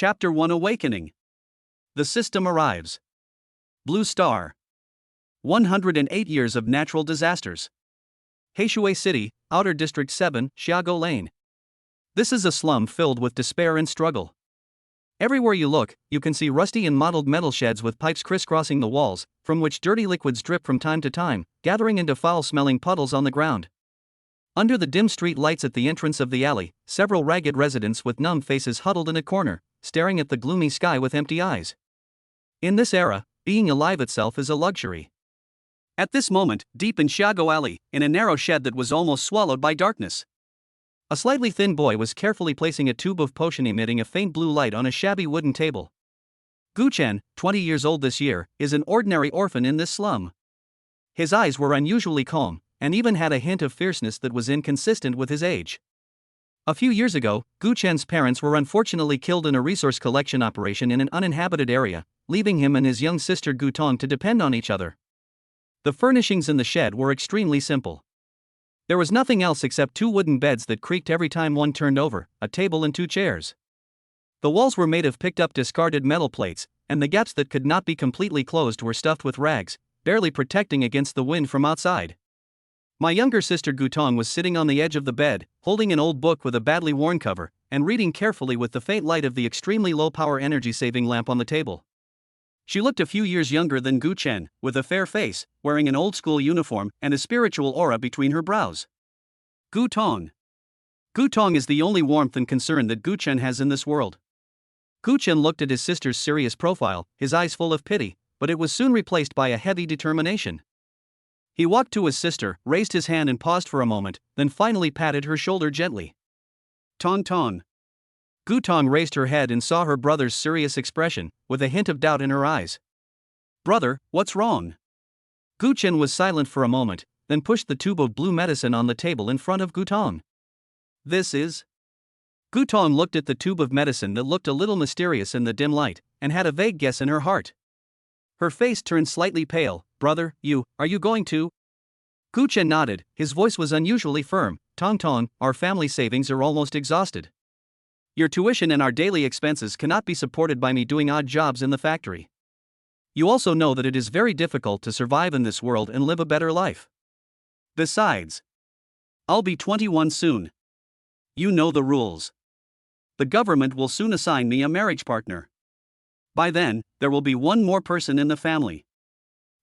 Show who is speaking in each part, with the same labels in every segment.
Speaker 1: Chapter 1 Awakening. The system arrives. Blue Star. 108 years of natural disasters. Haishui City, Outer District 7, Xiago Lane. This is a slum filled with despair and struggle. Everywhere you look, you can see rusty and mottled metal sheds with pipes crisscrossing the walls, from which dirty liquids drip from time to time, gathering into foul-smelling puddles on the ground. Under the dim street lights at the entrance of the alley, several ragged residents with numb faces huddled in a corner, staring at the gloomy sky with empty eyes. In this era, being alive itself is a luxury. At this moment, deep in Xiago Alley, in a narrow shed that was almost swallowed by darkness, a slightly thin boy was carefully placing a tube of potion emitting a faint blue light on a shabby wooden table. Gu Chen, 20 years old this year, is an ordinary orphan in this slum. His eyes were unusually calm, and even had a hint of fierceness that was inconsistent with his age. A few years ago, Gu Chen's parents were unfortunately killed in a resource collection operation in an uninhabited area, leaving him and his young sister Gu Tong to depend on each other. The furnishings in the shed were extremely simple. There was nothing else except two wooden beds that creaked every time one turned over, a table and two chairs. The walls were made of picked-up discarded metal plates, and the gaps that could not be completely closed were stuffed with rags, barely protecting against the wind from outside. My younger sister Gu Tong was sitting on the edge of the bed, holding an old book with a badly worn cover, and reading carefully with the faint light of the extremely low-power energy-saving lamp on the table. She looked a few years younger than Gu Chen, with a fair face, wearing an old-school uniform and a spiritual aura between her brows. Gu Tong. Gu Tong is the only warmth and concern that Gu Chen has in this world. Gu Chen looked at his sister's serious profile, his eyes full of pity, but it was soon replaced by a heavy determination. He walked to his sister, raised his hand and paused for a moment, then finally patted her shoulder gently. Tong Tong. Gu Tong raised her head and saw her brother's serious expression, with a hint of doubt in her eyes. Brother, what's wrong? Gu Chen was silent for a moment, then pushed the tube of blue medicine on the table in front of Gu Tong. This is? Gu Tong looked at the tube of medicine that looked a little mysterious in the dim light, and had a vague guess in her heart. Her face turned slightly pale. Brother, are you going to? Gu Chen nodded, his voice was unusually firm. Tong Tong, our family savings are almost exhausted. Your tuition and our daily expenses cannot be supported by me doing odd jobs in the factory. You also know that it is very difficult to survive in this world and live a better life. Besides, I'll be 21 soon. You know the rules. The government will soon assign me a marriage partner. By then, there will be one more person in the family.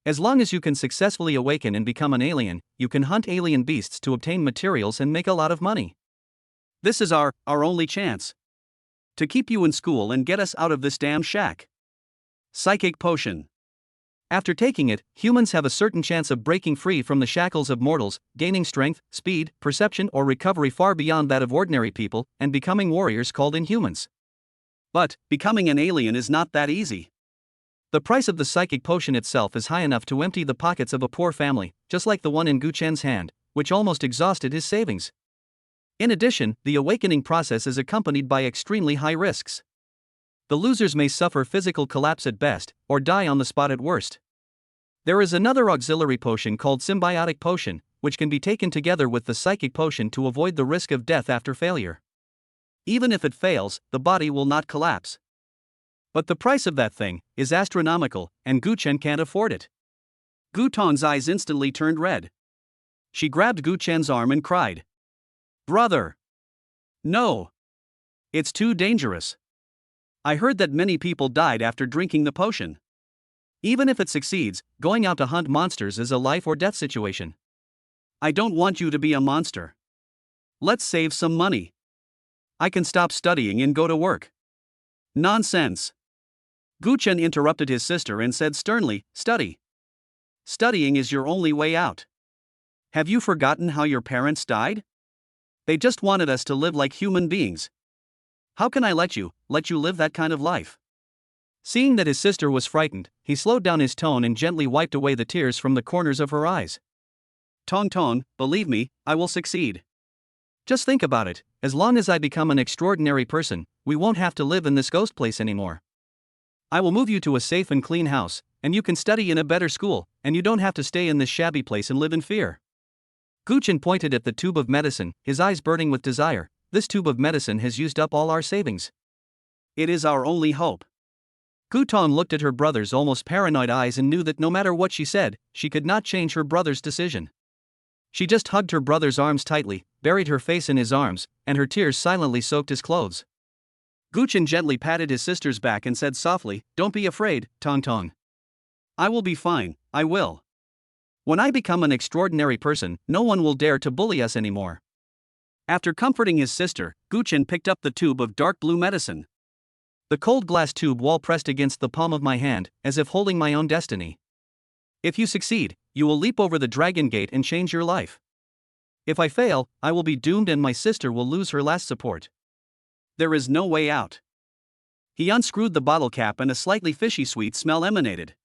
Speaker 1: As long as you can successfully awaken and become an alien, you can hunt alien beasts to obtain materials and make a lot of money. This is our only chance. To keep you in school and get us out of this damn shack. Psychic Potion. After taking it, humans have a certain chance of breaking free from the shackles of mortals, gaining strength, speed, perception or recovery far beyond that of ordinary people, and becoming warriors called Inhumans. But, becoming an alien is not that easy. The price of the psychic potion itself is high enough to empty the pockets of a poor family, just like the one in Gu Chen's hand, which almost exhausted his savings. In addition, the awakening process is accompanied by extremely high risks. The losers may suffer physical collapse at best, or die on the spot at worst. There is another auxiliary potion called Symbiotic Potion, which can be taken together with the Psychic Potion to avoid the risk of death after failure. Even if it fails, the body will not collapse. But the price of that thing is astronomical, and Gu Chen can't afford it. Gu Tong's eyes instantly turned red. She grabbed Gu Chen's arm and cried, "Brother! No! It's too dangerous. I heard that many people died after drinking the potion. Even if it succeeds, going out to hunt monsters is a life or death situation. I don't want you to be a monster. Let's save some money. I can stop studying and go to work." Nonsense! Gu Chen interrupted his sister and said sternly, "Study. Studying is your only way out. Have you forgotten how your parents died? They just wanted us to live like human beings. How can I let you live that kind of life?" Seeing that his sister was frightened, he slowed down his tone and gently wiped away the tears from the corners of her eyes. Tong Tong, believe me, I will succeed. Just think about it, as long as I become an extraordinary person, we won't have to live in this ghost place anymore. I will move you to a safe and clean house, and you can study in a better school, and you don't have to stay in this shabby place and live in fear. Gu Chen pointed at the tube of medicine, his eyes burning with desire. This tube of medicine has used up all our savings. It is our only hope. Guton looked at her brother's almost paranoid eyes and knew that no matter what she said, she could not change her brother's decision. She just hugged her brother's arms tightly, buried her face in his arms, and her tears silently soaked his clothes. Guchen gently patted his sister's back and said softly, "Don't be afraid, Tong Tong. I will be fine, I will. When I become an extraordinary person, no one will dare to bully us anymore." After comforting his sister, Guchen picked up the tube of dark blue medicine. The cold glass tube wall pressed against the palm of my hand, as if holding my own destiny. "If you succeed, you will leap over the dragon gate and change your life. If I fail, I will be doomed and my sister will lose her last support. There is no way out." He unscrewed the bottle cap and a slightly fishy sweet smell emanated.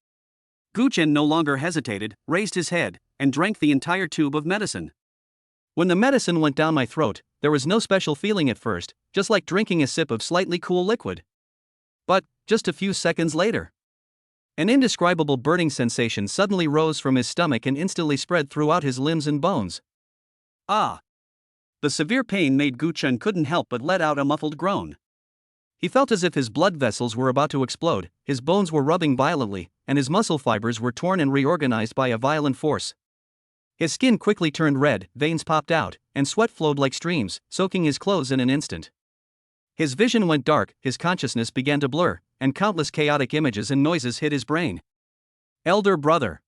Speaker 1: Guchen no longer hesitated, raised his head, and drank the entire tube of medicine. When the medicine went down my throat, there was no special feeling at first, just like drinking a sip of slightly cool liquid. But, just a few seconds later, an indescribable burning sensation suddenly rose from his stomach and instantly spread throughout his limbs and bones. Ah! The severe pain made Guchen couldn't help but let out a muffled groan. He felt as if his blood vessels were about to explode, his bones were rubbing violently, and his muscle fibers were torn and reorganized by a violent force. His skin quickly turned red, veins popped out, and sweat flowed like streams, soaking his clothes in an instant. His vision went dark, his consciousness began to blur, and countless chaotic images and noises hit his brain. "Elder brother!"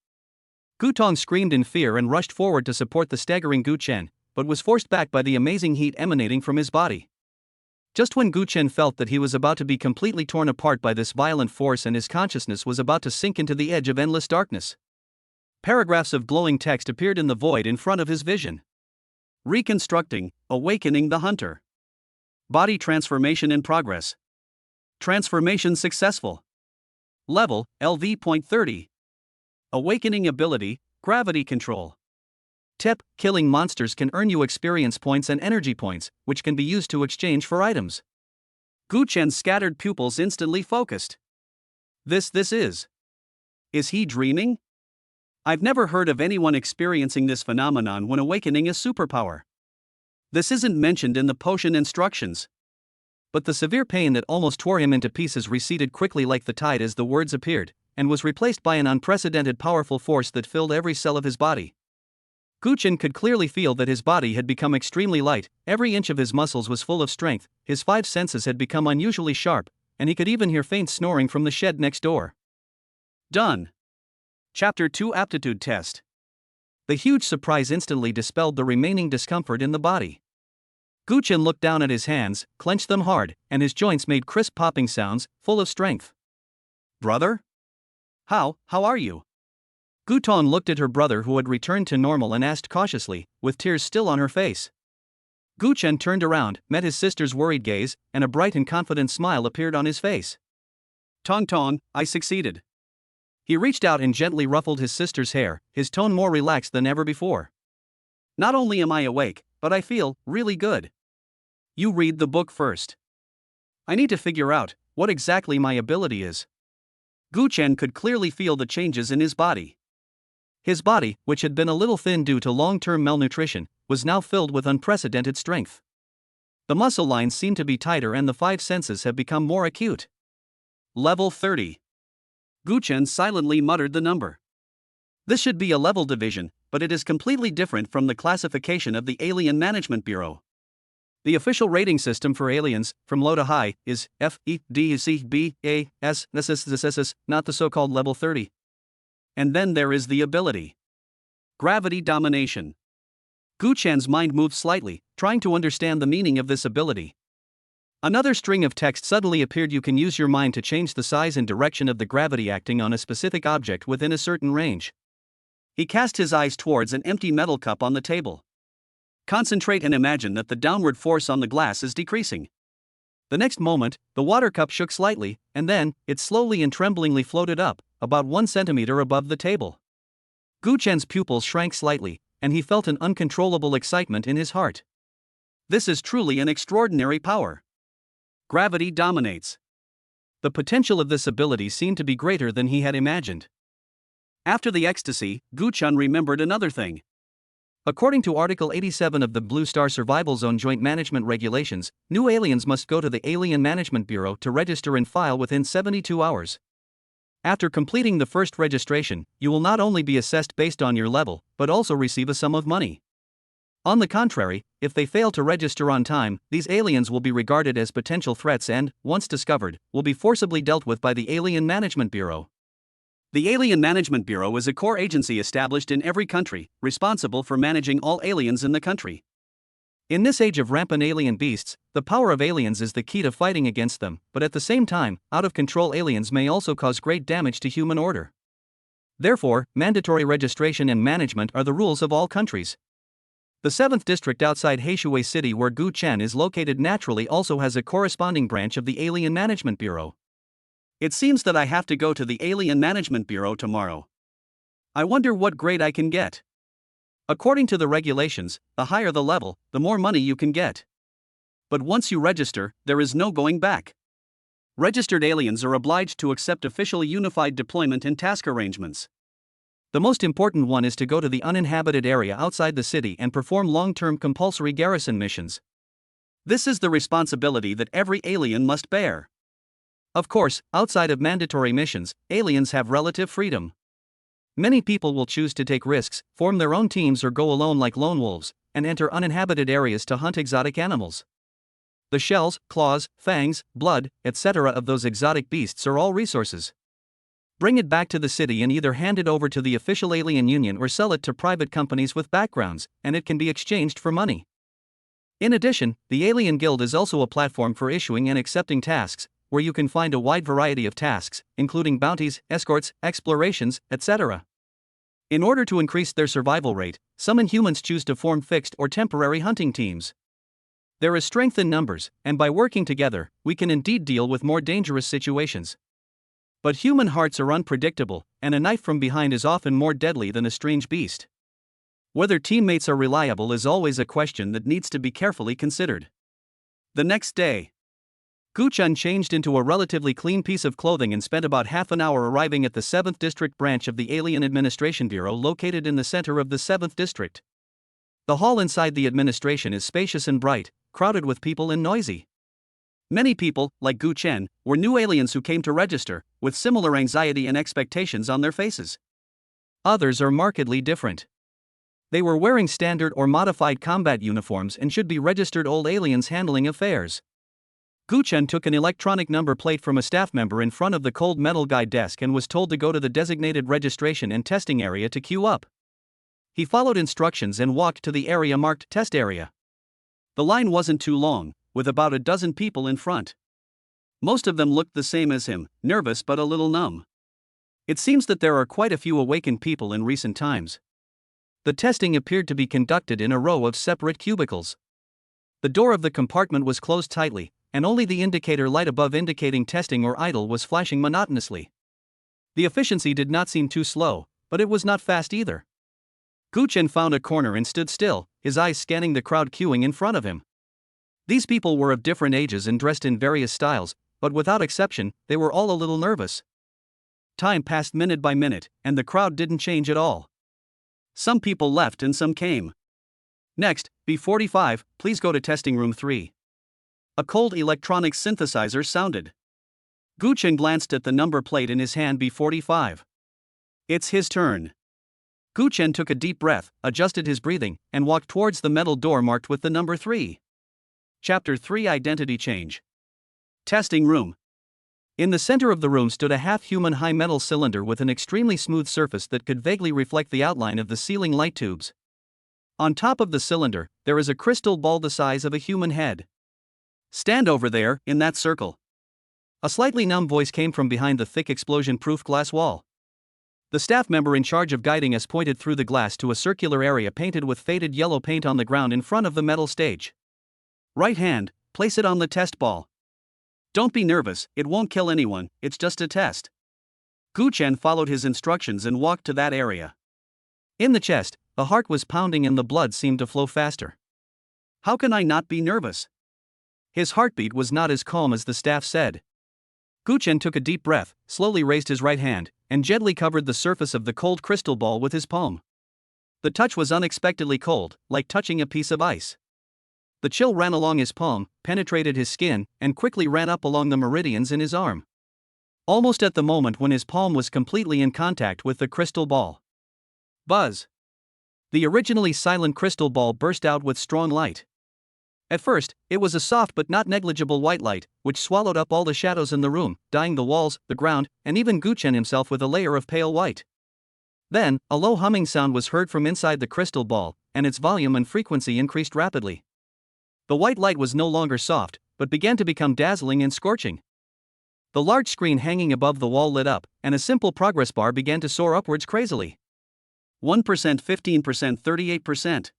Speaker 1: Gutong screamed in fear and rushed forward to support the staggering Guchen, but was forced back by the amazing heat emanating from his body. Just when Guchen felt that he was about to be completely torn apart by this violent force and his consciousness was about to sink into the edge of endless darkness, paragraphs of glowing text appeared in the void in front of his vision. Reconstructing, awakening the hunter. Body transformation in progress. Transformation successful. Level, LV.30. Awakening ability, gravity control. Tip: killing monsters can earn you experience points and energy points, which can be used to exchange for items. Guchen's scattered pupils instantly focused. This is. Is he dreaming? I've never heard of anyone experiencing this phenomenon when awakening a superpower. This isn't mentioned in the potion instructions. But the severe pain that almost tore him into pieces receded quickly like the tide as the words appeared, and was replaced by an unprecedented powerful force that filled every cell of his body. Guchen could clearly feel that his body had become extremely light, every inch of his muscles was full of strength, his five senses had become unusually sharp, and he could even hear faint snoring from the shed next door. Done. Chapter 2 Aptitude Test. The huge surprise instantly dispelled the remaining discomfort in the body. Guchen looked down at his hands, clenched them hard, and his joints made crisp popping sounds, full of strength. "Brother? How are you?" Guton looked at her brother who had returned to normal and asked cautiously, with tears still on her face. Guchen turned around, met his sister's worried gaze, and a bright and confident smile appeared on his face. "Tong Tong, I succeeded." He reached out and gently ruffled his sister's hair, his tone more relaxed than ever before. "Not only am I awake, but I feel really good. You read the book first. I need to figure out what exactly my ability is." Guchen could clearly feel the changes in his body. His body, which had been a little thin due to long-term malnutrition, was now filled with unprecedented strength. The muscle lines seemed to be tighter and the five senses have become more acute. Level 30. Guchen silently muttered the number. This should be a level division, but it is completely different from the classification of the Alien Management Bureau. The official rating system for aliens, from low to high, is F, E, D, C, B, A, S, S, not the so-called level 30. And then there is the ability. Gravity domination. Guchen's mind moved slightly, trying to understand the meaning of this ability. Another string of text suddenly appeared. You can use your mind to change the size and direction of the gravity acting on a specific object within a certain range. He cast his eyes towards an empty metal cup on the table. Concentrate and imagine that the downward force on the glass is decreasing. The next moment, the water cup shook slightly, and then, it slowly and tremblingly floated up, about 1 centimeter above the table. Guchen's pupils shrank slightly, and he felt an uncontrollable excitement in his heart. This is truly an extraordinary power. Gravity dominates. The potential of this ability seemed to be greater than he had imagined. After the ecstasy, Guchen remembered another thing. According to Article 87 of the Blue Star Survival Zone Joint Management Regulations, new aliens must go to the Alien Management Bureau to register and file within 72 hours. After completing the first registration, you will not only be assessed based on your level, but also receive a sum of money. On the contrary, if they fail to register on time, these aliens will be regarded as potential threats and, once discovered, will be forcibly dealt with by the Alien Management Bureau. The Alien Management Bureau is a core agency established in every country, responsible for managing all aliens in the country. In this age of rampant alien beasts, the power of aliens is the key to fighting against them, but at the same time, out-of-control aliens may also cause great damage to human order. Therefore, mandatory registration and management are the rules of all countries. The 7th district outside Haeshui City, where Gu Chen is located, naturally also has a corresponding branch of the Alien Management Bureau. It seems that I have to go to the Alien Management Bureau tomorrow. I wonder what grade I can get. According to the regulations, the higher the level, the more money you can get. But once you register, there is no going back. Registered aliens are obliged to accept officially unified deployment and task arrangements. The most important one is to go to the uninhabited area outside the city and perform long-term compulsory garrison missions. This is the responsibility that every alien must bear. Of course, outside of mandatory missions, aliens have relative freedom. Many people will choose to take risks, form their own teams or go alone like lone wolves, and enter uninhabited areas to hunt exotic animals. The shells, claws, fangs, blood, etc. of those exotic beasts are all resources. Bring it back to the city and either hand it over to the official alien union or sell it to private companies with backgrounds, and it can be exchanged for money. In addition, the Alien Guild is also a platform for issuing and accepting tasks, where you can find a wide variety of tasks, including bounties, escorts, explorations, etc. In order to increase their survival rate, some Inhumans choose to form fixed or temporary hunting teams. There is strength in numbers, and by working together, we can indeed deal with more dangerous situations. But human hearts are unpredictable, and a knife from behind is often more deadly than a strange beast. Whether teammates are reliable is always a question that needs to be carefully considered. The next day, Gu Chen changed into a relatively clean piece of clothing and spent about half an hour arriving at the 7th District branch of the Alien Administration Bureau located in the center of the 7th District. The hall inside the administration is spacious and bright, crowded with people and noisy. Many people, like Gu Chen, were new aliens who came to register, with similar anxiety and expectations on their faces. Others are markedly different. They were wearing standard or modified combat uniforms and should be registered old aliens handling affairs. Gu Chen took an electronic number plate from a staff member in front of the cold metal guide desk and was told to go to the designated registration and testing area to queue up. He followed instructions and walked to the area marked Test Area. The line wasn't too long, with about a dozen people in front. Most of them looked the same as him, nervous but a little numb. It seems that there are quite a few awakened people in recent times. The testing appeared to be conducted in a row of separate cubicles. The door of the compartment was closed tightly, and only the indicator light above indicating testing or idle was flashing monotonously. The efficiency did not seem too slow, but it was not fast either. Gu Chen found a corner and stood still, his eyes scanning the crowd queuing in front of him. These people were of different ages and dressed in various styles, but without exception, they were all a little nervous. Time passed minute by minute, and the crowd didn't change at all. Some people left and some came. Next, B45, please go to testing room 3. A cold electronic synthesizer sounded. Gu Chen glanced at the number plate in his hand. B45. It's his turn. Gu Chen took a deep breath, adjusted his breathing, and walked towards the metal door marked with the number 3. Chapter 3 Identity Change. Testing Room. In the center of the room stood a half-human high metal cylinder with an extremely smooth surface that could vaguely reflect the outline of the ceiling light tubes. On top of the cylinder, there is a crystal ball the size of a human head. Stand over there, in that circle. A slightly numb voice came from behind the thick explosion-proof glass wall. The staff member in charge of guiding us pointed through the glass to a circular area painted with faded yellow paint on the ground in front of the metal stage. Right hand, place it on the test ball. Don't be nervous, it won't kill anyone, it's just a test. Gu Chen followed his instructions and walked to that area. In the chest, the heart was pounding and the blood seemed to flow faster. How can I not be nervous? His heartbeat was not as calm as the staff said. Gu Chen took a deep breath, slowly raised his right hand, and gently covered the surface of the cold crystal ball with his palm. The touch was unexpectedly cold, like touching a piece of ice. The chill ran along his palm, penetrated his skin, and quickly ran up along the meridians in his arm. Almost at the moment when his palm was completely in contact with the crystal ball. Buzz! The originally silent crystal ball burst out with strong light. At first, it was a soft but not negligible white light, which swallowed up all the shadows in the room, dyeing the walls, the ground, and even Guchen himself with a layer of pale white. Then, a low humming sound was heard from inside the crystal ball, and its volume and frequency increased rapidly. The white light was no longer soft, but began to become dazzling and scorching. The large screen hanging above the wall lit up, and a simple progress bar began to soar upwards crazily. 1%, 15%, 38%.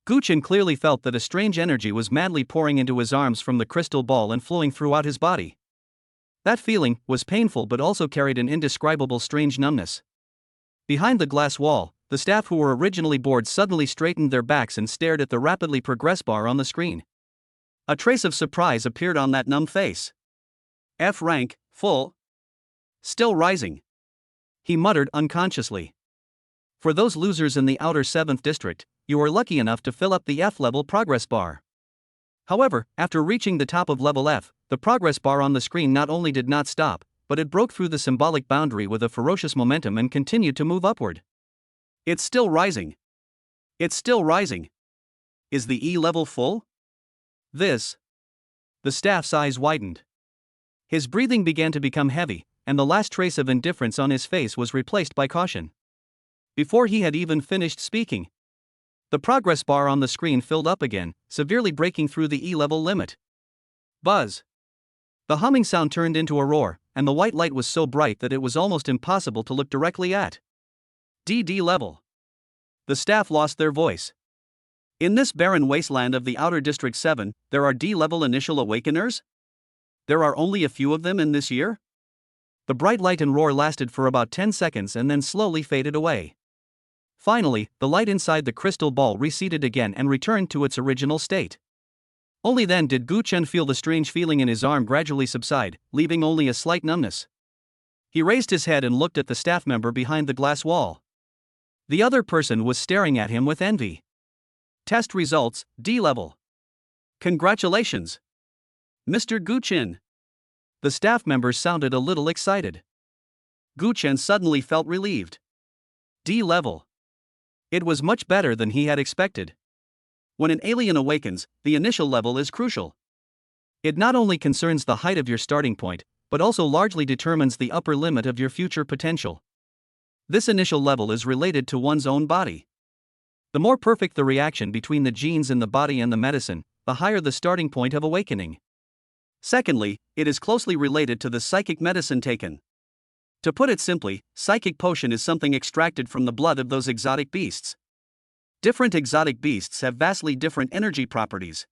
Speaker 1: Guchen clearly felt that a strange energy was madly pouring into his arms from the crystal ball and flowing throughout his body. That feeling was painful but also carried an indescribable strange numbness. Behind the glass wall, the staff who were originally bored suddenly straightened their backs and stared at the rapidly progress bar on the screen. A trace of surprise appeared on that numb face. F rank, full. Still rising. He muttered unconsciously. For those losers in the outer 7th district, you were lucky enough to fill up the F-level progress bar. However, after reaching the top of level F, the progress bar on the screen not only did not stop, but it broke through the symbolic boundary with a ferocious momentum and continued to move upward. It's still rising. It's still rising. Is the E level full? The staff's eyes widened. His breathing began to become heavy, and the last trace of indifference on his face was replaced by caution. Before he had even finished speaking, the progress bar on the screen filled up again, severely breaking through the E-level limit. Buzz! The humming sound turned into a roar, and the white light was so bright that it was almost impossible to look directly at. DD level. The staff lost their voice. In this barren wasteland of the Outer District 7, there are D-level initial awakeners? There are only a few of them in this year? The bright light and roar lasted for about 10 seconds and then slowly faded away. Finally, the light inside the crystal ball receded again and returned to its original state. Only then did Guchen feel the strange feeling in his arm gradually subside, leaving only a slight numbness. He raised his head and looked at the staff member behind the glass wall. The other person was staring at him with envy. Test results, D level. Congratulations, Mr. Guchen. The staff member sounded a little excited. Guchen suddenly felt relieved. D level. It was much better than he had expected. When an alien awakens, the initial level is crucial. It not only concerns the height of your starting point, but also largely determines the upper limit of your future potential. This initial level is related to one's own body. The more perfect the reaction between the genes in the body and the medicine, the higher the starting point of awakening. Secondly, it is closely related to the psychic medicine taken. To put it simply, psychic potion is something extracted from the blood of those exotic beasts. Different exotic beasts have vastly different energy properties.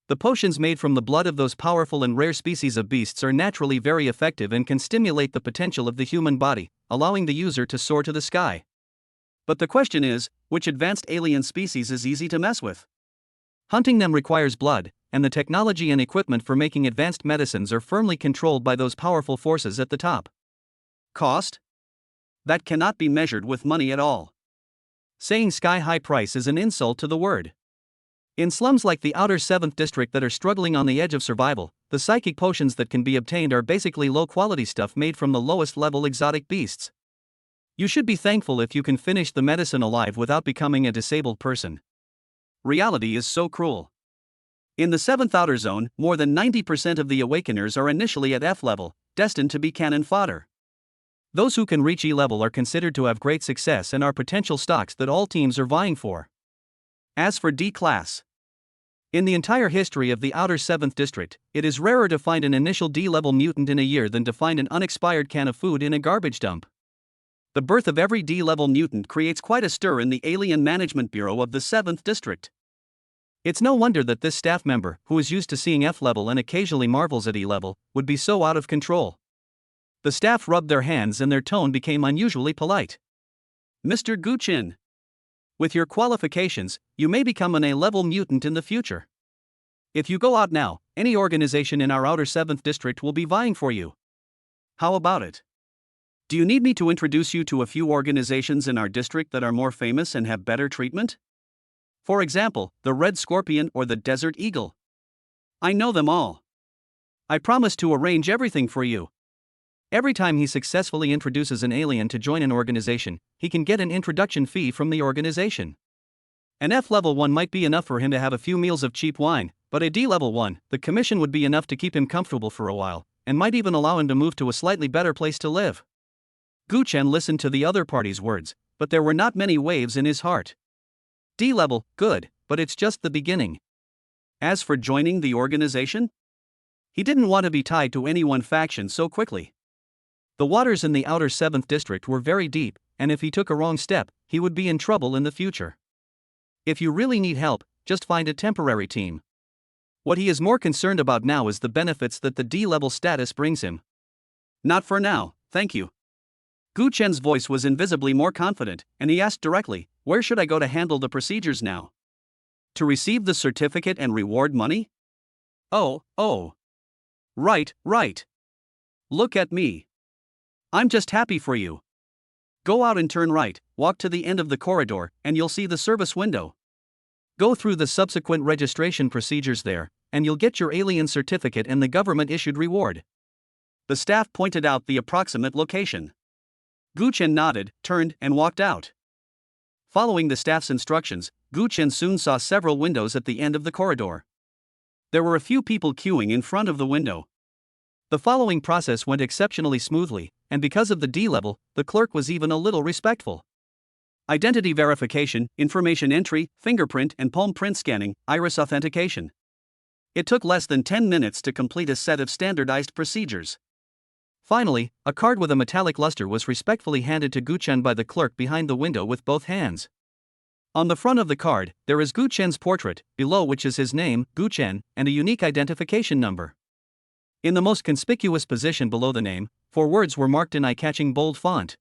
Speaker 1: The potions made from the blood of those powerful and rare species of beasts are naturally very effective and can stimulate the potential of the human body, allowing the user to soar to the sky. But the question is, which advanced alien species is easy to mess with? Hunting them requires blood, and the technology and equipment for making advanced medicines are firmly controlled by those powerful forces at the top. Cost? That cannot be measured with money at all. Saying sky-high price is an insult to the word. In slums like the outer 7th district that are struggling on the edge of survival, the psychic potions that can be obtained are basically low-quality stuff made from the lowest-level exotic beasts. You should be thankful if you can finish the medicine alive without becoming a disabled person. Reality is so cruel. In the 7th outer zone, more than 90% of the awakeners are initially at F level, destined to be cannon fodder. Those who can reach E level are considered to have great success and are potential stocks that all teams are vying for. As for D class, in the entire history of the outer 7th district, it is rarer to find an initial D-level mutant in a year than to find an unexpired can of food in a garbage dump. The birth of every D-level mutant creates quite a stir in the Alien Management Bureau of the 7th district. It's no wonder that this staff member, who is used to seeing F-level and occasionally marvels at E-level, would be so out of control. The staff rubbed their hands and their tone became unusually polite. Mr. Guchen, with your qualifications, you may become an A-level mutant in the future. If you go out now, any organization in our outer 7th district will be vying for you. How about it? Do you need me to introduce you to a few organizations in our district that are more famous and have better treatment? For example, the Red Scorpion or the Desert Eagle. I know them all. I promise to arrange everything for you. Every time he successfully introduces an alien to join an organization, he can get an introduction fee from the organization. An F level 1 might be enough for him to have a few meals of cheap wine, but a D level 1, the commission would be enough to keep him comfortable for a while, and might even allow him to move to a slightly better place to live. Gu Chen listened to the other party's words, but there were not many waves in his heart. D level, good, but it's just the beginning. As for joining the organization, he didn't want to be tied to any one faction so quickly. The waters in the outer 7th district were very deep, and if he took a wrong step, he would be in trouble in the future. If you really need help, just find a temporary team. What he is more concerned about now is the benefits that the D-level status brings him. Not for now, thank you. Gu Chen's voice was invisibly more confident, and he asked directly, where should I go to handle the procedures now? To receive the certificate and reward money? Oh. Right. Look at me. I'm just happy for you. Go out and turn right, walk to the end of the corridor, and you'll see the service window. Go through the subsequent registration procedures there, and you'll get your alien certificate and the government-issued reward. The staff pointed out the approximate location. Gu Chen nodded, turned, and walked out. Following the staff's instructions, Gu Chen soon saw several windows at the end of the corridor. There were a few people queuing in front of the window. The following process went exceptionally smoothly, and because of the D level, the clerk was even a little respectful. Identity verification, information entry, fingerprint and palm print scanning, iris authentication. It took less than 10 minutes to complete a set of standardized procedures. Finally, a card with a metallic luster was respectfully handed to Gu Chen by the clerk behind the window with both hands. On the front of the card, there is Gu Chen's portrait, below which is his name, Gu Chen, and a unique identification number. In the most conspicuous position below the name, 4 words were marked in eye-catching bold font.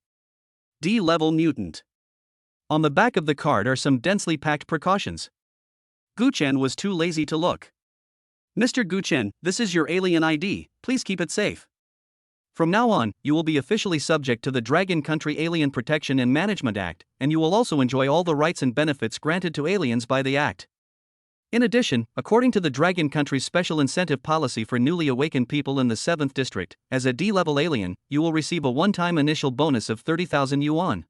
Speaker 1: D-level mutant. On the back of the card are some densely packed precautions. Gu Chen was too lazy to look. Mr. Gu Chen, this is your alien ID, please keep it safe. From now on, you will be officially subject to the Dragon Country Alien Protection and Management Act, and you will also enjoy all the rights and benefits granted to aliens by the Act. In addition, according to the Dragon Country's special incentive policy for newly awakened people in the 7th District, as a D-level alien, you will receive a one-time initial bonus of 30,000 yuan.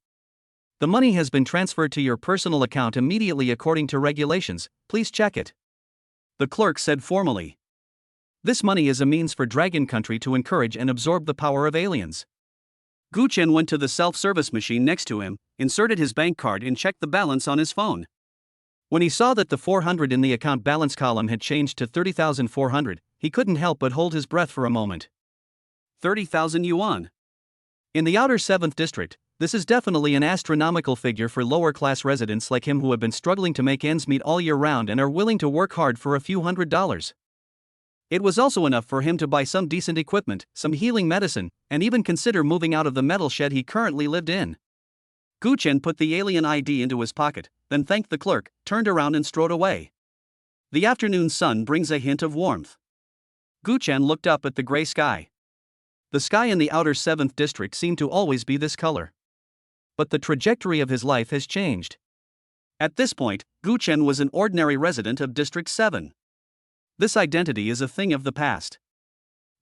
Speaker 1: The money has been transferred to your personal account immediately according to regulations, please check it. The clerk said formally. This money is a means for Dragon Country to encourage and absorb the power of aliens. Gu Chen went to the self-service machine next to him, inserted his bank card and checked the balance on his phone. When he saw that the 400 in the account balance column had changed to 30,400, he couldn't help but hold his breath for a moment. 30,000 yuan. In the outer 7th district, this is definitely an astronomical figure for lower-class residents like him who have been struggling to make ends meet all year round and are willing to work hard for a few $100s. It was also enough for him to buy some decent equipment, some healing medicine, and even consider moving out of the metal shed he currently lived in. Gu Chen put the alien ID into his pocket, then thanked the clerk, turned around and strode away. The afternoon sun brings a hint of warmth. Gu Chen looked up at the gray sky. The sky in the outer 7th district seemed to always be this color. But the trajectory of his life has changed. At this point, Gu Chen was an ordinary resident of District 7. This identity is a thing of the past.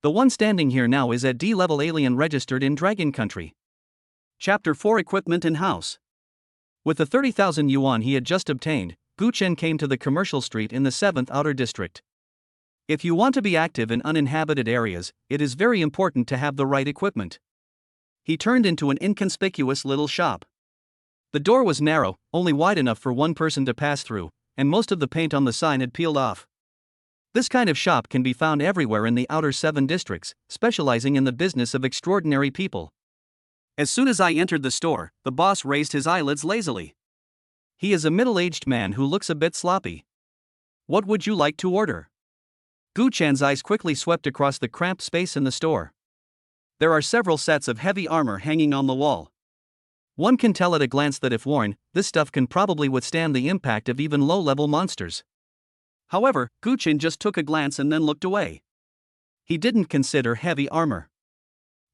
Speaker 1: The one standing here now is a D-level alien registered in Dragon Country. Chapter 4 Equipment and House. With the 30,000 yuan he had just obtained, Gu Chen came to the commercial street in the 7th outer district. If you want to be active in uninhabited areas, it is very important to have the right equipment. He turned into an inconspicuous little shop. The door was narrow, only wide enough for one person to pass through, and most of the paint on the sign had peeled off. This kind of shop can be found everywhere in the outer 7 districts, specializing in the business of extraordinary people. As soon as I entered the store, the boss raised his eyelids lazily. He is a middle-aged man who looks a bit sloppy. What would you like to order? Gu Chen's eyes quickly swept across the cramped space in the store. There are several sets of heavy armor hanging on the wall. One can tell at a glance that if worn, this stuff can probably withstand the impact of even low-level monsters. However, Gu Chen just took a glance and then looked away. He didn't consider heavy armor.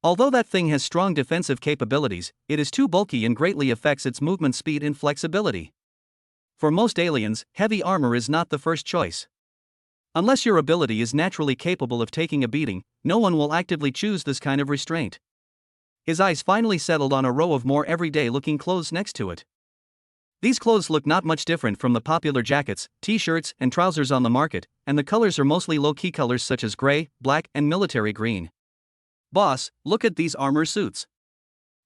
Speaker 1: Although that thing has strong defensive capabilities, it is too bulky and greatly affects its movement speed and flexibility. For most aliens, heavy armor is not the first choice. Unless your ability is naturally capable of taking a beating, no one will actively choose this kind of restraint. His eyes finally settled on a row of more everyday-looking clothes next to it. These clothes look not much different from the popular jackets, t-shirts, and trousers on the market, and the colors are mostly low-key colors such as gray, black, and military green. "Boss, look at these armor suits."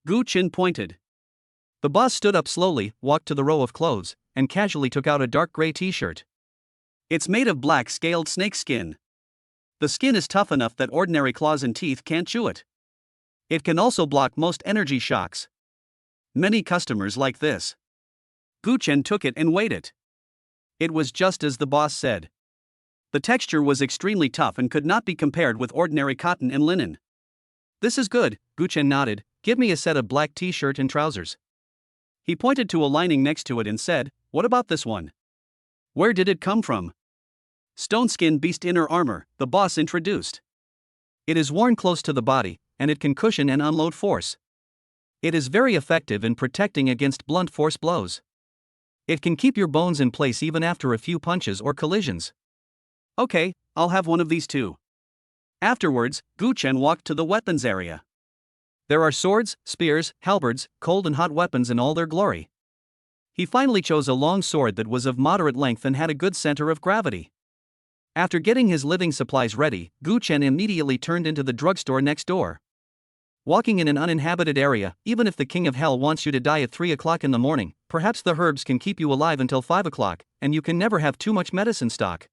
Speaker 1: Gu Chen pointed. The boss stood up slowly, walked to the row of clothes, and casually took out a dark gray t-shirt. It's made of black scaled snake skin. The skin is tough enough that ordinary claws and teeth can't chew it. It can also block most energy shocks. Many customers like this. Gu Chen took it and weighed it. It was just as the boss said. The texture was extremely tough and could not be compared with ordinary cotton and linen. "This is good," Gu Chen nodded. "Give me a set of black t-shirt and trousers." He pointed to a lining next to it and said, "What about this one? Where did it come from?" "Stone skin beast inner armor," the boss introduced. "It is worn close to the body, and it can cushion and unload force. It is very effective in protecting against blunt force blows. It can keep your bones in place even after a few punches or collisions." "Okay, I'll have one of these too." Afterwards, Gu Chen walked to the weapons area. There are swords, spears, halberds, cold and hot weapons in all their glory. He finally chose a long sword that was of moderate length and had a good center of gravity. After getting his living supplies ready, Gu Chen immediately turned into the drugstore next door. Walking in an uninhabited area, even if the king of hell wants you to die at 3 o'clock in the morning, perhaps the herbs can keep you alive until 5 o'clock, and you can never have too much medicine stock.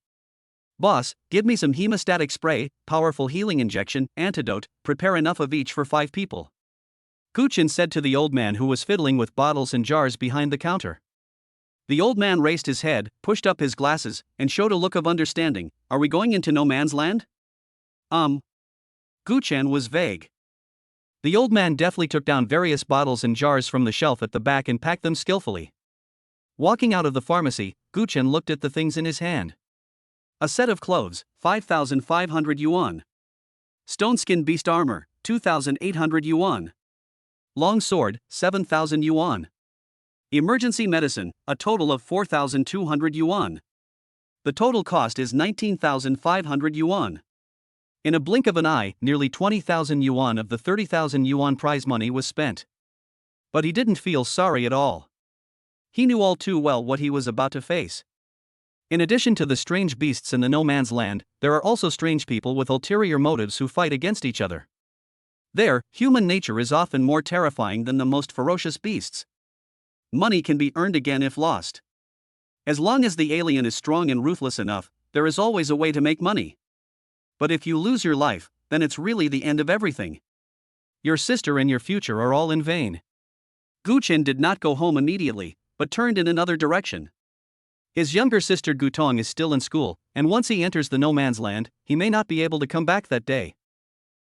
Speaker 1: "Boss, give me some hemostatic spray, powerful healing injection, antidote, prepare enough of each for 5 people." Gu Chen said to the old man who was fiddling with bottles and jars behind the counter. The old man raised his head, pushed up his glasses, and showed a look of understanding. "Are we going into no man's land?" Gu Chen was vague. The old man deftly took down various bottles and jars from the shelf at the back and packed them skillfully. Walking out of the pharmacy, Gu Chen looked at the things in his hand. A set of clothes, 5,500 yuan. Stone skin beast armor, 2,800 yuan. Long sword, 7,000 yuan. Emergency medicine, a total of 4,200 yuan. The total cost is 19,500 yuan. In a blink of an eye, nearly 20,000 yuan of the 30,000 yuan prize money was spent. But he didn't feel sorry at all. He knew all too well what he was about to face. In addition to the strange beasts in the no man's land, there are also strange people with ulterior motives who fight against each other. There, human nature is often more terrifying than the most ferocious beasts. Money can be earned again if lost. As long as the alien is strong and ruthless enough, there is always a way to make money. But if you lose your life, then it's really the end of everything. Your sister and your future are all in vain. Gu Chen did not go home immediately, but turned in another direction. His younger sister Gutong is still in school, and once he enters the no man's land, he may not be able to come back that day.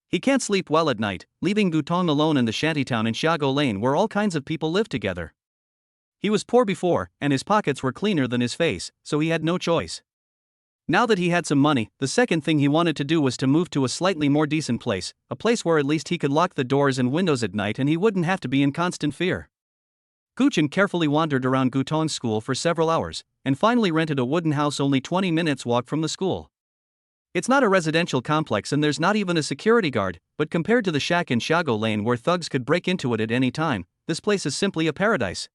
Speaker 1: He can't sleep well at night, leaving Gutong alone in the shantytown in Xiago Lane where all kinds of people live together. He was poor before, and his pockets were cleaner than his face, so he had no choice. Now that he had some money, the second thing he wanted to do was to move to a slightly more decent place, a place where at least he could lock the doors and windows at night and he wouldn't have to be in constant fear. Gu Chen carefully wandered around Gutong's school for several hours, and finally rented a wooden house only 20 minutes walk from the school. It's not a residential complex and there's not even a security guard, but compared to the shack in Xiago Lane where thugs could break into it at any time, this place is simply a paradise.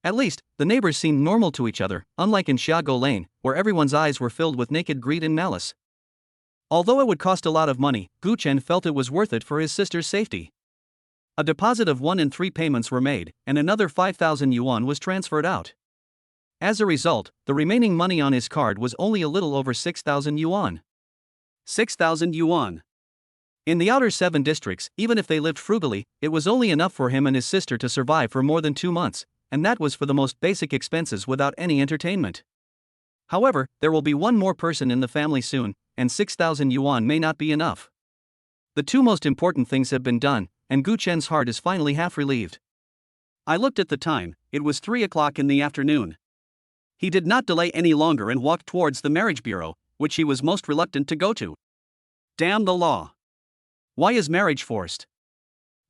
Speaker 1: At least, the neighbors seemed normal to each other, unlike in Xiago Lane, where everyone's eyes were filled with naked greed and malice. Although it would cost a lot of money, Gu Chen felt it was worth it for his sister's safety. A deposit of 1 in 3 payments were made, and another 5,000 yuan was transferred out. As a result, the remaining money on his card was only a little over 6,000 yuan. 6,000 yuan. In the outer 7 districts, even if they lived frugally, it was only enough for him and his sister to survive for more than 2 months. And that was for the most basic expenses without any entertainment. However, there will be one more person in the family soon, and 6,000 yuan may not be enough. The 2 most important things have been done, and Gu Chen's heart is finally half relieved. I looked at the time, it was 3 o'clock in the afternoon. He did not delay any longer and walked towards the marriage bureau, which he was most reluctant to go to. Damn the law. Why is marriage forced?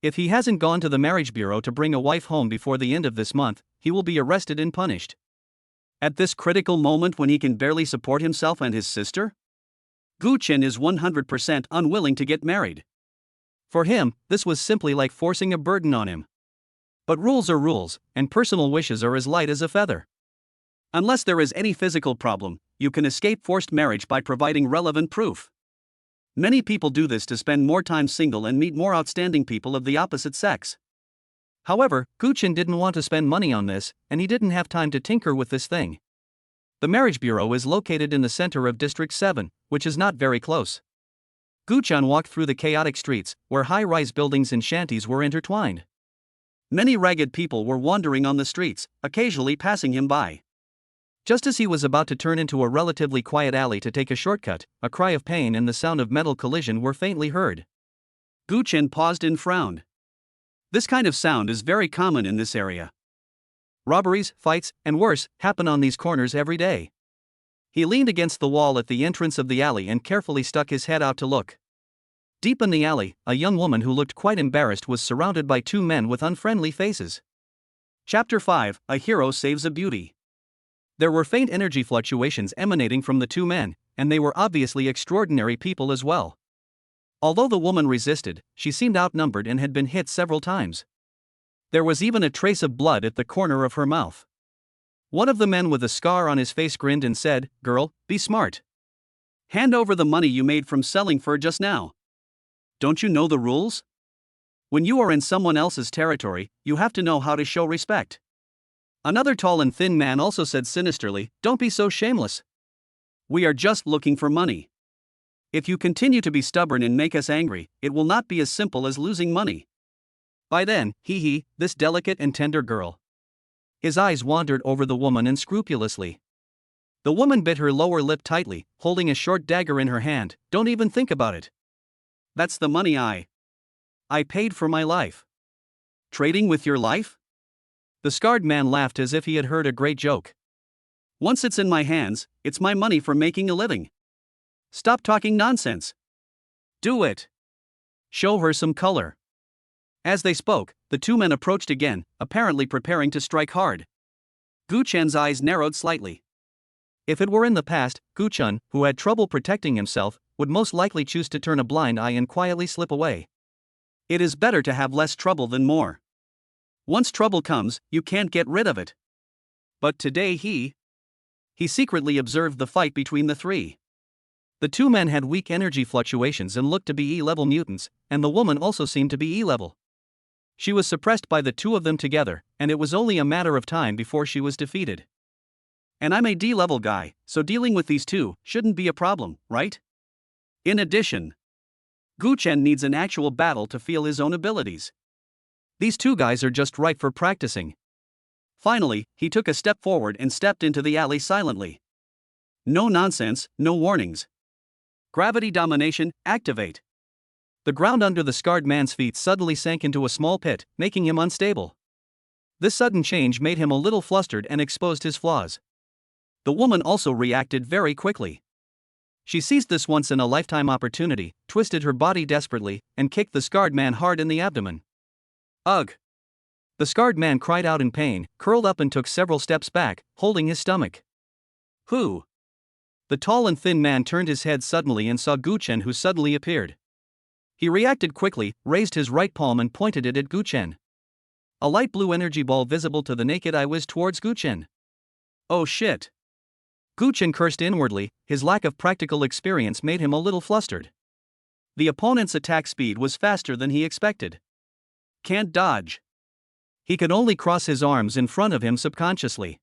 Speaker 1: If he hasn't gone to the marriage bureau to bring a wife home before the end of this month, he will be arrested and punished. At this critical moment when he can barely support himself and his sister, Gu Chen is 100% unwilling to get married. For him, this was simply like forcing a burden on him. But rules are rules, and personal wishes are as light as a feather. Unless there is any physical problem, you can escape forced marriage by providing relevant proof. Many people do this to spend more time single and meet more outstanding people of the opposite sex. However, Gu Chen didn't want to spend money on this, and he didn't have time to tinker with this thing. The marriage bureau is located in the center of District 7, which is not very close. Gu Chen walked through the chaotic streets, where high-rise buildings and shanties were intertwined. Many ragged people were wandering on the streets, occasionally passing him by. Just as he was about to turn into a relatively quiet alley to take a shortcut, a cry of pain and the sound of metal collision were faintly heard. Gu Chen paused and frowned. This kind of sound is very common in this area. Robberies, fights, and worse, happen on these corners every day. He leaned against the wall at the entrance of the alley and carefully stuck his head out to look. Deep in the alley, a young woman who looked quite embarrassed was surrounded by two men with unfriendly faces. Chapter 5: A Hero Saves a Beauty. There were faint energy fluctuations emanating from the two men, and they were obviously extraordinary people as well. Although the woman resisted, she seemed outnumbered and had been hit several times. There was even a trace of blood at the corner of her mouth. One of the men with a scar on his face grinned and said, "Girl, be smart. Hand over the money you made from selling fur just now. Don't you know the rules? When you are in someone else's territory, you have to know how to show respect." Another tall and thin man also said sinisterly, "Don't be so shameless. We are just looking for money. If you continue to be stubborn and make us angry, it will not be as simple as losing money." By then, this delicate and tender girl. His eyes wandered over the woman unscrupulously. The woman bit her lower lip tightly, holding a short dagger in her hand. "Don't even think about it. That's the money I paid for my life." "Trading with your life?" The scarred man laughed as if he had heard a great joke. "Once it's in my hands, it's my money for making a living. Stop talking nonsense. Do it. Show her some color." As they spoke, the two men approached again, apparently preparing to strike hard. Gu Chen's eyes narrowed slightly. If it were in the past, Gu Chen, who had trouble protecting himself, would most likely choose to turn a blind eye and quietly slip away. It is better to have less trouble than more. Once trouble comes, you can't get rid of it. But today he secretly observed the fight between the three. The two men had weak energy fluctuations and looked to be E-level mutants, and the woman also seemed to be E-level. She was suppressed by the two of them together, and it was only a matter of time before she was defeated. And I'm a D-level guy, so dealing with these two shouldn't be a problem, right? In addition, Gu Chen needs an actual battle to feel his own abilities. These two guys are just right for practicing. Finally, he took a step forward and stepped into the alley silently. No nonsense, no warnings. Gravity domination, activate. The ground under the scarred man's feet suddenly sank into a small pit, making him unstable. This sudden change made him a little flustered and exposed his flaws. The woman also reacted very quickly. She seized this once-in-a-lifetime opportunity, twisted her body desperately, and kicked the scarred man hard in the abdomen. Ugh! The scarred man cried out in pain, curled up and took several steps back, holding his stomach. Who? The tall and thin man turned his head suddenly and saw Gu Chen, who suddenly appeared. He reacted quickly, raised his right palm and pointed it at Gu Chen. A light blue energy ball visible to the naked eye whizzed towards Gu Chen. Oh shit! Gu Chen cursed inwardly. His lack of practical experience made him a little flustered. The opponent's attack speed was faster than he expected. Can't dodge. He could only cross his arms in front of him subconsciously.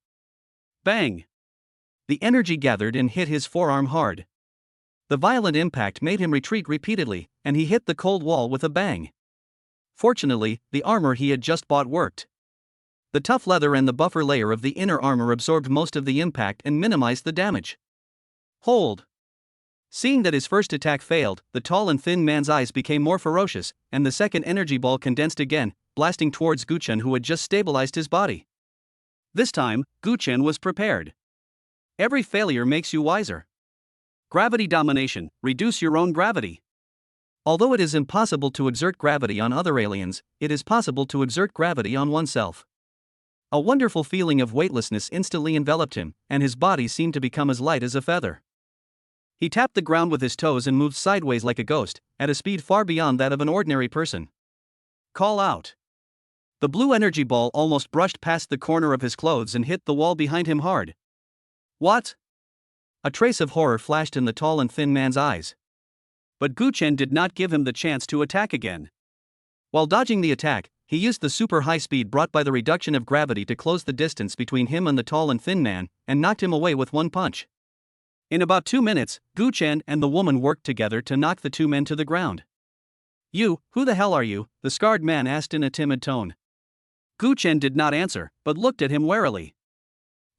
Speaker 1: Bang! The energy gathered and hit his forearm hard. The violent impact made him retreat repeatedly, and he hit the cold wall with a bang. Fortunately, the armor he had just bought worked. The tough leather and the buffer layer of the inner armor absorbed most of the impact and minimized the damage. Hold! Seeing that his first attack failed, the tall and thin man's eyes became more ferocious, and the second energy ball condensed again, blasting towards Gu Chen, who had just stabilized his body. This time, Gu Chen was prepared. Every failure makes you wiser. Gravity domination, reduce your own gravity. Although it is impossible to exert gravity on other aliens, it is possible to exert gravity on oneself. A wonderful feeling of weightlessness instantly enveloped him, and his body seemed to become as light as a feather. He tapped the ground with his toes and moved sideways like a ghost, at a speed far beyond that of an ordinary person. Call out. The blue energy ball almost brushed past the corner of his clothes and hit the wall behind him hard. What? A trace of horror flashed in the tall and thin man's eyes. But Gu Chen did not give him the chance to attack again. While dodging the attack, he used the super high speed brought by the reduction of gravity to close the distance between him and the tall and thin man, and knocked him away with one punch. In about 2 minutes, Gu Chen and the woman worked together to knock the two men to the ground. You, who the hell are you? The scarred man asked in a timid tone. Gu Chen did not answer, but looked at him warily.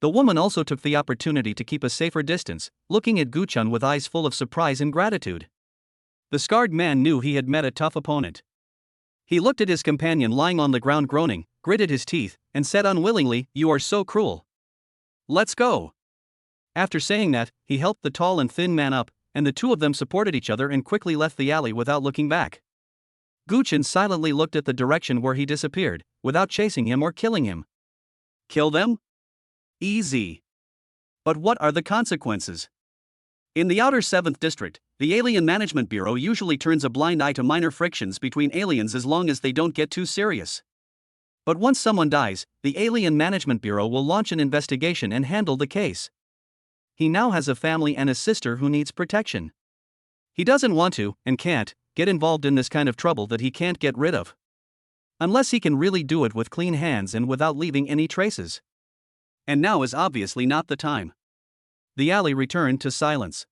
Speaker 1: The woman also took the opportunity to keep a safer distance, looking at Gu Chen with eyes full of surprise and gratitude. The scarred man knew he had met a tough opponent. He looked at his companion lying on the ground groaning, gritted his teeth, and said unwillingly, "You are so cruel. Let's go." After saying that, he helped the tall and thin man up, and the two of them supported each other and quickly left the alley without looking back. Gu Chen silently looked at the direction where he disappeared, without chasing him or killing him. Kill them? Easy. But what are the consequences? In the outer 7th District, the Alien Management Bureau usually turns a blind eye to minor frictions between aliens as long as they don't get too serious. But once someone dies, the Alien Management Bureau will launch an investigation and handle the case. He now has a family and a sister who needs protection. He doesn't want to, and can't, get involved in this kind of trouble that he can't get rid of. Unless he can really do it with clean hands and without leaving any traces. And now is obviously not the time. The alley returned to silence.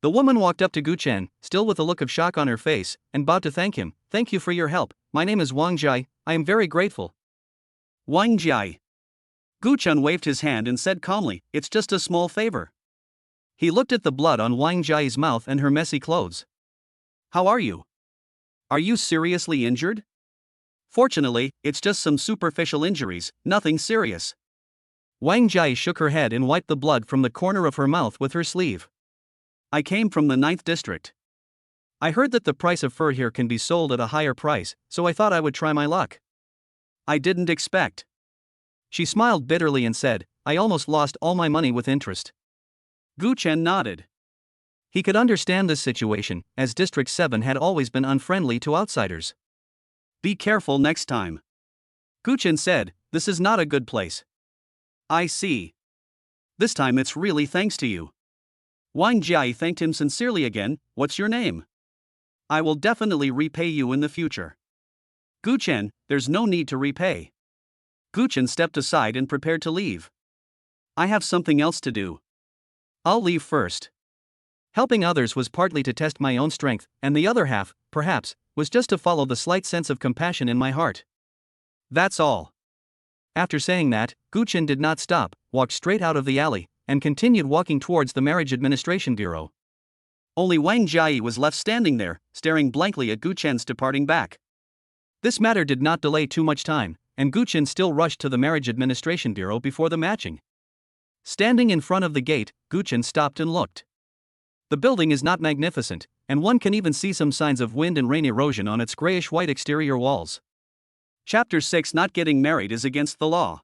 Speaker 1: The woman walked up to Gu Chen, still with a look of shock on her face, and bowed to thank him. "Thank you for your help. My name is Wang Jai. I am very grateful." Wang Jai. Gu Chen waved his hand and said calmly, "It's just a small favor." He looked at the blood on Wang Jai's mouth and her messy clothes. "How are you? Are you seriously injured?" "Fortunately, it's just some superficial injuries, nothing serious." Wang Jai shook her head and wiped the blood from the corner of her mouth with her sleeve. "I came from the 9th District. I heard that the price of fur here can be sold at a higher price, so I thought I would try my luck." "I didn't expect." She smiled bitterly and said, "I almost lost all my money with interest." Gu Chen nodded. He could understand this situation, as District 7 had always been unfriendly to outsiders. "Be careful next time." Gu Chen said, "This is not a good place." "I see. This time it's really thanks to you." Wang Jai thanked him sincerely again. "What's your name?" "I will definitely repay you in the future." "Gu Chen, there's no need to repay." Gu Chen stepped aside and prepared to leave. "I have something else to do. I'll leave first." Helping others was partly to test my own strength, and the other half, perhaps, was just to follow the slight sense of compassion in my heart. That's all. After saying that, Gu Chen did not stop, walked straight out of the alley, and continued walking towards the Marriage Administration Bureau. Only Wang Jai was left standing there, staring blankly at Gu Chen's departing back. This matter did not delay too much time, and Gu Chen still rushed to the Marriage Administration Bureau before the matching. Standing in front of the gate, Gu Chen stopped and looked. The building is not magnificent, and one can even see some signs of wind and rain erosion on its grayish-white exterior walls. Chapter 6: Not getting married is against the law.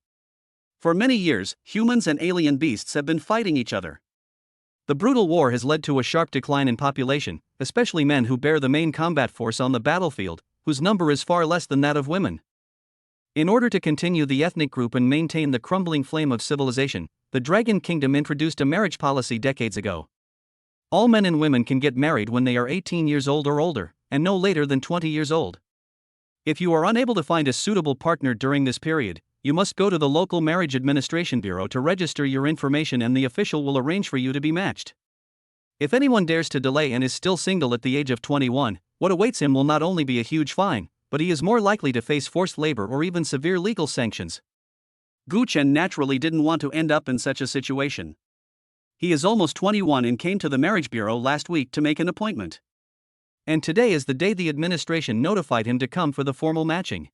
Speaker 1: For many years, humans and alien beasts have been fighting each other. The brutal war has led to a sharp decline in population, especially men who bear the main combat force on the battlefield, whose number is far less than that of women. In order to continue the ethnic group and maintain the crumbling flame of civilization, the Dragon Kingdom introduced a marriage policy decades ago. All men and women can get married when they are 18 years old or older, and no later than 20 years old. If you are unable to find a suitable partner during this period, you must go to the local Marriage Administration Bureau to register your information, and the official will arrange for you to be matched. If anyone dares to delay and is still single at the age of 21, what awaits him will not only be a huge fine, but he is more likely to face forced labor or even severe legal sanctions. Gu Chen naturally didn't want to end up in such a situation. He is almost 21 and came to the Marriage Bureau last week to make an appointment. And today is the day the administration notified him to come for the formal matching.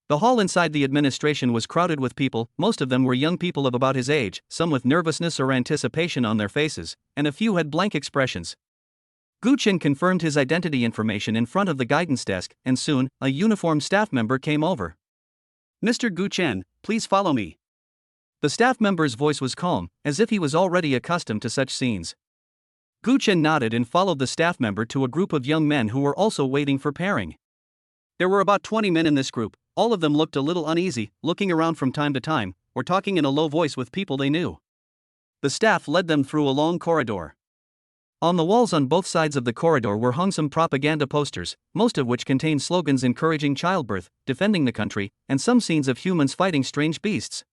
Speaker 1: The hall inside the administration was crowded with people. Most of them were young people of about his age, some with nervousness or anticipation on their faces, and a few had blank expressions. Gu Chen confirmed his identity information in front of the guidance desk, and soon, a uniformed staff member came over. "Mr. Gu Chen, please follow me." The staff member's voice was calm, as if he was already accustomed to such scenes. Gu Chen nodded and followed the staff member to a group of young men who were also waiting for pairing. There were about 20 men in this group. All of them looked a little uneasy, looking around from time to time, or talking in a low voice with people they knew. The staff led them through a long corridor. On the walls on both sides of the corridor were hung some propaganda posters, most of which contained slogans encouraging childbirth, defending the country, and some scenes of humans fighting strange beasts.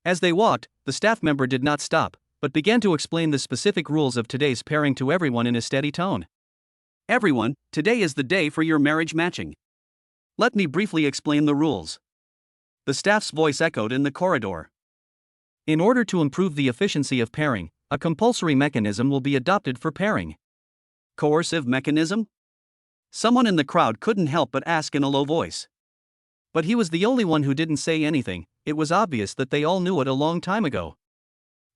Speaker 1: As they walked, the staff member did not stop, but began to explain the specific rules of today's pairing to everyone in a steady tone. "Everyone, today is the day for your marriage matching. Let me briefly explain the rules." The staff's voice echoed in the corridor. In order to improve the efficiency of pairing, a compulsory mechanism will be adopted for pairing. Coercive mechanism? Someone in the crowd couldn't help but ask in a low voice. But he was the only one who didn't say anything. It was obvious that they all knew it a long time ago.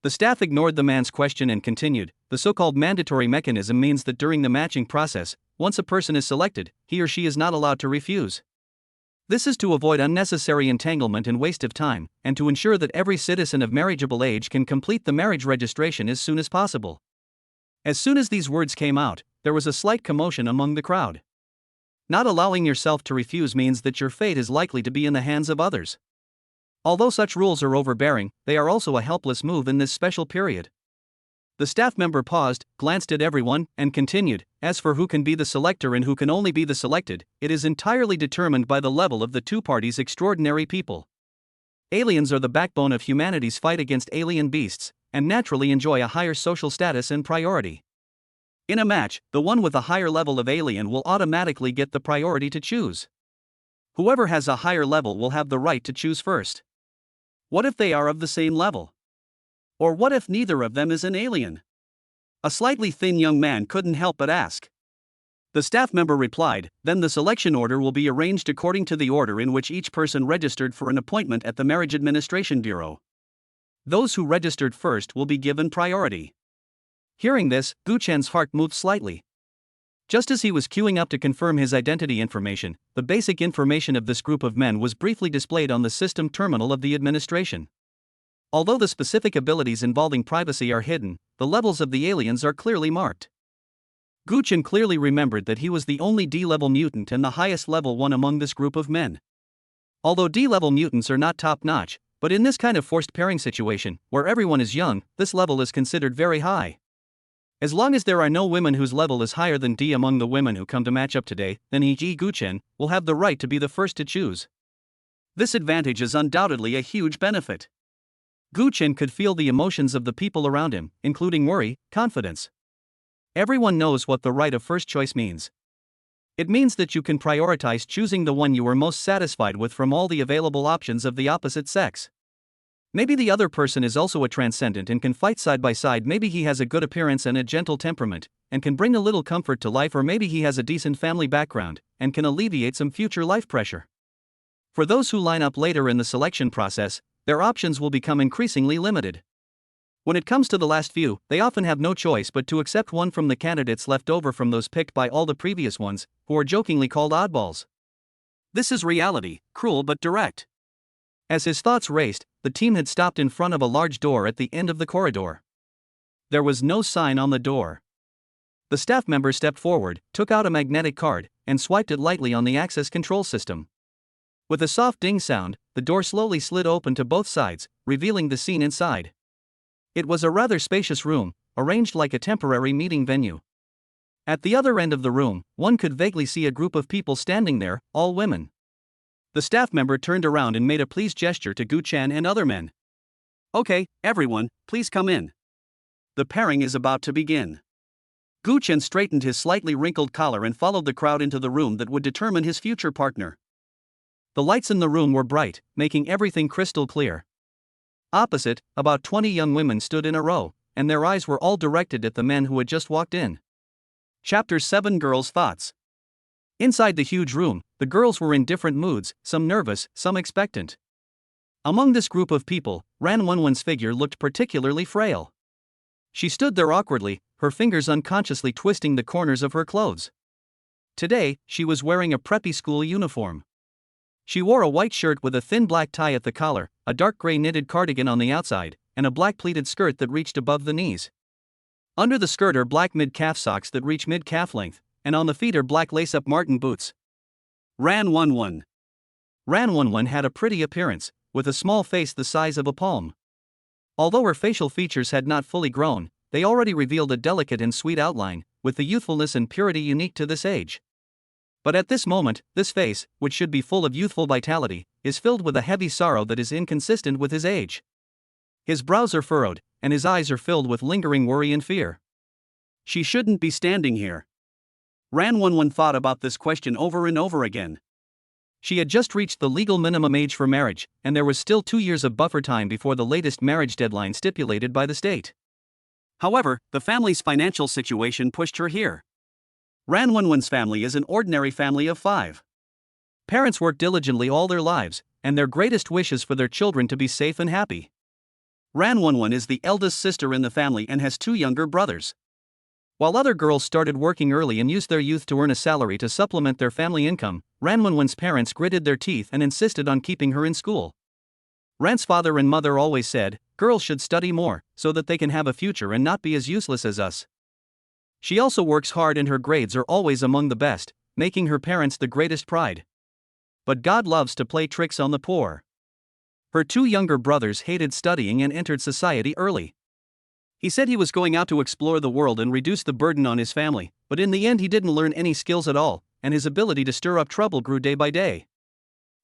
Speaker 1: The staff ignored the man's question and continued. "The so-called mandatory mechanism means that during the matching process, once a person is selected, he or she is not allowed to refuse. This is to avoid unnecessary entanglement and waste of time, and to ensure that every citizen of marriageable age can complete the marriage registration as soon as possible." As soon as these words came out, there was a slight commotion among the crowd. Not allowing yourself to refuse means that your fate is likely to be in the hands of others. Although such rules are overbearing, they are also a helpless move in this special period. The staff member paused, glanced at everyone, and continued. "As for who can be the selector and who can only be the selected, it is entirely determined by the level of the two parties' extraordinary people. Aliens are the backbone of humanity's fight against alien beasts, and naturally enjoy a higher social status and priority. In a match, the one with a higher level of alien will automatically get the priority to choose. Whoever has a higher level will have the right to choose first. What if they are of the same level? Or what if neither of them is an alien?" A slightly thin young man couldn't help but ask. The staff member replied, "Then the selection order will be arranged according to the order in which each person registered for an appointment at the Marriage Administration Bureau. Those who registered first will be given priority." Hearing this, Gu Chen's heart moved slightly. Just as he was queuing up to confirm his identity information, the basic information of this group of men was briefly displayed on the system terminal of the administration. Although the specific abilities involving privacy are hidden, the levels of the aliens are clearly marked. Gu Chen clearly remembered that he was the only D-level mutant and the highest level one among this group of men. Although D-level mutants are not top-notch, but in this kind of forced pairing situation, where everyone is young, this level is considered very high. As long as there are no women whose level is higher than D among the women who come to match up today, then he, Gu Chen, will have the right to be the first to choose. This advantage is undoubtedly a huge benefit. Gu Chen could feel the emotions of the people around him, including worry, confidence. Everyone knows what the right of first choice means. It means that you can prioritize choosing the one you are most satisfied with from all the available options of the opposite sex. Maybe the other person is also a transcendent and can fight side by side. Maybe he has a good appearance and a gentle temperament, and can bring a little comfort to life. Or maybe he has a decent family background, and can alleviate some future life pressure. For those who line up later in the selection process, their options will become increasingly limited. When it comes to the last few, they often have no choice but to accept one from the candidates left over from those picked by all the previous ones, who are jokingly called oddballs. This is reality, cruel but direct. As his thoughts raced, the team had stopped in front of a large door at the end of the corridor. There was no sign on the door. The staff member stepped forward, took out a magnetic card, and swiped it lightly on the access control system. With a soft ding sound, the door slowly slid open to both sides, revealing the scene inside. It was a rather spacious room, arranged like a temporary meeting venue. At the other end of the room, one could vaguely see a group of people standing there, all women. The staff member turned around and made a pleased gesture to Gu Chen and other men. "Okay, everyone, please come in. The pairing is about to begin." Gu Chen straightened his slightly wrinkled collar and followed the crowd into the room that would determine his future partner. The lights in the room were bright, making everything crystal clear. Opposite, about 20 young women stood in a row, and their eyes were all directed at the men who had just walked in. Chapter 7 Girls' Thoughts. Inside the huge room, the girls were in different moods, some nervous, some expectant. Among this group of people, Ran Wenwen's figure looked particularly frail. She stood there awkwardly, her fingers unconsciously twisting the corners of her clothes. Today, she was wearing a preppy school uniform. She wore a white shirt with a thin black tie at the collar, a dark gray knitted cardigan on the outside, and a black pleated skirt that reached above the knees. Under the skirt are black mid-calf socks that reach mid-calf length, and on the feet are black lace-up Martin boots. Ran 1-1. Ran 1-1 had a pretty appearance, with a small face the size of a palm. Although her facial features had not fully grown, they already revealed a delicate and sweet outline, with the youthfulness and purity unique to this age. But at this moment, this face, which should be full of youthful vitality, is filled with a heavy sorrow that is inconsistent with his age. His brows are furrowed, and his eyes are filled with lingering worry and fear. She shouldn't be standing here. Ran 1-1 thought about this question over and over again. She had just reached the legal minimum age for marriage, and there was still 2 years of buffer time before the latest marriage deadline stipulated by the state. However, the family's financial situation pushed her here. Ran 1-1's family is an ordinary family of 5. Parents work diligently all their lives, and their greatest wish is for their children to be safe and happy. Ran 1-1 is the eldest sister in the family and has 2 younger brothers. While other girls started working early and used their youth to earn a salary to supplement their family income, Ran 1-1's parents gritted their teeth and insisted on keeping her in school. Ran's father and mother always said, "Girls should study more, so that they can have a future and not be as useless as us." She also works hard and her grades are always among the best, making her parents the greatest pride. But God loves to play tricks on the poor. Her 2 younger brothers hated studying and entered society early. He said he was going out to explore the world and reduce the burden on his family, but in the end he didn't learn any skills at all, and his ability to stir up trouble grew day by day.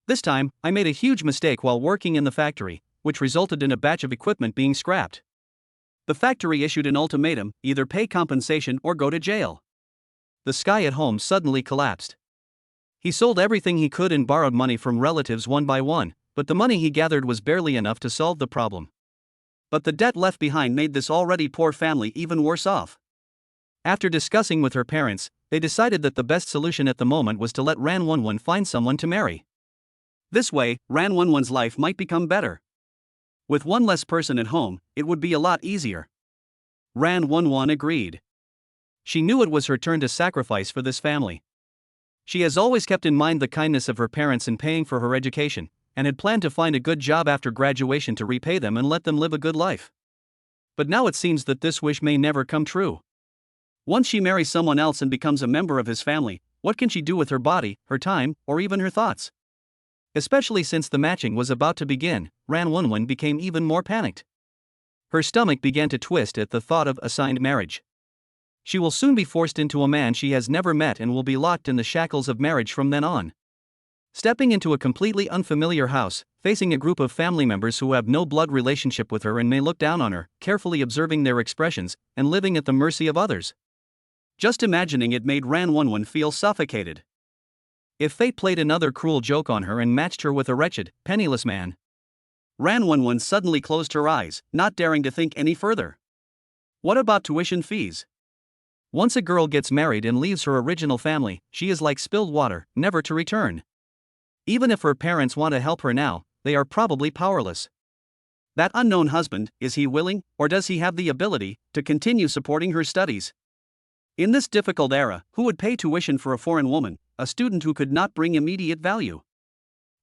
Speaker 1: This time, I made a huge mistake while working in the factory, which resulted in a batch of equipment being scrapped. The factory issued an ultimatum: either pay compensation or go to jail. The sky at home suddenly collapsed. He sold everything he could and borrowed money from relatives one by one, but the money he gathered was barely enough to solve the problem. But the debt left behind made this already poor family even worse off. After discussing with her parents, they decided that the best solution at the moment was to let Ran 1-1 find someone to marry. This way, Ran 1-1's life might become better. With one less person at home, it would be a lot easier. Ran 1-1 agreed. She knew it was her turn to sacrifice for this family. She has always kept in mind the kindness of her parents in paying for her education, and had planned to find a good job after graduation to repay them and let them live a good life. But now it seems that this wish may never come true. Once she marries someone else and becomes a member of his family, what can she do with her body, her time, or even her thoughts? Especially since the matching was about to begin, Ran 1-1 became even more panicked. Her stomach began to twist at the thought of assigned marriage. She will soon be forced into a man she has never met and will be locked in the shackles of marriage from then on. Stepping into a completely unfamiliar house, facing a group of family members who have no blood relationship with her and may look down on her, carefully observing their expressions, and living at the mercy of others. Just imagining it made Ran 1-1 feel suffocated. If fate played another cruel joke on her and matched her with a wretched, penniless man. Ran 1-1 suddenly closed her eyes, not daring to think any further. What about tuition fees? Once a girl gets married and leaves her original family, she is like spilled water, never to return. Even if her parents want to help her now, they are probably powerless. That unknown husband, is he willing, or does he have the ability, to continue supporting her studies? In this difficult era, who would pay tuition for a foreign woman, a student who could not bring immediate value?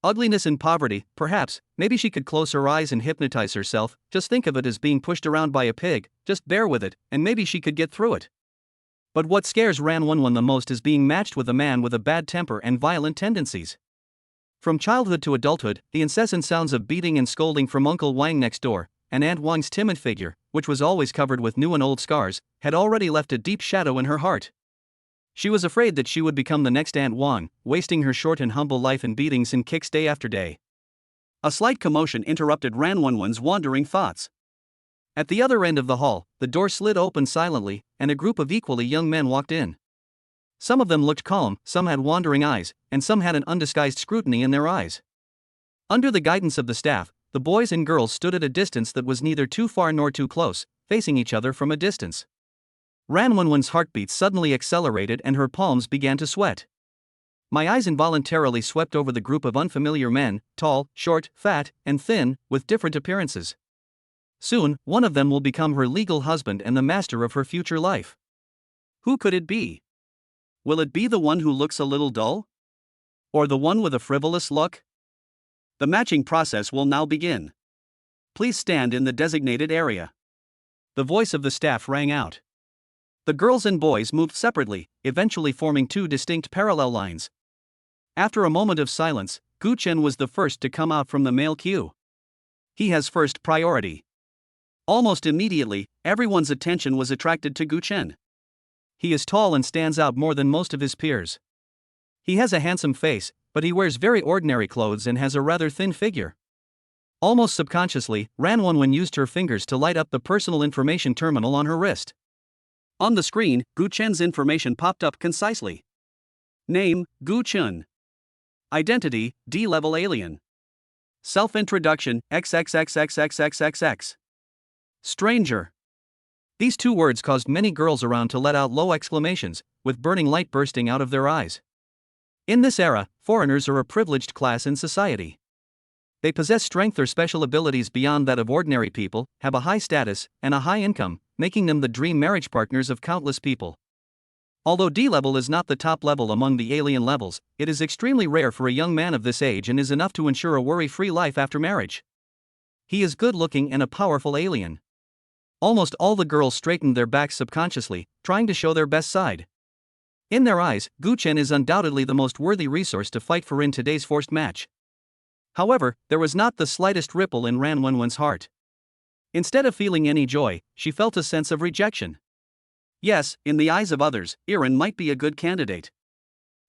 Speaker 1: Ugliness and poverty, perhaps, maybe she could close her eyes and hypnotize herself, just think of it as being pushed around by a pig, just bear with it, and maybe she could get through it. But what scares Ran 1-1 the most is being matched with a man with a bad temper and violent tendencies. From childhood to adulthood, the incessant sounds of beating and scolding from Uncle Wang next door, and Aunt Wang's timid figure, which was always covered with new and old scars, had already left a deep shadow in her heart. She was afraid that she would become the next Aunt Wang, wasting her short and humble life in beatings and kicks day after day. A slight commotion interrupted Ran 1-1's wandering thoughts. At the other end of the hall, the door slid open silently, and a group of equally young men walked in. Some of them looked calm, some had wandering eyes, and some had an undisguised scrutiny in their eyes. Under the guidance of the staff, the boys and girls stood at a distance that was neither too far nor too close, facing each other from a distance. Ran 1-1's heartbeat suddenly accelerated and her palms began to sweat. My eyes involuntarily swept over the group of unfamiliar men, tall, short, fat, and thin, with different appearances. Soon, one of them will become her legal husband and the master of her future life. Who could it be? Will it be the one who looks a little dull? Or the one with a frivolous look? The matching process will now begin. Please stand in the designated area. The voice of the staff rang out. The girls and boys moved separately, eventually forming two distinct parallel lines. After a moment of silence, Gu Chen was the first to come out from the male queue. He has first priority. Almost immediately, everyone's attention was attracted to Gu Chen. He is tall and stands out more than most of his peers. He has a handsome face, but he wears very ordinary clothes and has a rather thin figure. Almost subconsciously, Ran Wenwen used her fingers to light up the personal information terminal on her wrist. On the screen, Gu Chen's information popped up concisely. Name, Gu Chen. Identity, D-level alien. Self-introduction, XXXXXXXX. Stranger. These two words caused many girls around to let out low exclamations, with burning light bursting out of their eyes. In this era, foreigners are a privileged class in society. They possess strength or special abilities beyond that of ordinary people, have a high status, and a high income, making them the dream marriage partners of countless people. Although D-level is not the top level among the alien levels, it is extremely rare for a young man of this age and is enough to ensure a worry-free life after marriage. He is good-looking and a powerful alien. Almost all the girls straightened their backs subconsciously, trying to show their best side. In their eyes, Gu Chen is undoubtedly the most worthy resource to fight for in today's forced match. However, there was not the slightest ripple in Ran Wenwen's heart. Instead of feeling any joy, she felt a sense of rejection. Yes, in the eyes of others, Iran might be a good candidate.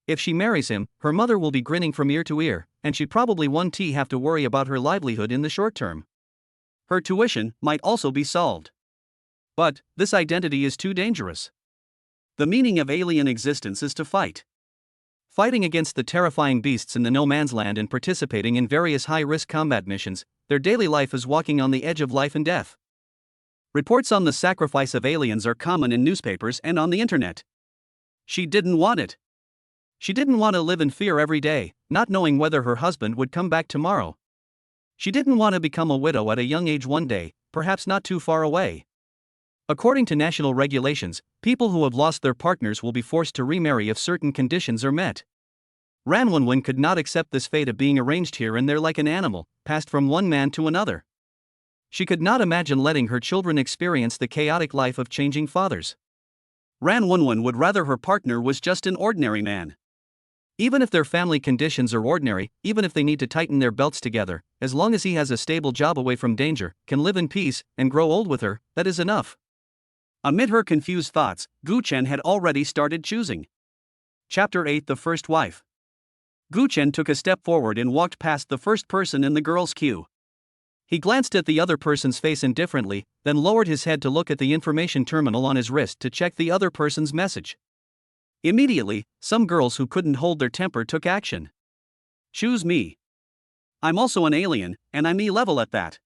Speaker 1: If she marries him, her mother will be grinning from ear to ear, and she probably won't have to worry about her livelihood in the short term. Her tuition might also be solved. But this identity is too dangerous. The meaning of alien existence is to fight. Fighting against the terrifying beasts in the no man's land and participating in various high-risk combat missions, their daily life is walking on the edge of life and death. Reports on the sacrifice of aliens are common in newspapers and on the internet. She didn't want it. She didn't want to live in fear every day, not knowing whether her husband would come back tomorrow. She didn't want to become a widow at a young age one day, perhaps not too far away. According to national regulations, people who have lost their partners will be forced to remarry if certain conditions are met. Ran Wenwen could not accept this fate of being arranged here and there like an animal, passed from one man to another. She could not imagine letting her children experience the chaotic life of changing fathers. Ran Wenwen would rather her partner was just an ordinary man. Even if their family conditions are ordinary, even if they need to tighten their belts together, as long as he has a stable job away from danger, can live in peace, and grow old with her, that is enough. Amid her confused thoughts, Gu Chen had already started choosing. Chapter 8: The First Wife. Gu Chen took a step forward and walked past the first person in the girls' queue. He glanced at the other person's face indifferently, then lowered his head to look at the information terminal on his wrist to check the other person's message. Immediately, some girls who couldn't hold their temper took action. Choose me. I'm also an alien, and I'm E-level at that.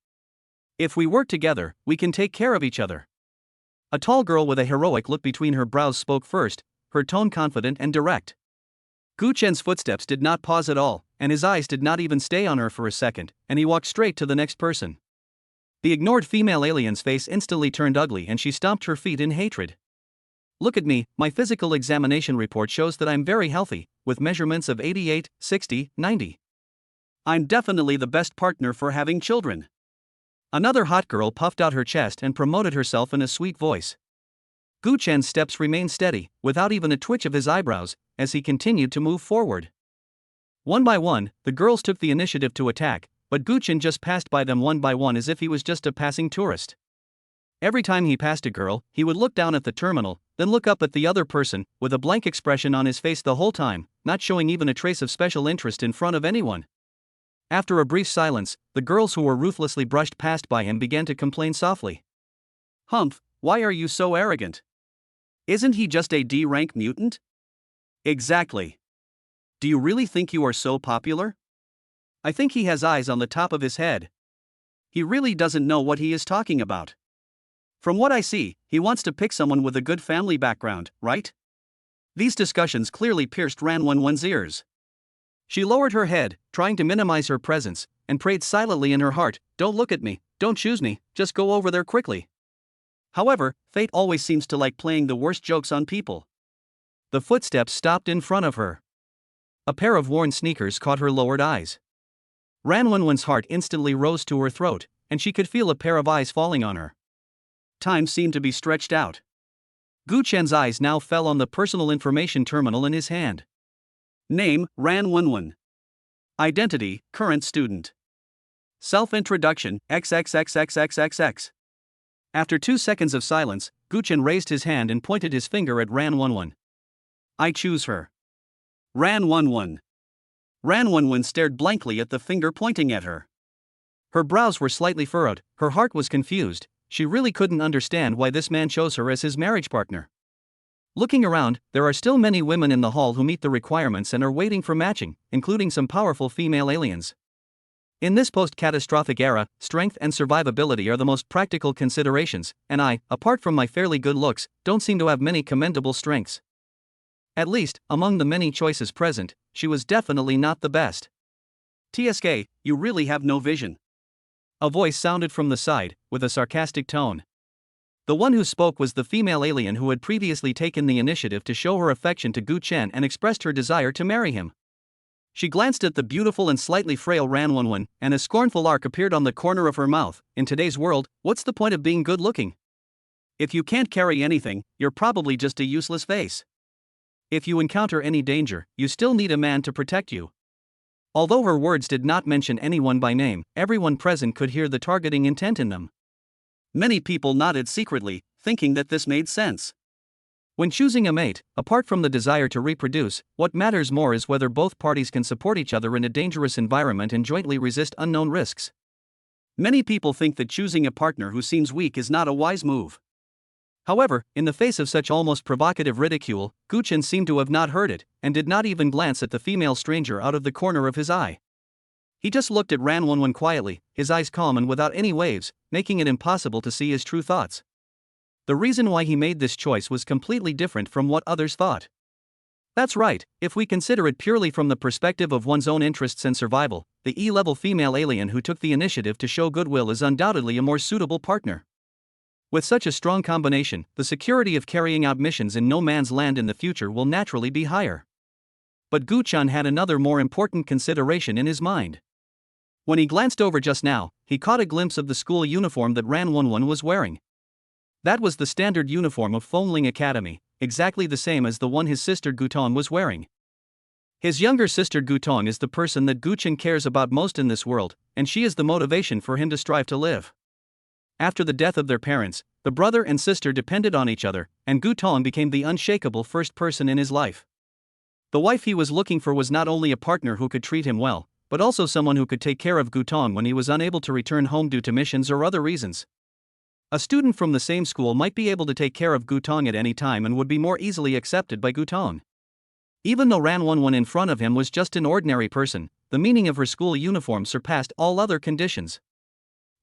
Speaker 1: If we work together, we can take care of each other. A tall girl with a heroic look between her brows spoke first, her tone confident and direct. Gu Chen's footsteps did not pause at all, and his eyes did not even stay on her for a second, and he walked straight to the next person. The ignored female alien's face instantly turned ugly and she stomped her feet in hatred. Look at me, my physical examination report shows that I'm very healthy, with measurements of 88, 60, 90. I'm definitely the best partner for having children. Another hot girl puffed out her chest and promoted herself in a sweet voice. Gu Chen's steps remained steady, without even a twitch of his eyebrows, as he continued to move forward. One by one, the girls took the initiative to attack, but Gu Chen just passed by them one by one as if he was just a passing tourist. Every time he passed a girl, he would look down at the terminal, then look up at the other person, with a blank expression on his face the whole time, not showing even a trace of special interest in front of anyone. After a brief silence, the girls who were ruthlessly brushed past by him began to complain softly. Humph, why are you so arrogant? Isn't he just a D-rank mutant? Exactly. Do you really think you are so popular? I think he has eyes on the top of his head. He really doesn't know what he is talking about. From what I see, he wants to pick someone with a good family background, right? These discussions clearly pierced Ran Wenwen's ears. She lowered her head, trying to minimize her presence, and prayed silently in her heart, "Don't look at me, don't choose me, just go over there quickly. However, fate always seems to like playing the worst jokes on people. The footsteps stopped in front of her. A pair of worn sneakers caught her lowered eyes. Ranwanwan's heart instantly rose to her throat, and she could feel a pair of eyes falling on her. Time seemed to be stretched out. Gu Chen's eyes now fell on the personal information terminal in his hand. Name, Ranwanwan. Identity, current student. Self-introduction, XXXXXXX. After 2 seconds of silence, Gu Chen raised his hand and pointed his finger at Ranwanwan. I choose her. Ranwanwan. Ranwanwan stared blankly at the finger pointing at her. Her brows were slightly furrowed, her heart was confused, she really couldn't understand why this man chose her as his marriage partner. Looking around, there are still many women in the hall who meet the requirements and are waiting for matching, including some powerful female aliens. In this post-catastrophic era, strength and survivability are the most practical considerations, and I, apart from my fairly good looks, don't seem to have many commendable strengths. At least, among the many choices present, she was definitely not the best. TSK, you really have no vision. A voice sounded from the side, with a sarcastic tone. The one who spoke was the female alien who had previously taken the initiative to show her affection to Gu Chen and expressed her desire to marry him. She glanced at the beautiful and slightly frail Ranwanwan, and a scornful arc appeared on the corner of her mouth. In today's world, what's the point of being good-looking? If you can't carry anything, you're probably just a useless face. If you encounter any danger, you still need a man to protect you. Although her words did not mention anyone by name, everyone present could hear the targeting intent in them. Many people nodded secretly, thinking that this made sense. When choosing a mate, apart from the desire to reproduce, what matters more is whether both parties can support each other in a dangerous environment and jointly resist unknown risks. Many people think that choosing a partner who seems weak is not a wise move. However, in the face of such almost provocative ridicule, Gu Chen seemed to have not heard it, and did not even glance at the female stranger out of the corner of his eye. He just looked at Ranwanwan quietly, his eyes calm and without any waves, making it impossible to see his true thoughts. The reason why he made this choice was completely different from what others thought. That's right, if we consider it purely from the perspective of one's own interests and survival, the E-level female alien who took the initiative to show goodwill is undoubtedly a more suitable partner. With such a strong combination, the security of carrying out missions in no man's land in the future will naturally be higher. But Gu Chen had another more important consideration in his mind. When he glanced over just now, he caught a glimpse of the school uniform that Ranwanwan was wearing. That was the standard uniform of Fongling Academy, exactly the same as the one his sister Gutong was wearing. His younger sister Gutong is the person that Gu Chen cares about most in this world, and she is the motivation for him to strive to live. After the death of their parents, the brother and sister depended on each other, and Gutong became the unshakable first person in his life. The wife he was looking for was not only a partner who could treat him well, but also someone who could take care of Gutong when he was unable to return home due to missions or other reasons. A student from the same school might be able to take care of Gutong at any time and would be more easily accepted by Gutong. Even though Ranwanwan in front of him was just an ordinary person, the meaning of her school uniform surpassed all other conditions.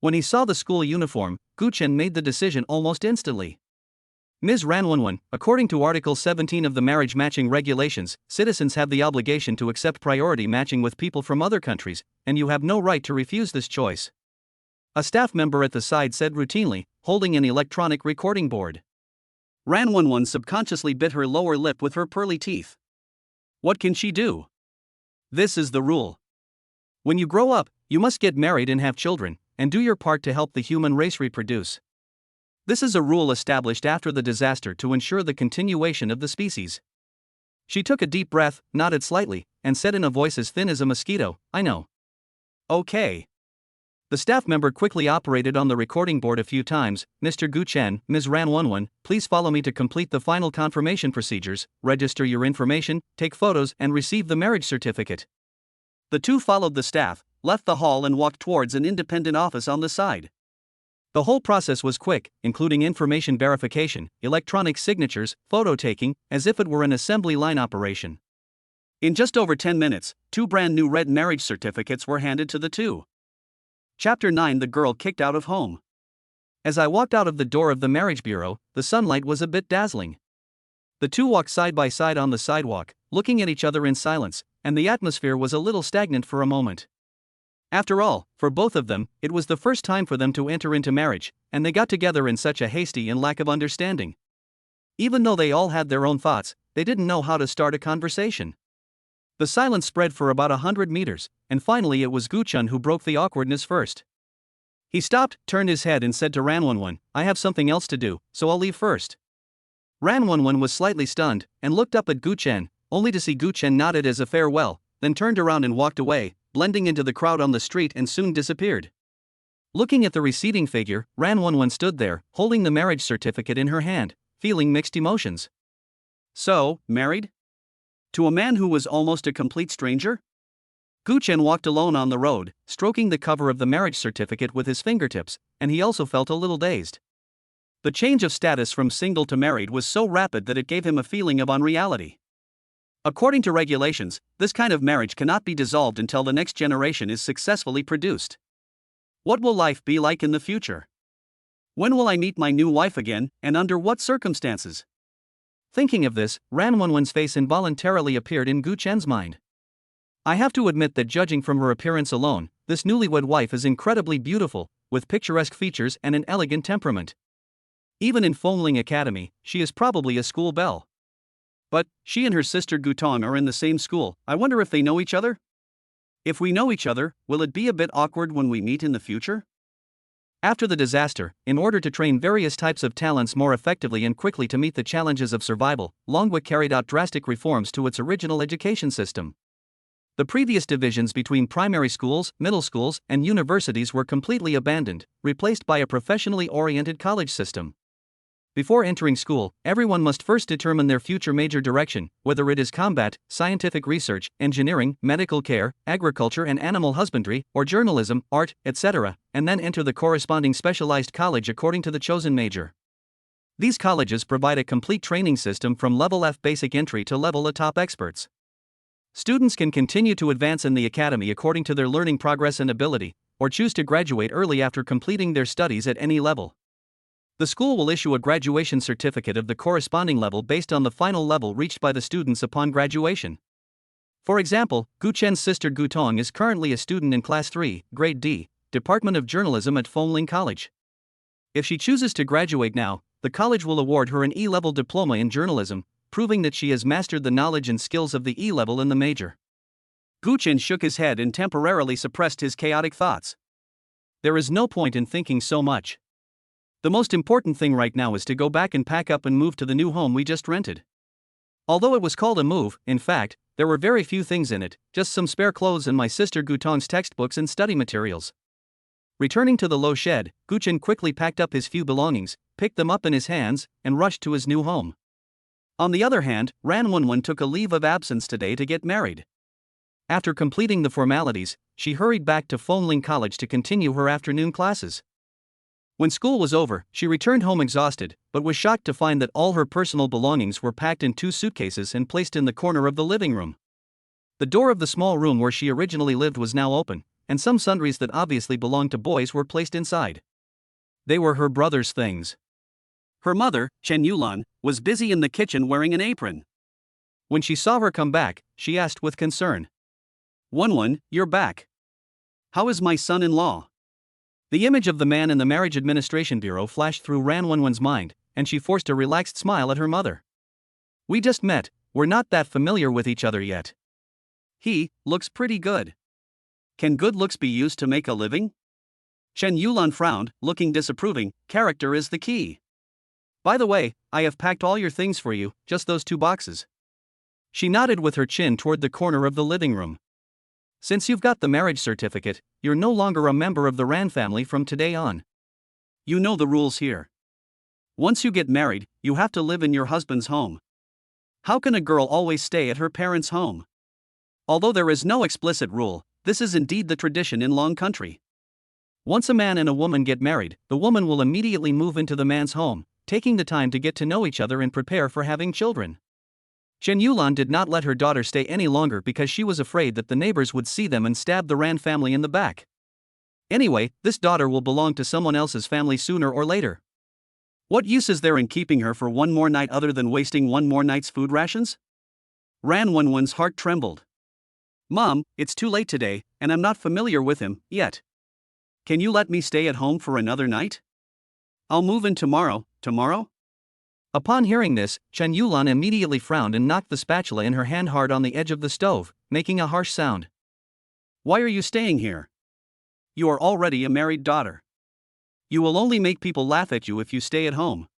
Speaker 1: When he saw the school uniform, Gu Chen made the decision almost instantly. Ms. Ranwanwan, according to Article 17 of the Marriage Matching Regulations, citizens have the obligation to accept priority matching with people from other countries, and you have no right to refuse this choice. A staff member at the side said routinely, holding an electronic recording board. Ranwanwan subconsciously bit her lower lip with her pearly teeth. What can she do? This is the rule. When you grow up, you must get married and have children, and do your part to help the human race reproduce. This is a rule established after the disaster to ensure the continuation of the species. She took a deep breath, nodded slightly, and said in a voice as thin as a mosquito, I know. Okay. The staff member quickly operated on the recording board a few times. Mr. Gu Chen, Ms. Ranwanwan, please follow me to complete the final confirmation procedures, register your information, take photos, and receive the marriage certificate. The two followed the staff, left the hall and walked towards an independent office on the side. The whole process was quick, including information verification, electronic signatures, photo taking, as if it were an assembly line operation. In just over 10 minutes, 2 brand new red marriage certificates were handed to the two. Chapter 9. The girl kicked out of home. As I walked out of the door of the marriage bureau, the sunlight was a bit dazzling. The two walked side by side on the sidewalk, looking at each other in silence, and the atmosphere was a little stagnant for a moment. After all, for both of them, it was the first time for them to enter into marriage, and they got together in such a hasty and lack of understanding. Even though they all had their own thoughts, they didn't know how to start a conversation. The silence spread for about 100 meters, and finally it was Guchun who broke the awkwardness first. He stopped, turned his head and said to Ranwonwon, "I have something else to do, so I'll leave first." Ranwonwon was slightly stunned, and looked up at Guchen, only to see Guchen nodded as a farewell, then turned around and walked away, blending into the crowd on the street and soon disappeared. Looking at the receding figure, Ranwonwon stood there, holding the marriage certificate in her hand, feeling mixed emotions. So, married? To a man who was almost a complete stranger? Guchen walked alone on the road, stroking the cover of the marriage certificate with his fingertips, and he also felt a little dazed. The change of status from single to married was so rapid that it gave him a feeling of unreality. According to regulations, this kind of marriage cannot be dissolved until the next generation is successfully produced. What will life be like in the future? When will I meet my new wife again, and under what circumstances? Thinking of this, Ranwonwon's face involuntarily appeared in Guchen's mind. I have to admit that judging from her appearance alone, this newlywed wife is incredibly beautiful, with picturesque features and an elegant temperament. Even in Fongling Academy, she is probably a school belle. But, she and her sister Gutong are in the same school. I wonder if they know each other? If we know each other, will it be a bit awkward when we meet in the future? After the disaster, in order to train various types of talents more effectively and quickly to meet the challenges of survival, Longwa carried out drastic reforms to its original education system. The previous divisions between primary schools, middle schools, and universities were completely abandoned, replaced by a professionally oriented college system. Before entering school, everyone must first determine their future major direction, whether it is combat, scientific research, engineering, medical care, agriculture and animal husbandry, or journalism, art, etc., and then enter the corresponding specialized college according to the chosen major. These colleges provide a complete training system from level F basic entry to level A top experts. Students can continue to advance in the academy according to their learning progress and ability, or choose to graduate early after completing their studies at any level. The school will issue a graduation certificate of the corresponding level based on the final level reached by the students upon graduation. For example, Guchen's sister Gutong is currently a student in Class 3, Grade D, Department of Journalism at Fongling College. If she chooses to graduate now, the college will award her an E-level diploma in journalism, proving that she has mastered the knowledge and skills of the E-level in the major. Guchen shook his head and temporarily suppressed his chaotic thoughts. There is no point in thinking so much. The most important thing right now is to go back and pack up and move to the new home we just rented. Although it was called a move, in fact, there were very few things in it, just some spare clothes and my sister Gutong's textbooks and study materials. Returning to the low shed, Guchen quickly packed up his few belongings, picked them up in his hands, and rushed to his new home. On the other hand, Ranwonwon took a leave of absence today to get married. After completing the formalities, she hurried back to Fongling College to continue her afternoon classes. When school was over, she returned home exhausted, but was shocked to find that all her personal belongings were packed in 2 suitcases and placed in the corner of the living room. The door of the small room where she originally lived was now open, and some sundries that obviously belonged to boys were placed inside. They were her brother's things. Her mother, Chen Yulan, was busy in the kitchen wearing an apron. When she saw her come back, she asked with concern, "Wonwon, you're back. How is my son-in-law?" The image of the man in the Marriage Administration Bureau flashed through Ranwonwon's mind, and she forced a relaxed smile at her mother. "We just met, we're not that familiar with each other yet." "He looks pretty good. Can good looks be used to make a living?" Chen Yulan frowned, looking disapproving. "Character is the key. By the way, I have packed all your things for you, just those 2 boxes. She nodded with her chin toward the corner of the living room. "Since you've got the marriage certificate, you're no longer a member of the Ran family from today on. You know the rules here. Once you get married, you have to live in your husband's home. How can a girl always stay at her parents' home? Although there is no explicit rule, this is indeed the tradition in Long Country. Once a man and a woman get married, the woman will immediately move into the man's home, taking the time to get to know each other and prepare for having children." Chen Yulan did not let her daughter stay any longer because she was afraid that the neighbors would see them and stab the Ran family in the back. Anyway, this daughter will belong to someone else's family sooner or later. What use is there in keeping her for one more night other than wasting one more night's food rations? Ranwonwon's heart trembled. Mom, it's too late today, and I'm not familiar with him yet. Can you let me stay at home for another night? I'll move in tomorrow. Tomorrow? Upon hearing this, Chen Yulan immediately frowned and knocked the spatula in her hand hard on the edge of the stove, making a harsh sound. Why are you staying here? You are already a married daughter. You will only make people laugh at you if you stay at home.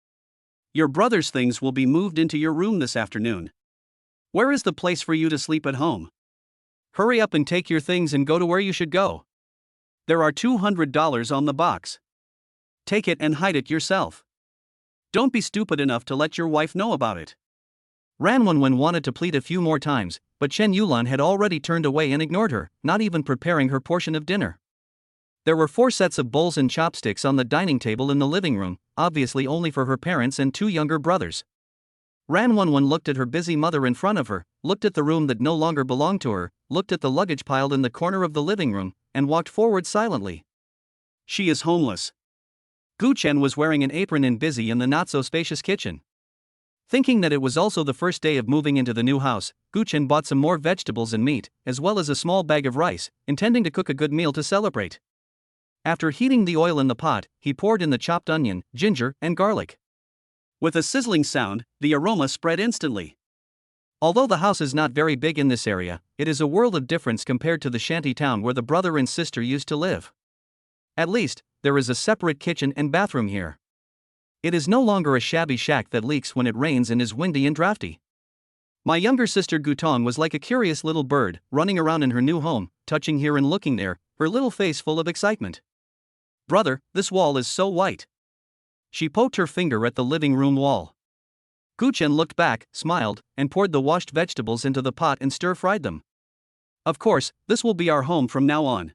Speaker 1: Your brother's things will be moved into your room this afternoon. Where is the place for you to sleep at home? Hurry up and take your things and go to where you should go. There are $200 on the box. Take it and hide it yourself. Don't be stupid enough to let your wife know about it. Ran Wenwen wanted to plead a few more times, but Chen Yulan had already turned away and ignored her, not even preparing her portion of dinner. There were 4 sets of bowls and chopsticks on the dining table in the living room, obviously only for her parents and 2 younger brothers. Ran Wenwen looked at her busy mother in front of her, looked at the room that no longer belonged to her, looked at the luggage piled in the corner of the living room, and walked forward silently. She is homeless. Gu Chen was wearing an apron and busy in the not-so-spacious kitchen. Thinking that it was also the first day of moving into the new house, Gu Chen bought some more vegetables and meat, as well as a small bag of rice, intending to cook a good meal to celebrate. After heating the oil in the pot, he poured in the chopped onion, ginger, and garlic. With a sizzling sound, the aroma spread instantly. Although the house is not very big in this area, it is a world of difference compared to the shanty town where the brother and sister used to live. At least, there is a separate kitchen and bathroom here. It is no longer a shabby shack that leaks when it rains and is windy and drafty. My younger sister Gutong was like a curious little bird, running around in her new home, touching here and looking there, her little face full of excitement. Brother, this wall is so white. She poked her finger at the living room wall. Gu Chen looked back, smiled, and poured the washed vegetables into the pot and stir-fried them. Of course, this will be our home from now on.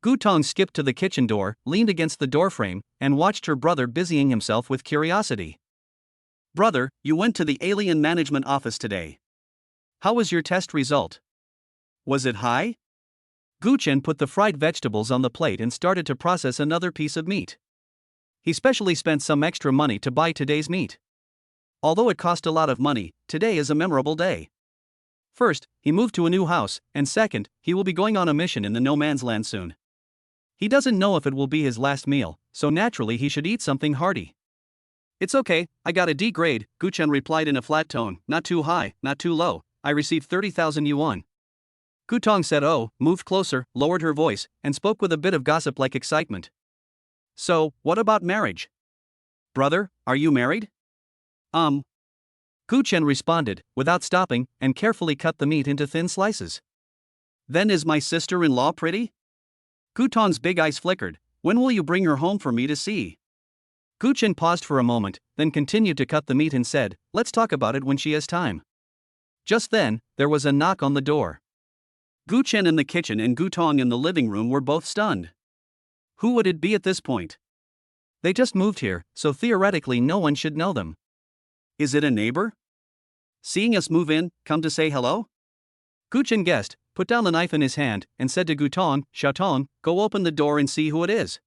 Speaker 1: Gu Tong skipped to the kitchen door, leaned against the doorframe, and watched her brother busying himself with curiosity. Brother, you went to the alien management office today. How was your test result? Was it high? Gu Chen put the fried vegetables on the plate and started to process another piece of meat. He specially spent some extra money to buy today's meat. Although it cost a lot of money, today is a memorable day. First, he moved to a new house, and second, he will be going on a mission in the no man's land soon. He doesn't know if it will be his last meal, so naturally he should eat something hearty. It's okay, I got a D grade, Gu Chen replied in a flat tone, not too high, not too low, I received 30,000 yuan. Gu Tong said oh, moved closer, lowered her voice, and spoke with a bit of gossip-like excitement. So, what about marriage? Brother, are you married? Gu Chen responded, without stopping, and carefully cut the meat into thin slices. Then is my sister-in-law pretty? Gu Tong's big eyes flickered. When will you bring her home for me to see? Gu Chen paused for a moment, then continued to cut the meat and said, let's talk about it when she has time. Just then, there was a knock on the door. Gu Chen in the kitchen and Gu Tong in the living room were both stunned. Who would it be at this point? They just moved here, so theoretically no one should know them. Is it a neighbor? Seeing us move in, come to say hello? Gu Chen guessed, put down the knife in his hand, and said to Gu Tong, Xiaotong, go open the door and see who it is.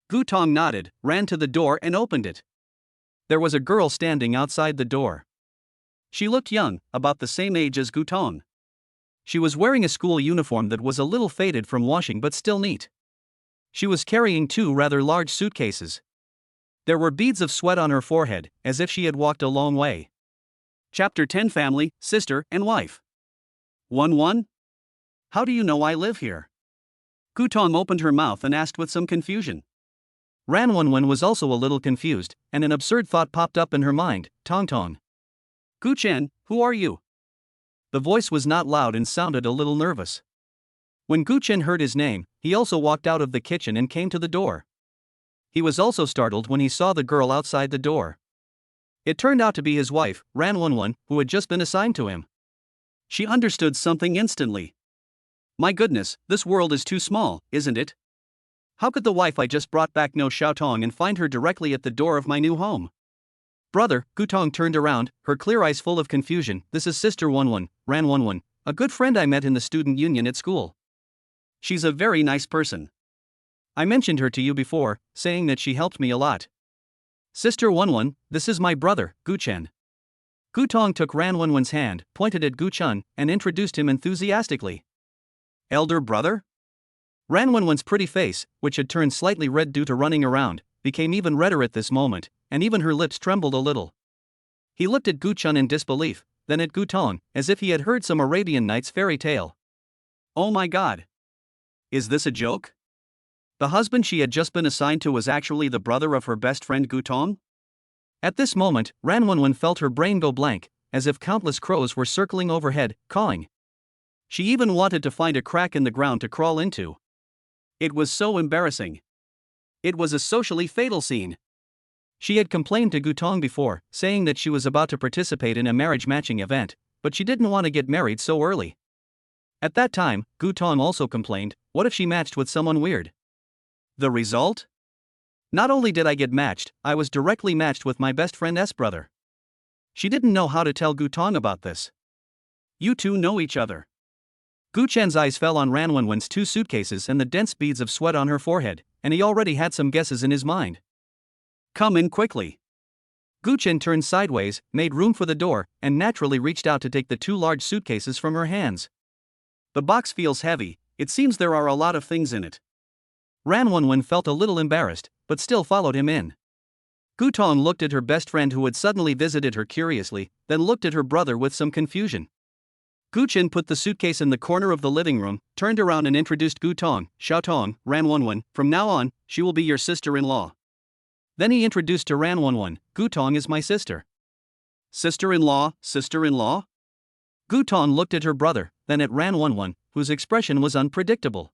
Speaker 1: Gu Tong nodded, ran to the door and opened it. There was a girl standing outside the door. She looked young, about the same age as Gu Tong. She was wearing a school uniform that was a little faded from washing but still neat. She was carrying 2 rather large suitcases. There were beads of sweat on her forehead, as if she had walked a long way. Chapter 10 Family, Sister, and Wife. 1-1? How do you know I live here? Gu Tong opened her mouth and asked with some confusion. Ran Wenwen was also a little confused, and an absurd thought popped up in her mind, Tong Tong. Gu Chen, who are you? The voice was not loud and sounded a little nervous. When Gu Chen heard his name, he also walked out of the kitchen and came to the door. He was also startled when he saw the girl outside the door. It turned out to be his wife, Ran Wenwen, who had just been assigned to him. She understood something instantly. My goodness, this world is too small, isn't it? How could the wife I just brought back know Xiaotong and find her directly at the door of my new home? Brother, Gu Tong turned around, her clear eyes full of confusion. This is Sister Wenwen, Ran Wenwen, a good friend I met in the student union at school. She's a very nice person. I mentioned her to you before, saying that she helped me a lot. Sister Wenwen, this is my brother, Gu Chen. Gu Tong took Ran Wenwen's hand, pointed at Gu Chen, and introduced him enthusiastically. Elder brother? Ranwenwen's pretty face, which had turned slightly red due to running around, became even redder at this moment, and even her lips trembled a little. He looked at Guchun in disbelief, then at Gutong, as if he had heard some Arabian Nights fairy tale. Oh my god! Is this a joke? The husband she had just been assigned to was actually the brother of her best friend Gutong? At this moment, Ranwenwen felt her brain go blank, as if countless crows were circling overhead, cawing. She even wanted to find a crack in the ground to crawl into. It was so embarrassing. It was a socially fatal scene. She had complained to Gutong before, saying that she was about to participate in a marriage matching event, but she didn't want to get married so early. At that time, Gutong also complained, what if she matched with someone weird? The result? Not only did I get matched, I was directly matched with my best friend's brother. She didn't know how to tell Gutong about this. You two know each other. Guchen's eyes fell on Ranwenwen's 2 suitcases and the dense beads of sweat on her forehead, and he already had some guesses in his mind. Come in quickly. Guchen turned sideways, made room for the door, and naturally reached out to take the 2 large suitcases from her hands. The box feels heavy, it seems there are a lot of things in it. Ranwenwen felt a little embarrassed, but still followed him in. Gutong looked at her best friend who had suddenly visited her curiously, then looked at her brother with some confusion. Guchen put the suitcase in the corner of the living room, turned around and introduced Gutong, Xiaotong, Ranwenwen, from now on, she will be your sister-in-law. Then he introduced to Ranwenwen, Gutong is my sister. Sister-in-law, sister-in-law? Gutong looked at her brother, then at Ranwenwen, whose expression was unpredictable.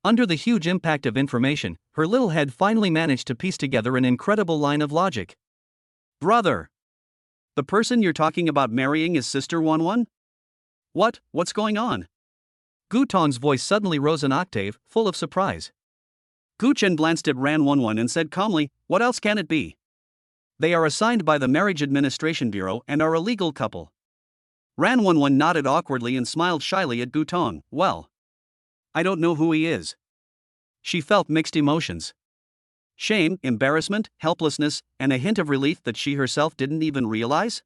Speaker 1: Under the huge impact of information, her little head finally managed to piece together an incredible line of logic. Brother! The person you're talking about marrying is Sister Wenwen? What's going on? Gutong's voice suddenly rose an octave, full of surprise. Guchen glanced at Ranwenwen and said calmly, what else can it be? They are assigned by the Marriage Administration Bureau and are a legal couple. Ranwenwen nodded awkwardly and smiled shyly at Gutong. Well, I don't know who he is. She felt mixed emotions. Shame, embarrassment, helplessness, and a hint of relief that she herself didn't even realize?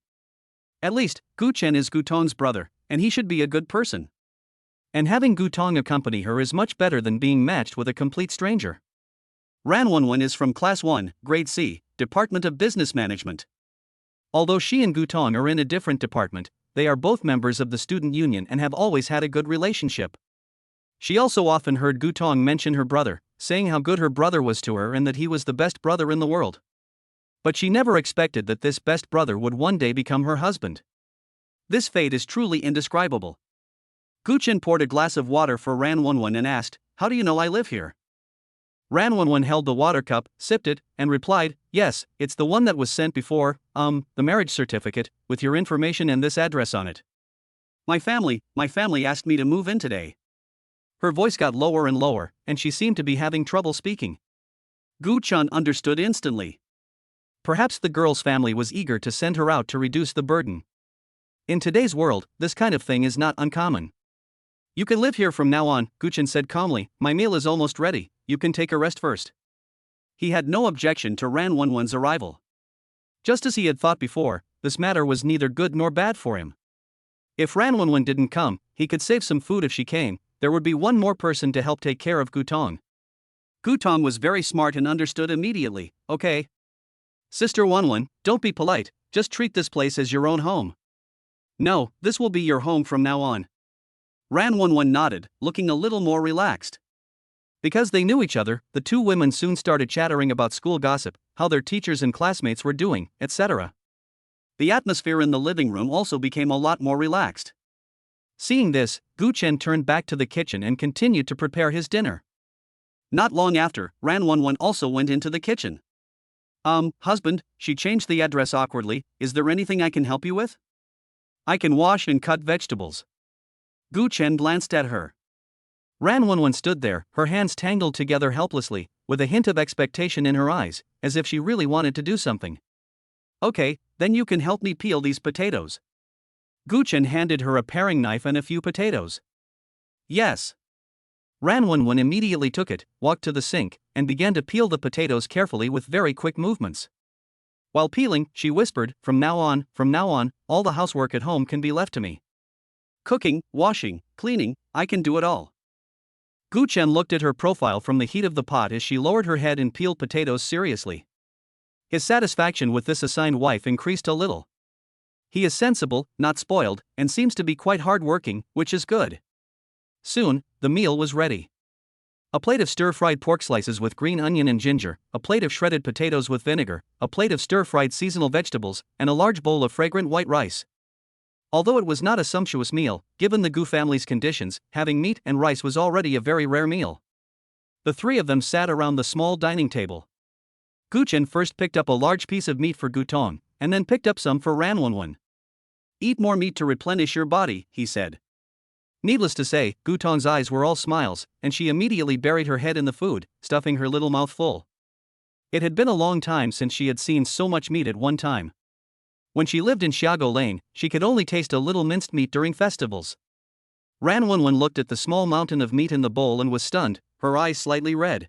Speaker 1: At least, Guchen is Gutong's brother, and he should be a good person. And having Gutong accompany her is much better than being matched with a complete stranger. Ranwenwen is from Class 1, Grade C, Department of Business Management. Although she and Gutong are in a different department, they are both members of the student union and have always had a good relationship. She also often heard Gutong mention her brother, saying how good her brother was to her and that he was the best brother in the world. But she never expected that this best brother would one day become her husband. This fate is truly indescribable. Guchen poured a glass of water for Ranwenwen and asked, how do you know I live here? Ranwenwen held the water cup, sipped it, and replied, yes, it's the one that was sent before, the marriage certificate, with your information and this address on it. My family asked me to move in today. Her voice got lower and lower, and she seemed to be having trouble speaking. Guchen understood instantly. Perhaps the girl's family was eager to send her out to reduce the burden. In today's world, this kind of thing is not uncommon. You can live here from now on, Guchen said calmly, my meal is almost ready, you can take a rest first. He had no objection to Ranwenwen's arrival. Just as he had thought before, this matter was neither good nor bad for him. If Ranwenwen didn't come, he could save some food if she came, there would be one more person to help take care of Gutong. Gutong was very smart and understood immediately, okay. Sister Wenwen, don't be polite, just treat this place as your own home. No, this will be your home from now on. Ranwenwen nodded, looking a little more relaxed. Because they knew each other, the 2 women soon started chattering about school gossip, how their teachers and classmates were doing, etc. The atmosphere in the living room also became a lot more relaxed. Seeing this, Guchen turned back to the kitchen and continued to prepare his dinner. Not long after, Ranwenwen also went into the kitchen. Husband, she changed the address awkwardly, is there anything I can help you with? I can wash and cut vegetables. Guchen glanced at her. Ranwenwen stood there, her hands tangled together helplessly, with a hint of expectation in her eyes, as if she really wanted to do something. Okay, then you can help me peel these potatoes. Guchen handed her a paring knife and a few potatoes. Yes. Ranwenwen immediately took it, walked to the sink, and began to peel the potatoes carefully with very quick movements. While peeling, she whispered, from now on, all the housework at home can be left to me. Cooking, washing, cleaning, I can do it all. Gu Chen looked at her profile from the heat of the pot as she lowered her head and peeled potatoes seriously. His satisfaction with this assigned wife increased a little. He is sensible, not spoiled, and seems to be quite hard-working, which is good. Soon, the meal was ready. A plate of stir-fried pork slices with green onion and ginger, a plate of shredded potatoes with vinegar, a plate of stir-fried seasonal vegetables, and a large bowl of fragrant white rice. Although it was not a sumptuous meal, given the Gu family's conditions, having meat and rice was already a very rare meal. The three of them sat around the small dining table. Gu Chen first picked up a large piece of meat for Gu Tong, and then picked up some for Ran Wenwen. "Eat more meat to replenish your body," he said. Needless to say, Gu Tong's eyes were all smiles, and she immediately buried her head in the food, stuffing her little mouth full. It had been a long time since she had seen so much meat at one time. When she lived in Xiago Lane, she could only taste a little minced meat during festivals. Ran Wenwen looked at the small mountain of meat in the bowl and was stunned, her eyes slightly red.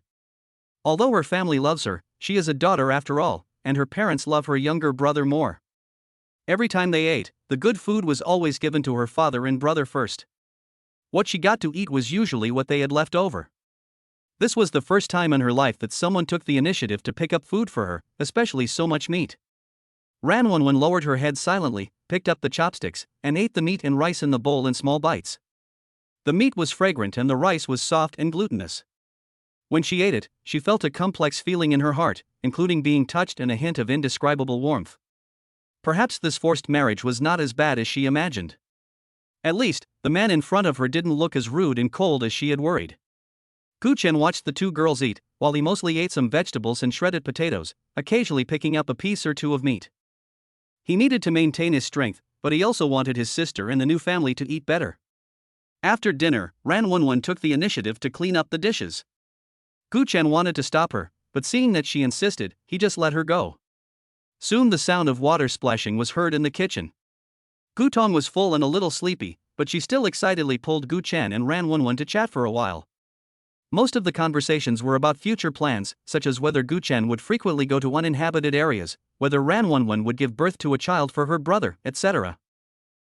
Speaker 1: Although her family loves her, she is a daughter after all, and her parents love her younger brother more. Every time they ate, the good food was always given to her father and brother first. What she got to eat was usually what they had left over. This was the first time in her life that someone took the initiative to pick up food for her, especially so much meat. Ran Wenwen lowered her head silently, picked up the chopsticks, and ate the meat and rice in the bowl in small bites. The meat was fragrant and the rice was soft and glutinous. When she ate it, she felt a complex feeling in her heart, including being touched and a hint of indescribable warmth. Perhaps this forced marriage was not as bad as she imagined. At least, the man in front of her didn't look as rude and cold as she had worried. Gu Chen watched the two girls eat, while he mostly ate some vegetables and shredded potatoes, occasionally picking up a piece or two of meat. He needed to maintain his strength, but he also wanted his sister and the new family to eat better. After dinner, Ran Wenwen took the initiative to clean up the dishes. Gu Chen wanted to stop her, but seeing that she insisted, he just let her go. Soon the sound of water splashing was heard in the kitchen. Gu Tong was full and a little sleepy, but she still excitedly pulled Gu Chen and Ran Wenwen to chat for a while. Most of the conversations were about future plans, such as whether Gu Chen would frequently go to uninhabited areas, whether Ran Wenwen would give birth to a child for her brother, etc.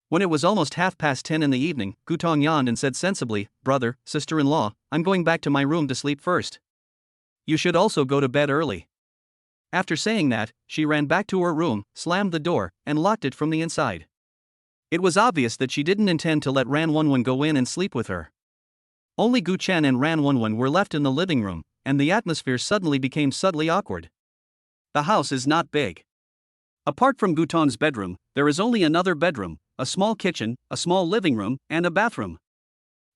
Speaker 1: When it was almost 10:30 in the evening, Gu Tong yawned and said sensibly, "Brother, sister-in-law, I'm going back to my room to sleep first. You should also go to bed early." After saying that, she ran back to her room, slammed the door, and locked it from the inside. It was obvious that she didn't intend to let Ran Wenwen go in and sleep with her. Only Gu Chen and Ran Wenwen were left in the living room, and the atmosphere suddenly became subtly awkward. The house is not big. Apart from Gu Tong's bedroom, there is only another bedroom, a small kitchen, a small living room, and a bathroom.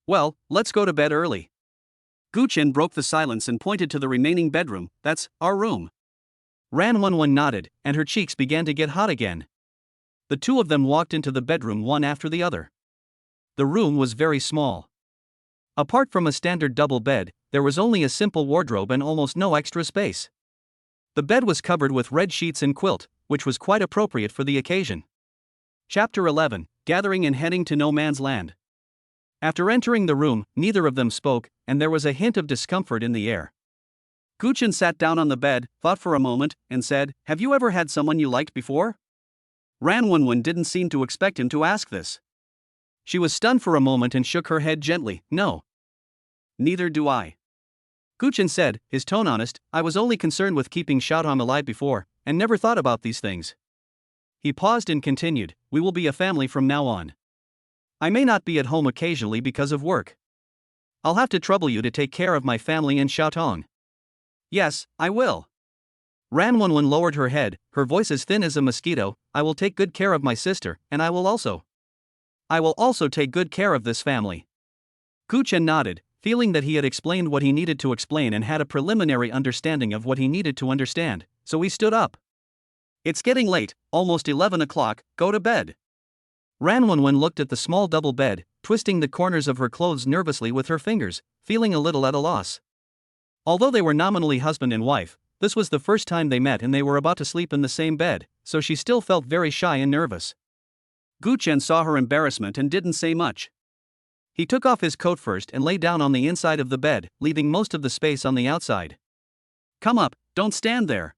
Speaker 1: "Well, let's go to bed early." Gu Chen broke the silence and pointed to the remaining bedroom. "That's our room." Ran Wenwen nodded, and her cheeks began to get hot again. The two of them walked into the bedroom one after the other. The room was very small. Apart from a standard double bed, there was only a simple wardrobe and almost no extra space. The bed was covered with red sheets and quilt, which was quite appropriate for the occasion. Chapter 11, Gathering and Heading to No Man's Land. After entering the room, neither of them spoke, and there was a hint of discomfort in the air. Gu Chen sat down on the bed, thought for a moment, and said, "Have you ever had someone you liked before?" Ran Wenwen didn't seem to expect him to ask this. She was stunned for a moment and shook her head gently. "No. Neither do I." Gu Chen said, his tone honest, "I was only concerned with keeping Xiaotong alive before, and never thought about these things." He paused and continued, "We will be a family from now on. I may not be at home occasionally because of work. I'll have to trouble you to take care of my family and Xiaotong." "Yes, I will." Ran Wenwen lowered her head, her voice as thin as a mosquito. "I will take good care of my sister, and I will also take good care of this family." Gu Chen nodded, feeling that he had explained what he needed to explain and had a preliminary understanding of what he needed to understand, so he stood up. "It's getting late, almost 11 o'clock, go to bed." Ran Wenwen looked at the small double bed, twisting the corners of her clothes nervously with her fingers, feeling a little at a loss. Although they were nominally husband and wife, this was the first time they met and they were about to sleep in the same bed, so she still felt very shy and nervous. Gu Chen saw her embarrassment and didn't say much. He took off his coat first and lay down on the inside of the bed, leaving most of the space on the outside. "Come up, don't stand there."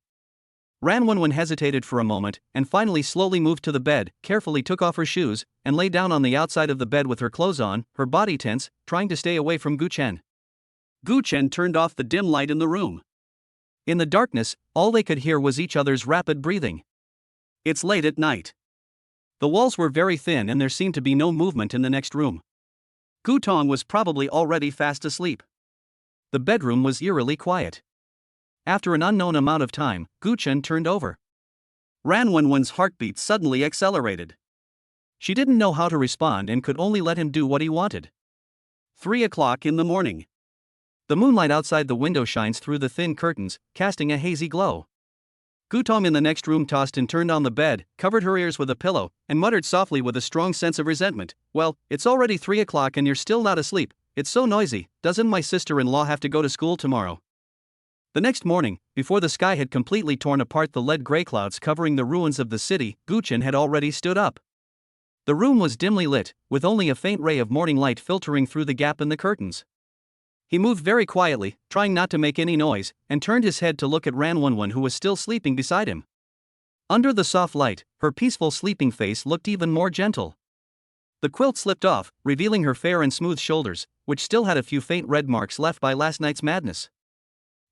Speaker 1: Ran Wenwen hesitated for a moment, and finally slowly moved to the bed, carefully took off her shoes, and lay down on the outside of the bed with her clothes on, her body tense, trying to stay away from Gu Chen. Gu Chen turned off the dim light in the room. In the darkness, all they could hear was each other's rapid breathing. It's late at night. The walls were very thin and there seemed to be no movement in the next room. Gu Tong was probably already fast asleep. The bedroom was eerily quiet. After an unknown amount of time, Gu Chen turned over. Ran Wenwen's heartbeat suddenly accelerated. She didn't know how to respond and could only let him do what he wanted. 3 o'clock in the morning. The moonlight outside the window shines through the thin curtains, casting a hazy glow. Gu Tong in the next room tossed and turned on the bed, covered her ears with a pillow, and muttered softly with a strong sense of resentment, "Well, it's already 3 o'clock and you're still not asleep. It's so noisy. Doesn't my sister-in-law have to go to school tomorrow?" The next morning, before the sky had completely torn apart the lead gray clouds covering the ruins of the city, Gu Chen had already stood up. The room was dimly lit, with only a faint ray of morning light filtering through the gap in the curtains. He moved very quietly, trying not to make any noise, and turned his head to look at Ran Wenwen, who was still sleeping beside him. Under the soft light, her peaceful sleeping face looked even more gentle. The quilt slipped off, revealing her fair and smooth shoulders, which still had a few faint red marks left by last night's madness.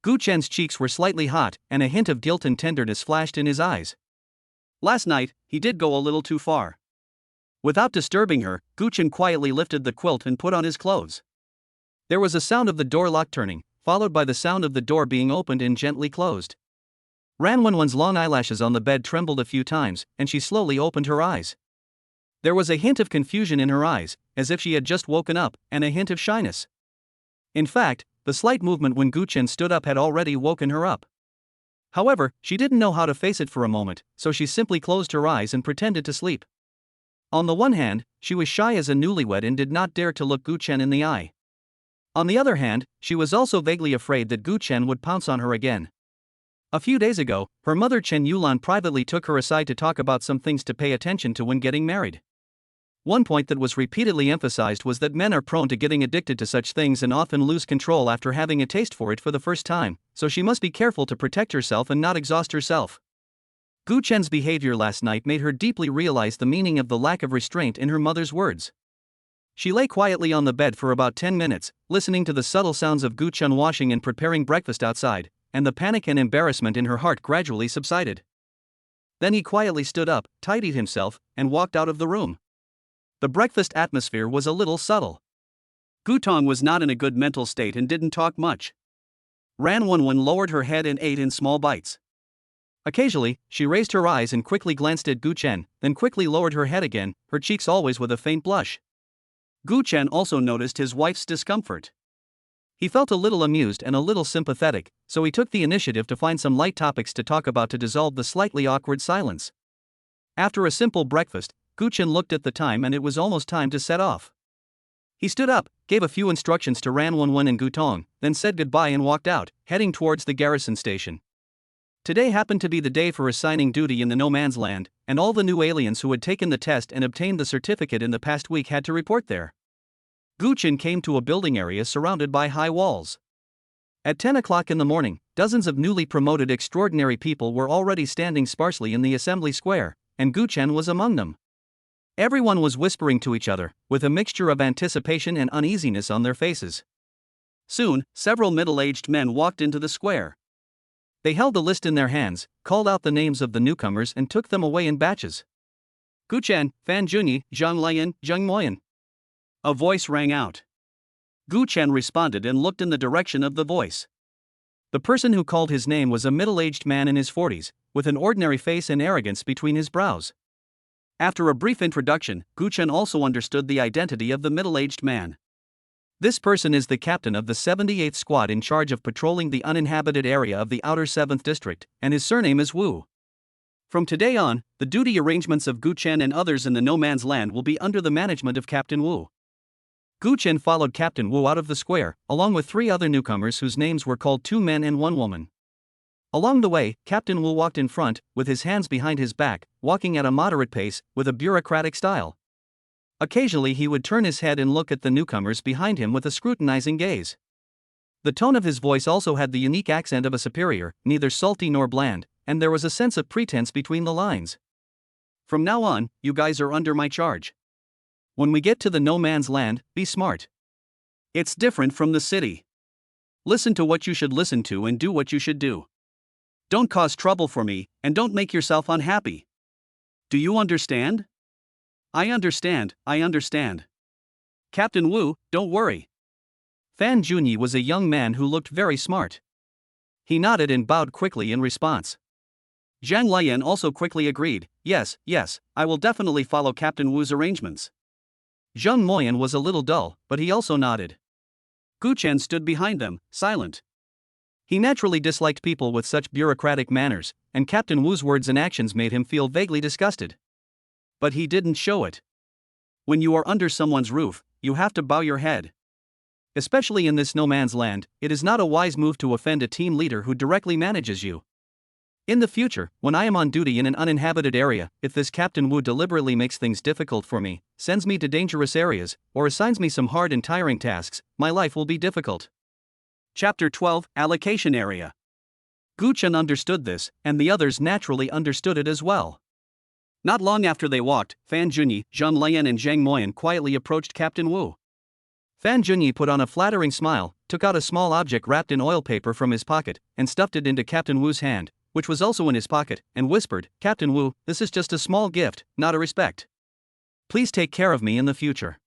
Speaker 1: Gu Chen's cheeks were slightly hot, and a hint of guilt and tenderness flashed in his eyes. Last night, he did go a little too far. Without disturbing her, Gu Chen quietly lifted the quilt and put on his clothes. There was a sound of the door lock turning, followed by the sound of the door being opened and gently closed. Ran Wenwen's long eyelashes on the bed trembled a few times, and she slowly opened her eyes. There was a hint of confusion in her eyes, as if she had just woken up, and a hint of shyness. In fact, the slight movement when Gu Chen stood up had already woken her up. However, she didn't know how to face it for a moment, so she simply closed her eyes and pretended to sleep. On the one hand, she was shy as a newlywed and did not dare to look Gu Chen in the eye. On the other hand, she was also vaguely afraid that Gu Chen would pounce on her again. A few days ago, her mother Chen Yulan privately took her aside to talk about some things to pay attention to when getting married. One point that was repeatedly emphasized was that men are prone to getting addicted to such things and often lose control after having a taste for it for the first time, so she must be careful to protect herself and not exhaust herself. Gu Chen's behavior last night made her deeply realize the meaning of the lack of restraint in her mother's words. She lay quietly on the bed for about 10 minutes, listening to the subtle sounds of Gu Chen washing and preparing breakfast outside, and the panic and embarrassment in her heart gradually subsided. Then he quietly stood up, tidied himself, and walked out of the room. The breakfast atmosphere was a little subtle. Gu Tong was not in a good mental state and didn't talk much. Ran Wenwen lowered her head and ate in small bites. Occasionally, she raised her eyes and quickly glanced at Gu Chen, then quickly lowered her head again, her cheeks always with a faint blush. Gu Chen also noticed his wife's discomfort. He felt a little amused and a little sympathetic, so he took the initiative to find some light topics to talk about to dissolve the slightly awkward silence. After a simple breakfast, Gu Chen looked at the time and it was almost time to set off. He stood up, gave a few instructions to Ran Wenwen and Gu Tong, then said goodbye and walked out, heading towards the garrison station. Today happened to be the day for assigning duty in the no man's land, and all the new aliens who had taken the test and obtained the certificate in the past week had to report there. Gu Chen came to a building area surrounded by high walls. At 10 o'clock in the morning, dozens of newly promoted extraordinary people were already standing sparsely in the assembly square, and Gu Chen was among them. Everyone was whispering to each other, with a mixture of anticipation and uneasiness on their faces. Soon, several middle-aged men walked into the square. They held the list in their hands, called out the names of the newcomers and took them away in batches. Gu Chen, Fan Junyi, Zhang Lian, Zheng Moyan. A voice rang out. Gu Chen responded and looked in the direction of the voice. The person who called his name was a middle-aged man in his 40s, with an ordinary face and arrogance between his brows. After a brief introduction, Gu Chen also understood the identity of the middle-aged man. This person is the captain of the 78th Squad in charge of patrolling the uninhabited area of the outer 7th District, and his surname is Wu. From today on, the duty arrangements of Gu Chen and others in the no man's land will be under the management of Captain Wu. Gu Chen followed Captain Wu out of the square, along with 3 other newcomers whose names were called 2 men and 1 woman. Along the way, Captain Wu walked in front, with his hands behind his back, walking at a moderate pace, with a bureaucratic style. Occasionally he would turn his head and look at the newcomers behind him with a scrutinizing gaze. The tone of his voice also had the unique accent of a superior, neither salty nor bland, and there was a sense of pretense between the lines. From now on, you guys are under my charge. When we get to the no man's land, be smart. It's different from the city. Listen to what you should listen to and do what you should do. Don't cause trouble for me, and don't make yourself unhappy. Do you understand? I understand, I understand. Captain Wu, don't worry. Fan Junyi was a young man who looked very smart. He nodded and bowed quickly in response. Zhang Lian also quickly agreed, yes, I will definitely follow Captain Wu's arrangements. Zheng Moyan was a little dull, but he also nodded. Gu Chen stood behind them, silent. He naturally disliked people with such bureaucratic manners, and Captain Wu's words and actions made him feel vaguely disgusted. But he didn't show it. When you are under someone's roof, you have to bow your head. Especially in this no man's land, it is not a wise move to offend a team leader who directly manages you. In the future, when I am on duty in an uninhabited area, if this Captain Wu deliberately makes things difficult for me, sends me to dangerous areas, or assigns me some hard and tiring tasks, my life will be difficult. Chapter 12, Allocation Area. Gu Chen understood this, and the others naturally understood it as well. Not long after they walked, Fan Junyi, Zheng Lian and Zhang Moyan quietly approached Captain Wu. Fan Junyi put on a flattering smile, took out a small object wrapped in oil paper from his pocket, and stuffed it into Captain Wu's hand, which was also in his pocket, and whispered, Captain Wu, this is just a small gift, not a respect. Please take care of me in the future.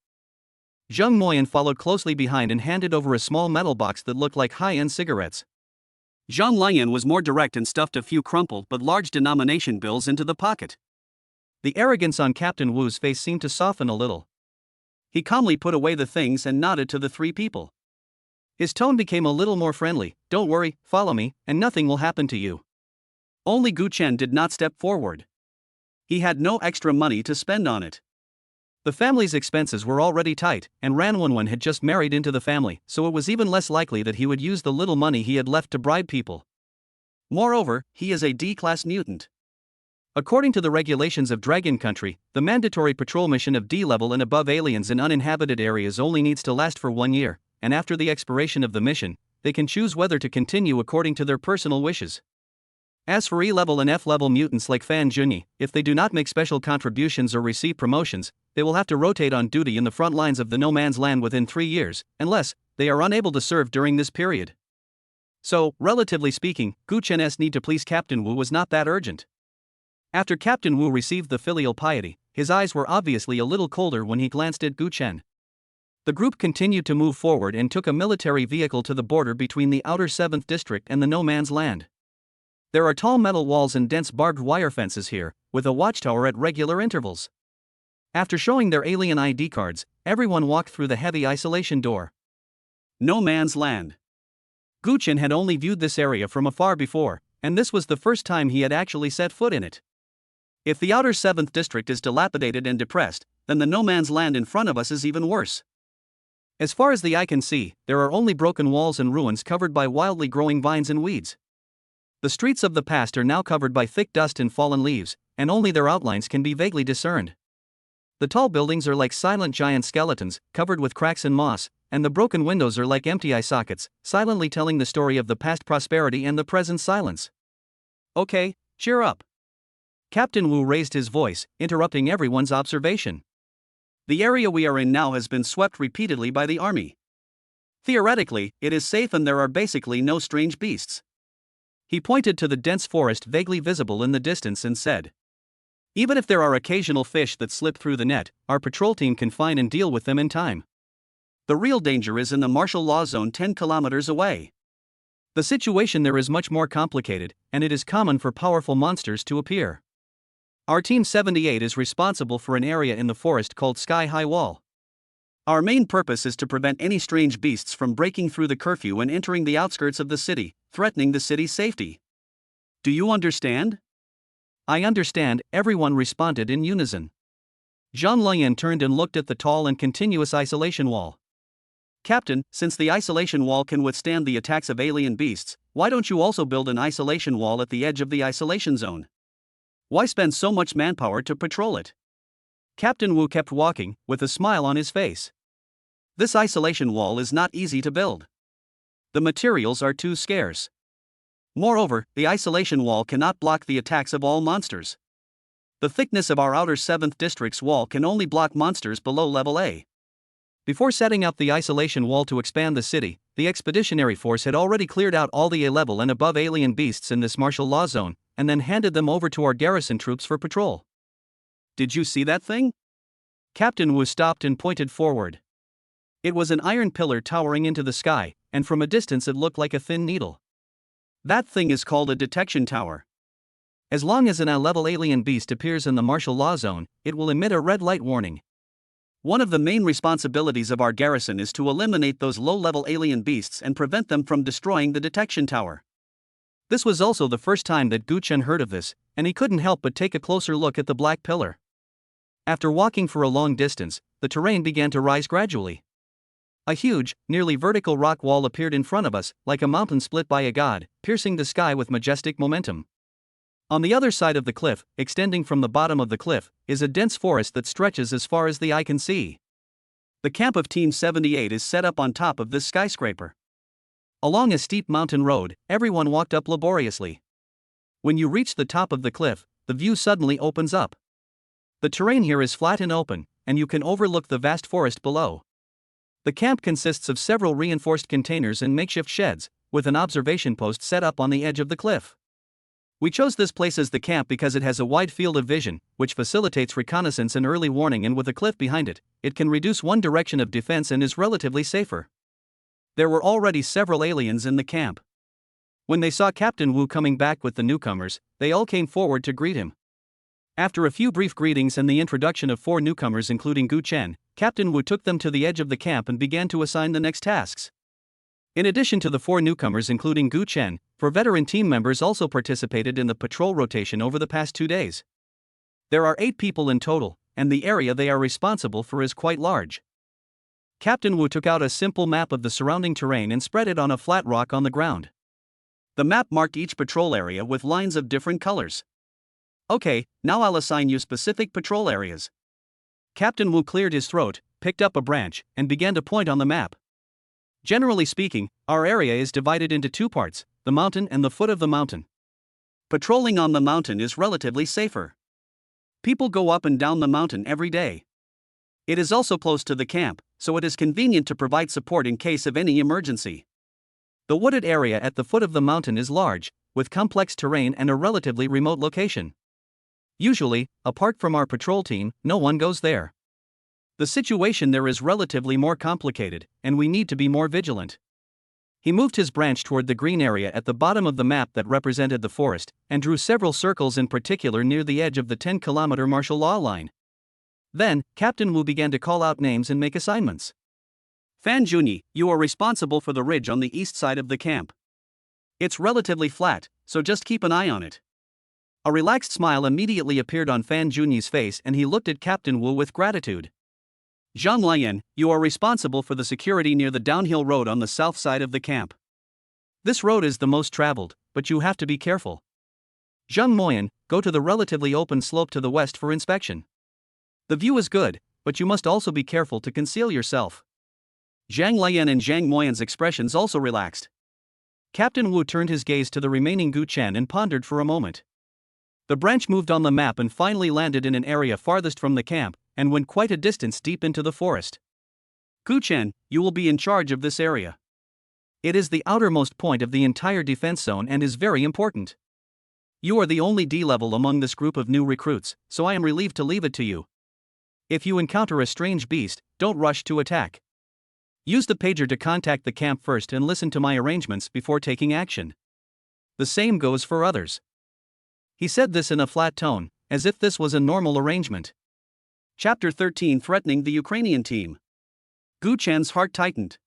Speaker 1: Zheng Moyan followed closely behind and handed over a small metal box that looked like high-end cigarettes. Zhang Lian was more direct and stuffed a few crumpled but large denomination bills into the pocket. The arrogance on Captain Wu's face seemed to soften a little. He calmly put away the things and nodded to the three people. His tone became a little more friendly, don't worry, follow me, and nothing will happen to you. Only Gu Chen did not step forward. He had no extra money to spend on it. The family's expenses were already tight, and Ran Wenwen had just married into the family, so it was even less likely that he would use the little money he had left to bribe people. Moreover, he is a D-class mutant. According to the regulations of Dragon Country, the mandatory patrol mission of D-level and above aliens in uninhabited areas only needs to last for 1 year, and after the expiration of the mission, they can choose whether to continue according to their personal wishes. As for E-level and F-level mutants like Fan Junyi, if they do not make special contributions or receive promotions, they will have to rotate on duty in the front lines of the no man's land within 3 years, unless they are unable to serve during this period. So, relatively speaking, Gu Chen's need to please Captain Wu was not that urgent. After Captain Wu received the filial piety, his eyes were obviously a little colder when he glanced at Gu Chen. The group continued to move forward and took a military vehicle to the border between the outer 7th district and the no man's land. There are tall metal walls and dense barbed wire fences here, with a watchtower at regular intervals. After showing their alien ID cards, everyone walked through the heavy isolation door. No man's land. Gu Chen had only viewed this area from afar before, and this was the first time he had actually set foot in it. If the outer 7th district is dilapidated and depressed, then the no man's land in front of us is even worse. As far as the eye can see, there are only broken walls and ruins covered by wildly growing vines and weeds. The streets of the past are now covered by thick dust and fallen leaves, and only their outlines can be vaguely discerned. The tall buildings are like silent giant skeletons, covered with cracks and moss, and the broken windows are like empty eye sockets, silently telling the story of the past prosperity and the present silence. Okay, cheer up. Captain Wu raised his voice, interrupting everyone's observation. The area we are in now has been swept repeatedly by the army. Theoretically, it is safe and there are basically no strange beasts. He pointed to the dense forest vaguely visible in the distance and said, even if there are occasional fish that slip through the net, our patrol team can find and deal with them in time. The real danger is in the martial law zone 10 kilometers away. The situation there is much more complicated, and it is common for powerful monsters to appear. Our Team 78 is responsible for an area in the forest called Sky High Wall. Our main purpose is to prevent any strange beasts from breaking through the curfew and entering the outskirts of the city, threatening the city's safety. Do you understand? I understand, everyone responded in unison. Zhang Lian turned and looked at the tall and continuous isolation wall. Captain, since the isolation wall can withstand the attacks of alien beasts, why don't you also build an isolation wall at the edge of the isolation zone? Why spend so much manpower to patrol it? Captain Wu kept walking, with a smile on his face. This isolation wall is not easy to build. The materials are too scarce. Moreover, the isolation wall cannot block the attacks of all monsters. The thickness of our outer 7th district's wall can only block monsters below level A. Before setting up the isolation wall to expand the city, the expeditionary force had already cleared out all the A-level and above alien beasts in this martial law zone, and then handed them over to our garrison troops for patrol. Did you see that thing? Captain Wu stopped and pointed forward. It was an iron pillar towering into the sky, and from a distance it looked like a thin needle. That thing is called a detection tower. As long as an A-level alien beast appears in the martial law zone, it will emit a red light warning. One of the main responsibilities of our garrison is to eliminate those low-level alien beasts and prevent them from destroying the detection tower. This was also the first time that Gu Chen heard of this, and he couldn't help but take a closer look at the black pillar. After walking for a long distance, the terrain began to rise gradually. A huge, nearly vertical rock wall appeared in front of us, like a mountain split by a god, piercing the sky with majestic momentum. On the other side of the cliff, extending from the bottom of the cliff, is a dense forest that stretches as far as the eye can see. The camp of Team 78 is set up on top of this skyscraper. Along a steep mountain road, everyone walked up laboriously. When you reach the top of the cliff, the view suddenly opens up. The terrain here is flat and open, and you can overlook the vast forest below. The camp consists of several reinforced containers and makeshift sheds, with an observation post set up on the edge of the cliff. We chose this place as the camp because it has a wide field of vision, which facilitates reconnaissance and early warning, and with a cliff behind it, it can reduce one direction of defense and is relatively safer. There were already several aliens in the camp. When they saw Captain Wu coming back with the newcomers, they all came forward to greet him. After a few brief greetings and the introduction of 4 newcomers including Gu Chen, Captain Wu took them to the edge of the camp and began to assign the next tasks. In addition to the 4 newcomers including Gu Chen, 4 veteran team members also participated in the patrol rotation over the past 2 days. There are 8 people in total, and the area they are responsible for is quite large. Captain Wu took out a simple map of the surrounding terrain and spread it on a flat rock on the ground. The map marked each patrol area with lines of different colors. Okay, now I'll assign you specific patrol areas. Captain Wu cleared his throat, picked up a branch, and began to point on the map. Generally speaking, our area is divided into 2 parts, the mountain and the foot of the mountain. Patrolling on the mountain is relatively safer. People go up and down the mountain every day. It is also close to the camp, so it is convenient to provide support in case of any emergency. The wooded area at the foot of the mountain is large, with complex terrain and a relatively remote location. Usually, apart from our patrol team, no one goes there. The situation there is relatively more complicated, and we need to be more vigilant. He moved his branch toward the green area at the bottom of the map that represented the forest, and drew several circles in particular near the edge of the 10-kilometer martial law line. Then, Captain Wu began to call out names and make assignments. Fan Junyi, you are responsible for the ridge on the east side of the camp. It's relatively flat, so just keep an eye on it. A relaxed smile immediately appeared on Fan Junyi's face and he looked at Captain Wu with gratitude. Zhang Lian, you are responsible for the security near the downhill road on the south side of the camp. This road is the most traveled, but you have to be careful. Zhang Moyan, go to the relatively open slope to the west for inspection. The view is good, but you must also be careful to conceal yourself. Zhang Lian and Zhang Moyan's expressions also relaxed. Captain Wu turned his gaze to the remaining Gu Chen and pondered for a moment. The branch moved on the map and finally landed in an area farthest from the camp, and went quite a distance deep into the forest. Gu Chen, you will be in charge of this area. It is the outermost point of the entire defense zone and is very important. You are the only D-level among this group of new recruits, so I am relieved to leave it to you. If you encounter a strange beast, don't rush to attack. Use the pager to contact the camp first and listen to my arrangements before taking action. The same goes for others. He said this in a flat tone, as if this was a normal arrangement. Chapter 13 Threatening the Ukrainian Team. Gu Chen's heart tightened.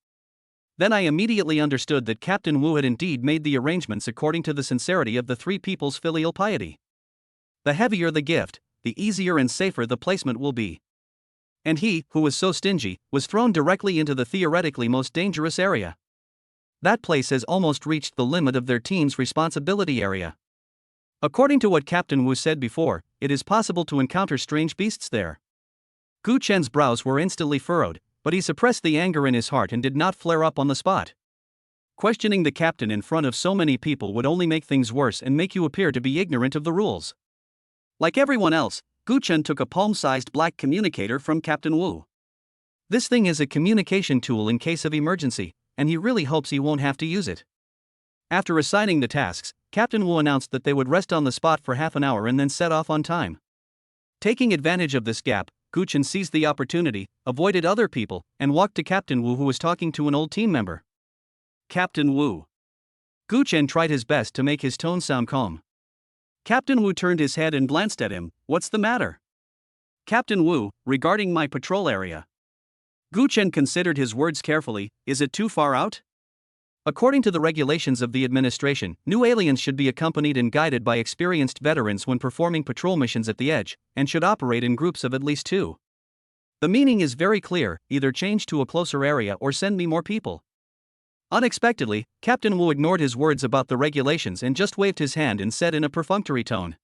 Speaker 1: Then I immediately understood that Captain Wu had indeed made the arrangements according to the sincerity of the 3 people's filial piety. The heavier the gift, the easier and safer the placement will be. And he, who was so stingy, was thrown directly into the theoretically most dangerous area. That place has almost reached the limit of their team's responsibility area. According to what Captain Wu said before, it is possible to encounter strange beasts there. Gu Chen's brows were instantly furrowed, but he suppressed the anger in his heart and did not flare up on the spot. Questioning the captain in front of so many people would only make things worse and make you appear to be ignorant of the rules. Like everyone else, Gu Chen took a palm-sized black communicator from Captain Wu. This thing is a communication tool in case of emergency, and he really hopes he won't have to use it. After assigning the tasks, Captain Wu announced that they would rest on the spot for half an hour and then set off on time. Taking advantage of this gap, Gu Chen seized the opportunity, avoided other people, and walked to Captain Wu, who was talking to an old team member. Captain Wu. Gu Chen tried his best to make his tone sound calm. Captain Wu turned his head and glanced at him. What's the matter? Captain Wu, regarding my patrol area. Gu Chen considered his words carefully. Is it too far out? According to the regulations of the administration, new aliens should be accompanied and guided by experienced veterans when performing patrol missions at the edge, and should operate in groups of at least 2. The meaning is very clear: either change to a closer area or send me more people. Unexpectedly, Captain Wu ignored his words about the regulations and just waved his hand and said in a perfunctory tone,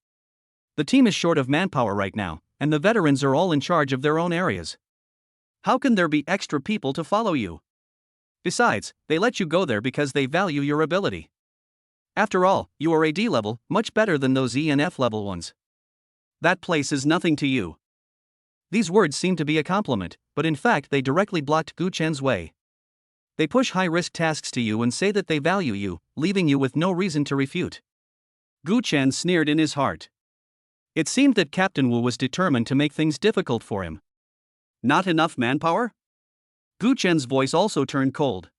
Speaker 1: "The team is short of manpower right now, and the veterans are all in charge of their own areas. How can there be extra people to follow you? Besides, they let you go there because they value your ability. After all, you are a D level, much better than those E and F level ones. That place is nothing to you." These words seemed to be a compliment, but in fact they directly blocked Gu Chen's way. They push high-risk tasks to you and say that they value you, leaving you with no reason to refute. Gu Chen sneered in his heart. It seemed that Captain Wu was determined to make things difficult for him. Not enough manpower? Gu Chen's voice also turned cold.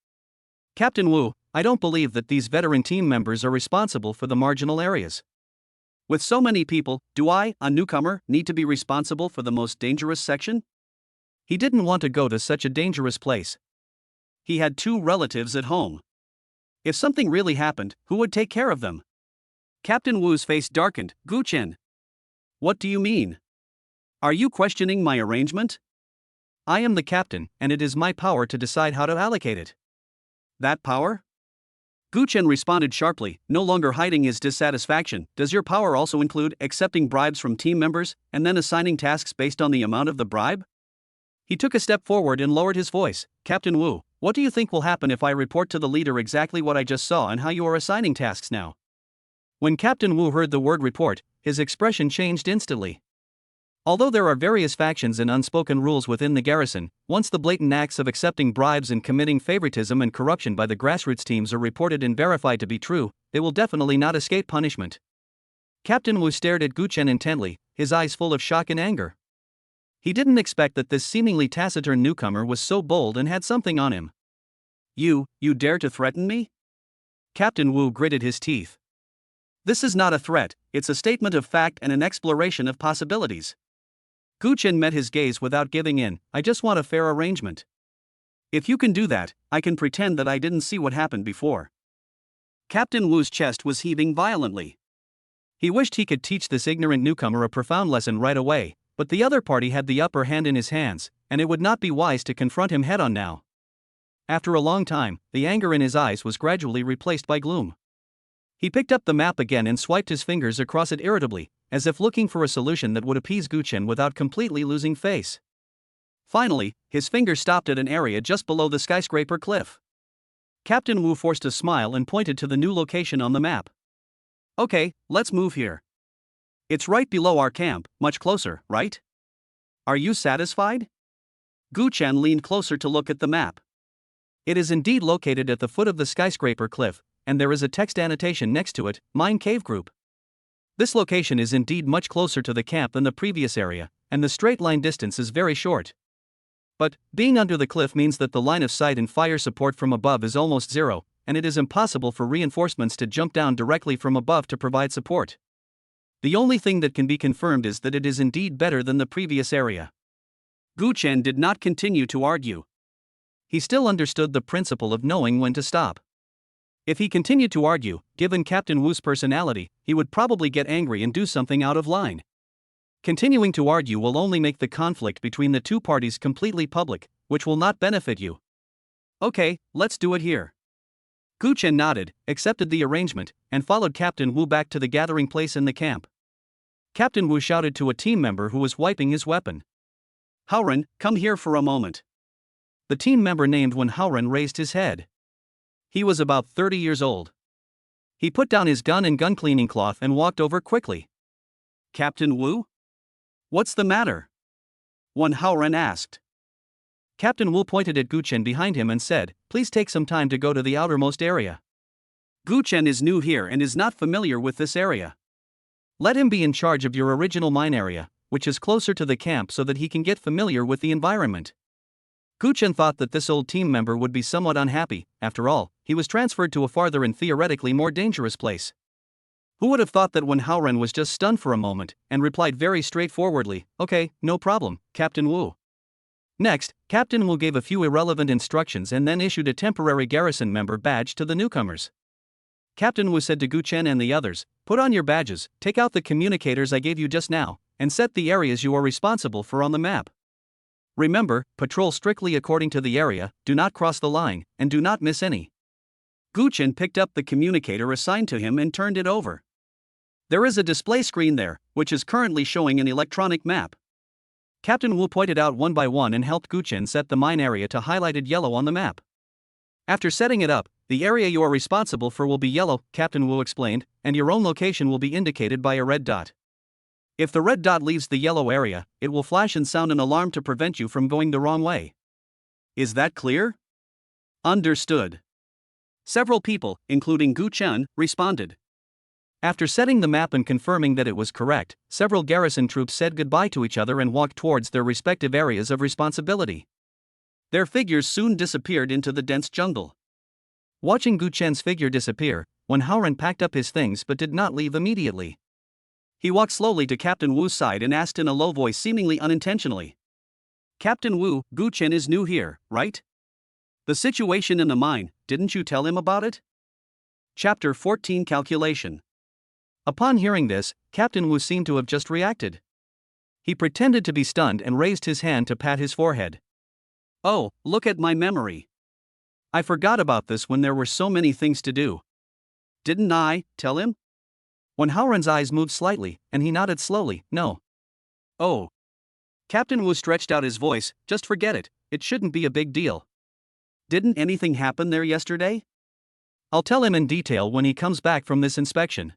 Speaker 1: Captain Wu, I don't believe that these veteran team members are responsible for the marginal areas. With so many people, do I, a newcomer, need to be responsible for the most dangerous section? He didn't want to go to such a dangerous place. He had 2 relatives at home. If something really happened, who would take care of them? Captain Wu's face darkened. Gu Chen. What do you mean? Are you questioning my arrangement? I am the captain, and it is my power to decide how to allocate it. That power? Gu Chen responded sharply, no longer hiding his dissatisfaction. Does your power also include accepting bribes from team members, and then assigning tasks based on the amount of the bribe? He took a step forward and lowered his voice. Captain Wu, what do you think will happen if I report to the leader exactly what I just saw and how you are assigning tasks now? When Captain Wu heard the word report, his expression changed instantly. Although there are various factions and unspoken rules within the garrison, once the blatant acts of accepting bribes and committing favoritism and corruption by the grassroots teams are reported and verified to be true, they will definitely not escape punishment. Captain Wu stared at Gu Chen intently, his eyes full of shock and anger. He didn't expect that this seemingly taciturn newcomer was so bold and had something on him. You dare to threaten me? Captain Wu gritted his teeth. This is not a threat, it's a statement of fact and an exploration of possibilities. Gu Chen met his gaze without giving in. I just want a fair arrangement. If you can do that, I can pretend that I didn't see what happened before. Captain Wu's chest was heaving violently. He wished he could teach this ignorant newcomer a profound lesson right away, but the other party had the upper hand in his hands, and it would not be wise to confront him head-on now. After a long time, the anger in his eyes was gradually replaced by gloom. He picked up the map again and swiped his fingers across it irritably, as if looking for a solution that would appease Gu Chen without completely losing face. Finally, his finger stopped at an area just below the skyscraper cliff. Captain Wu forced a smile and pointed to the new location on the map. Okay, let's move here. It's right below our camp, much closer, right? Are you satisfied? Gu Chen leaned closer to look at the map. It is indeed located at the foot of the skyscraper cliff, and there is a text annotation next to it, Mine Cave Group. This location is indeed much closer to the camp than the previous area, and the straight line distance is very short. But, being under the cliff means that the line of sight and fire support from above is almost zero, and it is impossible for reinforcements to jump down directly from above to provide support. The only thing that can be confirmed is that it is indeed better than the previous area. Gu Chen did not continue to argue. He still understood the principle of knowing when to stop. If he continued to argue, given Captain Wu's personality, he would probably get angry and do something out of line. Continuing to argue will only make the conflict between the 2 parties completely public, which will not benefit you. Okay, let's do it here. Gu Chen nodded, accepted the arrangement, and followed Captain Wu back to the gathering place in the camp. Captain Wu shouted to a team member who was wiping his weapon. Haoren, come here for a moment. The team member named when Haoren raised his head. He was about 30 years old. He put down his gun and gun cleaning cloth and walked over quickly. Captain Wu? What's the matter? Wen Haoren asked. Captain Wu pointed at Gu Chen behind him and said, "Please take some time to go to the outermost area. Gu Chen is new here and is not familiar with this area. Let him be in charge of your original mine area, which is closer to the camp so that he can get familiar with the environment." Gu Chen thought that this old team member would be somewhat unhappy. After all, he was transferred to a farther and theoretically more dangerous place. Who would have thought that when Haoren was just stunned for a moment, and replied very straightforwardly, "Okay, no problem, Captain Wu." Next, Captain Wu gave a few irrelevant instructions and then issued a temporary garrison member badge to the newcomers. Captain Wu said to Gu Chen and the others, "Put on your badges, take out the communicators I gave you just now, and set the areas you are responsible for on the map. Remember, patrol strictly according to the area, do not cross the line, and do not miss any." Gu Chen picked up the communicator assigned to him and turned it over. There is a display screen there, which is currently showing an electronic map. Captain Wu pointed out one by one and helped Gu Chen set the mine area to highlighted yellow on the map. After setting it up, the area you are responsible for will be yellow, Captain Wu explained, and your own location will be indicated by a red dot. If the red dot leaves the yellow area, it will flash and sound an alarm to prevent you from going the wrong way. Is that clear? Understood. Several people, including Gu Chen, responded. After setting the map and confirming that it was correct, several garrison troops said goodbye to each other and walked towards their respective areas of responsibility. Their figures soon disappeared into the dense jungle. Watching Gu Chen's figure disappear, Wen Haoren packed up his things but did not leave immediately. He walked slowly to Captain Wu's side and asked in a low voice, seemingly unintentionally, "Captain Wu, Gu Chen is new here, right? The situation in the mine, didn't you tell him about it?" Chapter 14 Calculation. Upon hearing this, Captain Wu seemed to have just reacted. He pretended to be stunned and raised his hand to pat his forehead. "Oh, look at my memory. I forgot about this when there were so many things to do. Didn't I tell him?" When Haoren's eyes moved slightly, and he nodded slowly, "No." "Oh." Captain Wu stretched out his voice, "Just forget it, it shouldn't be a big deal. Didn't anything happen there yesterday? I'll tell him in detail when he comes back from this inspection."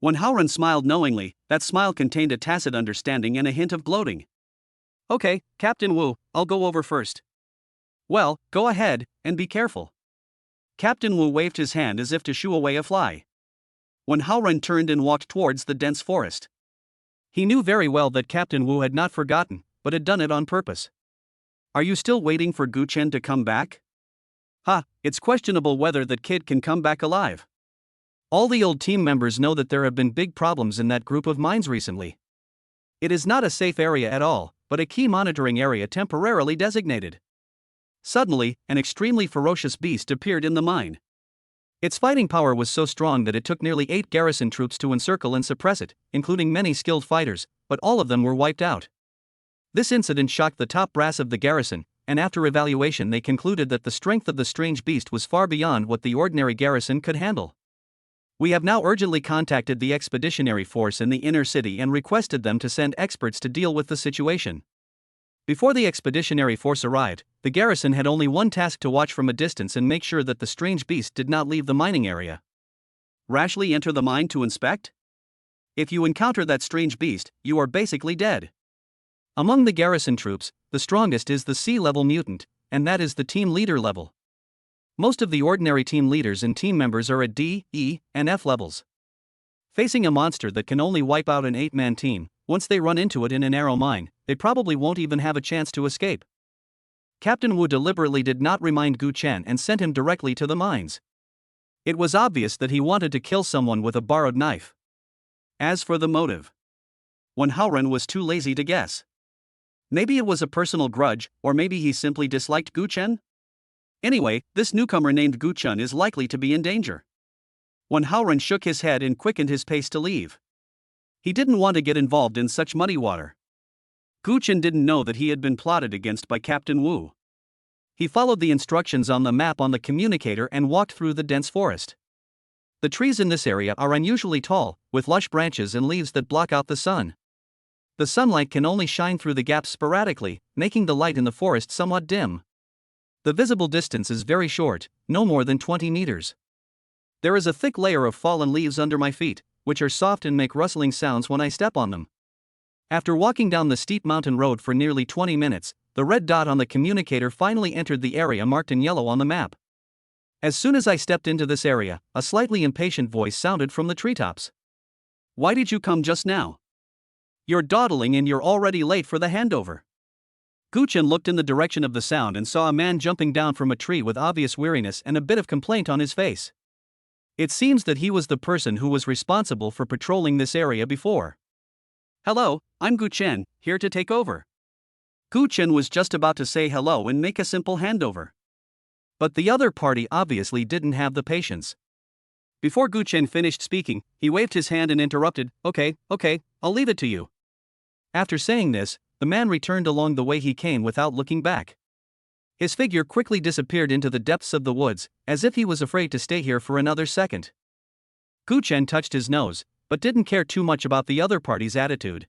Speaker 1: When Haoren smiled knowingly, that smile contained a tacit understanding and a hint of gloating. "Okay, Captain Wu, I'll go over first." "Well, go ahead, and be careful." Captain Wu waved his hand as if to shoo away a fly. When Haoren turned and walked towards the dense forest. He knew very well that Captain Wu had not forgotten, but had done it on purpose. "Are you still waiting for Gu Chen to come back?" "Ha, it's questionable whether that kid can come back alive. All the old team members know that there have been big problems in that group of mines recently. It is not a safe area at all, but a key monitoring area temporarily designated." Suddenly, an extremely ferocious beast appeared in the mine. Its fighting power was so strong that it took nearly 8 garrison troops to encircle and suppress it, including many skilled fighters, but all of them were wiped out. This incident shocked the top brass of the garrison, and after evaluation they concluded that the strength of the strange beast was far beyond what the ordinary garrison could handle. "We have now urgently contacted the expeditionary force in the inner city and requested them to send experts to deal with the situation." Before the expeditionary force arrived, the garrison had only one task to watch from a distance and make sure that the strange beast did not leave the mining area. Rashly enter the mine to inspect? If you encounter that strange beast, you are basically dead. Among the garrison troops, the strongest is the C-level mutant, and that is the team leader level. Most of the ordinary team leaders and team members are at D, E, and F levels. Facing a monster that can only wipe out an 8-man team, once they run into it in a narrow mine, they probably won't even have a chance to escape. Captain Wu deliberately did not remind Gu Chen and sent him directly to the mines. It was obvious that he wanted to kill someone with a borrowed knife. As for the motive, Wen Haoren was too lazy to guess. Maybe it was a personal grudge, or maybe he simply disliked Gu Chen? Anyway, this newcomer named Gu Chen is likely to be in danger. Wen Haoren shook his head and quickened his pace to leave. He didn't want to get involved in such muddy water. Gu Chen didn't know that he had been plotted against by Captain Wu. He followed the instructions on the map on the communicator and walked through the dense forest. The trees in this area are unusually tall, with lush branches and leaves that block out the sun. The sunlight can only shine through the gaps sporadically, making the light in the forest somewhat dim. The visible distance is very short, no more than 20 meters. There is a thick layer of fallen leaves under my feet, which are soft and make rustling sounds when I step on them. After walking down the steep mountain road for nearly 20 minutes, the red dot on the communicator finally entered the area marked in yellow on the map. As soon as I stepped into this area, a slightly impatient voice sounded from the treetops. "Why did you come just now? You're dawdling and you're already late for the handover." Guchen looked in the direction of the sound and saw a man jumping down from a tree with obvious weariness and a bit of complaint on his face. It seems that he was the person who was responsible for patrolling this area before. "Hello, I'm Guchen, here to take over." Guchen was just about to say hello and make a simple handover. But the other party obviously didn't have the patience. Before Guchen finished speaking, he waved his hand and interrupted, Okay, I'll leave it to you." After saying this, the man returned along the way he came without looking back. His figure quickly disappeared into the depths of the woods, as if he was afraid to stay here for another second. Guchen touched his nose, but didn't care too much about the other party's attitude.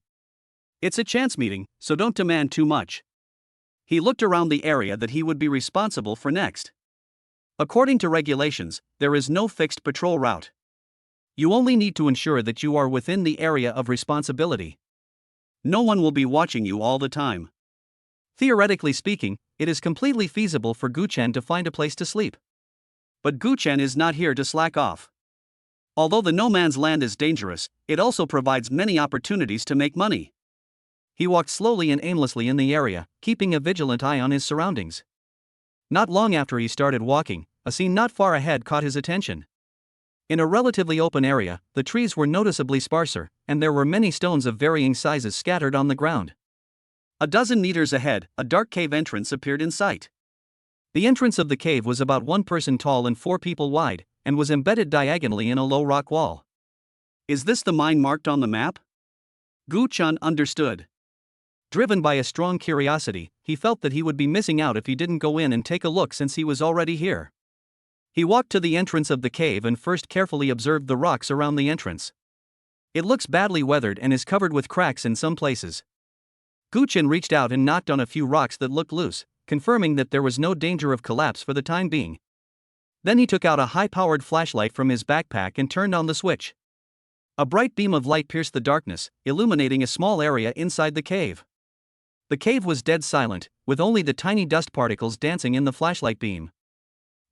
Speaker 1: It's a chance meeting, so don't demand too much. He looked around the area that he would be responsible for next. According to regulations, there is no fixed patrol route. You only need to ensure that you are within the area of responsibility. No one will be watching you all the time. Theoretically speaking, it is completely feasible for Guchen to find a place to sleep. But Guchen is not here to slack off. Although the no man's land is dangerous, it also provides many opportunities to make money. He walked slowly and aimlessly in the area, keeping a vigilant eye on his surroundings. Not long after he started walking, a scene not far ahead caught his attention. In a relatively open area, the trees were noticeably sparser, and there were many stones of varying sizes scattered on the ground. A dozen meters ahead, a dark cave entrance appeared in sight. The entrance of the cave was about 1 person tall and 4 people wide, and was embedded diagonally in a low rock wall. Is this the mine marked on the map? Guchen understood. Driven by a strong curiosity, he felt that he would be missing out if he didn't go in and take a look since he was already here. He walked to the entrance of the cave and first carefully observed the rocks around the entrance. It looks badly weathered and is covered with cracks in some places. Guchen reached out and knocked on a few rocks that looked loose, confirming that there was no danger of collapse for the time being. Then he took out a high-powered flashlight from his backpack and turned on the switch. A bright beam of light pierced the darkness, illuminating a small area inside the cave. The cave was dead silent, with only the tiny dust particles dancing in the flashlight beam.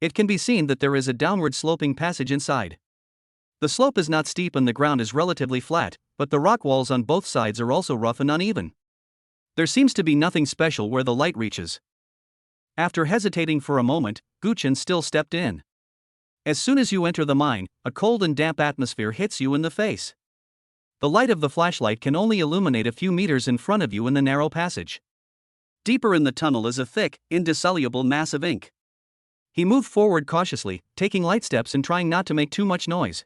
Speaker 1: It can be seen that there is a downward sloping passage inside. The slope is not steep and the ground is relatively flat, but the rock walls on both sides are also rough and uneven. There seems to be nothing special where the light reaches. After hesitating for a moment, Guchen still stepped in. As soon as you enter the mine, a cold and damp atmosphere hits you in the face. The light of the flashlight can only illuminate a few meters in front of you in the narrow passage. Deeper in the tunnel is a thick, indissoluble mass of ink. He moved forward cautiously, taking light steps and trying not to make too much noise.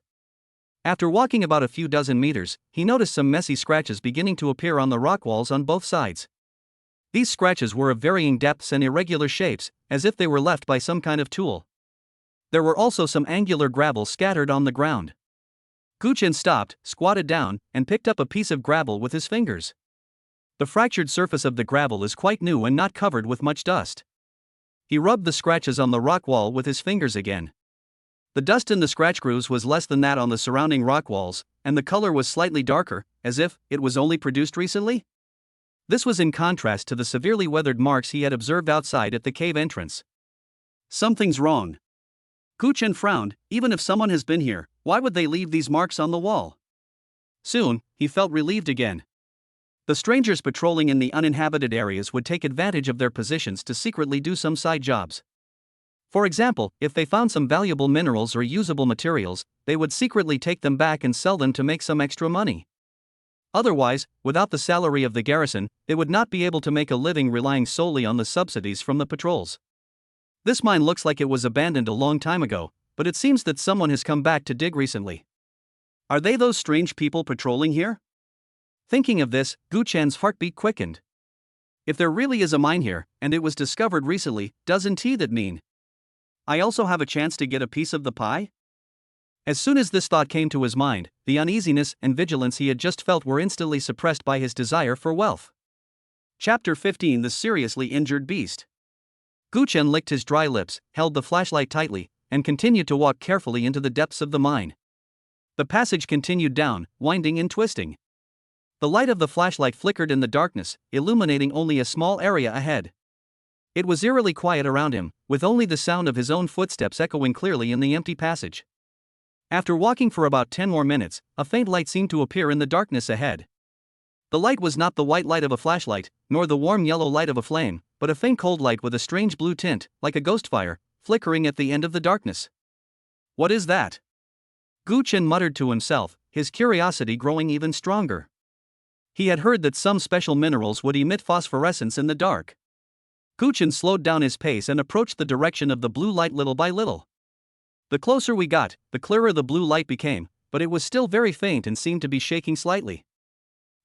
Speaker 1: After walking about a few dozen meters, he noticed some messy scratches beginning to appear on the rock walls on both sides. These scratches were of varying depths and irregular shapes, as if they were left by some kind of tool. There were also some angular gravel scattered on the ground. Guchen stopped, squatted down, and picked up a piece of gravel with his fingers. The fractured surface of the gravel is quite new and not covered with much dust. He rubbed the scratches on the rock wall with his fingers again. The dust in the scratch grooves was less than that on the surrounding rock walls, and the color was slightly darker, as if it was only produced recently. This was in contrast to the severely weathered marks he had observed outside at the cave entrance. Something's wrong. Guchen frowned. Even if someone has been here, why would they leave these marks on the wall? Soon, he felt relieved again. The strangers patrolling in the uninhabited areas would take advantage of their positions to secretly do some side jobs. For example, if they found some valuable minerals or usable materials, they would secretly take them back and sell them to make some extra money. Otherwise, without the salary of the garrison, they would not be able to make a living relying solely on the subsidies from the patrols. This mine looks like it was abandoned a long time ago, but it seems that someone has come back to dig recently. Are they those strange people patrolling here? Thinking of this, Guchen's heartbeat quickened. If there really is a mine here, and it was discovered recently, doesn't that mean I also have a chance to get a piece of the pie? As soon as this thought came to his mind, the uneasiness and vigilance he had just felt were instantly suppressed by his desire for wealth. Chapter 15: The Seriously Injured Beast. Guchen licked his dry lips, held the flashlight tightly, and continued to walk carefully into the depths of the mine. The passage continued down, winding and twisting. The light of the flashlight flickered in the darkness, illuminating only a small area ahead. It was eerily quiet around him, with only the sound of his own footsteps echoing clearly in the empty passage. After walking for about 10 more minutes, a faint light seemed to appear in the darkness ahead. The light was not the white light of a flashlight, nor the warm yellow light of a flame, but a faint cold light with a strange blue tint, like a ghost fire, flickering at the end of the darkness. "What is that?" Gu Chen muttered to himself, his curiosity growing even stronger. He had heard that some special minerals would emit phosphorescence in the dark. Gu Chen slowed down his pace and approached the direction of the blue light little by little. The closer we got, the clearer the blue light became, but it was still very faint and seemed to be shaking slightly.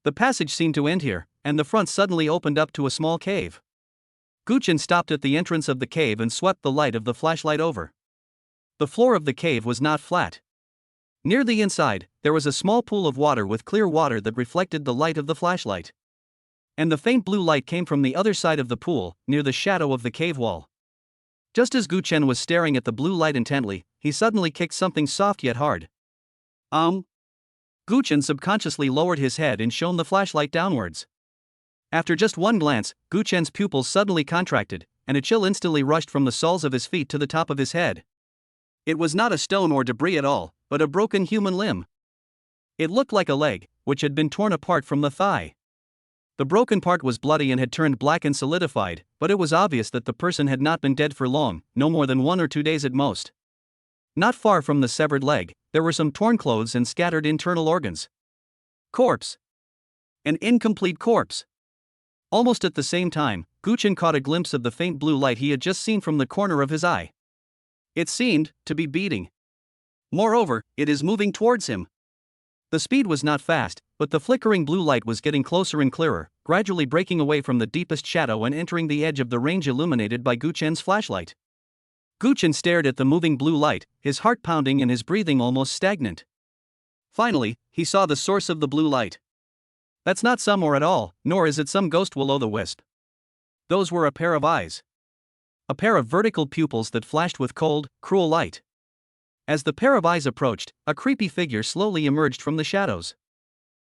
Speaker 1: The passage seemed to end here, and the front suddenly opened up to a small cave. Gu Chen stopped at the entrance of the cave and swept the light of the flashlight over. The floor of the cave was not flat. Near the inside, there was a small pool of water with clear water that reflected the light of the flashlight. And the faint blue light came from the other side of the pool, near the shadow of the cave wall. Just as Gu Chen was staring at the blue light intently, he suddenly kicked something soft yet hard. Gu Chen subconsciously lowered his head and shone the flashlight downwards. After just one glance, Gu Chen's pupils suddenly contracted, and a chill instantly rushed from the soles of his feet to the top of his head. It was not a stone or debris at all, but a broken human limb. It looked like a leg, which had been torn apart from the thigh. The broken part was bloody and had turned black and solidified, but it was obvious that the person had not been dead for long, no more than 1 or 2 days at most. Not far from the severed leg, there were some torn clothes and scattered internal organs. Corpse. An incomplete corpse. Almost at the same time, Gu Chen caught a glimpse of the faint blue light he had just seen from the corner of his eye. It seemed to be beating. Moreover, it is moving towards him. The speed was not fast, but the flickering blue light was getting closer and clearer, gradually breaking away from the deepest shadow and entering the edge of the range illuminated by Gu Chen's flashlight. Gu Chen stared at the moving blue light, his heart pounding and his breathing almost stagnant. Finally, he saw the source of the blue light. That's not some or at all, nor is it some ghost will-o'-the-wisp. Those were a pair of eyes. A pair of vertical pupils that flashed with cold, cruel light. As the pair of eyes approached, a creepy figure slowly emerged from the shadows.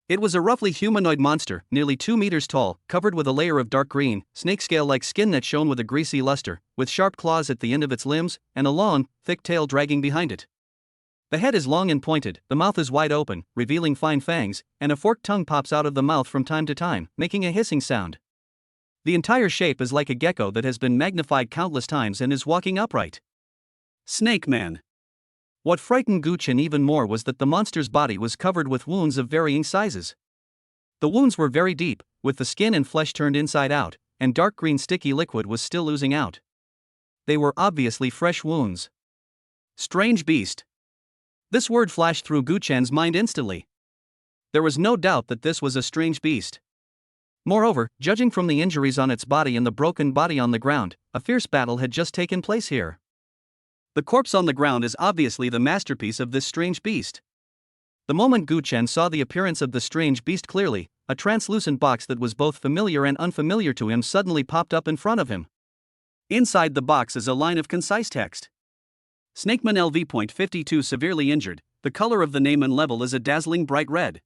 Speaker 1: It was a roughly humanoid monster, nearly 2 meters tall, covered with a layer of dark green, snakescale-like skin that shone with a greasy luster, with sharp claws at the end of its limbs, and a long, thick tail dragging behind it. The head is long and pointed, the mouth is wide open, revealing fine fangs, and a forked tongue pops out of the mouth from time to time, making a hissing sound. The entire shape is like a gecko that has been magnified countless times and is walking upright. Snake Man. What frightened Gu Chen even more was that the monster's body was covered with wounds of varying sizes. The wounds were very deep, with the skin and flesh turned inside out, and dark green sticky liquid was still oozing out. They were obviously fresh wounds. Strange beast. This word flashed through Gu Chen's mind instantly. There was no doubt that this was a strange beast. Moreover, judging from the injuries on its body and the broken body on the ground, a fierce battle had just taken place here. The corpse on the ground is obviously the masterpiece of this strange beast. The moment Gu Chen saw the appearance of the strange beast clearly, a translucent box that was both familiar and unfamiliar to him suddenly popped up in front of him. Inside the box is a line of concise text. Snakeman LV.52 severely injured, the color of the name and level is a dazzling bright red.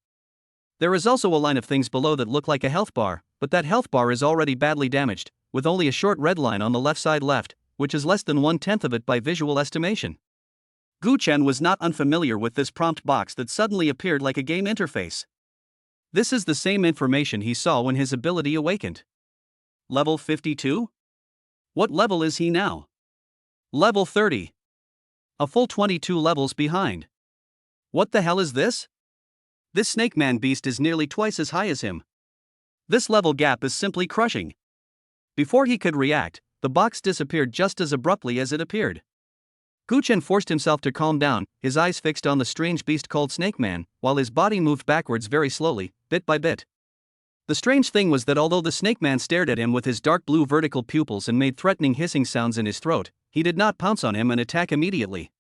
Speaker 1: There is also a line of things below that look like a health bar, but that health bar is already badly damaged, with only a short red line on the left side left, which is less than 1/10 of it by visual estimation. Gu Chen was not unfamiliar with this prompt box that suddenly appeared like a game interface. This is the same information he saw when his ability awakened. Level 52? What level is he now? Level 30. A full 22 levels behind. What the hell is this? This Snake Man beast is nearly twice as high as him. This level gap is simply crushing. Before he could react, the box disappeared just as abruptly as it appeared. Gu Chen forced himself to calm down, his eyes fixed on the strange beast called Snake Man, while his body moved backwards very slowly, bit by bit. The strange thing was that although the Snake Man stared at him with his dark blue vertical pupils and made threatening hissing sounds in his throat, he did not pounce on him and attack immediately.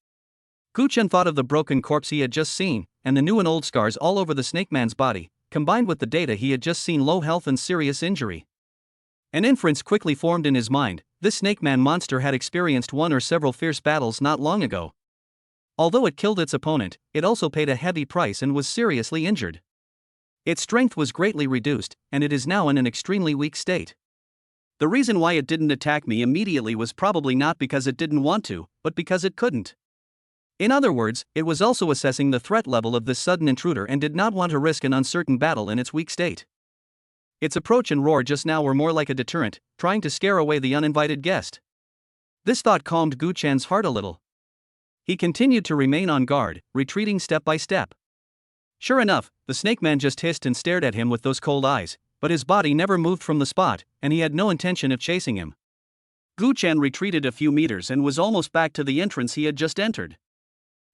Speaker 1: Gu Chen thought of the broken corpse he had just seen, and the new and old scars all over the Snake Man's body, combined with the data he had just seen: low health and serious injury. An inference quickly formed in his mind: this Snake Man monster had experienced one or several fierce battles not long ago. Although it killed its opponent, it also paid a heavy price and was seriously injured. Its strength was greatly reduced, and it is now in an extremely weak state. The reason why it didn't attack me immediately was probably not because it didn't want to, but because it couldn't. In other words, it was also assessing the threat level of this sudden intruder and did not want to risk an uncertain battle in its weak state. Its approach and roar just now were more like a deterrent, trying to scare away the uninvited guest. This thought calmed Gu Chen's heart a little. He continued to remain on guard, retreating step by step. Sure enough, the snake man just hissed and stared at him with those cold eyes, but his body never moved from the spot, and he had no intention of chasing him. Gu Chen retreated a few meters and was almost back to the entrance he had just entered.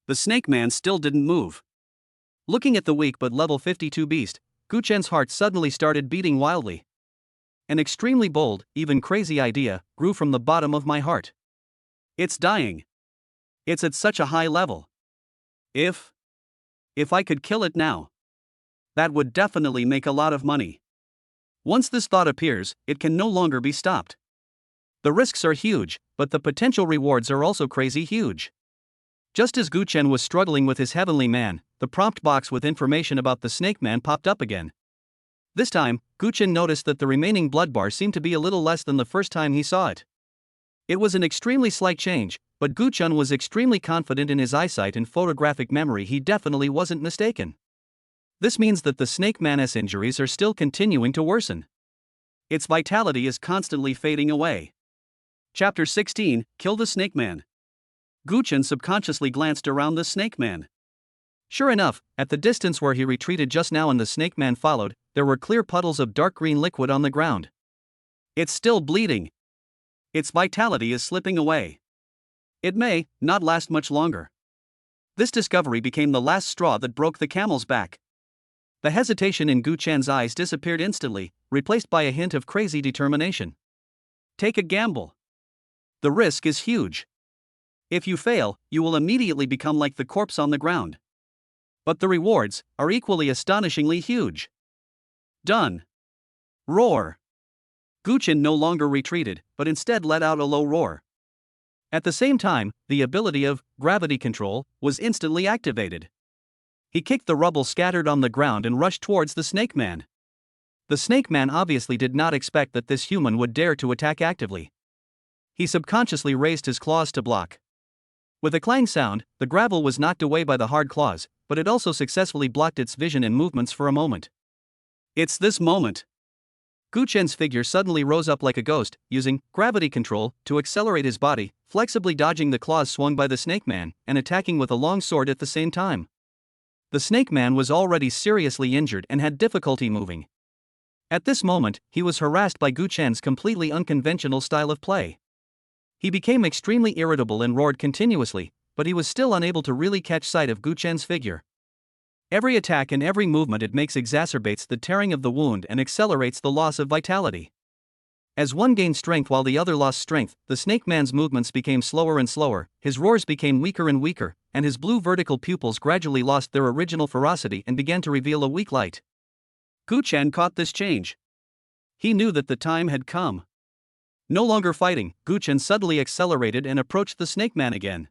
Speaker 1: The snake man still didn't move. Looking at the weak but level 52 beast, Gu Chen's heart suddenly started beating wildly. An extremely bold, even crazy idea grew from the bottom of my heart. It's dying. It's at such a high level. If I could kill it now, that would definitely make a lot of money. Once this thought appears, it can no longer be stopped. The risks are huge, but the potential rewards are also crazy huge. Just as Gu Chen was struggling with his heavenly man, the prompt box with information about the snake man popped up again. This time, Gu Chen noticed that the remaining blood bar seemed to be a little less than the first time he saw it. It was an extremely slight change, but Gu Chen was extremely confident in his eyesight and photographic memory. He definitely wasn't mistaken. This means that the snake man's injuries are still continuing to worsen. Its vitality is constantly fading away. Chapter 16, Kill the Snake Man. Gu Chen subconsciously glanced around the snake man. Sure enough, at the distance where he retreated just now and the snake man followed, there were clear puddles of dark green liquid on the ground. It's still bleeding. Its vitality is slipping away. It may not last much longer. This discovery became the last straw that broke the camel's back. The hesitation in Gu Chen's eyes disappeared instantly, replaced by a hint of crazy determination. Take a gamble. The risk is huge. If you fail, you will immediately become like the corpse on the ground. But the rewards are equally astonishingly huge. Done. Roar. Gu Chen no longer retreated, but instead let out a low roar. At the same time, the ability of gravity control was instantly activated. He kicked the rubble scattered on the ground and rushed towards the snake man. The snake man obviously did not expect that this human would dare to attack actively. He subconsciously raised his claws to block. With a clang sound, the gravel was knocked away by the hard claws, but it also successfully blocked its vision and movements for a moment. It's this moment. Gu Chen's figure suddenly rose up like a ghost, using gravity control to accelerate his body, flexibly dodging the claws swung by the snake man and attacking with a long sword at the same time. The snake man was already seriously injured and had difficulty moving. At this moment, he was harassed by Gu Chen's completely unconventional style of play. He became extremely irritable and roared continuously, but he was still unable to really catch sight of Gu Chen's figure. Every attack and every movement it makes exacerbates the tearing of the wound and accelerates the loss of vitality. As one gained strength while the other lost strength, the snake man's movements became slower and slower, his roars became weaker and weaker, and his blue vertical pupils gradually lost their original ferocity and began to reveal a weak light. Gu Chen caught this change. He knew that the time had come. No longer fighting, Gu Chen suddenly accelerated and approached the snake man again.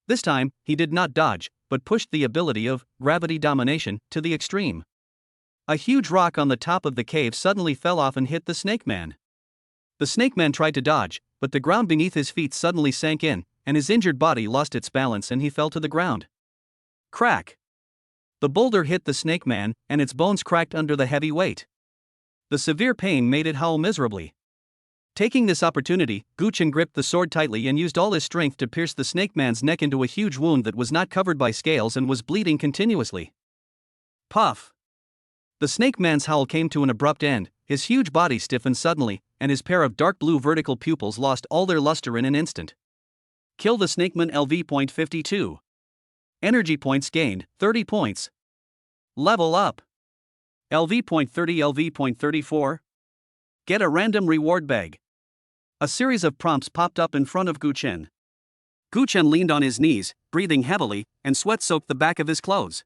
Speaker 1: This time, he did not dodge, but pushed the ability of gravity domination to the extreme. A huge rock on the top of the cave suddenly fell off and hit the snake man. The snake man tried to dodge, but the ground beneath his feet suddenly sank in, and his injured body lost its balance and he fell to the ground. Crack! The boulder hit the snake man, and its bones cracked under the heavy weight. The severe pain made it howl miserably. Taking this opportunity, Gu Chen gripped the sword tightly and used all his strength to pierce the snake man's neck into a huge wound that was not covered by scales and was bleeding continuously. Puff! The snake man's howl came to an abrupt end, his huge body stiffened suddenly, and his pair of dark blue vertical pupils lost all their luster in an instant. Kill the snakeman. LV point 52. Energy points gained, 30 points. Level up. LV point 30. LV point 34. Get a random reward bag. A series of prompts popped up in front of Gu Chen. Gu Chen leaned on his knees, breathing heavily, and sweat soaked the back of his clothes.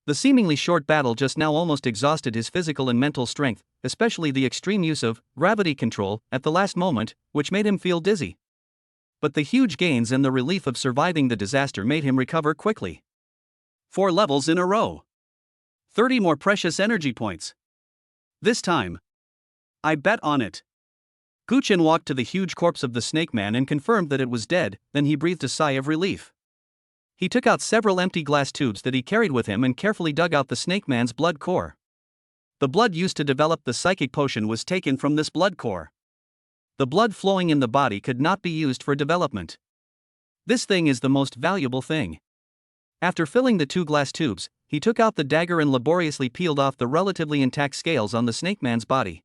Speaker 1: The seemingly short battle just now almost exhausted his physical and mental strength, especially the extreme use of gravity control at the last moment, which made him feel dizzy. But the huge gains and the relief of surviving the disaster made him recover quickly. 4 levels in a row. 30 more precious energy points. This time, I bet on it. Guchen walked to the huge corpse of the snake man and confirmed that it was dead, then he breathed a sigh of relief. He took out several empty glass tubes that he carried with him and carefully dug out the snake man's blood core. The blood used to develop the psychic potion was taken from this blood core. The blood flowing in the body could not be used for development. This thing is the most valuable thing. After filling the 2 glass tubes, he took out the dagger and laboriously peeled off the relatively intact scales on the snake man's body.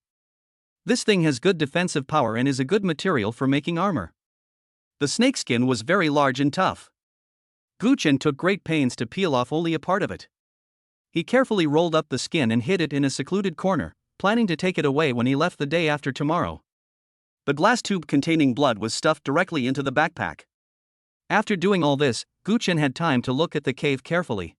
Speaker 1: This thing has good defensive power and is a good material for making armor. The snakeskin was very large and tough. Guchen took great pains to peel off only a part of it. He carefully rolled up the skin and hid it in a secluded corner, planning to take it away when he left the day after tomorrow. The glass tube containing blood was stuffed directly into the backpack. After doing all this, Guchen had time to look at the cave carefully.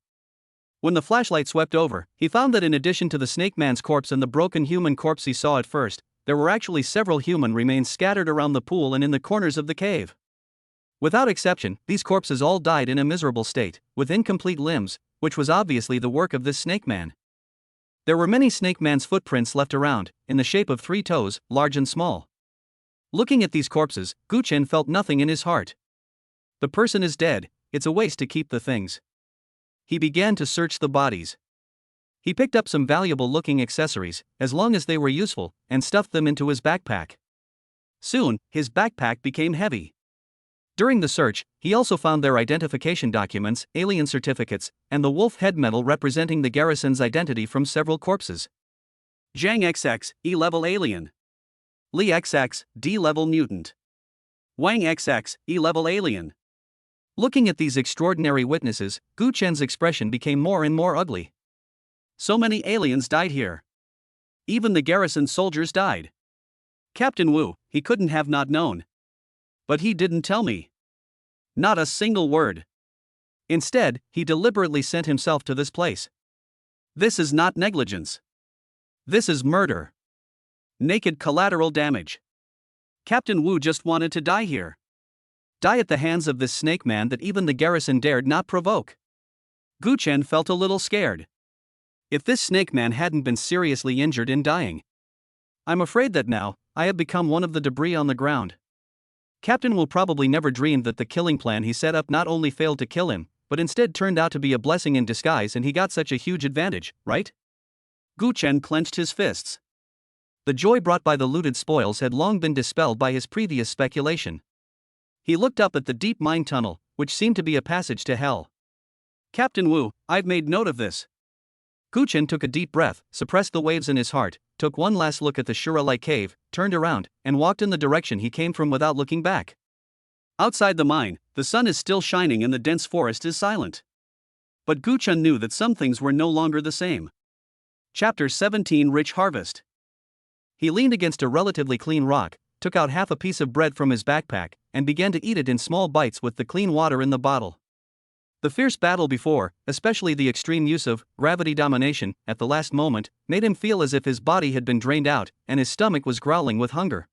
Speaker 1: When the flashlight swept over, he found that in addition to the snake man's corpse and the broken human corpse he saw at first, there were actually several human remains scattered around the pool and in the corners of the cave. Without exception, these corpses all died in a miserable state, with incomplete limbs, which was obviously the work of this snake man. There were many snake man's footprints left around, in the shape of 3 toes, large and small. Looking at these corpses, Guchen felt nothing in his heart. The person is dead, it's a waste to keep the things. He began to search the bodies. He picked up some valuable-looking accessories, as long as they were useful, and stuffed them into his backpack. Soon, his backpack became heavy. During the search, he also found their identification documents, alien certificates, and the wolf head medal representing the garrison's identity from several corpses. Zhang XX, E-level alien. Li XX, D-level mutant. Wang XX, E-level alien. Looking at these extraordinary witnesses, Guchen's expression became more and more ugly. So many aliens died here. Even the garrison soldiers died. Captain Wu, he couldn't have not known. But he didn't tell me. Not a single word. Instead, he deliberately sent himself to this place. This is not negligence. This is murder. Naked collateral damage. Captain Wu just wanted to die here. Die at the hands of this snake man that even the garrison dared not provoke. Guchen felt a little scared. If this snake man hadn't been seriously injured in dying. I'm afraid that now, I have become one of the debris on the ground. Captain Wu probably never dreamed that the killing plan he set up not only failed to kill him, but instead turned out to be a blessing in disguise and he got such a huge advantage, right? Guchen clenched his fists. The joy brought by the looted spoils had long been dispelled by his previous speculation. He looked up at the deep mine tunnel, which seemed to be a passage to hell. Captain Wu, I've made note of this. Guchen took a deep breath, suppressed the waves in his heart, took one last look at the Shura-like cave, turned around, and walked in the direction he came from without looking back. Outside the mine, the sun is still shining and the dense forest is silent. But Guchen knew that some things were no longer the same. Chapter 17 Rich Harvest. He leaned against a relatively clean rock, took out half a piece of bread from his backpack, and began to eat it in small bites with the clean water in the bottle. The fierce battle before, especially the extreme use of gravity domination at the last moment, made him feel as if his body had been drained out and his stomach was growling with hunger.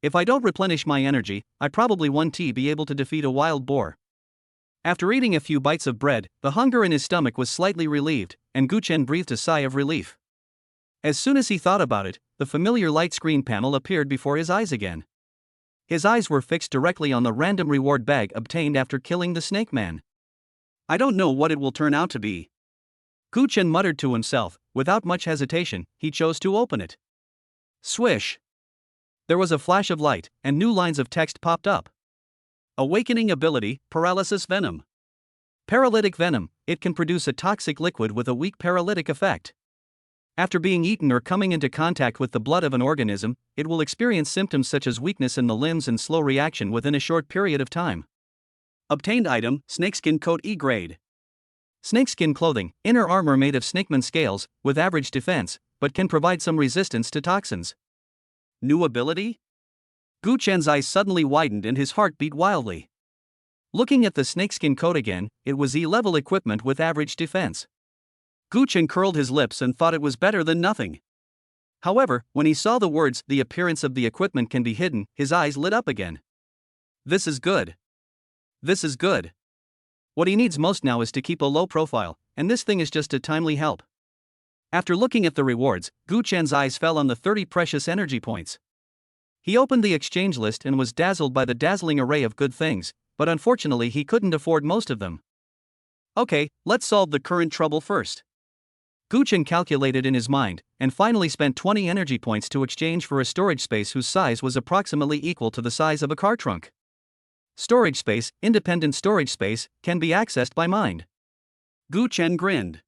Speaker 1: If I don't replenish my energy, I probably won't be able to defeat a wild boar. After eating a few bites of bread, the hunger in his stomach was slightly relieved, and Guchen breathed a sigh of relief. As soon as he thought about it, the familiar light screen panel appeared before his eyes again. His eyes were fixed directly on the random reward bag obtained after killing the snake man. I don't know what it will turn out to be. Guchen muttered to himself. Without much hesitation, he chose to open it. Swish! There was a flash of light, and new lines of text popped up. Awakening ability, paralysis venom. Paralytic venom, it can produce a toxic liquid with a weak paralytic effect. After being eaten or coming into contact with the blood of an organism, it will experience symptoms such as weakness in the limbs and slow reaction within a short period of time. Obtained item, snakeskin coat E grade. Snakeskin clothing, inner armor made of snakeman scales, with average defense, but can provide some resistance to toxins. New ability? Guchen's eyes suddenly widened and his heart beat wildly. Looking at the snakeskin coat again, it was E-level equipment with average defense. Guchen curled his lips and thought it was better than nothing. However, when he saw the words, "The appearance of the equipment can be hidden," his eyes lit up again. This is good. This is good. What he needs most now is to keep a low profile, and this thing is just a timely help. After looking at the rewards, Gu Chen's eyes fell on the 30 precious energy points. He opened the exchange list and was dazzled by the dazzling array of good things, but unfortunately he couldn't afford most of them. Okay, let's solve the current trouble first. Gu Chen calculated in his mind, and finally spent 20 energy points to exchange for a storage space whose size was approximately equal to the size of a car trunk. Storage space, independent storage space, can be accessed by mind. Gu Chen grinned.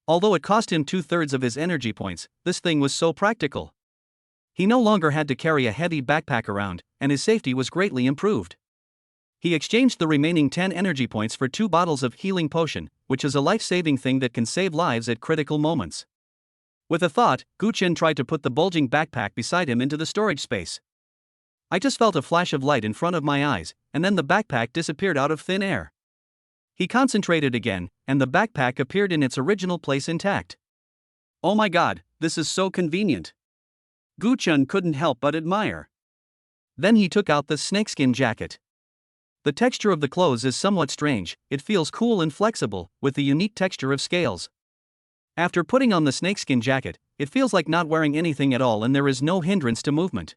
Speaker 1: Although it cost him 2/3 of his energy points, this thing was so practical. He no longer had to carry a heavy backpack around, and his safety was greatly improved. He exchanged the remaining 10 energy points for 2 bottles of healing potion, which is a life-saving thing that can save lives at critical moments. With a thought, Gu Chen tried to put the bulging backpack beside him into the storage space. I just felt a flash of light in front of my eyes, and then the backpack disappeared out of thin air. He concentrated again, and the backpack appeared in its original place intact. Oh my god, this is so convenient. Gu Chen couldn't help but admire. Then he took out the snakeskin jacket. The texture of the clothes is somewhat strange, it feels cool and flexible, with the unique texture of scales. After putting on the snakeskin jacket, it feels like not wearing anything at all and there is no hindrance to movement.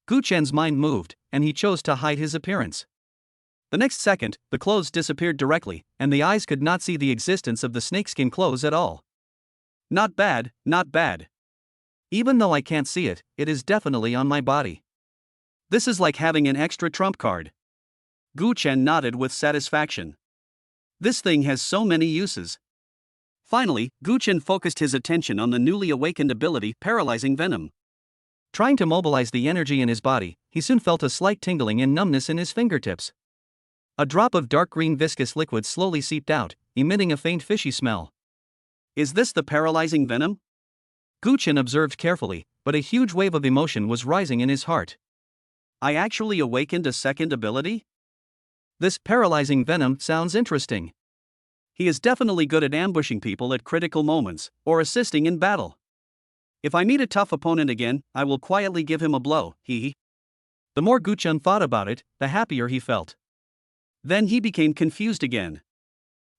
Speaker 1: Gu Chen's mind moved, and he chose to hide his appearance. The next second, the clothes disappeared directly, and the eyes could not see the existence of the snakeskin clothes at all. Not bad, not bad. Even though I can't see it, it is definitely on my body. This is like having an extra trump card. Gu Chen nodded with satisfaction. This thing has so many uses. Finally, Gu Chen focused his attention on the newly awakened ability, Paralyzing Venom. Trying to mobilize the energy in his body, he soon felt a slight tingling and numbness in his fingertips. A drop of dark green viscous liquid slowly seeped out, emitting a faint fishy smell. Is this the paralyzing venom? Gu Chen observed carefully, but a huge wave of emotion was rising in his heart. I actually awakened a second ability? This paralyzing venom sounds interesting. He is definitely good at ambushing people at critical moments, or assisting in battle. If I meet a tough opponent again, I will quietly give him a blow, The more Gu Chen thought about it, the happier he felt. Then he became confused again.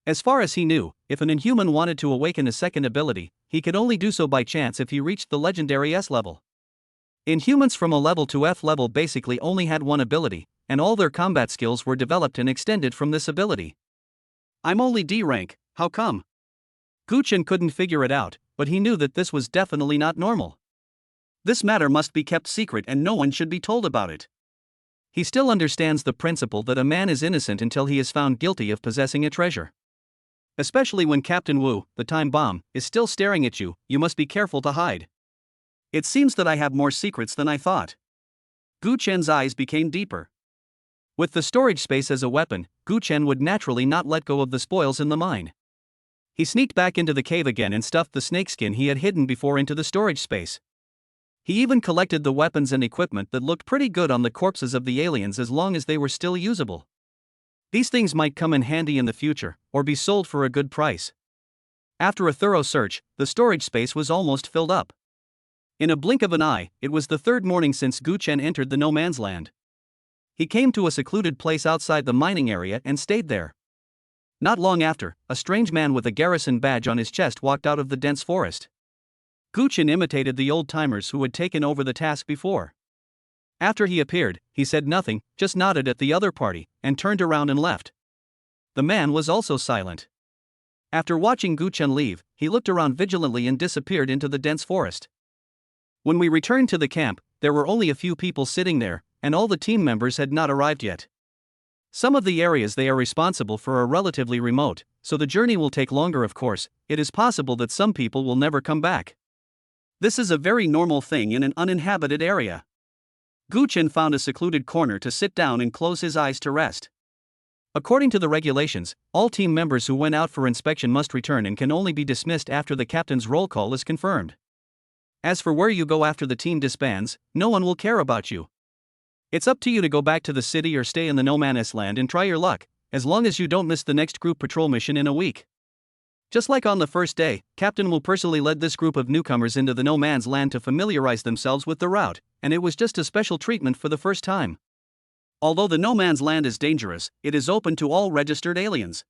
Speaker 1: As far as he knew, if an inhuman wanted to awaken a second ability, he could only do so by chance if he reached the legendary S level. Inhumans from O level to F level basically only had one ability, and all their combat skills were developed and extended from this ability. I'm only D rank, how come? Gu Chen couldn't figure it out, but he knew that this was definitely not normal. This matter must be kept secret and no one should be told about it. He still understands the principle that a man is innocent until he is found guilty of possessing a treasure. Especially when Captain Wu, the time bomb, is still staring at you, you must be careful to hide. It seems that I have more secrets than I thought. Gu Chen's eyes became deeper. With the storage space as a weapon, Gu Chen would naturally not let go of the spoils in the mine. He sneaked back into the cave again and stuffed the snakeskin he had hidden before into the storage space. He even collected the weapons and equipment that looked pretty good on the corpses of the aliens as long as they were still usable. These things might come in handy in the future, or be sold for a good price. After a thorough search, the storage space was almost filled up. In a blink of an eye, it was the third morning since Gu Chen entered the no man's land. He came to a secluded place outside the mining area and stayed there. Not long after, a strange man with a garrison badge on his chest walked out of the dense forest. Gu Chen imitated the old-timers who had taken over the task before. After he appeared, he said nothing, just nodded at the other party, and turned around and left. The man was also silent. After watching Gu Chen leave, he looked around vigilantly and disappeared into the dense forest. When we returned to the camp, there were only a few people sitting there, and all the team members had not arrived yet. Some of the areas they are responsible for are relatively remote, so the journey will take longer. Of course, it is possible that some people will never come back. This is a very normal thing in an uninhabited area. Gu Chen found a secluded corner to sit down and close his eyes to rest. According to the regulations, all team members who went out for inspection must return and can only be dismissed after the captain's roll call is confirmed. As for where you go after the team disbands, no one will care about you. It's up to you to go back to the city or stay in the no man's land and try your luck, as long as you don't miss the next group patrol mission in a week. Just like on the first day, Captain Wu personally led this group of newcomers into the no man's land to familiarize themselves with the route, and it was just a special treatment for the first time. Although the no man's land is dangerous, it is open to all registered aliens.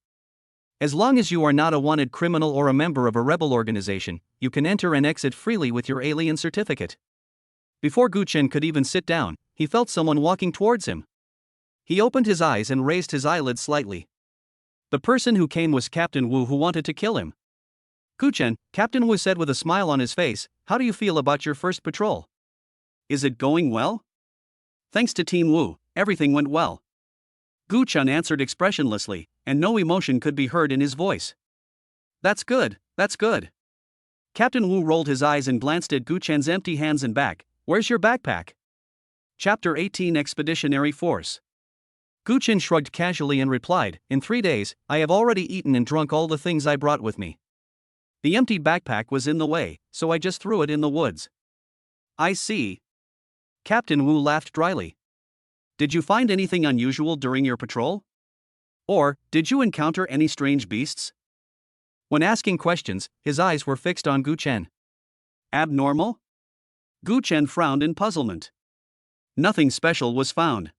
Speaker 1: As long as you are not a wanted criminal or a member of a rebel organization, you can enter and exit freely with your alien certificate. Before Gu Chen could even sit down, he felt someone walking towards him. He opened his eyes and raised his eyelids slightly. The person who came was Captain Wu, who wanted to kill him. Gu Chen, Captain Wu said with a smile on his face, "How do you feel about your first patrol? Is it going well?" "Thanks to Team Wu, everything went well." Gu Chen answered expressionlessly, and no emotion could be heard in his voice. That's good, that's good." Captain Wu rolled his eyes and glanced at Gu Chen's empty hands and back. "Where's your backpack?" Chapter 18 Expeditionary Force. Gu Chen shrugged casually and replied, "In 3 days, I have already eaten and drunk all the things I brought with me. The empty backpack was in the way, so I just threw it in the woods." "I see." Captain Wu laughed dryly. "Did you find anything unusual during your patrol? Or, did you encounter any strange beasts?" When asking questions, his eyes were fixed on Gu Chen. "Abnormal?" Gu Chen frowned in puzzlement. "Nothing special was found."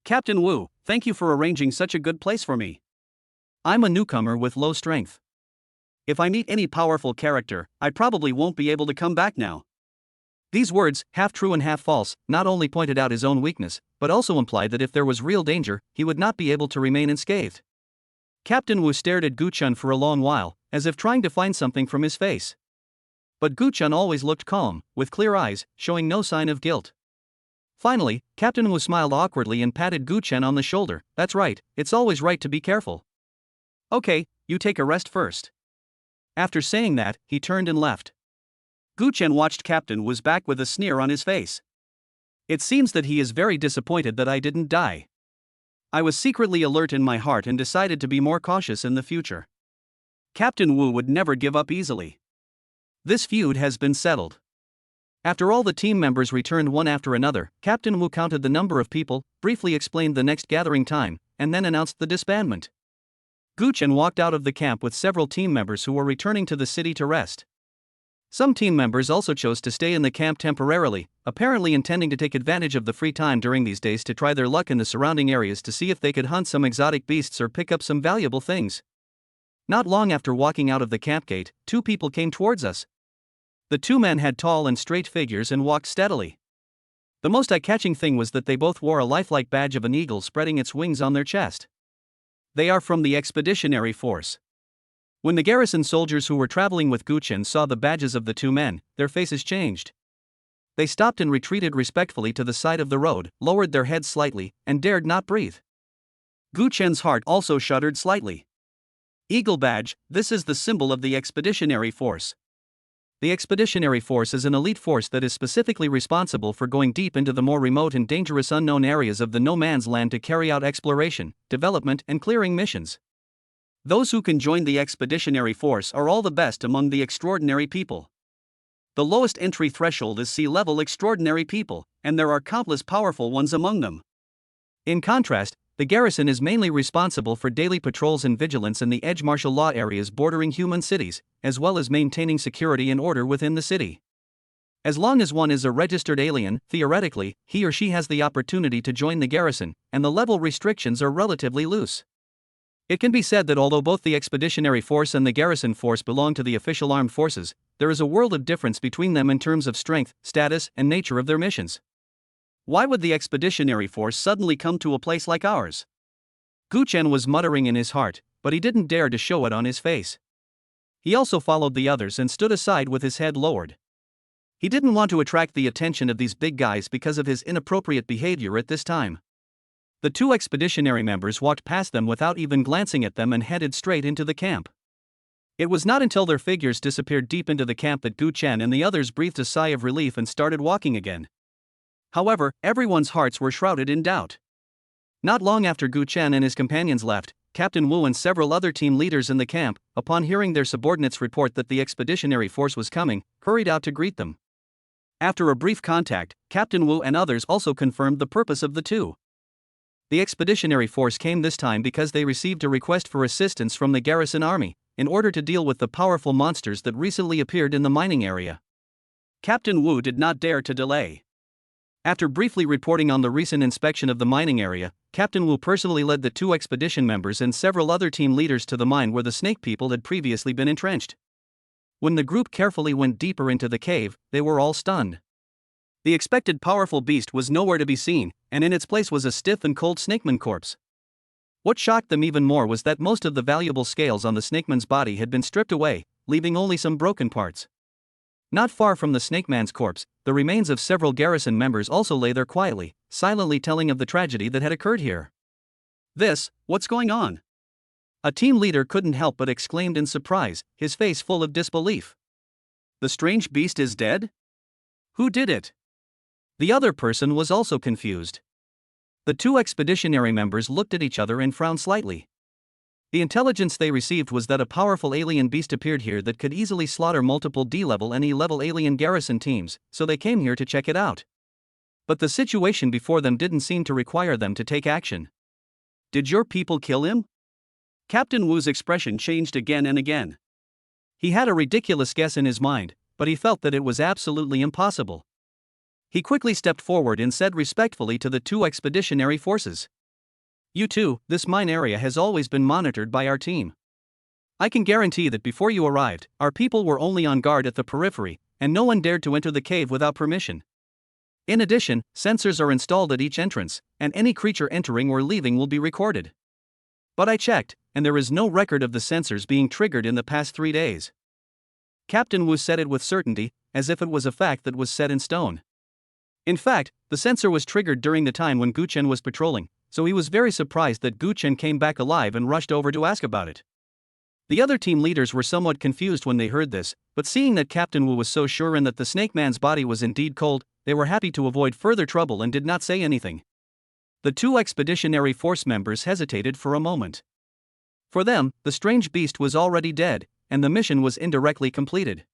Speaker 1: "Captain Wu, thank you for arranging such a good place for me. I'm a newcomer with low strength. If I meet any powerful character, I probably won't be able to come back now." These words, half true and half false, not only pointed out his own weakness, but also implied that if there was real danger, he would not be able to remain unscathed. Captain Wu stared at Gu Chen for a long while, as if trying to find something from his face. But Gu Chen always looked calm, with clear eyes, showing no sign of guilt. Finally, Captain Wu smiled awkwardly and patted Gu Chen on the shoulder. "That's right, it's always right to be careful. Okay, you take a rest first." After saying that, he turned and left. Gu Chen watched Captain Wu's back with a sneer on his face. "It seems that he is very disappointed that I didn't die. I was secretly alert in my heart and decided to be more cautious in the future." Captain Wu would never give up easily. This feud has been settled. After all the team members returned one after another, Captain Wu counted the number of people, briefly explained the next gathering time, and then announced the disbandment. Gu Chen walked out of the camp with several team members who were returning to the city to rest. Some team members also chose to stay in the camp temporarily, apparently intending to take advantage of the free time during these days to try their luck in the surrounding areas to see if they could hunt some exotic beasts or pick up some valuable things. Not long after walking out of the camp gate, 2 people came towards us. The 2 men had tall and straight figures and walked steadily. The most eye-catching thing was that they both wore a lifelike badge of an eagle spreading its wings on their chest. They are from the Expeditionary Force. When the garrison soldiers who were traveling with Gu Chen saw the badges of the 2 men, their faces changed. They stopped and retreated respectfully to the side of the road, lowered their heads slightly, and dared not breathe. Gu Chen's heart also shuddered slightly. Eagle badge, this is the symbol of the Expeditionary Force. The Expeditionary Force is an elite force that is specifically responsible for going deep into the more remote and dangerous unknown areas of the no man's land to carry out exploration, development, and clearing missions. Those who can join the Expeditionary Force are all the best among the extraordinary people. The lowest entry threshold is sea-level extraordinary people, and there are countless powerful ones among them. In contrast, the garrison is mainly responsible for daily patrols and vigilance in the edge martial law areas bordering human cities, as well as maintaining security and order within the city. As long as one is a registered alien, theoretically, he or she has the opportunity to join the garrison, and the level restrictions are relatively loose. It can be said that although both the Expeditionary Force and the Garrison Force belong to the official armed forces, there is a world of difference between them in terms of strength, status, and nature of their missions. Why would the Expeditionary Force suddenly come to a place like ours? Gu Chen was muttering in his heart, but he didn't dare to show it on his face. He also followed the others and stood aside with his head lowered. He didn't want to attract the attention of these big guys because of his inappropriate behavior at this time. The 2 expeditionary members walked past them without even glancing at them and headed straight into the camp. It was not until their figures disappeared deep into the camp that Gu Chen and the others breathed a sigh of relief and started walking again. However, everyone's hearts were shrouded in doubt. Not long after Gu Chen and his companions left, Captain Wu and several other team leaders in the camp, upon hearing their subordinates report that the Expeditionary Force was coming, hurried out to greet them. After a brief contact, Captain Wu and others also confirmed the purpose of the 2. The Expeditionary Force came this time because they received a request for assistance from the garrison army, in order to deal with the powerful monsters that recently appeared in the mining area. Captain Wu did not dare to delay. After briefly reporting on the recent inspection of the mining area, Captain Wu personally led the 2 expedition members and several other team leaders to the mine where the snake people had previously been entrenched. When the group carefully went deeper into the cave, they were all stunned. The expected powerful beast was nowhere to be seen, and in its place was a stiff and cold snakeman corpse. What shocked them even more was that most of the valuable scales on the snakeman's body had been stripped away, leaving only some broken parts. Not far from the snakeman's corpse, the remains of several garrison members also lay there quietly, silently telling of the tragedy that had occurred here. What's going on? A team leader couldn't help but exclaimed in surprise, his face full of disbelief. The strange beast is dead? Who did it? The other person was also confused. The 2 expeditionary members looked at each other and frowned slightly. The intelligence they received was that a powerful alien beast appeared here that could easily slaughter multiple D-level and E-level alien garrison teams, so they came here to check it out. But the situation before them didn't seem to require them to take action. Did your people kill him? Captain Wu's expression changed again and again. He had a ridiculous guess in his mind, but he felt that it was absolutely impossible. He quickly stepped forward and said respectfully to the 2 expeditionary forces, "You two, this mine area has always been monitored by our team. I can guarantee that before you arrived, our people were only on guard at the periphery, and no one dared to enter the cave without permission. In addition, sensors are installed at each entrance, and any creature entering or leaving will be recorded. But I checked, and there is no record of the sensors being triggered in the past 3 days." Captain Wu said it with certainty, as if it was a fact that was set in stone. In fact, the sensor was triggered during the time when Gu Chen was patrolling, so he was very surprised that Gu Chen came back alive and rushed over to ask about it. The other team leaders were somewhat confused when they heard this, but seeing that Captain Wu was so sure and that the snake man's body was indeed cold, they were happy to avoid further trouble and did not say anything. The 2 expeditionary force members hesitated for a moment. For them, the strange beast was already dead, and the mission was indirectly completed.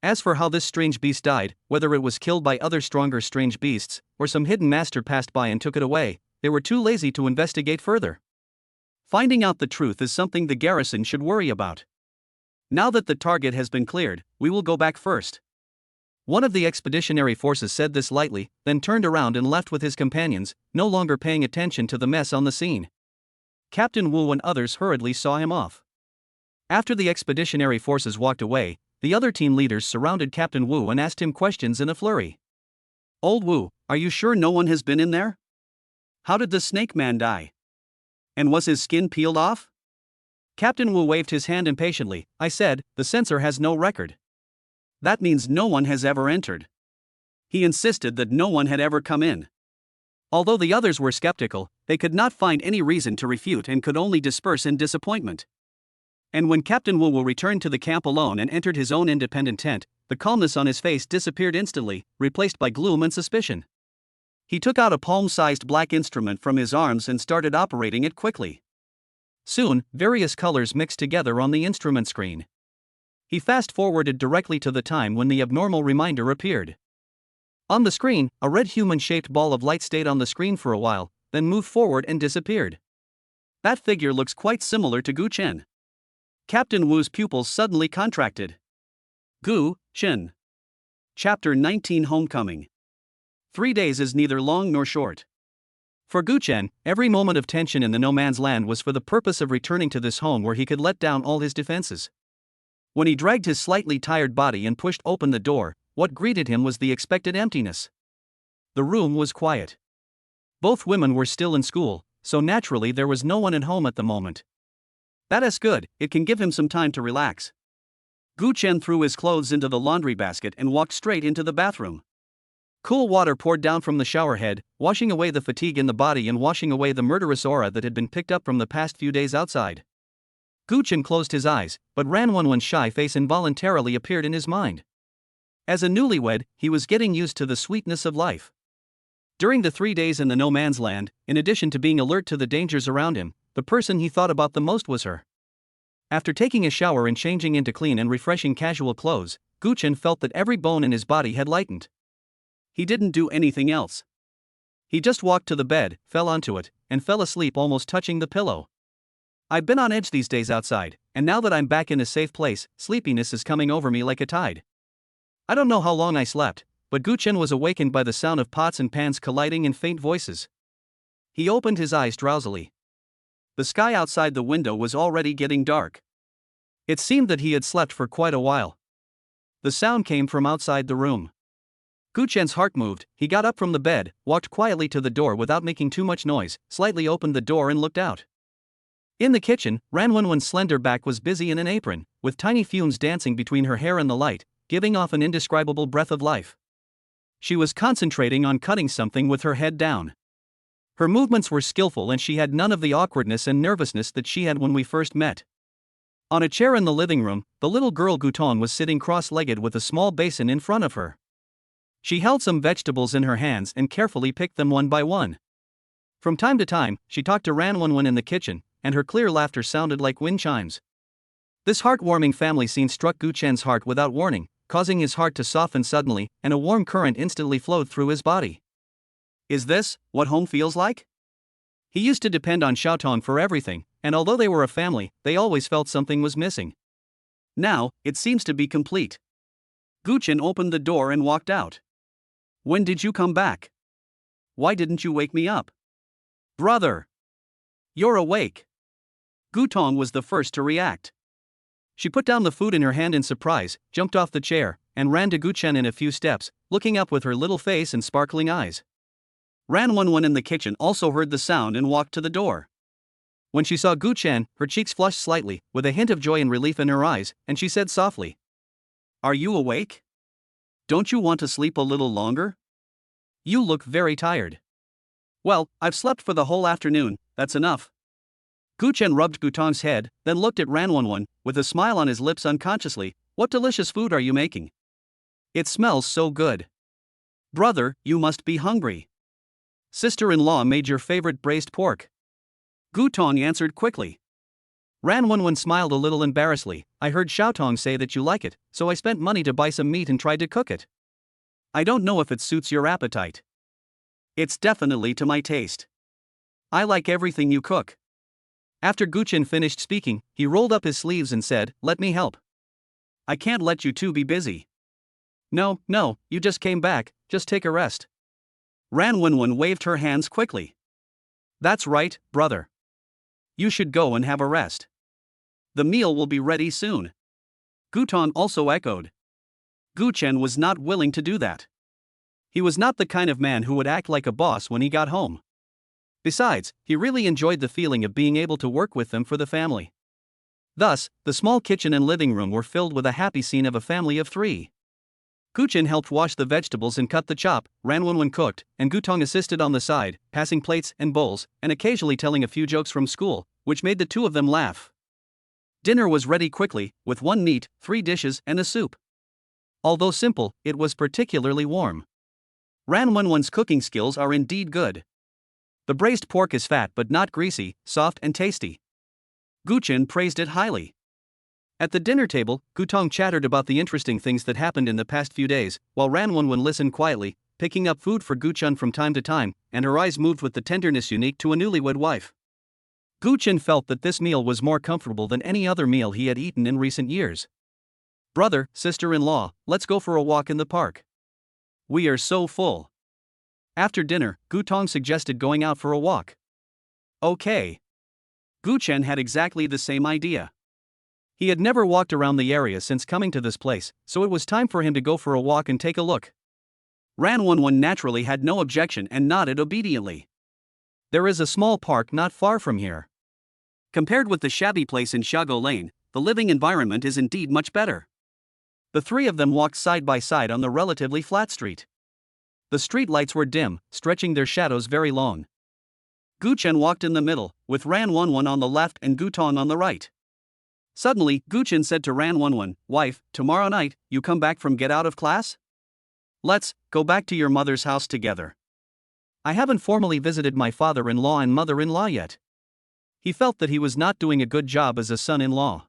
Speaker 1: As for how this strange beast died, whether it was killed by other stronger strange beasts, or some hidden master passed by and took it away, they were too lazy to investigate further. Finding out the truth is something the garrison should worry about. Now that the target has been cleared, we will go back first. One of the expeditionary forces said this lightly, then turned around and left with his companions, no longer paying attention to the mess on the scene. Captain Wu and others hurriedly saw him off. After the expeditionary forces walked away, the other team leaders surrounded Captain Wu and asked him questions in a flurry. "Old Wu, are you sure no one has been in there? How did the snake man die? And was his skin peeled off?" Captain Wu waved his hand impatiently. "I said, the sensor has no record. That means no one has ever entered." He insisted that no one had ever come in. Although the others were skeptical, they could not find any reason to refute and could only disperse in disappointment. And when Captain Wu returned to the camp alone and entered his own independent tent, the calmness on his face disappeared instantly, replaced by gloom and suspicion. He took out a palm-sized black instrument from his arms and started operating it quickly. Soon, various colors mixed together on the instrument screen. He fast-forwarded directly to the time when the abnormal reminder appeared. On the screen, a red human-shaped ball of light stayed on the screen for a while, then moved forward and disappeared. "That figure looks quite similar to Gu Chen." Captain Wu's pupils suddenly contracted. Gu Chen. Chapter 19 Homecoming. 3 days is neither long nor short. For Gu Chen, every moment of tension in the no man's land was for the purpose of returning to this home where he could let down all his defenses. When he dragged his slightly tired body and pushed open the door, what greeted him was the expected emptiness. The room was quiet. Both women were still in school, so naturally there was no one at home at the moment. That is good, it can give him some time to relax. Gu Chen threw his clothes into the laundry basket and walked straight into the bathroom. Cool water poured down from the shower head, washing away the fatigue in the body and washing away the murderous aura that had been picked up from the past few days outside. Gu Chen closed his eyes, but Ranwanwan's shy face involuntarily appeared in his mind. As a newlywed, he was getting used to the sweetness of life. During the 3 days in the no man's land, in addition to being alert to the dangers around him, the person he thought about the most was her. After taking a shower and changing into clean and refreshing casual clothes, Gu Chen felt that every bone in his body had lightened. He didn't do anything else. He just walked to the bed, fell onto it, and fell asleep almost touching the pillow. "I've been on edge these days outside, and now that I'm back in a safe place, sleepiness is coming over me like a tide." I don't know how long I slept, but Gu Chen was awakened by the sound of pots and pans colliding and faint voices. He opened his eyes drowsily. The sky outside the window was already getting dark. It seemed that he had slept for quite a while. The sound came from outside the room. Guchen's heart moved. He got up from the bed, walked quietly to the door without making too much noise, slightly opened the door and looked out. In the kitchen, Ranwenwen's slender back was busy in an apron, with tiny fumes dancing between her hair and the light, giving off an indescribable breath of life. She was concentrating on cutting something with her head down. Her movements were skillful and she had none of the awkwardness and nervousness that she had when we first met. On a chair in the living room, the little girl Guton was sitting cross-legged with a small basin in front of her. She held some vegetables in her hands and carefully picked them one by one. From time to time, she talked to Ranwenwen in the kitchen, and her clear laughter sounded like wind chimes. This heartwarming family scene struck Guchen's heart without warning, causing his heart to soften suddenly, and a warm current instantly flowed through his body. Is this what home feels like? He used to depend on Xiaotong for everything, and although they were a family, they always felt something was missing. Now, it seems to be complete. Guchen opened the door and walked out. When did you come back? Why didn't you wake me up? Brother! You're awake! Gutong was the first to react. She put down the food in her hand in surprise, jumped off the chair, and ran to Guchen in a few steps, looking up with her little face and sparkling eyes. Ranwenwen in the kitchen also heard the sound and walked to the door. When she saw Guchen, her cheeks flushed slightly, with a hint of joy and relief in her eyes, and she said softly, "Are you awake? Don't you want to sleep a little longer? You look very tired." "Well, I've slept for the whole afternoon, that's enough." Guchen rubbed Gutong's head, then looked at Ranwenwen, with a smile on his lips unconsciously. "What delicious food are you making? It smells so good. Brother, you must be hungry. Sister-in-law made your favorite braised pork." Gutong answered quickly. Ranwenwen smiled a little embarrassedly. "I heard Xiaotong say that you like it, so I spent money to buy some meat and tried to cook it. I don't know if it suits your appetite. It's definitely to my taste. I like everything you cook." After Guchen finished speaking, he rolled up his sleeves and said, "Let me help. I can't let you two be busy." No, you just came back, just take a rest." Ranwenwen waved her hands quickly. "That's right, brother. You should go and have a rest. The meal will be ready soon." Gutong also echoed. Guchen was not willing to do that. He was not the kind of man who would act like a boss when he got home. Besides, he really enjoyed the feeling of being able to work with them for the family. Thus, the small kitchen and living room were filled with a happy scene of a family of three. Guchen helped wash the vegetables and cut the chop, Ranwenwen cooked, and Gutong assisted on the side, passing plates and bowls, and occasionally telling a few jokes from school, which made the two of them laugh. Dinner was ready quickly, with one meat, 3 dishes, and a soup. Although simple, it was particularly warm. Ranwenwen's cooking skills are indeed good. The braised pork is fat but not greasy, soft and tasty. Guchen praised it highly. At the dinner table, Gutong chattered about the interesting things that happened in the past few days, while Ranwenwen listened quietly, picking up food for Guchen from time to time, and her eyes moved with the tenderness unique to a newlywed wife. Guchen felt that this meal was more comfortable than any other meal he had eaten in recent years. "Brother, sister-in-law, let's go for a walk in the park. We are so full." After dinner, Gutong suggested going out for a walk. Okay. Guchen had exactly the same idea. He had never walked around the area since coming to this place, so it was time for him to go for a walk and take a look. Ranwenwen naturally had no objection and nodded obediently. There is a small park not far from here. Compared with the shabby place in Xiago Lane, the living environment is indeed much better. The three of them walked side by side on the relatively flat street. The street lights were dim, stretching their shadows very long. Guchen walked in the middle, with Ranwenwen on the left and Gutong on the right. Suddenly, Guchen said to Ranwenwen, "Wife, tomorrow night, you come back from get out of class? Let's go back to your mother's house together. I haven't formally visited my father-in-law and mother-in-law yet." He felt that he was not doing a good job as a son-in-law.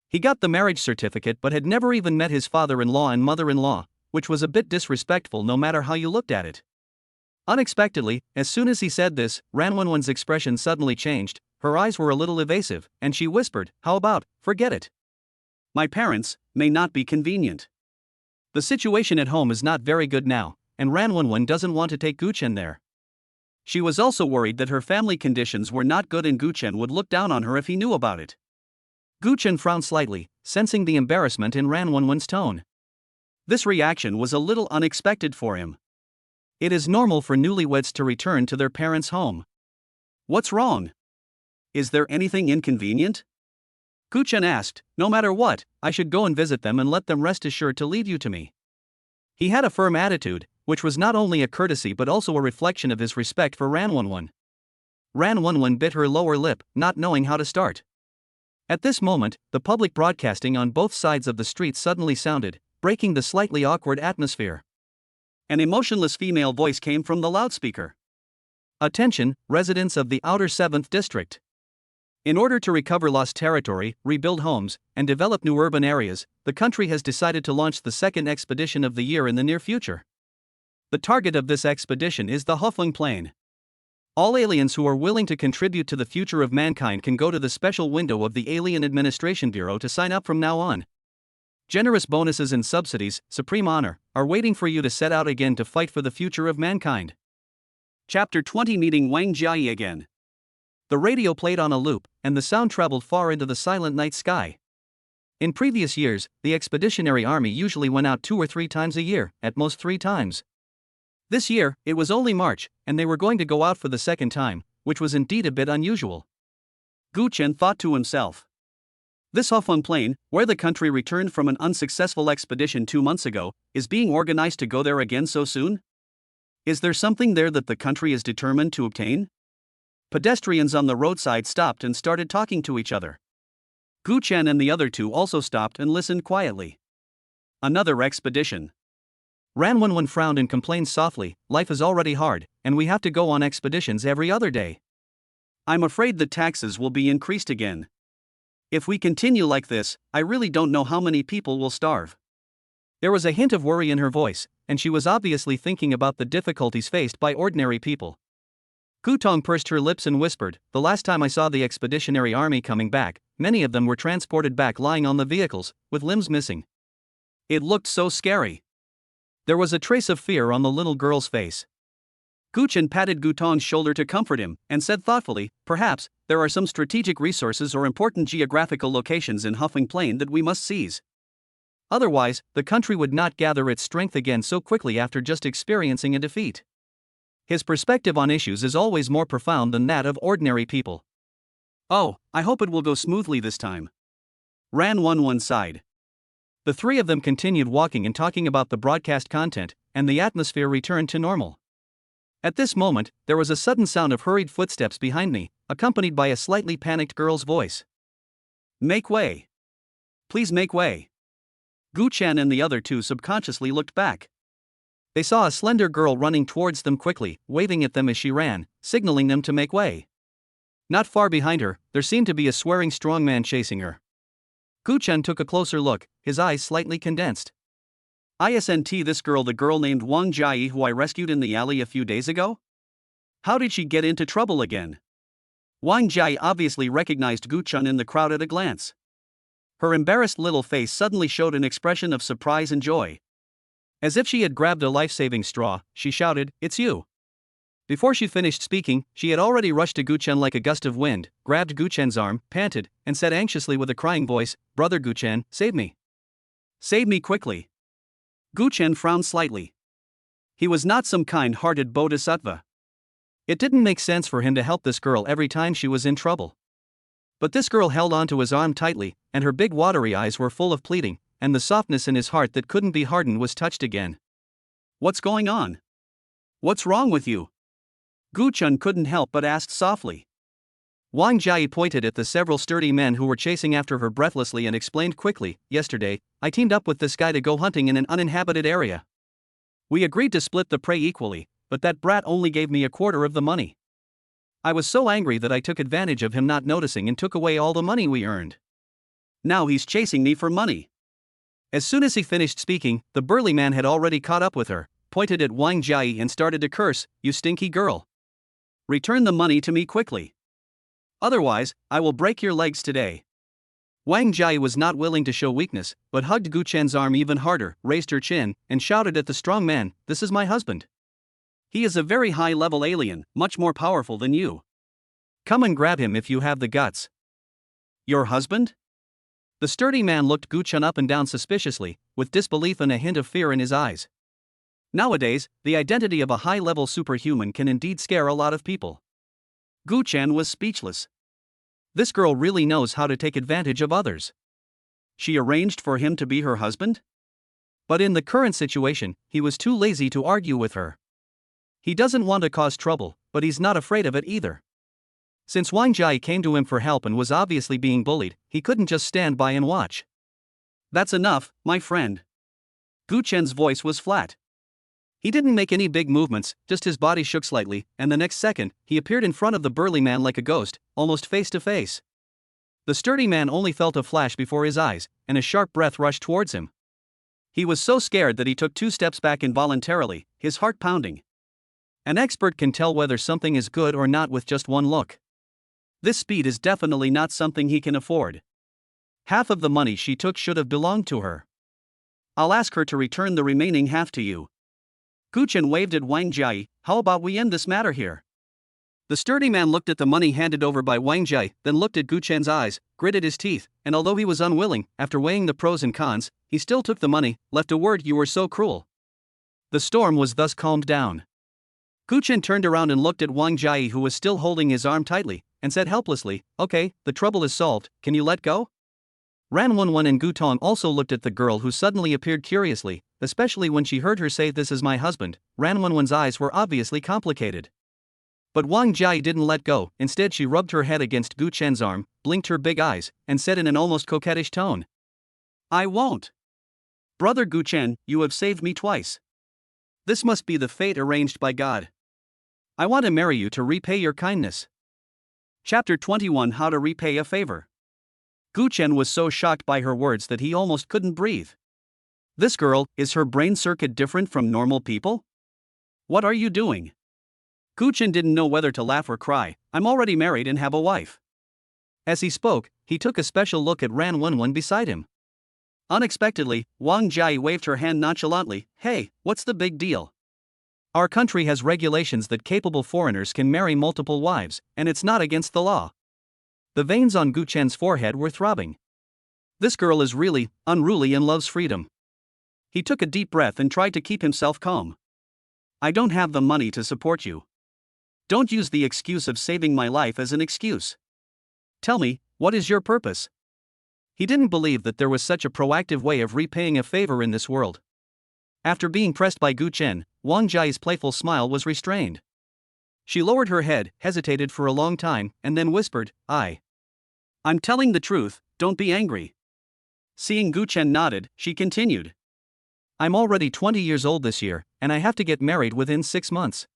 Speaker 1: He got the marriage certificate but had never even met his father-in-law and mother-in-law, which was a bit disrespectful no matter how you looked at it. Unexpectedly, as soon as he said this, Ranwenwen's expression suddenly changed. Her eyes were a little evasive, and she whispered, "How about, forget it. My parents may not be convenient. The situation at home is not very good now, and Ranwenwen doesn't want to take Guchen there." She was also worried that her family conditions were not good and Gu Chen would look down on her if he knew about it. Gu Chen frowned slightly, sensing the embarrassment in Ran Wenwen's tone. This reaction was a little unexpected for him. It is normal for newlyweds to return to their parents' home. What's wrong? Is there anything inconvenient? Gu Chen asked. No matter what, I should go and visit them and let them rest assured to leave you to me. He had a firm attitude, which was not only a courtesy but also a reflection of his respect for Ran Wenwen. Ran Wenwen bit her lower lip, not knowing how to start. At this moment, the public broadcasting on both sides of the street suddenly sounded, breaking the slightly awkward atmosphere. An emotionless female voice came from the loudspeaker. Attention, residents of the outer 7th district. In order to recover lost territory, rebuild homes, and develop new urban areas, the country has decided to launch the second expedition of the year in the near future. The target of this expedition is the Hofung Plain. All aliens who are willing to contribute to the future of mankind can go to the special window of the Alien Administration Bureau to sign up from now on. Generous bonuses and subsidies, supreme honor, are waiting for you to set out again to fight for the future of mankind. Chapter 20 Meeting Wang Jiayi again. The radio played on a loop, and the sound traveled far into the silent night sky. In previous years, the Expeditionary Army usually went out 2 or 3 times a year, at most 3 times. This year, it was only March, and they were going to go out for the second time, which was indeed a bit unusual. Gu Chen thought to himself. This Hofung Plain, where the country returned from an unsuccessful expedition 2 months ago, is being organized to go there again so soon? Is there something there that the country is determined to obtain? Pedestrians on the roadside stopped and started talking to each other. Gu Chen and the other 2 also stopped and listened quietly. Another expedition. Ran Wenwen frowned and complained softly, life is already hard, and we have to go on expeditions every other day. I'm afraid the taxes will be increased again. If we continue like this, I really don't know how many people will starve. There was a hint of worry in her voice, and she was obviously thinking about the difficulties faced by ordinary people. Gu Tong pursed her lips and whispered, the last time I saw the Expeditionary Army coming back, many of them were transported back lying on the vehicles, with limbs missing. It looked so scary. There was a trace of fear on the little girl's face. Gu Chen patted Gu Tong's shoulder to comfort him, and said thoughtfully, perhaps, there are some strategic resources or important geographical locations in Hofung Plain that we must seize. Otherwise, the country would not gather its strength again so quickly after just experiencing a defeat. His perspective on issues is always more profound than that of ordinary people. Oh, I hope it will go smoothly this time. Ran Wenwen sighed. The 3 of them continued walking and talking about the broadcast content, and the atmosphere returned to normal. At this moment, there was a sudden sound of hurried footsteps behind me, accompanied by a slightly panicked girl's voice. Make way. Please make way. Gu Chen and the other 2 subconsciously looked back. They saw a slender girl running towards them quickly, waving at them as she ran, signaling them to make way. Not far behind her, there seemed to be a swearing strong man chasing her. Gu Chen took a closer look, his eyes slightly condensed. Isn't this girl the girl named Wang Jiayi who I rescued in the alley a few days ago? How did she get into trouble again? Wang Jiayi obviously recognized Gu Chen in the crowd at a glance. Her embarrassed little face suddenly showed an expression of surprise and joy. As if she had grabbed a life-saving straw, she shouted, "It's you." Before she finished speaking, she had already rushed to Gu Chen like a gust of wind, grabbed Gu Chen's arm, panted, and said anxiously with a crying voice, "Brother Gu Chen, save me. Save me quickly." Gu Chen frowned slightly. He was not some kind-hearted bodhisattva. It didn't make sense for him to help this girl every time she was in trouble. But this girl held onto his arm tightly, and her big watery eyes were full of pleading, and the softness in his heart that couldn't be hardened was touched again. What's going on? What's wrong with you? Gu Chen couldn't help but ask softly. Wang Jiayi pointed at the several sturdy men who were chasing after her breathlessly and explained quickly, yesterday, I teamed up with this guy to go hunting in an uninhabited area. We agreed to split the prey equally, but that brat only gave me a quarter of the money. I was so angry that I took advantage of him not noticing and took away all the money we earned. Now he's chasing me for money. As soon as he finished speaking, the burly man had already caught up with her, pointed at Wang Jiayi and started to curse, "You stinky girl. Return the money to me quickly. Otherwise, I will break your legs today." Wang Jiayi was not willing to show weakness, but hugged Gu Chen's arm even harder, raised her chin, and shouted at the strong man, "This is my husband." He is a very high-level alien, much more powerful than you. Come and grab him if you have the guts. Your husband? The sturdy man looked Gu Chen up and down suspiciously, with disbelief and a hint of fear in his eyes. Nowadays, the identity of a high-level superhuman can indeed scare a lot of people. Gu Chen was speechless. This girl really knows how to take advantage of others. She arranged for him to be her husband? But in the current situation, he was too lazy to argue with her. He doesn't want to cause trouble, but he's not afraid of it either. Since Wang Jai came to him for help and was obviously being bullied, he couldn't just stand by and watch. That's enough, my friend. Gu Chen's voice was flat. He didn't make any big movements, just his body shook slightly, and the next second, he appeared in front of the burly man like a ghost, almost face to face. The sturdy man only felt a flash before his eyes, and a sharp breath rushed towards him. He was so scared that he took 2 steps back involuntarily, his heart pounding. An expert can tell whether something is good or not with just one look. This speed is definitely not something he can afford. Half of the money she took should have belonged to her. I'll ask her to return the remaining half to you. Gu Chen waved at Wang Jai. How about we end this matter here? The sturdy man looked at the money handed over by Wang Jai, then looked at Gu Chen's eyes, gritted his teeth, and although he was unwilling, after weighing the pros and cons, he still took the money, left a word, "You were so cruel." The storm was thus calmed down. Gu Chen turned around and looked at Wang Jai, who was still holding his arm tightly, and said helplessly, "Okay, the trouble is solved, can you let go?" Ran Wenwen and Gu Tong also looked at the girl, who suddenly appeared curiously, especially when she heard her say, "This is my husband." Ran Wenwen's eyes were obviously complicated. But Wang Jai didn't let go. Instead, she rubbed her head against Gu Chen's arm, blinked her big eyes, and said in an almost coquettish tone, "I won't. Brother Gu Chen, you have saved me twice. This must be the fate arranged by God. I want to marry you to repay your kindness." Chapter 21: How to Repay a Favor. Gu Chen was so shocked by her words that he almost couldn't breathe. This girl, is her brain circuit different from normal people? What are you doing? Gu Chen didn't know whether to laugh or cry. "I'm already married and have a wife." As he spoke, he took a special look at Ran Wenwen beside him. Unexpectedly, Wang Jai waved her hand nonchalantly. "Hey, what's the big deal? Our country has regulations that capable foreigners can marry multiple wives, and it's not against the law." The veins on Gu Chen's forehead were throbbing. This girl is really unruly and loves freedom. He took a deep breath and tried to keep himself calm. "I don't have the money to support you. Don't use the excuse of saving my life as an excuse. Tell me, what is your purpose?" He didn't believe that there was such a proactive way of repaying a favor in this world. After being pressed by Gu Chen, Wang Jai's playful smile was restrained. She lowered her head, hesitated for a long time, and then whispered, I'm telling the truth, don't be angry." Seeing Gu Chen nodded, she continued. "I'm already 20 years old this year, and I have to get married within 6 months.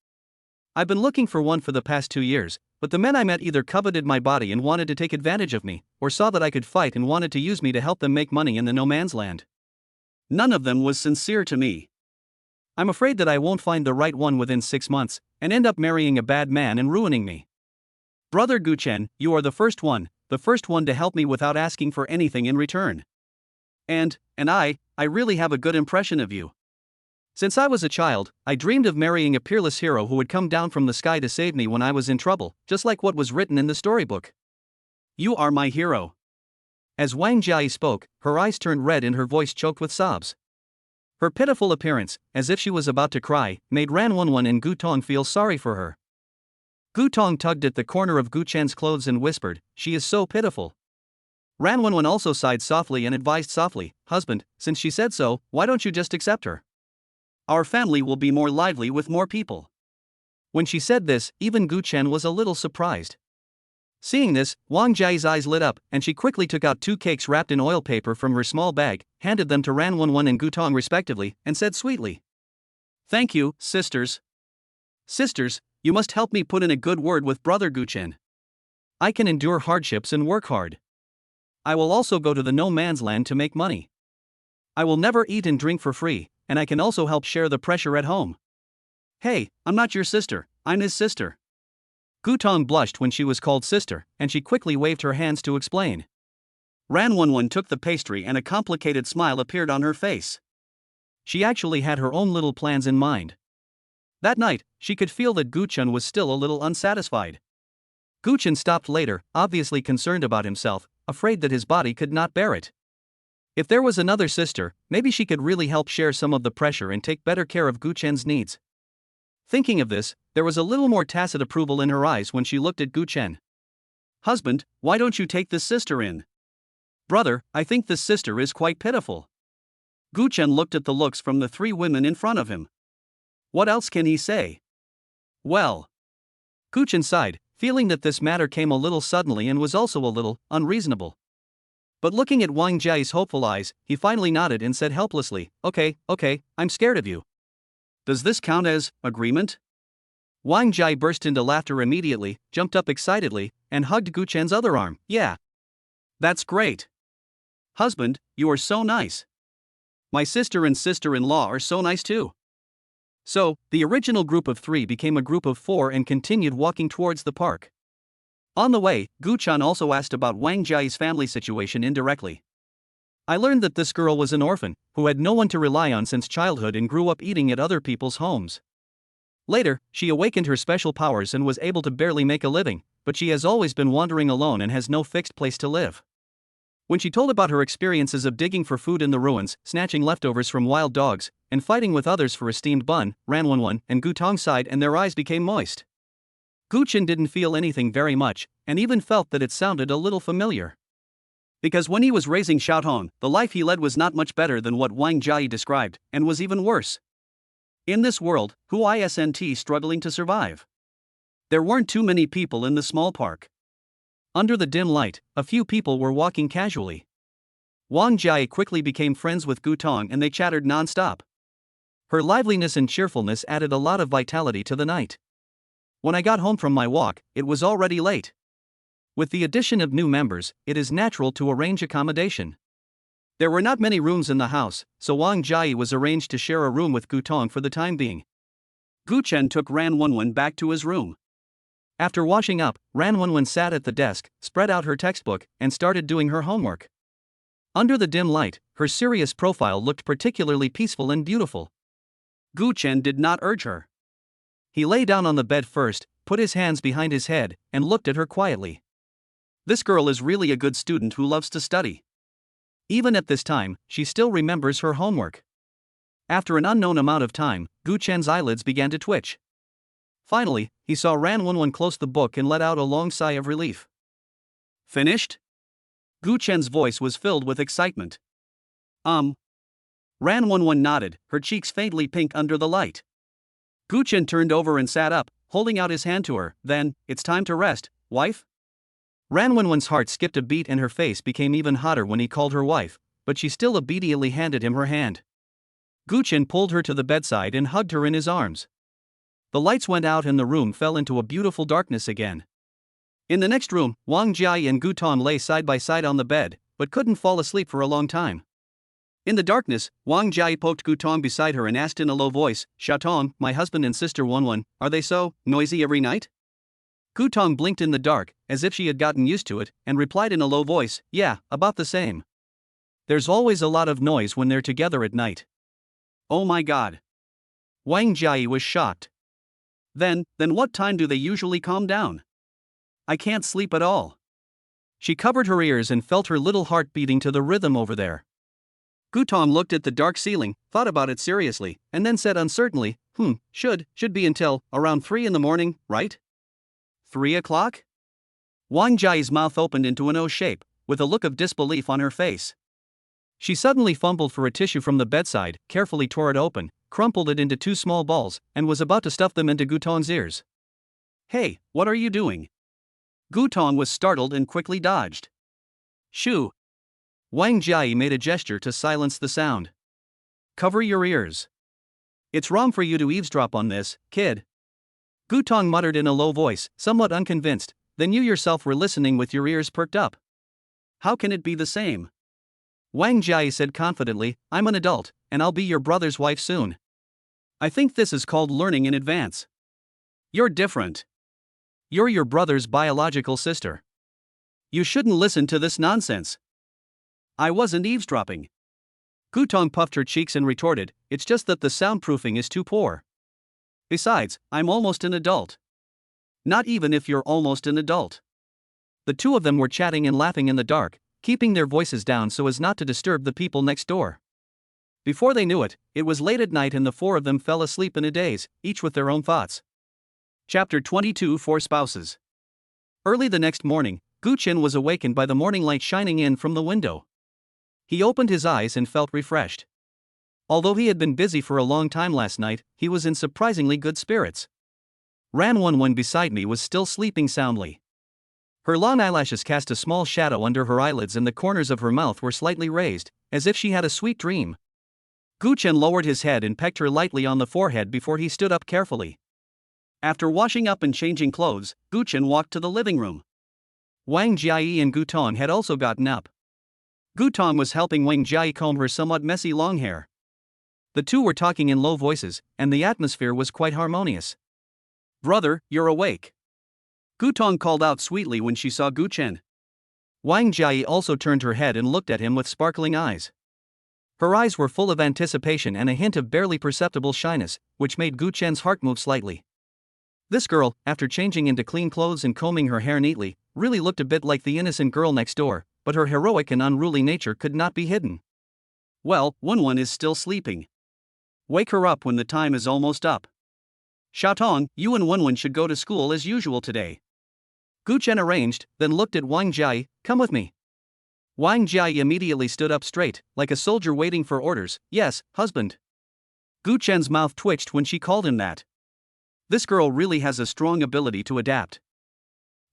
Speaker 1: I've been looking for one for the past 2 years, but the men I met either coveted my body and wanted to take advantage of me, or saw that I could fight and wanted to use me to help them make money in the no man's land. None of them was sincere to me. I'm afraid that I won't find the right one within 6 months, and end up marrying a bad man and ruining me. Brother Gu Chen, you are the first one to help me without asking for anything in return. And I really have a good impression of you. Since I was a child, I dreamed of marrying a peerless hero who would come down from the sky to save me when I was in trouble, just like what was written in the storybook. You are my hero." As Wang Jai spoke, her eyes turned red and her voice choked with sobs. Her pitiful appearance, as if she was about to cry, made Ran Wenwen and Gu Tong feel sorry for her. Gu Tong tugged at the corner of Gu Chen's clothes and whispered, "She is so pitiful." Ran Wenwen also sighed softly and advised softly, "Husband, since she said so, why don't you just accept her? Our family will be more lively with more people." When she said this, even Gu Chen was a little surprised. Seeing this, Wang Jai's eyes lit up, and she quickly took out 2 cakes wrapped in oil paper from her small bag, handed them to Ran Wenwen and Gu Tong respectively, and said sweetly, "Thank you, sisters. Sisters, you must help me put in a good word with Brother Gu Chen. I can endure hardships and work hard. I will also go to the no man's land to make money. I will never eat and drink for free, and I can also help share the pressure at home. Hey, I'm not your sister, I'm his sister." Gu Tong blushed when she was called sister, and she quickly waved her hands to explain. Ran Wenwen took the pastry and a complicated smile appeared on her face. She actually had her own little plans in mind. That night, she could feel that Guchen was still a little unsatisfied. Guchen stopped later, obviously concerned about himself, afraid that his body could not bear it. If there was another sister, maybe she could really help share some of the pressure and take better care of Guchen's needs. Thinking of this, there was a little more tacit approval in her eyes when she looked at Guchen. "Husband, why don't you take this sister in?" "Brother, I think this sister is quite pitiful." Guchen looked at the looks from the three women in front of him. What else can he say? Well. Guchen sighed, feeling that this matter came a little suddenly and was also a little unreasonable. But looking at Wang Jia's hopeful eyes, he finally nodded and said helplessly, Okay, I'm scared of you. Does this count as agreement? Wang Jia burst into laughter immediately, jumped up excitedly, and hugged Guchen's other arm. Yeah. That's great. Husband, you are so nice. My sister and sister-in-law are so nice too. So, the original group of 3 became a group of 4 and continued walking towards the park. On the way, Guchen also asked about Wang Jia's family situation indirectly. I learned that this girl was an orphan, who had no one to rely on since childhood and grew up eating at other people's homes. Later, she awakened her special powers and was able to barely make a living, but she has always been wandering alone and has no fixed place to live. When she told about her experiences of digging for food in the ruins, snatching leftovers from wild dogs, and fighting with others for a steamed bun, Ranwanwan and Gutong sighed and their eyes became moist. Guchen didn't feel anything very much, and even felt that it sounded a little familiar. Because when he was raising Xiaotong, the life he led was not much better than what Wang Jia described, and was even worse. In this world, who isn't struggling to survive? There weren't too many people in the small park. Under the dim light, a few people were walking casually. Wang Jia quickly became friends with Gutong and they chattered non-stop. Her liveliness and cheerfulness added a lot of vitality to the night. When I got home from my walk, it was already late. With the addition of new members, it is natural to arrange accommodation. There were not many rooms in the house, so Wang Jia was arranged to share a room with Gutong for the time being. Guchen took Ranwanwan back to his room. After washing up, Ranwanwan sat at the desk, spread out her textbook, and started doing her homework. Under the dim light, her serious profile looked particularly peaceful and beautiful. Guchen did not urge her. He lay down on the bed first, put his hands behind his head, and looked at her quietly. This girl is really a good student who loves to study. Even at this time, she still remembers her homework. After an unknown amount of time, Guchen's eyelids began to twitch. Finally, he saw Ranwanwan close the book and let out a long sigh of relief. Finished? Guchen's voice was filled with excitement. Ranwanwan nodded, her cheeks faintly pink under the light. Guchen turned over and sat up, holding out his hand to her. Then, it's time to rest, wife? Ranwanwan's heart skipped a beat and her face became even hotter when he called her wife, but she still obediently handed him her hand. Guchen pulled her to the bedside and hugged her in his arms. The lights went out and the room fell into a beautiful darkness again. In the next room, Wang Jia and Gutong lay side by side on the bed, but couldn't fall asleep for a long time. In the darkness, Wang Jia poked Gutong beside her and asked in a low voice, Xiaotong, my husband and sister Wanwan, are they so noisy every night? Gutong blinked in the dark, as if she had gotten used to it, and replied in a low voice, yeah, about the same. There's always a lot of noise when they're together at night. Oh my god. Wang Jia was shocked. Then what time do they usually calm down? I can't sleep at all. She covered her ears and felt her little heart beating to the rhythm over there. Gutong looked at the dark ceiling, thought about it seriously, and then said uncertainly, should be until around 3 in the morning, right? 3 o'clock? Wang Jia's mouth opened into an O shape, with a look of disbelief on her face. She suddenly fumbled for a tissue from the bedside, carefully tore it open, crumpled it into 2 small balls, and was about to stuff them into Gutong's ears. Hey, what are you doing? Gutong was startled and quickly dodged. Shoo! Wang Jia made a gesture to silence the sound. Cover your ears. It's wrong for you to eavesdrop on this, kid. Gutong muttered in a low voice, somewhat unconvinced, then you yourself were listening with your ears perked up. How can it be the same? Wang Jia said confidently, I'm an adult, and I'll be your brother's wife soon. I think this is called learning in advance. You're different. You're your brother's biological sister. You shouldn't listen to this nonsense. I wasn't eavesdropping. Gutong puffed her cheeks and retorted, it's just that the soundproofing is too poor. Besides, I'm almost an adult. Not even if you're almost an adult. The two of them were chatting and laughing in the dark, keeping their voices down so as not to disturb the people next door. Before they knew it, it was late at night and the four of them fell asleep in a daze, each with their own thoughts. Chapter 22 Four Spouses. Early the next morning, Gu-chin was awakened by the morning light shining in from the window. He opened his eyes and felt refreshed. Although he had been busy for a long time last night, he was in surprisingly good spirits. Ran Won beside me was still sleeping soundly. Her long eyelashes cast a small shadow under her eyelids and the corners of her mouth were slightly raised, as if she had a sweet dream. Gu-chin lowered his head and pecked her lightly on the forehead before he stood up carefully. After washing up and changing clothes, Gu-chin walked to the living room. Wang Jiayi and Gu Tong had also gotten up. Gu Tong was helping Wang Jiayi comb her somewhat messy long hair. The two were talking in low voices, and the atmosphere was quite harmonious. "Brother, you're awake." Gu Tong called out sweetly when she saw Gu-chin. Wang Jiayi also turned her head and looked at him with sparkling eyes. Her eyes were full of anticipation and a hint of barely perceptible shyness, which made Gu-chin's heart move slightly. This girl, after changing into clean clothes and combing her hair neatly, really looked a bit like the innocent girl next door, but her heroic and unruly nature could not be hidden. "Well, Won is still sleeping. Wake her up when the time is almost up. Xiaotong, you and Won should go to school as usual today." Gu-chin arranged, then looked at Wang Jiayi. "Come with me." Wang Jiayi immediately stood up straight, like a soldier waiting for orders. "Yes, husband." Gu-chin's mouth twitched when she called him that. This girl really has a strong ability to adapt.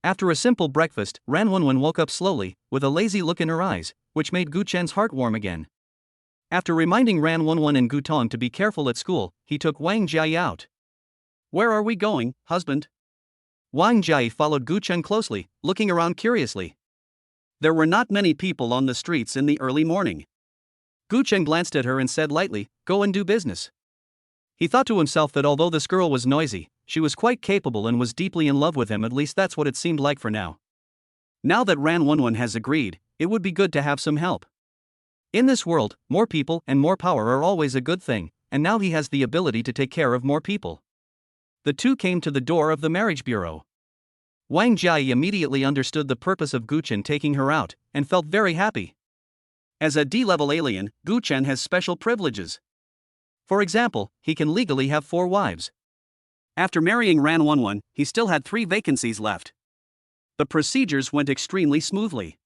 Speaker 1: After a simple breakfast, Ran Won woke up slowly, with a lazy look in her eyes, which made Gu-chin's heart warm again. After reminding Ran Won and Gu Tong to be careful at school, he took Wang Jiayi out. "Where are we going, husband?" Wang Jiayi followed Gu-chin closely, looking around curiously. There were not many people on the streets in the early morning. Gu-chin glanced at her and said lightly, "Go and do business." He thought to himself that although this girl was noisy, she was quite capable and was deeply in love with him, at least that's what it seemed like for now. Now that Ran Won has agreed, it would be good to have some help. In this world, more people and more power are always a good thing, and now he has the ability to take care of more people. The two came to the door of the marriage bureau. Wang Jiayi immediately understood the purpose of Gu-chin taking her out, and felt very happy. As a D-level alien, Gu-chin has special privileges. For example, he can legally have 4 wives. After marrying Ran Won, he still had 3 vacancies left. The procedures went extremely smoothly.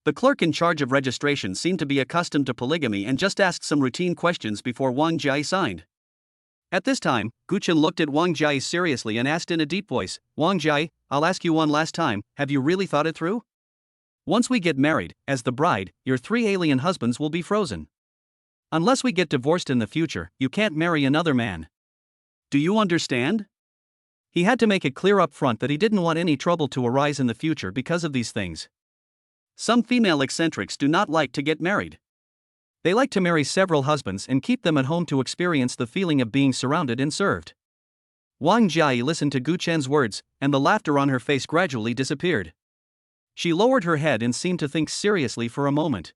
Speaker 1: The clerk in charge of registration seemed to be accustomed to polygamy and just asked some routine questions before Wang Jiayi signed. At this time, Gu-chin looked at Wang Jiayi seriously and asked in a deep voice, "Wang Jiayi, I'll ask you one last time, have you really thought it through? Once we get married, as the bride, your 3 alien husbands will be frozen. Unless we get divorced in the future, you can't marry another man. Do you understand?" He had to make it clear up front that he didn't want any trouble to arise in the future because of these things. Some female eccentrics do not like to get married. They like to marry several husbands and keep them at home to experience the feeling of being surrounded and served. Wang Jiayi listened to Gu-chin's words, and the laughter on her face gradually disappeared. She lowered her head and seemed to think seriously for a moment.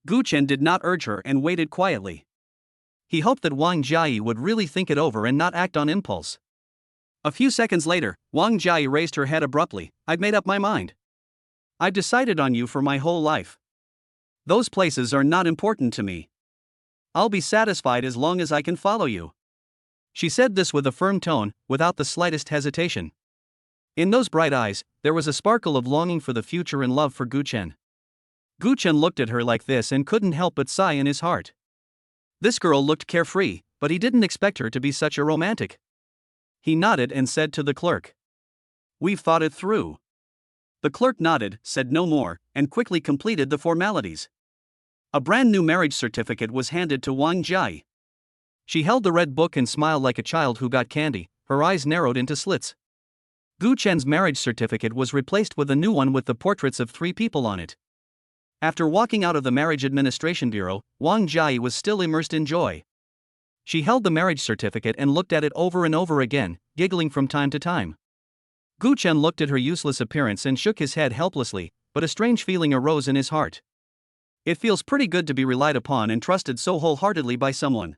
Speaker 1: Gu-chin did not urge her and waited quietly. He hoped that Wang Jiayi would really think it over and not act on impulse. A few seconds later, Wang Jiayi raised her head abruptly. "I've made up my mind. I've decided on you for my whole life. Those places are not important to me. I'll be satisfied as long as I can follow you." She said this with a firm tone, without the slightest hesitation. In those bright eyes, there was a sparkle of longing for the future and love for Gu-chin. Gu-chin looked at her like this and couldn't help but sigh in his heart. This girl looked carefree, but he didn't expect her to be such a romantic. He nodded and said to the clerk, "We've thought it through." The clerk nodded, said no more, and quickly completed the formalities. A brand new marriage certificate was handed to Wang Jiayi. She held the red book and smiled like a child who got candy, her eyes narrowed into slits. Gu-chin's marriage certificate was replaced with a new one with the portraits of 3 people on it. After walking out of the marriage administration bureau, Wang Jiayi was still immersed in joy. She held the marriage certificate and looked at it over and over again, giggling from time to time. Gu-chin looked at her useless appearance and shook his head helplessly, but a strange feeling arose in his heart. It feels pretty good to be relied upon and trusted so wholeheartedly by someone.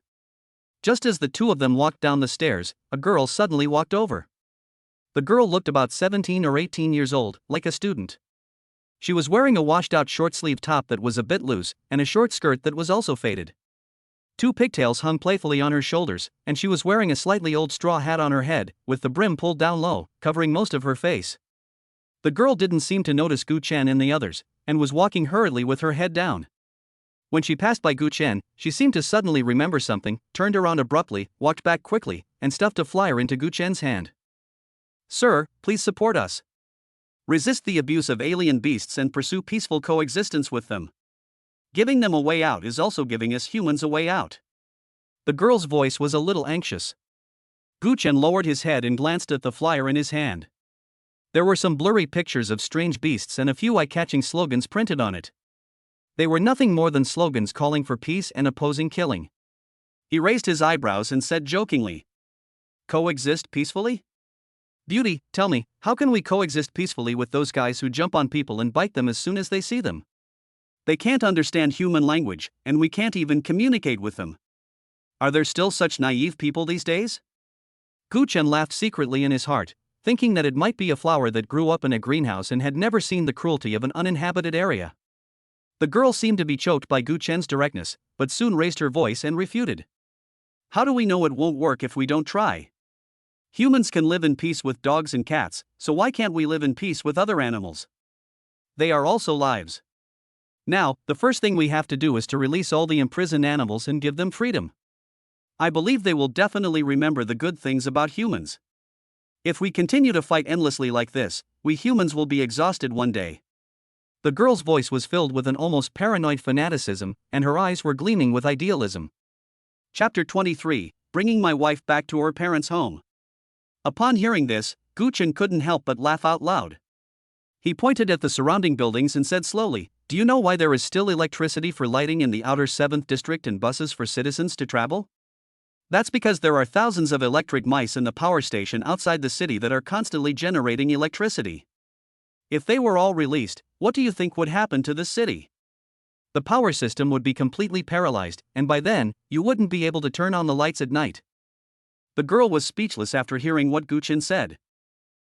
Speaker 1: Just as the two of them walked down the stairs, a girl suddenly walked over. The girl looked about 17 or 18 years old, like a student. She was wearing a washed-out short-sleeved top that was a bit loose, and a short skirt that was also faded. Two pigtails hung playfully on her shoulders, and she was wearing a slightly old straw hat on her head, with the brim pulled down low, covering most of her face. The girl didn't seem to notice Gu Chen and the others, and was walking hurriedly with her head down. When she passed by Gu Chen, she seemed to suddenly remember something, turned around abruptly, walked back quickly, and stuffed a flyer into Gu Chen's hand. "Sir, please support us. Resist the abuse of alien beasts and pursue peaceful coexistence with them. Giving them a way out is also giving us humans a way out." The girl's voice was a little anxious. Gu Chen lowered his head and glanced at the flyer in his hand. There were some blurry pictures of strange beasts and a few eye-catching slogans printed on it. They were nothing more than slogans calling for peace and opposing killing. He raised his eyebrows and said jokingly, "Coexist peacefully? Beauty, tell me, how can we coexist peacefully with those guys who jump on people and bite them as soon as they see them? They can't understand human language, and we can't even communicate with them. Are there still such naive people these days?" Gu Chen laughed secretly in his heart, thinking that it might be a flower that grew up in a greenhouse and had never seen the cruelty of an uninhabited area. The girl seemed to be choked by Gu Chen's directness, but soon raised her voice and refuted. "How do we know it won't work if we don't try? Humans can live in peace with dogs and cats, so why can't we live in peace with other animals? They are also lives. Now, the first thing we have to do is to release all the imprisoned animals and give them freedom. I believe they will definitely remember the good things about humans. If we continue to fight endlessly like this, we humans will be exhausted one day." The girl's voice was filled with an almost paranoid fanaticism, and her eyes were gleaming with idealism. Chapter 23, Bringing My Wife Back to Her Parents' Home. Upon hearing this, Gu Chen couldn't help but laugh out loud. He pointed at the surrounding buildings and said slowly, "Do you know why there is still electricity for lighting in the outer 7th district and buses for citizens to travel? That's because there are thousands of electric mice in the power station outside the city that are constantly generating electricity. If they were all released, what do you think would happen to this city? The power system would be completely paralyzed, and by then, you wouldn't be able to turn on the lights at night." The girl was speechless after hearing what Gu Chen said.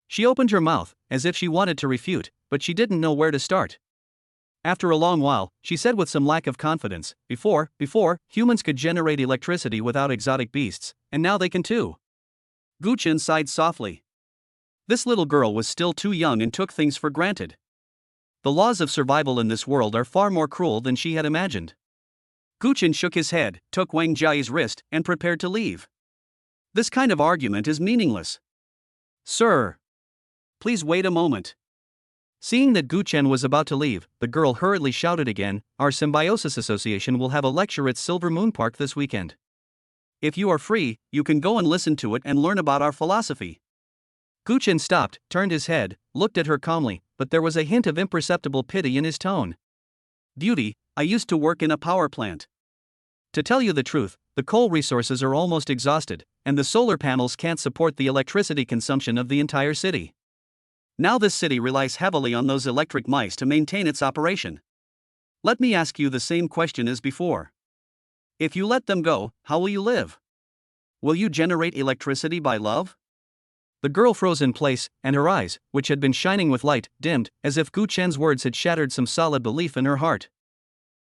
Speaker 1: She opened her mouth, as if she wanted to refute, but she didn't know where to start. After a long while, she said with some lack of confidence, Before, humans could generate electricity without exotic beasts, and now they can too." Gu Chen sighed softly. This little girl was still too young and took things for granted. The laws of survival in this world are far more cruel than she had imagined. Gu Chen shook his head, took Wang Jiayi's wrist, and prepared to leave. "This kind of argument is meaningless. Sir, please wait a moment." Seeing that Gu Chen was about to leave, the girl hurriedly shouted again, "Our Symbiosis Association will have a lecture at Silver Moon Park this weekend. If you are free, you can go and listen to it and learn about our philosophy." Gu Chen stopped, turned his head, looked at her calmly, but there was a hint of imperceptible pity in his tone. "Beauty, I used to work in a power plant. To tell you the truth, the coal resources are almost exhausted, and the solar panels can't support the electricity consumption of the entire city. Now this city relies heavily on those electric mice to maintain its operation. Let me ask you the same question as before. If you let them go, how will you live? Will you generate electricity by love?" The girl froze in place, and her eyes, which had been shining with light, dimmed, as if Gu Chen's words had shattered some solid belief in her heart.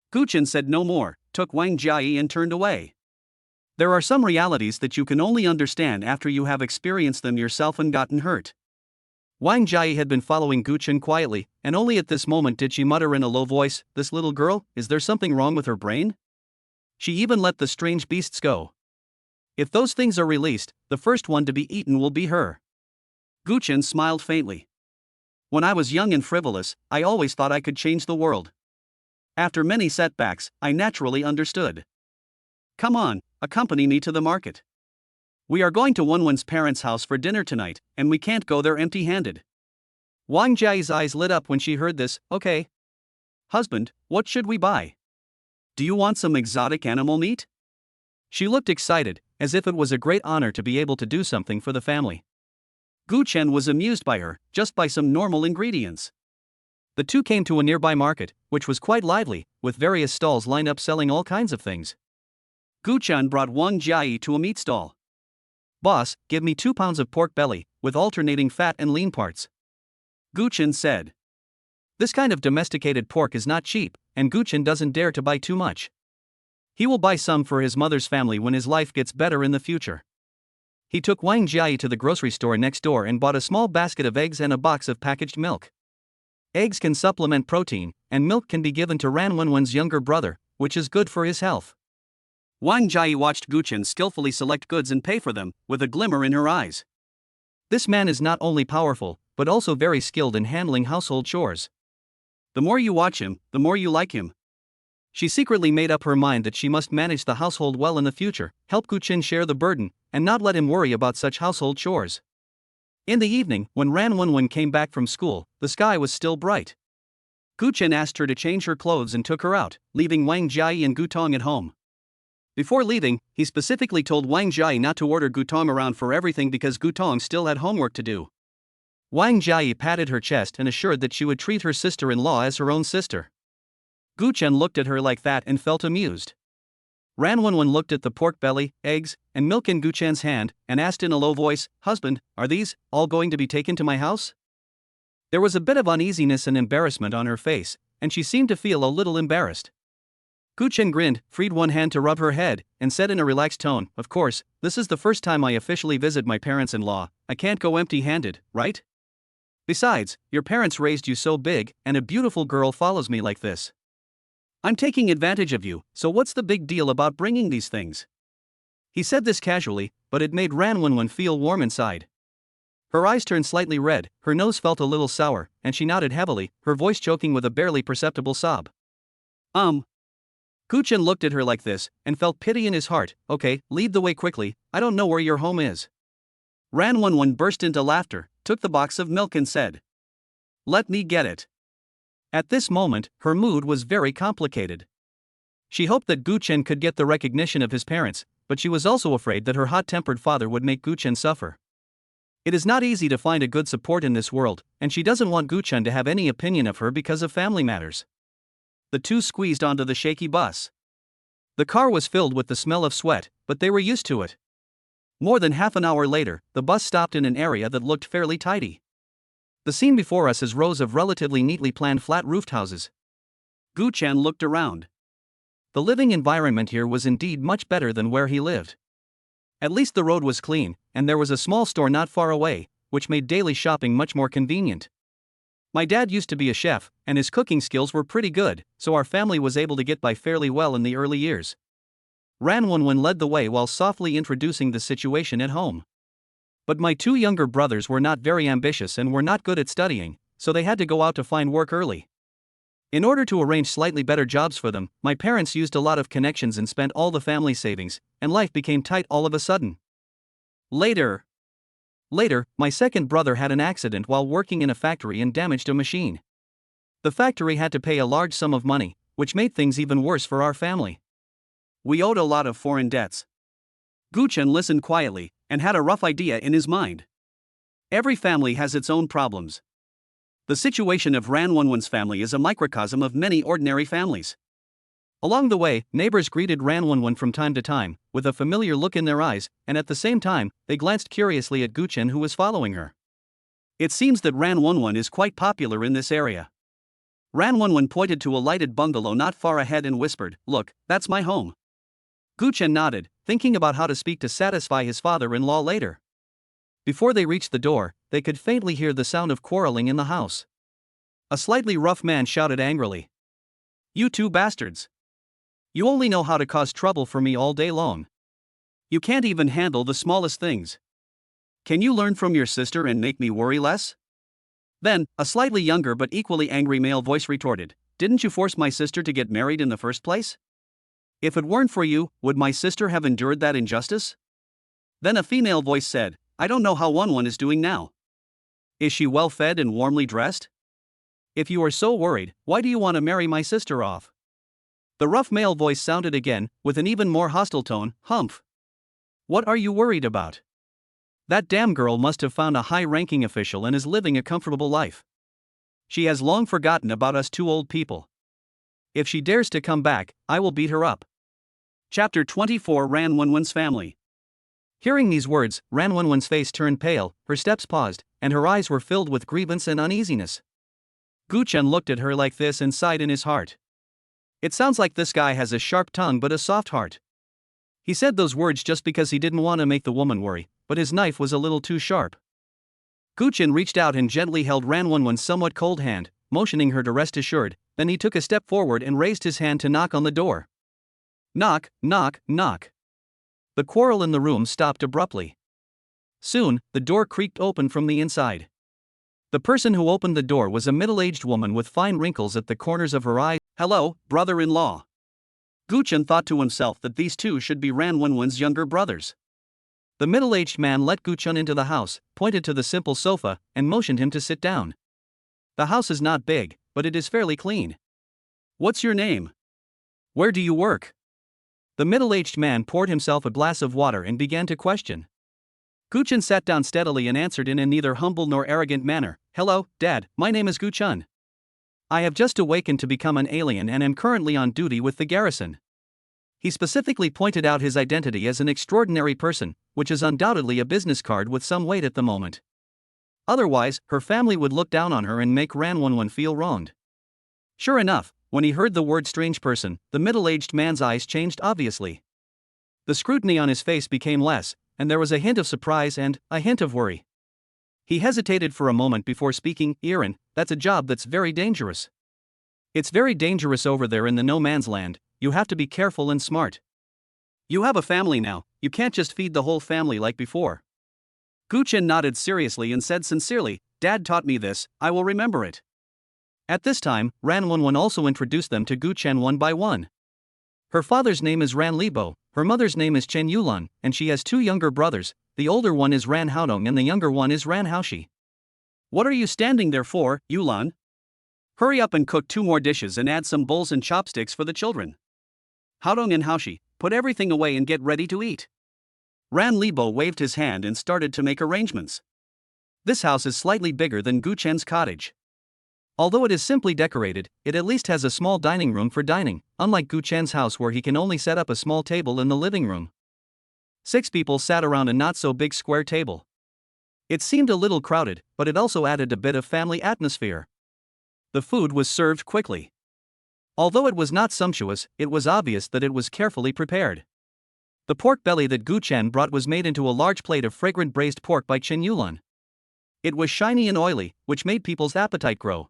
Speaker 1: Gu Chen said no more, took Wang Jiayi and turned away. There are some realities that you can only understand after you have experienced them yourself and gotten hurt. Wang Jiayi had been following Gu Chen quietly, and only at this moment did she mutter in a low voice, "This little girl, is there something wrong with her brain? She even let the strange beasts go. If those things are released, the first one to be eaten will be her." Gu Chen smiled faintly. "When I was young and frivolous, I always thought I could change the world. After many setbacks, I naturally understood. Come on, accompany me to the market. We are going to Wenwen's parents' house for dinner tonight, and we can't go there empty-handed." Wang Jiayi's eyes lit up when she heard this. "Okay. Husband, what should we buy? Do you want some exotic animal meat?" She looked excited, as if it was a great honor to be able to do something for the family. Gu Chen was amused by her, just by some normal ingredients. The two came to a nearby market, which was quite lively, with various stalls lined up selling all kinds of things. Guchen brought Wang Jiayi to a meat stall. "Boss, give me 2 pounds of pork belly, with alternating fat and lean parts," Guchen said. This kind of domesticated pork is not cheap, and Guchen doesn't dare to buy too much. He will buy some for his mother's family when his life gets better in the future. He took Wang Jiayi to the grocery store next door and bought a small basket of eggs and a box of packaged milk. Eggs can supplement protein, and milk can be given to Ran Wenwen's younger brother, which is good for his health. Wang Jiayi watched Guchen skillfully select goods and pay for them, with a glimmer in her eyes. This man is not only powerful, but also very skilled in handling household chores. The more you watch him, the more you like him. She secretly made up her mind that she must manage the household well in the future, help Guchen share the burden, and not let him worry about such household chores. In the evening, when Ran Wenwen came back from school, the sky was still bright. Guchen asked her to change her clothes and took her out, leaving Wang Jiayi and Gutong at home. Before leaving, he specifically told Wang Jiayi not to order Gutong around for everything because Gutong still had homework to do. Wang Jiayi patted her chest and assured that she would treat her sister-in-law as her own sister. Guchen looked at her like that and felt amused. Ran Wenwen looked at the pork belly, eggs, and milk in Guchen's hand, and asked in a low voice, "Husband, are these all going to be taken to my house?" There was a bit of uneasiness and embarrassment on her face, and she seemed to feel a little embarrassed. Guchen grinned, freed one hand to rub her head, and said in a relaxed tone, "Of course, this is the first time I officially visit my parents-in-law. I can't go empty-handed, right? Besides, your parents raised you so big, and a beautiful girl follows me like this. I'm taking advantage of you, so what's the big deal about bringing these things?" He said this casually, but it made Ran Wenwen feel warm inside. Her eyes turned slightly red, her nose felt a little sour, and she nodded heavily, her voice choking with a barely perceptible sob. Guchen looked at her like this, and felt pity in his heart. "Okay, lead the way quickly, I don't know where your home is." Ran Wenwen burst into laughter, took the box of milk and said, "Let me get it." At this moment, her mood was very complicated. She hoped that Guchen could get the recognition of his parents, but she was also afraid that her hot-tempered father would make Guchen suffer. It is not easy to find a good support in this world, and she doesn't want Guchen to have any opinion of her because of family matters. The two squeezed onto the shaky bus. The car was filled with the smell of sweat, but they were used to it. More than half an hour later, the bus stopped in an area that looked fairly tidy. The scene before us is rows of relatively neatly planned flat-roofed houses. Guchen looked around. The living environment here was indeed much better than where he lived. At least the road was clean, and there was a small store not far away, which made daily shopping much more convenient. My dad used to be a chef, and his cooking skills were pretty good, so our family was able to get by fairly well in the early years. Ran Wenwen led the way while softly introducing the situation at home. But my 2 younger brothers were not very ambitious and were not good at studying, so they had to go out to find work early. In order to arrange slightly better jobs for them, my parents used a lot of connections and spent all the family savings, and life became tight all of a sudden. Later, my second brother had an accident while working in a factory and damaged a machine. The factory had to pay a large sum of money, which made things even worse for our family. We owed a lot of foreign debts. Guchen listened quietly, and had a rough idea in his mind. Every family has its own problems. The situation of Ran Wenwen's family is a microcosm of many ordinary families. Along the way, neighbors greeted Ran Wenwen from time to time, with a familiar look in their eyes, and at the same time, they glanced curiously at Guchen who was following her. It seems that Ran Wenwen is quite popular in this area. Ran Wenwen pointed to a lighted bungalow not far ahead and whispered, "Look, that's my home." Guchen nodded, thinking about how to speak to satisfy his father-in-law later. Before they reached the door, they could faintly hear the sound of quarreling in the house. A slightly rough man shouted angrily, "You 2 bastards! You only know how to cause trouble for me all day long. You can't even handle the smallest things. Can you learn from your sister and make me worry less?" Then, a slightly younger but equally angry male voice retorted, "Didn't you force my sister to get married in the first place? If it weren't for you, would my sister have endured that injustice?" Then a female voice said, "I don't know how Wenwen is doing now. Is she well fed and warmly dressed? If you are so worried, why do you want to marry my sister off?" The rough male voice sounded again, with an even more hostile tone, "Humph. What are you worried about? That damn girl must have found a high-ranking official and is living a comfortable life. She has long forgotten about us 2 old people. If she dares to come back, I will beat her up. Chapter 24 Ran Wenwen's Family. Hearing these words, Ran Wenwen's face turned pale, her steps paused, and her eyes were filled with grievance and uneasiness. Gu Chen looked at her like this and sighed in his heart. It sounds like this guy has a sharp tongue but a soft heart. He said those words just because he didn't want to make the woman worry, but his knife was a little too sharp. Gu Chen reached out and gently held Ran Wenwen's somewhat cold hand, motioning her to rest assured. Then he took a step forward and raised his hand to knock on the door. Knock, knock, knock. The quarrel in the room stopped abruptly. Soon, the door creaked open from the inside. The person who opened the door was a middle-aged woman with fine wrinkles at the corners of her eyes. Hello, brother-in-law. Gu Chen thought to himself that these two should be Ran Wenwen's younger brothers. The middle-aged man let Gu Chen into the house, pointed to the simple sofa, and motioned him to sit down. The house is not big, but it is fairly clean. What's your name? Where do you work? The middle-aged man poured himself a glass of water and began to question. Gu Chen sat down steadily and answered in a neither humble nor arrogant manner. Hello, Dad, my name is Gu Chen. I have just awakened to become an alien and am currently on duty with the garrison. He specifically pointed out his identity as an extraordinary person, which is undoubtedly a business card with some weight at the moment. Otherwise, her family would look down on her and make Ran Wenwen feel wronged. Sure enough, when he heard the word strange person, the middle-aged man's eyes changed obviously. The scrutiny on his face became less, and there was a hint of surprise and a hint of worry. He hesitated for a moment before speaking. Iran, that's a job that's very dangerous. It's very dangerous over there in the no man's land. You have to be careful and smart. You have a family now, you can't just feed the whole family like before. Gu Chen nodded seriously and said sincerely, Dad taught me this, I will remember it. At this time, Ran Wenwen also introduced them to Gu Chen one by one. Her father's name is Ran Libo, her mother's name is Chen Yulan, and she has two younger brothers. The older one is Ran Haodong and the younger one is Ran Haoshi. What are you standing there for, Yulan? Hurry up and cook 2 more dishes and add some bowls and chopsticks for the children. Haodong and Haoshi, put everything away and get ready to eat. Ran Libo waved his hand and started to make arrangements. This house is slightly bigger than Gu Chen's cottage. Although it is simply decorated, it at least has a small dining room for dining, unlike Gu Chen's house where he can only set up a small table in the living room. 6 people sat around a not-so-big square table. It seemed a little crowded, but it also added a bit of family atmosphere. The food was served quickly. Although it was not sumptuous, it was obvious that it was carefully prepared. The pork belly that Gu Chen brought was made into a large plate of fragrant braised pork by Chen Yulan. It was shiny and oily, which made people's appetite grow.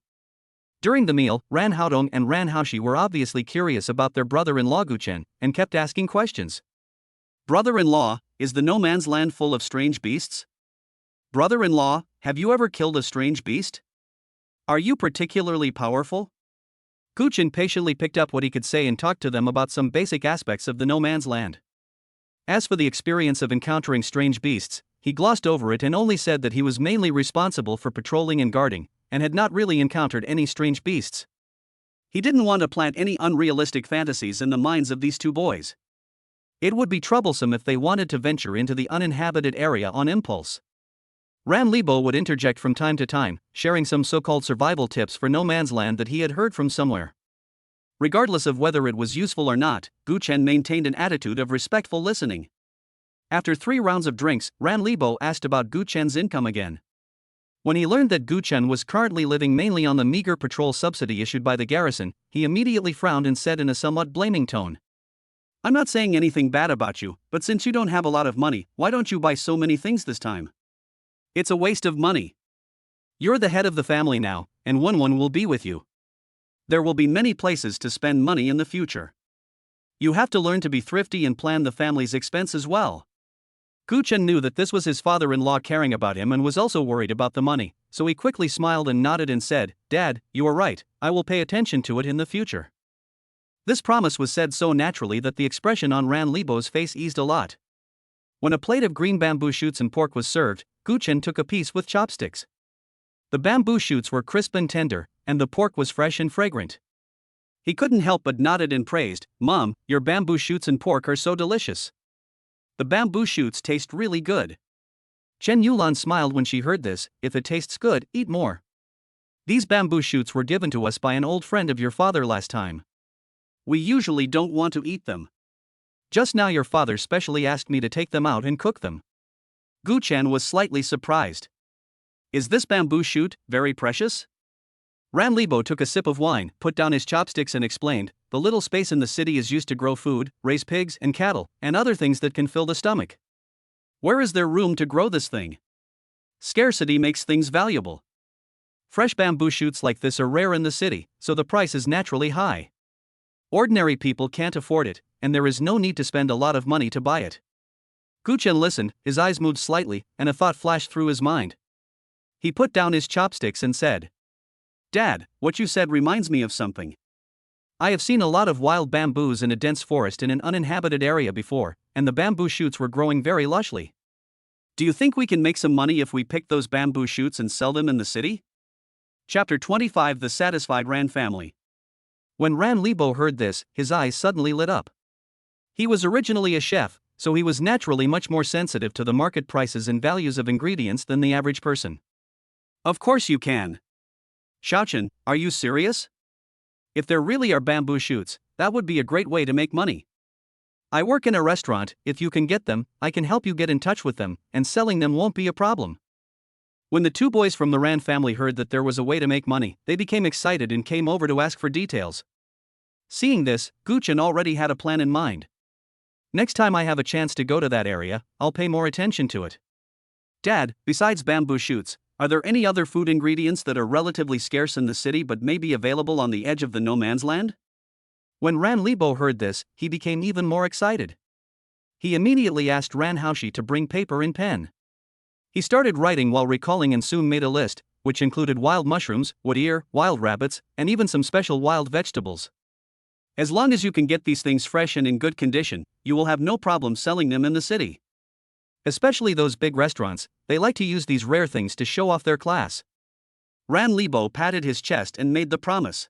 Speaker 1: During the meal, Ran Haodong and Ran Haoshi were obviously curious about their brother-in-law Gu Chen, and kept asking questions. Brother-in-law, is the no man's land full of strange beasts? Brother-in-law, have you ever killed a strange beast? Are you particularly powerful? Gu Chen patiently picked up what he could say and talked to them about some basic aspects of the no man's land. As for the experience of encountering strange beasts, he glossed over it and only said that he was mainly responsible for patrolling and guarding, and had not really encountered any strange beasts. He didn't want to plant any unrealistic fantasies in the minds of these 2 boys. It would be troublesome if they wanted to venture into the uninhabited area on impulse. Ran Libo would interject from time to time, sharing some so-called survival tips for no man's land that he had heard from somewhere. Regardless of whether it was useful or not, Gu Chen maintained an attitude of respectful listening. After 3 rounds of drinks, Ran Libo asked about Gu Chen's income again. When he learned that Gu Chen was currently living mainly on the meager patrol subsidy issued by the garrison, he immediately frowned and said in a somewhat blaming tone, I'm not saying anything bad about you, but since you don't have a lot of money, why don't you buy so many things this time? It's a waste of money. You're the head of the family now, and Wenwen will be with you. There will be many places to spend money in the future. You have to learn to be thrifty and plan the family's expenses well. Gu Chen knew that this was his father-in-law caring about him and was also worried about the money, so he quickly smiled and nodded and said, Dad, you are right, I will pay attention to it in the future. This promise was said so naturally that the expression on Ran Libo's face eased a lot. When a plate of green bamboo shoots and pork was served, Gu Chen took a piece with chopsticks. The bamboo shoots were crisp and tender, and the pork was fresh and fragrant. He couldn't help but nodded and praised, Mom, your bamboo shoots and pork are so delicious. The bamboo shoots taste really good. Chen Yulan smiled when she heard this, if it tastes good, eat more. These bamboo shoots were given to us by an old friend of your father last time. We usually don't want to eat them. Just now your father specially asked me to take them out and cook them. Gu Chen was slightly surprised. Is this bamboo shoot very precious? Ran Libo took a sip of wine, put down his chopsticks and explained, the little space in the city is used to grow food, raise pigs and cattle, and other things that can fill the stomach. Where is there room to grow this thing? Scarcity makes things valuable. Fresh bamboo shoots like this are rare in the city, so the price is naturally high. Ordinary people can't afford it, and there is no need to spend a lot of money to buy it. Gu Chen listened, his eyes moved slightly, and a thought flashed through his mind. He put down his chopsticks and said, Dad, what you said reminds me of something. I have seen a lot of wild bamboos in a dense forest in an uninhabited area before, and the bamboo shoots were growing very lushly. Do you think we can make some money if we pick those bamboo shoots and sell them in the city? Chapter 25 The Satisfied Ran Family. When Ran Libo heard this, his eyes suddenly lit up. He was originally a chef, so he was naturally much more sensitive to the market prices and values of ingredients than the average person. Of course you can. Xiaochen, are you serious? If there really are bamboo shoots, that would be a great way to make money. I work in a restaurant, if you can get them, I can help you get in touch with them, and selling them won't be a problem. When the two boys from the Ran family heard that there was a way to make money, they became excited and came over to ask for details. Seeing this, Gu Chen already had a plan in mind. Next time I have a chance to go to that area, I'll pay more attention to it. Dad, besides bamboo shoots, are there any other food ingredients that are relatively scarce in the city but may be available on the edge of the no man's land? When Ran Libo heard this, he became even more excited. He immediately asked Ran Haoshi to bring paper and pen. He started writing while recalling and soon made a list, which included wild mushrooms, wood ear, wild rabbits, and even some special wild vegetables. As long as you can get these things fresh and in good condition, you will have no problem selling them in the city. Especially those big restaurants, they like to use these rare things to show off their class. Ran Libo patted his chest and made the promise.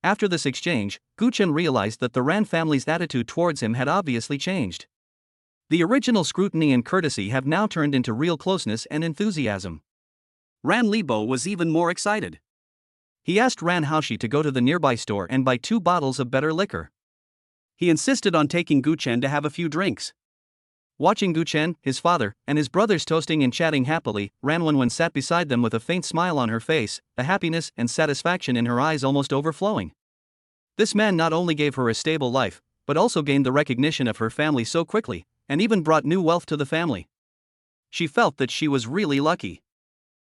Speaker 1: After this exchange, Gu Chen realized that the Ran family's attitude towards him had obviously changed. The original scrutiny and courtesy have now turned into real closeness and enthusiasm. Ran Libo was even more excited. He asked Ran Haoshi to go to the nearby store and buy 2 bottles of better liquor. He insisted on taking Gu Chen to have a few drinks. Watching Gu Chen, his father, and his brothers toasting and chatting happily, Ran Wenwen sat beside them with a faint smile on her face, the happiness and satisfaction in her eyes almost overflowing. This man not only gave her a stable life, but also gained the recognition of her family so quickly, and even brought new wealth to the family. She felt that she was really lucky.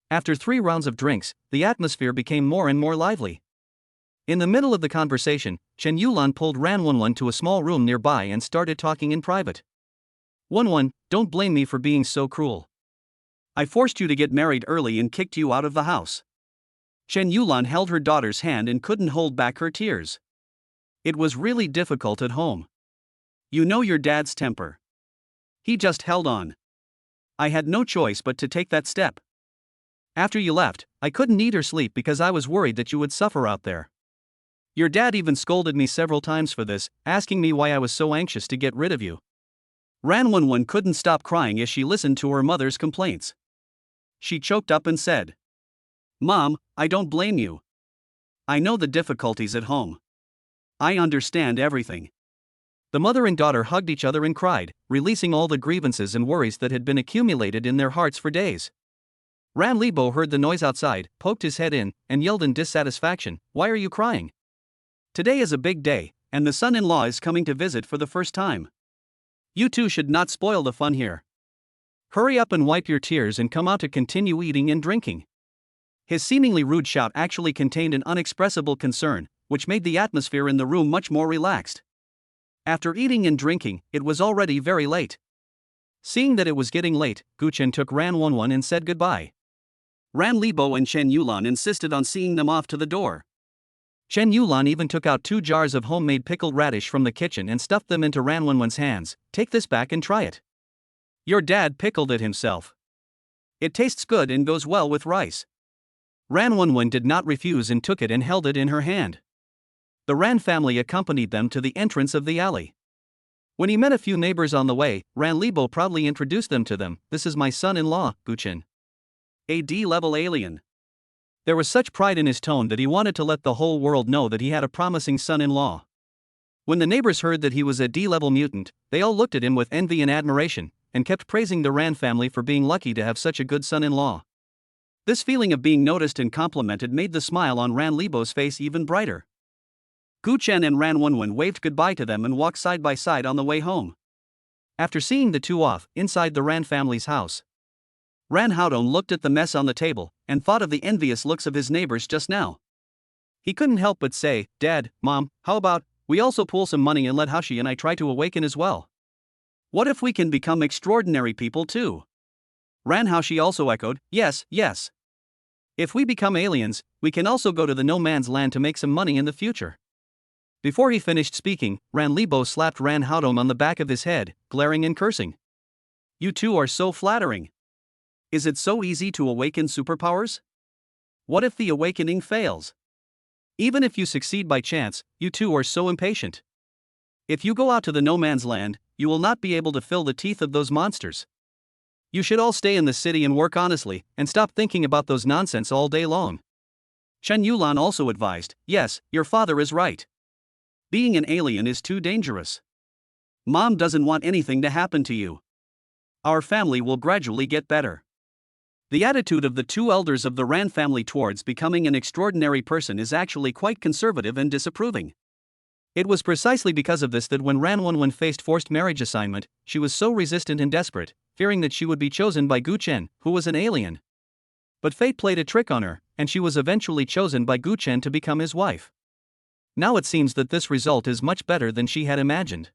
Speaker 1: After 3 rounds of drinks, the atmosphere became more and more lively. In the middle of the conversation, Chen Yulan pulled Ran Wenwen to a small room nearby and started talking in private. Wenwen, don't blame me for being so cruel. I forced you to get married early and kicked you out of the house. Chen Yulan held her daughter's hand and couldn't hold back her tears. It was really difficult at home. You know your dad's temper. He just held on. I had no choice but to take that step. After you left, I couldn't eat or sleep because I was worried that you would suffer out there. Your dad even scolded me several times for this, asking me why I was so anxious to get rid of you. Ran Wenwen couldn't stop crying as she listened to her mother's complaints. She choked up and said, Mom, I don't blame you. I know the difficulties at home. I understand everything. The mother and daughter hugged each other and cried, releasing all the grievances and worries that had been accumulated in their hearts for days. Ran Libo heard the noise outside, poked his head in, and yelled in dissatisfaction, Why are you crying? Today is a big day, and the son-in-law is coming to visit for the first time. You two should not spoil the fun here. Hurry up and wipe your tears and come out to continue eating and drinking. His seemingly rude shout actually contained an unexpressible concern, which made the atmosphere in the room much more relaxed. After eating and drinking, it was already very late. Seeing that it was getting late, Gu Chen took Ran Wenwen and said goodbye. Ran Libo and Chen Yulan insisted on seeing them off to the door. Chen Yulan even took out 2 jars of homemade pickled radish from the kitchen and stuffed them into Ran Wenwen's hands. Take this back and try it. Your dad pickled it himself. It tastes good and goes well with rice. Ran Wenwen did not refuse and took it and held it in her hand. The Ran family accompanied them to the entrance of the alley. When he met a few neighbors on the way, Ran Libo proudly introduced them to them. This is my son-in-law, Gu Chen. A D-level alien. There was such pride in his tone that he wanted to let the whole world know that he had a promising son-in-law. When the neighbors heard that he was a D-level mutant, they all looked at him with envy and admiration, and kept praising the Ran family for being lucky to have such a good son-in-law. This feeling of being noticed and complimented made the smile on Ran Libo's face even brighter. Gu Chen and Ran Wenwen waved goodbye to them and walked side by side on the way home. After seeing the two off, inside the Ran family's house, Ran Haodong looked at the mess on the table, and thought of the envious looks of his neighbors just now. He couldn't help but say, "Dad, Mom, how about we also pool some money and let Haoshi and I try to awaken as well? What if we can become extraordinary people too?" Ran Haoshi also echoed, "Yes, yes. If we become aliens, we can also go to the no man's land to make some money in the future." Before he finished speaking, Ran Libo slapped Ran Haodong on the back of his head, glaring and cursing. "You two are so flattering. Is it so easy to awaken superpowers? What if the awakening fails? Even if you succeed by chance, you two are so impatient. If you go out to the no man's land, you will not be able to fill the teeth of those monsters. You should all stay in the city and work honestly, and stop thinking about those nonsense all day long." Chen Yulan also advised, "Yes, your father is right. Being an alien is too dangerous. Mom doesn't want anything to happen to you. Our family will gradually get better." The attitude of the two elders of the Ran family towards becoming an extraordinary person is actually quite conservative and disapproving. It was precisely because of this that when Ran Wenwen faced forced marriage assignment, she was so resistant and desperate, fearing that she would be chosen by Gu Chen, who was an alien. But fate played a trick on her, and she was eventually chosen by Gu Chen to become his wife. Now it seems that this result is much better than she had imagined.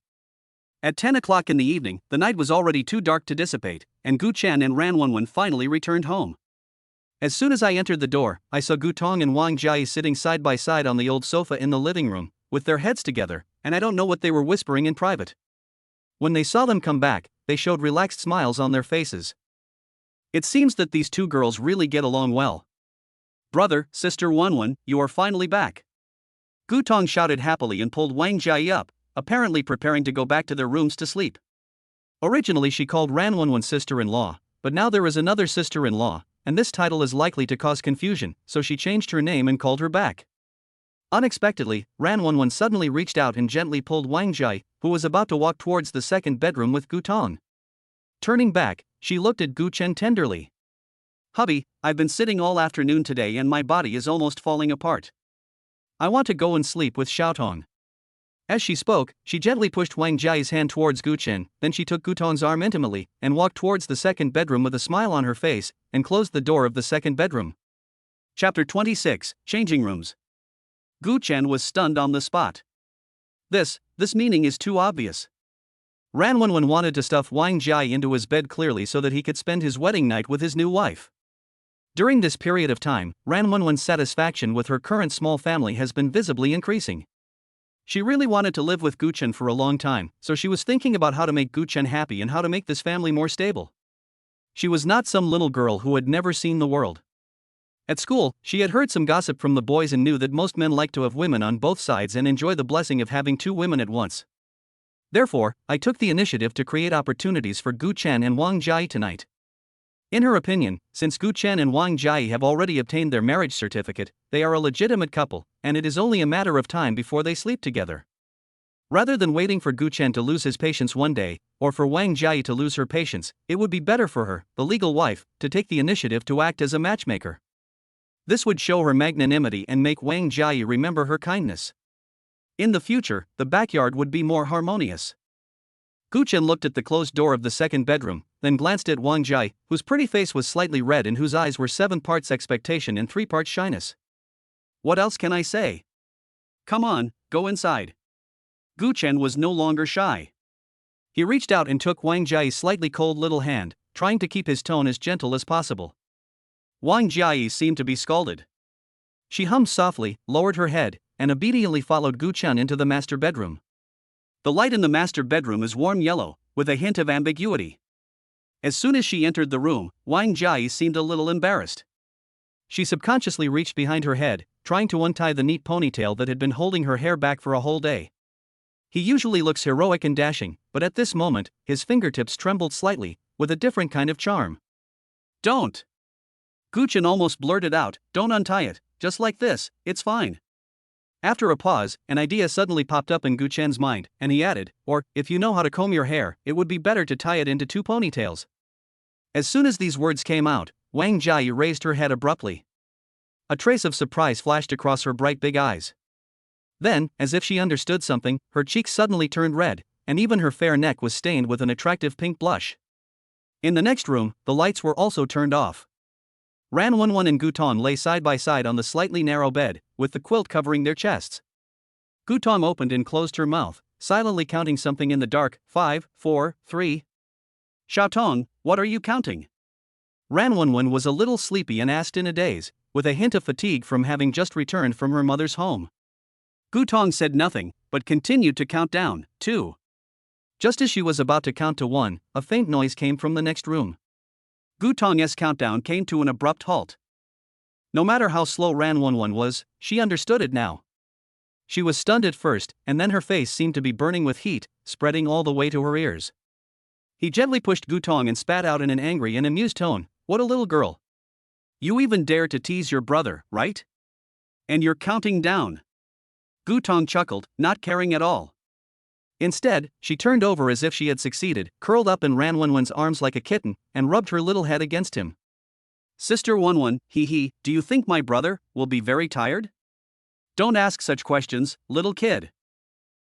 Speaker 1: At 10 o'clock in the evening, the night was already too dark to dissipate, and Gu Chen and Ran Wenwen finally returned home. As soon as I entered the door, I saw Gu Tong and Wang Jiayi sitting side by side on the old sofa in the living room, with their heads together, and I don't know what they were whispering in private. When they saw them come back, they showed relaxed smiles on their faces. It seems that these two girls really get along well. "Brother, sister Wenwen, you are finally back." Gu Tong shouted happily and pulled Wang Jiayi up, apparently preparing to go back to their rooms to sleep. Originally she called Ran Wenwen sister-in-law, but now there is another sister-in-law, and this title is likely to cause confusion, so she changed her name and called her back. Unexpectedly, Ran Wenwen suddenly reached out and gently pulled Wang Jiayi, who was about to walk towards the second bedroom with Gu Tong. Turning back, she looked at Gu Chen tenderly. "Hubby, I've been sitting all afternoon today and my body is almost falling apart. I want to go and sleep with Xiaotong." As she spoke, she gently pushed Wang Jiayi's hand towards Gu Chen, then she took Gu Tong's arm intimately, and walked towards the second bedroom with a smile on her face, and closed the door of the second bedroom. Chapter 26, Changing Rooms. Gu Chen was stunned on the spot. This meaning is too obvious. Ran Wenwen wanted to stuff Wang Jiayi into his bed clearly so that he could spend his wedding night with his new wife. During this period of time, Ran Wenwen's satisfaction with her current small family has been visibly increasing. She really wanted to live with Gu Chen for a long time, so she was thinking about how to make Gu Chen happy and how to make this family more stable. She was not some little girl who had never seen the world. At school, she had heard some gossip from the boys and knew that most men like to have women on both sides and enjoy the blessing of having two women at once. Therefore, I took the initiative to create opportunities for Gu Chen and Wang Jiayi tonight. In her opinion, since Gu Chen and Wang Jiayi have already obtained their marriage certificate, they are a legitimate couple, and it is only a matter of time before they sleep together. Rather than waiting for Gu Chen to lose his patience one day, or for Wang Jiayi to lose her patience, it would be better for her, the legal wife, to take the initiative to act as a matchmaker. This would show her magnanimity and make Wang Jiayi remember her kindness. In the future, the backyard would be more harmonious. Gu Chen looked at the closed door of the second bedroom, then glanced at Wang Jiayi, whose pretty face was slightly red and whose eyes were 7 parts expectation and 3 parts shyness. What else can I say? Come on, go inside. Gu Chen was no longer shy. He reached out and took Wang Jiayi's slightly cold little hand, trying to keep his tone as gentle as possible. Wang Jiayi seemed to be scalded. She hummed softly, lowered her head, and obediently followed Gu Chen into the master bedroom. The light in the master bedroom is warm yellow, with a hint of ambiguity. As soon as she entered the room, Wang Jiayi seemed a little embarrassed. She subconsciously reached behind her head, trying to untie the neat ponytail that had been holding her hair back for a whole day. He usually looks heroic and dashing, but at this moment, his fingertips trembled slightly, with a different kind of charm. "Don't!" Gu Chen almost blurted out, "Don't untie it, just like this, it's fine." After a pause, an idea suddenly popped up in Gu Chen's mind, and he added, or, if you know how to comb your hair, it would be better to tie it into 2 ponytails. As soon as these words came out, Wang Jiayi raised her head abruptly. A trace of surprise flashed across her bright big eyes. Then, as if she understood something, her cheeks suddenly turned red, and even her fair neck was stained with an attractive pink blush. In the next room, the lights were also turned off. Ran Wenwen and Gutong lay side by side on the slightly narrow bed, with the quilt covering their chests. Gutong opened and closed her mouth, silently counting something in the dark. 5, 4, 3. Xiaotong, what are you counting? Ran Wenwen was a little sleepy and asked in a daze, with a hint of fatigue from having just returned from her mother's home. Gutong said nothing, but continued to count down. 2. Just as she was about to count to 1, a faint noise came from the next room. Gutong's countdown came to an abrupt halt. No matter how slow Ran Wenwen was, she understood it now. She was stunned at first, and then her face seemed to be burning with heat, spreading all the way to her ears. He gently pushed Gutong and spat out in an angry and amused tone, "What a little girl. You even dare to tease your brother, right? And you're counting down." Gutong chuckled, not caring at all. Instead, she turned over as if she had succeeded, curled up in Ran Wenwen's arms like a kitten, and rubbed her little head against him. "Sister Wenwen, hee, do you think my brother will be very tired? Don't ask such questions, little kid."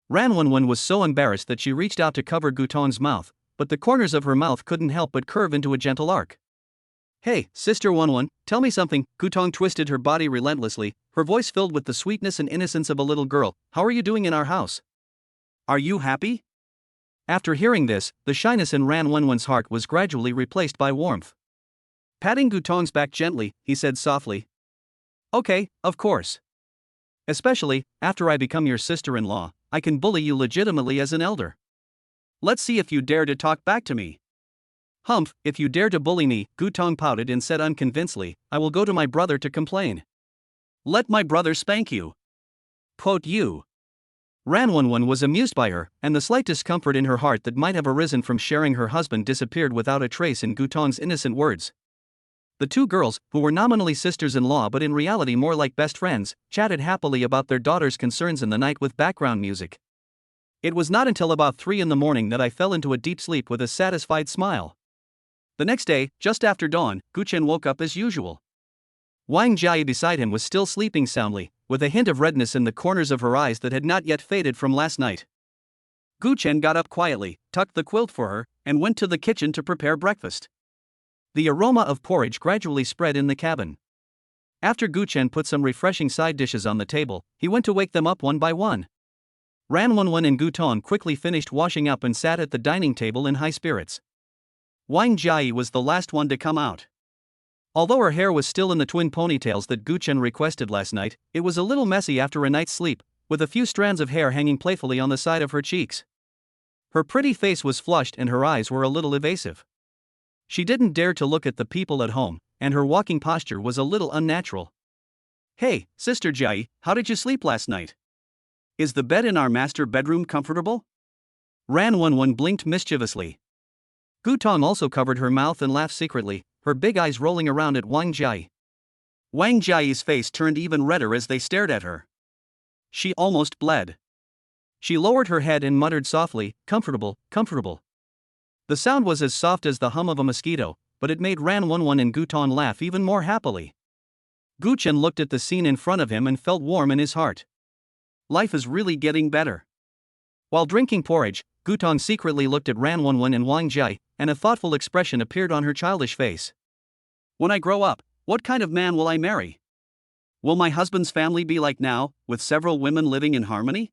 Speaker 1: Ran Wenwen was so embarrassed that she reached out to cover Gutong's mouth, but the corners of her mouth couldn't help but curve into a gentle arc. "Hey, Sister Wenwen, tell me something." Gutong twisted her body relentlessly, her voice filled with the sweetness and innocence of a little girl. "How are you doing in our house? Are you happy?" After hearing this, the shyness in Ran Wenwen's heart was gradually replaced by warmth. Patting Gutong's back gently, he said softly, "Okay, of course. Especially, after I become your sister-in-law, I can bully you legitimately as an elder. Let's see if you dare to talk back to me." "Humph, if you dare to bully me," Gutong pouted and said unconvincedly, "I will go to my brother to complain." "Let my brother spank you." "Quote you." Ran Wenwen was amused by her, and the slight discomfort in her heart that might have arisen from sharing her husband disappeared without a trace in Gutong's innocent words. The two girls, who were nominally sisters-in-law but in reality more like best friends, chatted happily about their daughter's concerns in the night with background music. It was not until about 3 in the morning that I fell into a deep sleep with a satisfied smile. The next day, just after dawn, Guchen woke up as usual. Wang Jiayi beside him was still sleeping soundly, with a hint of redness in the corners of her eyes that had not yet faded from last night. Guchen got up quietly, tucked the quilt for her, and went to the kitchen to prepare breakfast. The aroma of porridge gradually spread in the cabin. After Guchen put some refreshing side dishes on the table, he went to wake them up one by one. Ran Wenwen and Gutong quickly finished washing up and sat at the dining table in high spirits. Wang Jiayi was the last one to come out. Although her hair was still in the twin ponytails that Guchen requested last night, it was a little messy after a night's sleep, with a few strands of hair hanging playfully on the side of her cheeks. Her pretty face was flushed and her eyes were a little evasive. She didn't dare to look at the people at home, and her walking posture was a little unnatural. "Hey, Sister Jiayi, how did you sleep last night? Is the bed in our master bedroom comfortable?" Ran Wenwen blinked mischievously. Gutong also covered her mouth and laughed secretly, her big eyes rolling around at Wang Jiayi. Wang Jiayi's face turned even redder as they stared at her. She almost bled. She lowered her head and muttered softly, "Comfortable, comfortable." The sound was as soft as the hum of a mosquito, but it made Ran Wenwen and Gutong laugh even more happily. Guchen looked at the scene in front of him and felt warm in his heart. Life is really getting better. While drinking porridge, Gutong secretly looked at Ran Wenwen and Wang Jiayi, and a thoughtful expression appeared on her childish face. "When I grow up, what kind of man will I marry? Will my husband's family be like now, with several women living in harmony?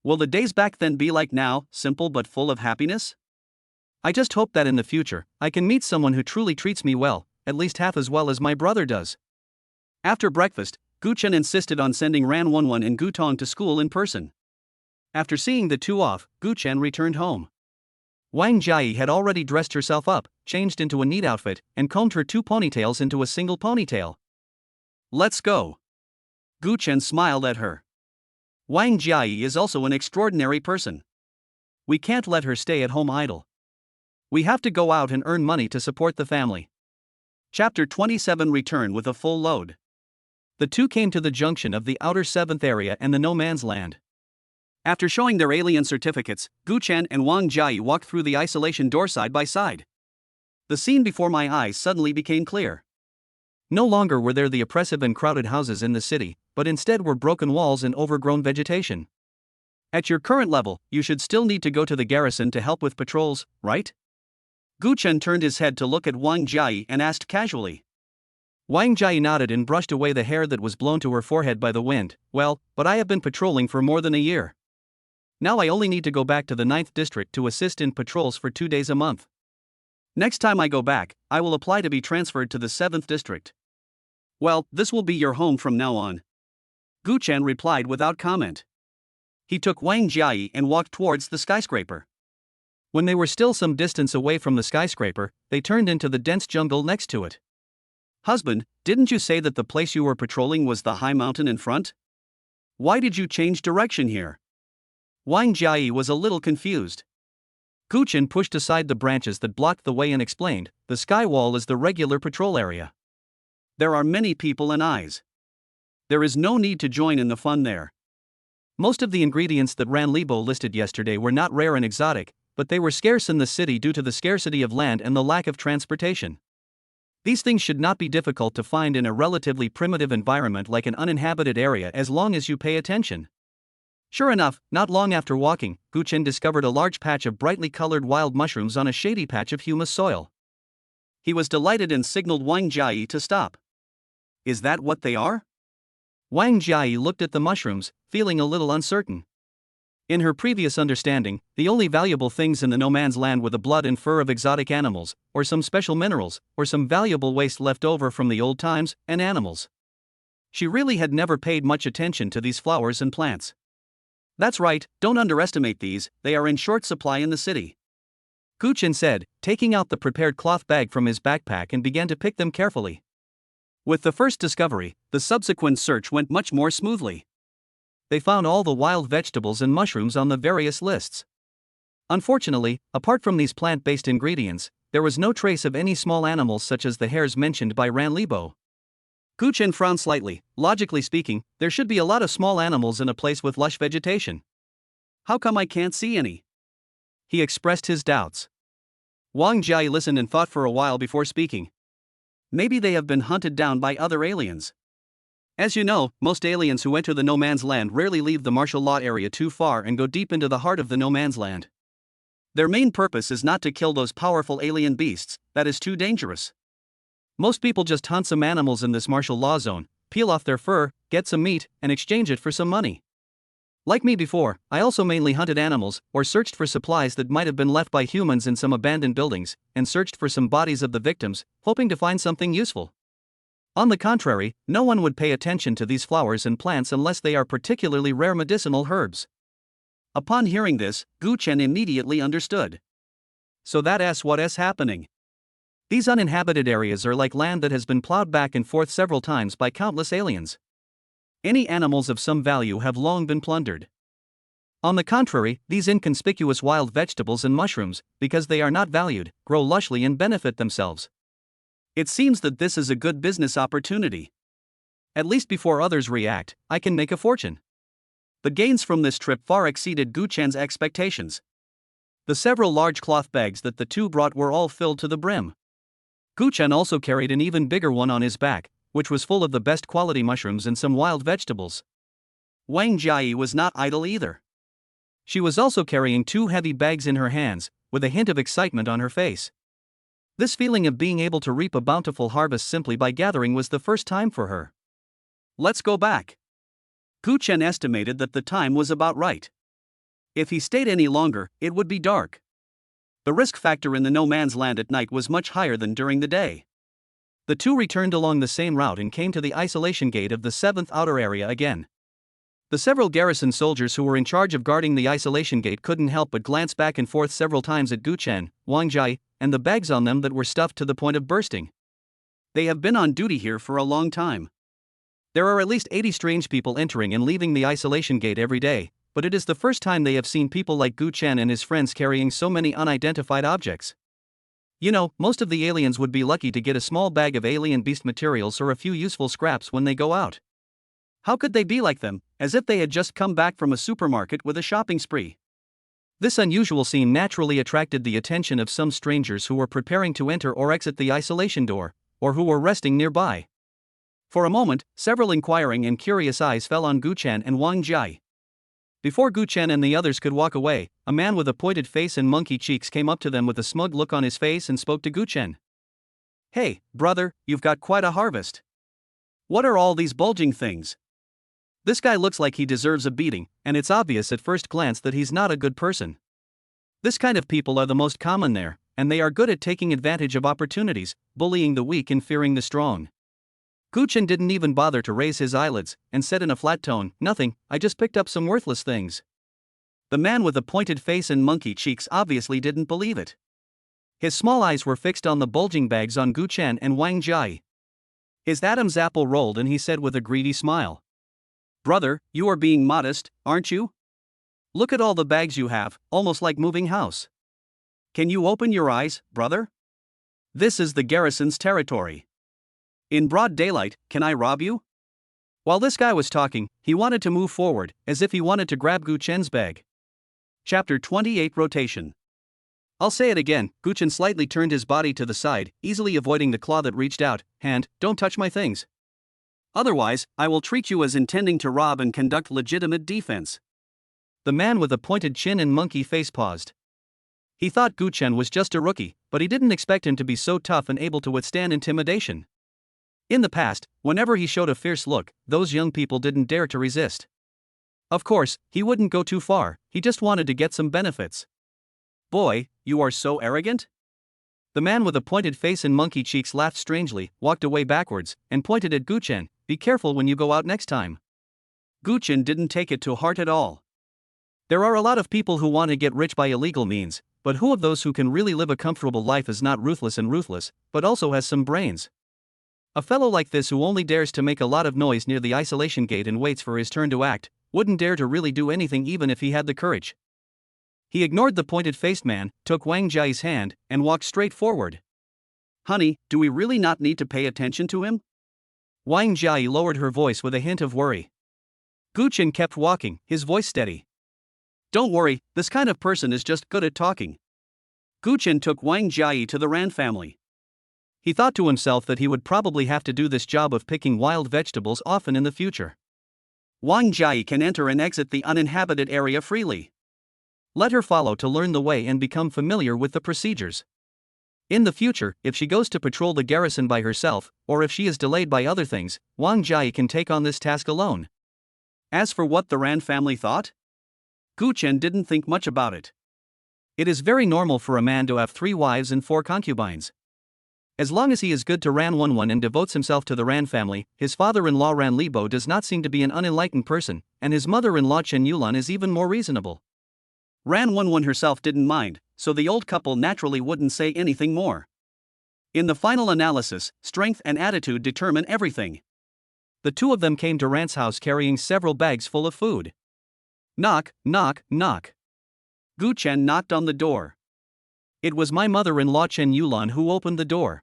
Speaker 1: Will the days back then be like now, simple but full of happiness? I just hope that in the future, I can meet someone who truly treats me well, at least half as well as my brother does." After breakfast, Guchen insisted on sending Ran Wenwen and Gutong to school in person. After seeing the two off, Guchen returned home. Wang Jiayi had already dressed herself up, changed into a neat outfit, and combed her 2 ponytails into a single ponytail. "Let's go." Guchen smiled at her. Wang Jiayi is also an extraordinary person. We can't let her stay at home idle. We have to go out and earn money to support the family. Chapter 27 Return with a full load. The two came to the junction of the outer 7th area and the no man's land. After showing their alien certificates, Gu Chen and Wang Jiayi walked through the isolation door side by side. The scene before my eyes suddenly became clear. No longer were there the oppressive and crowded houses in the city, but instead were broken walls and overgrown vegetation. At your current level, you should still need to go to the garrison to help with patrols, right? Gu Chen turned his head to look at Wang Jiayi and asked casually. Wang Jiayi nodded and brushed away the hair that was blown to her forehead by the wind. Well, but I have been patrolling for more than a year. Now I only need to go back to the 9th district to assist in patrols for 2 days a month. Next time I go back, I will apply to be transferred to the 7th district. Well, this will be your home from now on. Gu Chen replied without comment. He took Wang Jiayi and walked towards the skyscraper. When they were still some distance away from the skyscraper, they turned into the dense jungle next to it. Husband, didn't you say that the place you were patrolling was the high mountain in front? Why did you change direction here? Wang Jiayi was a little confused. Gu Chen pushed aside the branches that blocked the way and explained, the sky wall is the regular patrol area. There are many people and eyes. There is no need to join in the fun there. Most of the ingredients that Ran Libo listed yesterday were not rare and exotic, but they were scarce in the city due to the scarcity of land and the lack of transportation. These things should not be difficult to find in a relatively primitive environment like an uninhabited area as long as you pay attention. Sure enough, not long after walking, Gu Chen discovered a large patch of brightly colored wild mushrooms on a shady patch of humus soil. He was delighted and signaled Wang Jiayi to stop. Is that what they are? Wang Jiayi looked at the mushrooms, feeling a little uncertain. In her previous understanding, the only valuable things in the no man's land were the blood and fur of exotic animals, or some special minerals, or some valuable waste left over from the old times, and animals. She really had never paid much attention to these flowers and plants. That's right, don't underestimate these, they are in short supply in the city. Gu Chen said, taking out the prepared cloth bag from his backpack and began to pick them carefully. With the first discovery, the subsequent search went much more smoothly. They found all the wild vegetables and mushrooms on the various lists. Unfortunately, apart from these plant-based ingredients, there was no trace of any small animals such as the hares mentioned by Ran Libo. Gu Chen frowned slightly. Logically speaking, there should be a lot of small animals in a place with lush vegetation. How come I can't see any? He expressed his doubts. Wang Jiayi listened and thought for a while before speaking. Maybe they have been hunted down by other aliens. As you know, most aliens who enter the no man's land rarely leave the martial law area too far and go deep into the heart of the no man's land. Their main purpose is not to kill those powerful alien beasts, that is too dangerous. Most people just hunt some animals in this martial law zone, peel off their fur, get some meat, and exchange it for some money. Like me before, I also mainly hunted animals, or searched for supplies that might have been left by humans in some abandoned buildings, and searched for some bodies of the victims, hoping to find something useful. On the contrary, no one would pay attention to these flowers and plants unless they are particularly rare medicinal herbs. Upon hearing this, Gu Chen immediately understood. So that's what's happening. These uninhabited areas are like land that has been plowed back and forth several times by countless aliens. Any animals of some value have long been plundered. On the contrary, these inconspicuous wild vegetables and mushrooms, because they are not valued, grow lushly and benefit themselves. It seems that this is a good business opportunity. At least before others react, I can make a fortune. The gains from this trip far exceeded Gu Chen's expectations. The several large cloth bags that the two brought were all filled to the brim. Gu Chen also carried an even bigger one on his back, which was full of the best quality mushrooms and some wild vegetables. Wang Jiayi was not idle either. She was also carrying 2 heavy bags in her hands, with a hint of excitement on her face. This feeling of being able to reap a bountiful harvest simply by gathering was the first time for her. Let's go back. Gu Chen estimated that the time was about right. If he stayed any longer, it would be dark. The risk factor in the no man's land at night was much higher than during the day. The two returned along the same route and came to the isolation gate of the 7th outer area again. The several garrison soldiers who were in charge of guarding the isolation gate couldn't help but glance back and forth several times at Gu Chen, Wang Jiayi, and the bags on them that were stuffed to the point of bursting. They have been on duty here for a long time. There are at least 80 strange people entering and leaving the isolation gate every day, but it is the first time they have seen people like Gu Chen and his friends carrying so many unidentified objects. You know, most of the aliens would be lucky to get a small bag of alien beast materials or a few useful scraps when they go out. How could they be like them, as if they had just come back from a supermarket with a shopping spree? This unusual scene naturally attracted the attention of some strangers who were preparing to enter or exit the isolation door, or who were resting nearby. For a moment, several inquiring and curious eyes fell on Guchen and Wang Jai. Before Guchen and the others could walk away, a man with a pointed face and monkey cheeks came up to them with a smug look on his face and spoke to Guchen. "Hey, brother, you've got quite a harvest. What are all these bulging things? This guy looks like he deserves a beating, and it's obvious at first glance that he's not a good person. This kind of people are the most common there, and they are good at taking advantage of opportunities, bullying the weak and fearing the strong." Guchen didn't even bother to raise his eyelids, and said in a flat tone, "Nothing, I just picked up some worthless things." The man with the pointed face and monkey cheeks obviously didn't believe it. His small eyes were fixed on the bulging bags on Guchen and Wang Jai. His Adam's apple rolled and he said with a greedy smile, "Brother, you are being modest, aren't you? Look at all the bags you have, almost like moving house. Can you open your eyes, brother? This is the garrison's territory. In broad daylight, can I rob you?" While this guy was talking, he wanted to move forward, as if he wanted to grab Guchen's bag. Chapter 28 Rotation. I'll say it again, Guchen slightly turned his body to the side, easily avoiding the claw that reached out. "Hand, don't touch my things. Otherwise, I will treat you as intending to rob and conduct legitimate defense." The man with the pointed chin and monkey face paused. He thought Guchen was just a rookie, but he didn't expect him to be so tough and able to withstand intimidation. In the past, whenever he showed a fierce look, those young people didn't dare to resist. Of course, he wouldn't go too far, he just wanted to get some benefits. "Boy, you are so arrogant?" The man with the pointed face and monkey cheeks laughed strangely, walked away backwards, and pointed at Guchen. "Be careful when you go out next time." Guchen didn't take it to heart at all. There are a lot of people who want to get rich by illegal means, but who of those who can really live a comfortable life is not ruthless and ruthless, but also has some brains? A fellow like this who only dares to make a lot of noise near the isolation gate and waits for his turn to act, wouldn't dare to really do anything even if he had the courage. He ignored the pointed-faced man, took Wang Jai's hand, and walked straight forward. "Honey, do we really not need to pay attention to him?" Wang Jai lowered her voice with a hint of worry. Guchen kept walking, his voice steady. "Don't worry, this kind of person is just good at talking." Guchen took Wang Jai to the Ran family. He thought to himself that he would probably have to do this job of picking wild vegetables often in the future. Wang Jai can enter and exit the uninhabited area freely. Let her follow to learn the way and become familiar with the procedures. In the future, if she goes to patrol the garrison by herself, or if she is delayed by other things, Wang Jai can take on this task alone. As for what the Ran family thought, Guchen didn't think much about it. It is very normal for a man to have 3 wives and 4 concubines. As long as he is good to Ran 11 and devotes himself to the Ran family, his father-in-law Ran Libo does not seem to be an unenlightened person, and his mother-in-law Chen Yulan is even more reasonable. Ran 11 herself didn't mind, so the old couple naturally wouldn't say anything more. In the final analysis, strength and attitude determine everything. The two of them came to Ran's house carrying several bags full of food. Knock, knock, knock. Guchen knocked on the door. It was my mother-in-law Chen Yulan who opened the door.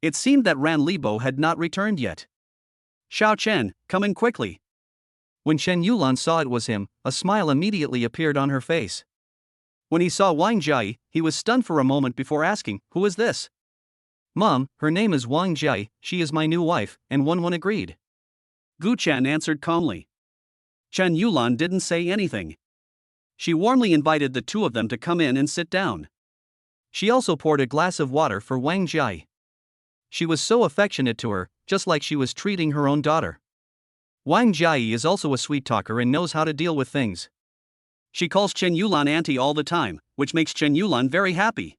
Speaker 1: It seemed that Ran Libo had not returned yet. "Xiao Chen, come in quickly." When Chen Yulan saw it was him, a smile immediately appeared on her face. When he saw Wang Jai, he was stunned for a moment before asking, "Who is this?" "Mom, her name is Wang Jai, she is my new wife," and Wenwen agreed. Guchen answered calmly. Chen Yulan didn't say anything. She warmly invited the two of them to come in and sit down. She also poured a glass of water for Wang Jai. She was so affectionate to her, just like she was treating her own daughter. Wang Jai is also a sweet talker and knows how to deal with things. She calls Chen Yulan auntie all the time, which makes Chen Yulan very happy.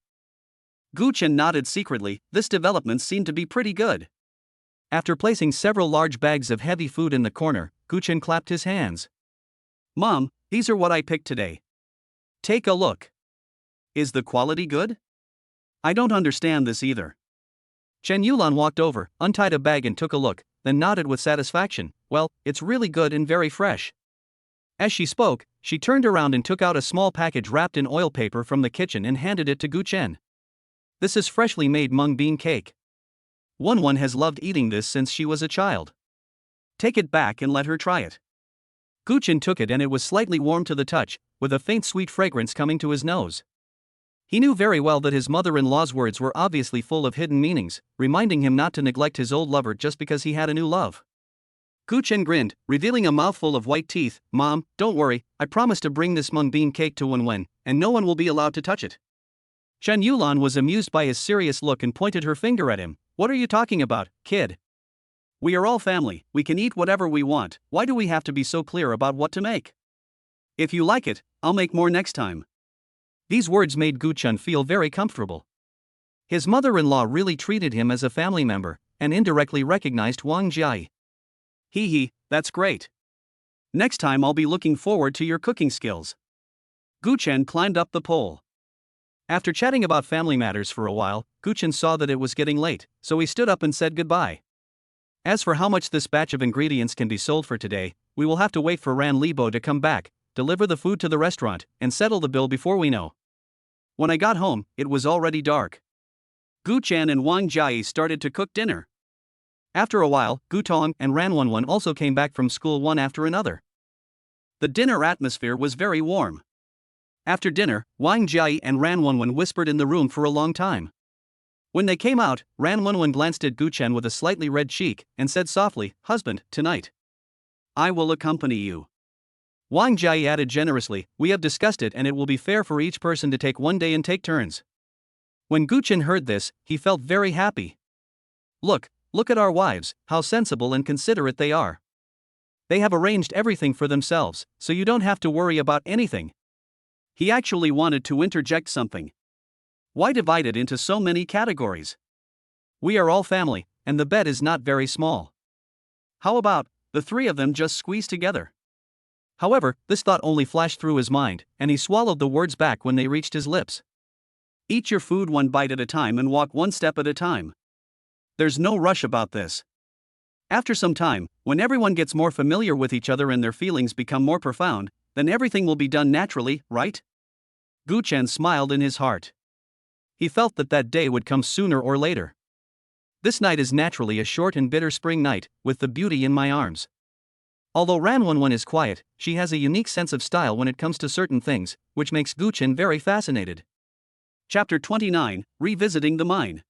Speaker 1: Guchen nodded secretly. This development seemed to be pretty good. After placing several large bags of heavy food in the corner, Guchen clapped his hands. "Mom, these are what I picked today. Take a look. Is the quality good? I don't understand this either." Chen Yulan walked over, untied a bag and took a look, then nodded with satisfaction. "Well, it's really good and very fresh." As she spoke, she turned around and took out a small package wrapped in oil paper from the kitchen and handed it to Guchen. "This is freshly made mung bean cake. Wenwen has loved eating this since she was a child." Take it back and let her try it. Gu Chen took it and it was slightly warm to the touch, with a faint sweet fragrance coming to his nose. He knew very well that his mother-in-law's words were obviously full of hidden meanings, reminding him not to neglect his old lover just because he had a new love. Gu Chen grinned, revealing a mouthful of white teeth. Mom, don't worry, I promise to bring this mung bean cake to Wenwen, and no one will be allowed to touch it. Chen Yulan was amused by his serious look and pointed her finger at him. What are you talking about, kid? We are all family, we can eat whatever we want, why do we have to be so clear about what to make? If you like it, I'll make more next time. These words made Gu Chen feel very comfortable. His mother-in-law really treated him as a family member, and indirectly recognized Wang Jiai. Hee, that's great. Next time I'll be looking forward to your cooking skills. Gu Chen climbed up the pole. After chatting about family matters for a while, Gu Chen saw that it was getting late, so he stood up and said goodbye. As for how much this batch of ingredients can be sold for today, we will have to wait for Ran Libo to come back, deliver the food to the restaurant, and settle the bill before we know. When I got home, it was already dark. Gu Chen and Wang Jiai started to cook dinner. After a while, Gu Tong and Ran Wenwen also came back from school one after another. The dinner atmosphere was very warm. After dinner, Wang Jiai and Ran Wenwen whispered in the room for a long time. When they came out, Ran Wenwen glanced at Gu Chen with a slightly red cheek and said softly, "Husband, tonight I will accompany you." Wang Jiai added generously, "We have discussed it and it will be fair for each person to take one day and take turns." When Gu Chen heard this, he felt very happy. Look at our wives, how sensible and considerate they are. They have arranged everything for themselves, so you don't have to worry about anything. He actually wanted to interject something. Why divide it into so many categories? We are all family, and the bed is not very small. How about the three of them just squeeze together? However, this thought only flashed through his mind, and he swallowed the words back when they reached his lips. Eat your food one bite at a time and walk one step at a time. There's no rush about this. After some time, when everyone gets more familiar with each other and their feelings become more profound, then everything will be done naturally, right? Gu Chen smiled in his heart. He felt that day would come sooner or later. This night is naturally a short and bitter spring night, with the beauty in my arms. Although Ran Wenwen is quiet, she has a unique sense of style when it comes to certain things, which makes Gu Chen very fascinated. Chapter 29, Revisiting the Mine.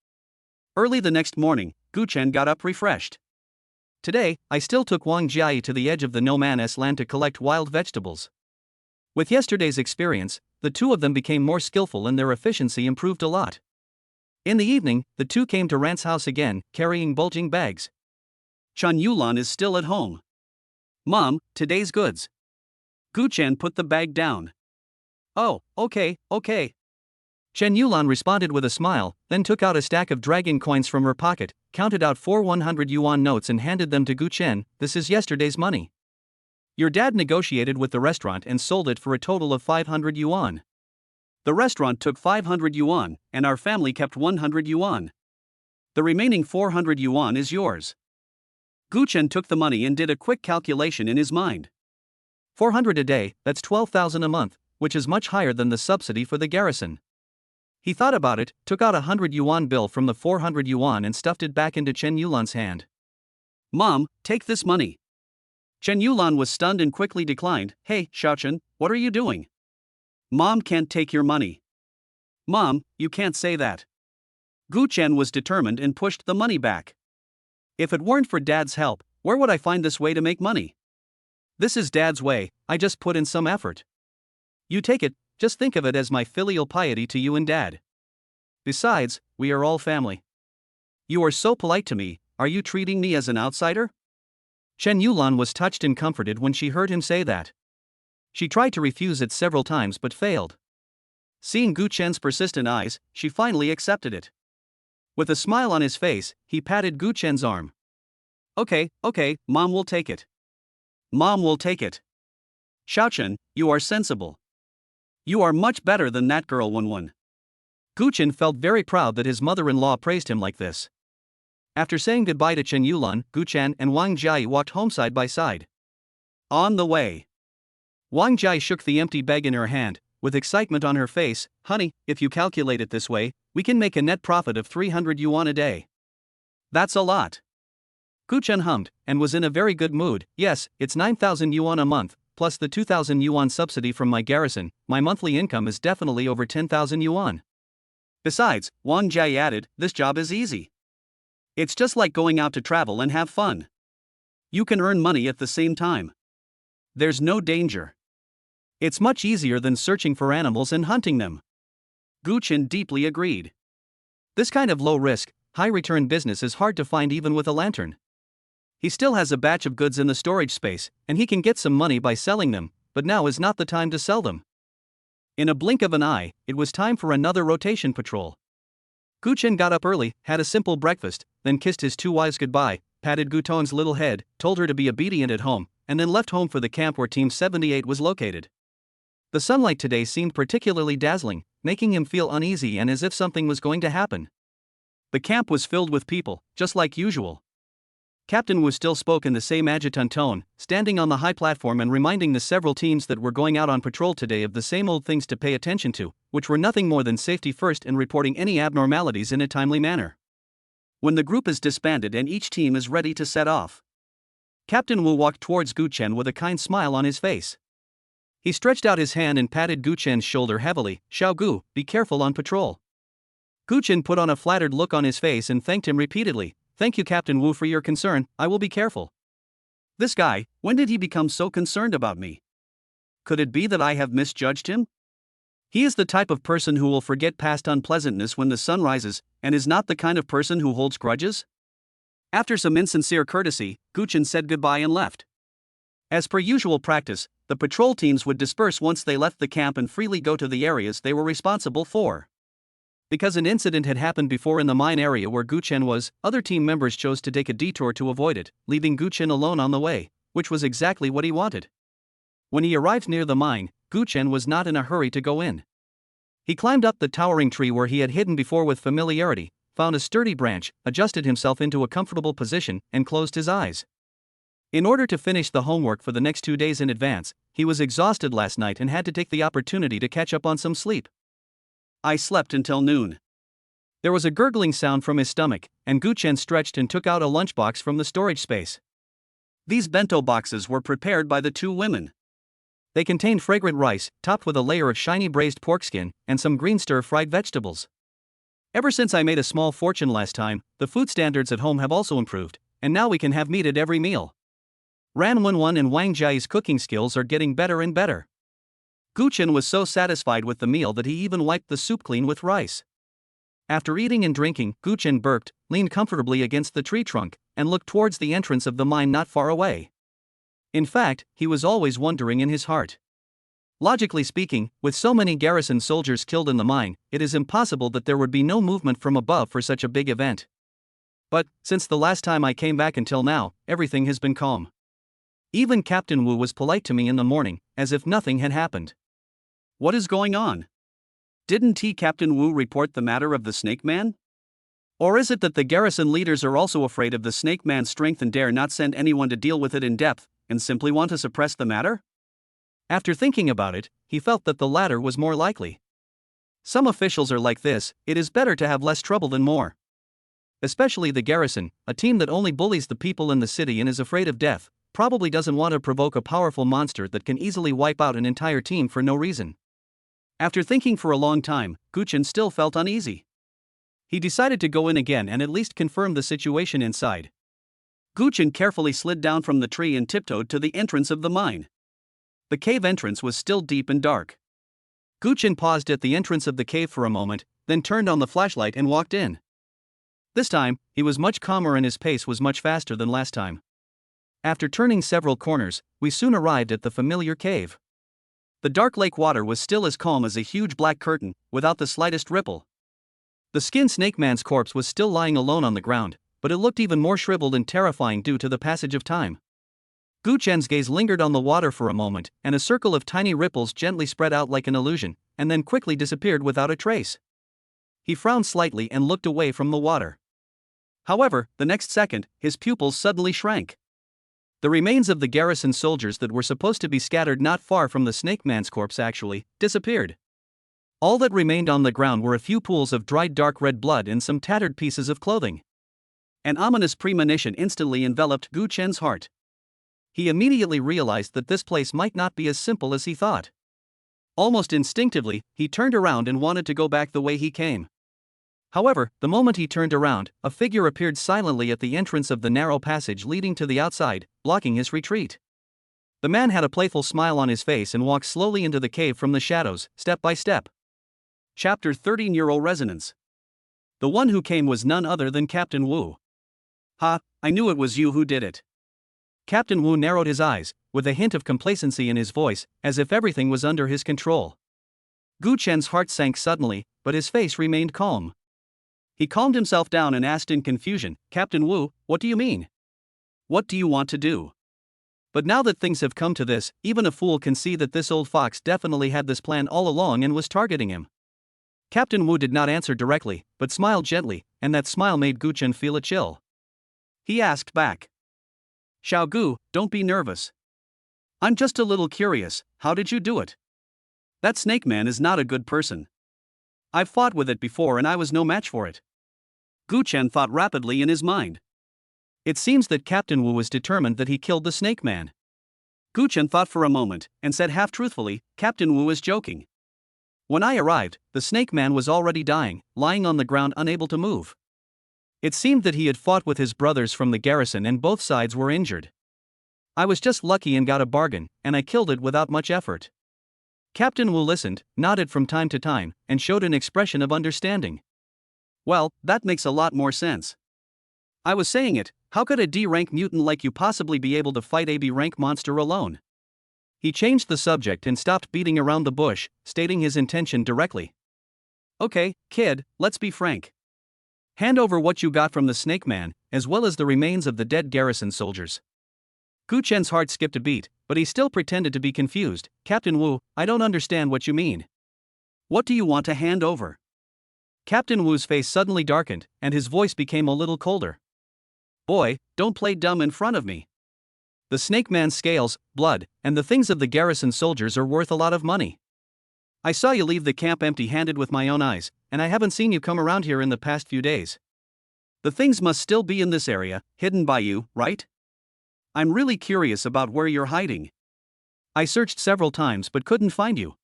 Speaker 1: Early the next morning, Gu Chen got up refreshed. Today, I still took Wang Jiai to the edge of the no man's land to collect wild vegetables. With yesterday's experience, the two of them became more skillful and their efficiency improved a lot. In the evening, the two came to Rant's house again, carrying bulging bags. Chen Yulan is still at home. Mom, today's goods. Gu Chen put the bag down. Oh, okay. Chen Yulan responded with a smile, then took out a stack of dragon coins from her pocket, counted out 4 100 yuan notes and handed them to Gu Chen. This is yesterday's money. Your dad negotiated with the restaurant and sold it for a total of 500 yuan. The restaurant took 500 yuan, and our family kept 100 yuan. The remaining 400 yuan is yours. Gu Chen took the money and did a quick calculation in his mind. 400 a day, that's 12,000 a month, which is much higher than the subsidy for the garrison. He thought about it, took out a 100 yuan bill from the 400 yuan and stuffed it back into Chen Yulan's hand. Mom, take this money. Chen Yulan was stunned and quickly declined. Hey, Xiaochen, what are you doing? Mom can't take your money. Mom, you can't say that. Gu Chen was determined and pushed the money back. If it weren't for Dad's help, where would I find this way to make money? This is Dad's way, I just put in some effort. You take it, just think of it as my filial piety to you and Dad. Besides, we are all family. You are so polite to me, are you treating me as an outsider? Chen Yulan was touched and comforted when she heard him say that. She tried to refuse it several times but failed. Seeing Gu Chen's persistent eyes, she finally accepted it. With a smile on his face, he patted Gu Chen's arm. Okay, Mom will take it. Mom will take it. Xiaochen, you are sensible. You are much better than that girl Wenwen. Gu Chen felt very proud that his mother-in-law praised him like this. After saying goodbye to Chen Yulan, Gu Chen and Wang Jiai walked home side by side. On the way, Wang Jiai shook the empty bag in her hand, with excitement on her face. Honey, if you calculate it this way, we can make a net profit of 300 yuan a day. That's a lot. Gu Chen hummed, and was in a very good mood. Yes, it's 9,000 yuan a month, plus the 2,000 yuan subsidy from my garrison. My monthly income is definitely over 10,000 yuan. Besides, Wang Jia added, this job is easy. It's just like going out to travel and have fun. You can earn money at the same time. There's no danger. It's much easier than searching for animals and hunting them. Gu Chen deeply agreed. This kind of low-risk, high-return business is hard to find even with a lantern. He still has a batch of goods in the storage space, and he can get some money by selling them, but now is not the time to sell them. In a blink of an eye, it was time for another rotation patrol. Gu Chen got up early, had a simple breakfast, then kissed his two wives goodbye, patted Gu Ton's little head, told her to be obedient at home, and then left home for the camp where Team 78 was located. The sunlight today seemed particularly dazzling, making him feel uneasy and as if something was going to happen. The camp was filled with people, just like usual. Captain Wu still spoke in the same adjutant tone, standing on the high platform and reminding the several teams that were going out on patrol today of the same old things to pay attention to, which were nothing more than safety first and reporting any abnormalities in a timely manner. When the group is disbanded and each team is ready to set off, Captain Wu walked towards Gu Chen with a kind smile on his face. He stretched out his hand and patted Gu Chen's shoulder heavily. Xiao Gu, be careful on patrol. Gu Chen put on a flattered look on his face and thanked him repeatedly. Thank you, Captain Wu, for your concern. I will be careful. This guy, when did he become so concerned about me? Could it be that I have misjudged him? He is the type of person who will forget past unpleasantness when the sun rises, and is not the kind of person who holds grudges. After some insincere courtesy, Gu Chen said goodbye and left. As per usual practice, the patrol teams would disperse once they left the camp and freely go to the areas they were responsible for. Because an incident had happened before in the mine area where Gu Chen was, other team members chose to take a detour to avoid it, leaving Gu Chen alone on the way, which was exactly what he wanted. When he arrived near the mine, Gu Chen was not in a hurry to go in. He climbed up the towering tree where he had hidden before with familiarity, found a sturdy branch, adjusted himself into a comfortable position, and closed his eyes. In order to finish the homework for the next 2 days in advance, he was exhausted last night and had to take the opportunity to catch up on some sleep. I slept until noon. There was a gurgling sound from his stomach, and Gu Chen stretched and took out a lunchbox from the storage space. These bento boxes were prepared by the two women. They contained fragrant rice, topped with a layer of shiny braised pork skin, and some green stir-fried vegetables. Ever since I made a small fortune last time, the food standards at home have also improved, and now we can have meat at every meal. Ran Wenwan and Wang Jia's cooking skills are getting better and better. Gu Chen was so satisfied with the meal that he even wiped the soup clean with rice. After eating and drinking, Gu Chen burped, leaned comfortably against the tree trunk, and looked towards the entrance of the mine not far away. In fact, he was always wondering in his heart. Logically speaking, with so many garrison soldiers killed in the mine, it is impossible that there would be no movement from above for such a big event. But, since the last time I came back until now, everything has been calm. Even Captain Wu was polite to me in the morning, as if nothing had happened. What is going on? Didn't Captain Wu report the matter of the Snake Man? Or is it that the garrison leaders are also afraid of the Snake Man's strength and dare not send anyone to deal with it in depth, and simply want to suppress the matter? After thinking about it, he felt that the latter was more likely. Some officials are like this: it is better to have less trouble than more. Especially the garrison, a team that only bullies the people in the city and is afraid of death, probably doesn't want to provoke a powerful monster that can easily wipe out an entire team for no reason. After thinking for a long time, Gu Chen still felt uneasy. He decided to go in again and at least confirm the situation inside. Gu Chen carefully slid down from the tree and tiptoed to the entrance of the mine. The cave entrance was still deep and dark. Gu Chen paused at the entrance of the cave for a moment, then turned on the flashlight and walked in. This time, he was much calmer and his pace was much faster than last time. After turning several corners, we soon arrived at the familiar cave. The dark lake water was still as calm as a huge black curtain, without the slightest ripple. The skinned Snake Man's corpse was still lying alone on the ground, but it looked even more shriveled and terrifying due to the passage of time. Gu Chen's gaze lingered on the water for a moment, and a circle of tiny ripples gently spread out like an illusion, and then quickly disappeared without a trace. He frowned slightly and looked away from the water. However, the next second, his pupils suddenly shrank. The remains of the garrison soldiers that were supposed to be scattered not far from the Snake Man's corpse actually disappeared. All that remained on the ground were a few pools of dried dark red blood and some tattered pieces of clothing. An ominous premonition instantly enveloped Gu Chen's heart. He immediately realized that this place might not be as simple as he thought. Almost instinctively, he turned around and wanted to go back the way he came. However, the moment he turned around, a figure appeared silently at the entrance of the narrow passage leading to the outside, blocking his retreat. The man had a playful smile on his face and walked slowly into the cave from the shadows, step by step. Chapter 30 Neural Resonance. The one who came was none other than Captain Wu. Ha, I knew it was you who did it. Captain Wu narrowed his eyes, with a hint of complacency in his voice, as if everything was under his control. Gu Chen's heart sank suddenly, but his face remained calm. He calmed himself down and asked in confusion, Captain Wu, what do you mean? What do you want to do? But now that things have come to this, even a fool can see that this old fox definitely had this plan all along and was targeting him. Captain Wu did not answer directly, but smiled gently, and that smile made Gu Chen feel a chill. He asked back. Xiao Gu, don't be nervous. I'm just a little curious, how did you do it? That snake man is not a good person. I've fought with it before and I was no match for it. Gu Chen thought rapidly in his mind. It seems that Captain Wu was determined that he killed the snake man. Gu Chen thought for a moment, and said half-truthfully, Captain Wu is joking. When I arrived, the snake man was already dying, lying on the ground unable to move. It seemed that he had fought with his brothers from the garrison and both sides were injured. I was just lucky and got a bargain, and I killed it without much effort. Captain Wu listened, nodded from time to time, and showed an expression of understanding. Well, that makes a lot more sense. I was saying it, how could a D-rank mutant like you possibly be able to fight a B-rank monster alone? He changed the subject and stopped beating around the bush, stating his intention directly. Okay, kid, let's be frank. Hand over what you got from the snake man, as well as the remains of the dead garrison soldiers. Gu Chen's heart skipped a beat, but he still pretended to be confused. Captain Wu, I don't understand what you mean. What do you want to hand over? Captain Wu's face suddenly darkened, and his voice became a little colder. Boy, don't play dumb in front of me. The snake man's scales, blood, and the things of the garrison soldiers are worth a lot of money. I saw you leave the camp empty-handed with my own eyes, and I haven't seen you come around here in the past few days. The things must still be in this area, hidden by you, right? I'm really curious about where you're hiding. I searched several times but couldn't find you.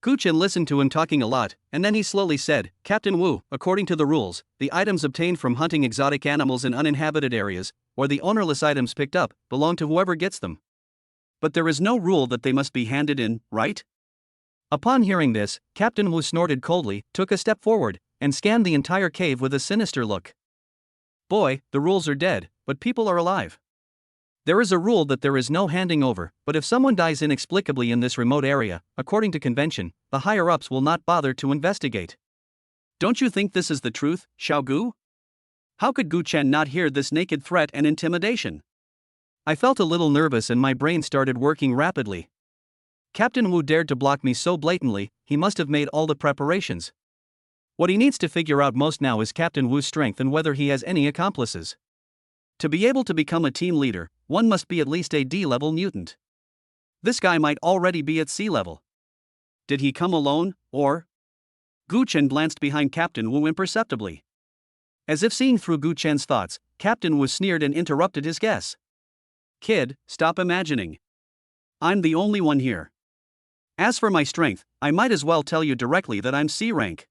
Speaker 1: Gu Chen listened to him talking a lot, and then he slowly said, Captain Wu, according to the rules, the items obtained from hunting exotic animals in uninhabited areas, or the ownerless items picked up, belong to whoever gets them. But there is no rule that they must be handed in, right? Upon hearing this, Captain Wu snorted coldly, took a step forward, and scanned the entire cave with a sinister look. Boy, the rules are dead, but people are alive. There is a rule that there is no handing over, but if someone dies inexplicably in this remote area, according to convention, the higher-ups will not bother to investigate. Don't you think this is the truth, Xiao Gu? How could Gu Chen not hear this naked threat and intimidation? I felt a little nervous and my brain started working rapidly. Captain Wu dared to block me so blatantly, he must have made all the preparations. What he needs to figure out most now is Captain Wu's strength and whether he has any accomplices. To be able to become a team leader, one must be at least a D-level mutant. This guy might already be at C-level. Did he come alone, or? Gu Chen glanced behind Captain Wu imperceptibly. As if seeing through Gu Chen's thoughts, Captain Wu sneered and interrupted his guess. Kid, stop imagining. I'm the only one here. As for my strength, I might as well tell you directly that I'm C rank.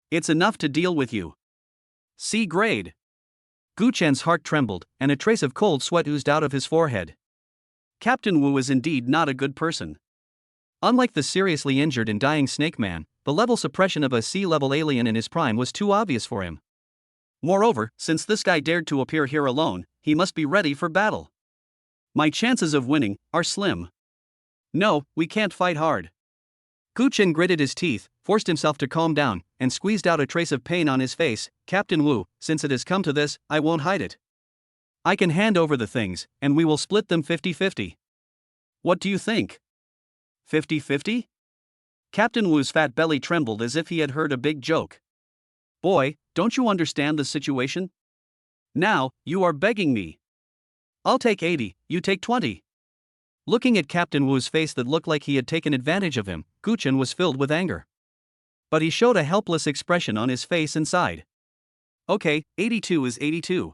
Speaker 1: It's enough to deal with you. C grade. Gu Chen's heart trembled, and a trace of cold sweat oozed out of his forehead. Captain Wu is indeed not a good person. Unlike the seriously injured and dying snake man, the level suppression of a C-level alien in his prime was too obvious for him. Moreover, since this guy dared to appear here alone, he must be ready for battle. My chances of winning are slim. No, we can't fight hard. Gu Chen gritted his teeth, forced himself to calm down, and squeezed out a trace of pain on his face. Captain Wu, since it has come to this, I won't hide it. I can hand over the things, and we will split them 50-50. What do you think? 50-50? Captain Wu's fat belly trembled as if he had heard a big joke. Boy, don't you understand the situation? Now, you are begging me. I'll take 80, you take 20. Looking at Captain Wu's face that looked like he had taken advantage of him, Gu Chen was filled with anger. But he showed a helpless expression on his face and sighed. Okay, 82 is 82.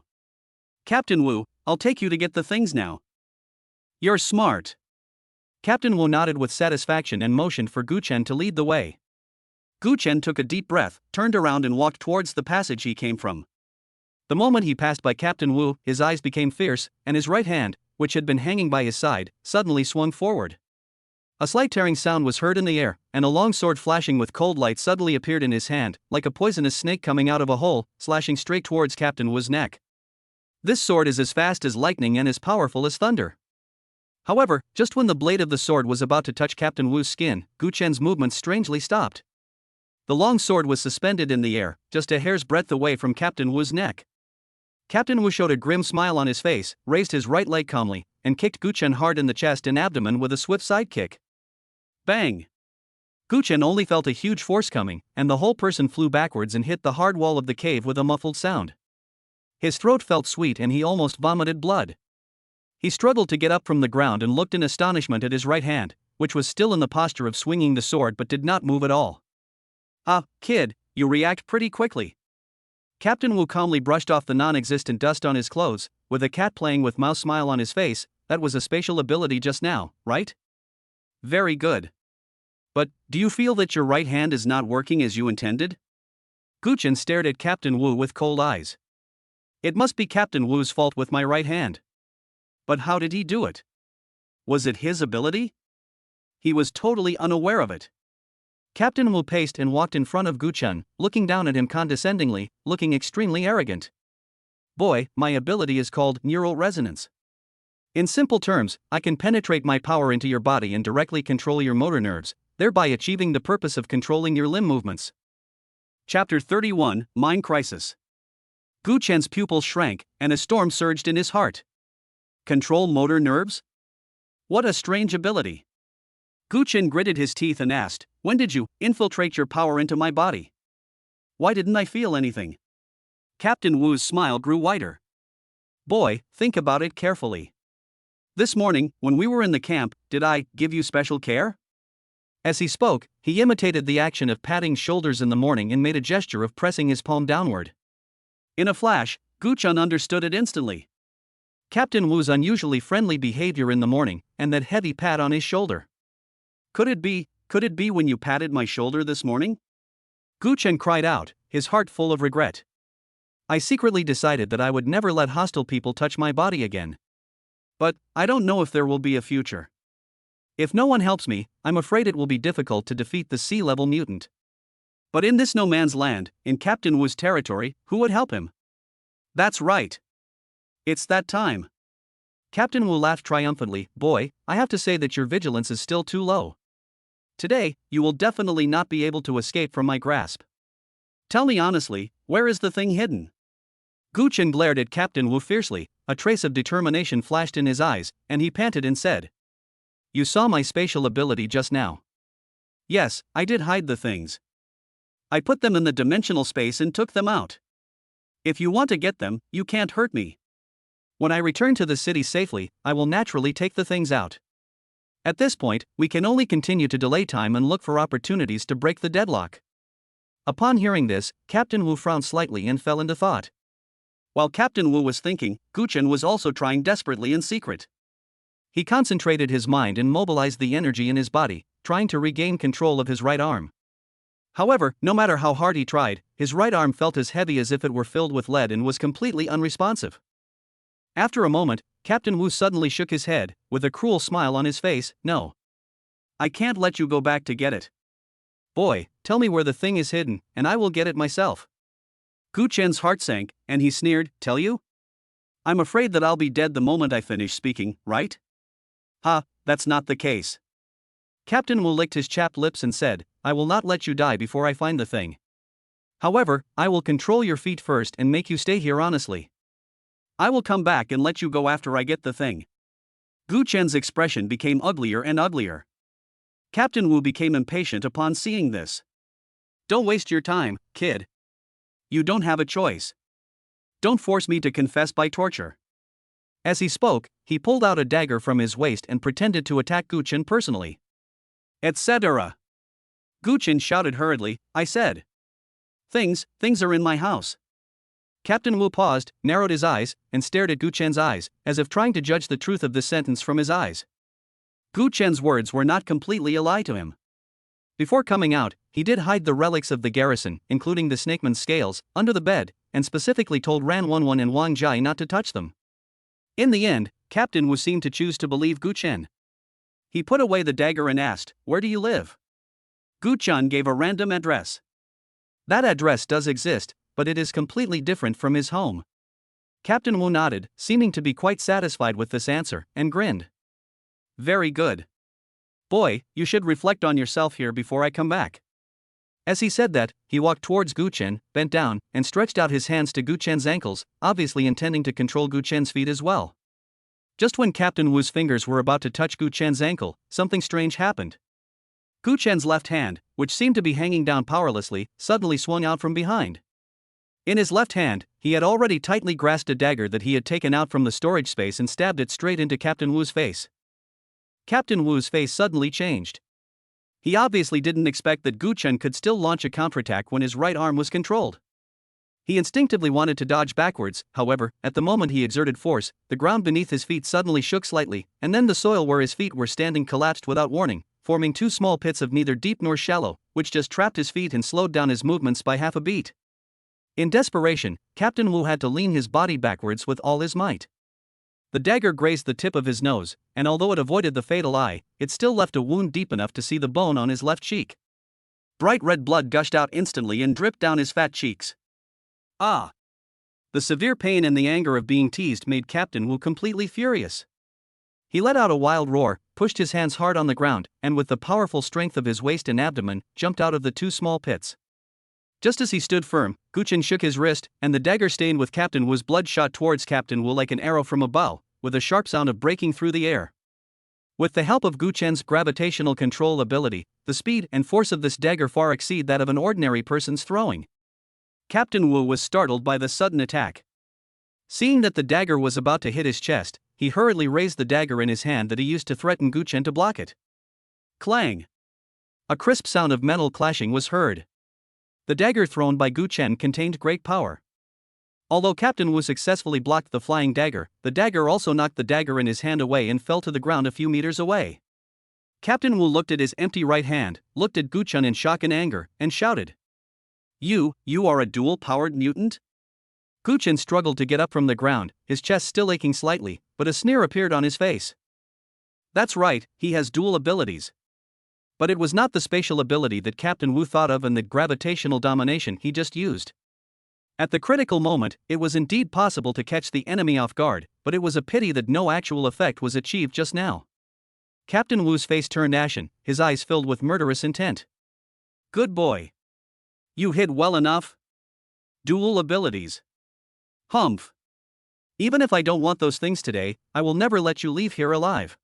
Speaker 1: Captain Wu, I'll take you to get the things now. You're smart. Captain Wu nodded with satisfaction and motioned for Gu Chen to lead the way. Gu Chen took a deep breath, turned around and walked towards the passage he came from. The moment he passed by Captain Wu, his eyes became fierce, and his right hand, which had been hanging by his side, suddenly swung forward. A slight tearing sound was heard in the air, and a long sword flashing with cold light suddenly appeared in his hand, like a poisonous snake coming out of a hole, slashing straight towards Captain Wu's neck. This sword is as fast as lightning and as powerful as thunder. However, just when the blade of the sword was about to touch Captain Wu's skin, Gu Chen's movements strangely stopped. The long sword was suspended in the air, just a hair's breadth away from Captain Wu's neck. Captain Wu showed a grim smile on his face, raised his right leg calmly, and kicked Gu Chen hard in the chest and abdomen with a swift side kick. Bang! Gu Chen only felt a huge force coming, and the whole person flew backwards and hit the hard wall of the cave with a muffled sound. His throat felt sweet and he almost vomited blood. He struggled to get up from the ground and looked in astonishment at his right hand, which was still in the posture of swinging the sword but did not move at all. Ah, kid, you react pretty quickly. Captain Wu calmly brushed off the non-existent dust on his clothes, with a cat playing with mouse smile on his face. That was a spatial ability just now, right? Very good. But, do you feel that your right hand is not working as you intended? Gu Chen stared at Captain Wu with cold eyes. It must be Captain Wu's fault with my right hand. But how did he do it? Was it his ability? He was totally unaware of it. Captain Wu paced and walked in front of Gu Chen, looking down at him condescendingly, looking extremely arrogant. Boy, my ability is called neural resonance. In simple terms, I can penetrate my power into your body and directly control your motor nerves, thereby achieving the purpose of controlling your limb movements. Chapter 31, Mind Crisis. Gu Chen's pupils shrank, and a storm surged in his heart. Control motor nerves? What a strange ability. Gu Chen gritted his teeth and asked, when did you infiltrate your power into my body? Why didn't I feel anything? Captain Wu's smile grew wider. Boy, think about it carefully. This morning, when we were in the camp, did I give you special care? As he spoke, he imitated the action of patting shoulders in the morning and made a gesture of pressing his palm downward. In a flash, Gu Chen understood it instantly. Captain Wu's unusually friendly behavior in the morning, and that heavy pat on his shoulder. Could it be when you patted my shoulder this morning? Gu Chen cried out, his heart full of regret. I secretly decided that I would never let hostile people touch my body again. But, I don't know if there will be a future. If no one helps me, I'm afraid it will be difficult to defeat the sea-level mutant. But in this no-man's land, in Captain Wu's territory, who would help him? That's right. It's that time. Captain Wu laughed triumphantly. Boy, I have to say that your vigilance is still too low. Today, you will definitely not be able to escape from my grasp. Tell me honestly, where is the thing hidden? Gu Chen glared at Captain Wu fiercely, a trace of determination flashed in his eyes, and he panted and said, You saw my spatial ability just now. Yes, I did hide the things. I put them in the dimensional space and took them out. If you want to get them, you can't hurt me. When I return to the city safely, I will naturally take the things out. At this point, we can only continue to delay time and look for opportunities to break the deadlock. Upon hearing this, Captain Wu frowned slightly and fell into thought. While Captain Wu was thinking, Gu Chen was also trying desperately in secret. He concentrated his mind and mobilized the energy in his body, trying to regain control of his right arm. However, no matter how hard he tried, his right arm felt as heavy as if it were filled with lead and was completely unresponsive. After a moment, Captain Wu suddenly shook his head, with a cruel smile on his face. No. I can't let you go back to get it. Boy, tell me where the thing is hidden, and I will get it myself. Gu Chen's heart sank, and he sneered, Tell you? I'm afraid that I'll be dead the moment I finish speaking, right? Ha, that's not the case. Captain Wu licked his chapped lips and said, I will not let you die before I find the thing. However, I will control your feet first and make you stay here honestly. I will come back and let you go after I get the thing. Gu Chen's expression became uglier and uglier. Captain Wu became impatient upon seeing this. Don't waste your time, kid. You don't have a choice. Don't force me to confess by torture. As he spoke, he pulled out a dagger from his waist and pretended to attack Gu Chen personally. Etc. Gu Chen shouted hurriedly, I said. Things are in my house. Captain Wu paused, narrowed his eyes, and stared at Gu Chen's eyes, as if trying to judge the truth of this sentence from his eyes. Gu Chen's words were not completely a lie to him. Before coming out, he did hide the relics of the garrison, including the snakeman's scales, under the bed, and specifically told Ran Wenwen and Wang Jai not to touch them. In the end, Captain Wu seemed to choose to believe Gu Chen. He put away the dagger and asked, "Where do you live?" Gu Chen gave a random address. That address does exist, but it is completely different from his home. Captain Wu nodded, seeming to be quite satisfied with this answer, and grinned. "Very good. Boy, you should reflect on yourself here before I come back." As he said that, he walked towards Gu Chen, bent down, and stretched out his hands to Gu Chen's ankles, obviously intending to control Gu Chen's feet as well. Just when Captain Wu's fingers were about to touch Gu Chen's ankle, something strange happened. Gu Chen's left hand, which seemed to be hanging down powerlessly, suddenly swung out from behind. In his left hand, he had already tightly grasped a dagger that he had taken out from the storage space and stabbed it straight into Captain Wu's face. Captain Wu's face suddenly changed. He obviously didn't expect that Gu Chen could still launch a counterattack when his right arm was controlled. He instinctively wanted to dodge backwards, however, at the moment he exerted force, the ground beneath his feet suddenly shook slightly, and then the soil where his feet were standing collapsed without warning, forming two small pits of neither deep nor shallow, which just trapped his feet and slowed down his movements by half a beat. In desperation, Captain Wu had to lean his body backwards with all his might. The dagger grazed the tip of his nose, and although it avoided the fatal eye, it still left a wound deep enough to see the bone on his left cheek. Bright red blood gushed out instantly and dripped down his fat cheeks. Ah! The severe pain and the anger of being teased made Captain Wu completely furious. He let out a wild roar, pushed his hands hard on the ground, and with the powerful strength of his waist and abdomen, jumped out of the two small pits. Just as he stood firm, Gu Chen shook his wrist, and the dagger stained with Captain Wu's blood shot towards Captain Wu like an arrow from a bow, with a sharp sound of breaking through the air. With the help of Gu Chen's gravitational control ability, the speed and force of this dagger far exceed that of an ordinary person's throwing. Captain Wu was startled by the sudden attack. Seeing that the dagger was about to hit his chest, he hurriedly raised the dagger in his hand that he used to threaten Gu Chen to block it. Clang! A crisp sound of metal clashing was heard. The dagger thrown by Gu Chen contained great power. Although Captain Wu successfully blocked the flying dagger, the dagger also knocked the dagger in his hand away and fell to the ground a few meters away. Captain Wu looked at his empty right hand, looked at Gu Chen in shock and anger, and shouted, You are a dual-powered mutant?" Gu Chen struggled to get up from the ground, his chest still aching slightly, but a sneer appeared on his face. "That's right, he has dual abilities." But it was not the spatial ability that Captain Wu thought of and the gravitational domination he just used. At the critical moment, it was indeed possible to catch the enemy off guard, but it was a pity that no actual effect was achieved just now. Captain Wu's face turned ashen, his eyes filled with murderous intent. "Good boy. You hid well enough. Dual abilities. Humph. Even if I don't want those things today, I will never let you leave here alive."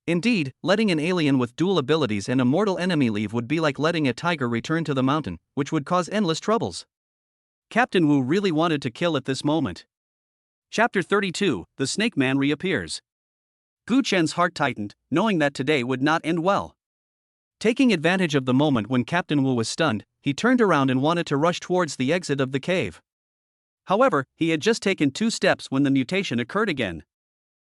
Speaker 1: Indeed, letting an alien with dual abilities and a mortal enemy leave would be like letting a tiger return to the mountain, which would cause endless troubles. Captain Wu really wanted to kill at this moment. Chapter 32, The Snake Man Reappears. Gu Chen's heart tightened, knowing that today would not end well. Taking advantage of the moment when Captain Wu was stunned, he turned around and wanted to rush towards the exit of the cave. However, he had just taken 2 steps when the mutation occurred again.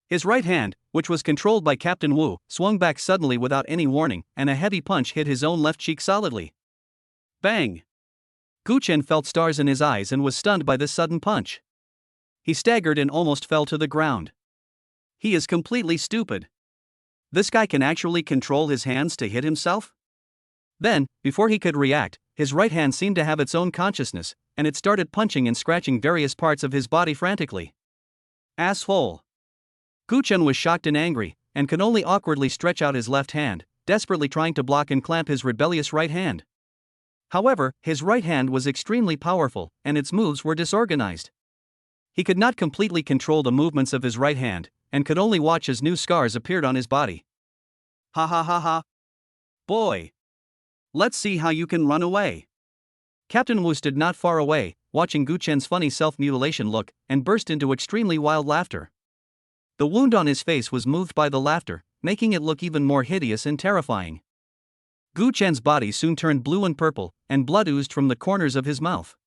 Speaker 1: His right hand, which was controlled by Captain Wu, swung back suddenly without any warning, and a heavy punch hit his own left cheek solidly. Bang! Gu Chen felt stars in his eyes and was stunned by this sudden punch. He staggered and almost fell to the ground. He is completely stupid. This guy can actually control his hands to hit himself? Then, before he could react, his right hand seemed to have its own consciousness, and it started punching and scratching various parts of his body frantically. Asshole! Gu Chen was shocked and angry, and could only awkwardly stretch out his left hand, desperately trying to block and clamp his rebellious right hand. However, his right hand was extremely powerful, and its moves were disorganized. He could not completely control the movements of his right hand, and could only watch as new scars appeared on his body. Ha ha ha ha! Boy! Let's see how you can run away. Captain Wu stood not far away, watching Gu Chen's funny self-mutilation look, and burst into extremely wild laughter. The wound on his face was moved by the laughter, making it look even more hideous and terrifying. Gu Chen's body soon turned blue and purple, and blood oozed from the corners of his mouth.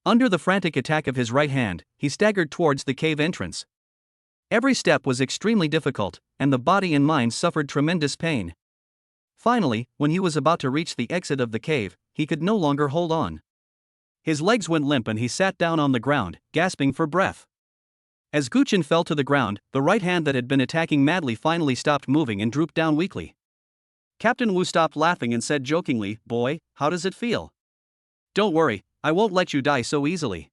Speaker 1: Under the frantic attack of his right hand, he staggered towards the cave entrance. Every step was extremely difficult, and the body and mind suffered tremendous pain. Finally, when he was about to reach the exit of the cave, he could no longer hold on. His legs went limp and he sat down on the ground, gasping for breath. As Guchen fell to the ground, the right hand that had been attacking madly finally stopped moving and drooped down weakly. Captain Wu stopped laughing and said jokingly, "Boy, how does it feel? Don't worry, I won't let you die so easily.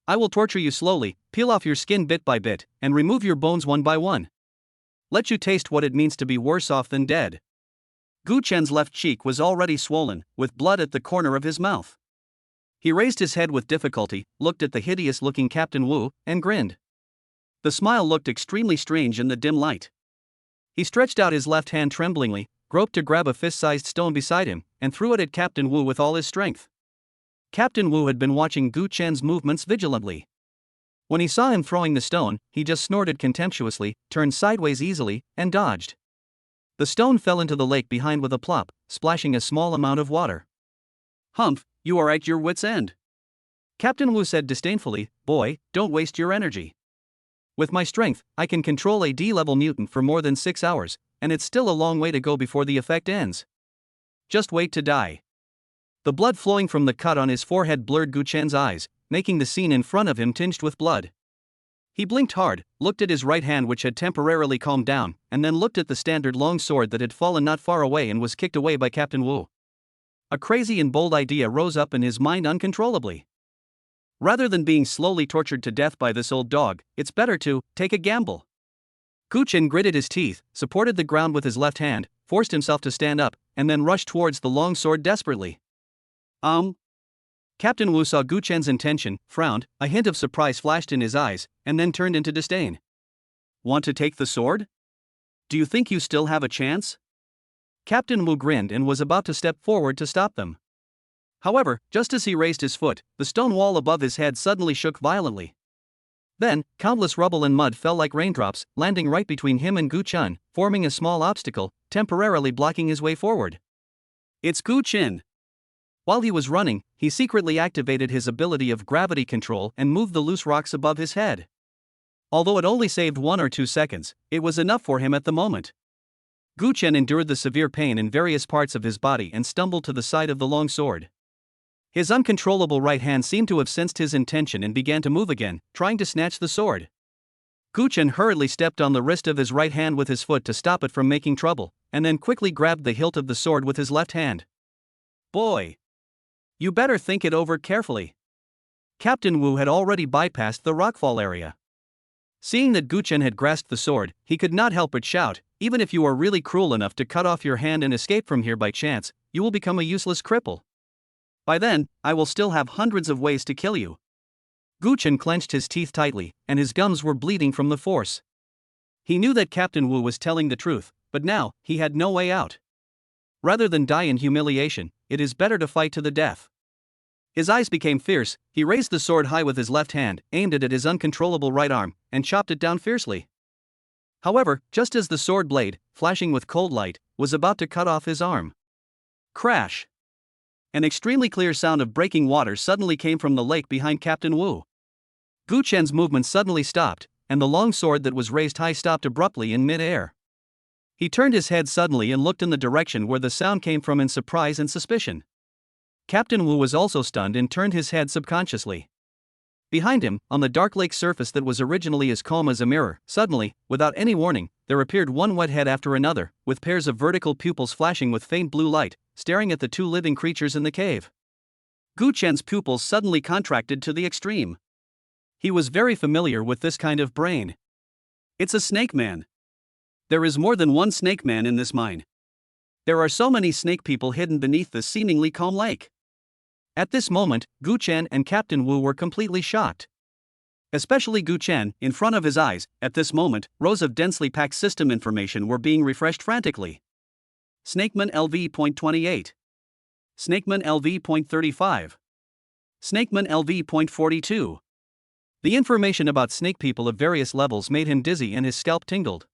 Speaker 1: I will torture you slowly, peel off your skin bit by bit, and remove your bones one by one. Let you taste what it means to be worse off than dead." Gu Chen's left cheek was already swollen, with blood at the corner of his mouth. He raised his head with difficulty, looked at the hideous-looking Captain Wu, and grinned. The smile looked extremely strange in the dim light. He stretched out his left hand tremblingly, groped to grab a fist-sized stone beside him, and threw it at Captain Wu with all his strength. Captain Wu had been watching Gu Chen's movements vigilantly. When he saw him throwing the stone, he just snorted contemptuously, turned sideways easily, and dodged. The stone fell into the lake behind with a plop, splashing a small amount of water. "Humph, you are at your wit's end," Captain Wu said disdainfully. "Boy, don't waste your energy. With my strength, I can control a D-level mutant for more than 6 hours, and it's still a long way to go before the effect ends. Just wait to die." The blood flowing from the cut on his forehead blurred Gu Chen's eyes, making the scene in front of him tinged with blood. He blinked hard, looked at his right hand which had temporarily calmed down, and then looked at the standard long sword that had fallen not far away and was kicked away by Captain Wu. A crazy and bold idea rose up in his mind uncontrollably. Rather than being slowly tortured to death by this old dog, it's better to take a gamble. Gu Chen gritted his teeth, supported the ground with his left hand, forced himself to stand up, and then rushed towards the long sword desperately. Captain Wu saw Gu Chen's intention, frowned, a hint of surprise flashed in his eyes, and then turned into disdain. "Want to take the sword? Do you think you still have a chance?" Captain Wu grinned and was about to step forward to stop them. However, just as he raised his foot, the stone wall above his head suddenly shook violently. Then, countless rubble and mud fell like raindrops, landing right between him and Gu Chen, forming a small obstacle, temporarily blocking his way forward. "It's Gu Chen." While he was running, he secretly activated his ability of gravity control and moved the loose rocks above his head. Although it only saved 1 or 2 seconds, it was enough for him at the moment. Gu Chen endured the severe pain in various parts of his body and stumbled to the side of the long sword. His uncontrollable right hand seemed to have sensed his intention and began to move again, trying to snatch the sword. Gu Chen hurriedly stepped on the wrist of his right hand with his foot to stop it from making trouble, and then quickly grabbed the hilt of the sword with his left hand. "Boy, you better think it over carefully." Captain Wu had already bypassed the rockfall area. Seeing that Gu Chen had grasped the sword, he could not help but shout, "Even if you are really cruel enough to cut off your hand and escape from here by chance, you will become a useless cripple. By then, I will still have hundreds of ways to kill you." Gu Chen clenched his teeth tightly, and his gums were bleeding from the force. He knew that Captain Wu was telling the truth, but now, he had no way out. Rather than die in humiliation, it is better to fight to the death. His eyes became fierce, he raised the sword high with his left hand, aimed it at his uncontrollable right arm, and chopped it down fiercely. However, just as the sword blade, flashing with cold light, was about to cut off his arm. Crash! An extremely clear sound of breaking water suddenly came from the lake behind Captain Wu. Gu Chen's movement suddenly stopped, and the long sword that was raised high stopped abruptly in mid-air. He turned his head suddenly and looked in the direction where the sound came from in surprise and suspicion. Captain Wu was also stunned and turned his head subconsciously. Behind him, on the dark lake surface that was originally as calm as a mirror, suddenly, without any warning, there appeared one wet head after another, with pairs of vertical pupils flashing with faint blue light, staring at the 2 living creatures in the cave. Gu Chen's pupils suddenly contracted to the extreme. He was very familiar with this kind of brain. It's a snake man. There is more than one snake man in this mine. There are so many snake people hidden beneath this seemingly calm lake. At this moment, Gu Chen and Captain Wu were completely shocked. Especially Gu Chen, in front of his eyes, at this moment, rows of densely packed system information were being refreshed frantically. Snakeman LV.28. Snakeman LV.35. Snakeman LV.42. The information about snake people of various levels made him dizzy and his scalp tingled.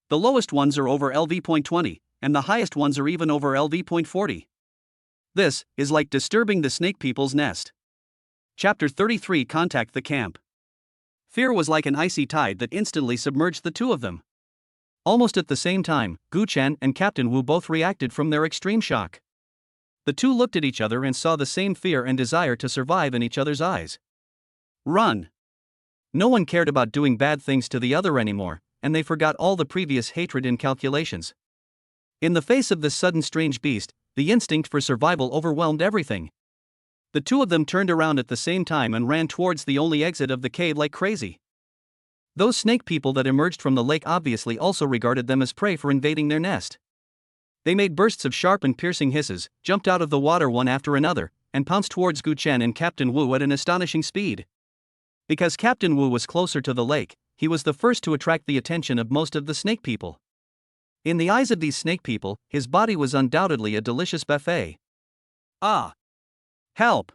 Speaker 1: The lowest ones are over LV.20, and the highest ones are even over LV.40. This is like disturbing the snake people's nest. Chapter 33 Contact the Camp. Fear was like an icy tide that instantly submerged the two of them. Almost at the same time, Gu Chen and Captain Wu both reacted from their extreme shock. The two looked at each other and saw the same fear and desire to survive in each other's eyes. Run! No one cared about doing bad things to the other anymore, and they forgot all the previous hatred and calculations. In the face of this sudden strange beast, the instinct for survival overwhelmed everything. The two of them turned around at the same time and ran towards the only exit of the cave like crazy. Those snake people that emerged from the lake obviously also regarded them as prey for invading their nest. They made bursts of sharp and piercing hisses, jumped out of the water one after another, and pounced towards Gu Chen and Captain Wu at an astonishing speed. Because Captain Wu was closer to the lake, he was the first to attract the attention of most of the snake people. In the eyes of these snake people, his body was undoubtedly a delicious buffet. Ah! Help!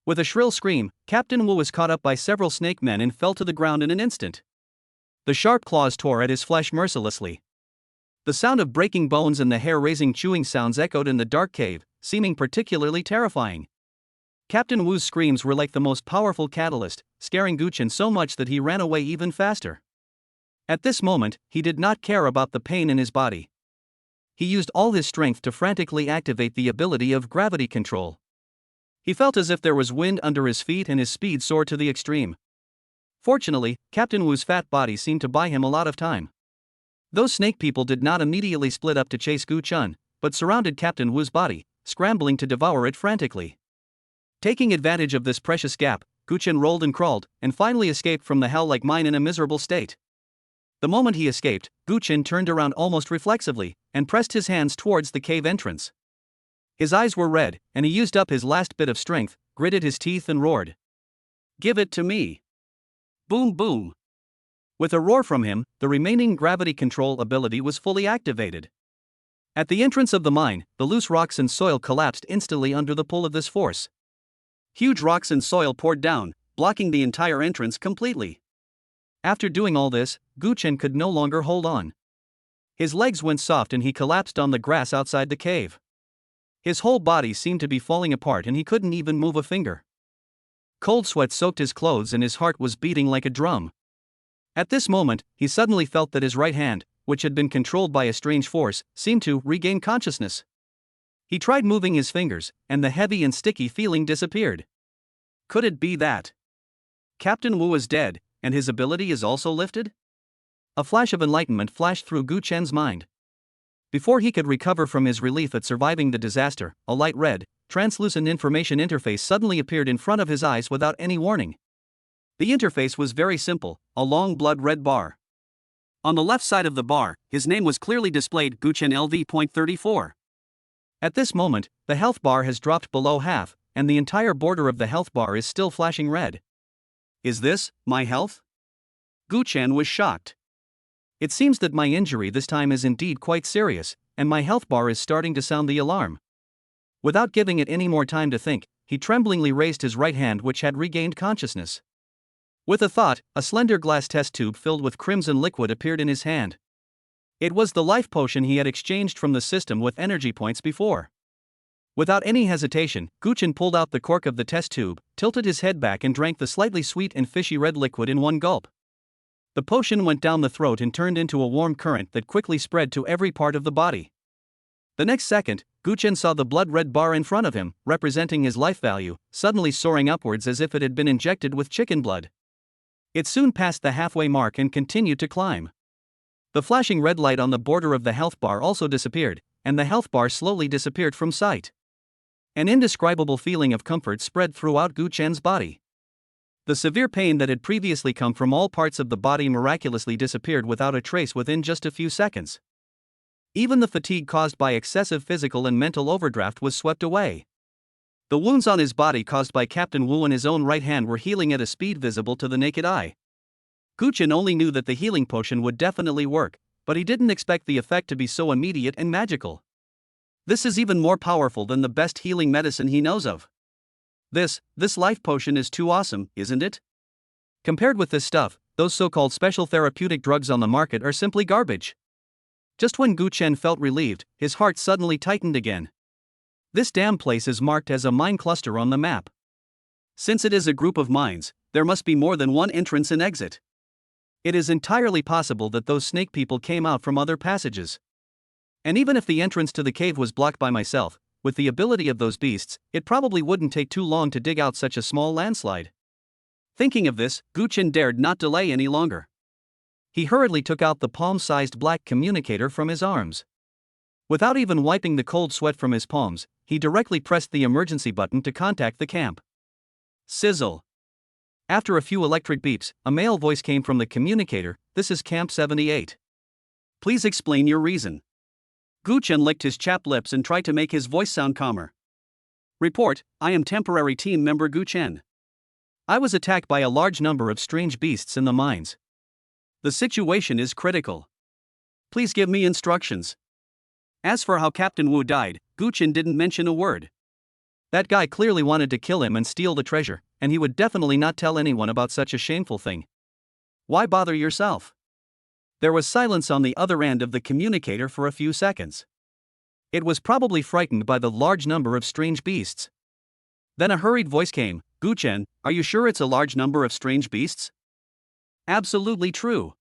Speaker 1: With a shrill scream, Captain Wu was caught up by several snake men and fell to the ground in an instant. The sharp claws tore at his flesh mercilessly. The sound of breaking bones and the hair-raising chewing sounds echoed in the dark cave, seeming particularly terrifying. Captain Wu's screams were like the most powerful catalyst, scaring Gu Chen so much that he ran away even faster. At this moment, he did not care about the pain in his body. He used all his strength to frantically activate the ability of gravity control. He felt as if there was wind under his feet and his speed soared to the extreme. Fortunately, Captain Wu's fat body seemed to buy him a lot of time. Those snake people did not immediately split up to chase Gu Chen, but surrounded Captain Wu's body, scrambling to devour it frantically. Taking advantage of this precious gap, Gu Chen rolled and crawled, and finally escaped from the hell like mine in a miserable state. The moment he escaped, Gu Chen turned around almost reflexively, and pressed his hands towards the cave entrance. His eyes were red, and he used up his last bit of strength, gritted his teeth and roared. "Give it to me!" Boom boom! With a roar from him, the remaining gravity control ability was fully activated. At the entrance of the mine, the loose rocks and soil collapsed instantly under the pull of this force. Huge rocks and soil poured down, blocking the entire entrance completely. After doing all this, Gu Chen could no longer hold on. His legs went soft and he collapsed on the grass outside the cave. His whole body seemed to be falling apart and he couldn't even move a finger. Cold sweat soaked his clothes and his heart was beating like a drum. At this moment, he suddenly felt that his right hand, which had been controlled by a strange force, seemed to regain consciousness. He tried moving his fingers, and the heavy and sticky feeling disappeared. Could it be that Captain Wu is dead, and his ability is also lifted? A flash of enlightenment flashed through Gu Chen's mind. Before he could recover from his relief at surviving the disaster, a light red, translucent information interface suddenly appeared in front of his eyes without any warning. The interface was very simple, a long blood-red bar. On the left side of the bar, his name was clearly displayed, Gu Chen LV.34. At this moment, the health bar has dropped below half, and the entire border of the health bar is still flashing red. Is this my health? Gu Chen was shocked. It seems that my injury this time is indeed quite serious, and my health bar is starting to sound the alarm. Without giving it any more time to think, he tremblingly raised his right hand, which had regained consciousness. With a thought, a slender glass test tube filled with crimson liquid appeared in his hand. It was the life potion he had exchanged from the system with energy points before. Without any hesitation, Gu Chen pulled out the cork of the test tube, tilted his head back and drank the slightly sweet and fishy red liquid in one gulp. The potion went down the throat and turned into a warm current that quickly spread to every part of the body. The next second, Gu Chen saw the blood-red bar in front of him, representing his life value, suddenly soaring upwards as if it had been injected with chicken blood. It soon passed the halfway mark and continued to climb. The flashing red light on the border of the health bar also disappeared, and the health bar slowly disappeared from sight. An indescribable feeling of comfort spread throughout Gu Chen's body. The severe pain that had previously come from all parts of the body miraculously disappeared without a trace within just a few seconds. Even the fatigue caused by excessive physical and mental overdraft was swept away. The wounds on his body caused by Captain Wu in his own right hand were healing at a speed visible to the naked eye. Gu Chen only knew that the healing potion would definitely work, but he didn't expect the effect to be so immediate and magical. This is even more powerful than the best healing medicine he knows of. This life potion is too awesome, isn't it? Compared with this stuff, those so-called special therapeutic drugs on the market are simply garbage. Just when Gu Chen felt relieved, his heart suddenly tightened again. This damn place is marked as a mine cluster on the map. Since it is a group of mines, there must be more than one entrance and exit. It is entirely possible that those snake people came out from other passages. And even if the entrance to the cave was blocked by myself, with the ability of those beasts, it probably wouldn't take too long to dig out such a small landslide. Thinking of this, Guchen dared not delay any longer. He hurriedly took out the palm-sized black communicator from his arms. Without even wiping the cold sweat from his palms, he directly pressed the emergency button to contact the camp. Sizzle. After a few electric beeps, a male voice came from the communicator. "This is Camp 78. Please explain your reason." Guchen licked his chapped lips and tried to make his voice sound calmer. "Report, I am temporary team member Guchen. I was attacked by a large number of strange beasts in the mines. The situation is critical. Please give me instructions." As for how Captain Wu died, Guchen didn't mention a word. That guy clearly wanted to kill him and steal the treasure, and he would definitely not tell anyone about such a shameful thing. Why bother yourself? There was silence on the other end of the communicator for a few seconds. It was probably frightened by the large number of strange beasts. Then a hurried voice came. "Guchen, are you sure it's a large number of strange beasts?" "Absolutely true."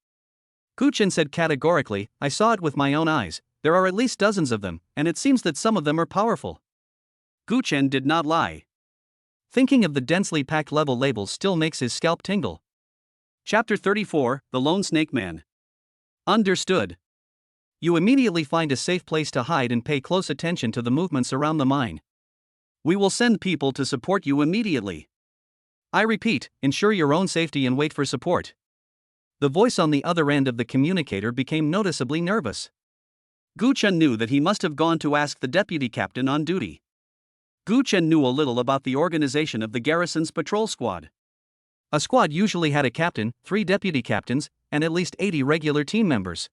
Speaker 1: Guchen said categorically, "I saw it with my own eyes. There are at least dozens of them, and it seems that some of them are powerful." Guchen did not lie. Thinking of the densely packed level labels still makes his scalp tingle. Chapter 34, The Lone Snake Man. Understood. You immediately find a safe place to hide and pay close attention to the movements around the mine. We will send people to support you immediately. I repeat, ensure your own safety and wait for support. The voice on the other end of the communicator became noticeably nervous. Guchen knew that he must have gone to ask the deputy captain on duty. Guchen knew a little about the organization of the garrison's patrol squad. A squad usually had a captain, 3 deputy captains, and at least 80 regular team members.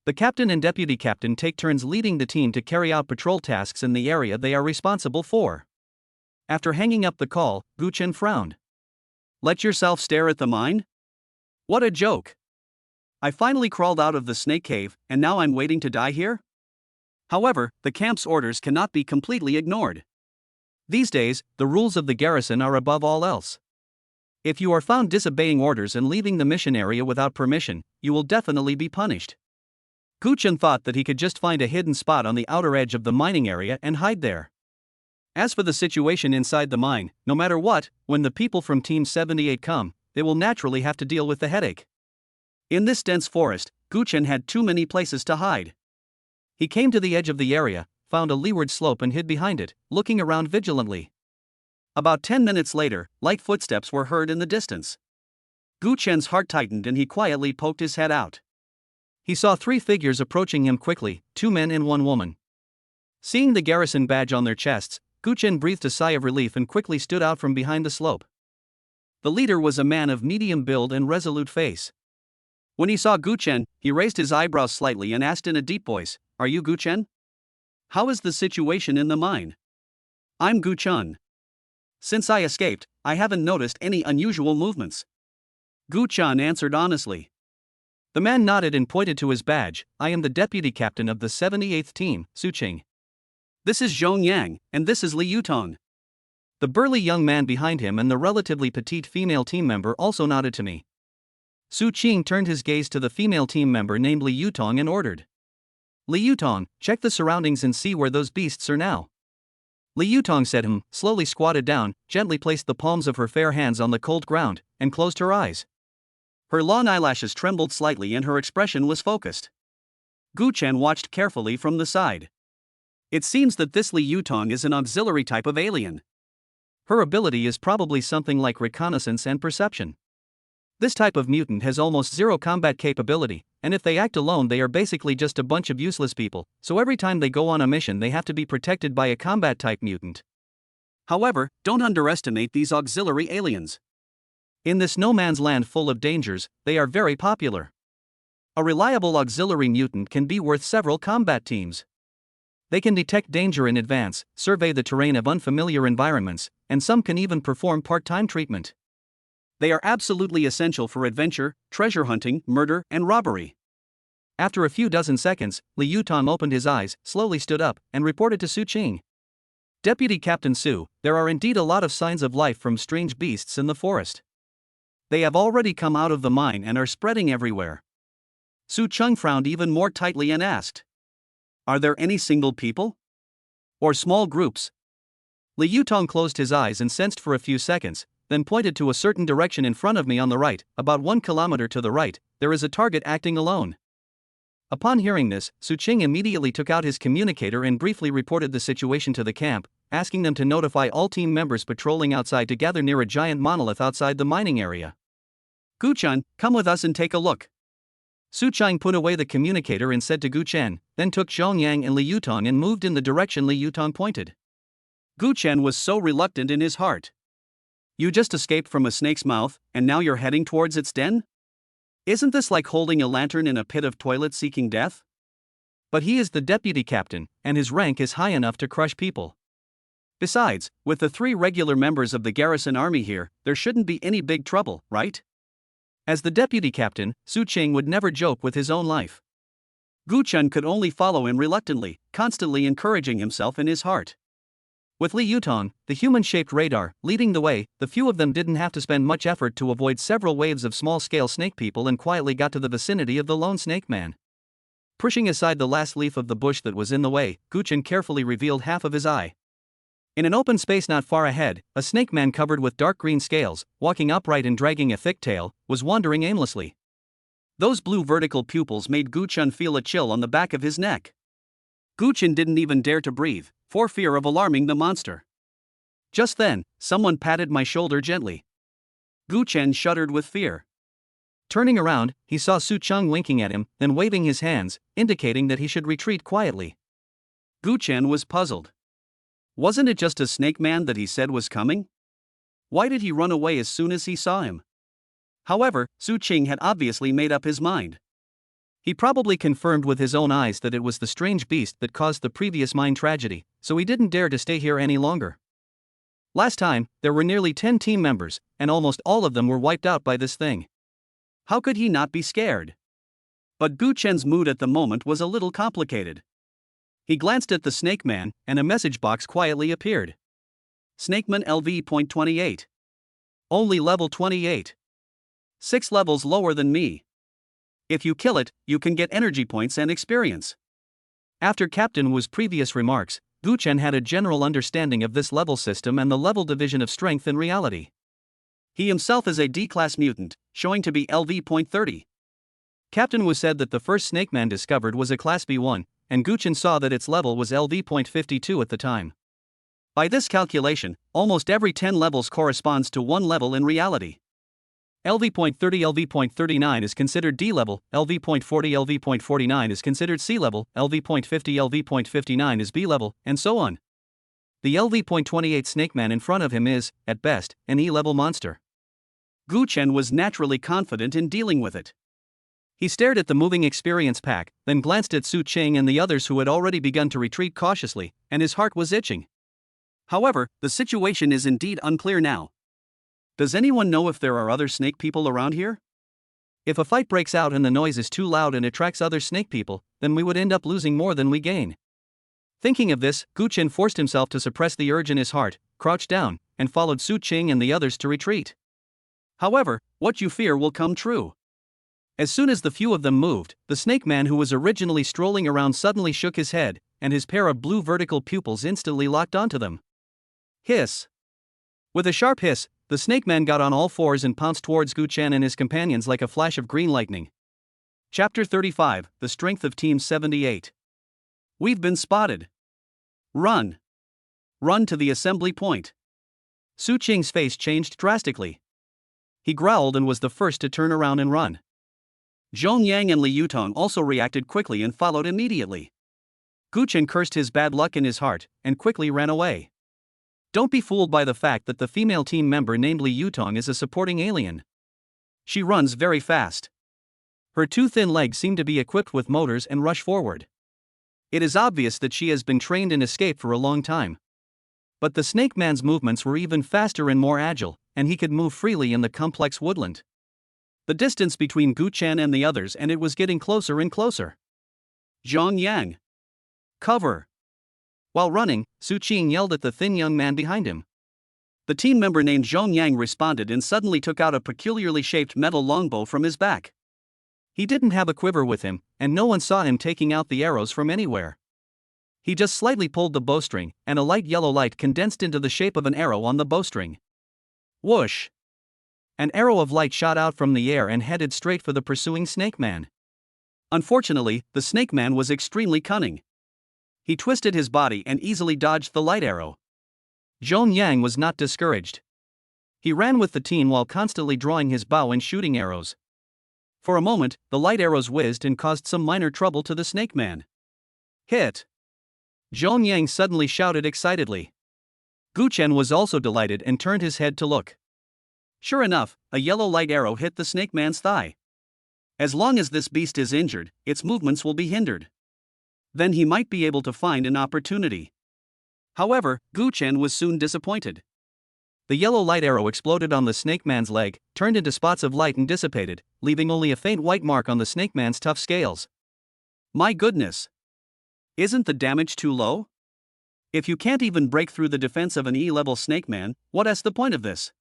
Speaker 1: The captain and deputy captain take turns leading the team to carry out patrol tasks in the area they are responsible for. After hanging up the call, Guchen frowned. Let yourself stare at the mine? What a joke. I finally crawled out of the snake cave, and now I'm waiting to die here? However, the camp's orders cannot be completely ignored. These days, the rules of the garrison are above all else. If you are found disobeying orders and leaving the mission area without permission, you will definitely be punished. Guchen thought that he could just find a hidden spot on the outer edge of the mining area and hide there. As for the situation inside the mine, no matter what, when the people from Team 78 come, they will naturally have to deal with the headache. In this dense forest, Guchen had too many places to hide. He came to the edge of the area, found a leeward slope and hid behind it, looking around vigilantly. About 10 minutes later, light footsteps were heard in the distance. Guchen's heart tightened and he quietly poked his head out. He saw 3 figures approaching him quickly, 2 men and 1 woman. Seeing the garrison badge on their chests, Guchen breathed a sigh of relief and quickly stood out from behind the slope. The leader was a man of medium build and resolute face. When he saw Guchen, he raised his eyebrows slightly and asked in a deep voice, "Are you Guchen? How is the situation in the mine?" "I'm Guchen. Since I escaped, I haven't noticed any unusual movements." Guchen answered honestly. The man nodded and pointed to his badge. "I am the deputy captain of the 78th team, Suqing. This is Zhong Yang, and this is Li Yutong." The burly young man behind him and the relatively petite female team member also nodded to me. Su Qing turned his gaze to the female team member named Li Yutong and ordered. "Li Yutong, check the surroundings and see where those beasts are now." Li Yutong said slowly squatted down, gently placed the palms of her fair hands on the cold ground, and closed her eyes. Her long eyelashes trembled slightly and her expression was focused. Guchen watched carefully from the side. It seems that this Li Yutong is an auxiliary type of alien. Her ability is probably something like reconnaissance and perception. This type of mutant has almost zero combat capability, and if they act alone they are basically just a bunch of useless people, so every time they go on a mission they have to be protected by a combat-type mutant. However, don't underestimate these auxiliary aliens. In this no-man's land full of dangers, they are very popular. A reliable auxiliary mutant can be worth several combat teams. They can detect danger in advance, survey the terrain of unfamiliar environments, and some can even perform part-time treatment. They are absolutely essential for adventure, treasure hunting, murder, and robbery. After a few dozen seconds, Li Yutong opened his eyes, slowly stood up, and reported to Su Qing. Deputy Captain Su, there are indeed a lot of signs of life from strange beasts in the forest. They have already come out of the mine and are spreading everywhere. Su Cheng frowned even more tightly and asked, "Are there any single people? Or small groups?" Li Yutong closed his eyes and sensed for a few seconds, then pointed to a certain direction in front of me on the right, about 1 kilometer to the right. There is a target acting alone. Upon hearing this, Su Cheng immediately took out his communicator and briefly reported the situation to the camp, asking them to notify all team members patrolling outside to gather near a giant monolith outside the mining area. "Gu Chen, come with us and take a look." Su Cheng put away the communicator and said to Gu Chen, then took Zhong Yang and Li Yutong and moved in the direction Li Yutong pointed. Gu Chen was so reluctant in his heart. "You just escaped from a snake's mouth, and now you're heading towards its den? Isn't this like holding a lantern in a pit of toilet seeking death?" But he is the deputy captain, and his rank is high enough to crush people. Besides, with the 3 regular members of the garrison army here, there shouldn't be any big trouble, right? As the deputy captain, Su Cheng would never joke with his own life. Gu Chen could only follow him reluctantly, constantly encouraging himself in his heart. With Li Yutong, the human-shaped radar, leading the way, the few of them didn't have to spend much effort to avoid several waves of small-scale snake people and quietly got to the vicinity of the lone snake man. Pushing aside the last leaf of the bush that was in the way, Gu Chen carefully revealed half of his eye. In an open space not far ahead, a snake man covered with dark green scales, walking upright and dragging a thick tail, was wandering aimlessly. Those blue vertical pupils made Gu Chen feel a chill on the back of his neck. Gu Chen didn't even dare to breathe, for fear of alarming the monster. Just then, someone patted my shoulder gently. Gu Chen shuddered with fear. Turning around, he saw Su Cheng winking at him, then waving his hands, indicating that he should retreat quietly. Gu Chen was puzzled. Wasn't it just a snake man that he said was coming? Why did he run away as soon as he saw him? However, Su Cheng had obviously made up his mind. He probably confirmed with his own eyes that it was the strange beast that caused the previous mine tragedy, so he didn't dare to stay here any longer. Last time, there were nearly 10 team members, and almost all of them were wiped out by this thing. How could he not be scared? But Gu Chen's mood at the moment was a little complicated. He glanced at the snake man, and a message box quietly appeared. Snakeman LV.28. Only level 28. 6 levels lower than me. If you kill it, you can get energy points and experience. After Captain Wu's previous remarks, Gu Chen had a general understanding of this level system and the level division of strength in reality. He himself is a D-class mutant, showing to be LV.30. Captain Wu said that the first snake man discovered was a class B1, and Gu Chen saw that its level was LV.52 at the time. By this calculation, almost every 10 levels corresponds to 1 level in reality. LV.30 LV.39 is considered D level, LV.40 LV.49 is considered C level, LV.50 LV.59 is B level, and so on. The LV.28 snake man in front of him is, at best, an E level monster. Gu Chen was naturally confident in dealing with it. He stared at the moving experience pack, then glanced at Su Cheng and the others who had already begun to retreat cautiously, and his heart was itching. However, the situation is indeed unclear now. Does anyone know if there are other snake people around here? If a fight breaks out and the noise is too loud and attracts other snake people, then we would end up losing more than we gain. Thinking of this, Gu Chen forced himself to suppress the urge in his heart, crouched down, and followed Su Cheng and the others to retreat. However, what you fear will come true. As soon as the few of them moved, the snake man who was originally strolling around suddenly shook his head, and his pair of blue vertical pupils instantly locked onto them. Hiss! With a sharp hiss, the snake man got on all fours and pounced towards Gu Chen and his companions like a flash of green lightning. Chapter 35, The Strength of Team 78. We've been spotted. Run! Run to the assembly point. Su Cheng's face changed drastically. He growled and was the first to turn around and run. Zhong Yang and Li Yutong also reacted quickly and followed immediately. Gu Chen cursed his bad luck in his heart, and quickly ran away. Don't be fooled by the fact that the female team member named Li Yutong is a supporting alien. She runs very fast. Her 2 thin legs seem to be equipped with motors and rush forward. It is obvious that she has been trained in escape for a long time. But the snake man's movements were even faster and more agile, and he could move freely in the complex woodland. The distance between Gu Chen and the others and it was getting closer and closer. Zhong Yang. Cover. While running, Su Qing yelled at the thin young man behind him. The team member named Zhong Yang responded and suddenly took out a peculiarly shaped metal longbow from his back. He didn't have a quiver with him, and no one saw him taking out the arrows from anywhere. He just slightly pulled the bowstring, and a light yellow light condensed into the shape of an arrow on the bowstring. Whoosh! An arrow of light shot out from the air and headed straight for the pursuing snake man. Unfortunately, the snake man was extremely cunning. He twisted his body and easily dodged the light arrow. Zhong Yang was not discouraged. He ran with the team while constantly drawing his bow and shooting arrows. For a moment, the light arrows whizzed and caused some minor trouble to the snake man. Hit! Zhong Yang suddenly shouted excitedly. Gu Chen was also delighted and turned his head to look. Sure enough, a yellow light arrow hit the snake man's thigh. As long as this beast is injured, its movements will be hindered. Then he might be able to find an opportunity. However, Gu Chen was soon disappointed. The yellow light arrow exploded on the snake man's leg, turned into spots of light and dissipated, leaving only a faint white mark on the snake man's tough scales. My goodness! Isn't the damage too low? If you can't even break through the defense of an E-level snake man, what's the point of this?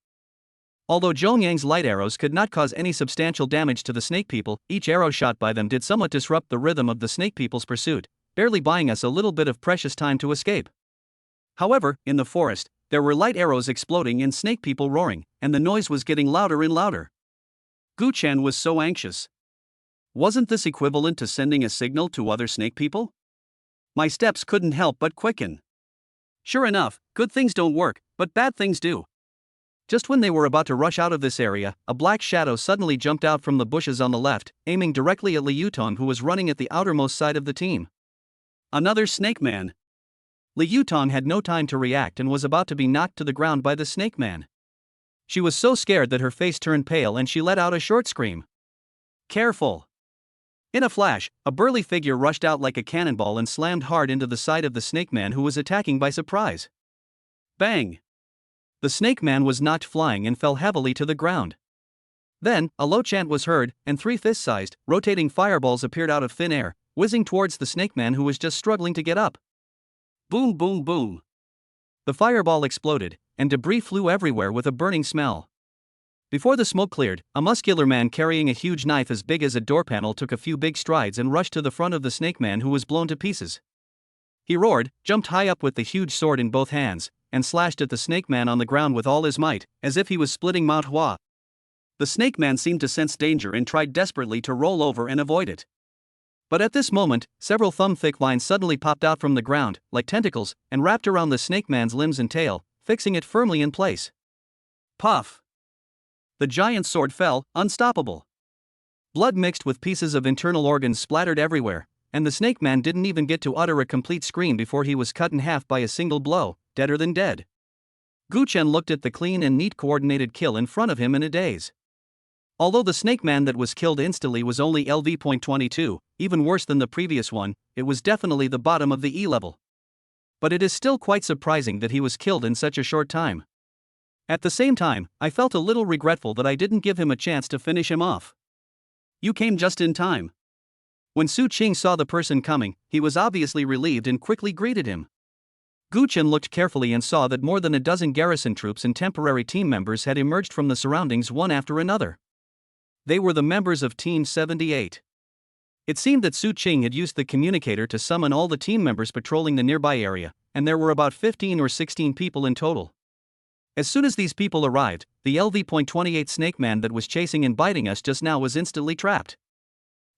Speaker 1: Although Zhong Yang's light arrows could not cause any substantial damage to the snake people, each arrow shot by them did somewhat disrupt the rhythm of the snake people's pursuit, barely buying us a little bit of precious time to escape. However, in the forest, there were light arrows exploding and snake people roaring, and the noise was getting louder and louder. Gu Chen was so anxious. Wasn't this equivalent to sending a signal to other snake people? My steps couldn't help but quicken. Sure enough, good things don't work, but bad things do. Just when they were about to rush out of this area, a black shadow suddenly jumped out from the bushes on the left, aiming directly at Li Yutong, who was running at the outermost side of the team. Another snake man. Li Yutong had no time to react and was about to be knocked to the ground by the snake man. She was so scared that her face turned pale and she let out a short scream. Careful! In a flash, a burly figure rushed out like a cannonball and slammed hard into the side of the snake man who was attacking by surprise. Bang! The snake man was knocked flying and fell heavily to the ground. Then, a low chant was heard, and 3 fist-sized, rotating fireballs appeared out of thin air, whizzing towards the snake man who was just struggling to get up. Boom, boom, boom. The fireball exploded, and debris flew everywhere with a burning smell. Before the smoke cleared, a muscular man carrying a huge knife as big as a door panel took a few big strides and rushed to the front of the snake man who was blown to pieces. He roared, jumped high up with the huge sword in both hands, and slashed at the snake man on the ground with all his might, as if he was splitting Mount Hua. The snake man seemed to sense danger and tried desperately to roll over and avoid it. But at this moment, several thumb-thick vines suddenly popped out from the ground, like tentacles, and wrapped around the snake man's limbs and tail, fixing it firmly in place. Puff! The giant sword fell, unstoppable. Blood mixed with pieces of internal organs splattered everywhere, and the snake man didn't even get to utter a complete scream before he was cut in half by a single blow, deader than dead. Gu Chen looked at the clean and neat coordinated kill in front of him in a daze. Although the snake man that was killed instantly was only LV.22, even worse than the previous one, it was definitely the bottom of the E level. But it is still quite surprising that he was killed in such a short time. At the same time, I felt a little regretful that I didn't give him a chance to finish him off. You came just in time. When Su Qing saw the person coming, he was obviously relieved and quickly greeted him. Gu Chen looked carefully and saw that more than a dozen garrison troops and temporary team members had emerged from the surroundings one after another. They were the members of Team 78. It seemed that Su Qing had used the communicator to summon all the team members patrolling the nearby area, and there were about 15 or 16 people in total. As soon as these people arrived, the LV.28 snake man that was chasing and biting us just now was instantly trapped.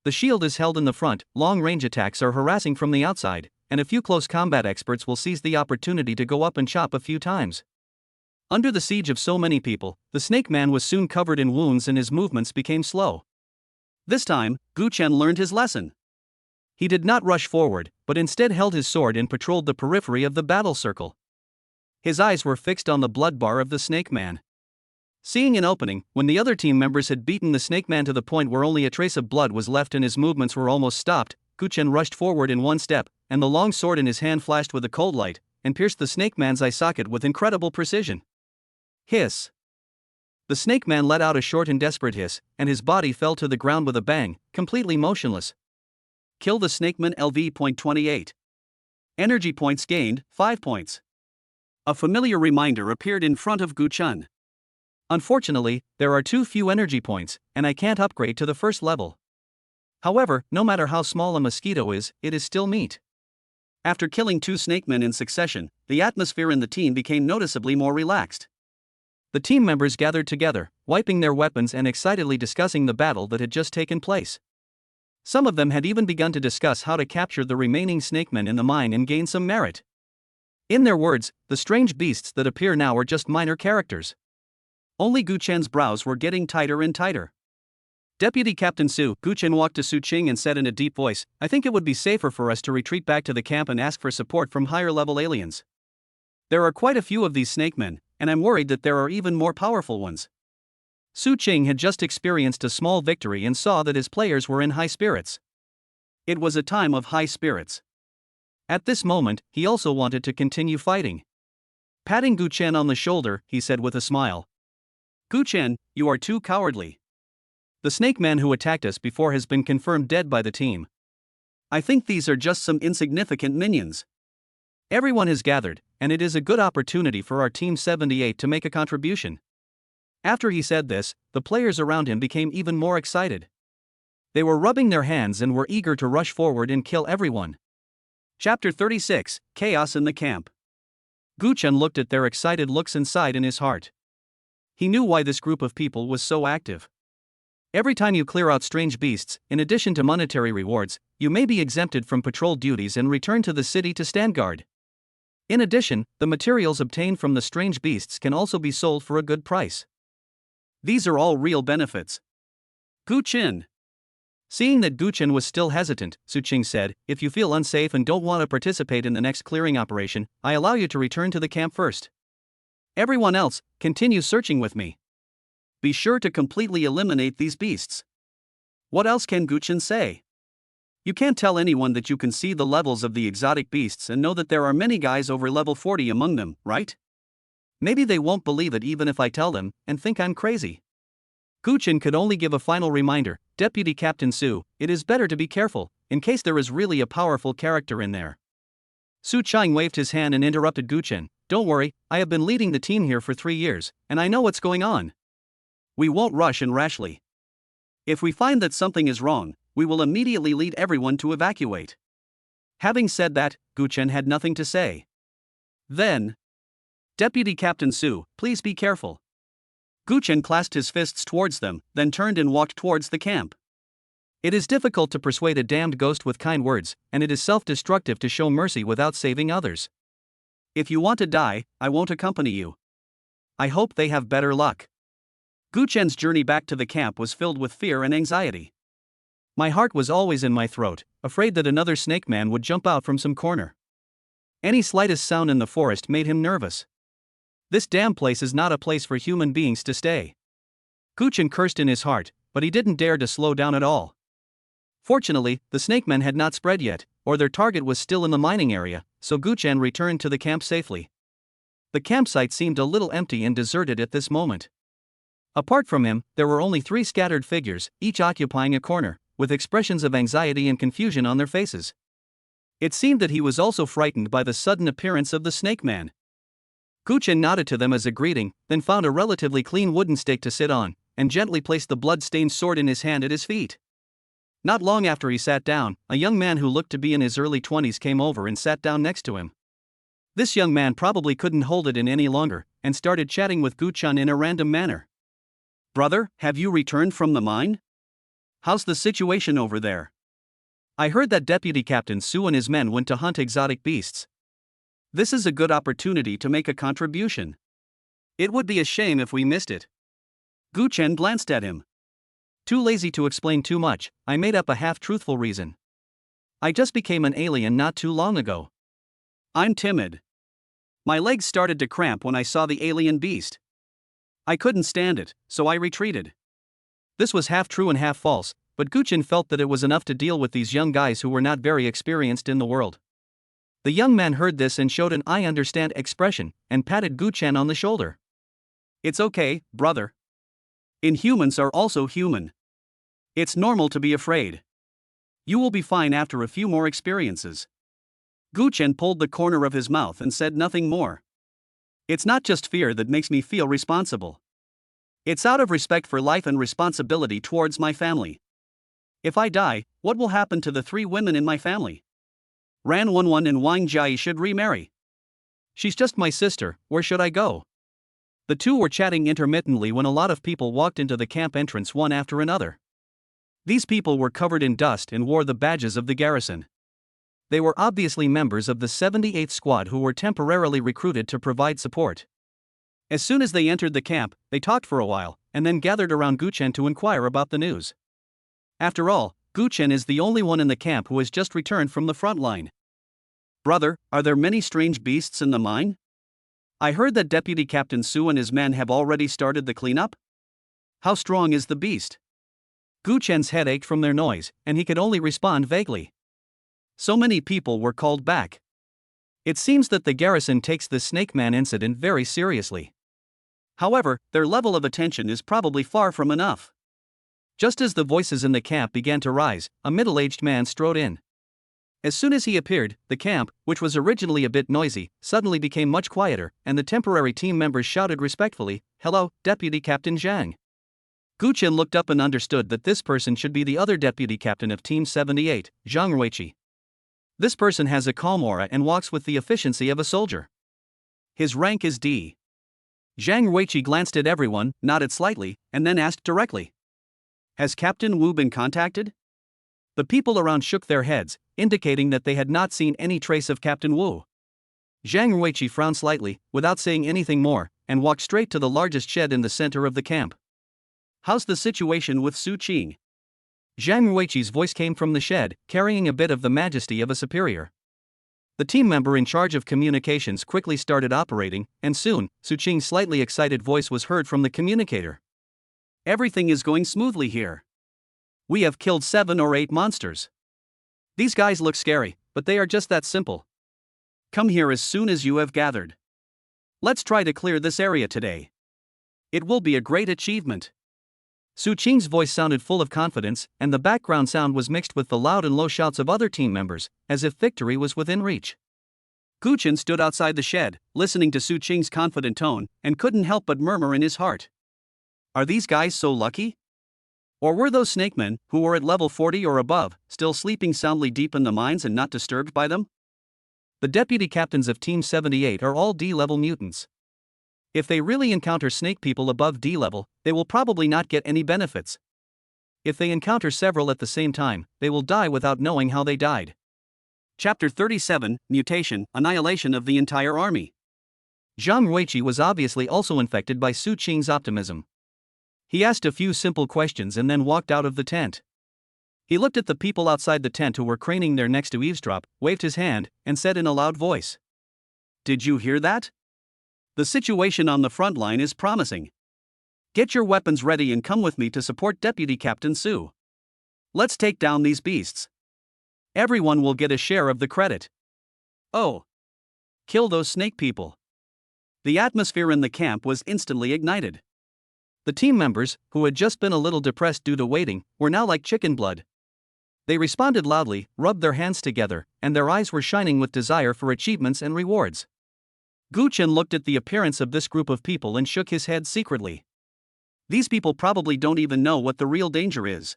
Speaker 1: The shield is held in the front, long-range attacks are harassing from the outside, and a few close combat experts will seize the opportunity to go up and chop a few times. Under the siege of so many people, the snake man was soon covered in wounds and his movements became slow. This time, Gu Chen learned his lesson. He did not rush forward, but instead held his sword and patrolled the periphery of the battle circle. His eyes were fixed on the blood bar of the snake man. Seeing an opening, when the other team members had beaten the snake man to the point where only a trace of blood was left and his movements were almost stopped, Gu Chen rushed forward in one step, and the long sword in his hand flashed with a cold light, and pierced the snake man's eye socket with incredible precision. Hiss! The snake man let out a short and desperate hiss, and his body fell to the ground with a bang, completely motionless. Kill the snakeman LV.28. Energy points gained, 5 points. A familiar reminder appeared in front of Gu Chun. Unfortunately, there are too few energy points, and I can't upgrade to the first level. However, no matter how small a mosquito is, it is still meat. After killing 2 snakemen in succession, the atmosphere in the team became noticeably more relaxed. The team members gathered together, wiping their weapons and excitedly discussing the battle that had just taken place. Some of them had even begun to discuss how to capture the remaining snakemen in the mine and gain some merit. In their words, the strange beasts that appear now are just minor characters. Only Gu Chen's brows were getting tighter and tighter. Deputy Captain Su, Gu Chen walked to Su Qing and said in a deep voice, "I think it would be safer for us to retreat back to the camp and ask for support from higher-level aliens. There are quite a few of these snakemen, and I'm worried that there are even more powerful ones." Su Qing had just experienced a small victory and saw that his players were in high spirits. It was a time of high spirits. At this moment, he also wanted to continue fighting. Patting Gu Chen on the shoulder, he said with a smile, "Gu Chen, you are too cowardly. The snake man who attacked us before has been confirmed dead by the team. I think these are just some insignificant minions. Everyone has gathered, and it is a good opportunity for our Team 78 to make a contribution." After he said this, the players around him became even more excited. They were rubbing their hands and were eager to rush forward and kill everyone. Chapter 36, Chaos in the Camp. Gu Chen looked at their excited looks and sighed in his heart. He knew why this group of people was so active. Every time you clear out strange beasts, in addition to monetary rewards, you may be exempted from patrol duties and return to the city to stand guard. In addition, the materials obtained from the strange beasts can also be sold for a good price. These are all real benefits. Gu Chen. Seeing that Gu Chen was still hesitant, Su Qing said, "If you feel unsafe and don't want to participate in the next clearing operation, I allow you to return to the camp first. Everyone else, continue searching with me. Be sure to completely eliminate these beasts." What else can Gu Chen say? You can't tell anyone that you can see the levels of the exotic beasts and know that there are many guys over level 40 among them, right? Maybe they won't believe it even if I tell them, and think I'm crazy. Gu Chen could only give a final reminder, "Deputy Captain Su, it is better to be careful, in case there is really a powerful character in there." Su Qing waved his hand and interrupted Gu Chen, "Don't worry, I have been leading the team here for 3 years, and I know what's going on. We won't rush and rashly. If we find that something is wrong, we will immediately lead everyone to evacuate." Having said that, Gu Chen had nothing to say. Then, "Deputy Captain Su, please be careful." Gu Chen clasped his fists towards them, then turned and walked towards the camp. It is difficult to persuade a damned ghost with kind words, and it is self-destructive to show mercy without saving others. If you want to die, I won't accompany you. I hope they have better luck. Gu Chen's journey back to the camp was filled with fear and anxiety. "My heart was always in my throat, afraid that another snake man would jump out from some corner. Any slightest sound in the forest made him nervous. This damn place is not a place for human beings to stay." Gu Chen cursed in his heart, but he didn't dare to slow down at all. Fortunately, the snakemen had not spread yet, or their target was still in the mining area, so Gu Chen returned to the camp safely. The campsite seemed a little empty and deserted at this moment. Apart from him, there were only 3 scattered figures, each occupying a corner, with expressions of anxiety and confusion on their faces. It seemed that he was also frightened by the sudden appearance of the snake man. Gu Chen nodded to them as a greeting, then found a relatively clean wooden stake to sit on, and gently placed the blood-stained sword in his hand at his feet. Not long after he sat down, a young man who looked to be in his early 20s came over and sat down next to him. This young man probably couldn't hold it in any longer, and started chatting with Gu Chen in a random manner. "Brother, have you returned from the mine? How's the situation over there? I heard that Deputy Captain Su and his men went to hunt exotic beasts. This is a good opportunity to make a contribution. It would be a shame if we missed it." Gu Chen glanced at him. "Too lazy to explain too much, I made up a half-truthful reason. I just became an alien not too long ago. I'm timid. My legs started to cramp when I saw the alien beast. I couldn't stand it, so I retreated." This was half true and half false, but Gu Chen felt that it was enough to deal with these young guys who were not very experienced in the world. The young man heard this and showed an "I understand" expression, and patted Gu Chen on the shoulder. "It's okay, brother. Inhumans are also human. It's normal to be afraid. You will be fine after a few more experiences." Gu Chen pulled the corner of his mouth and said nothing more. It's not just fear that makes me feel responsible. It's out of respect for life and responsibility towards my family. If I die, what will happen to the 3 women in my family? Ran Wenwen and Wang Jia should remarry. She's just my sister, where should I go? The two were chatting intermittently when a lot of people walked into the camp entrance one after another. These people were covered in dust and wore the badges of the garrison. They were obviously members of the 78th Squad who were temporarily recruited to provide support. As soon as they entered the camp, they talked for a while, and then gathered around Gu Chen to inquire about the news. After all, Gu Chen is the only one in the camp who has just returned from the front line. Brother, are there many strange beasts in the mine? I heard that Deputy Captain Su and his men have already started the cleanup. How strong is the beast? Gu Chen's head ached from their noise, and he could only respond vaguely. So many people were called back. It seems that the garrison takes the Snake Man incident very seriously. However, their level of attention is probably far from enough. Just as the voices in the camp began to rise, a middle-aged man strode in. As soon as he appeared, the camp, which was originally a bit noisy, suddenly became much quieter, and the temporary team members shouted respectfully, "Hello, Deputy Captain Zhang." Gu Chen looked up and understood that this person should be the other deputy captain of Team 78, Zhang Ruiqi. This person has a calm aura and walks with the efficiency of a soldier. His rank is D. Zhang Ruiqi glanced at everyone, nodded slightly, and then asked directly, "Has Captain Wu been contacted?" The people around shook their heads, indicating that they had not seen any trace of Captain Wu. Zhang Ruiqi frowned slightly, without saying anything more, and walked straight to the largest shed in the center of the camp. "How's the situation with Su Qing?" Zhang Ruiqi's voice came from the shed, carrying a bit of the majesty of a superior. The team member in charge of communications quickly started operating, and soon, Su Qing's slightly excited voice was heard from the communicator. "Everything is going smoothly here. We have killed 7 or 8 monsters. These guys look scary, but they are just that simple. Come here as soon as you have gathered. Let's try to clear this area today. It will be a great achievement." Su Qing's voice sounded full of confidence, and the background sound was mixed with the loud and low shouts of other team members, as if victory was within reach. Gu Chen stood outside the shed, listening to Su Qing's confident tone, and couldn't help but murmur in his heart. Are these guys so lucky? Or were those snake men, who were at level 40 or above, still sleeping soundly deep in the mines and not disturbed by them? The deputy captains of Team 78 are all D-level mutants. If they really encounter snake people above D level, they will probably not get any benefits. If they encounter several at the same time, they will die without knowing how they died. Chapter 37, Mutation, Annihilation of the Entire Army. Zhang Ruiqi was obviously also infected by Su Qing's optimism. He asked a few simple questions and then walked out of the tent. He looked at the people outside the tent who were craning their necks to eavesdrop, waved his hand, and said in a loud voice, "Did you hear that? The situation on the front line is promising. Get your weapons ready and come with me to support Deputy Captain Su. Let's take down these beasts. Everyone will get a share of the credit. Oh! Kill those snake people." The atmosphere in the camp was instantly ignited. The team members, who had just been a little depressed due to waiting, were now like chicken blood. They responded loudly, rubbed their hands together, and their eyes were shining with desire for achievements and rewards. Gu Chen looked at the appearance of this group of people and shook his head secretly. These people probably don't even know what the real danger is.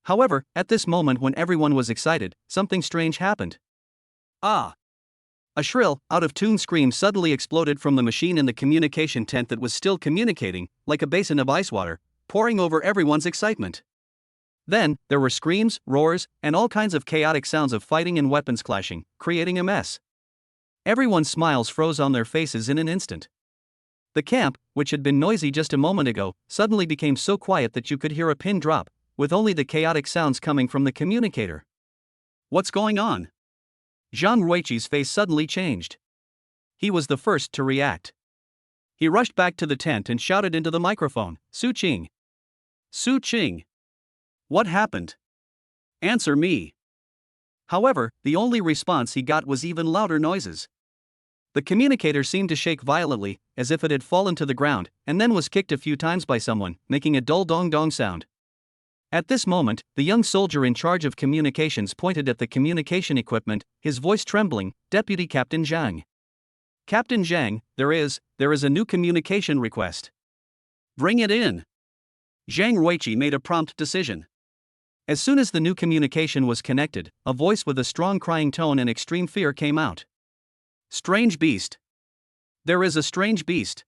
Speaker 1: However, at this moment when everyone was excited, something strange happened. Ah! A shrill, out-of-tune scream suddenly exploded from the machine in the communication tent that was still communicating, like a basin of ice water, pouring over everyone's excitement. Then, there were screams, roars, and all kinds of chaotic sounds of fighting and weapons clashing, creating a mess. Everyone's smiles froze on their faces in an instant. The camp, which had been noisy just a moment ago, suddenly became so quiet that you could hear a pin drop, with only the chaotic sounds coming from the communicator. What's going on? Zhang Ruiqi's face suddenly changed. He was the first to react. He rushed back to the tent and shouted into the microphone, "Su Qing! Su Qing! What happened? Answer me!" However, the only response he got was even louder noises. The communicator seemed to shake violently, as if it had fallen to the ground, and then was kicked a few times by someone, making a dull dong-dong sound. At this moment, the young soldier in charge of communications pointed at the communication equipment, his voice trembling. Deputy Captain Zhang. Captain Zhang, there is a new communication request. Bring it in. Zhang Ruiqi made a prompt decision. As soon as the new communication was connected, a voice with a strong crying tone and extreme fear came out. Strange beast. There is a strange beast.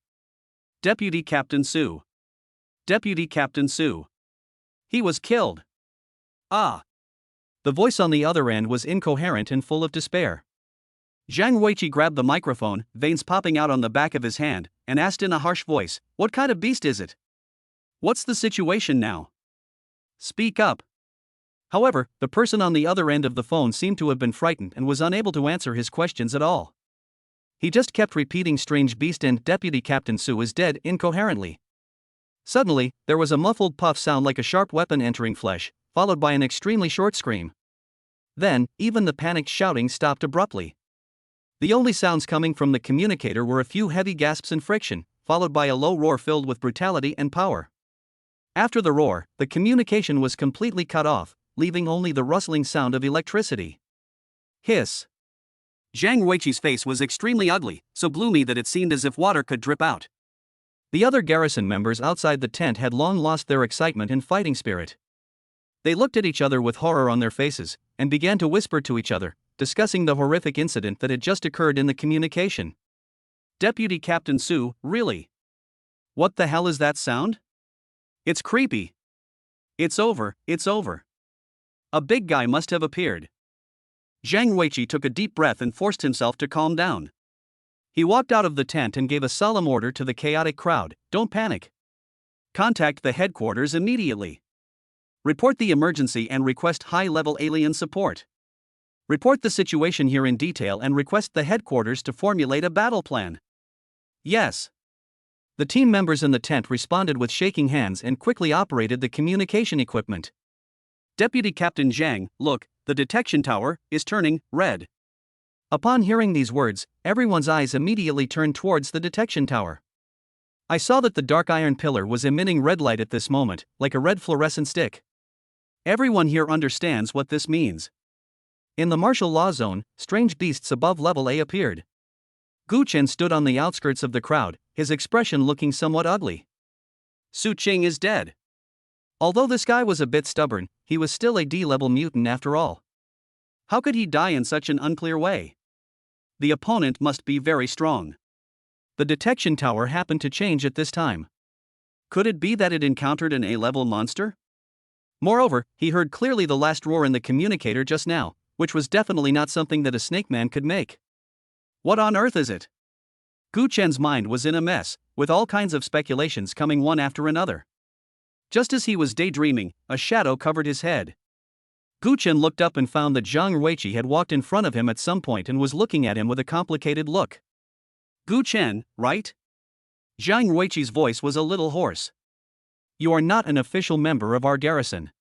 Speaker 1: Deputy Captain Su. Deputy Captain Su. He was killed. Ah. The voice on the other end was incoherent and full of despair. Zhang Ruiqi grabbed the microphone, veins popping out on the back of his hand, and asked in a harsh voice, "What kind of beast is it? What's the situation now? Speak up." However, the person on the other end of the phone seemed to have been frightened and was unable to answer his questions at all. He just kept repeating strange beast and Deputy Captain Su is dead incoherently. Suddenly, there was a muffled puff sound like a sharp weapon entering flesh, followed by an extremely short scream. Then, even the panicked shouting stopped abruptly. The only sounds coming from the communicator were a few heavy gasps and friction, followed by a low roar filled with brutality and power. After the roar, the communication was completely cut off, leaving only the rustling sound of electricity. Hiss. Zhang Ruiqi's face was extremely ugly, so gloomy that it seemed as if water could drip out. The other garrison members outside the tent had long lost their excitement and fighting spirit. They looked at each other with horror on their faces, and began to whisper to each other, discussing the horrific incident that had just occurred in the communication. Deputy Captain Su, really? What the hell is that sound? It's creepy. It's over, it's over. A big guy must have appeared. Zhang Ruiqi took a deep breath and forced himself to calm down. He walked out of the tent and gave a solemn order to the chaotic crowd, "Don't panic. Contact the headquarters immediately. Report the emergency and request high-level alien support. Report the situation here in detail and request the headquarters to formulate a battle plan." Yes. The team members in the tent responded with shaking hands and quickly operated the communication equipment. Deputy Captain Zhang, look, the detection tower is turning red. Upon hearing these words, everyone's eyes immediately turned towards the detection tower. I saw that the dark iron pillar was emitting red light at this moment, like a red fluorescent stick. Everyone here understands what this means. In the martial law zone, strange beasts above level A appeared. Gu Chen stood on the outskirts of the crowd, his expression looking somewhat ugly. Su Qing is dead. Although this guy was a bit stubborn, he was still a D-level mutant after all. How could he die in such an unclear way? The opponent must be very strong. The detection tower happened to change at this time. Could it be that it encountered an A-level monster? Moreover, he heard clearly the last roar in the communicator just now, which was definitely not something that a snake man could make. What on earth is it? Gu Chen's mind was in a mess, with all kinds of speculations coming one after another. Just as he was daydreaming, a shadow covered his head. Gu Chen looked up and found that Zhang Ruiqi had walked in front of him at some point and was looking at him with a complicated look. Gu Chen, right? Zhang Ruiqi's voice was a little hoarse. You are not an official member of our garrison.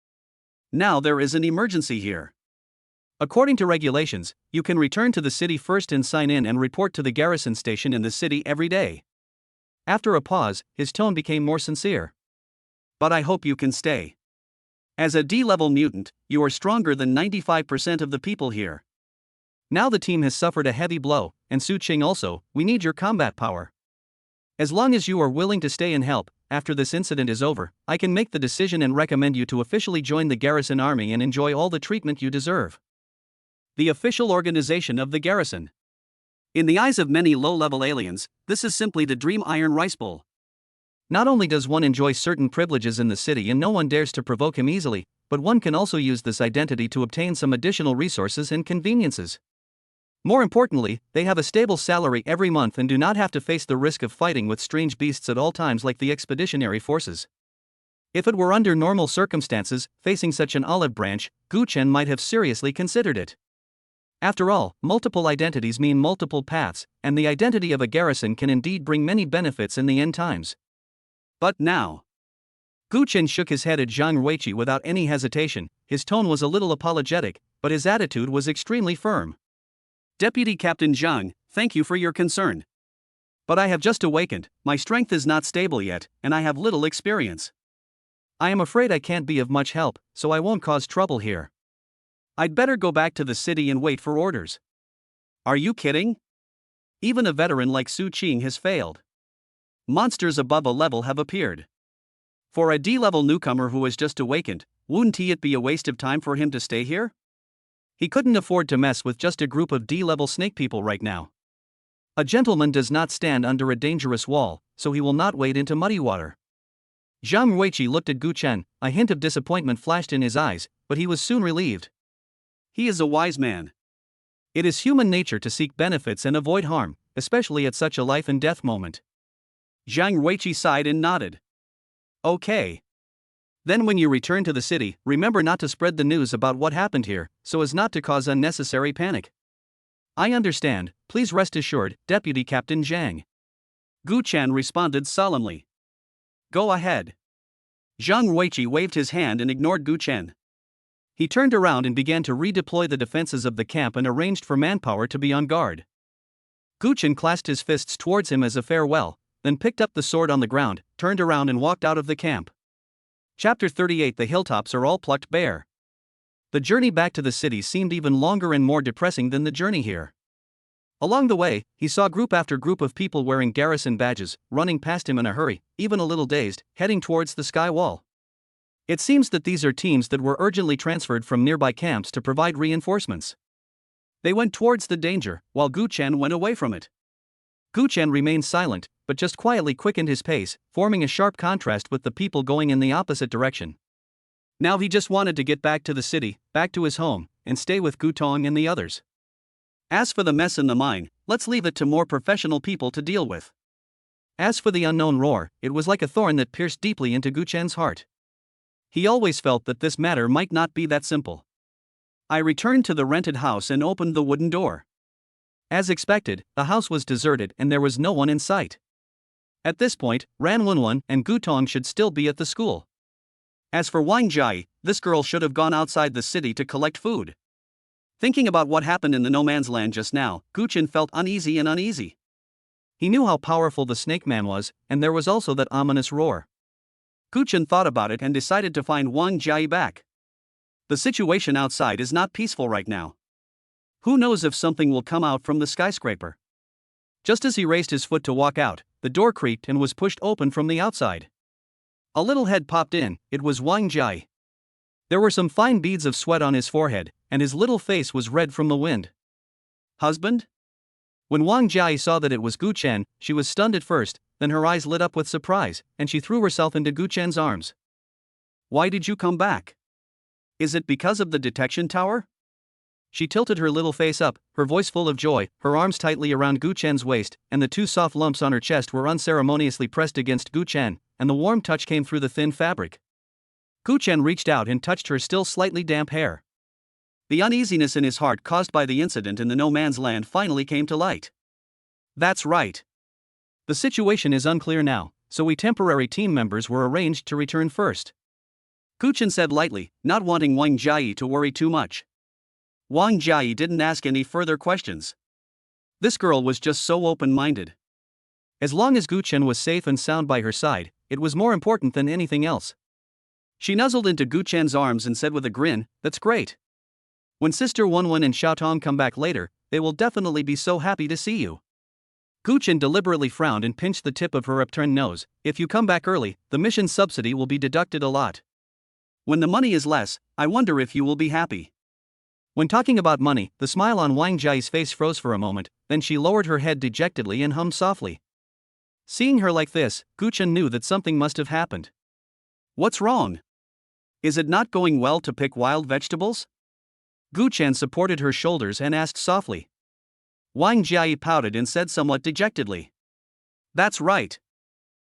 Speaker 1: Now there is an emergency here. According to regulations, you can return to the city first and sign in and report to the garrison station in the city every day. After a pause, his tone became more sincere. But I hope you can stay. As a D-level mutant, you are stronger than 95% of the people here. Now the team has suffered a heavy blow, and Su Qing also, we need your combat power. As long as you are willing to stay and help, after this incident is over, I can make the decision and recommend you to officially join the garrison army and enjoy all the treatment you deserve. The official organization of the garrison. In the eyes of many low-level aliens, this is simply the dream iron rice bowl. Not only does one enjoy certain privileges in the city and no one dares to provoke him easily, but one can also use this identity to obtain some additional resources and conveniences. More importantly, they have a stable salary every month and do not have to face the risk of fighting with strange beasts at all times like the expeditionary forces. If it were under normal circumstances, facing such an olive branch, Gu Chen might have seriously considered it. After all, multiple identities mean multiple paths, and the identity of a garrison can indeed bring many benefits in the end times. But now. Gu Chen shook his head at Zhang Ruiqi without any hesitation. His tone was a little apologetic, but his attitude was extremely firm. Deputy Captain Zhang, thank you for your concern. But I have just awakened, my strength is not stable yet, and I have little experience. I am afraid I can't be of much help, so I won't cause trouble here. I'd better go back to the city and wait for orders. Are you kidding? Even a veteran like Su Qing has failed. Monsters above a level have appeared. For a D-level newcomer who has just awakened, wouldn't it be a waste of time for him to stay here? He couldn't afford to mess with just a group of D-level snake people right now. A gentleman does not stand under a dangerous wall, so he will not wade into muddy water. Zhang Ruiqi looked at Gu Chen, a hint of disappointment flashed in his eyes, but he was soon relieved. He is a wise man. It is human nature to seek benefits and avoid harm, especially at such a life-and-death moment. Zhang Ruiqi sighed and nodded. Okay. Then when you return to the city, remember not to spread the news about what happened here, so as not to cause unnecessary panic. I understand, please rest assured, Deputy Captain Zhang. Gu Chen responded solemnly. Go ahead. Zhang Ruiqi waved his hand and ignored Gu Chen. He turned around and began to redeploy the defenses of the camp and arranged for manpower to be on guard. Gu Chen clasped his fists towards him as a farewell, then picked up the sword on the ground, turned around and walked out of the camp. Chapter 38. The hilltops are all plucked bare. The journey back to the city seemed even longer and more depressing than the journey here. Along the way, he saw group after group of people wearing garrison badges, running past him in a hurry, even a little dazed, heading towards the sky wall. It seems that these are teams that were urgently transferred from nearby camps to provide reinforcements. They went towards the danger, while Gu Chen went away from it. Gu Chen remained silent, but just quietly quickened his pace, forming a sharp contrast with the people going in the opposite direction. Now he just wanted to get back to the city, back to his home, and stay with Gu Tong and the others. As for the mess in the mine, let's leave it to more professional people to deal with. As for the unknown roar, it was like a thorn that pierced deeply into Gu Chen's heart. He always felt that this matter might not be that simple. I returned to the rented house and opened the wooden door. As expected, the house was deserted and there was no one in sight. At this point, Ran Wenwen and Gu Tong should still be at the school. As for Wang Jai, this girl should have gone outside the city to collect food. Thinking about what happened in the no man's land just now, Gu Chen felt uneasy. He knew how powerful the snake man was, and there was also that ominous roar. Gu Chen thought about it and decided to find Wang Jai back. The situation outside is not peaceful right now. Who knows if something will come out from the skyscraper? Just as he raised his foot to walk out, the door creaked and was pushed open from the outside. A little head popped in. It was Wang Jai. There were some fine beads of sweat on his forehead, and his little face was red from the wind. Husband? When Wang Jai saw that it was Gu Chen, she was stunned at first, then her eyes lit up with surprise, and she threw herself into Gu Chen's arms. Why did you come back? Is it because of the detection tower? She tilted her little face up, her voice full of joy, her arms tightly around Gu Chen's waist, and the two soft lumps on her chest were unceremoniously pressed against Gu Chen, and the warm touch came through the thin fabric. Gu Chen reached out and touched her still slightly damp hair. The uneasiness in his heart caused by the incident in the no man's land finally came to light. That's right. The situation is unclear now, so we temporary team members were arranged to return first. Gu Chen said lightly, not wanting Wang Jai to worry too much. Wang Jai didn't ask any further questions. This girl was just so open-minded. As long as Gu Chen was safe and sound by her side, it was more important than anything else. She nuzzled into Gu Chen's arms and said with a grin, "That's great. When Sister Wenwen and Xiaotong come back later, they will definitely be so happy to see you." Gu Chen deliberately frowned and pinched the tip of her upturned nose. "If you come back early, the mission subsidy will be deducted a lot. When the money is less, I wonder if you will be happy." When talking about money, the smile on Wang Jai's face froze for a moment, then she lowered her head dejectedly and hummed softly. Seeing her like this, Gu Chen knew that something must have happened. What's wrong? Is it not going well to pick wild vegetables? Gu Chen supported her shoulders and asked softly. Wang Jai pouted and said somewhat dejectedly. That's right.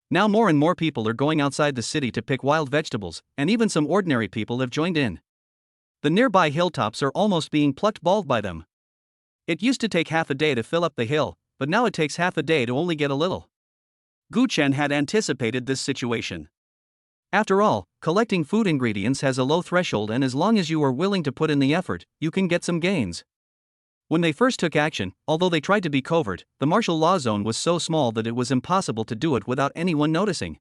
Speaker 1: Now more and more people are going outside the city to pick wild vegetables, and even some ordinary people have joined in. The nearby hilltops are almost being plucked bald by them. It used to take half a day to fill up the hill, but now it takes half a day to only get a little. Gu Chen had anticipated this situation. After all, collecting food ingredients has a low threshold, and as long as you are willing to put in the effort, you can get some gains. When they first took action, although they tried to be covert, the martial law zone was so small that it was impossible to do it without anyone noticing.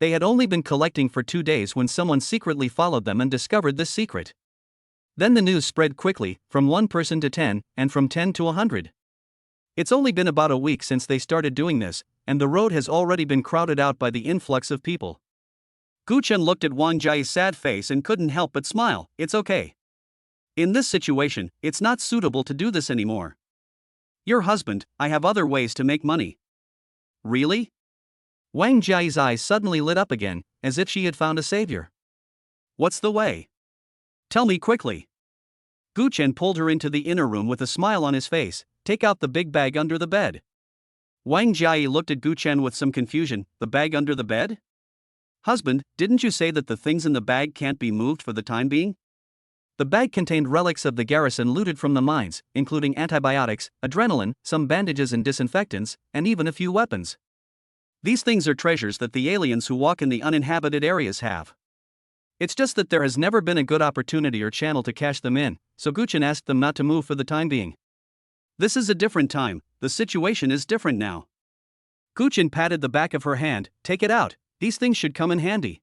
Speaker 1: They had only been collecting for 2 days when someone secretly followed them and discovered this secret. Then the news spread quickly, from 1 person to 10, and from 10 to 100. It's only been about a week since they started doing this, and the road has already been crowded out by the influx of people. Gu Chen looked at Wang Jiayi's sad face and couldn't help but smile. It's okay. In this situation, it's not suitable to do this anymore. Your husband, I have other ways to make money. Really? Wang Jiayi's eyes suddenly lit up again, as if she had found a savior. What's the way? Tell me quickly. Gu Chen pulled her into the inner room with a smile on his face. Take out the big bag under the bed. Wang Jiayi looked at Gu Chen with some confusion. The bag under the bed? Husband, didn't you say that the things in the bag can't be moved for the time being? The bag contained relics of the garrison looted from the mines, including antibiotics, adrenaline, some bandages and disinfectants, and even a few weapons. These things are treasures that the aliens who walk in the uninhabited areas have. It's just that there has never been a good opportunity or channel to cash them in, so Gu Chen asked them not to move for the time being. This is a different time, the situation is different now. Gu Chen patted the back of her hand. Take it out, these things should come in handy.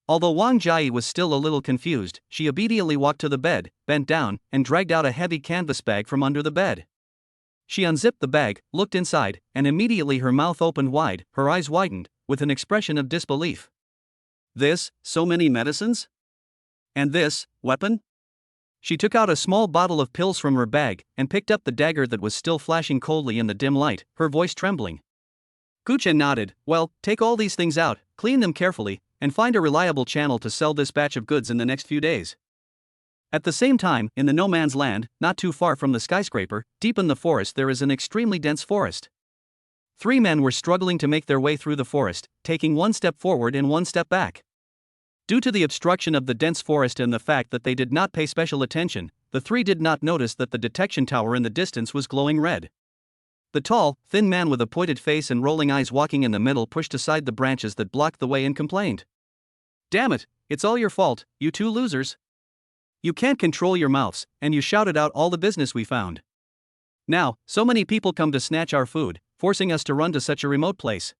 Speaker 1: Although Wang Jiayi was still a little confused, she obediently walked to the bed, bent down, and dragged out a heavy canvas bag from under the bed. She unzipped the bag, looked inside, and immediately her mouth opened wide, her eyes widened, with an expression of disbelief. This, so many medicines? And this, weapon? She took out a small bottle of pills from her bag, and picked up the dagger that was still flashing coldly in the dim light, her voice trembling. Gu Chen nodded. Well, take all these things out, clean them carefully, and find a reliable channel to sell this batch of goods in the next few days. At the same time, in the no man's land, not too far from the skyscraper, deep in the forest there is an extremely dense forest. 3 men were struggling to make their way through the forest, taking 1 step forward and 1 step back. Due to the obstruction of the dense forest and the fact that they did not pay special attention, the 3 did not notice that the detection tower in the distance was glowing red. The tall, thin man with a pointed face and rolling eyes walking in the middle pushed aside the branches that blocked the way and complained. Damn it, it's all your fault, you 2 losers. You can't control your mouths, and you shouted out all the business we found. Now, so many people come to snatch our food, forcing us to run to such a remote place.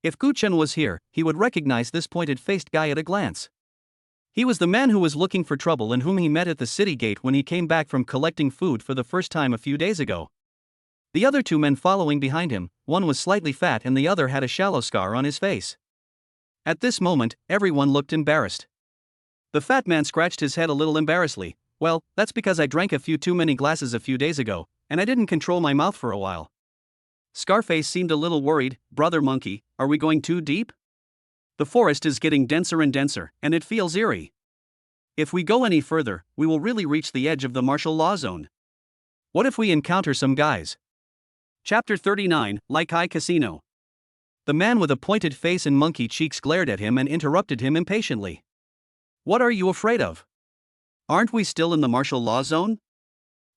Speaker 1: If Gu Chen was here, he would recognize this pointed-faced guy at a glance. He was the man who was looking for trouble and whom he met at the city gate when he came back from collecting food for the first time a few days ago. The other 2 men following behind him, one was slightly fat and the other had a shallow scar on his face. At this moment, everyone looked embarrassed. The fat man scratched his head a little embarrassedly. Well, that's because I drank a few too many glasses a few days ago, and I didn't control my mouth for a while. Scarface seemed a little worried. Brother Monkey, are we going too deep? The forest is getting denser and denser, and it feels eerie. If we go any further, we will really reach the edge of the martial law zone. What if we encounter some guys? Chapter 39, Like High Casino. The man with a pointed face and monkey cheeks glared at him and interrupted him impatiently. What are you afraid of? Aren't we still in the martial law zone?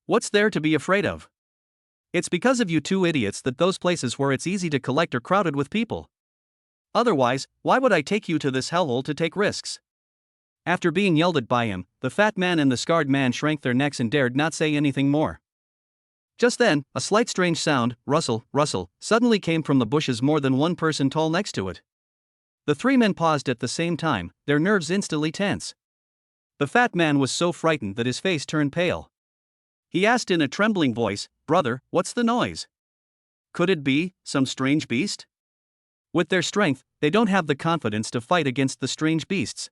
Speaker 1: What's there to be afraid of? It's because of you 2 idiots that those places where it's easy to collect are crowded with people. Otherwise, why would I take you to this hellhole to take risks? After being yelled at by him, the fat man and the scarred man shrank their necks and dared not say anything more. Just then, a slight strange sound, rustle, rustle, suddenly came from the bushes more than 1 person tall next to it. The 3 men paused at the same time, their nerves instantly tense. The fat man was so frightened that his face turned pale. He asked in a trembling voice, Brother, what's the noise? Could it be some strange beast? With their strength, they don't have the confidence to fight against the strange beasts.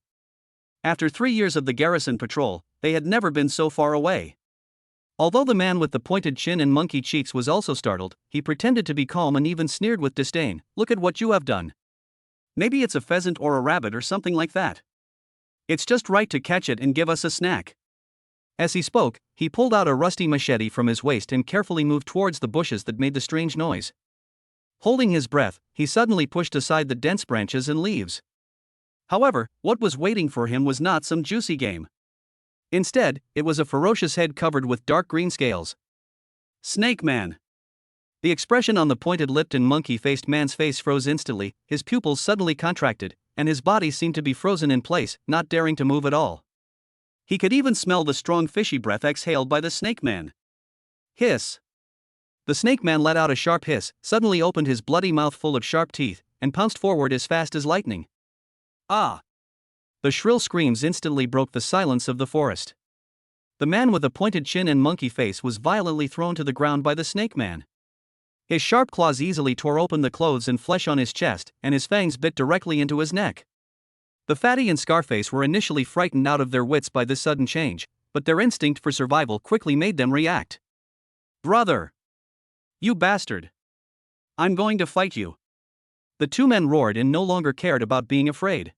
Speaker 1: After 3 years of the garrison patrol, they had never been so far away. Although the man with the pointed chin and monkey cheeks was also startled, he pretended to be calm and even sneered with disdain. Look at what you have done. Maybe it's a pheasant or a rabbit or something like that. It's just right to catch it and give us a snack. As he spoke, he pulled out a rusty machete from his waist and carefully moved towards the bushes that made the strange noise. Holding his breath, he suddenly pushed aside the dense branches and leaves. However, what was waiting for him was not some juicy game. Instead, it was a ferocious head covered with dark green scales. Snake Man. The expression on the pointed-lipped and monkey-faced man's face froze instantly, his pupils suddenly contracted, and his body seemed to be frozen in place, not daring to move at all. He could even smell the strong fishy breath exhaled by the Snake Man. Hiss. The Snake Man let out a sharp hiss, suddenly opened his bloody mouth full of sharp teeth, and pounced forward as fast as lightning. Ah! The shrill screams instantly broke the silence of the forest. The man with a pointed chin and monkey face was violently thrown to the ground by the snake man. His sharp claws easily tore open the clothes and flesh on his chest, and his fangs bit directly into his neck. The fatty and Scarface were initially frightened out of their wits by this sudden change, but their instinct for survival quickly made them react. "Brother! You bastard! I'm going to fight you!" The two men roared and no longer cared about being afraid.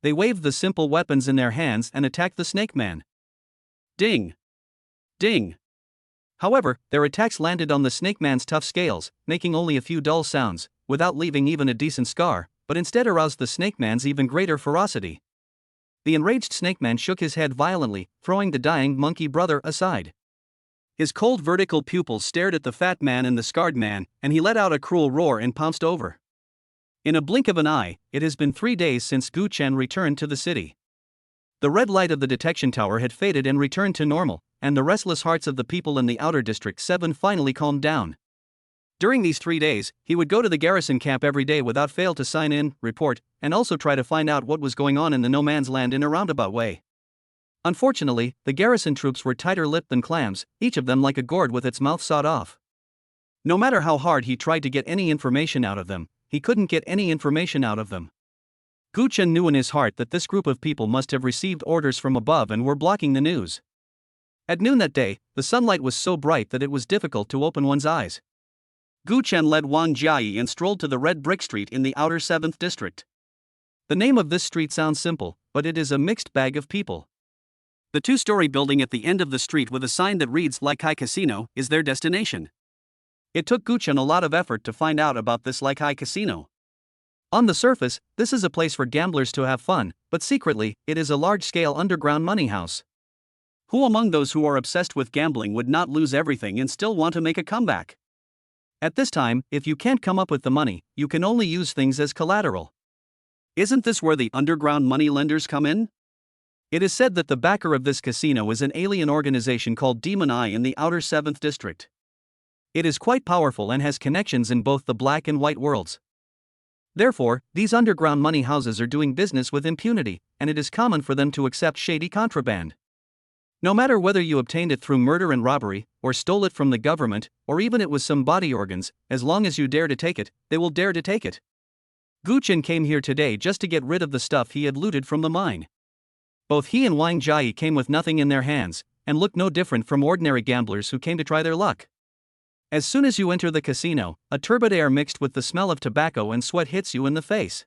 Speaker 1: They waved the simple weapons in their hands and attacked the snake man. Ding! Ding! However, their attacks landed on the snake man's tough scales, making only a few dull sounds, without leaving even a decent scar, but instead aroused the snake man's even greater ferocity. The enraged snake man shook his head violently, throwing the dying monkey brother aside. His cold vertical pupils stared at the fat man and the scarred man, and he let out a cruel roar and pounced over. In a blink of an eye, it has been 3 days since Gu Chen returned to the city. The red light of the detection tower had faded and returned to normal, and the restless hearts of the people in the outer District 7 finally calmed down. During these 3 days, he would go to the garrison camp every day without fail to sign in, report, and also try to find out what was going on in the no man's land in a roundabout way. Unfortunately, the garrison troops were tighter-lipped than clams, each of them like a gourd with its mouth sawed off. No matter how hard he tried to get any information out of them, he couldn't get any information out of them. Gu Chen knew in his heart that this group of people must have received orders from above and were blocking the news. At noon that day, the sunlight was so bright that it was difficult to open one's eyes. Gu Chen led Wang Jiayi and strolled to the red brick street in the outer 7th district. The name of this street sounds simple, but it is a mixed bag of people. The 2-story building at the end of the street with a sign that reads Laikai Casino is their destination. It took Gu Chen a lot of effort to find out about this Laikai Casino. On the surface, this is a place for gamblers to have fun, but secretly, it is a large-scale underground money house. Who among those who are obsessed with gambling would not lose everything and still want to make a comeback? At this time, if you can't come up with the money, you can only use things as collateral. Isn't this where the underground money lenders come in? It is said that the backer of this casino is an alien organization called Demon Eye in the outer 7th district. It is quite powerful and has connections in both the black and white worlds. Therefore, these underground money houses are doing business with impunity, and it is common for them to accept shady contraband. No matter whether you obtained it through murder and robbery, or stole it from the government, or even it was some body organs, as long as you dare to take it, they will dare to take it. Gu Chen came here today just to get rid of the stuff he had looted from the mine. Both he and Wang Jiayi came with nothing in their hands, and looked no different from ordinary gamblers who came to try their luck. As soon as you enter the casino, a turbid air mixed with the smell of tobacco and sweat hits you in the face.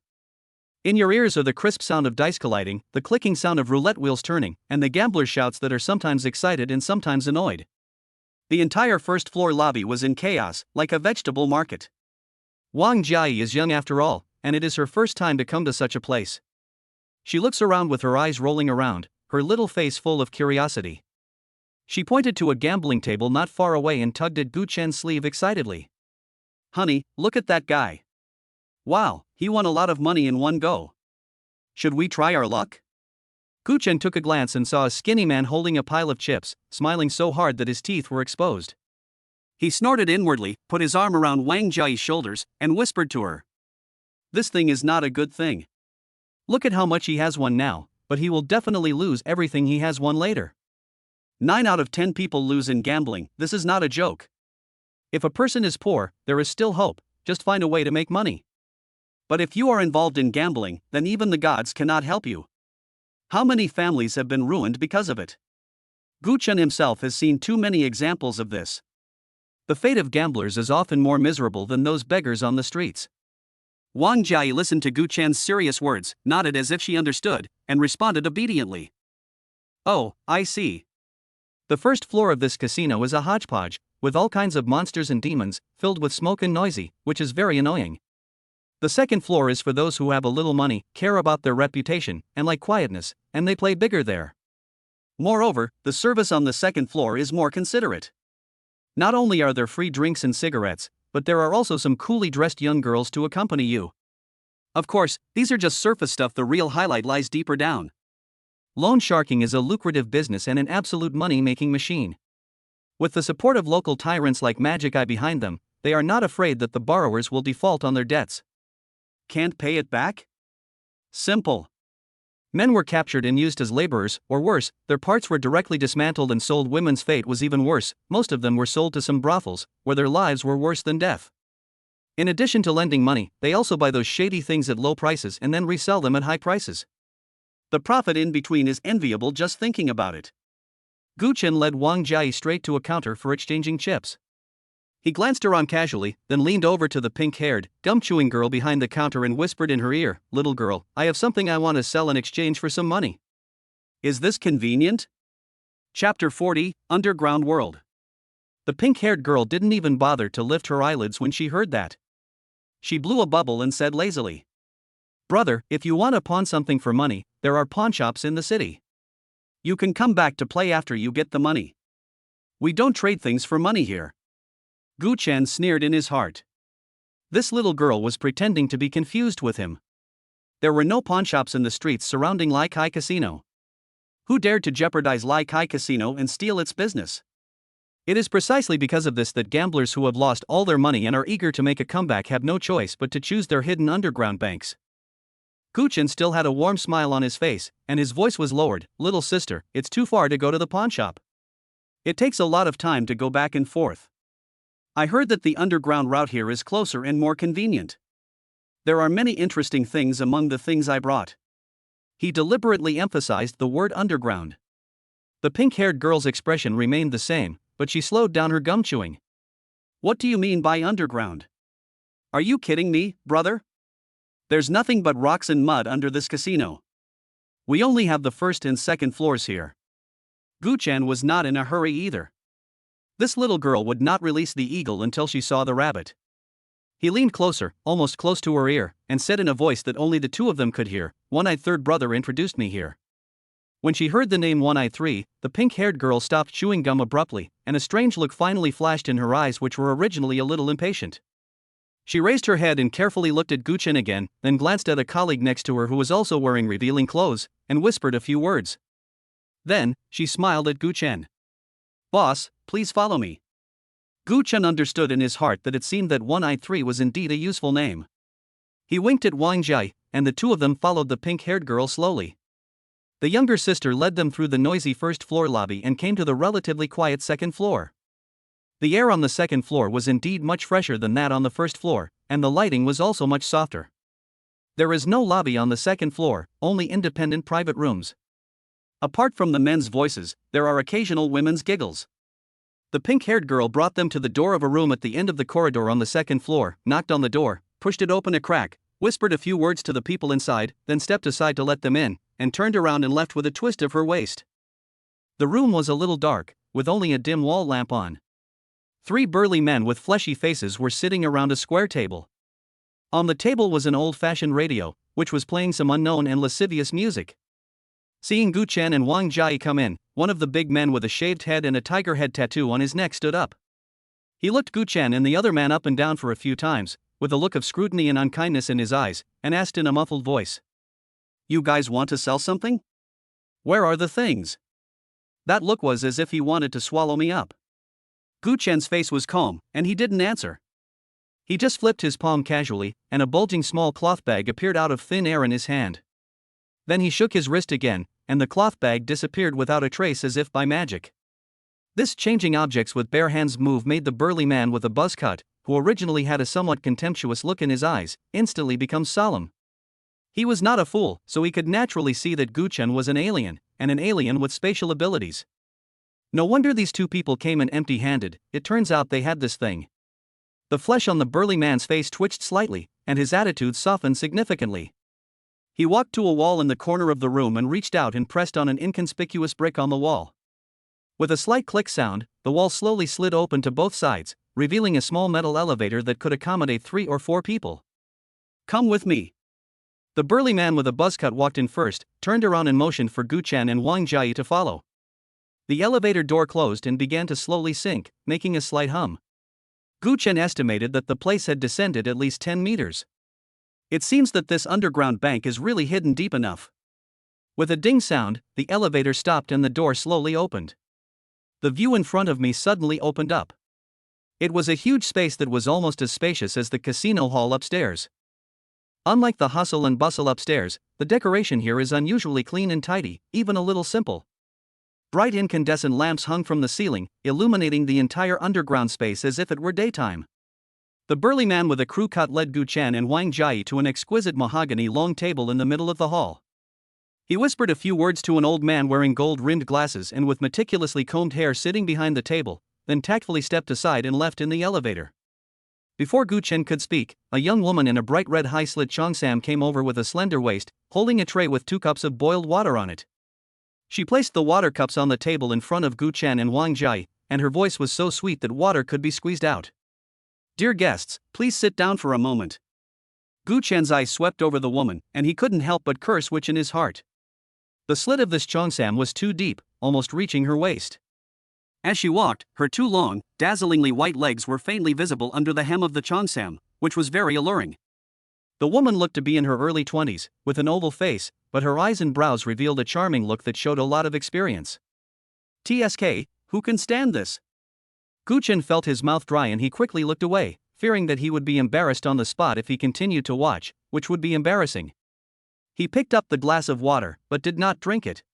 Speaker 1: In your ears are the crisp sound of dice colliding, the clicking sound of roulette wheels turning, and the gambler's shouts that are sometimes excited and sometimes annoyed. The entire first-floor lobby was in chaos, like a vegetable market. Wang Jiayi is young after all, and it is her first time to come to such a place. She looks around with her eyes rolling around, her little face full of curiosity. She pointed to a gambling table not far away and tugged at Gu Chen's sleeve excitedly. "Honey, look at that guy. Wow, he won a lot of money in one go. Should we try our luck?" Gu Chen took a glance and saw a skinny man holding a pile of chips, smiling so hard that his teeth were exposed. He snorted inwardly, put his arm around Wang Jiayi's shoulders, and whispered to her. "This thing is not a good thing. Look at how much he has won now, but he will definitely lose everything he has won later. 9 out of 10 people lose in gambling, this is not a joke. If a person is poor, there is still hope, just find a way to make money. But if you are involved in gambling, then even the gods cannot help you. How many families have been ruined because of it? Gu Chen himself has seen too many examples of this. The fate of gamblers is often more miserable than those beggars on the streets." Wang Jiayi listened to Gu Chen's serious words, nodded as if she understood, and responded obediently. "Oh, I see. The first floor of this casino is a hodgepodge, with all kinds of monsters and demons, filled with smoke and noisy, which is very annoying. The second floor is for those who have a little money, care about their reputation, and like quietness, and they play bigger there. Moreover, the service on the second floor is more considerate. Not only are there free drinks and cigarettes, but there are also some coolly dressed young girls to accompany you. Of course, these are just surface stuff, the real highlight lies deeper down. Loan sharking is a lucrative business and an absolute money-making machine. With the support of local tyrants like Magic Eye behind them, they are not afraid that the borrowers will default on their debts. Can't pay it back? Simple. Men were captured and used as laborers, or worse, their parts were directly dismantled and sold. Women's fate was even worse, most of them were sold to some brothels, where their lives were worse than death. In addition to lending money, they also buy those shady things at low prices and then resell them at high prices. The profit in between is enviable just thinking about it. Gu Chen led Wang Jia straight to a counter for exchanging chips. He glanced around casually, then leaned over to the pink-haired, gum-chewing girl behind the counter and whispered in her ear, "Little girl, I have something I want to sell in exchange for some money. Is this convenient?" Chapter 40, Underground World. The pink-haired girl didn't even bother to lift her eyelids when she heard that. She blew a bubble and said lazily, "Brother, if you want to pawn something for money, there are pawn shops in the city. You can come back to play after you get the money. We don't trade things for money here." Gu Chen sneered in his heart. This little girl was pretending to be confused with him. There were no pawnshops in the streets surrounding Lai Kai Casino. Who dared to jeopardize Lai Kai Casino and steal its business? It is precisely because of this that gamblers who have lost all their money and are eager to make a comeback have no choice but to choose their hidden underground banks. Gu Chen still had a warm smile on his face, and his voice was lowered. "Little sister, it's too far to go to the pawnshop. It takes a lot of time to go back and forth. I heard that the underground route here is closer and more convenient. There are many interesting things among the things I brought." He deliberately emphasized the word underground. The pink-haired girl's expression remained the same, but she slowed down her gum chewing. "What do you mean by underground? Are you kidding me, brother? There's nothing but rocks and mud under this casino. We only have the first and second floors here." Gu Chen was not in a hurry either. This little girl would not release the eagle until she saw the rabbit. He leaned closer, almost close to her ear, and said in a voice that only the two of them could hear, "One-eyed third brother introduced me here." When she heard the name One-Eye 3, the pink-haired girl stopped chewing gum abruptly, and a strange look finally flashed in her eyes, which were originally a little impatient. She raised her head and carefully looked at Gu Chen again, then glanced at a colleague next to her who was also wearing revealing clothes, and whispered a few words. Then, she smiled at Gu Chen. "Boss, please follow me." Gu Chen understood in his heart that it seemed that One-Eye 3 was indeed a useful name. He winked at Wang Jia, and the two of them followed the pink-haired girl slowly. The younger sister led them through the noisy first-floor lobby and came to the relatively quiet second floor. The air on the second floor was indeed much fresher than that on the first floor, and the lighting was also much softer. There is no lobby on the second floor, only independent private rooms. Apart from the men's voices, there are occasional women's giggles. The pink-haired girl brought them to the door of a room at the end of the corridor on the second floor, knocked on the door, pushed it open a crack, whispered a few words to the people inside, then stepped aside to let them in, and turned around and left with a twist of her waist. The room was a little dark, with only a dim wall lamp on. 3 burly men with fleshy faces were sitting around a square table. On the table was an old-fashioned radio, which was playing some unknown and lascivious music. Seeing Gu Chen and Wang Jia come in, one of the big men with a shaved head and a tiger head tattoo on his neck stood up. He looked Gu Chen and the other man up and down for a few times, with a look of scrutiny and unkindness in his eyes, and asked in a muffled voice, "You guys want to sell something? Where are the things?" That look was as if he wanted to swallow me up. Gu Chen's face was calm, and he didn't answer. He just flipped his palm casually, and a bulging small cloth bag appeared out of thin air in his hand. Then he shook his wrist again, and the cloth bag disappeared without a trace as if by magic. This changing objects with bare hands move made the burly man with a buzz cut, who originally had a somewhat contemptuous look in his eyes, instantly become solemn. He was not a fool, so he could naturally see that Gu Chen was an alien, and an alien with spatial abilities. No wonder these two people came in empty-handed, it turns out they had this thing. The flesh on the burly man's face twitched slightly, and his attitude softened significantly. He walked to a wall in the corner of the room and reached out and pressed on an inconspicuous brick on the wall. With a slight click sound, the wall slowly slid open to both sides, revealing a small metal elevator that could accommodate 3 or 4 people. "Come with me." The burly man with a buzz cut walked in first, turned around and motioned for Gu Chen and Wang Jia to follow. The elevator door closed and began to slowly sink, making a slight hum. Gu Chen estimated that the place had descended at least 10 meters. It seems that this underground bank is really hidden deep enough. With a ding sound, the elevator stopped and the door slowly opened. The view in front of me suddenly opened up. It was a huge space that was almost as spacious as the casino hall upstairs. Unlike the hustle and bustle upstairs, the decoration here is unusually clean and tidy, even a little simple. Bright incandescent lamps hung from the ceiling, illuminating the entire underground space as if it were daytime. The burly man with a crew cut led Gu Chen and Wang Jai to an exquisite mahogany long table in the middle of the hall. He whispered a few words to an old man wearing gold-rimmed glasses and with meticulously combed hair sitting behind the table, then tactfully stepped aside and left in the elevator. Before Gu Chen could speak, a young woman in a bright red high-slit cheongsam came over with a slender waist, holding a tray with 2 cups of boiled water on it. She placed the water cups on the table in front of Gu Chen and Wang Jai, and her voice was so sweet that water could be squeezed out. "Dear guests, please sit down for a moment." Gu Chen's eyes swept over the woman, and he couldn't help but curse which in his heart. The slit of this cheongsam was too deep, almost reaching her waist. As she walked, her 2 long, dazzlingly white legs were faintly visible under the hem of the cheongsam, which was very alluring. The woman looked to be in her early 20s, with an oval face, but her eyes and brows revealed a charming look that showed a lot of experience. "TSK, who can stand this?" Gu Chen felt his mouth dry and he quickly looked away, fearing that he would be embarrassed on the spot if he continued to watch, which would be embarrassing. He picked up the glass of water, but did not drink it.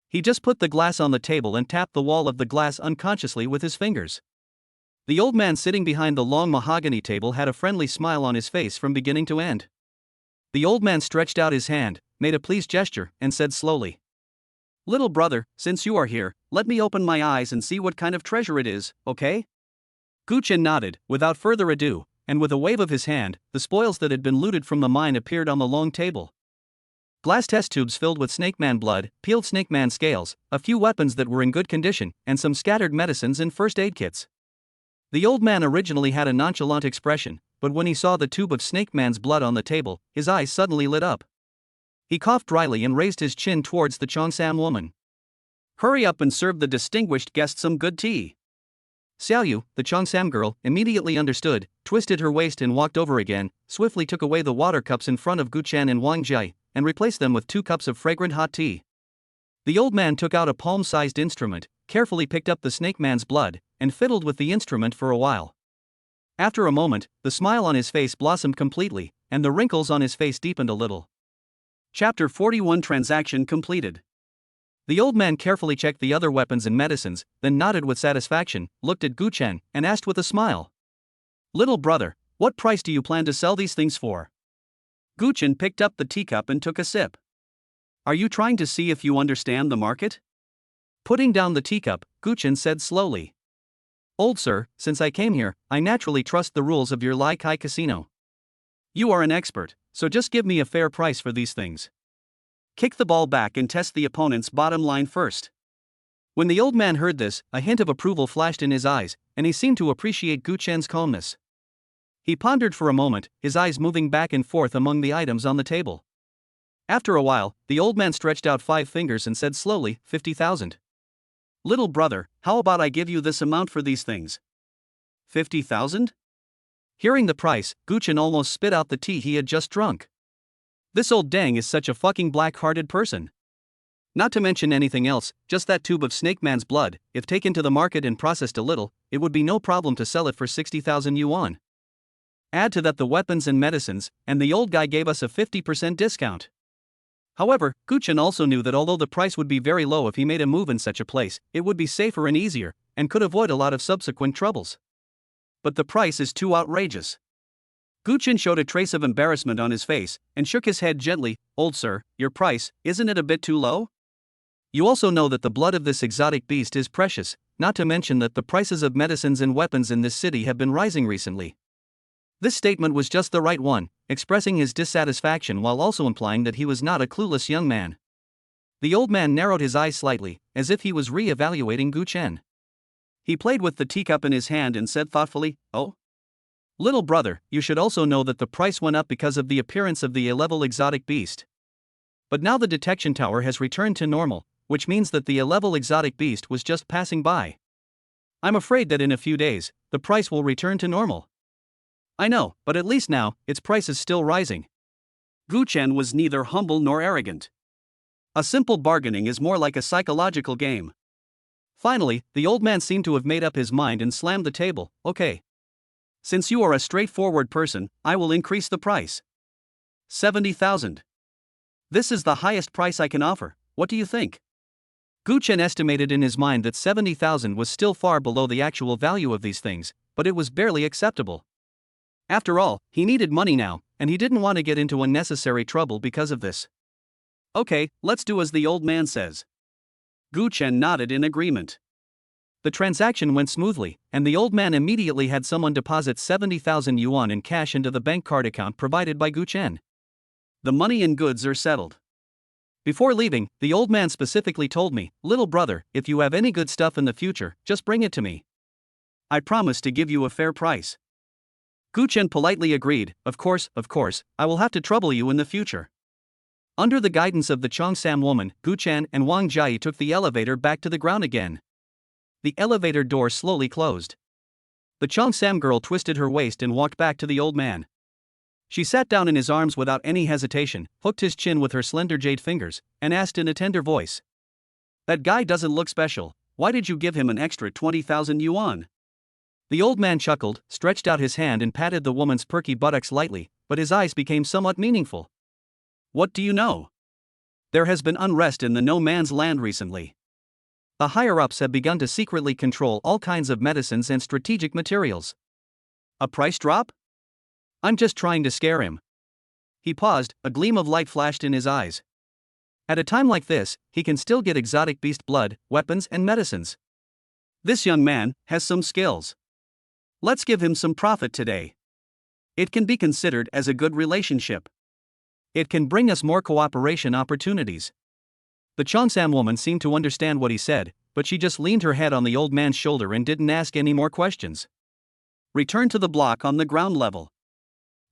Speaker 1: He just put the glass on the table and tapped the wall of the glass unconsciously with his fingers. The old man sitting behind the long mahogany table had a friendly smile on his face from beginning to end. The old man stretched out his hand, made a pleased gesture, and said slowly, "Little brother, since you are here, let me open my eyes and see what kind of treasure it is, okay?" Gu Chen nodded, without further ado, and with a wave of his hand, the spoils that had been looted from the mine appeared on the long table. Glass test tubes filled with snake man blood, peeled snake man scales, a few weapons that were in good condition, and some scattered medicines and first aid kits. The old man originally had a nonchalant expression, but when he saw the tube of snake man's blood on the table, his eyes suddenly lit up. He coughed dryly and raised his chin towards the cheongsam woman. "Hurry up and serve the distinguished guest some good tea." Xiaoyu, the cheongsam girl, immediately understood, twisted her waist and walked over again, swiftly took away the water cups in front of Gu Chen and Wang Jai, and replaced them with 2 cups of fragrant hot tea. The old man took out a palm-sized instrument, carefully picked up the snake man's blood, and fiddled with the instrument for a while. After a moment, the smile on his face blossomed completely, and the wrinkles on his face deepened a little. Chapter 41 Transaction completed. The old man carefully checked the other weapons and medicines, then nodded with satisfaction, looked at Gu Chen, and asked with a smile, "Little brother, what price do you plan to sell these things for?" Gu Chen picked up the teacup and took a sip. "Are you trying to see if you understand the market?" Putting down the teacup, Gu Chen said slowly, "Old sir, since I came here, I naturally trust the rules of your Lai Kai casino. You are an expert, so just give me a fair price for these things. Kick the ball back and test the opponent's bottom line first." When the old man heard this, a hint of approval flashed in his eyes, and he seemed to appreciate Gu Chen's calmness. He pondered for a moment, his eyes moving back and forth among the items on the table. After a while, the old man stretched out 5 fingers and said slowly, 50,000. "Little brother, how about I give you this amount for these things?" 50,000? Hearing the price, Gu Chen almost spit out the tea he had just drunk. This old dang is such a fucking black-hearted person. Not to mention anything else, just that tube of snake man's blood, if taken to the market and processed a little, it would be no problem to sell it for 60,000 yuan. Add to that the weapons and medicines, and the old guy gave us a 50% discount. However, Gu Chen also knew that although the price would be very low if he made a move in such a place, it would be safer and easier, and could avoid a lot of subsequent troubles. But the price is too outrageous. Gu Chen showed a trace of embarrassment on his face, and shook his head gently. "Old sir, your price, isn't it a bit too low? You also know that the blood of this exotic beast is precious, not to mention that the prices of medicines and weapons in this city have been rising recently." This statement was just the right one, expressing his dissatisfaction while also implying that he was not a clueless young man. The old man narrowed his eyes slightly, as if he was re-evaluating Gu Chen. He played with the teacup in his hand and said thoughtfully, "Oh? Little brother, you should also know that the price went up because of the appearance of the A-level exotic beast. But now the detection tower has returned to normal, which means that the A-level exotic beast was just passing by. I'm afraid that in a few days, the price will return to normal." "I know, but at least now, its price is still rising." Gu Chen was neither humble nor arrogant. A simple bargaining is more like a psychological game. Finally, the old man seemed to have made up his mind and slammed the table. "Okay. Since you are a straightforward person, I will increase the price. 70,000. This is the highest price I can offer, what do you think? Gu Chen estimated in his mind that 70,000 was still far below the actual value of these things, but it was barely acceptable. After all, he needed money now, and he didn't want to get into unnecessary trouble because of this. Okay, let's do as the old man says. Gu Chen nodded in agreement. The transaction went smoothly, and the old man immediately had someone deposit 70,000 yuan in cash into the bank card account provided by Gu Chen. The money and goods are settled. Before leaving, the old man specifically told me, "Little brother, if you have any good stuff in the future, just bring it to me. I promise to give you a fair price." Gu Chen politely agreed, of course, I will have to trouble you in the future." Under the guidance of the Chongsam woman, Gu Chen and Wang Jia took the elevator back to the ground again. The elevator door slowly closed. The Chongsam girl twisted her waist and walked back to the old man. She sat down in his arms without any hesitation, hooked his chin with her slender jade fingers, and asked in a tender voice, "That guy doesn't look special, why did you give him an extra 20,000 yuan? The old man chuckled, stretched out his hand and patted the woman's perky buttocks lightly, but his eyes became somewhat meaningful. "What do you know? There has been unrest in the no man's land recently. The higher-ups have begun to secretly control all kinds of medicines and strategic materials. A price drop? I'm just trying to scare him." He paused, a gleam of light flashed in his eyes. At a time like this, he can still get exotic beast blood, weapons and medicines. This young man has some skills. Let's give him some profit today. It can be considered as a good relationship. It can bring us more cooperation opportunities. The Chongsam woman seemed to understand what he said, but she just leaned her head on the old man's shoulder and didn't ask any more questions. Return to the block on the ground level.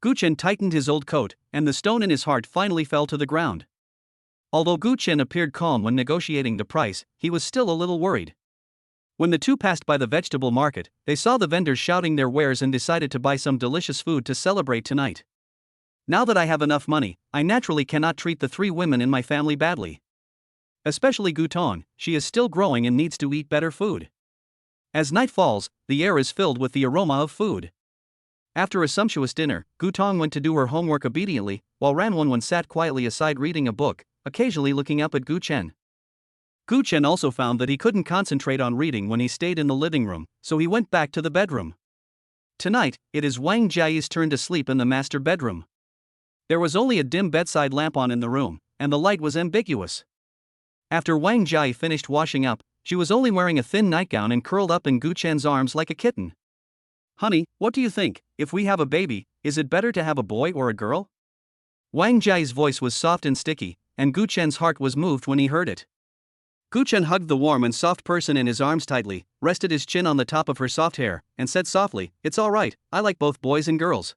Speaker 1: Gu Chen tightened his old coat, and the stone in his heart finally fell to the ground. Although Gu Chen appeared calm when negotiating the price, he was still a little worried. When the two passed by the vegetable market, they saw the vendors shouting their wares and decided to buy some delicious food to celebrate tonight. Now that I have enough money, I naturally cannot treat the 3 women in my family badly. Especially Gu Tong, she is still growing and needs to eat better food. As night falls, the air is filled with the aroma of food. After a sumptuous dinner, Gu Tong went to do her homework obediently, while Ran Wenwen sat quietly aside reading a book, occasionally looking up at Gu Chen. Gu Chen also found that he couldn't concentrate on reading when he stayed in the living room, so he went back to the bedroom. Tonight, it is Wang Jiayi's turn to sleep in the master bedroom. There was only a dim bedside lamp on in the room, and the light was ambiguous. After Wang Jiayi finished washing up, she was only wearing a thin nightgown and curled up in Gu Chen's arms like a kitten. "Honey, what do you think? If we have a baby, is it better to have a boy or a girl?" Wang Jiayi's voice was soft and sticky, and Gu Chen's heart was moved when he heard it. Gu Chen hugged the warm and soft person in his arms tightly, rested his chin on the top of her soft hair, and said softly, "It's all right, I like both boys and girls."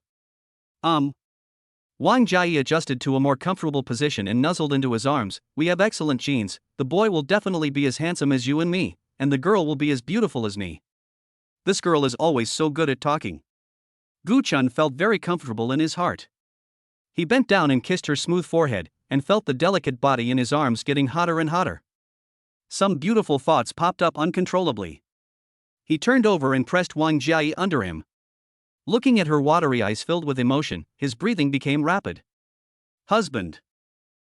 Speaker 1: Wang Jiayi adjusted to a more comfortable position and nuzzled into his arms. "We have excellent genes, the boy will definitely be as handsome as you and me, and the girl will be as beautiful as me. This girl is always so good at talking." Gu Chen felt very comfortable in his heart. He bent down and kissed her smooth forehead, and felt the delicate body in his arms getting hotter and hotter. Some beautiful thoughts popped up uncontrollably. He turned over and pressed Wang Jiayi under him. Looking at her watery eyes filled with emotion, his breathing became rapid. "Husband."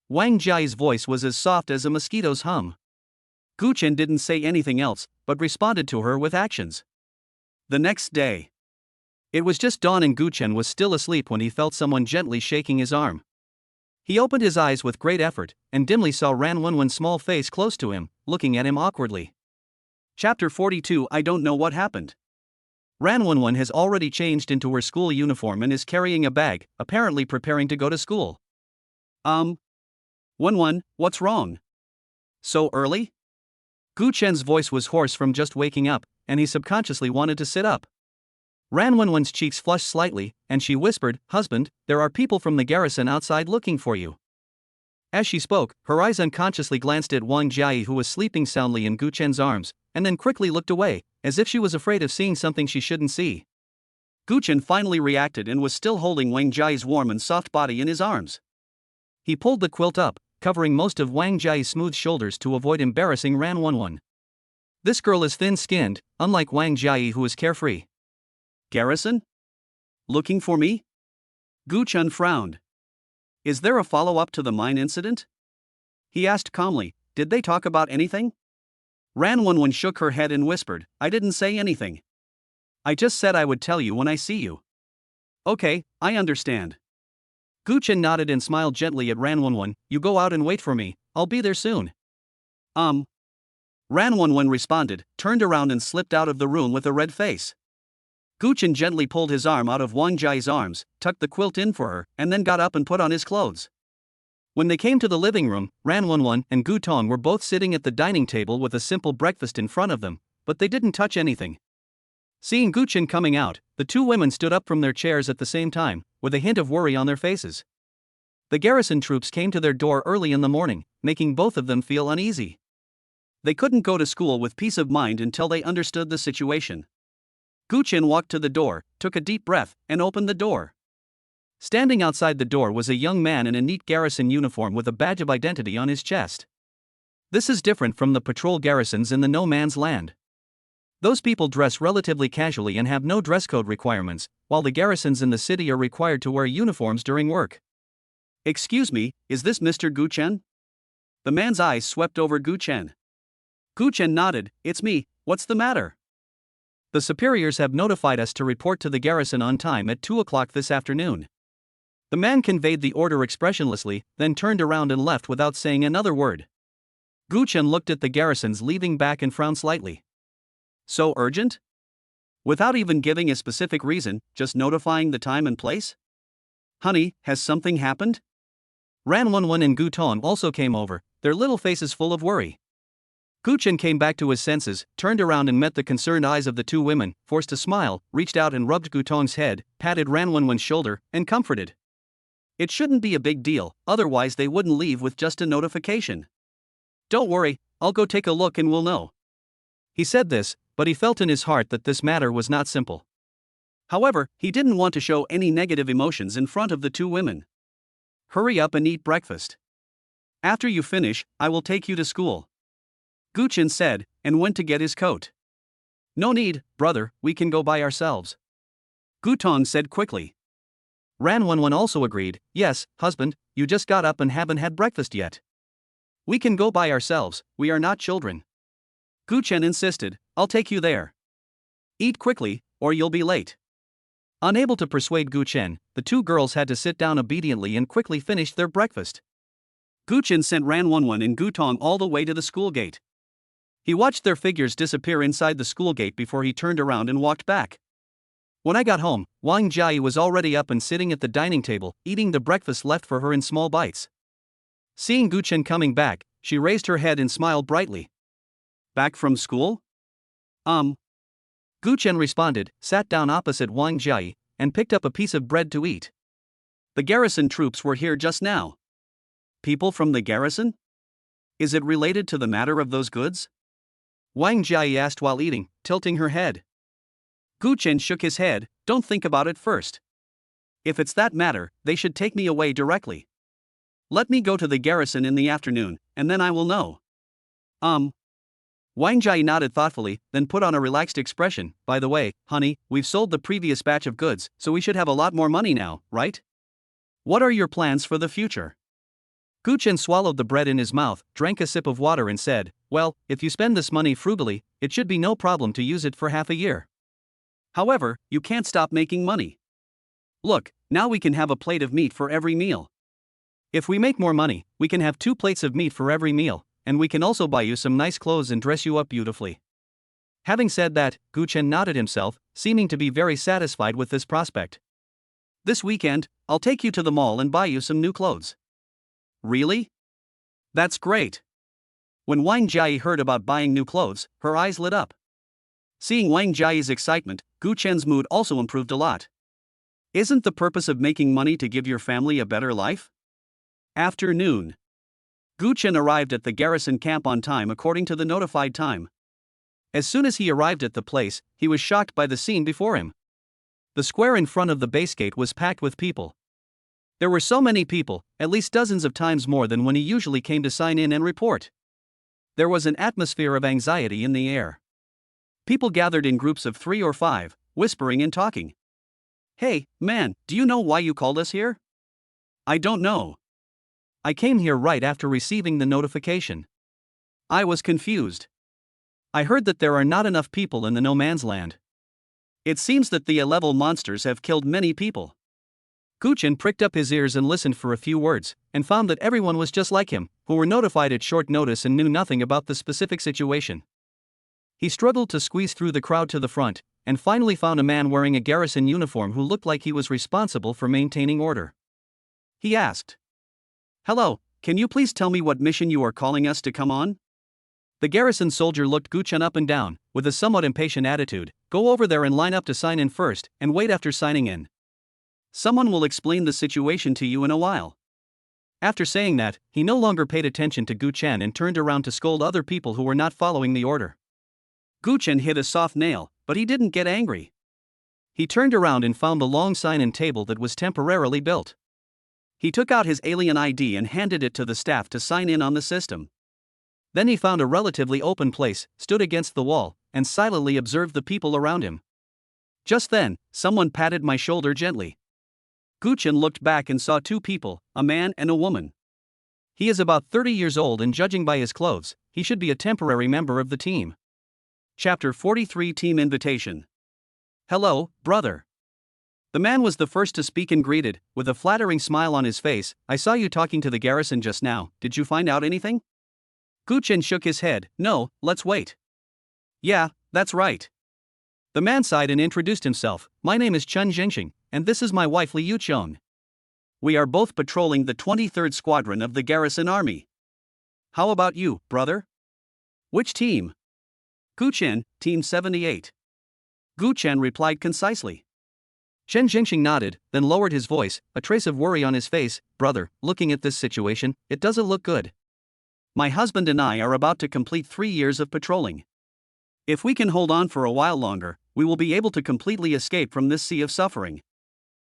Speaker 1: Wang Jiayi's voice was as soft as a mosquito's hum. Gu Chen didn't say anything else, but responded to her with actions. The next day. It was just dawn and Gu Chen was still asleep when he felt someone gently shaking his arm. He opened his eyes with great effort, and dimly saw Ran Wenwen's small face close to him, looking at him awkwardly. Chapter 42. I don't know what happened. Ran Wenwen has already changed into her school uniform and is carrying a bag, apparently preparing to go to school. Wenwen, what's wrong? So early? Gu Chen's voice was hoarse from just waking up, and he subconsciously wanted to sit up. Ran Wenwen's cheeks flushed slightly, and she whispered, "Husband, there are people from the garrison outside looking for you." As she spoke, her eyes unconsciously glanced at Wang Jiayi, who was sleeping soundly in Gu Chen's arms, and then quickly looked away, as if she was afraid of seeing something she shouldn't see. Gu Chen finally reacted and was still holding Wang Jiayi's warm and soft body in his arms. He pulled the quilt up, covering most of Wang Jiayi's smooth shoulders to avoid embarrassing Ran Wenwen. This girl is thin-skinned, unlike Wang Jiayi, who is carefree. Garrison? Looking for me? Gu Chen frowned. Is there a follow-up to the mine incident? He asked calmly. Did they talk about anything? Ranwanwan shook her head and whispered, I didn't say anything. I just said I would tell you when I see you. Okay, I understand. Guchen nodded and smiled gently at Ranwanwan. You go out and wait for me, I'll be there soon. Ranwanwan responded, turned around and slipped out of the room with a red face. Guchen gently pulled his arm out of Wang Jai's arms, tucked the quilt in for her, and then got up and put on his clothes. When they came to the living room, Ranwanwan and Gu Tong were both sitting at the dining table with a simple breakfast in front of them, but they didn't touch anything. Seeing Guchen coming out, the two women stood up from their chairs at the same time, with a hint of worry on their faces. The garrison troops came to their door early in the morning, making both of them feel uneasy. They couldn't go to school with peace of mind until they understood the situation. Guchen walked to the door, took a deep breath, and opened the door. Standing outside the door was a young man in a neat garrison uniform with a badge of identity on his chest. This is different from the patrol garrisons in the no man's land. Those people dress relatively casually and have no dress code requirements, while the garrisons in the city are required to wear uniforms during work. Excuse me, is this Mr. Guchen? The man's eyes swept over Guchen. Guchen nodded, it's me, what's the matter? The superiors have notified us to report to the garrison on time at 2 o'clock this afternoon. The man conveyed the order expressionlessly, then turned around and left without saying another word. Guchen looked at the garrisons leaving back and frowned slightly. So urgent? Without even giving a specific reason, just notifying the time and place? Honey, has something happened? Ranwanwan and Gu Tong also came over, their little faces full of worry. Guchen came back to his senses, turned around and met the concerned eyes of the two women, forced a smile, reached out and rubbed Gu Tong's head, patted Ranwanwan's shoulder, and comforted. It shouldn't be a big deal, otherwise they wouldn't leave with just a notification. Don't worry, I'll go take a look and we'll know. He said this, but he felt in his heart that this matter was not simple. However, he didn't want to show any negative emotions in front of the two women. Hurry up and eat breakfast. After you finish, I will take you to school. Guchen said, and went to get his coat. No need, brother, we can go by ourselves. Gu Tong said quickly. Ranwanwan also agreed, yes, husband, you just got up and haven't had breakfast yet. We can go by ourselves, we are not children. Guchen insisted, I'll take you there. Eat quickly, or you'll be late. Unable to persuade Guchen, the two girls had to sit down obediently and quickly finish their breakfast. Guchen sent Ranwanwan and Gu Tong all the way to the school gate. He watched their figures disappear inside the school gate before he turned around and walked back. When I got home, Wang Jai was already up and sitting at the dining table, eating the breakfast left for her in small bites. Seeing Guchen coming back, she raised her head and smiled brightly. Back from school? Guchen responded, sat down opposite Wang Jai, and picked up a piece of bread to eat. The garrison troops were here just now. People from the garrison? Is it related to the matter of those goods? Wang Jai asked while eating, tilting her head. Guchen shook his head, don't think about it first. If it's that matter, they should take me away directly. Let me go to the garrison in the afternoon, and then I will know. Wang Jai nodded thoughtfully, then put on a relaxed expression. By the way, honey, we've sold the previous batch of goods, so we should have a lot more money now, right? What are your plans for the future? Guchen swallowed the bread in his mouth, drank a sip of water and said, well, if you spend this money frugally, it should be no problem to use it for half a year. However, you can't stop making money. Look, now we can have a plate of meat for every meal. If we make more money, we can have 2 plates of meat for every meal, and we can also buy you some nice clothes and dress you up beautifully. Having said that, Guchen nodded himself, seeming to be very satisfied with this prospect. This weekend, I'll take you to the mall and buy you some new clothes. Really? That's great. When Wang Jai heard about buying new clothes, her eyes lit up. Seeing Wang Jai's excitement, Guchen's mood also improved a lot. Isn't the purpose of making money to give your family a better life? Afternoon. Guchen arrived at the garrison camp on time according to the notified time. As soon as he arrived at the place, he was shocked by the scene before him. The square in front of the base gate was packed with people. There were so many people, at least dozens of times more than when he usually came to sign in and report. There was an atmosphere of anxiety in the air. People gathered in groups of 3 or 5, whispering and talking. Hey, man, do you know why you called us here? I don't know. I came here right after receiving the notification. I was confused. I heard that there are not enough people in the no man's land. It seems that the A-level monsters have killed many people. Guchen pricked up his ears and listened for a few words, and found that everyone was just like him, who were notified at short notice and knew nothing about the specific situation. He struggled to squeeze through the crowd to the front, and finally found a man wearing a garrison uniform who looked like he was responsible for maintaining order. He asked, "Hello, can you please tell me what mission you are calling us to come on?" The garrison soldier looked Guchen up and down, with a somewhat impatient attitude. "Go over there and line up to sign in first, and wait after signing in. Someone will explain the situation to you in a while." After saying that, he no longer paid attention to Guchen and turned around to scold other people who were not following the order. Guchen hit a soft nail, but he didn't get angry. He turned around and found the long sign-in table that was temporarily built. He took out his alien ID and handed it to the staff to sign in on the system. Then he found a relatively open place, stood against the wall, and silently observed the people around him. Just then, someone patted my shoulder gently. Guchen looked back and saw two people, a man and a woman. He is about 30 years old and judging by his clothes, he should be a temporary member of the team. Chapter 43 Team Invitation. "Hello, brother." The man was the first to speak and greeted, with a flattering smile on his face. "I saw you talking to the garrison just now, did you find out anything?" Guchen shook his head. "No, let's wait." "Yeah, that's right." The man sighed and introduced himself. "My name is Chun Jingxing, and this is my wife Li Yuchong. We are both patrolling the 23rd Squadron of the Garrison Army. How about you, brother? Which team?" "Guchen, Team 78. Guchen replied concisely. Chen Jingxing nodded, then lowered his voice, a trace of worry on his face. "Brother, looking at this situation, it doesn't look good. My husband and I are about to complete 3 years of patrolling. If we can hold on for a while longer, we will be able to completely escape from this sea of suffering.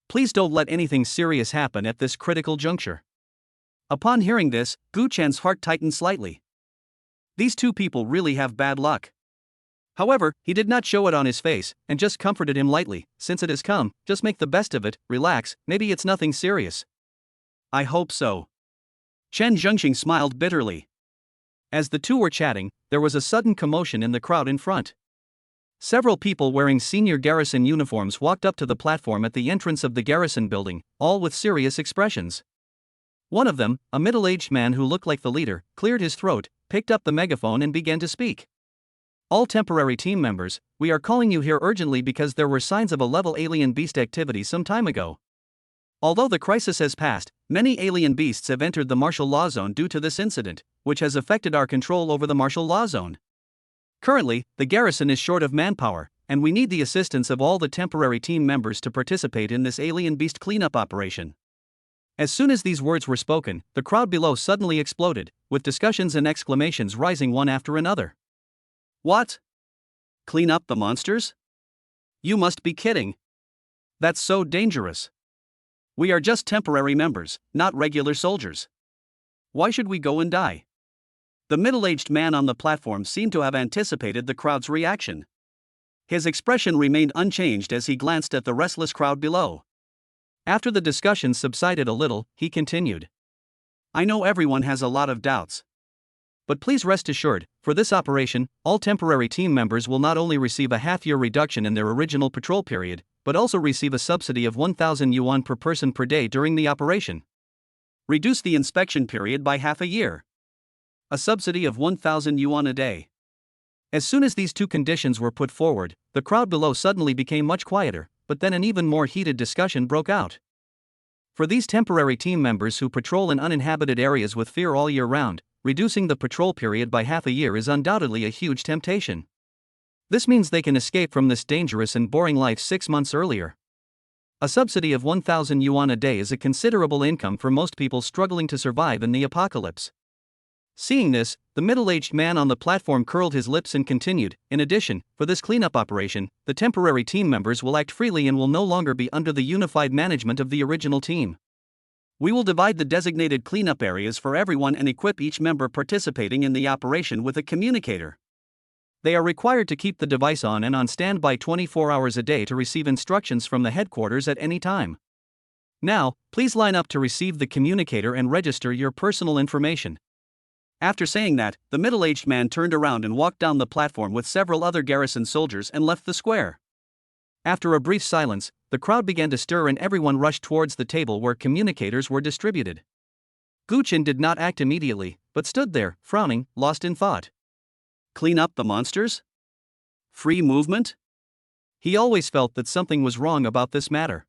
Speaker 1: Please don't let anything serious happen at this critical juncture." Upon hearing this, Guchen's heart tightened slightly. These two people really have bad luck. However, he did not show it on his face, and just comforted him lightly. "Since it has come, just make the best of it, relax, maybe it's nothing serious." "I hope so." Chen Zhengxing smiled bitterly. As the two were chatting, there was a sudden commotion in the crowd in front. Several people wearing senior garrison uniforms walked up to the platform at the entrance of the garrison building, all with serious expressions. One of them, a middle-aged man who looked like the leader, cleared his throat, picked up the megaphone and began to speak. "All temporary team members, we are calling you here urgently because there were signs of a level alien beast activity some time ago. Although the crisis has passed, many alien beasts have entered the martial law zone due to this incident, which has affected our control over the martial law zone. Currently, the garrison is short of manpower, and we need the assistance of all the temporary team members to participate in this alien beast cleanup operation." As soon as these words were spoken, the crowd below suddenly exploded, with discussions and exclamations rising one after another. "What? Clean up the monsters? You must be kidding. That's so dangerous. We are just temporary members, not regular soldiers. Why should we go and die?" The middle-aged man on the platform seemed to have anticipated the crowd's reaction. His expression remained unchanged as he glanced at the restless crowd below. After the discussion subsided a little, he continued. "I know everyone has a lot of doubts. But please rest assured, for this operation, all temporary team members will not only receive a half-year reduction in their original patrol period, but also receive a subsidy of 1,000 yuan per person per day during the operation. Reduce the inspection period by half a year. A subsidy of 1,000 yuan a day." As soon as these two conditions were put forward, the crowd below suddenly became much quieter, but then an even more heated discussion broke out. For these temporary team members who patrol in uninhabited areas with fear all year round, reducing the patrol period by half a year is undoubtedly a huge temptation. This means they can escape from this dangerous and boring life 6 months earlier. A subsidy of 1,000 yuan a day is a considerable income for most people struggling to survive in the apocalypse. Seeing this, the middle-aged man on the platform curled his lips and continued, "In addition, for this cleanup operation, the temporary team members will act freely and will no longer be under the unified management of the original team. We will divide the designated cleanup areas for everyone and equip each member participating in the operation with a communicator. They are required to keep the device on and on standby 24 hours a day to receive instructions from the headquarters at any time. Now, please line up to receive the communicator and register your personal information. After saying that, the middle-aged man turned around and walked down the platform with several other garrison soldiers and left the square. After a brief silence, the crowd began to stir and everyone rushed towards the table where communicators were distributed. Guchen did not act immediately, but stood there, frowning, lost in thought. Clean up the monsters? Free movement? He always felt that something was wrong about this matter.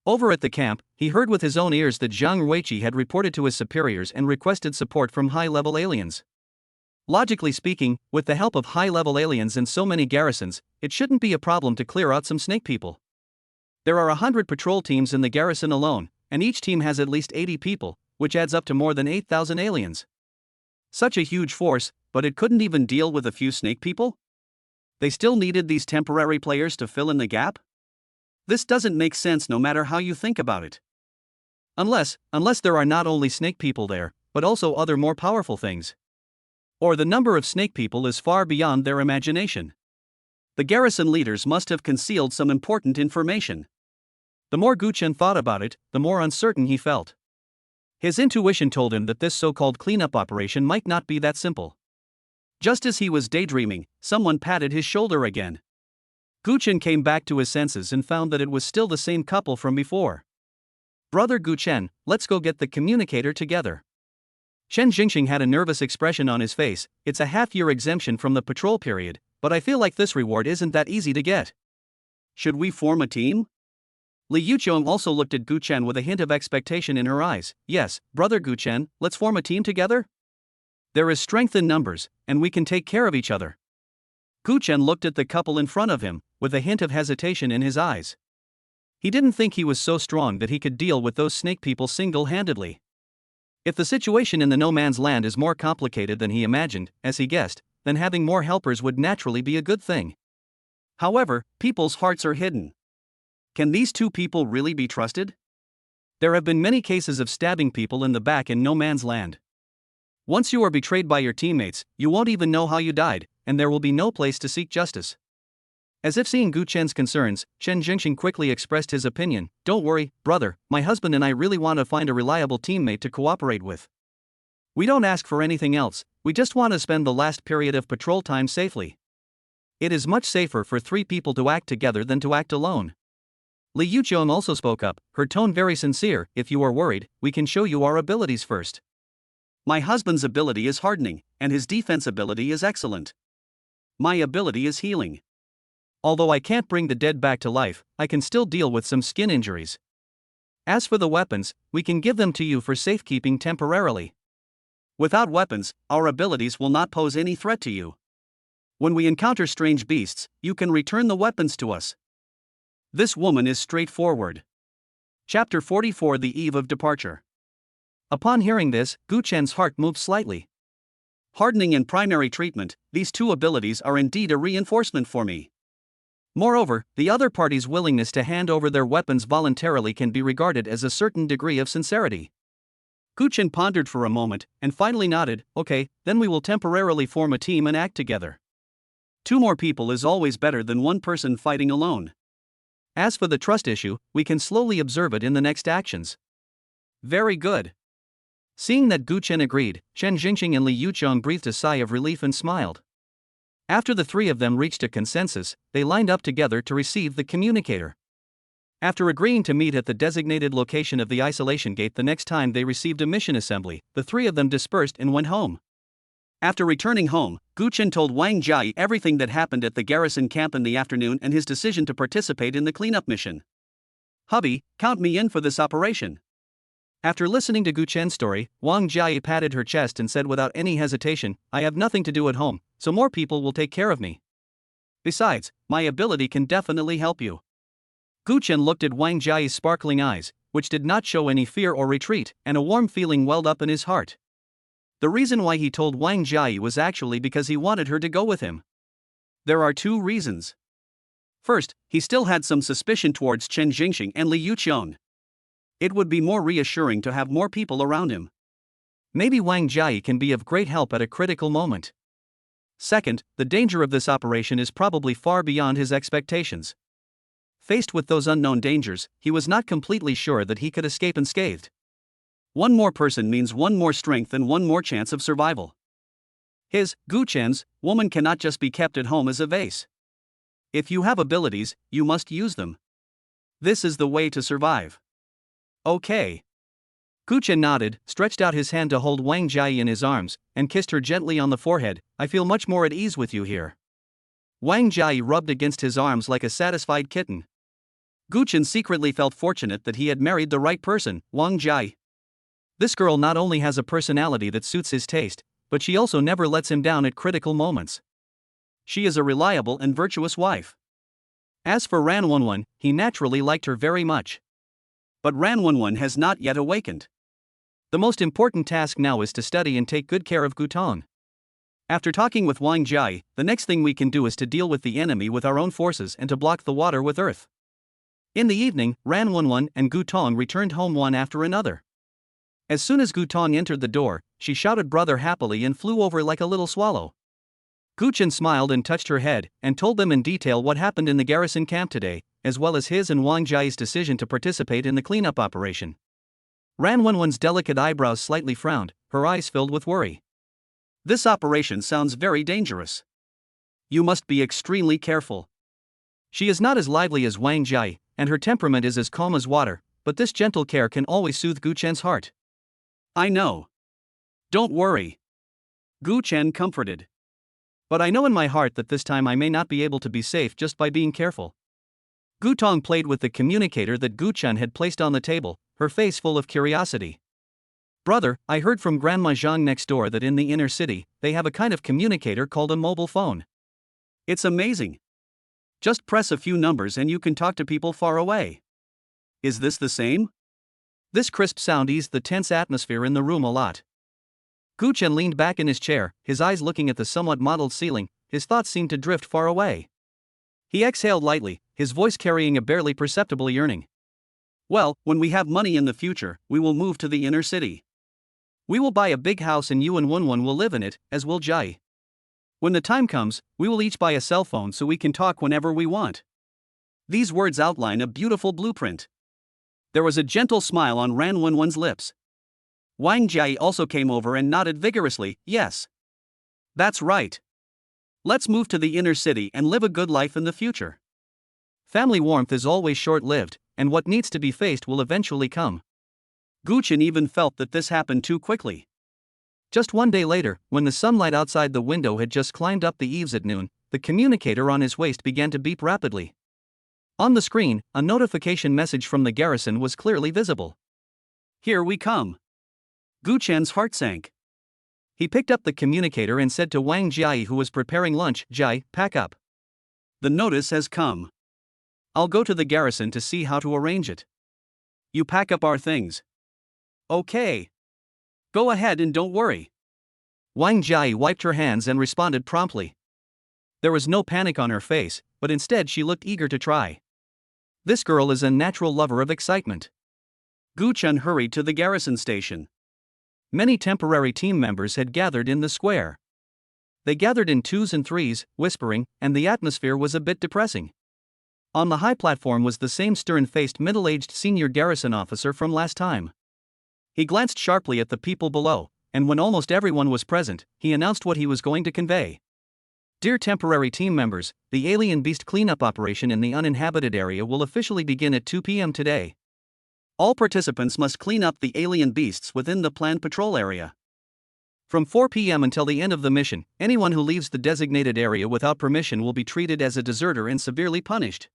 Speaker 1: Over at the camp, he heard with his own ears that Zhang Ruiqi had reported to his superiors and requested support from high-level aliens. Logically speaking, with the help of high-level aliens and so many garrisons, it shouldn't be a problem to clear out some snake people. There are 100 patrol teams in the garrison alone, and each team has at least 80 people, which adds up to more than 8,000 aliens. Such a huge force, but it couldn't even deal with a few snake people? They still needed these temporary players to fill in the gap? This doesn't make sense no matter how you think about it. Unless there are not only snake people there, but also other more powerful things. Or the number of snake people is far beyond their imagination. The garrison leaders must have concealed some important information. The more Guchen thought about it, the more uncertain he felt. His intuition told him that this so-called cleanup operation might not be that simple. Just as he was daydreaming, someone patted his shoulder again. Guchen came back to his senses and found that it was still the same couple from before. "Brother Guchen, let's go get the communicator together." Chen Jingxing had a nervous expression on his face. "It's a half-year exemption from the patrol period, but I feel like this reward isn't that easy to get. Should we form a team?" Li Yuqiong also looked at Guchen with a hint of expectation in her eyes. "Yes, brother Guchen, let's form a team together? There is strength in numbers, and we can take care of each other." Guchen looked at the couple in front of him, with a hint of hesitation in his eyes. He didn't think he was so strong that he could deal with those snake people single-handedly. If the situation in the no man's land is more complicated than he imagined, as he guessed, then having more helpers would naturally be a good thing. However, people's hearts are hidden. Can these two people really be trusted? There have been many cases of stabbing people in the back in no man's land. Once you are betrayed by your teammates, you won't even know how you died, and there will be no place to seek justice. As if seeing Guchen's concerns, Chen Jingxing quickly expressed his opinion. "Don't worry, brother, my husband and I really want to find a reliable teammate to cooperate with. We don't ask for anything else, we just want to spend the last period of patrol time safely. It is much safer for 3 people to act together than to act alone." Li Yuqiong also spoke up, her tone very sincere. "If you are worried, we can show you our abilities first. My husband's ability is hardening, and his defense ability is excellent. My ability is healing. Although I can't bring the dead back to life, I can still deal with some skin injuries. As for the weapons, we can give them to you for safekeeping temporarily. Without weapons, our abilities will not pose any threat to you. When we encounter strange beasts, you can return the weapons to us." This woman is straightforward. Chapter 44: The Eve of Departure. Upon hearing this, Guchen's heart moved slightly. Hardening and primary treatment, these two abilities are indeed a reinforcement for me. Moreover, the other party's willingness to hand over their weapons voluntarily can be regarded as a certain degree of sincerity. Guchen pondered for a moment, and finally nodded. "Okay, then we will temporarily form a team and act together. 2 more people is always better than 1 person fighting alone. As for the trust issue, we can slowly observe it in the next actions." "Very good." Seeing that Guchen agreed, Chen Jingxing and Li Yuqiong breathed a sigh of relief and smiled. After the 3 of them reached a consensus, they lined up together to receive the communicator. After agreeing to meet at the designated location of the isolation gate the next time they received a mission assembly, the 3 of them dispersed and went home. After returning home, Guchen told Wang Jiayi everything that happened at the garrison camp in the afternoon and his decision to participate in the cleanup mission. "Hubby, count me in for this operation." After listening to Guchen's story, Wang Jiayi patted her chest and said without any hesitation, "I have nothing to do at home, so more people will take care of me. Besides, my ability can definitely help you." Guchen looked at Wang Jiayi's sparkling eyes, which did not show any fear or retreat, and a warm feeling welled up in his heart. The reason why he told Wang Jiayi was actually because he wanted her to go with him. There are 2 reasons. First, he still had some suspicion towards Chen Jingxing and Li Yuqiong. It would be more reassuring to have more people around him. Maybe Wang Jiayi can be of great help at a critical moment. Second, the danger of this operation is probably far beyond his expectations. Faced with those unknown dangers, he was not completely sure that he could escape unscathed. One more person means one more strength and one more chance of survival. Gu Chen's woman cannot just be kept at home as a vase. If you have abilities, you must use them. This is the way to survive. Okay. Gu Chen nodded, stretched out his hand to hold Wang Jiayi in his arms, and kissed her gently on the forehead. I feel much more at ease with you here. Wang Jiayi rubbed against his arms like a satisfied kitten. Gu Chen secretly felt fortunate that he had married the right person, Wang Jiayi. This girl not only has a personality that suits his taste, but she also never lets him down at critical moments. She is a reliable and virtuous wife. As for Ran Wenwen, he naturally liked her very much. But Ran Wenwen has not yet awakened. The most important task now is to study and take good care of Gu Tong. After talking with Wang Jiayi, the next thing we can do is to deal with the enemy with our own forces and to block the water with earth. In the evening, Ran Wenwen and Gu Tong returned home one after another. As soon as Gu Tong entered the door, she shouted brother happily and flew over like a little swallow. Gu Chen smiled and touched her head, and told them in detail what happened in the garrison camp today, as well as his and Wang Jiayi's decision to participate in the cleanup operation. Ran Wenwen's delicate eyebrows slightly frowned, her eyes filled with worry. This operation sounds very dangerous. You must be extremely careful. She is not as lively as Wang Jiayi, and her temperament is as calm as water, but this gentle care can always soothe Gu Chen's heart. I know. Don't worry. Gu Chen comforted. But I know in my heart that this time I may not be able to be safe just by being careful. Gu Tong played with the communicator that Gu Chen had placed on the table, her face full of curiosity. Brother, I heard from Grandma Zhang next door that in the inner city, they have a kind of communicator called a mobile phone. It's amazing. Just press a few numbers and you can talk to people far away. Is this the same? This crisp sound eased the tense atmosphere in the room a lot. Gu Chen leaned back in his chair, his eyes looking at the somewhat mottled ceiling. His thoughts seemed to drift far away. He exhaled lightly, his voice carrying a barely perceptible yearning. Well, when we have money in the future, we will move to the inner city. We will buy a big house and you and Wenwen will live in it, as will Jiayi. When the time comes, we will each buy a cell phone so we can talk whenever we want. These words outline a beautiful blueprint. There was a gentle smile on Ran Wenwen's lips. Wang Jiayi also came over and nodded vigorously. Yes. That's right. Let's move to the inner city and live a good life in the future. Family warmth is always short-lived, and what needs to be faced will eventually come. Gu Chen even felt that this happened too quickly. Just one day later, when the sunlight outside the window had just climbed up the eaves at noon, the communicator on his waist began to beep rapidly. On the screen, a notification message from the garrison was clearly visible. Here we come. Gu Chen's heart sank. He picked up the communicator and said to Wang Jiayi, who was preparing lunch, Jiayi, pack up. The notice has come. I'll go to the garrison to see how to arrange it. You pack up our things. Okay. Go ahead and don't worry. Wang Jiayi wiped her hands and responded promptly. There was no panic on her face, but instead she looked eager to try. This girl is a natural lover of excitement. Gu Chen hurried to the garrison station. Many temporary team members had gathered in the square. They gathered in twos and threes, whispering, and the atmosphere was a bit depressing. On the high platform was the same stern-faced middle-aged senior garrison officer from last time. He glanced sharply at the people below, and when almost everyone was present, he announced what he was going to convey. Dear temporary team members, the alien beast cleanup operation in the uninhabited area will officially begin at 2 p.m. today. All participants must clean up the alien beasts within the planned patrol area. From 4 p.m. until the end of the mission, anyone who leaves the designated area without permission will be treated as a deserter and severely punished.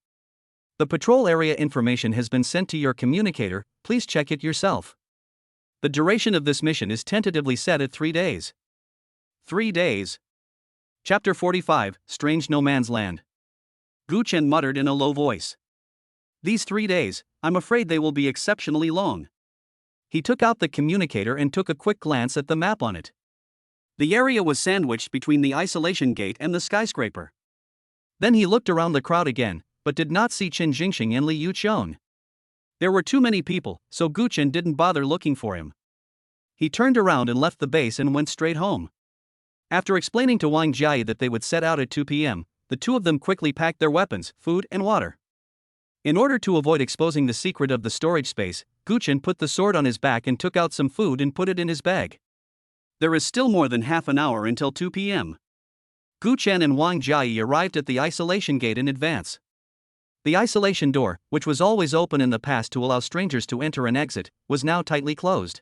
Speaker 1: The patrol area information has been sent to your communicator, please check it yourself. The duration of this mission is tentatively set at 3 days. 3 days. Chapter 45, Strange No Man's Land. Gu Chen muttered in a low voice. These 3 days, I'm afraid they will be exceptionally long. He took out the communicator and took a quick glance at the map on it. The area was sandwiched between the isolation gate and the skyscraper. Then he looked around the crowd again, but did not see Chen Jingxing and Li Yuqian. There were too many people, so Gu Chen didn't bother looking for him. He turned around and left the base and went straight home. After explaining to Wang Jiayi that they would set out at 2 p.m., the two of them quickly packed their weapons, food and water. In order to avoid exposing the secret of the storage space, Gu Chen put the sword on his back and took out some food and put it in his bag. There is still more than half an hour until 2 p.m. Gu Chen and Wang Jiayi arrived at the isolation gate in advance. The isolation door, which was always open in the past to allow strangers to enter and exit, was now tightly closed.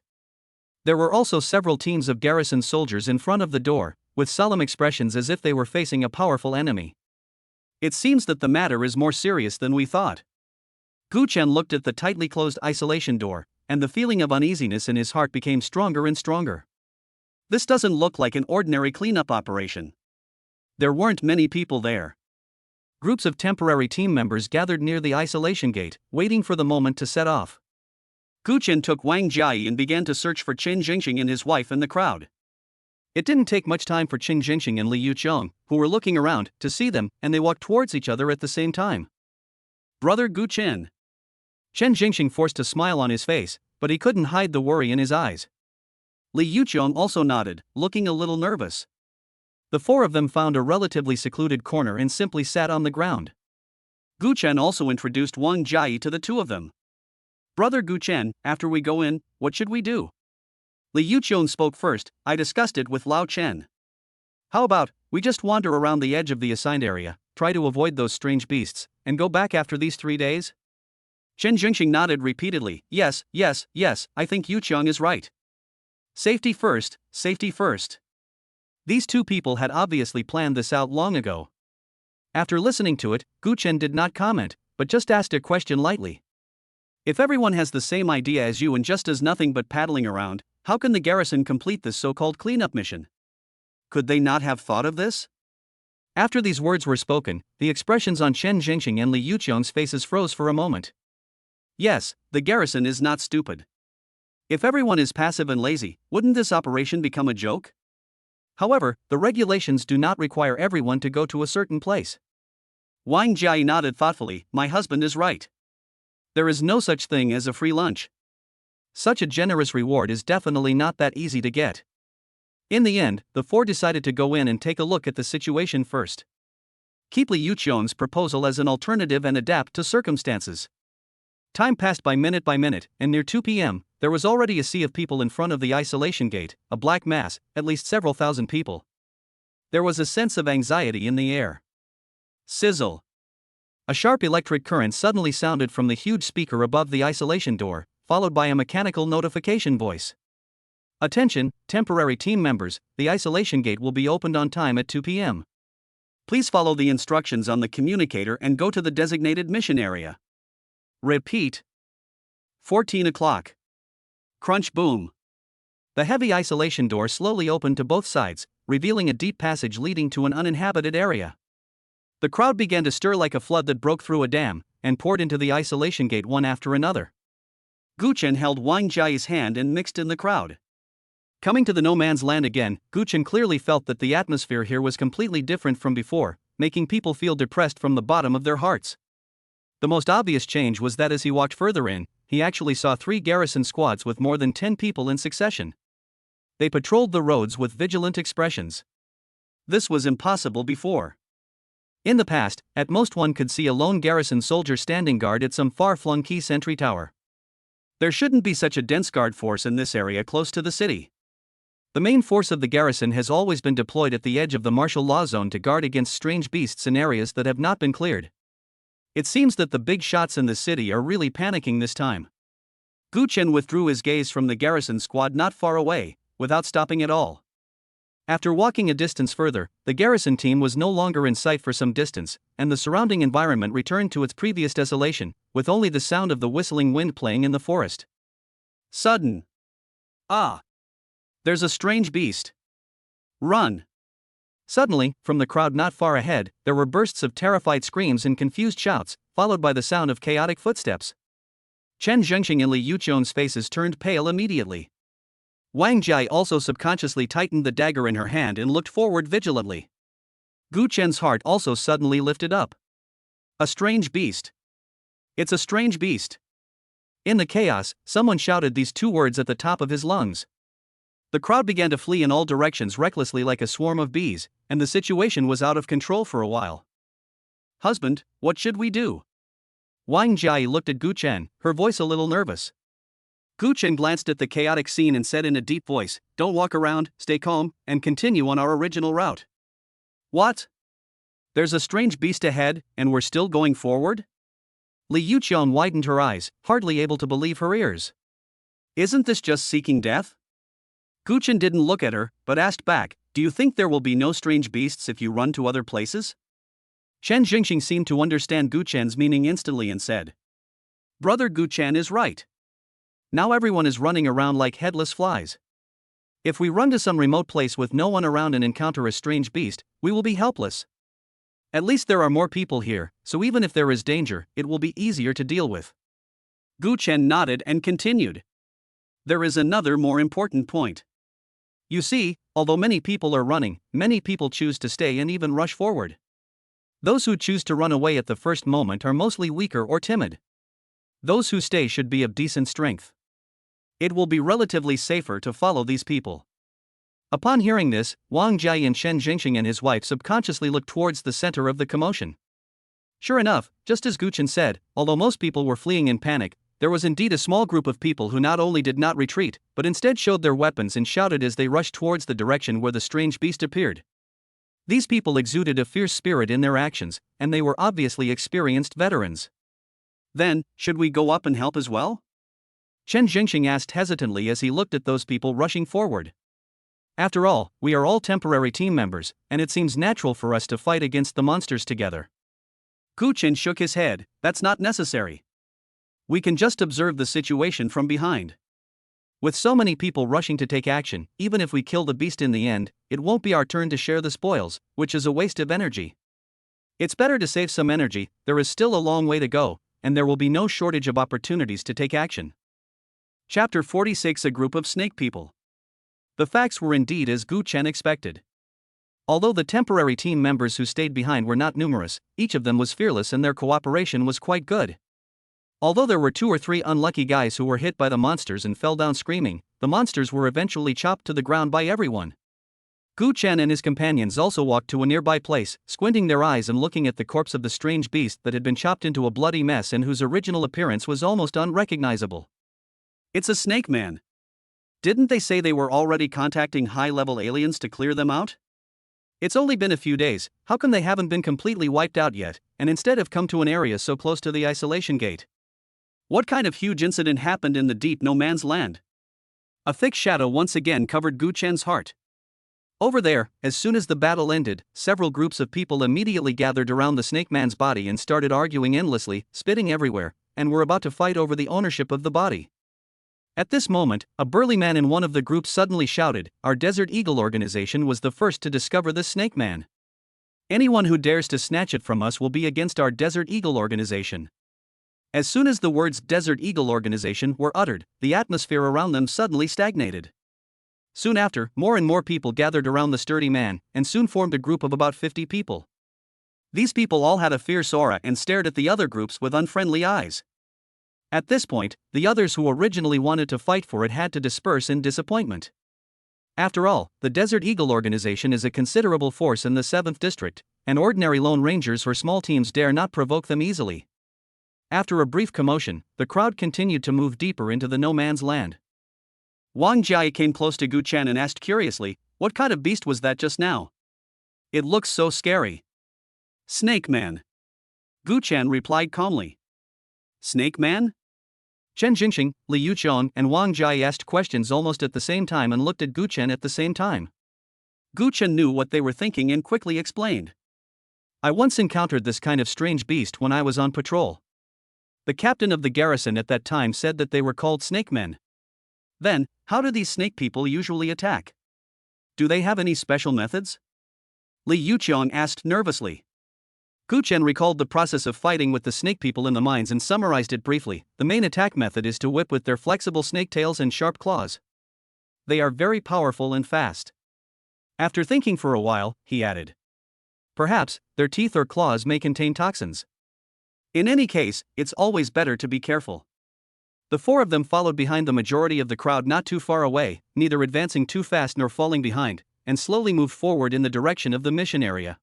Speaker 1: There were also several teams of garrison soldiers in front of the door, with solemn expressions as if they were facing a powerful enemy. It seems that the matter is more serious than we thought. Gu Chen looked at the tightly closed isolation door, and the feeling of uneasiness in his heart became stronger and stronger. This doesn't look like an ordinary cleanup operation. There weren't many people there. Groups of temporary team members gathered near the isolation gate, waiting for the moment to set off. Gu Chen took Wang Jiayi and began to search for Chen Jingxing and his wife in the crowd. It didn't take much time for Chen Jingxing and Li Yuqiong, who were looking around, to see them, and they walked towards each other at the same time. "Brother Gu Chen." Chen Jingxing forced a smile on his face, but he couldn't hide the worry in his eyes. Li Yuqiong also nodded, looking a little nervous. The four of them found a relatively secluded corner and simply sat on the ground. Gu Chen also introduced Wang Jiayi to the two of them. "Brother Gu Chen, after we go in, what should we do?" Li Yuqiong spoke first. "I discussed it with Lao Chen. How about, we just wander around the edge of the assigned area, try to avoid those strange beasts, and go back after these 3 days?" Chen Jingxing nodded repeatedly. Yes, I think Yuqiong is right. Safety first, safety first. These two people had obviously planned this out long ago. After listening to it, Gu Chen did not comment, but just asked a question lightly. "If everyone has the same idea as you and just does nothing but paddling around, how can the garrison complete this so-called cleanup mission? Could they not have thought of this?" After these words were spoken, the expressions on Chen Jingxing and Li Yuqiong's faces froze for a moment. Yes, the garrison is not stupid. If everyone is passive and lazy, wouldn't this operation become a joke? However, the regulations do not require everyone to go to a certain place. Wang Jiayi nodded thoughtfully. "My husband is right. There is no such thing as a free lunch. Such a generous reward is definitely not that easy to get." In the end, the four decided to go in and take a look at the situation first. Keep Li Yuqiong's proposal as an alternative and adapt to circumstances. Time passed by minute, and near 2 p.m., there was already a sea of people in front of the isolation gate, a black mass, at least several thousand people. There was a sense of anxiety in the air. Sizzle. A sharp electric current suddenly sounded from the huge speaker above the isolation door, followed by a mechanical notification voice. "Attention, temporary team members, the isolation gate will be opened on time at 2 p.m. Please follow the instructions on the communicator and go to the designated mission area. Repeat. 14 o'clock. Crunch boom. The heavy isolation door slowly opened to both sides, revealing a deep passage leading to an uninhabited area. The crowd began to stir like a flood that broke through a dam, and poured into the isolation gate one after another. Gu Chen held Wang Jiayi's hand and mixed in the crowd. Coming to the no man's land again, Gu Chen clearly felt that the atmosphere here was completely different from before, making people feel depressed from the bottom of their hearts. The most obvious change was that as he walked further in, he actually saw 3 garrison squads with more than 10 people in succession. They patrolled the roads with vigilant expressions. This was impossible before. In the past, at most one could see a lone garrison soldier standing guard at some far-flung key sentry tower. There shouldn't be such a dense guard force in this area close to the city. The main force of the garrison has always been deployed at the edge of the martial law zone to guard against strange beasts in areas that have not been cleared. It seems that the big shots in the city are really panicking this time. Gu Chen withdrew his gaze from the garrison squad not far away, without stopping at all. After walking a distance further, the garrison team was no longer in sight for some distance, and the surrounding environment returned to its previous desolation, with only the sound of the whistling wind playing in the forest. Sudden. Ah! There's a strange beast. Run! Suddenly, from the crowd not far ahead, there were bursts of terrified screams and confused shouts, followed by the sound of chaotic footsteps. Chen Zhengxing and Li Yuqiong's faces turned pale immediately. Wang Jiayi also subconsciously tightened the dagger in her hand and looked forward vigilantly. Gu Chen's heart also suddenly lifted up. A strange beast. It's a strange beast. In the chaos, someone shouted these 2 words at the top of his lungs. The crowd began to flee in all directions recklessly like a swarm of bees, and the situation was out of control for a while. "Husband, what should we do?" Wang Jia looked at Gu Chen, her voice a little nervous. Gu Chen glanced at the chaotic scene and said in a deep voice, "Don't walk around, stay calm, and continue on our original route." What? There's a strange beast ahead, and we're still going forward? Li Yuqiang widened her eyes, hardly able to believe her ears. Isn't this just seeking death? Gu Chen didn't look at her, but asked back, "Do you think there will be no strange beasts if you run to other places?" Chen Jingxing seemed to understand Gu Chen's meaning instantly and said, "Brother Gu Chen is right. Now everyone is running around like headless flies. If we run to some remote place with no one around and encounter a strange beast, we will be helpless. At least there are more people here, so even if there is danger, it will be easier to deal with." Gu Chen nodded and continued. "There is another more important point. You see, although many people are running, many people choose to stay and even rush forward. Those who choose to run away at the first moment are mostly weaker or timid. Those who stay should be of decent strength. It will be relatively safer to follow these people." Upon hearing this, Wang Jia and Chen Jingxing and his wife subconsciously looked towards the center of the commotion. Sure enough, just as Gu Chen said, although most people were fleeing in panic, there was indeed a small group of people who not only did not retreat, but instead showed their weapons and shouted as they rushed towards the direction where the strange beast appeared. These people exuded a fierce spirit in their actions, and they were obviously experienced veterans. "Then, should we go up and help as well?" Chen Jingxing asked hesitantly as he looked at those people rushing forward. "After all, we are all temporary team members, and it seems natural for us to fight against the monsters together." Gu Chen shook his head, "That's not necessary. We can just observe the situation from behind. With so many people rushing to take action, even if we kill the beast in the end, it won't be our turn to share the spoils, which is a waste of energy. It's better to save some energy, there is still a long way to go, and there will be no shortage of opportunities to take action." Chapter 46: A Group of Snake People. The facts were indeed as Gu Chen expected. Although the temporary team members who stayed behind were not numerous, each of them was fearless and their cooperation was quite good. Although there were 2 or 3 unlucky guys who were hit by the monsters and fell down screaming, the monsters were eventually chopped to the ground by everyone. Gu Chen and his companions also walked to a nearby place, squinting their eyes and looking at the corpse of the strange beast that had been chopped into a bloody mess and whose original appearance was almost unrecognizable. "It's a snake man. Didn't they say they were already contacting high-level aliens to clear them out? It's only been a few days, how come they haven't been completely wiped out yet, and instead have come to an area so close to the isolation gate? What kind of huge incident happened in the deep no man's land?" A thick shadow once again covered Gu Chen's heart. Over there, as soon as the battle ended, several groups of people immediately gathered around the snake man's body and started arguing endlessly, spitting everywhere, and were about to fight over the ownership of the body. At this moment, a burly man in one of the groups suddenly shouted, "Our Desert Eagle organization was the first to discover this snake man. Anyone who dares to snatch it from us will be against our Desert Eagle organization." As soon as the words Desert Eagle organization were uttered, the atmosphere around them suddenly stagnated. Soon after, more and more people gathered around the sturdy man, and soon formed a group of about 50 people. These people all had a fierce aura and stared at the other groups with unfriendly eyes. At this point, the others who originally wanted to fight for it had to disperse in disappointment. After all, the Desert Eagle organization is a considerable force in the 7th district, and ordinary lone rangers or small teams dare not provoke them easily. After a brief commotion, the crowd continued to move deeper into the no man's land. Wang Jia came close to Gu Chen and asked curiously, "What kind of beast was that just now? It looks so scary." "Snake man." Gu Chen replied calmly. "Snake man?" Chen Jingxing, Li Yuqiang, and Wang Jia asked questions almost at the same time and looked at Gu Chen at the same time. Gu Chen knew what they were thinking and quickly explained. "I once encountered this kind of strange beast when I was on patrol. The captain of the garrison at that time said that they were called snake men. Then, how do these snake people usually attack? Do they have any special methods?" Li Yuqiang asked nervously. Gu Chen recalled the process of fighting with the snake people in the mines and summarized it briefly. The main attack method is to whip with their flexible snake tails and sharp claws. They are very powerful and fast. After thinking for a while, he added, "Perhaps, their teeth or claws may contain toxins. In any case, it's always better to be careful." The 4 of them followed behind the majority of the crowd not too far away, neither advancing too fast nor falling behind, and slowly moved forward in the direction of the mission area.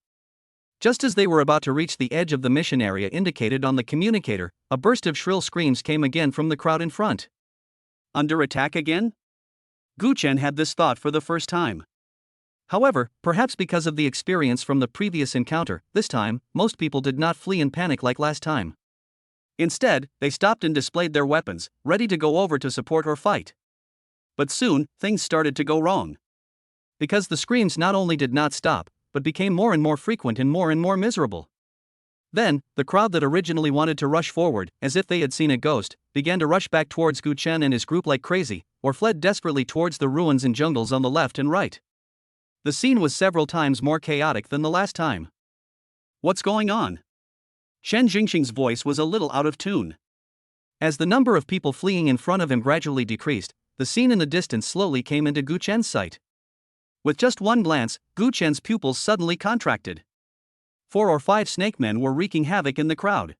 Speaker 1: Just as they were about to reach the edge of the mission area indicated on the communicator, a burst of shrill screams came again from the crowd in front. Under attack again? Gu Chen had this thought for the first time. However, perhaps because of the experience from the previous encounter, this time, most people did not flee in panic like last time. Instead, they stopped and displayed their weapons, ready to go over to support or fight. But soon, things started to go wrong. Because the screams not only did not stop, but became more and more frequent and more miserable. Then, the crowd that originally wanted to rush forward, as if they had seen a ghost, began to rush back towards Gu Chen and his group like crazy, or fled desperately towards the ruins and jungles on the left and right. The scene was several times more chaotic than the last time. What's going on? Chen Jingxing's voice was a little out of tune. As the number of people fleeing in front of him gradually decreased, the scene in the distance slowly came into Gu Chen's sight. With just one glance, Gu Chen's pupils suddenly contracted. 4 or 5 snake men were wreaking havoc in the crowd.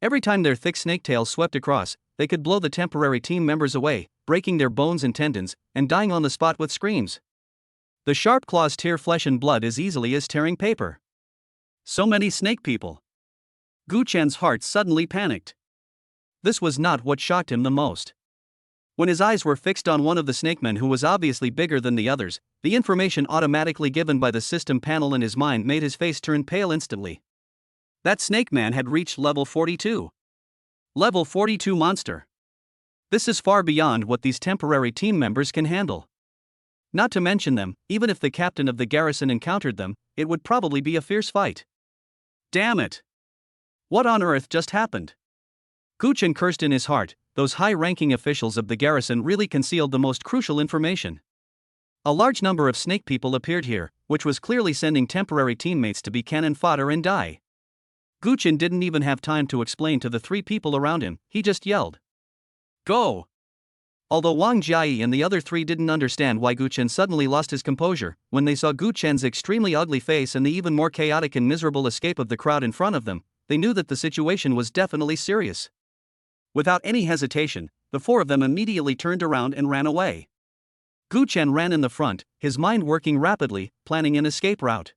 Speaker 1: Every time their thick snake tails swept across, they could blow the temporary team members away, breaking their bones and tendons, and dying on the spot with screams. The sharp claws tear flesh and blood as easily as tearing paper. So many snake people. Gu Chen's heart suddenly panicked. This was not what shocked him the most. When his eyes were fixed on one of the snakemen who was obviously bigger than the others, the information automatically given by the system panel in his mind made his face turn pale instantly. That snake man had reached level 42. Level 42 monster. This is far beyond what these temporary team members can handle. Not to mention them, even if the captain of the garrison encountered them, it would probably be a fierce fight. Damn it! What on earth just happened? Gu Chen cursed in his heart. Those high-ranking officials of the garrison really concealed the most crucial information. A large number of snake people appeared here, which was clearly sending temporary teammates to be cannon fodder and die. Gu Chen didn't even have time to explain to the 3 people around him, he just yelled. Go! Although Wang Jiayi and the other 3 didn't understand why Gu Chen suddenly lost his composure, when they saw Gu Chen's extremely ugly face and the even more chaotic and miserable escape of the crowd in front of them, they knew that the situation was definitely serious. Without any hesitation, the 4 of them immediately turned around and ran away. Gu Chen ran in the front, his mind working rapidly, planning an escape route.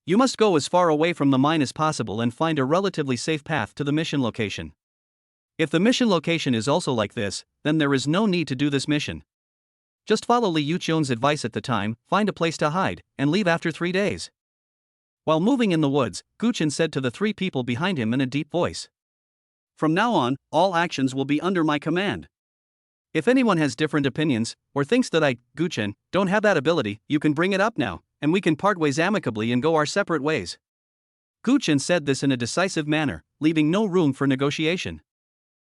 Speaker 1: You must go as far away from the mine as possible and find a relatively safe path to the mission location. If the mission location is also like this, then there is no need to do this mission. Just follow Li Yuqiong's advice at the time, find a place to hide, and leave after 3 days. While moving in the woods, Gu Chen said to the 3 people behind him in a deep voice. From now on, all actions will be under my command. If anyone has different opinions, or thinks that I, Gu Chen, don't have that ability, you can bring it up now, and we can part ways amicably and go our separate ways. Gu Chen said this in a decisive manner, leaving no room for negotiation.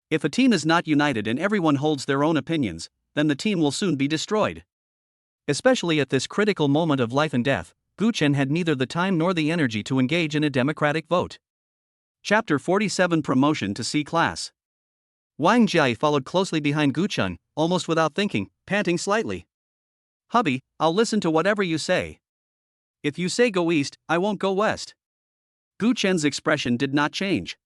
Speaker 1: If a team is not united and everyone holds their own opinions, then the team will soon be destroyed. Especially at this critical moment of life and death, Gu Chen had neither the time nor the energy to engage in a democratic vote. Chapter 47 Promotion to C Class. Wang Jiayi followed closely behind Gu Chen, almost without thinking, panting slightly. Hubby, I'll listen to whatever you say. If you say go east, I won't go west. Gu Chen's expression did not change.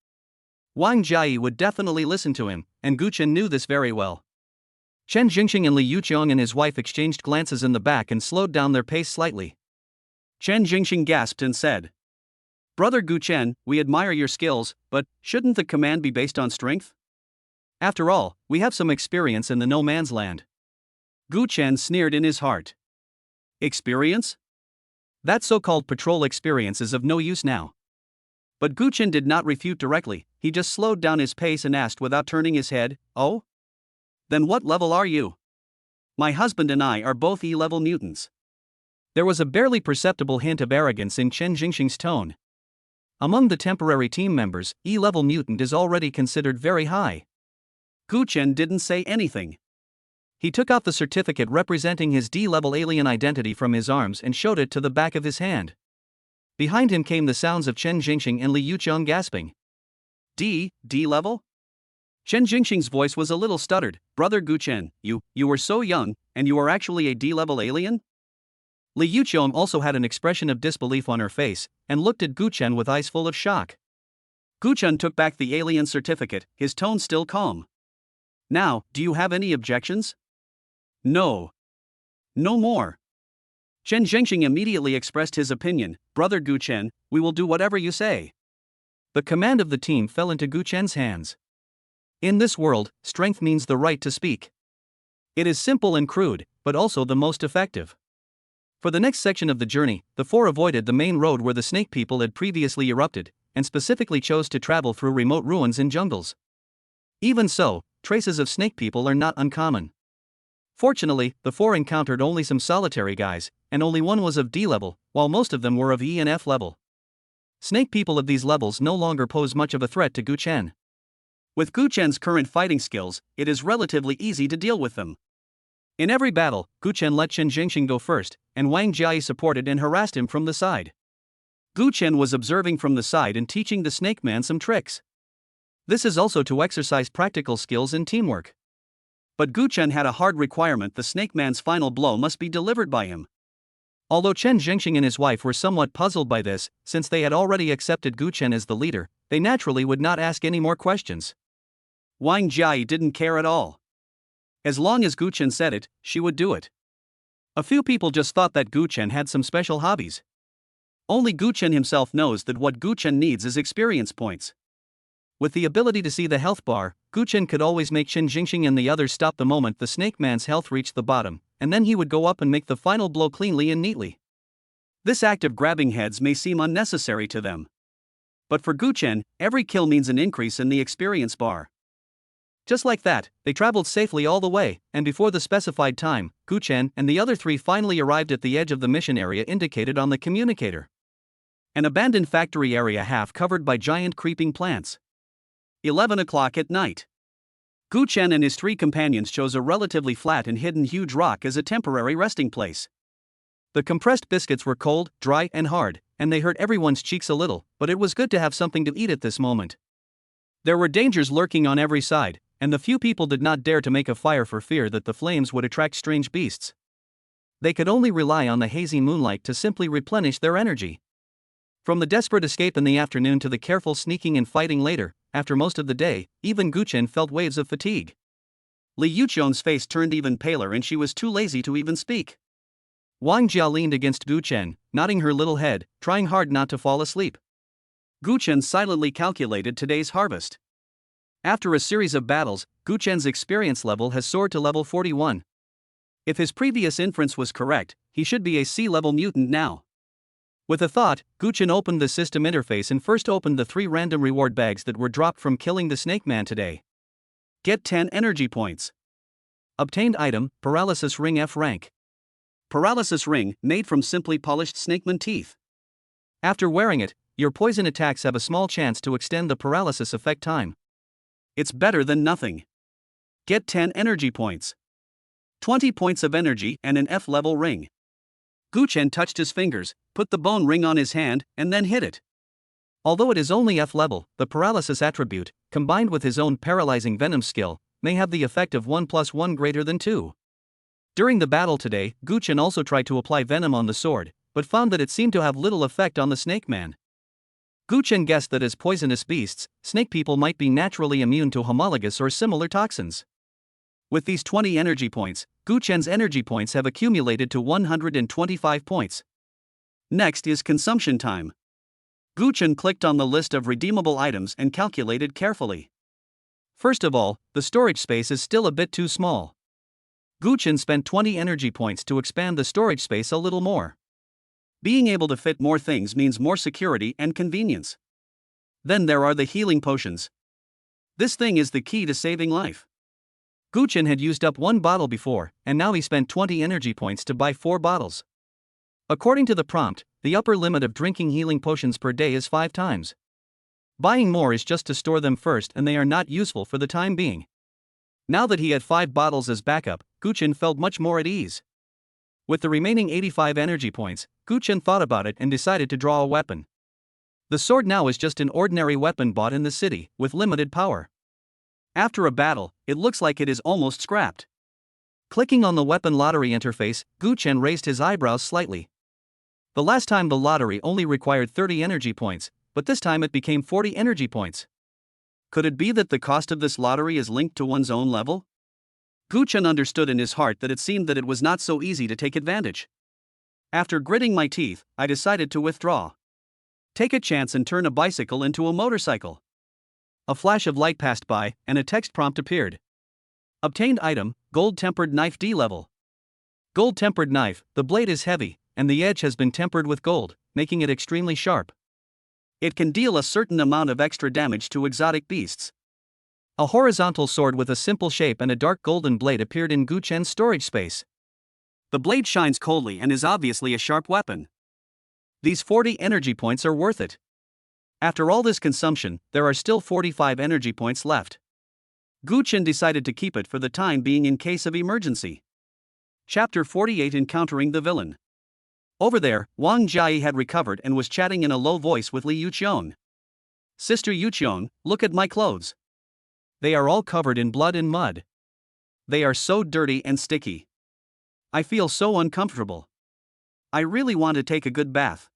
Speaker 1: Wang Jiayi would definitely listen to him, and Gu Chen knew this very well. Chen Jingxing and Li Yuqiong and his wife exchanged glances in the back and slowed down their pace slightly. Chen Jingxing gasped and said, Brother Gu Chen, we admire your skills, but shouldn't the command be based on strength? After all, we have some experience in the no man's land. Gu Chen sneered in his heart. Experience? That so-called patrol experience is of no use now. But Gu Chen did not refute directly, he just slowed down his pace and asked without turning his head, Oh? Then what level are you? My husband and I are both E-level mutants. There was a barely perceptible hint of arrogance in Chen Jingxing's tone. Among the temporary team members, E-level mutant is already considered very high. Gu Chen didn't say anything. He took out the certificate representing his D-level alien identity from his arms and showed it to the back of his hand. Behind him came the sounds of Chen Jingxing and Li Yuqiong gasping. D-level? Chen Jingxing's voice was a little stuttered. Brother Gu Chen, you were so young, and you are actually a D-level alien? Li Yuqiong also had an expression of disbelief on her face, and looked at Gu Chen with eyes full of shock. Gu Chen took back the alien certificate, his tone still calm. Now, do you have any objections? No. No more. Chen Zhengxing immediately expressed his opinion. Brother Gu Chen, we will do whatever you say. The command of the team fell into Gu Chen's hands. In this world, strength means the right to speak. It is simple and crude, but also the most effective. For the next section of the journey, the four avoided the main road where the snake people had previously erupted, and specifically chose to travel through remote ruins and jungles. Even so, traces of snake people are not uncommon. Fortunately, the four encountered only some solitary guys, and only one was of D level, while most of them were of E and F level. Snake people of these levels no longer pose much of a threat to Gu Chen. With Gu Chen's current fighting skills, it is relatively easy to deal with them. In every battle, Gu Chen let Chen Zhengxing go first, and Wang Jiayi supported and harassed him from the side. Gu Chen was observing from the side and teaching the snake man some tricks. This is also to exercise practical skills and teamwork. But Gu Chen had a hard requirement: the snake man's final blow must be delivered by him. Although Chen Zhengxing and his wife were somewhat puzzled by this, since they had already accepted Gu Chen as the leader, they naturally would not ask any more questions. Wang Jiayi didn't care at all. As long as Gu Chen said it, she would do it. A few people just thought that Gu Chen had some special hobbies. Only Gu Chen himself knows that what Gu Chen needs is experience points. With the ability to see the health bar, Gu Chen could always make Chen Jingxing and the others stop the moment the snake man's health reached the bottom, and then he would go up and make the final blow cleanly and neatly. This act of grabbing heads may seem unnecessary to them. But for Gu Chen, every kill means an increase in the experience bar. Just like that, they traveled safely all the way, and before the specified time, Gu Chen and the other three finally arrived at the edge of the mission area indicated on the communicator. An abandoned factory area half covered by giant creeping plants. 11 o'clock at night. Gu Chen and his three companions chose a relatively flat and hidden huge rock as a temporary resting place. The compressed biscuits were cold, dry, and hard, and they hurt everyone's cheeks a little, but it was good to have something to eat at this moment. There were dangers lurking on every side, and the few people did not dare to make a fire for fear that the flames would attract strange beasts. They could only rely on the hazy moonlight to simply replenish their energy. From the desperate escape in the afternoon to the careful sneaking and fighting later, after most of the day, even Gu Chen felt waves of fatigue. Li Yuchion's face turned even paler and she was too lazy to even speak. Wang Jia leaned against Gu Chen, nodding her little head, trying hard not to fall asleep. Gu Chen silently calculated today's harvest. After a series of battles, Gu Chen's experience level has soared to level 41. If his previous inference was correct, he should be a C-level mutant now. With a thought, Gu Chen opened the system interface and first opened the 3 random reward bags that were dropped from killing the snake man today. Get 10 energy points. Obtained item, Paralysis Ring F rank. Paralysis Ring, made from simply polished snakeman teeth. After wearing it, your poison attacks have a small chance to extend the paralysis effect time. It's better than nothing. Get 10 energy points. 20 points of energy and an F-level ring. Gu Chen touched his fingers, put the bone ring on his hand, and then hit it. Although it is only F-level, the paralysis attribute, combined with his own paralyzing venom skill, may have the effect of 1 + 1 greater than 2. During the battle today, Gu Chen also tried to apply venom on the sword, but found that it seemed to have little effect on the snake man. Gu Chen guessed that as poisonous beasts, snake people might be naturally immune to homologous or similar toxins. With these 20 energy points, Gu Chen's energy points have accumulated to 125 points. Next is consumption time. Gu Chen clicked on the list of redeemable items and calculated carefully. First of all, the storage space is still a bit too small. Gu Chen spent 20 energy points to expand the storage space a little more. Being able to fit more things means more security and convenience. Then there are the healing potions. This thing is the key to saving life. Gu Chen had used up 1 bottle before, and now he spent 20 energy points to buy 4 bottles. According to the prompt, the upper limit of drinking healing potions per day is 5 times. Buying more is just to store them first and they are not useful for the time being. Now that he had 5 bottles as backup, Gu Chen felt much more at ease. With the remaining 85 energy points, Gu Chen thought about it and decided to draw a weapon. The sword now is just an ordinary weapon bought in the city, with limited power. After a battle, it looks like it is almost scrapped. Clicking on the weapon lottery interface, Gu Chen raised his eyebrows slightly. The last time the lottery only required 30 energy points, but this time it became 40 energy points. Could it be that the cost of this lottery is linked to one's own level? Gu Chen understood in his heart that it seemed that it was not so easy to take advantage. After gritting my teeth, I decided to withdraw. Take a chance and turn a bicycle into a motorcycle. A flash of light passed by, and a text prompt appeared. Obtained item, gold-tempered knife D level. Gold-tempered knife, the blade is heavy, and the edge has been tempered with gold, making it extremely sharp. It can deal a certain amount of extra damage to exotic beasts. A horizontal sword with a simple shape and a dark golden blade appeared in Gu Chen's storage space. The blade shines coldly and is obviously a sharp weapon. These 40 energy points are worth it. After all this consumption, there are still 45 energy points left. Gu Chen decided to keep it for the time being in case of emergency. Chapter 48: Encountering the Villain. Over there, Wang Jia had recovered and was chatting in a low voice with Li Yuqian. Sister Yuqian, look at my clothes. They are all covered in blood and mud. They are so dirty and sticky. I feel so uncomfortable. I really want to take a good bath.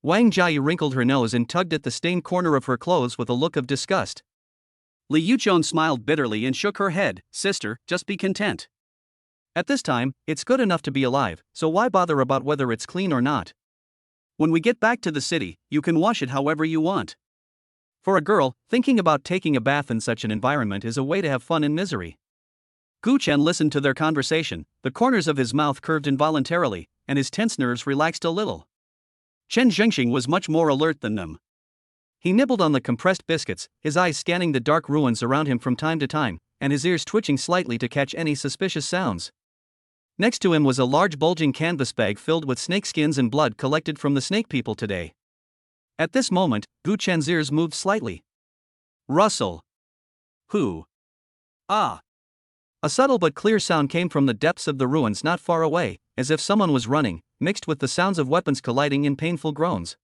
Speaker 1: Wang Jia wrinkled her nose and tugged at the stained corner of her clothes with a look of disgust. Li Yuqian smiled bitterly and shook her head. Sister, just be content. At this time, it's good enough to be alive, so why bother about whether it's clean or not? When we get back to the city, you can wash it however you want. For a girl, thinking about taking a bath in such an environment is a way to have fun in misery. Gu Chen listened to their conversation, the corners of his mouth curved involuntarily, and his tense nerves relaxed a little. Chen Zhengxing was much more alert than them. He nibbled on the compressed biscuits, his eyes scanning the dark ruins around him from time to time, and his ears twitching slightly to catch any suspicious sounds. Next to him was a large bulging canvas bag filled with snake skins and blood collected from the snake people today. At this moment, Gu Chen's ears moved slightly. Rustle. Who? Ah. A subtle but clear sound came from the depths of the ruins not far away, as if someone was running, mixed with the sounds of weapons colliding in painful groans.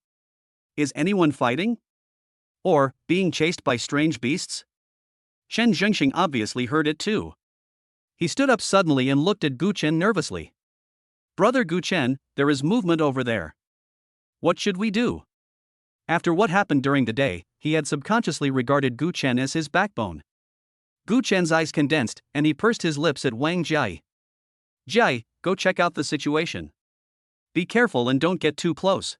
Speaker 1: Is anyone fighting? Or, being chased by strange beasts? Chen Zhengxing obviously heard it too. He stood up suddenly and looked at Gu Chen nervously. Brother Gu Chen, there is movement over there. What should we do? After what happened during the day, he had subconsciously regarded Gu Chen as his backbone. Gu Chen's eyes condensed, and he pursed his lips at Wang Jia. Jia, go check out the situation. Be careful and don't get too close.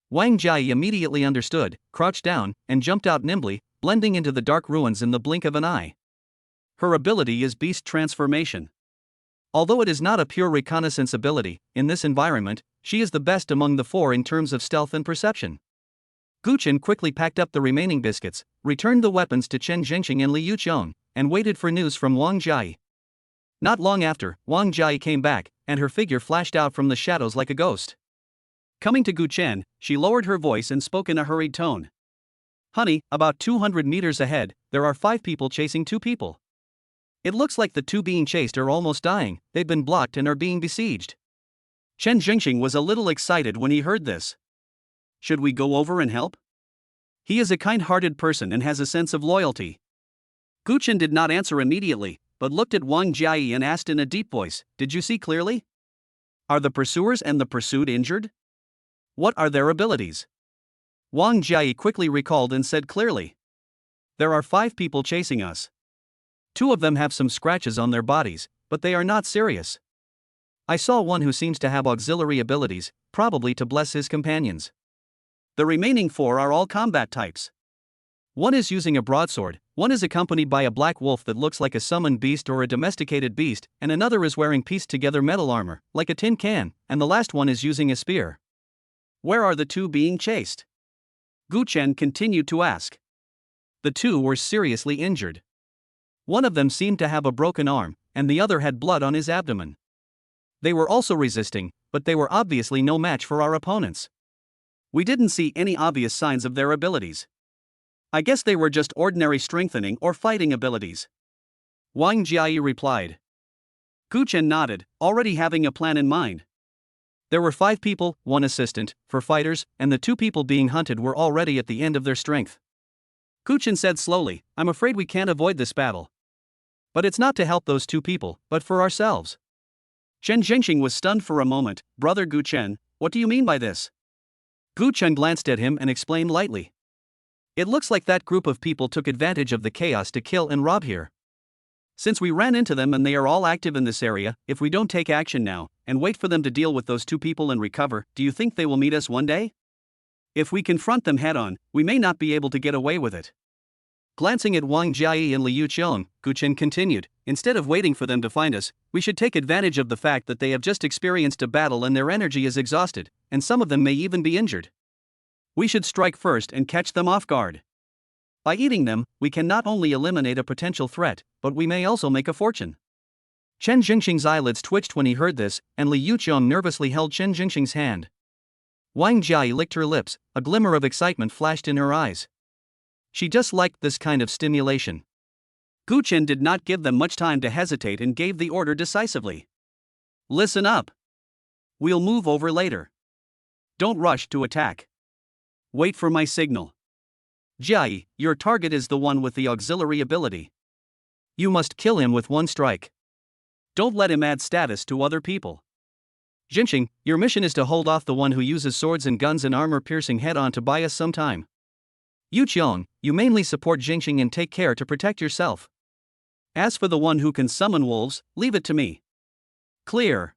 Speaker 1: Wang Jia immediately understood, crouched down, and jumped out nimbly, blending into the dark ruins in the blink of an eye. Her ability is beast transformation. Although it is not a pure reconnaissance ability, in this environment, she is the best among the four in terms of stealth and perception. Gu Chen quickly packed up the remaining biscuits, returned the weapons to Chen Zhengxing and Li Yuqian, and waited for news from Wang Jia. Not long after, Wang Jia came back, and her figure flashed out from the shadows like a ghost. Coming to Gu Chen, she lowered her voice and spoke in a hurried tone. Honey, about 200 meters ahead, there are 5 people chasing 2 people. It looks like the 2 being chased are almost dying, they've been blocked and are being besieged. Chen Zhengxing was a little excited when he heard this. Should we go over and help? He is a kind-hearted person and has a sense of loyalty. Gu Chen did not answer immediately, but looked at Wang Jia and asked in a deep voice, Did you see clearly? Are the pursuers and the pursued injured? What are their abilities? Wang Jia quickly recalled and said clearly. There are 5 people chasing us. 2 of them have some scratches on their bodies, but they are not serious. I saw one who seems to have auxiliary abilities, probably to bless his companions. The remaining 4 are all combat types. One is using a broadsword, one is accompanied by a black wolf that looks like a summoned beast or a domesticated beast, and another is wearing pieced-together metal armor, like a tin can, and the last one is using a spear. Where are the 2 being chased? Gu Chen continued to ask. The 2 were seriously injured. One of them seemed to have a broken arm, and the other had blood on his abdomen. They were also resisting, but they were obviously no match for our opponents. We didn't see any obvious signs of their abilities. I guess they were just ordinary strengthening or fighting abilities. Wang Jia replied. Gu Chen nodded, already having a plan in mind. There were 5 people, 1 assistant, for fighters, and the 2 people being hunted were already at the end of their strength. Gu Chen said slowly, I'm afraid we can't avoid this battle. But it's not to help those 2 people, but for ourselves. Chen Zhengxing was stunned for a moment. Brother Gu Chen, what do you mean by this? Gu Chen glanced at him and explained lightly. It looks like that group of people took advantage of the chaos to kill and rob here. Since we ran into them and they are all active in this area, if we don't take action now, and wait for them to deal with those two people and recover, do you think they will meet us one day? If we confront them head on, we may not be able to get away with it. Glancing at Wang Jiayi and Liu Qiong, Gu Chen continued, instead of waiting for them to find us, we should take advantage of the fact that they have just experienced a battle and their energy is exhausted, and some of them may even be injured. We should strike first and catch them off guard. By eating them, we can not only eliminate a potential threat, but we may also make a fortune. Chen Jingxing's eyelids twitched when he heard this, and Liu Qiong nervously held Chen Jingxing's hand. Wang Jiayi licked her lips, a glimmer of excitement flashed in her eyes. She just liked this kind of stimulation. Gu Chen did not give them much time to hesitate and gave the order decisively. Listen up. We'll move over later. Don't rush to attack. Wait for my signal. Jiayi, your target is the one with the auxiliary ability. You must kill him with one strike. Don't let him add status to other people. Jingxing, your mission is to hold off the one who uses swords and guns and armor-piercing head-on to buy us some time. Yu Qiong, you mainly support Jingxing and take care to protect yourself. As for the one who can summon wolves, leave it to me. Clear.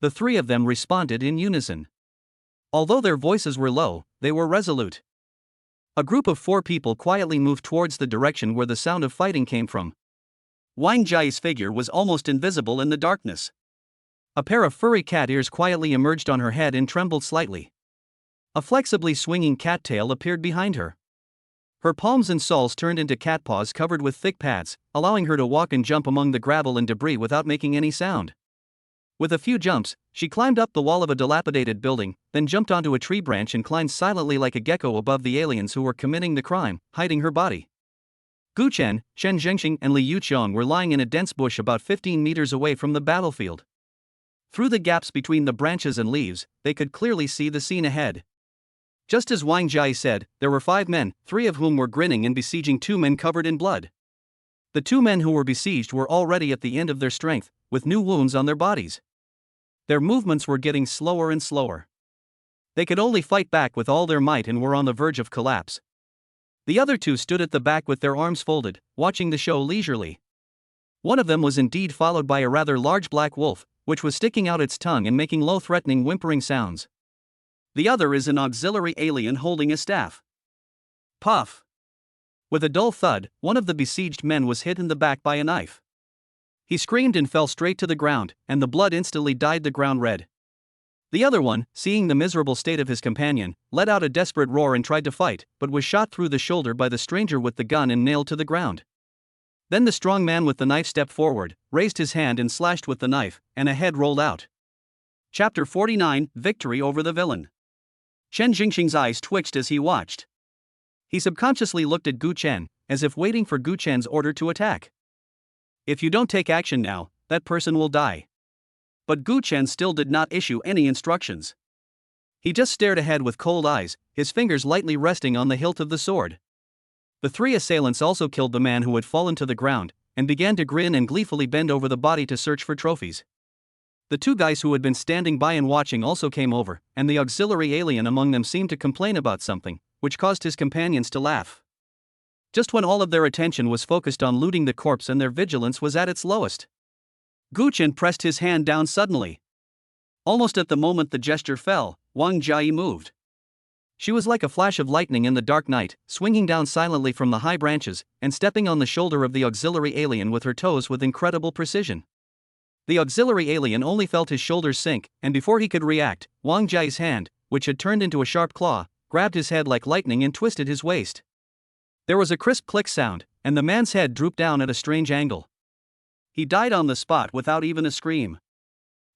Speaker 1: The three of them responded in unison. Although their voices were low, they were resolute. A group of 4 people quietly moved towards the direction where the sound of fighting came from. Wang Jiayi's figure was almost invisible in the darkness. A pair of furry cat ears quietly emerged on her head and trembled slightly. A flexibly swinging cat tail appeared behind her. Her palms and soles turned into cat paws covered with thick pads, allowing her to walk and jump among the gravel and debris without making any sound. With a few jumps, she climbed up the wall of a dilapidated building, then jumped onto a tree branch and climbed silently like a gecko above the aliens who were committing the crime, hiding her body. Gu Chen, Chen Jingxing and Liu Qiong were lying in a dense bush about 15 meters away from the battlefield. Through the gaps between the branches and leaves, they could clearly see the scene ahead. Just as Wang Jiayi said, there were 5 men, 3 of whom were grinning and besieging 2 men covered in blood. The 2 men who were besieged were already at the end of their strength, with new wounds on their bodies. Their movements were getting slower and slower. They could only fight back with all their might and were on the verge of collapse. The other 2 stood at the back with their arms folded, watching the show leisurely. One of them was indeed followed by a rather large black wolf, which was sticking out its tongue and making low threatening whimpering sounds. The other is an auxiliary alien holding a staff. Puff! With a dull thud, one of the besieged men was hit in the back by a knife. He screamed and fell straight to the ground, and the blood instantly dyed the ground red. The other one, seeing the miserable state of his companion, let out a desperate roar and tried to fight, but was shot through the shoulder by the stranger with the gun and nailed to the ground. Then the strong man with the knife stepped forward, raised his hand and slashed with the knife, and a head rolled out. Chapter 49, Victory over the Villain. Chen Jingxing's eyes twitched as he watched. He subconsciously looked at Gu Chen, as if waiting for Gu Chen's order to attack. If you don't take action now, that person will die. But Gu Chen still did not issue any instructions. He just stared ahead with cold eyes, his fingers lightly resting on the hilt of the sword. The 3 assailants also killed the man who had fallen to the ground, and began to grin and gleefully bend over the body to search for trophies. The 2 guys who had been standing by and watching also came over, and the auxiliary alien among them seemed to complain about something, which caused his companions to laugh. Just when all of their attention was focused on looting the corpse and their vigilance was at its lowest, Gu Chen pressed his hand down suddenly. Almost at the moment the gesture fell, Wang Jiayi moved. She was like a flash of lightning in the dark night, swinging down silently from the high branches, and stepping on the shoulder of the auxiliary alien with her toes with incredible precision. The auxiliary alien only felt his shoulders sink, and before he could react, Wang Jiayi's hand, which had turned into a sharp claw, grabbed his head like lightning and twisted his waist. There was a crisp click sound, and the man's head drooped down at a strange angle. He died on the spot without even a scream.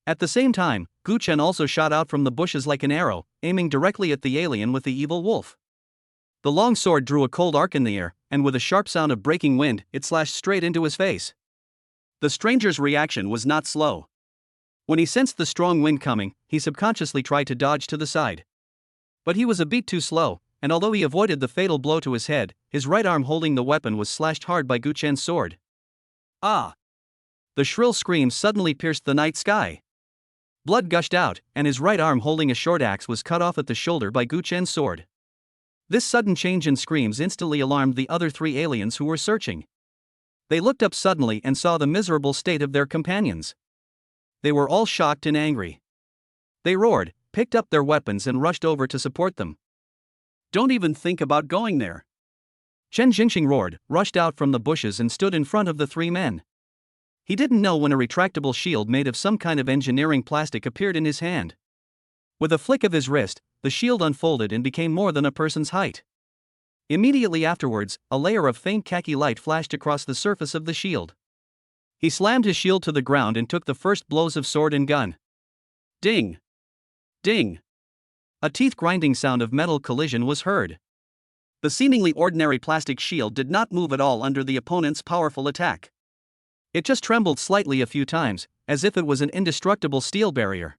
Speaker 1: At the same time, Gu Chen also shot out from the bushes like an arrow, aiming directly at the alien with the evil wolf. The long sword drew a cold arc in the air, and with a sharp sound of breaking wind, it slashed straight into his face. The stranger's reaction was not slow. When he sensed the strong wind coming, he subconsciously tried to dodge to the side. But he was a bit too slow, and although he avoided the fatal blow to his head, his right arm holding the weapon was slashed hard by Gu Chen's sword. Ah! The shrill scream suddenly pierced the night sky. Blood gushed out, and his right arm holding a short axe was cut off at the shoulder by Gu Chen's sword. This sudden change in screams instantly alarmed the other 3 aliens who were searching. They looked up suddenly and saw the miserable state of their companions. They were all shocked and angry. They roared, picked up their weapons and rushed over to support them. "Don't even think about going there!" Chen Jingxing roared, rushed out from the bushes and stood in front of the three men. He didn't know when a retractable shield made of some kind of engineering plastic appeared in his hand. With a flick of his wrist, the shield unfolded and became more than a person's height. Immediately afterwards, a layer of faint khaki light flashed across the surface of the shield. He slammed his shield to the ground and took the first blows of sword and gun. Ding! Ding! A teeth-grinding sound of metal collision was heard. The seemingly ordinary plastic shield did not move at all under the opponent's powerful attack. It just trembled slightly a few times, as if it was an indestructible steel barrier.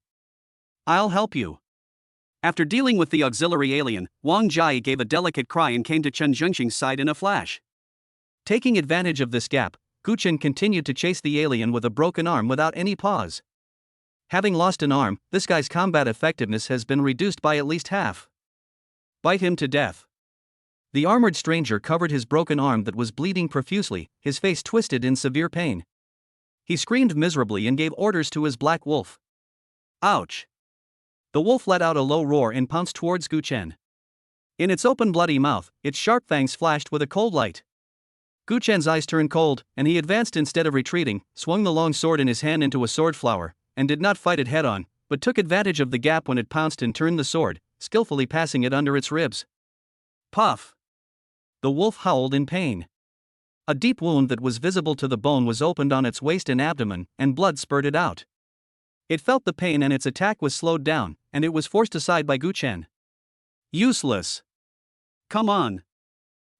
Speaker 1: "I'll help you." After dealing with the auxiliary alien, Wang Jai gave a delicate cry and came to Chen Jingxing's side in a flash. Taking advantage of this gap, Gu Chen continued to chase the alien with a broken arm without any pause. Having lost an arm, this guy's combat effectiveness has been reduced by at least half. Bite him to death. The armored stranger covered his broken arm that was bleeding profusely, his face twisted in severe pain. He screamed miserably and gave orders to his black wolf. Ouch! The wolf let out a low roar and pounced towards Gu Chen. In its open bloody mouth, its sharp fangs flashed with a cold light. Gu Chen's eyes turned cold, and he advanced instead of retreating, swung the long sword in his hand into a sword flower, and did not fight it head-on, but took advantage of the gap when it pounced and turned the sword, skillfully passing it under its ribs. Puff! The wolf howled in pain. A deep wound that was visible to the bone was opened on its waist and abdomen, and blood spurted out. It felt the pain and its attack was slowed down, and it was forced aside by Gu Chen. Useless! Come on!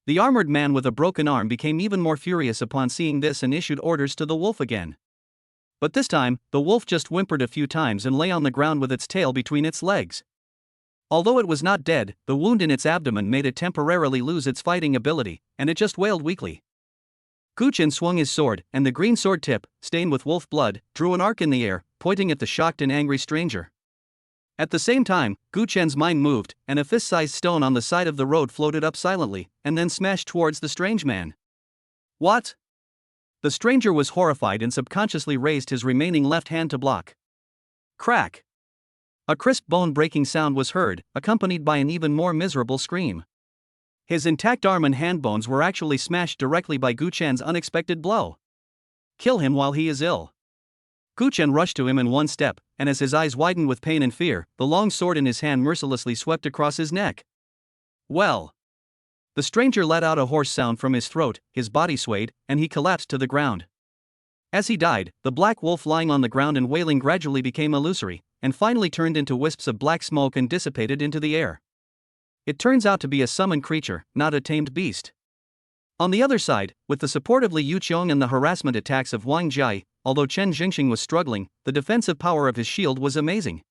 Speaker 1: The armored man with a broken arm became even more furious upon seeing this and issued orders to the wolf again. But this time, the wolf just whimpered a few times and lay on the ground with its tail between its legs. Although it was not dead, the wound in its abdomen made it temporarily lose its fighting ability, and it just wailed weakly. Gu Chen swung his sword, and the green sword tip, stained with wolf blood, drew an arc in the air, pointing at the shocked and angry stranger. At the same time, Gu Chen's mind moved, and a fist-sized stone on the side of the road floated up silently, and then smashed towards the strange man. What? The stranger was horrified and subconsciously raised his remaining left hand to block. Crack! A crisp bone-breaking sound was heard, accompanied by an even more miserable scream. His intact arm and hand bones were actually smashed directly by Gu Chen's unexpected blow. Kill him while he is ill. Gu Chen rushed to him in one step, and as his eyes widened with pain and fear, the long sword in his hand mercilessly swept across his neck. Well! The stranger let out a hoarse sound from his throat, his body swayed, and he collapsed to the ground. As he died, the black wolf lying on the ground and wailing gradually became illusory, and finally turned into wisps of black smoke and dissipated into the air. It turns out to be a summoned creature, not a tamed beast. On the other side, with the support of Li Yuqiong and the harassment attacks of Wang Jai, although Chen Jingxing was struggling, the defensive power of his shield was amazing.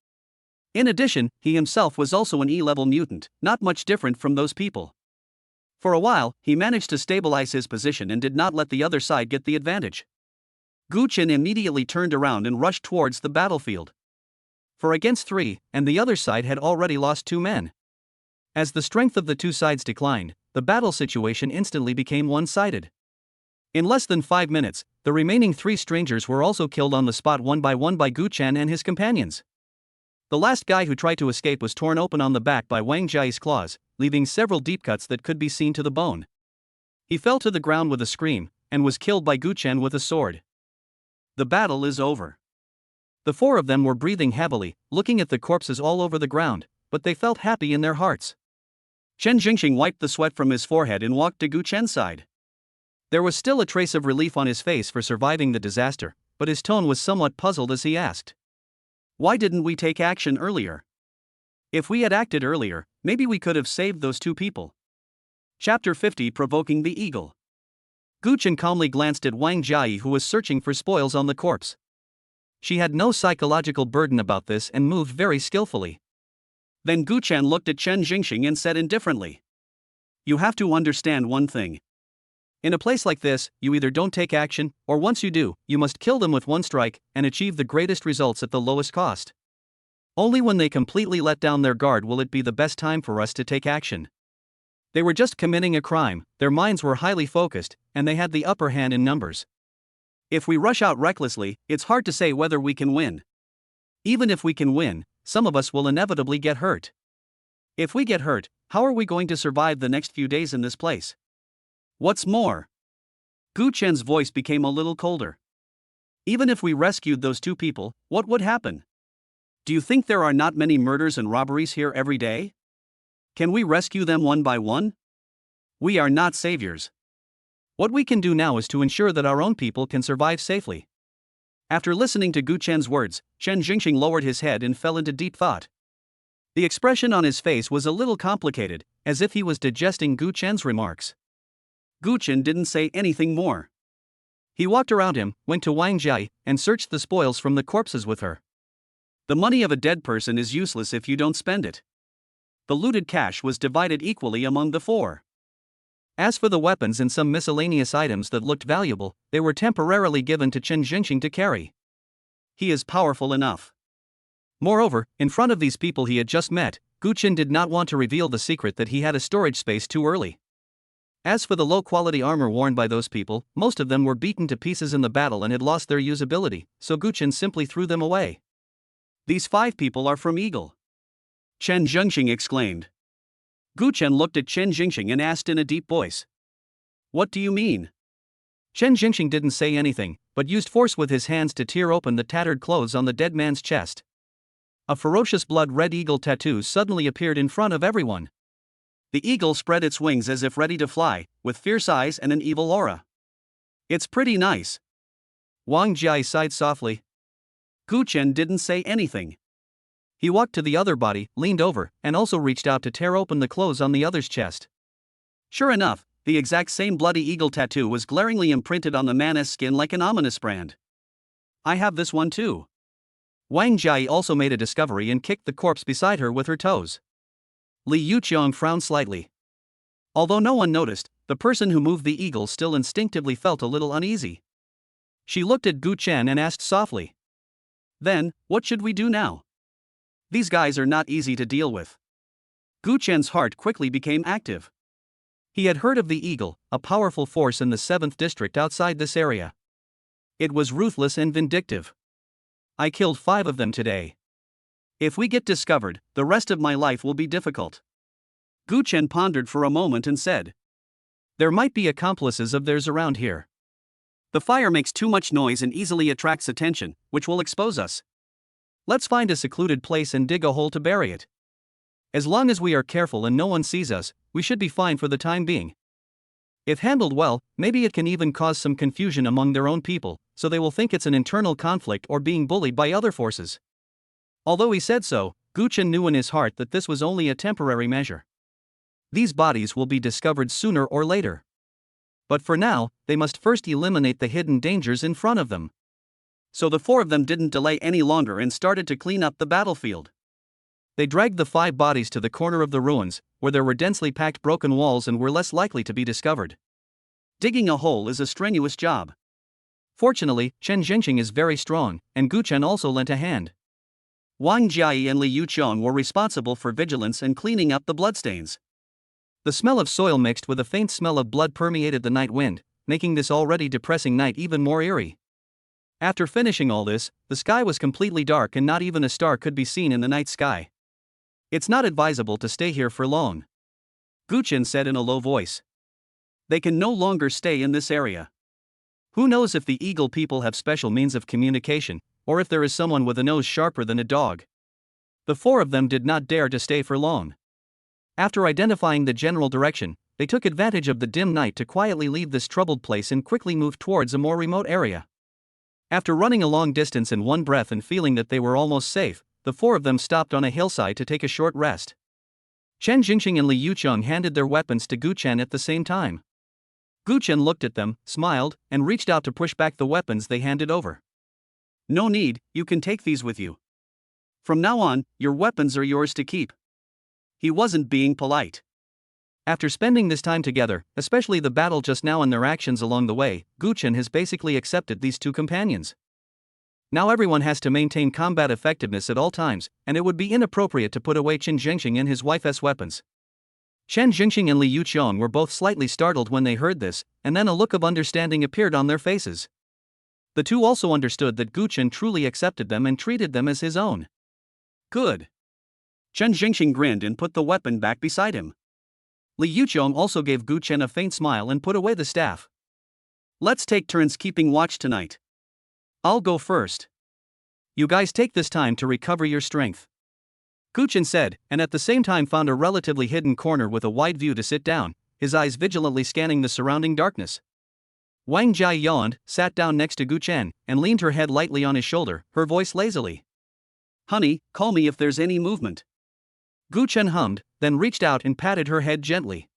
Speaker 1: In addition, he himself was also an E-level mutant, not much different from those people. For a while, he managed to stabilize his position and did not let the other side get the advantage. Gu Chen immediately turned around and rushed towards the battlefield. 4-against-3, and the other side had already lost 2 men. As the strength of the two sides declined, the battle situation instantly became one-sided. In less than 5 minutes, the remaining 3 strangers were also killed on the spot one by Gu Chen and his companions. The last guy who tried to escape was torn open on the back by Wang Jai's claws, leaving several deep cuts that could be seen to the bone. He fell to the ground with a scream, and was killed by Gu Chen with a sword. The battle is over. The 4 of them were breathing heavily, looking at the corpses all over the ground, but they felt happy in their hearts. Chen Jingxing wiped the sweat from his forehead and walked to Gu Chen's side. There was still a trace of relief on his face for surviving the disaster, but his tone was somewhat puzzled as he asked, "Why didn't we take action earlier? If we had acted earlier, maybe we could have saved those 2 people." Chapter 50: Provoking the Eagle. Gu Chen calmly glanced at Wang Jai, who was searching for spoils on the corpse. She had no psychological burden about this and moved very skillfully. Then Gu Chen looked at Chen Jingxing and said indifferently, "You have to understand one thing. In a place like this, you either don't take action, or once you do, you must kill them with one strike, and achieve the greatest results at the lowest cost. Only when they completely let down their guard will it be the best time for us to take action." They were just committing a crime, their minds were highly focused, and they had the upper hand in numbers. If we rush out recklessly, it's hard to say whether we can win. Even if we can win, some of us will inevitably get hurt. If we get hurt, how are we going to survive the next few days in this place? What's more, Gu Chen's voice became a little colder. Even if we rescued those two people, what would happen? Do you think there are not many murders and robberies here every day? Can we rescue them one by one? We are not saviors. What we can do now is to ensure that our own people can survive safely. After listening to Gu Chen's words, Chen Jingxing lowered his head and fell into deep thought. The expression on his face was a little complicated, as if he was digesting Gu Chen's remarks. Gu Chen didn't say anything more. He walked around him, went to Wang Jia, and searched the spoils from the corpses with her. The money of a dead person is useless if you don't spend it. The looted cash was divided equally among the four. As for the weapons and some miscellaneous items that looked valuable, they were temporarily given to Chen Jingxing to carry. He is powerful enough. Moreover, in front of these people he had just met, Gu Chen did not want to reveal the secret that he had a storage space too early. As for the low-quality armor worn by those people, most of them were beaten to pieces in the battle and had lost their usability, so Gu Chen simply threw them away. These 5 people are from Eagle, Chen Jingxing exclaimed. Gu Chen looked at Chen Jingxing and asked in a deep voice. What do you mean? Chen Jingxing didn't say anything, but used force with his hands to tear open the tattered clothes on the dead man's chest. A ferocious blood-red eagle tattoo suddenly appeared in front of everyone. The eagle spread its wings as if ready to fly, with fierce eyes and an evil aura. It's pretty nice. Wang Jia sighed softly. Gu Chen didn't say anything. He walked to the other body, leaned over, and also reached out to tear open the clothes on the other's chest. Sure enough, the exact same bloody eagle tattoo was glaringly imprinted on the man's skin like an ominous brand. I have this one too. Wang Jia also made a discovery and kicked the corpse beside her with her toes. Li Yuqiang frowned slightly. Although no one noticed, the person who moved the eagle still instinctively felt a little uneasy. She looked at Gu Chen and asked softly. Then, what should we do now? These guys are not easy to deal with. Gu Chen's heart quickly became active. He had heard of the eagle, a powerful force in the 7th district outside this area. It was ruthless and vindictive. I killed 5 of them today. If we get discovered, the rest of my life will be difficult. Gu Chen pondered for a moment and said. There might be accomplices of theirs around here. The fire makes too much noise and easily attracts attention, which will expose us. Let's find a secluded place and dig a hole to bury it. As long as we are careful and no one sees us, we should be fine for the time being. If handled well, maybe it can even cause some confusion among their own people, so they will think it's an internal conflict or being bullied by other forces. Although he said so, Gu Chen knew in his heart that this was only a temporary measure. These bodies will be discovered sooner or later. But for now, they must first eliminate the hidden dangers in front of them. So the 4 of them didn't delay any longer and started to clean up the battlefield. They dragged the 5 bodies to the corner of the ruins, where there were densely packed broken walls and were less likely to be discovered. Digging a hole is a strenuous job. Fortunately, Chen Jingxing is very strong, and Gu Chen also lent a hand. Wang Jia and Li Yuqiang were responsible for vigilance and cleaning up the bloodstains. The smell of soil mixed with a faint smell of blood permeated the night wind, making this already depressing night even more eerie. After finishing all this, the sky was completely dark and not even a star could be seen in the night sky. It's not advisable to stay here for long, Gu Chen said in a low voice. They can no longer stay in this area. Who knows if the eagle people have special means of communication, or if there is someone with a nose sharper than a dog. The 4 of them did not dare to stay for long. After identifying the general direction, they took advantage of the dim night to quietly leave this troubled place and quickly move towards a more remote area. After running a long distance in one breath and feeling that they were almost safe, the 4 of them stopped on a hillside to take a short rest. Chen Jingxing and Li Yuqiang handed their weapons to Gu Chen at the same time. Gu Chen looked at them, smiled, and reached out to push back the weapons they handed over. No need, you can take these with you. From now on, your weapons are yours to keep. He wasn't being polite. After spending this time together, especially the battle just now and their actions along the way, Gu Chen has basically accepted these 2 companions. Now everyone has to maintain combat effectiveness at all times, and it would be inappropriate to put away Chen Jingxing and his wife's weapons. Chen Jingxing and Li Yuqiang were both slightly startled when they heard this, and then a look of understanding appeared on their faces. The two also understood that Gu Chen truly accepted them and treated them as his own. Good. Chen Jingxing grinned and put the weapon back beside him. Li Yuqiang also gave Gu Chen a faint smile and put away the staff. Let's take turns keeping watch tonight. I'll go first. You guys take this time to recover your strength. Gu Chen said, and at the same time found a relatively hidden corner with a wide view to sit down, his eyes vigilantly scanning the surrounding darkness. Wang Jia yawned, sat down next to Gu Chen, and leaned her head lightly on his shoulder, her voice lazily. Honey, call me if there's any movement. Gu Chen hummed, then reached out and patted her head gently.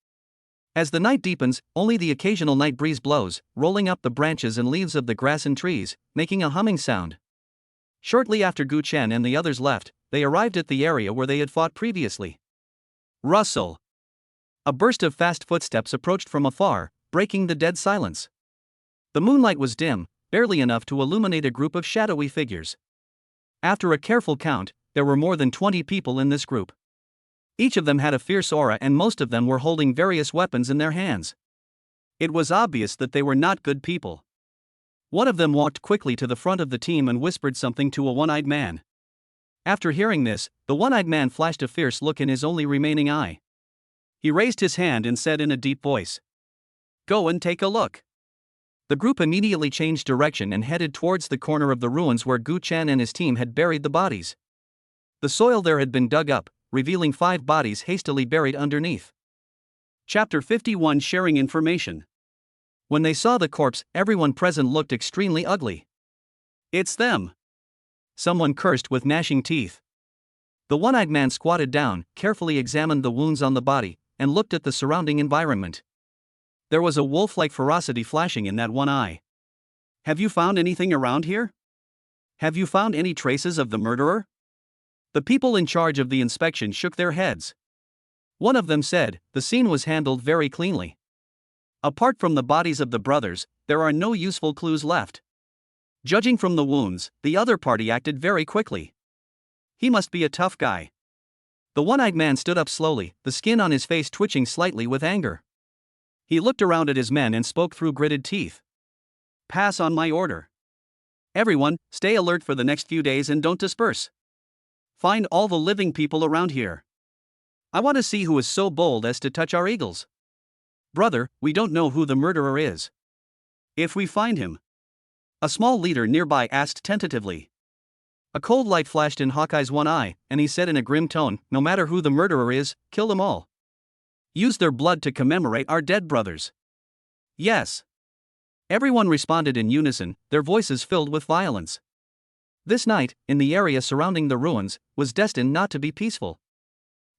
Speaker 1: As the night deepens, only the occasional night breeze blows, rolling up the branches and leaves of the grass and trees, making a humming sound. Shortly after Gu Chen and the others left, they arrived at the area where they had fought previously. Rustle! A burst of fast footsteps approached from afar, breaking the dead silence. The moonlight was dim, barely enough to illuminate a group of shadowy figures. After a careful count, there were more than 20 people in this group. Each of them had a fierce aura and most of them were holding various weapons in their hands. It was obvious that they were not good people. One of them walked quickly to the front of the team and whispered something to a one-eyed man. After hearing this, the one-eyed man flashed a fierce look in his only remaining eye. He raised his hand and said in a deep voice, "Go and take a look." The group immediately changed direction and headed towards the corner of the ruins where Gu Chen and his team had buried the bodies. The soil there had been dug up, revealing 5 bodies hastily buried underneath. Chapter 51 Sharing Information. When they saw the corpse, everyone present looked extremely ugly. It's them! Someone cursed with gnashing teeth. The one-eyed man squatted down, carefully examined the wounds on the body, and looked at the surrounding environment. There was a wolf-like ferocity flashing in that one eye. Have you found anything around here? Have you found any traces of the murderer? The people in charge of the inspection shook their heads. One of them said, the scene was handled very cleanly. Apart from the bodies of the brothers, there are no useful clues left. Judging from the wounds, the other party acted very quickly. He must be a tough guy. The one-eyed man stood up slowly, the skin on his face twitching slightly with anger. He looked around at his men and spoke through gritted teeth. Pass on my order. Everyone, stay alert for the next few days and don't disperse. Find all the living people around here. I want to see who is so bold as to touch our eagles. Brother, we don't know who the murderer is. If we find him. A small leader nearby asked tentatively. A cold light flashed in Hawkeye's one eye, and he said in a grim tone, no matter who the murderer is, kill them all. Use their blood to commemorate our dead brothers. Yes. Everyone responded in unison, their voices filled with violence. This night, in the area surrounding the ruins, was destined not to be peaceful.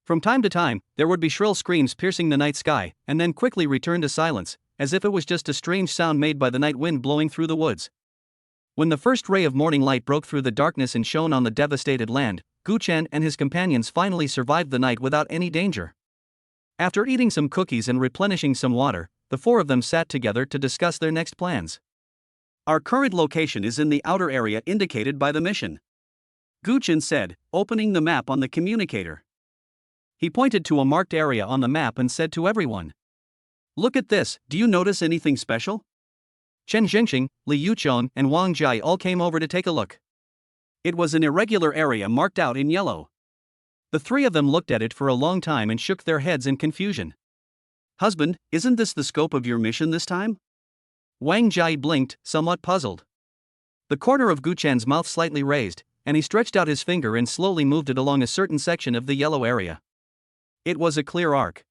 Speaker 1: From time to time, there would be shrill screams piercing the night sky, and then quickly return to silence, as if it was just a strange sound made by the night wind blowing through the woods. When the first ray of morning light broke through the darkness and shone on the devastated land, Gu Chen and his companions finally survived the night without any danger. After eating some cookies and replenishing some water, the 4 of them sat together to discuss their next plans. Our current location is in the outer area indicated by the mission. Gu Chen said, opening the map on the communicator. He pointed to a marked area on the map and said to everyone, "Look at this, do you notice anything special?" Chen Jingxing, Li Yuqiang, and Wang Jia all came over to take a look. It was an irregular area marked out in yellow. The 3 of them looked at it for a long time and shook their heads in confusion. Husband, isn't this the scope of your mission this time? Wang Jia blinked, somewhat puzzled. The corner of Gu Chen's mouth slightly raised, and he stretched out his finger and slowly moved it along a certain section of the yellow area. It was a clear arc.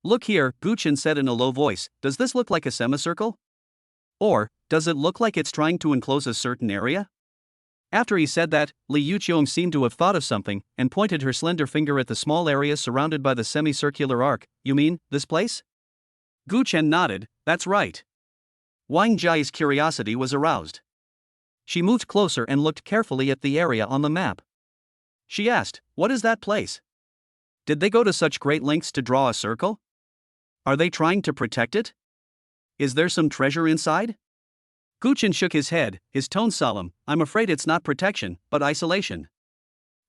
Speaker 1: Look here, Gu Chen said in a low voice, does this look like a semicircle? Or, does it look like it's trying to enclose a certain area? After he said that, Li Yuqiang seemed to have thought of something, and pointed her slender finger at the small area surrounded by the semicircular arc. You mean, this place? Gu Chen nodded, that's right. Wang Jia's curiosity was aroused. She moved closer and looked carefully at the area on the map. She asked, what is that place? Did they go to such great lengths to draw a circle? Are they trying to protect it? Is there some treasure inside? Gu Chen shook his head, his tone solemn. I'm afraid it's not protection, but isolation.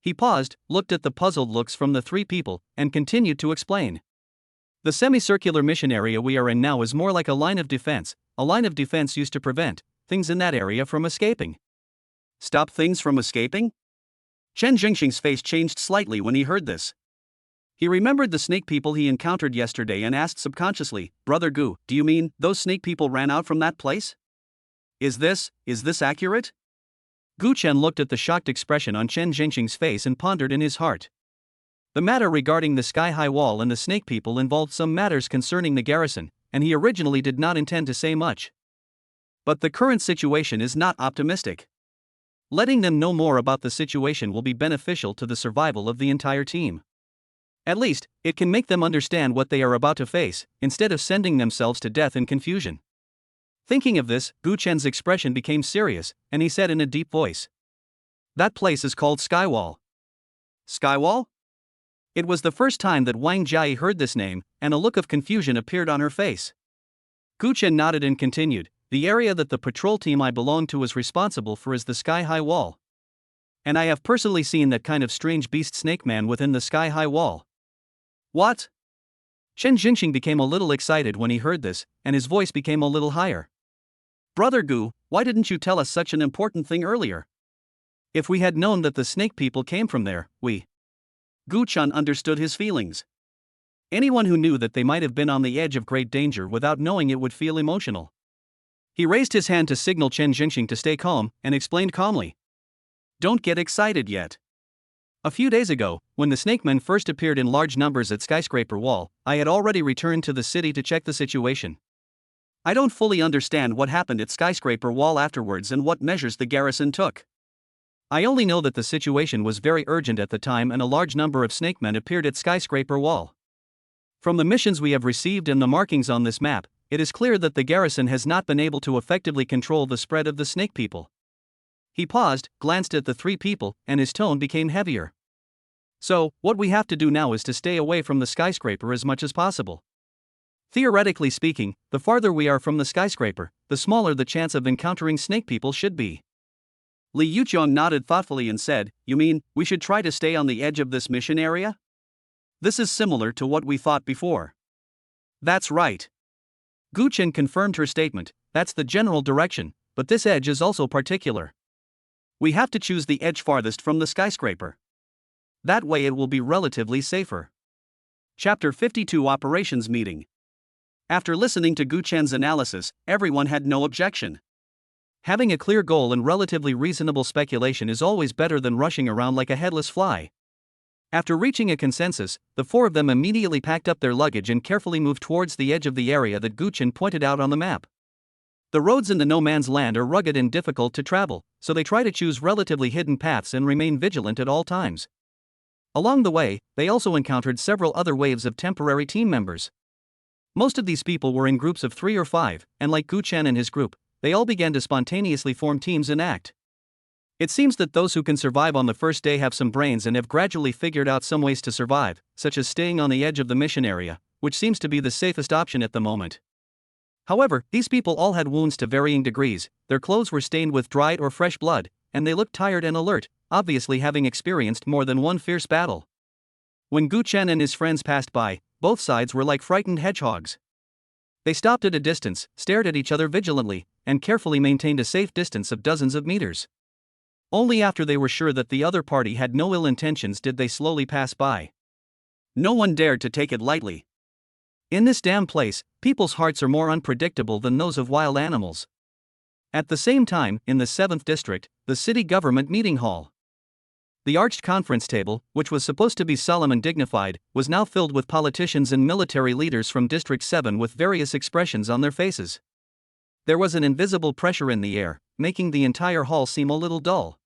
Speaker 1: He paused, looked at the puzzled looks from the 3 people, and continued to explain. The semicircular mission area we are in now is more like a line of defense. A line of defense used to prevent things in that area from escaping. Stop things from escaping? Chen Jingxing's face changed slightly when he heard this. He remembered the snake people he encountered yesterday and asked subconsciously, Brother Gu, do you mean those snake people ran out from that place? Is this accurate? Gu Chen looked at the shocked expression on Chen Jingxing's face and pondered in his heart. The matter regarding the sky-high wall and the snake people involved some matters concerning the garrison, and he originally did not intend to say much. But the current situation is not optimistic. Letting them know more about the situation will be beneficial to the survival of the entire team. At least, it can make them understand what they are about to face, instead of sending themselves to death in confusion. Thinking of this, Gu Chen's expression became serious, and he said in a deep voice, That place is called Skywall. Skywall? It was the first time that Wang Jiayi heard this name, and a look of confusion appeared on her face. Gu Chen nodded and continued, The area that the patrol team I belong to is responsible for is the sky-high wall. And I have personally seen that kind of strange beast snake man within the sky-high wall. What? Chen Jingxing became a little excited when he heard this, and his voice became a little higher. Brother Gu, why didn't you tell us such an important thing earlier? If we had known that the snake people came from there, Gu Chen understood his feelings. Anyone who knew that they might have been on the edge of great danger without knowing it would feel emotional. He raised his hand to signal Chen Jingxing to stay calm, and explained calmly. Don't get excited yet. A few days ago, when the snake men first appeared in large numbers at Skyscraper Wall, I had already returned to the city to check the situation. I don't fully understand what happened at Skyscraper Wall afterwards and what measures the garrison took. I only know that the situation was very urgent at the time and a large number of snake men appeared at Skyscraper Wall. From the missions we have received and the markings on this map, it is clear that the garrison has not been able to effectively control the spread of the snake people. He paused, glanced at the three people, and his tone became heavier. So, what we have to do now is to stay away from the skyscraper as much as possible. Theoretically speaking, the farther we are from the skyscraper, the smaller the chance of encountering snake people should be. Li Yuqiang nodded thoughtfully and said, You mean, we should try to stay on the edge of this mission area? This is similar to what we thought before. That's right. Gu Chen confirmed her statement, that's the general direction, but this edge is also particular. We have to choose the edge farthest from the skyscraper. That way it will be relatively safer. Chapter 52 Operations Meeting. After listening to Gu Chen's analysis, everyone had no objection. Having a clear goal and relatively reasonable speculation is always better than rushing around like a headless fly. After reaching a consensus, the four of them immediately packed up their luggage and carefully moved towards the edge of the area that Gu Chen pointed out on the map. The roads in the no man's land are rugged and difficult to travel, so they try to choose relatively hidden paths and remain vigilant at all times. Along the way, they also encountered several other waves of temporary team members. Most of these people were in groups of 3 or 5, and like Gu Chen and his group, they all began to spontaneously form teams and act. It seems that those who can survive on the first day have some brains and have gradually figured out some ways to survive, such as staying on the edge of the mission area, which seems to be the safest option at the moment. However, these people all had wounds to varying degrees, their clothes were stained with dried or fresh blood, and they looked tired and alert, obviously having experienced more than one fierce battle. When Gu Chen and his friends passed by, both sides were like frightened hedgehogs. They stopped at a distance, stared at each other vigilantly, and carefully maintained a safe distance of dozens of meters. Only after they were sure that the other party had no ill intentions did they slowly pass by. No one dared to take it lightly. In this damn place, people's hearts are more unpredictable than those of wild animals. At the same time, in the 7th district, the city government meeting hall. The arched conference table, which was supposed to be solemn and dignified, was now filled with politicians and military leaders from District 7 with various expressions on their faces. There was an invisible pressure in the air, making the entire hall seem a little dull.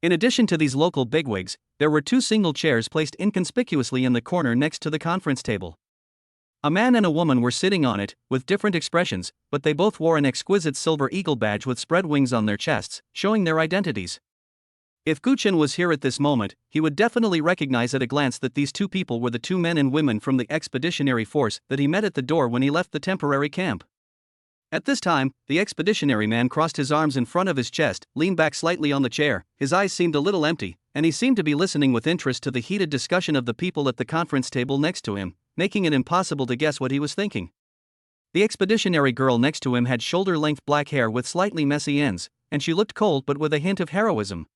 Speaker 1: In addition to these local bigwigs, there were 2 single chairs placed inconspicuously in the corner next to the conference table. A man and a woman were sitting on it, with different expressions, but they both wore an exquisite silver eagle badge with spread wings on their chests, showing their identities. If Gu Chen was here at this moment, he would definitely recognize at a glance that these 2 people were the 2 men and women from the expeditionary force that he met at the door when he left the temporary camp. At this time, the expeditionary man crossed his arms in front of his chest, leaned back slightly on the chair, his eyes seemed a little empty, and he seemed to be listening with interest to the heated discussion of the people at the conference table next to him, making it impossible to guess what he was thinking. The expeditionary girl next to him had shoulder-length black hair with slightly messy ends, and she looked cold but with a hint of heroism.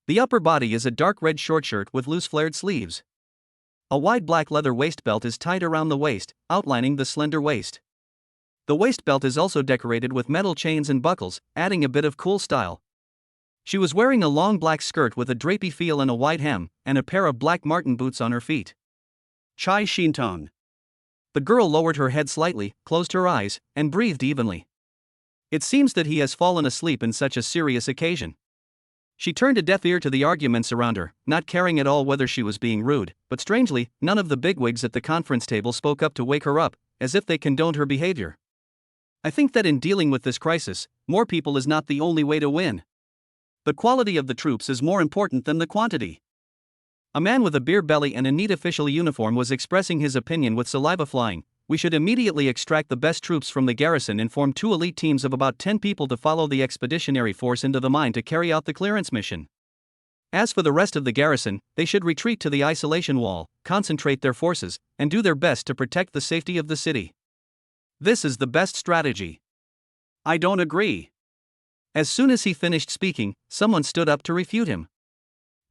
Speaker 1: The upper body is a dark red short shirt with loose flared sleeves. A wide black leather waist belt is tied around the waist, outlining the slender waist. The waist belt is also decorated with metal chains and buckles, adding a bit of cool style. She was wearing a long black skirt with a drapey feel and a wide hem, and a pair of black marten boots on her feet. Chai Shintong. The girl lowered her head slightly, closed her eyes, and breathed evenly. It seems that he has fallen asleep in such a serious occasion. She turned a deaf ear to the arguments around her, not caring at all whether she was being rude, but strangely, none of the bigwigs at the conference table spoke up to wake her up, as if they condoned her behavior. I think that in dealing with this crisis, more people is not the only way to win. The quality of the troops is more important than the quantity. A man with a beer belly and a neat official uniform was expressing his opinion with saliva flying. We should immediately extract the best troops from the garrison and form 2 elite teams of about 10 people to follow the expeditionary force into the mine to carry out the clearance mission. As for the rest of the garrison, they should retreat to the isolation wall, concentrate their forces, and do their best to protect the safety of the city. This is the best strategy. I don't agree. As soon as he finished speaking, someone stood up to refute him.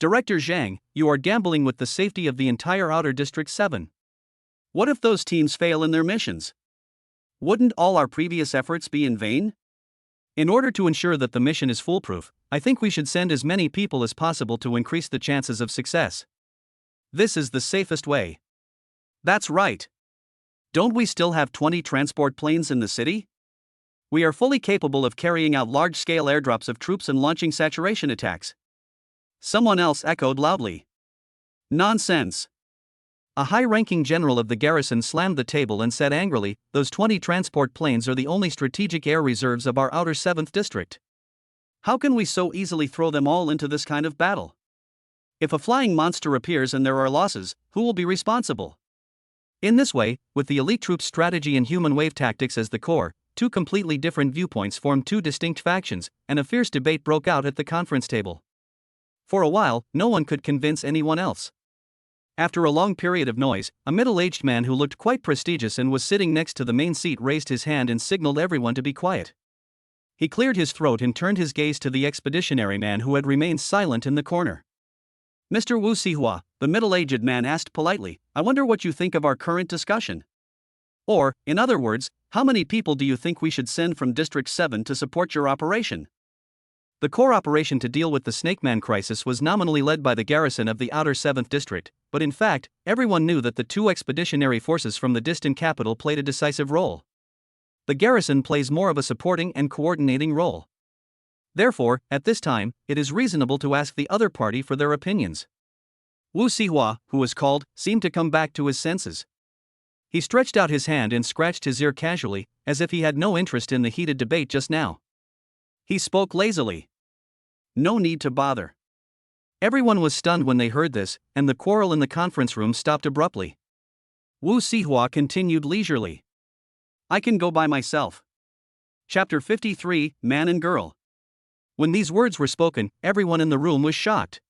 Speaker 1: Director Zhang, you are gambling with the safety of the entire Outer District 7. What if those teams fail in their missions? Wouldn't all our previous efforts be in vain? In order to ensure that the mission is foolproof, I think we should send as many people as possible to increase the chances of success. This is the safest way. That's right. Don't we still have 20 transport planes in the city? We are fully capable of carrying out large-scale airdrops of troops and launching saturation attacks. Someone else echoed loudly. Nonsense. A high-ranking general of the garrison slammed the table and said angrily, those 20 transport planes are the only strategic air reserves of our outer 7th district. How can we so easily throw them all into this kind of battle? If a flying monster appears and there are losses, who will be responsible? In this way, with the elite troops' strategy and human wave tactics as the core, 2 completely different viewpoints formed 2 distinct factions, and a fierce debate broke out at the conference table. For a while, no one could convince anyone else. After a long period of noise, a middle-aged man who looked quite prestigious and was sitting next to the main seat raised his hand and signaled everyone to be quiet. He cleared his throat and turned his gaze to the expeditionary man who had remained silent in the corner. Mr. Wu Sihua, the middle-aged man asked politely, I wonder what you think of our current discussion. Or, in other words, how many people do you think we should send from District 7 to support your operation? The core operation to deal with the Snake Man crisis was nominally led by the garrison of the outer 7th district, but in fact, everyone knew that the 2 expeditionary forces from the distant capital played a decisive role. The garrison plays more of a supporting and coordinating role. Therefore, at this time, it is reasonable to ask the other party for their opinions. Wu Sihua, who was called, seemed to come back to his senses. He stretched out his hand and scratched his ear casually, as if he had no interest in the heated debate just now. He spoke lazily. No need to bother. Everyone was stunned when they heard this, and the quarrel in the conference room stopped abruptly. Wu Sihua continued leisurely. I can go by myself. Chapter 53, Man and Girl. When these words were spoken, everyone in the room was shocked.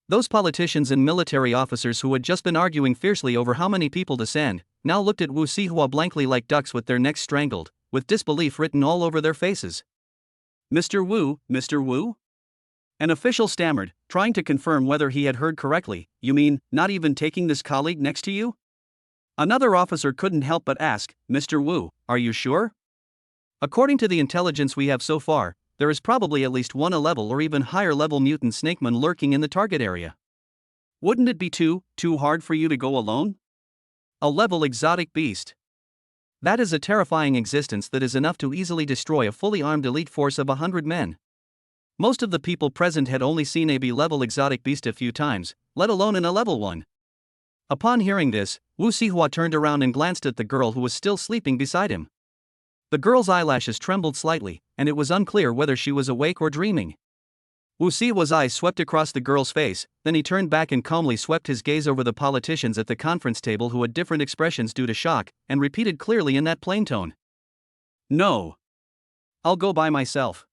Speaker 1: Those politicians and military officers who had just been arguing fiercely over how many people to send, now looked at Wu Sihua blankly like ducks with their necks strangled, with disbelief written all over their faces. Mr. Wu, Mr. Wu? An official stammered, trying to confirm whether he had heard correctly. You mean, not even taking this colleague next to you? Another officer couldn't help but ask, Mr. Wu, are you sure? According to the intelligence we have so far, there is probably at least one A-level or even higher-level mutant snakeman lurking in the target area. Wouldn't it be too hard for you to go alone? A-level exotic beast. That is a terrifying existence that is enough to easily destroy a fully armed elite force of 100 men. Most of the people present had only seen a B-level exotic beast a few times, let alone an A-level one. Upon hearing this, Wu Sihua turned around and glanced at the girl who was still sleeping beside him. The girl's eyelashes trembled slightly, and it was unclear whether she was awake or dreaming. Wu Sihua's eyes swept across the girl's face, then he turned back and calmly swept his gaze over the politicians at the conference table who had different expressions due to shock, and repeated clearly in that plain tone. No. I'll go by myself.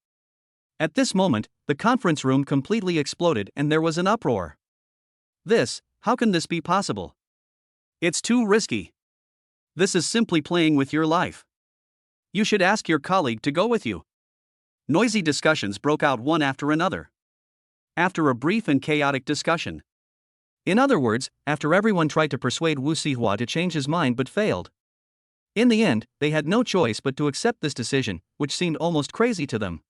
Speaker 1: At this moment, the conference room completely exploded and there was an uproar. How can this be possible? It's too risky. This is simply playing with your life. You should ask your colleague to go with you. Noisy discussions broke out one after another. After a brief and chaotic discussion. In other words, after everyone tried to persuade Wu Sihua to change his mind but failed. In the end, they had no choice but to accept this decision, which seemed almost crazy to them.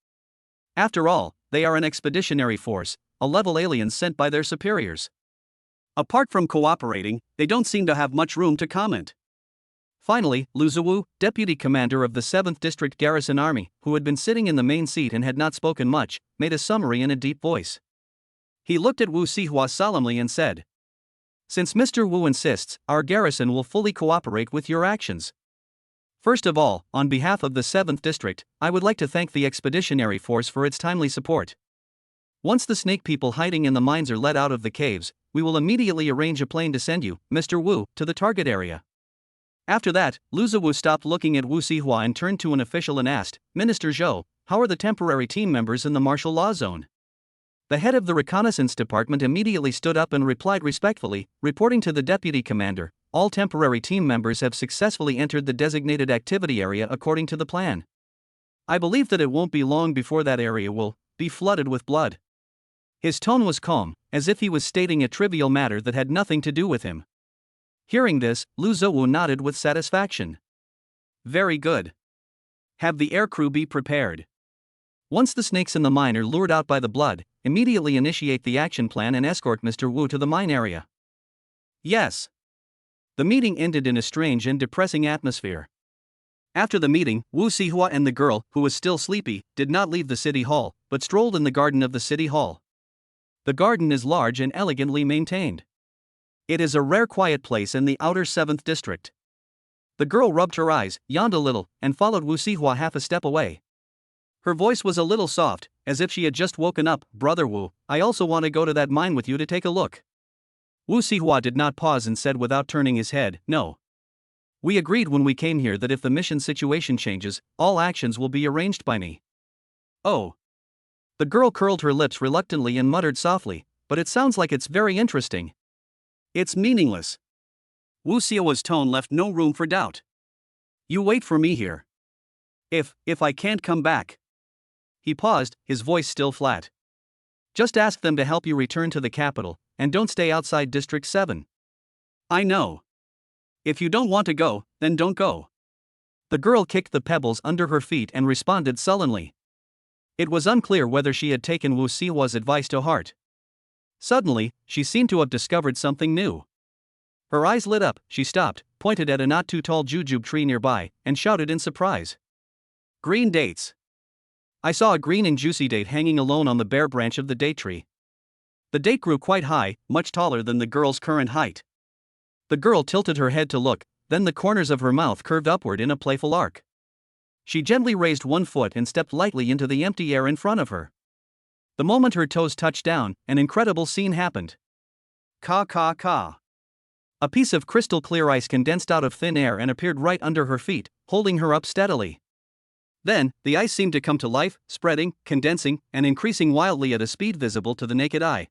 Speaker 1: After all, they are an expeditionary force, a level alien sent by their superiors. Apart from cooperating, they don't seem to have much room to comment. Finally, Lu Ziwu, deputy commander of the 7th District Garrison Army, who had been sitting in the main seat and had not spoken much, made a summary in a deep voice. He looked at Wu Sihua solemnly and said, "Since Mr. Wu insists, our garrison will fully cooperate with your actions. First of all, on behalf of the 7th District, I would like to thank the Expeditionary Force for its timely support. Once the snake people hiding in the mines are let out of the caves, we will immediately arrange a plane to send you, Mr. Wu, to the target area." After that, Lu Ziwu stopped looking at Wu Sihua and turned to an official and asked, "Minister Zhou, how are the temporary team members in the martial law zone?" The head of the reconnaissance department immediately stood up and replied respectfully, reporting to the deputy commander, "All temporary team members have successfully entered the designated activity area according to the plan. I believe that it won't be long before that area will be flooded with blood." His tone was calm, as if he was stating a trivial matter that had nothing to do with him. Hearing this, Lu Ziwu nodded with satisfaction. "Very good. Have the aircrew be prepared. Once the snakes in the mine are lured out by the blood, immediately initiate the action plan and escort Mr. Wu to the mine area." "Yes." The meeting ended in a strange and depressing atmosphere. After the meeting, Wu Sihua and the girl, who was still sleepy, did not leave the city hall, but strolled in the garden of the city hall. The garden is large and elegantly maintained. It is a rare quiet place in the outer 7th district. The girl rubbed her eyes, yawned a little, and followed Wu Sihua half a step away. Her voice was a little soft, as if she had just woken up. "Brother Wu, I also want to go to that mine with you to take a look." Wu Sihua did not pause and said without turning his head, "No. We agreed when we came here that if the mission situation changes, all actions will be arranged by me." "Oh." The girl curled her lips reluctantly and muttered softly, "But it sounds like it's very interesting." "It's meaningless." Wu Sihua's tone left no room for doubt. "You wait for me here. If I can't come back." He paused, his voice still flat. "Just ask them to help you return to the capital, and don't stay outside District 7. "I know. If you don't want to go, then don't go." The girl kicked the pebbles under her feet and responded sullenly. It was unclear whether she had taken Wu Sihua's advice to heart. Suddenly, she seemed to have discovered something new. Her eyes lit up, she stopped, pointed at a not too tall jujube tree nearby, and shouted in surprise. "Green dates! I saw a green and juicy date hanging alone on the bare branch of the date tree." The date grew quite high, much taller than the girl's current height. The girl tilted her head to look, then the corners of her mouth curved upward in a playful arc. She gently raised one foot and stepped lightly into the empty air in front of her. The moment her toes touched down, an incredible scene happened. Ka ka ka. A piece of crystal clear ice condensed out of thin air and appeared right under her feet, holding her up steadily. Then, the ice seemed to come to life, spreading, condensing, and increasing wildly at a speed visible to the naked eye.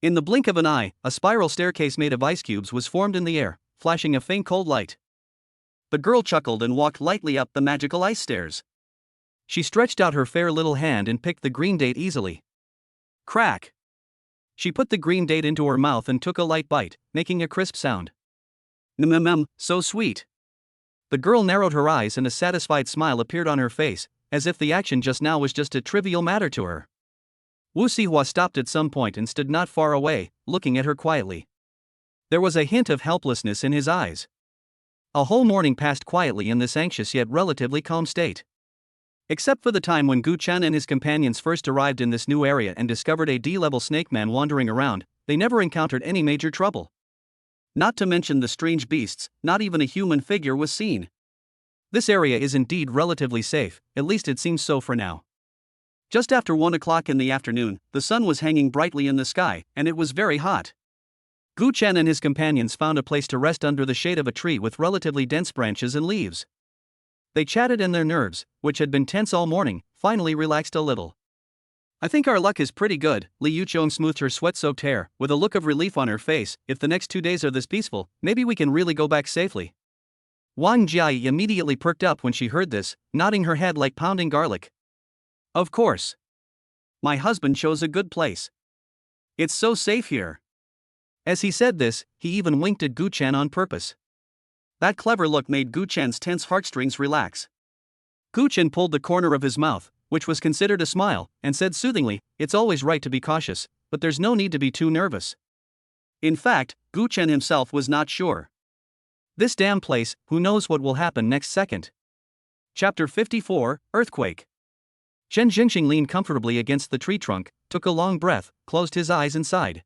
Speaker 1: In the blink of an eye, a spiral staircase made of ice cubes was formed in the air, flashing a faint cold light. The girl chuckled and walked lightly up the magical ice stairs. She stretched out her fair little hand and picked the green date easily. Crack! She put the green date into her mouth and took a light bite, making a crisp sound. So sweet. The girl narrowed her eyes and a satisfied smile appeared on her face, as if the action just now was just a trivial matter to her. Wu Sihua stopped at some point and stood not far away, looking at her quietly. There was a hint of helplessness in his eyes. A whole morning passed quietly in this anxious yet relatively calm state. Except for the time when Gu Chen and his companions first arrived in this new area and discovered a D-level snake man wandering around, they never encountered any major trouble. Not to mention the strange beasts, not even a human figure was seen. This area is indeed relatively safe, at least it seems so for now. Just after 1 o'clock in the afternoon, the sun was hanging brightly in the sky, and it was very hot. Gu Chen and his companions found a place to rest under the shade of a tree with relatively dense branches and leaves. They chatted and their nerves, which had been tense all morning, finally relaxed a little. I think our luck is pretty good. Li Yuqiong smoothed her sweat-soaked hair, with a look of relief on her face. If the next 2 days are this peaceful, maybe we can really go back safely. Wang Jiayi immediately perked up when she heard this, nodding her head like pounding garlic. Of course. My husband chose a good place. It's so safe here. As he said this, he even winked at Gu Chen on purpose. That clever look made Gu Chen's tense heartstrings relax. Gu Chen pulled the corner of his mouth, which was considered a smile, and said soothingly, "It's always right to be cautious, but there's no need to be too nervous." In fact, Gu Chen himself was not sure. This damn place, who knows what will happen next second? Chapter 54, Earthquake. Chen Jingxing leaned comfortably against the tree trunk, took a long breath, closed his eyes and sighed.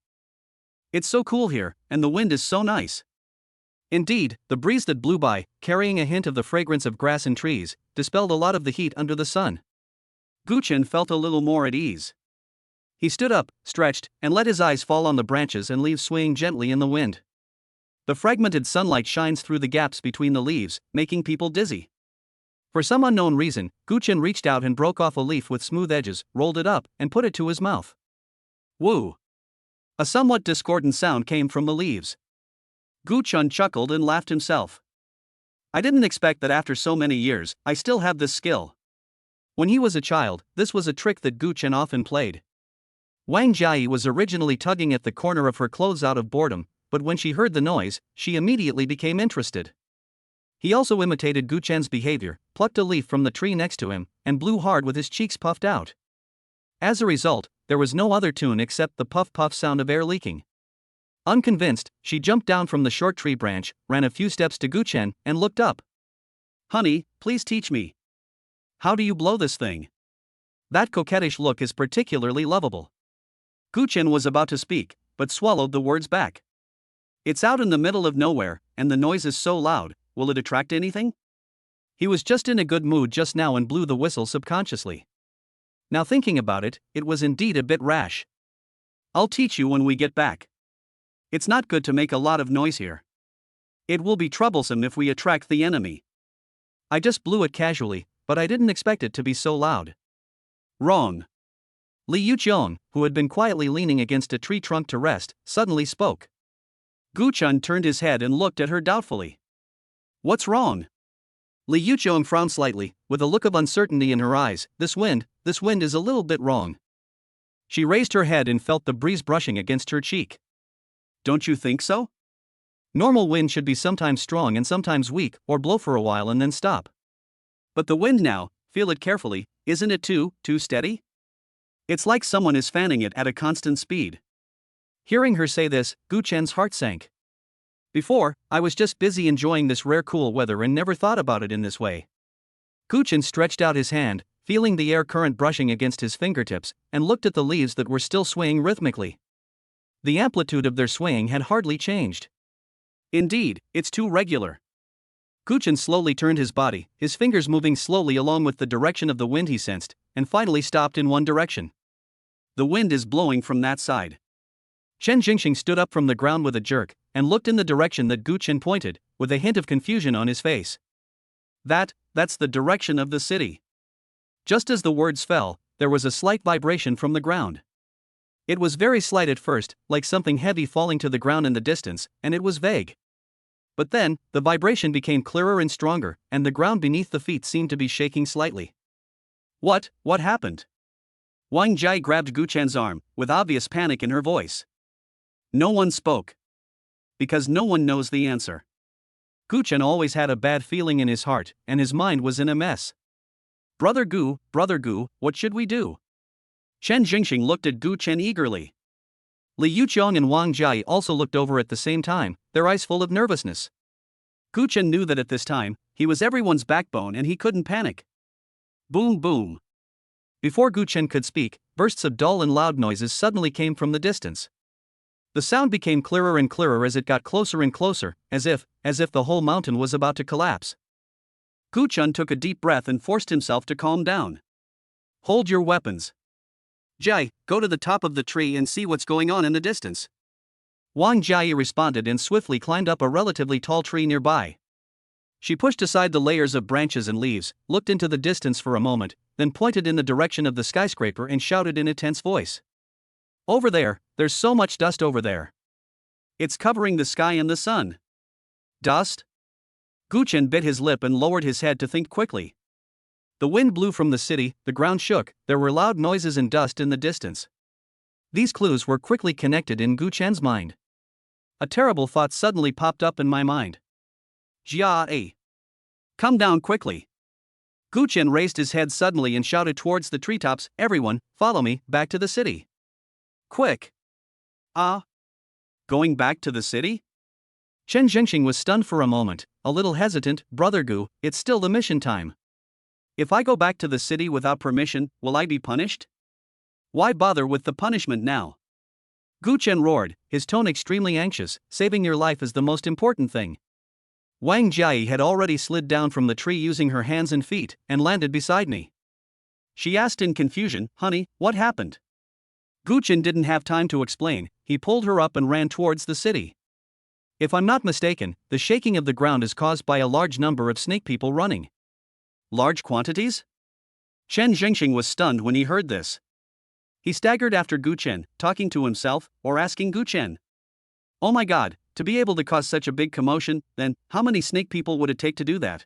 Speaker 1: It's so cool here, and the wind is so nice. Indeed, the breeze that blew by, carrying a hint of the fragrance of grass and trees, dispelled a lot of the heat under the sun. Gu Chen felt a little more at ease. He stood up, stretched, and let his eyes fall on the branches and leaves swaying gently in the wind. The fragmented sunlight shines through the gaps between the leaves, making people dizzy. For some unknown reason, Gu Chen reached out and broke off a leaf with smooth edges, rolled it up, and put it to his mouth. Woo! A somewhat discordant sound came from the leaves. Gu Chen chuckled and laughed himself. I didn't expect that after so many years, I still have this skill. When he was a child, this was a trick that Gu Chen often played. Wang Jiayi was originally tugging at the corner of her clothes out of boredom, but when she heard the noise, she immediately became interested. He also imitated Gu Chen's behavior, plucked a leaf from the tree next to him, and blew hard with his cheeks puffed out. As a result, there was no other tune except the puff-puff sound of air leaking. Unconvinced, she jumped down from the short tree branch, ran a few steps to Gu Chen, and looked up. Honey, please teach me. How do you blow this thing? That coquettish look is particularly lovable. Gu Chen was about to speak, but swallowed the words back. It's out in the middle of nowhere, and the noise is so loud, will it attract anything? He was just in a good mood just now and blew the whistle subconsciously. Now thinking about it, it was indeed a bit rash. I'll teach you when we get back. It's not good to make a lot of noise here. It will be troublesome if we attract the enemy. I just blew it casually, but I didn't expect it to be so loud. Wrong. Li Yuqiong, who had been quietly leaning against a tree trunk to rest, suddenly spoke. Gu Chen turned his head and looked at her doubtfully. What's wrong? Li Yuqiong frowned slightly, with a look of uncertainty in her eyes. This wind is a little bit wrong. She raised her head and felt the breeze brushing against her cheek. Don't you think so? Normal wind should be sometimes strong and sometimes weak, or blow for a while and then stop. But the wind now, feel it carefully, isn't it too steady? It's like someone is fanning it at a constant speed. Hearing her say this, Gu Chen's heart sank. Before, I was just busy enjoying this rare cool weather and never thought about it in this way. Gu Chen stretched out his hand, feeling the air current brushing against his fingertips, and looked at the leaves that were still swaying rhythmically. The amplitude of their swaying had hardly changed. Indeed, it's too regular. Gu Chen slowly turned his body, his fingers moving slowly along with the direction of the wind he sensed, and finally stopped in one direction. The wind is blowing from that side. Chen Jingxing stood up from the ground with a jerk, and looked in the direction that Gu Chen pointed, with a hint of confusion on his face. That's the direction of the city. Just as the words fell, there was a slight vibration from the ground. It was very slight at first, like something heavy falling to the ground in the distance, and it was vague. But then, the vibration became clearer and stronger, and the ground beneath the feet seemed to be shaking slightly. What happened? Wang Jai grabbed Gu Chen's arm, with obvious panic in her voice. No one spoke. Because no one knows the answer. Gu Chen always had a bad feeling in his heart, and his mind was in a mess. Brother Gu, what should we do? Chen Jingxing looked at Gu Chen eagerly. Li Yuqiong and Wang Jai also looked over at the same time, their eyes full of nervousness. Gu Chen knew that at this time, he was everyone's backbone and he couldn't panic. Boom boom. Before Gu Chen could speak, bursts of dull and loud noises suddenly came from the distance. The sound became clearer and clearer as it got closer and closer, as if the whole mountain was about to collapse. Gu Chen took a deep breath and forced himself to calm down. Hold your weapons. Jai, go to the top of the tree and see what's going on in the distance. Wang Jai responded and swiftly climbed up a relatively tall tree nearby. She pushed aside the layers of branches and leaves, looked into the distance for a moment, then pointed in the direction of the skyscraper and shouted in a tense voice. Over there, there's so much dust over there. It's covering the sky and the sun. Dust? Guchen bit his lip and lowered his head to think quickly. The wind blew from the city, the ground shook, there were loud noises and dust in the distance. These clues were quickly connected in Guchen's mind. A terrible thought suddenly popped up in my mind. Jia. Come down quickly. Guchen raised his head suddenly and shouted towards the treetops, everyone, follow me, back to the city. Quick. Going back to the city? Chen Zhengxing was stunned for a moment, a little hesitant. Brother Gu, it's still the mission time. If I go back to the city without permission, will I be punished? Why bother with the punishment now? Guchen roared, his tone extremely anxious. Saving your life is the most important thing. Wang Jiayi had already slid down from the tree using her hands and feet, and landed beside me. She asked in confusion, honey, what happened? Guchen didn't have time to explain, he pulled her up and ran towards the city. If I'm not mistaken, the shaking of the ground is caused by a large number of snake people running. Large quantities? Chen Zhengxing was stunned when he heard this. He staggered after Guchen, talking to himself, or asking Guchen. Oh my god, to be able to cause such a big commotion, then, how many snake people would it take to do that?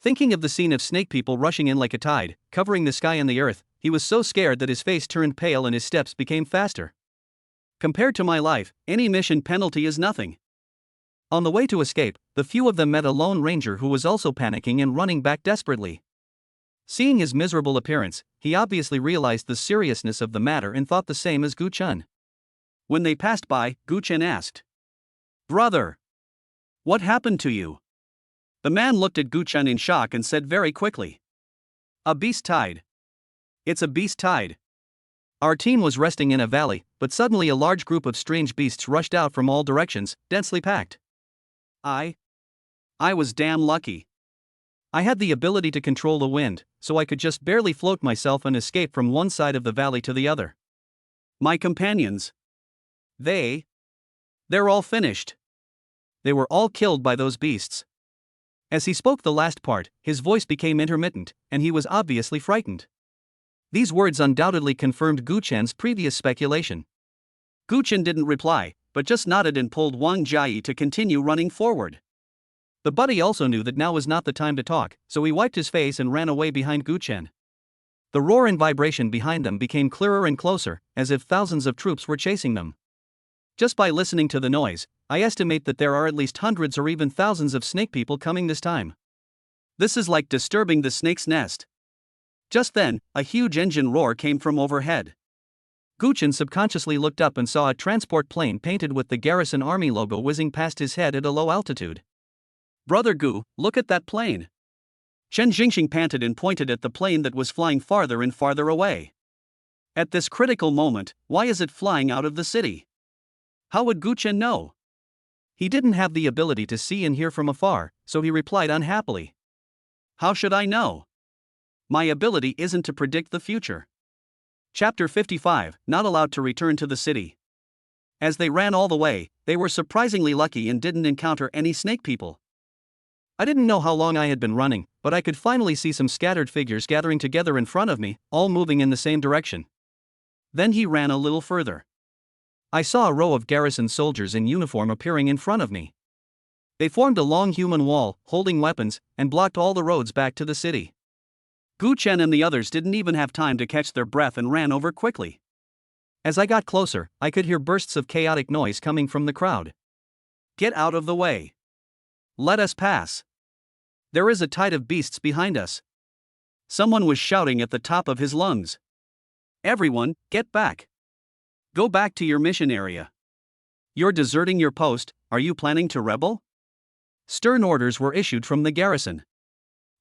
Speaker 1: Thinking of the scene of snake people rushing in like a tide, covering the sky and the earth, he was so scared that his face turned pale and his steps became faster. Compared to my life, any mission penalty is nothing. On the way to escape, the few of them met a lone ranger who was also panicking and running back desperately. Seeing his miserable appearance, he obviously realized the seriousness of the matter and thought the same as Guchen. When they passed by, Guchen asked, Brother, what happened to you? The man looked at Guchen in shock and said very quickly, A beast tide. It's a beast tide. Our team was resting in a valley, but suddenly a large group of strange beasts rushed out from all directions, densely packed. I was damn lucky. I had the ability to control the wind, so I could just barely float myself and escape from one side of the valley to the other. My companions. They're all finished. They were all killed by those beasts. As he spoke the last part, his voice became intermittent, and he was obviously frightened. These words undoubtedly confirmed Guchen's previous speculation. Guchen didn't reply, but just nodded and pulled Wang Jiayi to continue running forward. The buddy also knew that now was not the time to talk, so he wiped his face and ran away behind Guchen. The roar and vibration behind them became clearer and closer, as if thousands of troops were chasing them. Just by listening to the noise, I estimate that there are at least hundreds or even thousands of snake people coming this time. This is like disturbing the snake's nest. Just then, a huge engine roar came from overhead. Guchen subconsciously looked up and saw a transport plane painted with the Garrison Army logo whizzing past his head at a low altitude. Brother Gu, look at that plane. Chen Jingxing panted and pointed at the plane that was flying farther and farther away. At this critical moment, why is it flying out of the city? How would Guchen know? He didn't have the ability to see and hear from afar, so he replied unhappily. How should I know? My ability isn't to predict the future. Chapter 55, Not Allowed to Return to the City. As they ran all the way, they were surprisingly lucky and didn't encounter any snake people. I didn't know how long I had been running, but I could finally see some scattered figures gathering together in front of me, all moving in the same direction. Then he ran a little further. I saw a row of garrison soldiers in uniform appearing in front of me. They formed a long human wall, holding weapons, and blocked all the roads back to the city. Guchen and the others didn't even have time to catch their breath and ran over quickly. As I got closer, I could hear bursts of chaotic noise coming from the crowd. Get out of the way. Let us pass. There is a tide of beasts behind us. Someone was shouting at the top of his lungs. Everyone, get back. Go back to your mission area. You're deserting your post, are you planning to rebel? Stern orders were issued from the garrison.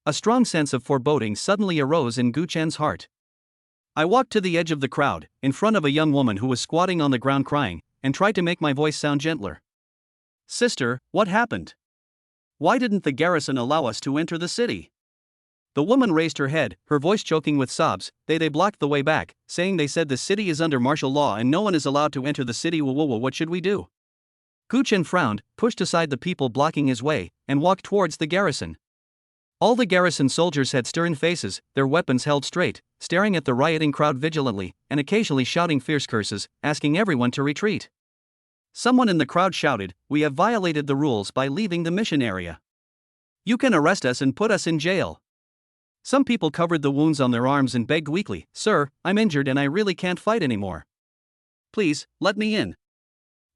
Speaker 1: A strong sense of foreboding suddenly arose in Guchen's heart. I walked to the edge of the crowd, in front of a young woman who was squatting on the ground crying, and tried to make my voice sound gentler. Sister, what happened? Why didn't the garrison allow us to enter the city? The woman raised her head, her voice choking with sobs. They blocked the way back, saying they said the city is under martial law and no one is allowed to enter the city. What should we do? Guchen frowned, pushed aside the people blocking his way, and walked towards the garrison. All the garrison soldiers had stern faces, their weapons held straight, staring at the rioting crowd vigilantly, and occasionally shouting fierce curses, asking everyone to retreat. Someone in the crowd shouted, "We have violated the rules by leaving the mission area. You can arrest us and put us in jail." Some people covered the wounds on their arms and begged weakly, "Sir, I'm injured and I really can't fight anymore. Please, let me in."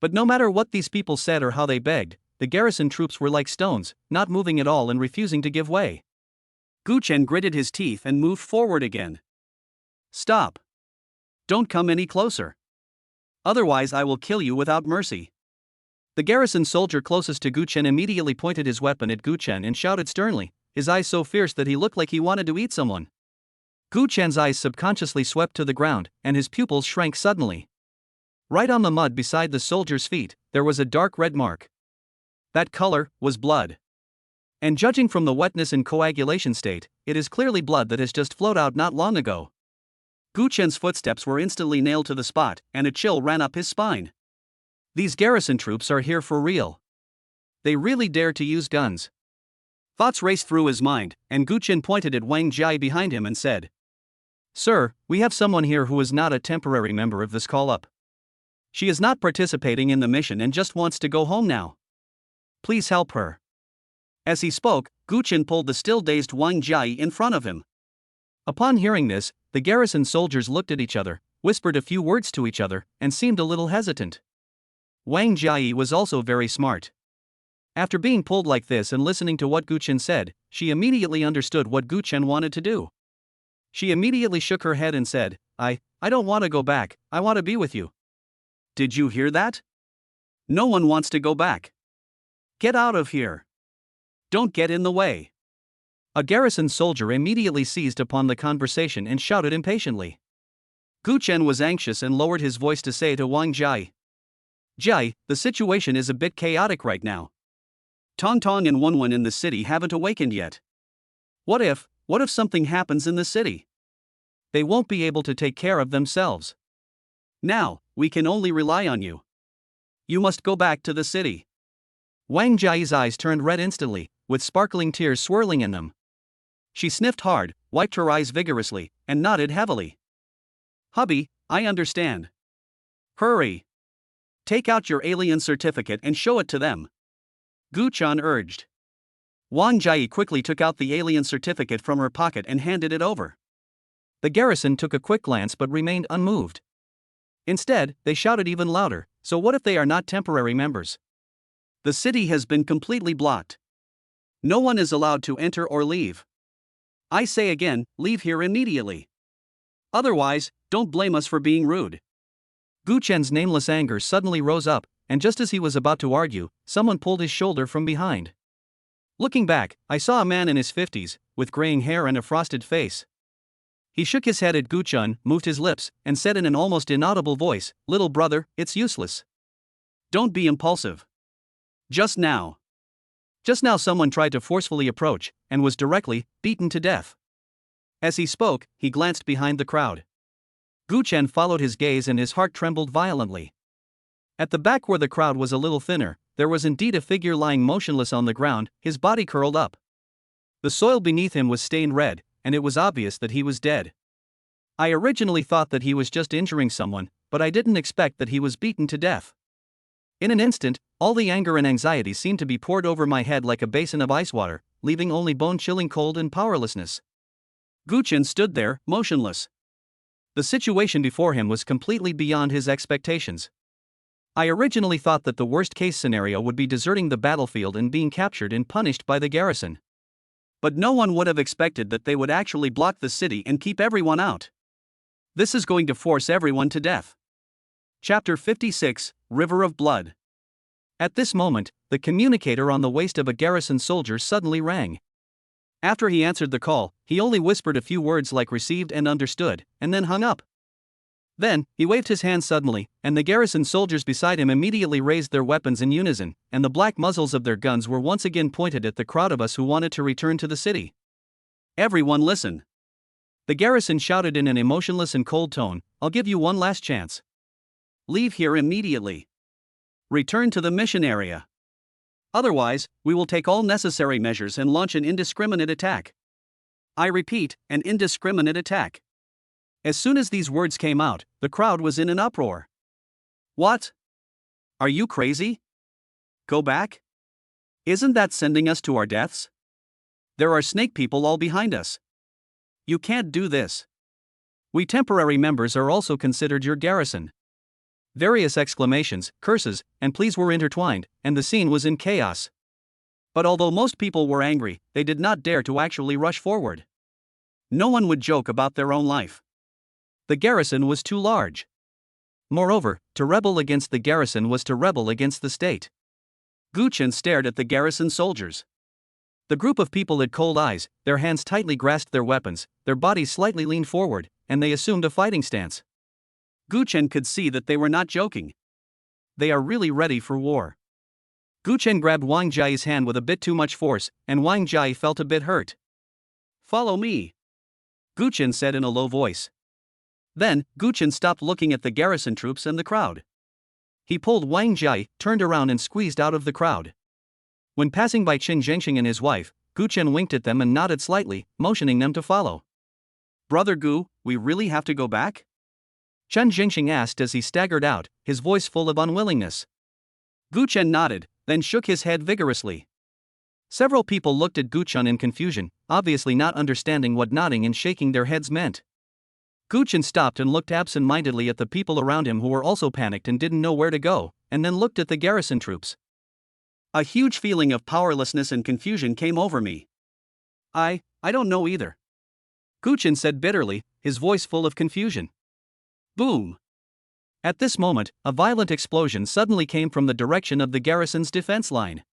Speaker 1: But no matter what these people said or how they begged, the garrison troops were like stones, not moving at all and refusing to give way. Gu Chen gritted his teeth and moved forward again. "Stop. Don't come any closer. Otherwise I will kill you without mercy." The garrison soldier closest to Gu Chen immediately pointed his weapon at Gu Chen and shouted sternly, his eyes so fierce that he looked like he wanted to eat someone. Gu Chen's eyes subconsciously swept to the ground, and his pupils shrank suddenly. Right on the mud beside the soldier's feet, there was a dark red mark. That color was blood. And judging from the wetness and coagulation state, it is clearly blood that has just flowed out not long ago. Gu Chen's footsteps were instantly nailed to the spot, and a chill ran up his spine. These garrison troops are here for real. They really dare to use guns. Thoughts raced through his mind, and Gu Chen pointed at Wang Jia behind him and said, "Sir, we have someone here who is not a temporary member of this call-up. She is not participating in the mission and just wants to go home now. Please help her." As he spoke, Gu Chen pulled the still-dazed Wang Jia in front of him. Upon hearing this, the garrison soldiers looked at each other, whispered a few words to each other, and seemed a little hesitant. Wang Jia was also very smart. After being pulled like this and listening to what Gu Chen said, she immediately understood what Gu Chen wanted to do. She immediately shook her head and said, I don't want to go back, I want to be with you." "Did you hear that? No one wants to go back. Get out of here. Don't get in the way." A garrison soldier immediately seized upon the conversation and shouted impatiently. Gu Chen was anxious and lowered his voice to say to Wang Jia, "Jia, the situation is a bit chaotic right now. Tong Tong and Wenwen in the city haven't awakened yet. What if something happens in the city? They won't be able to take care of themselves. Now, we can only rely on you. You must go back to the city." Wang Jia's eyes turned red instantly, with sparkling tears swirling in them. She sniffed hard, wiped her eyes vigorously, and nodded heavily. "Hubby, I understand. Hurry. Take out your alien certificate and show it to them," Gu Chen urged. Wang Jia quickly took out the alien certificate from her pocket and handed it over. The garrison took a quick glance but remained unmoved. Instead, they shouted even louder, "So what if they are not temporary members? The city has been completely blocked. No one is allowed to enter or leave. I say again, leave here immediately. Otherwise, don't blame us for being rude." Gu Chen's nameless anger suddenly rose up, and just as he was about to argue, someone pulled his shoulder from behind. Looking back, I saw a man in his 50s, with graying hair and a frosted face. He shook his head at Gu Chen, moved his lips, and said in an almost inaudible voice, "Little brother, it's useless. Don't be impulsive. Just now someone tried to forcefully approach, and was directly beaten to death." As he spoke, he glanced behind the crowd. Gu Chen followed his gaze and his heart trembled violently. At the back where the crowd was a little thinner, there was indeed a figure lying motionless on the ground, his body curled up. The soil beneath him was stained red, and it was obvious that he was dead. I originally thought that he was just injuring someone, but I didn't expect that he was beaten to death. In an instant, all the anger and anxiety seemed to be poured over my head like a basin of ice water, leaving only bone-chilling cold and powerlessness. Gu Chen stood there, motionless. The situation before him was completely beyond his expectations. I originally thought that the worst-case scenario would be deserting the battlefield and being captured and punished by the garrison. But no one would have expected that they would actually block the city and keep everyone out. This is going to force everyone to death. Chapter 56, River of Blood. At this moment, the communicator on the waist of a garrison soldier suddenly rang. After he answered the call, he only whispered a few words like "received" and "understood," and then hung up. Then, he waved his hand suddenly, and the garrison soldiers beside him immediately raised their weapons in unison, and the black muzzles of their guns were once again pointed at the crowd of us who wanted to return to the city. "Everyone listen." The garrison shouted in an emotionless and cold tone, "I'll give you one last chance. Leave here immediately. Return to the mission area. Otherwise, we will take all necessary measures and launch an indiscriminate attack. I repeat, an indiscriminate attack. As soon as these words came out, the crowd was in an uproar. What? Are you crazy? Go back? Isn't that sending us to our deaths? There are snake people all behind us. You can't do this. We temporary members are also considered your garrison. Various exclamations, curses, and pleas were intertwined, and the scene was in chaos. But although most people were angry, they did not dare to actually rush forward. No one would joke about their own life. The garrison was too large. Moreover, to rebel against the garrison was to rebel against the state. Gu Chen stared at the garrison soldiers. The group of people had cold eyes, their hands tightly grasped their weapons, their bodies slightly leaned forward, and they assumed a fighting stance. Gu Chen could see that they were not joking. They are really ready for war. Gu Chen grabbed Wang Jia's hand with a bit too much force, and Wang Jia felt a bit hurt. Follow me, Gu Chen said in a low voice. Then, Gu Chen stopped looking at the garrison troops and the crowd. He pulled Wang Jia, turned around and squeezed out of the crowd. When passing by Qin Zhengxing and his wife, Gu Chen winked at them and nodded slightly, motioning them to follow. Brother Gu, we really have to go back? Chen Zhengxing asked as he staggered out, his voice full of unwillingness. Gu Chen nodded, then shook his head vigorously. Several people looked at Gu Chen in confusion, obviously not understanding what nodding and shaking their heads meant. Gu Chen stopped and looked absent-mindedly at the people around him who were also panicked and didn't know where to go, and then looked at the garrison troops. A huge feeling of powerlessness and confusion came over me. I don't know either, Gu Chen said bitterly, his voice full of confusion. Boom! At this moment, a violent explosion suddenly came from the direction of the garrison's defense line.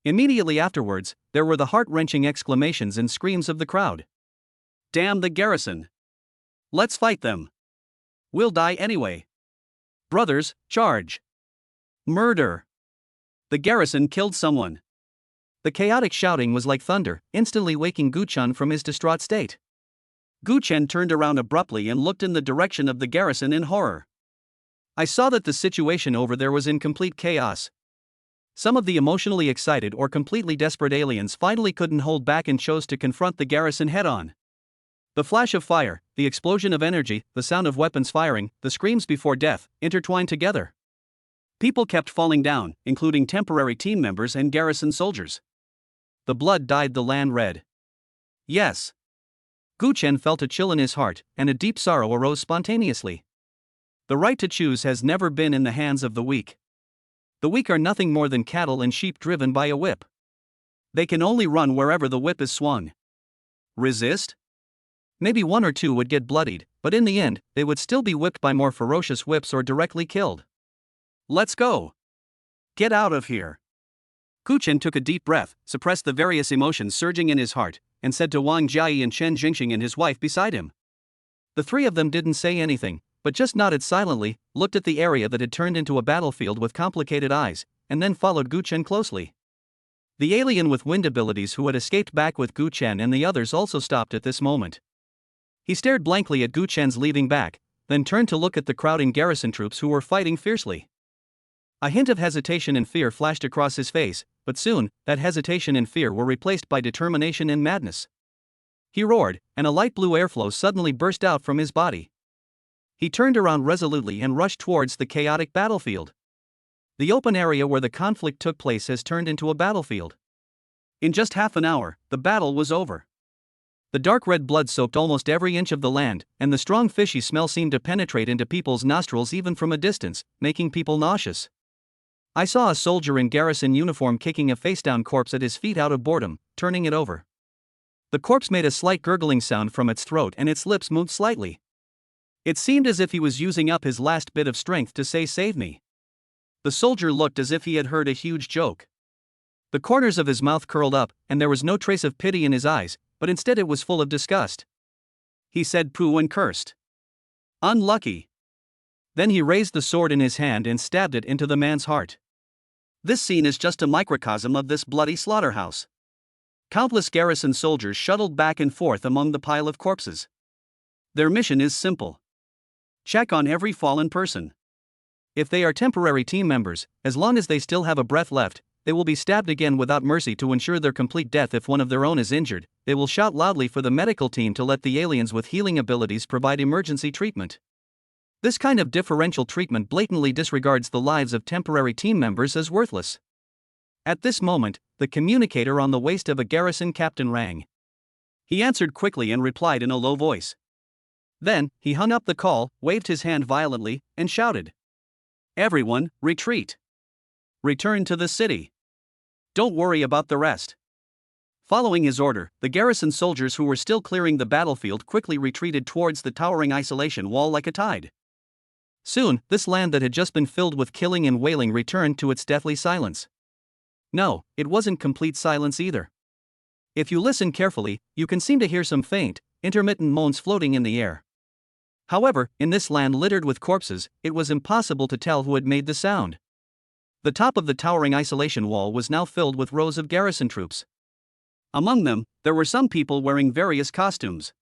Speaker 1: Immediately afterwards, there were the heart-wrenching exclamations and screams of the crowd. Damn the garrison! Let's fight them! We'll die anyway! Brothers, charge! Murder! The garrison killed someone! The chaotic shouting was like thunder, instantly waking Gu Chen from his distraught state. Gu Chen turned around abruptly and looked in the direction of the garrison in horror. I saw that the situation over there was in complete chaos. Some of the emotionally excited or completely desperate aliens finally couldn't hold back and chose to confront the garrison head-on. The flash of fire, the explosion of energy, the sound of weapons firing, the screams before death, intertwined together. People kept falling down, including temporary team members and garrison soldiers. The blood dyed the land red. Yes. Gu Chen felt a chill in his heart, and a deep sorrow arose spontaneously. The right to choose has never been in the hands of the weak. The weak are nothing more than cattle and sheep driven by a whip. They can only run wherever the whip is swung. Resist? Maybe one or two would get bloodied, but in the end, they would still be whipped by more ferocious whips or directly killed. Let's go! Get out of here! Gu Chen took a deep breath, suppressed the various emotions surging in his heart, and said to Wang Jia and Chen Jingxing and his wife beside him. The three of them didn't say anything, but just nodded silently, looked at the area that had turned into a battlefield with complicated eyes, and then followed Gu Chen closely. The alien with wind abilities who had escaped back with Gu Chen and the others also stopped at this moment. He stared blankly at Gu Chen's leaving back, then turned to look at the crowding garrison troops who were fighting fiercely. A hint of hesitation and fear flashed across his face, but soon, that hesitation and fear were replaced by determination and madness. He roared, and a light blue airflow suddenly burst out from his body. He turned around resolutely and rushed towards the chaotic battlefield. The open area where the conflict took place has turned into a battlefield. In just half an hour, the battle was over. The dark red blood soaked almost every inch of the land, and the strong fishy smell seemed to penetrate into people's nostrils even from a distance, making people nauseous. I saw a soldier in garrison uniform kicking a face-down corpse at his feet out of boredom, turning it over. The corpse made a slight gurgling sound from its throat and its lips moved slightly. It seemed as if he was using up his last bit of strength to say "save me." The soldier looked as if he had heard a huge joke. The corners of his mouth curled up, and there was no trace of pity in his eyes, but instead it was full of disgust. He said "pooh" and cursed. Unlucky. Then he raised the sword in his hand and stabbed it into the man's heart. This scene is just a microcosm of this bloody slaughterhouse. Countless garrison soldiers shuttled back and forth among the pile of corpses. Their mission is simple. Check on every fallen person. If they are temporary team members, as long as they still have a breath left, they will be stabbed again without mercy to ensure their complete death. If one of their own is injured, they will shout loudly for the medical team to let the aliens with healing abilities provide emergency treatment. This kind of differential treatment blatantly disregards the lives of temporary team members as worthless. At this moment, the communicator on the waist of a garrison captain rang. He answered quickly and replied in a low voice. Then, he hung up the call, waved his hand violently, and shouted, "Everyone, retreat! Return to the city. Don't worry about the rest." Following his order, the garrison soldiers who were still clearing the battlefield quickly retreated towards the towering isolation wall like a tide. Soon, this land that had just been filled with killing and wailing returned to its deathly silence. No, it wasn't complete silence either. If you listen carefully, you can seem to hear some faint, intermittent moans floating in the air. However, in this land littered with corpses, it was impossible to tell who had made the sound. The top of the towering isolation wall was now filled with rows of garrison troops. Among them, there were some people wearing various costumes.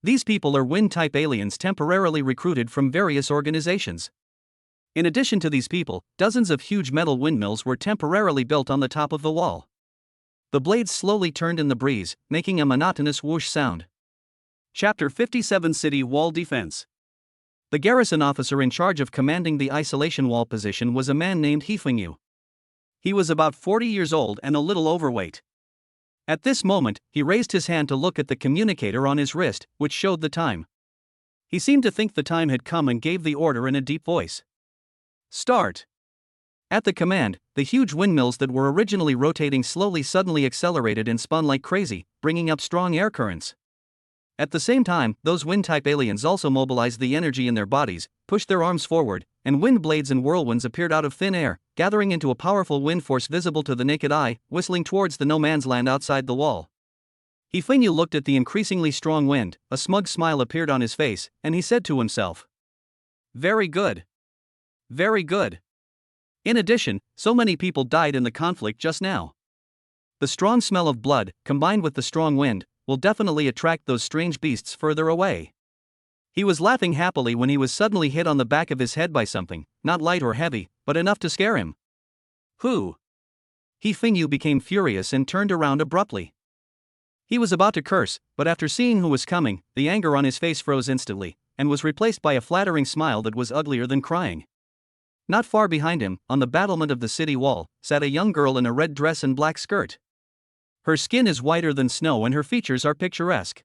Speaker 1: These people are wind-type aliens temporarily recruited from various organizations. In addition to these people, dozens of huge metal windmills were temporarily built on the top of the wall. The blades slowly turned in the breeze, making a monotonous whoosh sound. Chapter 57 City Wall Defense. The garrison officer in charge of commanding the isolation wall position was a man named Hefengyu. He was about 40 years old and a little overweight. At this moment, he raised his hand to look at the communicator on his wrist, which showed the time. He seemed to think the time had come and gave the order in a deep voice. "Start." At the command, the huge windmills that were originally rotating slowly suddenly accelerated and spun like crazy, bringing up strong air currents. At the same time, those wind-type aliens also mobilized the energy in their bodies, pushed their arms forward, and wind blades and whirlwinds appeared out of thin air, gathering into a powerful wind force visible to the naked eye, whistling towards the no-man's land outside the wall. Hefengyu looked at the increasingly strong wind, a smug smile appeared on his face, and he said to himself, "Very good. Very good. In addition, so many people died in the conflict just now. The strong smell of blood, combined with the strong wind, will definitely attract those strange beasts further away." He was laughing happily when he was suddenly hit on the back of his head by something, not light or heavy, but enough to scare him. "Who?" Hefengyu became furious and turned around abruptly. He was about to curse, but after seeing who was coming, the anger on his face froze instantly, and was replaced by a flattering smile that was uglier than crying. Not far behind him, on the battlement of the city wall, sat a young girl in a red dress and black skirt. Her skin is whiter than snow and her features are picturesque.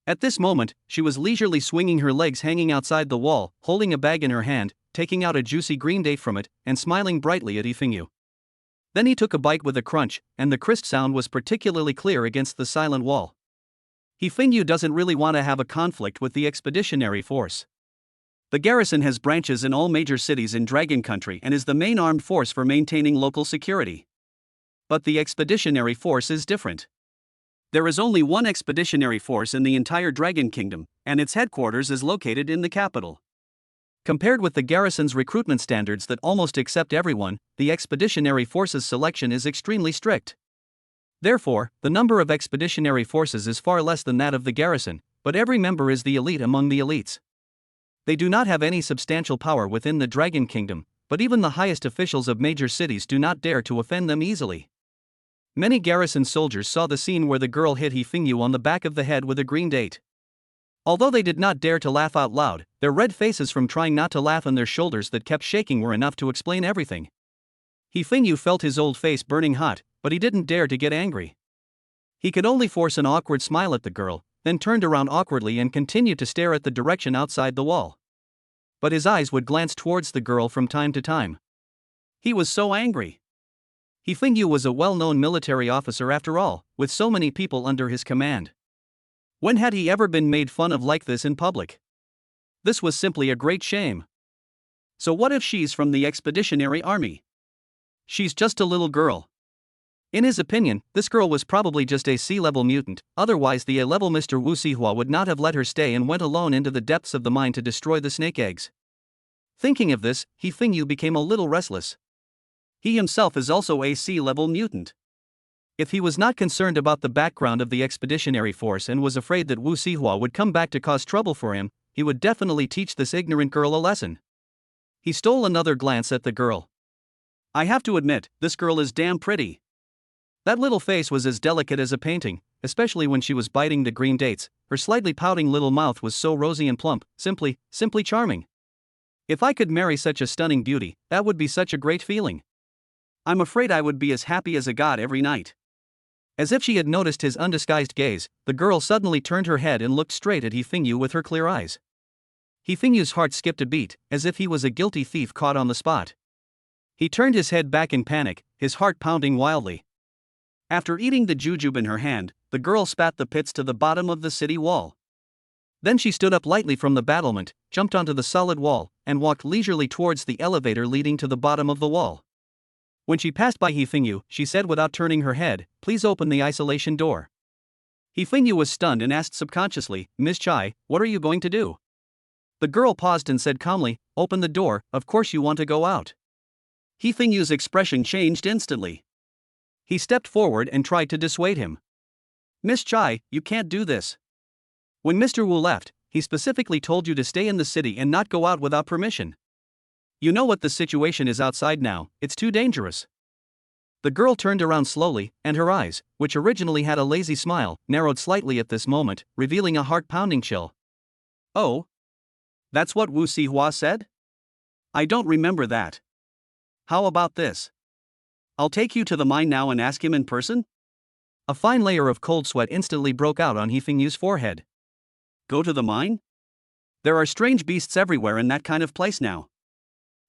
Speaker 1: At this moment, she was leisurely swinging her legs hanging outside the wall, holding a bag in her hand, taking out a juicy green date from it, and smiling brightly at Hefengyu. Then he took a bite with a crunch, and the crisp sound was particularly clear against the silent wall. Hefengyu doesn't really want to have a conflict with the expeditionary force. The garrison has branches in all major cities in Dragon Country and is the main armed force for maintaining local security. But the expeditionary force is different. There is only one expeditionary force in the entire Dragon Kingdom, and its headquarters is located in the capital. Compared with the garrison's recruitment standards that almost accept everyone, the expeditionary force's selection is extremely strict. Therefore, the number of expeditionary forces is far less than that of the garrison, but every member is the elite among the elites. They do not have any substantial power within the Dragon Kingdom, but even the highest officials of major cities do not dare to offend them easily. Many garrison soldiers saw the scene where the girl hit Hefengyu on the back of the head with a green date. Although they did not dare to laugh out loud, their red faces from trying not to laugh and their shoulders that kept shaking were enough to explain everything. Hefengyu felt his old face burning hot, but he didn't dare to get angry. He could only force an awkward smile at the girl, then turned around awkwardly and continued to stare at the direction outside the wall. But his eyes would glance towards the girl from time to time. He was so angry. Hefengyu was a well-known military officer after all, with so many people under his command. When had he ever been made fun of like this in public? This was simply a great shame. So what if she's from the expeditionary army? She's just a little girl. In his opinion, this girl was probably just a sea-level mutant, otherwise the A-level Mr. Wu Sihua would not have let her stay and went alone into the depths of the mine to destroy the snake eggs. Thinking of this, Hefengyu became a little restless. He himself is also a sea-level mutant. If he was not concerned about the background of the expeditionary force and was afraid that Wu Sihua would come back to cause trouble for him, he would definitely teach this ignorant girl a lesson. He stole another glance at the girl. I have to admit, this girl is damn pretty. That little face was as delicate as a painting, especially when she was biting the green dates. Her slightly pouting little mouth was so rosy and plump, simply charming. If I could marry such a stunning beauty, that would be such a great feeling. I'm afraid I would be as happy as a god every night. As if she had noticed his undisguised gaze, the girl suddenly turned her head and looked straight at Hifengyu with her clear eyes. Hifengyu's heart skipped a beat, as if he was a guilty thief caught on the spot. He turned his head back in panic, his heart pounding wildly. After eating the jujube in her hand, the girl spat the pits to the bottom of the city wall. Then she stood up lightly from the battlement, jumped onto the solid wall, and walked leisurely towards the elevator leading to the bottom of the wall. When she passed by Hifengyu, she said without turning her head, "Please open the isolation door." Hifengyu was stunned and asked subconsciously, "Miss Chai, what are you going to do?" The girl paused and said calmly, "Open the door, of course you want to go out." Hifengyu's expression changed instantly. He stepped forward and tried to dissuade him. "Miss Chai, you can't do this. When Mr. Wu left, he specifically told you to stay in the city and not go out without permission. You know what the situation is outside now, it's too dangerous." The girl turned around slowly, and her eyes, which originally had a lazy smile, narrowed slightly at this moment, revealing a heart-pounding chill. "Oh? That's what Wu Sihua said? I don't remember that. How about this? I'll take you to the mine now and ask him in person?" A fine layer of cold sweat instantly broke out on Hifengyu's forehead. Go to the mine? There are strange beasts everywhere in that kind of place now.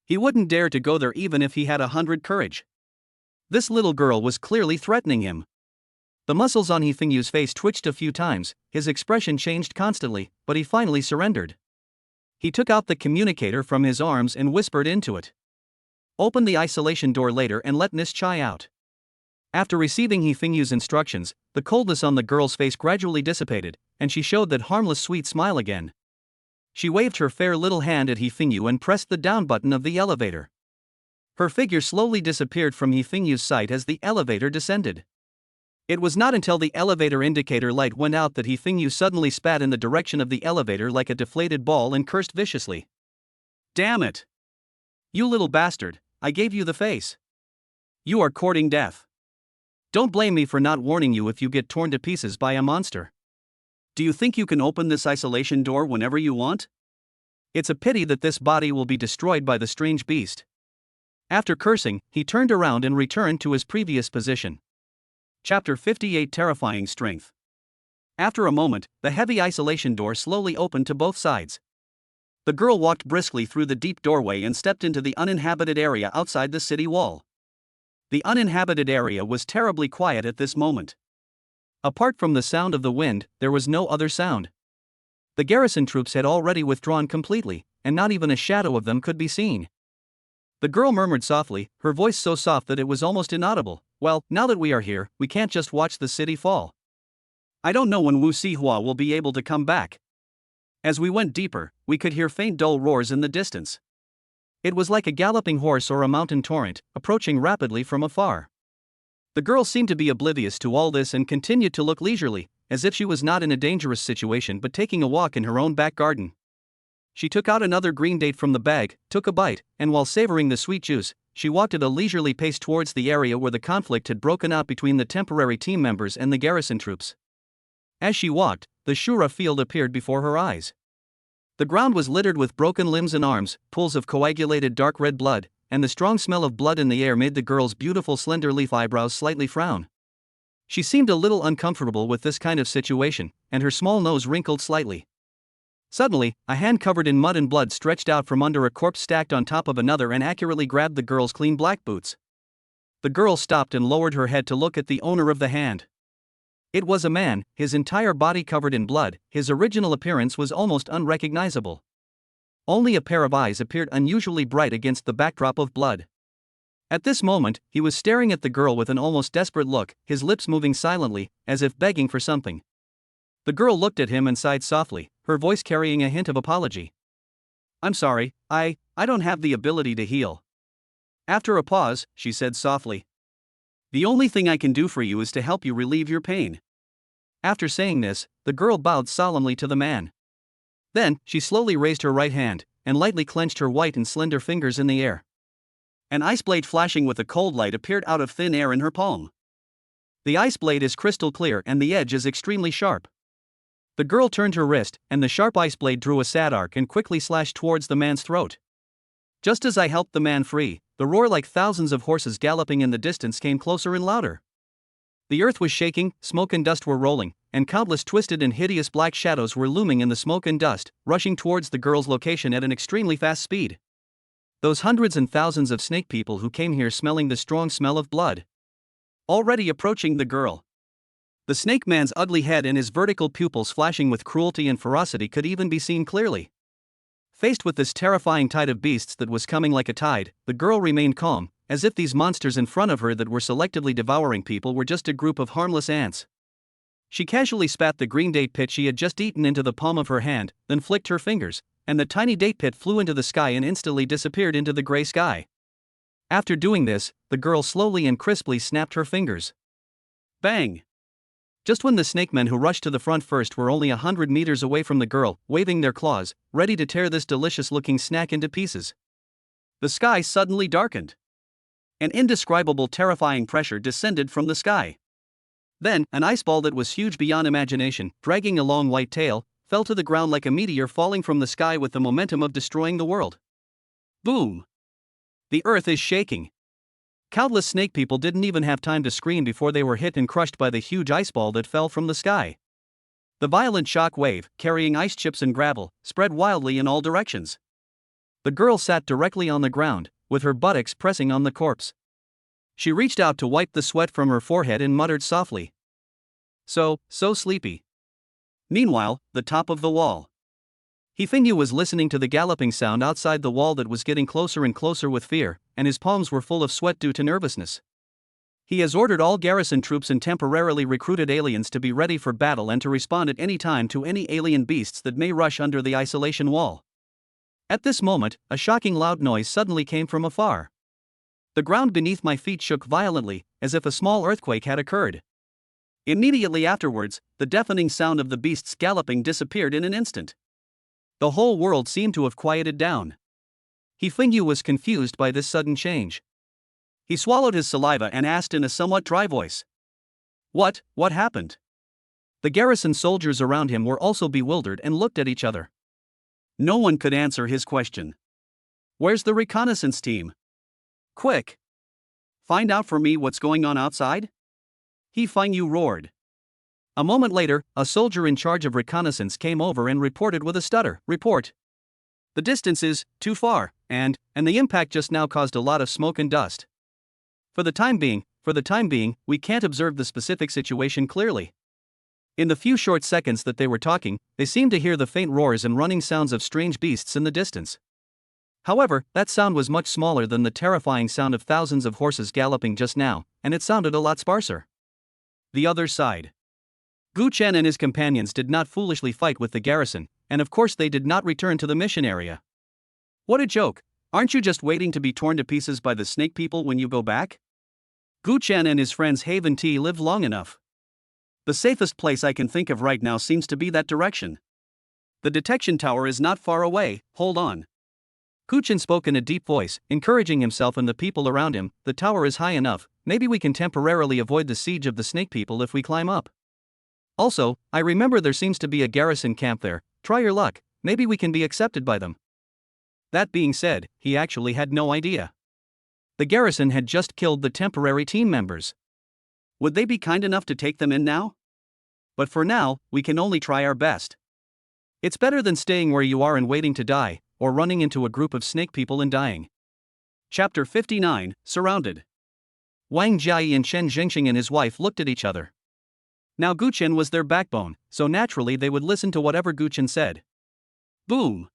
Speaker 1: He wouldn't dare to go there even if he had 100 courage. This little girl was clearly threatening him. The muscles on Hifengyu's face twitched a few times, his expression changed constantly, but he finally surrendered. He took out the communicator from his arms and whispered into it. "Open the isolation door later and let Miss Chai out." After receiving Hifengyu's instructions, the coldness on the girl's face gradually dissipated, and she showed that harmless sweet smile again. She waved her fair little hand at Hifengyu and pressed the down button of the elevator. Her figure slowly disappeared from Hifengyu's sight as the elevator descended. It was not until the elevator indicator light went out that Hifengyu suddenly spat in the direction of the elevator like a deflated ball and cursed viciously. "Damn it! You little bastard, I gave you the face. You are courting death. Don't blame me for not warning you if you get torn to pieces by a monster. Do you think you can open this isolation door whenever you want? It's a pity that this body will be destroyed by the strange beast." After cursing, he turned around and returned to his previous position. Chapter 58 Terrifying Strength. After a moment, the heavy isolation door slowly opened to both sides. The girl walked briskly through the deep doorway and stepped into the uninhabited area outside the city wall. The uninhabited area was terribly quiet at this moment. Apart from the sound of the wind, there was no other sound. The garrison troops had already withdrawn completely, and not even a shadow of them could be seen. The girl murmured softly, her voice so soft that it was almost inaudible, "Well, now that we are here, we can't just watch the city fall. I don't know when Wu Sihua will be able to come back." As we went deeper, we could hear faint dull roars in the distance. It was like a galloping horse or a mountain torrent, approaching rapidly from afar. The girl seemed to be oblivious to all this and continued to look leisurely, as if she was not in a dangerous situation but taking a walk in her own back garden. She took out another green date from the bag, took a bite, and while savoring the sweet juice, she walked at a leisurely pace towards the area where the conflict had broken out between the temporary team members and the garrison troops. As she walked, the Shura field appeared before her eyes. The ground was littered with broken limbs and arms, pools of coagulated dark red blood, and the strong smell of blood in the air made the girl's beautiful slender leaf eyebrows slightly frown. She seemed a little uncomfortable with this kind of situation, and her small nose wrinkled slightly. Suddenly, a hand covered in mud and blood stretched out from under a corpse stacked on top of another and accurately grabbed the girl's clean black boots. The girl stopped and lowered her head to look at the owner of the hand. It was a man, his entire body covered in blood. His original appearance was almost unrecognizable. Only a pair of eyes appeared unusually bright against the backdrop of blood. At this moment, he was staring at the girl with an almost desperate look, his lips moving silently, as if begging for something. The girl looked at him and sighed softly, her voice carrying a hint of apology. "I'm sorry, I don't have the ability to heal." After a pause, she said softly, "The only thing I can do for you is to help you relieve your pain." After saying this, the girl bowed solemnly to the man. Then, she slowly raised her right hand, and lightly clenched her white and slender fingers in the air. An ice blade flashing with a cold light appeared out of thin air in her palm. The ice blade is crystal clear and the edge is extremely sharp. The girl turned her wrist, and the sharp ice blade drew a sad arc and quickly slashed towards the man's throat. Just as I helped the man free, the roar like thousands of horses galloping in the distance came closer and louder. The earth was shaking, smoke and dust were rolling, and countless twisted and hideous black shadows were looming in the smoke and dust, rushing towards the girl's location at an extremely fast speed. Those hundreds and thousands of snake people who came here smelling the strong smell of blood. Already approaching the girl. The snake man's ugly head and his vertical pupils flashing with cruelty and ferocity could even be seen clearly. Faced with this terrifying tide of beasts that was coming like a tide, the girl remained calm, as if these monsters in front of her that were selectively devouring people were just a group of harmless ants. She casually spat the green date pit she had just eaten into the palm of her hand, then flicked her fingers, and the tiny date pit flew into the sky and instantly disappeared into the gray sky. After doing this, the girl slowly and crisply snapped her fingers. Bang! Just when the snakemen who rushed to the front first were only 100 meters away from the girl, waving their claws, ready to tear this delicious-looking snack into pieces, the sky suddenly darkened. An indescribable terrifying pressure descended from the sky. Then, an ice ball that was huge beyond imagination, dragging a long white tail, fell to the ground like a meteor falling from the sky with the momentum of destroying the world. Boom! The earth is shaking. Countless snake people didn't even have time to scream before they were hit and crushed by the huge ice ball that fell from the sky. The violent shock wave, carrying ice chips and gravel, spread wildly in all directions. The girl sat directly on the ground, with her buttocks pressing on the corpse. She reached out to wipe the sweat from her forehead and muttered softly. So sleepy. Meanwhile, the top of the wall. Hifengyu was listening to the galloping sound outside the wall that was getting closer and closer with fear, and his palms were full of sweat due to nervousness. He has ordered all garrison troops and temporarily recruited aliens to be ready for battle and to respond at any time to any alien beasts that may rush under the isolation wall. At this moment, a shocking loud noise suddenly came from afar. The ground beneath my feet shook violently, as if a small earthquake had occurred. Immediately afterwards, the deafening sound of the beasts galloping disappeared in an instant. The whole world seemed to have quieted down. Hifengyu was confused by this sudden change. He swallowed his saliva and asked in a somewhat dry voice. What happened? The garrison soldiers around him were also bewildered and looked at each other. No one could answer his question. Where's the reconnaissance team? Quick! Find out for me what's going on outside? Hifengyu roared. A moment later, a soldier in charge of reconnaissance came over and reported with a stutter. Report. The distance is too far, and the impact just now caused a lot of smoke and dust. For the time being, we can't observe the specific situation clearly. In the few short seconds that they were talking, they seemed to hear the faint roars and running sounds of strange beasts in the distance. However, that sound was much smaller than the terrifying sound of thousands of horses galloping just now, and it sounded a lot sparser. The other side. Gu Chen and his companions did not foolishly fight with the garrison, and of course they did not return to the mission area. What a joke! Aren't you just waiting to be torn to pieces by the snake people when you go back? Gu Chen and his friends Haven T lived long enough. The safest place I can think of right now seems to be that direction. The detection tower is not far away, hold on. Gu Chen spoke in a deep voice, encouraging himself and the people around him. The tower is high enough, maybe we can temporarily avoid the siege of the snake people if we climb up. Also, I remember there seems to be a garrison camp there. Try your luck, maybe we can be accepted by them. That being said, he actually had no idea. The garrison had just killed the temporary team members. Would they be kind enough to take them in now? But for now, we can only try our best. It's better than staying where you are and waiting to die, or running into a group of snake people and dying. Chapter 59, Surrounded. Wang Jiayi and Chen Jingxing and his wife looked at each other. Now Gu Chen was their backbone, so naturally they would listen to whatever Gu Chen said. Boom!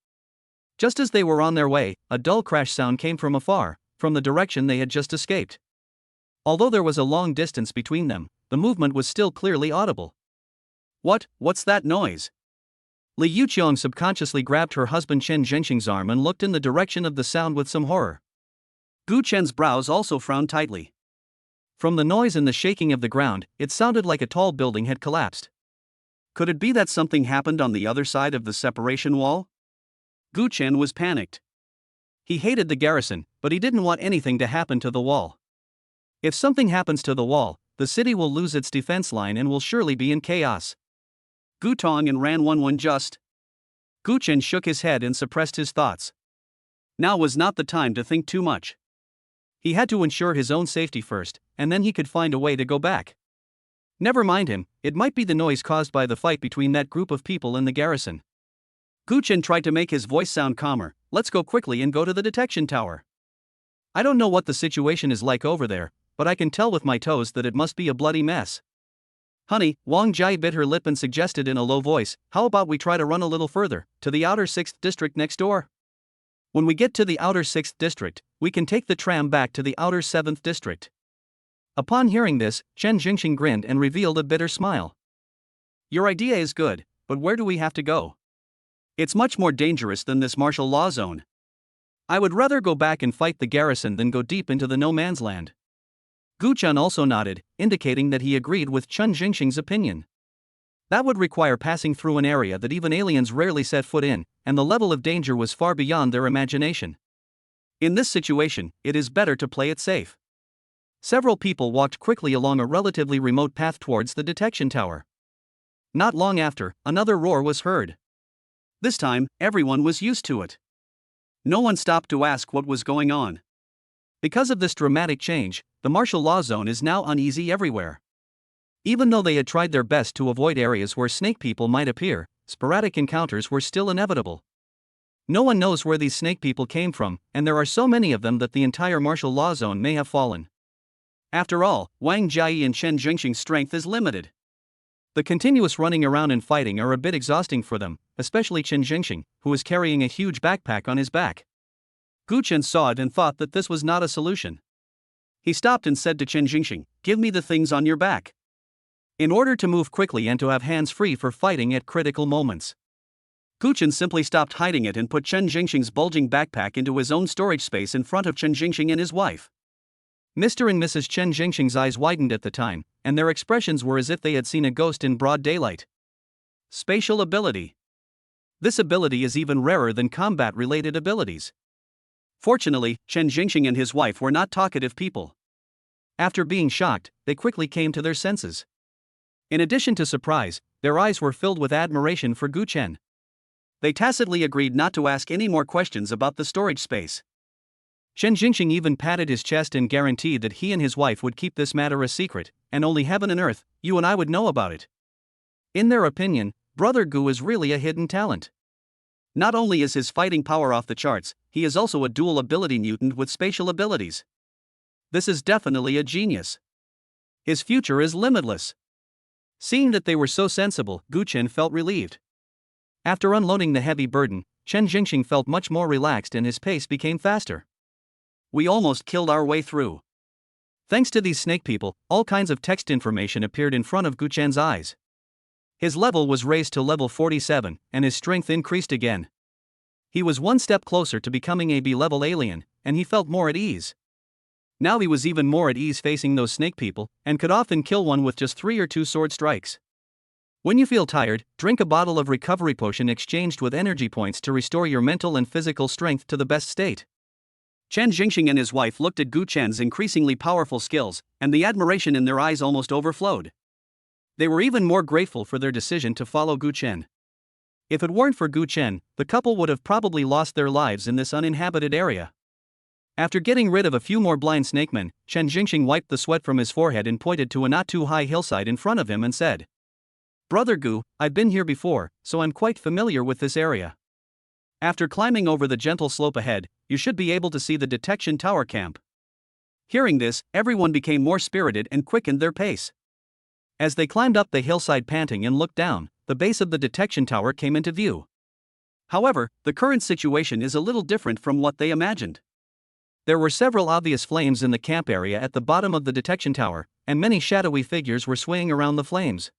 Speaker 1: Just as they were on their way, a dull crash sound came from afar, from the direction they had just escaped. Although there was a long distance between them, the movement was still clearly audible. What's that noise? Li Yuqiang subconsciously grabbed her husband Chen Zhengxing's arm and looked in the direction of the sound with some horror. Gu Chen's brows also frowned tightly. From the noise and the shaking of the ground, it sounded like a tall building had collapsed. Could it be that something happened on the other side of the separation wall? Gu Chen was panicked. He hated the garrison, but he didn't want anything to happen to the wall. If something happens to the wall, the city will lose its defense line and will surely be in chaos. Gu Tong and ran 1-1 just. Gu Chen shook his head and suppressed his thoughts. Now was not the time to think too much. He had to ensure his own safety first, and then he could find a way to go back. Never mind him, it might be the noise caused by the fight between that group of people and the garrison. Gu Chen tried to make his voice sound calmer. Let's go quickly and go to the detection tower. I don't know what the situation is like over there, but I can tell with my toes that it must be a bloody mess. Honey, Wang Jai bit her lip and suggested in a low voice, how about we try to run a little further, to the outer 6th district next door? When we get to the outer 6th district, we can take the tram back to the outer 7th district. Upon hearing this, Chen Jingxing grinned and revealed a bitter smile. Your idea is good, but where do we have to go? It's much more dangerous than this martial law zone. I would rather go back and fight the garrison than go deep into the no man's land. Gu Chen also nodded, indicating that he agreed with Chen Jingxing's opinion. That would require passing through an area that even aliens rarely set foot in, and the level of danger was far beyond their imagination. In this situation, it is better to play it safe. Several people walked quickly along a relatively remote path towards the detection tower. Not long after, another roar was heard. This time, everyone was used to it. No one stopped to ask what was going on. Because of this dramatic change, the martial law zone is now uneasy everywhere. Even though they had tried their best to avoid areas where snake people might appear, sporadic encounters were still inevitable. No one knows where these snake people came from, and there are so many of them that the entire martial law zone may have fallen. After all, Wang Jiayi and Chen Jingxing's strength is limited. The continuous running around and fighting are a bit exhausting for them, especially Chen Jingxing, who is carrying a huge backpack on his back. Gu Chen saw it and thought that this was not a solution. He stopped and said to Chen Jingxing, "Give me the things on your back." In order to move quickly and to have hands free for fighting at critical moments. Gu Chen simply stopped hiding it and put Chen Jingxing's bulging backpack into his own storage space in front of Chen Jingxing and his wife. Mr. and Mrs. Chen Jingxing's eyes widened at the time, and their expressions were as if they had seen a ghost in broad daylight. Spatial ability. This ability is even rarer than combat-related abilities. Fortunately, Chen Jingxing and his wife were not talkative people. After being shocked, they quickly came to their senses. In addition to surprise, their eyes were filled with admiration for Gu Chen. They tacitly agreed not to ask any more questions about the storage space. Chen Jingxing even patted his chest and guaranteed that he and his wife would keep this matter a secret, and only heaven and earth, you and I would know about it. In their opinion, Brother Gu is really a hidden talent. Not only is his fighting power off the charts, he is also a dual ability mutant with spatial abilities. This is definitely a genius. His future is limitless. Seeing that they were so sensible, Gu Chen felt relieved. After unloading the heavy burden, Chen Jingxing felt much more relaxed and his pace became faster. We almost killed our way through. Thanks to these snake people, all kinds of text information appeared in front of Gu Chen's eyes. His level was raised to level 47, and his strength increased again. He was one step closer to becoming a B-level alien, and he felt more at ease. Now he was even more at ease facing those snake people, and could often kill one with just 3 or 2 sword strikes. When you feel tired, drink a bottle of recovery potion exchanged with energy points to restore your mental and physical strength to the best state. Chen Jingxing and his wife looked at Gu Chen's increasingly powerful skills, and the admiration in their eyes almost overflowed. They were even more grateful for their decision to follow Gu Chen. If it weren't for Gu Chen, the couple would have probably lost their lives in this uninhabited area. After getting rid of a few more blind snakemen, Chen Jingxing wiped the sweat from his forehead and pointed to a not-too-high hillside in front of him and said, "Brother Gu, I've been here before, so I'm quite familiar with this area. After climbing over the gentle slope ahead, you should be able to see the detection tower camp." Hearing this, everyone became more spirited and quickened their pace. As they climbed up the hillside panting and looked down, the base of the detection tower came into view. However, the current situation is a little different from what they imagined. There were several obvious flames in the camp area at the bottom of the detection tower, and many shadowy figures were swaying around the flames.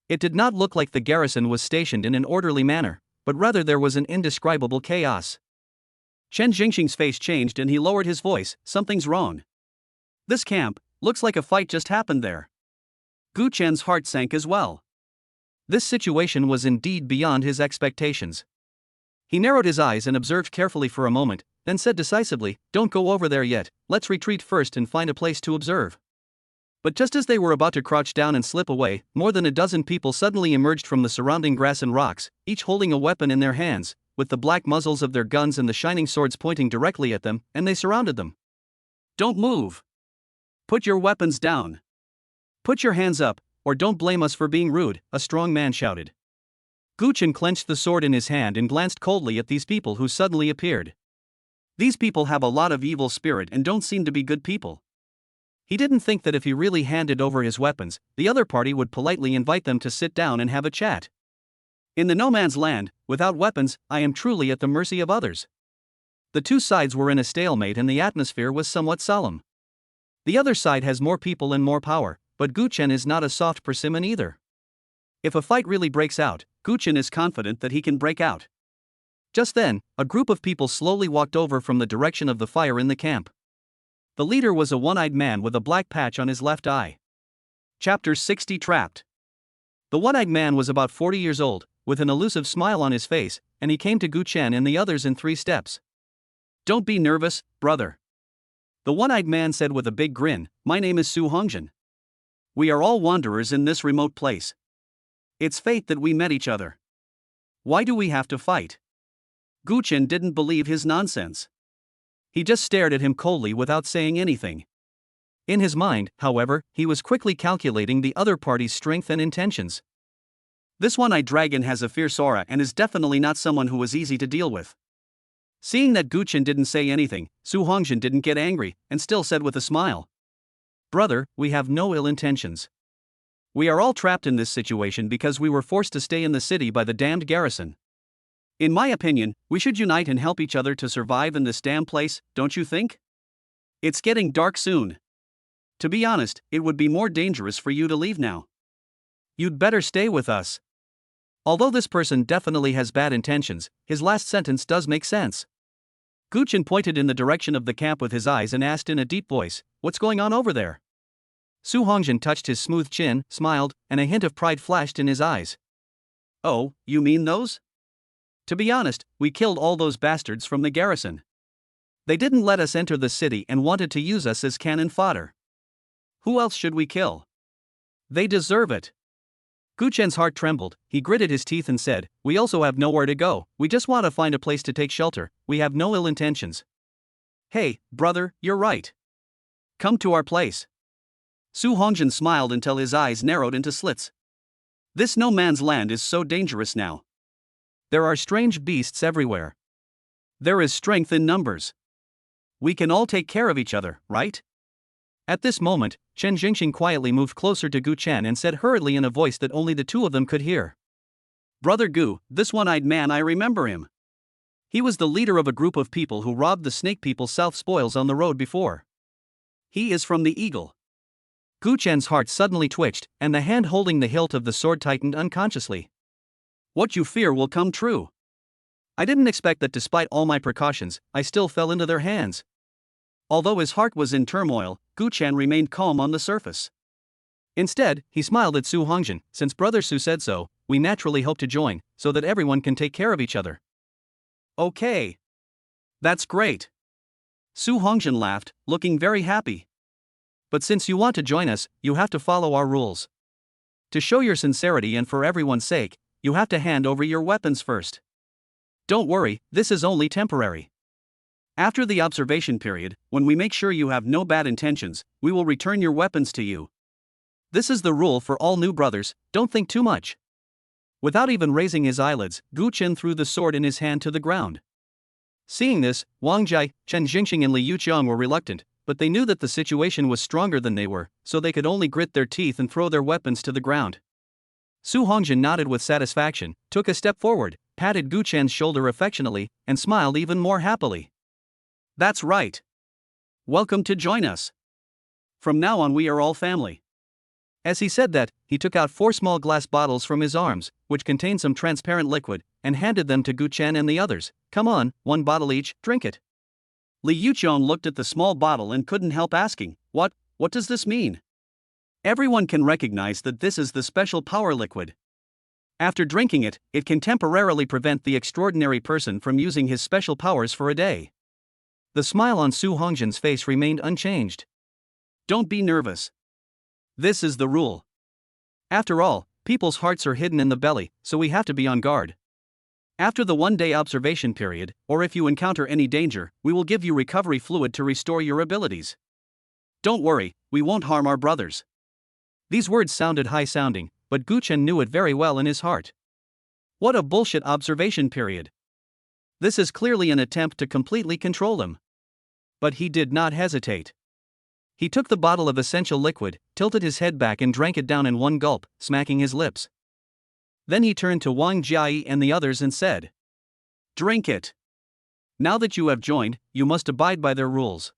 Speaker 1: It did not look like the garrison was stationed in an orderly manner, but rather there was an indescribable chaos. Chen Jingxing's face changed and he lowered his voice, "Something's wrong. This camp, looks like a fight just happened there." Gu Chen's heart sank as well. This situation was indeed beyond his expectations. He narrowed his eyes and observed carefully for a moment, then said decisively, "Don't go over there yet, let's retreat first and find a place to observe." But just as they were about to crouch down and slip away, more than a dozen people suddenly emerged from the surrounding grass and rocks, each holding a weapon in their hands, with the black muzzles of their guns and the shining swords pointing directly at them, and they surrounded them. "Don't move! Put your weapons down! Put your hands up, or don't blame us for being rude," a strong man shouted. Gu Chen clenched the sword in his hand and glanced coldly at these people who suddenly appeared. These people have a lot of evil spirit and don't seem to be good people. He didn't think that if he really handed over his weapons, the other party would politely invite them to sit down and have a chat. In the no man's land, without weapons, I am truly at the mercy of others. The two sides were in a stalemate and the atmosphere was somewhat solemn. The other side has more people and more power, but Gu Chen is not a soft persimmon either. If a fight really breaks out, Gu Chen is confident that he can break out. Just then, a group of people slowly walked over from the direction of the fire in the camp. The leader was a one-eyed man with a black patch on his left eye. Chapter 60 Trapped. The one-eyed man was about 40 years old, with an elusive smile on his face, and he came to Gu Chen and the others in 3 steps. "Don't be nervous, brother," the one-eyed man said with a big grin. "My name is Su Hongjin. We are all wanderers in this remote place. It's fate that we met each other. Why do we have to fight?" Gu Chen didn't believe his nonsense. He just stared at him coldly without saying anything. In his mind, however, he was quickly calculating the other party's strength and intentions. This one-eyed dragon has a fierce aura and is definitely not someone who is easy to deal with. Seeing that Gu Chen didn't say anything, Su Hongjin didn't get angry, and still said with a smile, "Brother, we have no ill intentions. We are all trapped in this situation because we were forced to stay in the city by the damned garrison. In my opinion, we should unite and help each other to survive in this damn place, don't you think? It's getting dark soon. To be honest, it would be more dangerous for you to leave now. You'd better stay with us." Although this person definitely has bad intentions, his last sentence does make sense. Gu Chen pointed in the direction of the camp with his eyes and asked in a deep voice, "What's going on over there?" Su Hongjin touched his smooth chin, smiled, and a hint of pride flashed in his eyes. "Oh, you mean those? To be honest, we killed all those bastards from the garrison. They didn't let us enter the city and wanted to use us as cannon fodder. Who else should we kill? They deserve it." Gu Chen's heart trembled. He gritted his teeth and said, "We also have nowhere to go, we just want to find a place to take shelter, we have no ill intentions." "Hey, brother, you're right. Come to our place." Su Hongjin smiled until his eyes narrowed into slits. "This no man's land is so dangerous now. There are strange beasts everywhere. There is strength in numbers. We can all take care of each other, right?" At this moment, Chen Jingxing quietly moved closer to Gu Chen and said hurriedly in a voice that only the two of them could hear, "Brother Gu, this one-eyed man, I remember him. He was the leader of a group of people who robbed the snake people's south spoils on the road before. He is from the Eagle." Gu Chen's heart suddenly twitched, and the hand holding the hilt of the sword tightened unconsciously. "What you fear will come true. I didn't expect that despite all my precautions, I still fell into their hands." Although his heart was in turmoil, Gu Chen remained calm on the surface. Instead, he smiled at Su Hongjin. "Since Brother Su said so, we naturally hope to join, so that everyone can take care of each other." "Okay. That's great." Su Hongjin laughed, looking very happy. "But since you want to join us, you have to follow our rules. To show your sincerity and for everyone's sake, you have to hand over your weapons first. Don't worry, this is only temporary. After the observation period, when we make sure you have no bad intentions, we will return your weapons to you. This is the rule for all new brothers, don't think too much." Without even raising his eyelids, Gu Chen threw the sword in his hand to the ground. Seeing this, Wang Jai, Chen Jingxing and Li Yuqiang were reluctant, but they knew that the situation was stronger than they were, so they could only grit their teeth and throw their weapons to the ground. Su Hongjin nodded with satisfaction, took a step forward, patted Gu Chen's shoulder affectionately, and smiled even more happily. "That's right. Welcome to join us. From now on we are all family." As he said that, he took out 4 small glass bottles from his arms, which contained some transparent liquid, and handed them to Gu Chen and the others. "Come on, 1 bottle each, drink it." Li Yuqiang looked at the small bottle and couldn't help asking, What does this mean?" Everyone can recognize that this is the special power liquid. After drinking it, it can temporarily prevent the extraordinary person from using his special powers for a day. The smile on Su Hongjin's face remained unchanged. Don't be nervous. This is the rule. After all, people's hearts are hidden in the belly, so we have to be on guard. After the one-day observation period, or if you encounter any danger, we will give you recovery fluid to restore your abilities. Don't worry, we won't harm our brothers. These words sounded high-sounding, but Gu Chen knew it very well in his heart. What a bullshit observation period. This is clearly an attempt to completely control him. But he did not hesitate. He took the bottle of essential liquid, tilted his head back and drank it down in one gulp, smacking his lips. Then he turned to Wang Jiayi and the others and said, "Drink it. Now that you have joined, you must abide by their rules."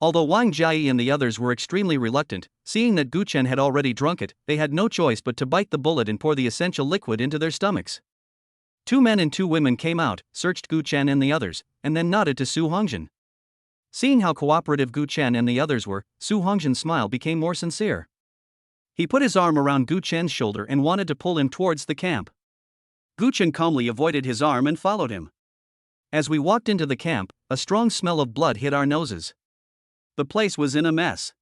Speaker 1: Although Wang Jiayi and the others were extremely reluctant, seeing that Gu Chen had already drunk it, they had no choice but to bite the bullet and pour the essential liquid into their stomachs. 2 men and 2 women came out, searched Gu Chen and the others, and then nodded to Su Hongjin. Seeing how cooperative Gu Chen and the others were, Su Hongjin's smile became more sincere. He put his arm around Gu Chen's shoulder and wanted to pull him towards the camp. Gu Chen calmly avoided his arm and followed him. As we walked into the camp, a strong smell of blood hit our noses. The place was in a mess.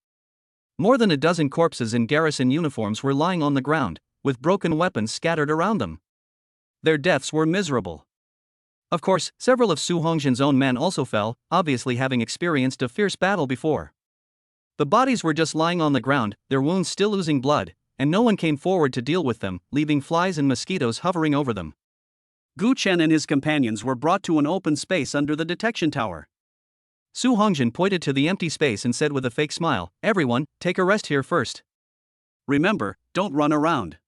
Speaker 1: More than a dozen corpses in garrison uniforms were lying on the ground, with broken weapons scattered around them. Their deaths were miserable. Of course, several of Su Hongjin's own men also fell, obviously having experienced a fierce battle before. The bodies were just lying on the ground, their wounds still oozing blood, and no one came forward to deal with them, leaving flies and mosquitoes hovering over them. Gu Chen and his companions were brought to an open space under the detection tower. Su Hongjin pointed to the empty space and said with a fake smile, "Everyone, take a rest here first. Remember, don't run around.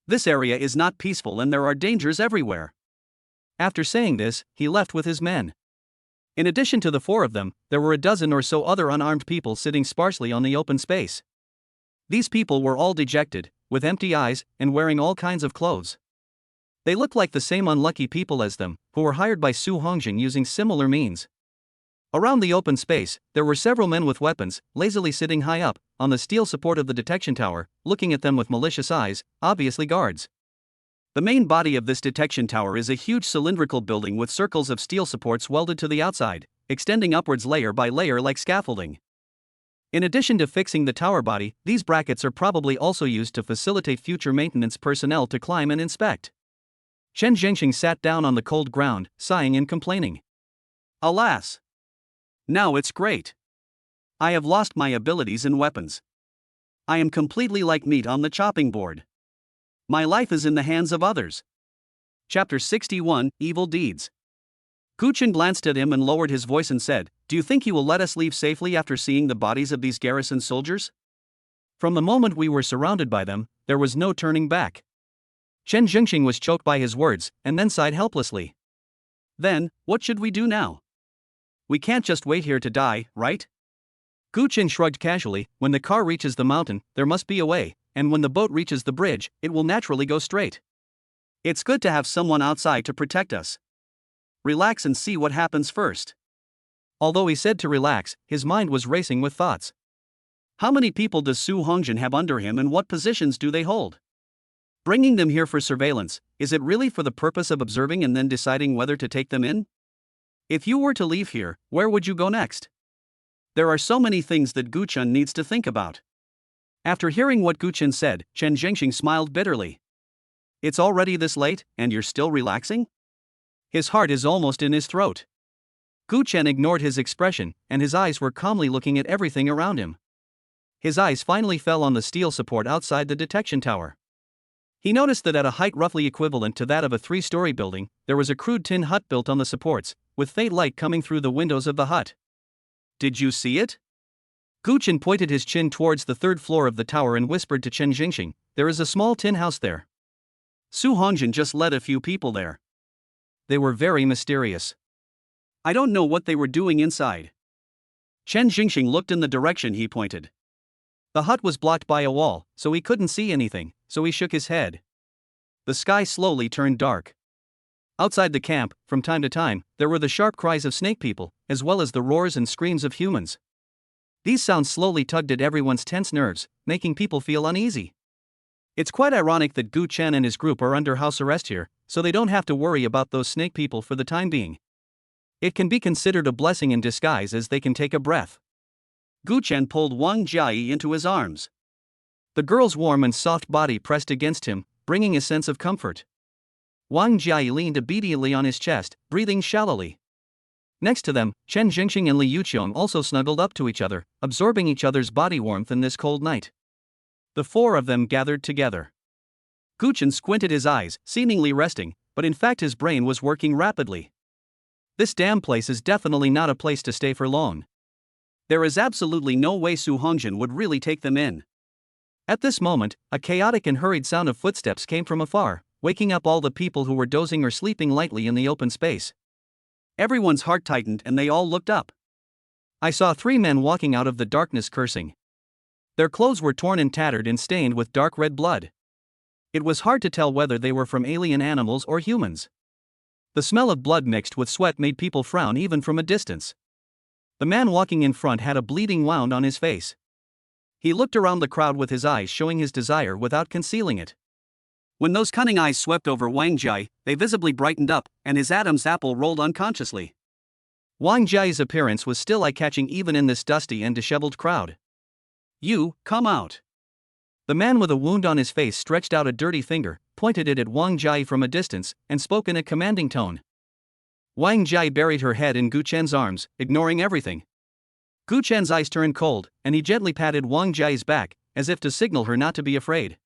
Speaker 1: This area is not peaceful and there are dangers everywhere." After saying this, he left with his men. In addition to the 4 of them, there were a dozen or so other unarmed people sitting sparsely on the open space. These people were all dejected, with empty eyes, and wearing all kinds of clothes. They looked like the same unlucky people as them, who were hired by Su Hongjin using similar means. Around the open space, there were several men with weapons, lazily sitting high up, on the steel support of the detection tower, looking at them with malicious eyes, obviously guards. The main body of this detection tower is a huge cylindrical building with circles of steel supports welded to the outside, extending upwards layer by layer like scaffolding. In addition to fixing the tower body, these brackets are probably also used to facilitate future maintenance personnel to climb and inspect. Chen Zhengxing sat down on the cold ground, sighing and complaining. "Alas! Now it's great. I have lost my abilities and weapons. I am completely like meat on the chopping board. My life is in the hands of others." Chapter 61, Evil Deeds. Gu Chen glanced at him and lowered his voice and said, "Do you think you will let us leave safely after seeing the bodies of these garrison soldiers?" From the moment we were surrounded by them, there was no turning back. Chen Zhengxing was choked by his words, and then sighed helplessly. "Then, what should we do now? We can't just wait here to die, right?" Gu Chen shrugged casually. "When the car reaches the mountain, there must be a way, and when the boat reaches the bridge, it will naturally go straight. It's good to have someone outside to protect us. Relax and see what happens first." Although he said to relax, his mind was racing with thoughts. How many people does Su Hongjin have under him and what positions do they hold? Bringing them here for surveillance, is it really for the purpose of observing and then deciding whether to take them in? If you were to leave here, where would you go next? There are so many things that Gu Chen needs to think about. After hearing what Gu Chen said, Chen Zhengxing smiled bitterly. "It's already this late, and you're still relaxing?" His heart is almost in his throat. Gu Chen ignored his expression, and his eyes were calmly looking at everything around him. His eyes finally fell on the steel support outside the detection tower. He noticed that at a height roughly equivalent to that of a 3-story building, there was a crude tin hut built on the supports, with faint light coming through the windows of the hut. "Did you see it?" Gu Chen pointed his chin towards the 3rd floor of the tower and whispered to Chen Zhengxing, "There is a small tin house there. Su Hongjin just led a few people there. They were very mysterious. I don't know what they were doing inside." Chen Zhengxing looked in the direction he pointed. The hut was blocked by a wall, so he couldn't see anything, so he shook his head. The sky slowly turned dark. Outside the camp, from time to time, there were the sharp cries of snake people, as well as the roars and screams of humans. These sounds slowly tugged at everyone's tense nerves, making people feel uneasy. It's quite ironic that Gu Chen and his group are under house arrest here, so they don't have to worry about those snake people for the time being. It can be considered a blessing in disguise as they can take a breath. Gu Chen pulled Wang Jiayi into his arms. The girl's warm and soft body pressed against him, bringing a sense of comfort. Wang Jiayi leaned obediently on his chest, breathing shallowly. Next to them, Chen Jingxing and Li Yuqiong also snuggled up to each other, absorbing each other's body warmth in this cold night. The four of them gathered together. Gu Chen squinted his eyes, seemingly resting, but in fact his brain was working rapidly. This damn place is definitely not a place to stay for long. There is absolutely no way Su Hongjin would really take them in. At this moment, a chaotic and hurried sound of footsteps came from afar, waking up all the people who were dozing or sleeping lightly in the open space. Everyone's heart tightened and they all looked up. I saw 3 men walking out of the darkness cursing. Their clothes were torn and tattered and stained with dark red blood. It was hard to tell whether they were from alien animals or humans. The smell of blood mixed with sweat made people frown even from a distance. The man walking in front had a bleeding wound on his face. He looked around the crowd with his eyes showing his desire without concealing it. When those cunning eyes swept over Wang Jai, they visibly brightened up, and his Adam's apple rolled unconsciously. Wang Jai's appearance was still eye-catching even in this dusty and disheveled crowd. "You, come out." The man with a wound on his face stretched out a dirty finger, pointed it at Wang Jai from a distance, and spoke in a commanding tone. Wang Jai buried her head in Gu Chen's arms, ignoring everything. Gu Chen's eyes turned cold, and he gently patted Wang Jai's back, as if to signal her not to be afraid.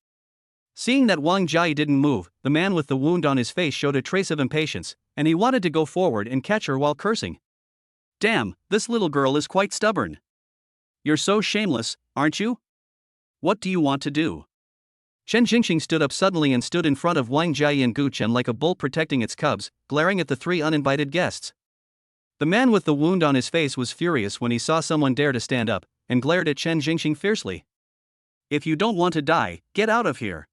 Speaker 1: Seeing that Wang Jai didn't move, the man with the wound on his face showed a trace of impatience, and he wanted to go forward and catch her while cursing. "Damn, this little girl is quite stubborn. You're so shameless, aren't you? What do you want to do?" Chen Jingxing stood up suddenly and stood in front of Wang Jai and Gu Chen like a bull protecting its cubs, glaring at the 3 uninvited guests. The man with the wound on his face was furious when he saw someone dare to stand up, and glared at Chen Jingxing fiercely. "If you don't want to die, get out of here."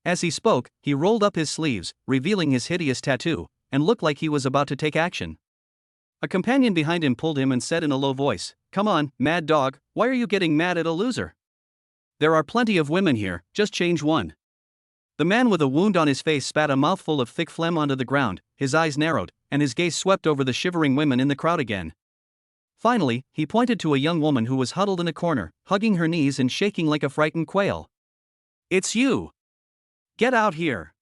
Speaker 1: As he spoke, he rolled up his sleeves, revealing his hideous tattoo, and looked like he was about to take action. A companion behind him pulled him and said in a low voice, "Come on, mad dog, why are you getting mad at a loser? There are plenty of women here, just change one." The man with a wound on his face spat a mouthful of thick phlegm onto the ground, his eyes narrowed, and his gaze swept over the shivering women in the crowd again. Finally, he pointed to a young woman who was huddled in a corner, hugging her knees and shaking like a frightened quail. "It's you! Get out here!"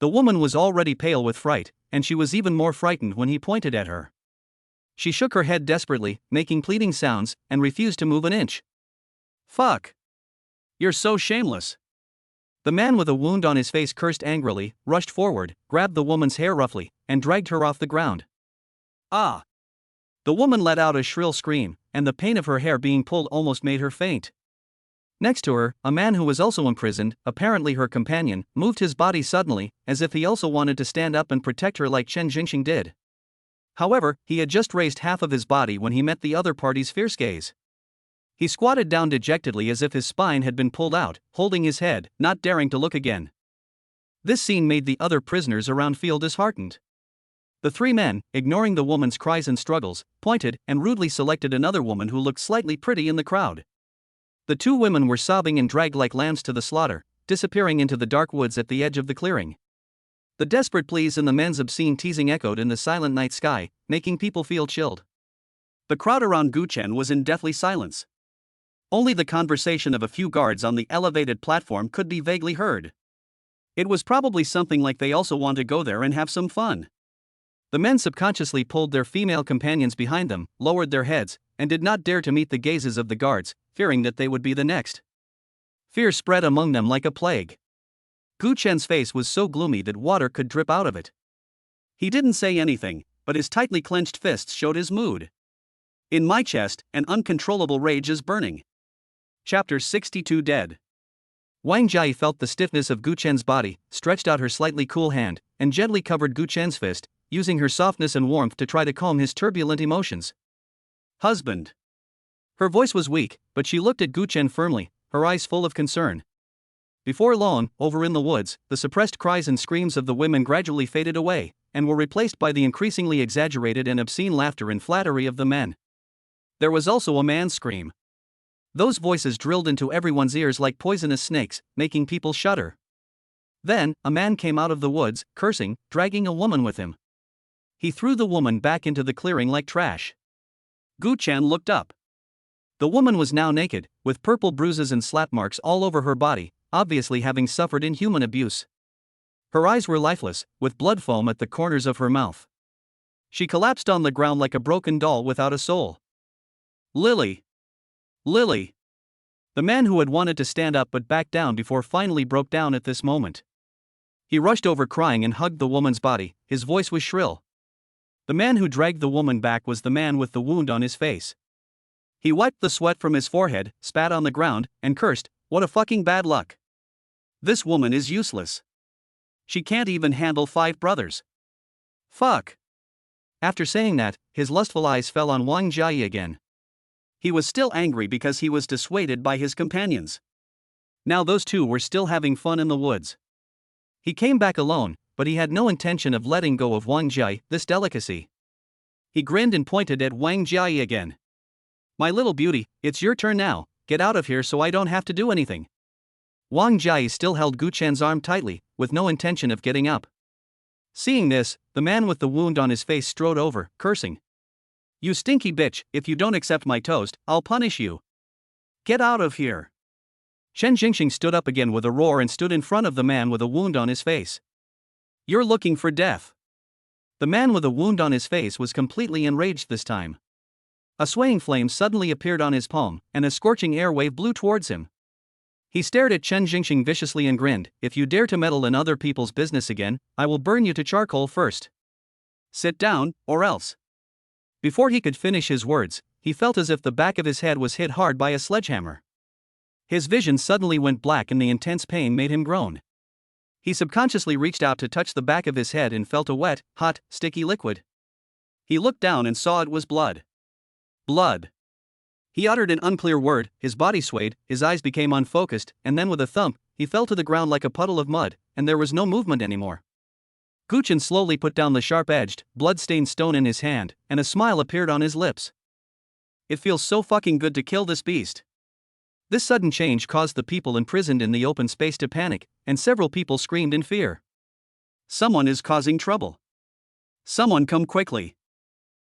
Speaker 1: The woman was already pale with fright, and she was even more frightened when he pointed at her. She shook her head desperately, making pleading sounds, and refused to move an inch. "Fuck! You're so shameless!" The man with a wound on his face cursed angrily, rushed forward, grabbed the woman's hair roughly, and dragged her off the ground. "Ah!" The woman let out a shrill scream, and the pain of her hair being pulled almost made her faint. Next to her, a man who was also imprisoned, apparently her companion, moved his body suddenly, as if he also wanted to stand up and protect her like Chen Jingxing did. However, he had just raised half of his body when he met the other party's fierce gaze. He squatted down dejectedly as if his spine had been pulled out, holding his head, not daring to look again. This scene made the other prisoners around feel disheartened. The 3 men, ignoring the woman's cries and struggles, pointed and rudely selected another woman who looked slightly pretty in the crowd. The 2 women were sobbing and dragged like lambs to the slaughter, disappearing into the dark woods at the edge of the clearing. The desperate pleas and the men's obscene teasing echoed in the silent night sky, making people feel chilled. The crowd around Gu Chen was in deathly silence. Only the conversation of a few guards on the elevated platform could be vaguely heard. It was probably something like they also want to go there and have some fun. The men subconsciously pulled their female companions behind them, lowered their heads, and did not dare to meet the gazes of the guards, fearing that they would be the next. Fear spread among them like a plague. Gu Chen's face was so gloomy that water could drip out of it. He didn't say anything, but his tightly clenched fists showed his mood. "In my chest, an uncontrollable rage is burning." Chapter 62 Dead. Wang Jai felt the stiffness of Gu Chen's body, stretched out her slightly cool hand, and gently covered Gu Chen's fist, using her softness and warmth to try to calm his turbulent emotions. "Husband." Her voice was weak, but she looked at Gu Chen firmly, her eyes full of concern. Before long, over in the woods, the suppressed cries and screams of the women gradually faded away, and were replaced by the increasingly exaggerated and obscene laughter and flattery of the men. There was also a man's scream. Those voices drilled into everyone's ears like poisonous snakes, making people shudder. Then, a man came out of the woods, cursing, dragging a woman with him. He threw the woman back into the clearing like trash. Gu Chen looked up. The woman was now naked, with purple bruises and slap marks all over her body, obviously having suffered inhuman abuse. Her eyes were lifeless, with blood foam at the corners of her mouth. She collapsed on the ground like a broken doll without a soul. Lily! Lily! The man who had wanted to stand up but backed down before finally broke down at this moment. He rushed over crying and hugged the woman's body, his voice was shrill. The man who dragged the woman back was the man with the wound on his face. He wiped the sweat from his forehead, spat on the ground, and cursed, "What a fucking bad luck. This woman is useless. She can't even handle 5 brothers. Fuck." After saying that, his lustful eyes fell on Wang Jiayi again. He was still angry because he was dissuaded by his companions. Now those two were still having fun in the woods. He came back alone, but he had no intention of letting go of Wang Jiayi, this delicacy. He grinned and pointed at Wang Jiayi again. "My little beauty, it's your turn now, get out of here so I don't have to do anything." Wang Jiayi still held Gu Chen's arm tightly, with no intention of getting up. Seeing this, the man with the wound on his face strode over, cursing. "You stinky bitch, if you don't accept my toast, I'll punish you. Get out of here." Chen Jingxing stood up again with a roar and stood in front of the man with a wound on his face. "You're looking for death." The man with a wound on his face was completely enraged this time. A swaying flame suddenly appeared on his palm, and a scorching air wave blew towards him. He stared at Chen Jingxing viciously and grinned, "If you dare to meddle in other people's business again, I will burn you to charcoal first. Sit down, or else." Before he could finish his words, he felt as if the back of his head was hit hard by a sledgehammer. His vision suddenly went black and the intense pain made him groan. He subconsciously reached out to touch the back of his head and felt a wet, hot, sticky liquid. He looked down and saw it was blood. Blood. He uttered an unclear word, his body swayed, his eyes became unfocused, and then with a thump, he fell to the ground like a puddle of mud, and there was no movement anymore. Gu Chen slowly put down the sharp-edged, blood-stained stone in his hand, and a smile appeared on his lips. "It feels so fucking good to kill this beast." This sudden change caused the people imprisoned in the open space to panic, and several people screamed in fear. "Someone is causing trouble. Someone come quickly.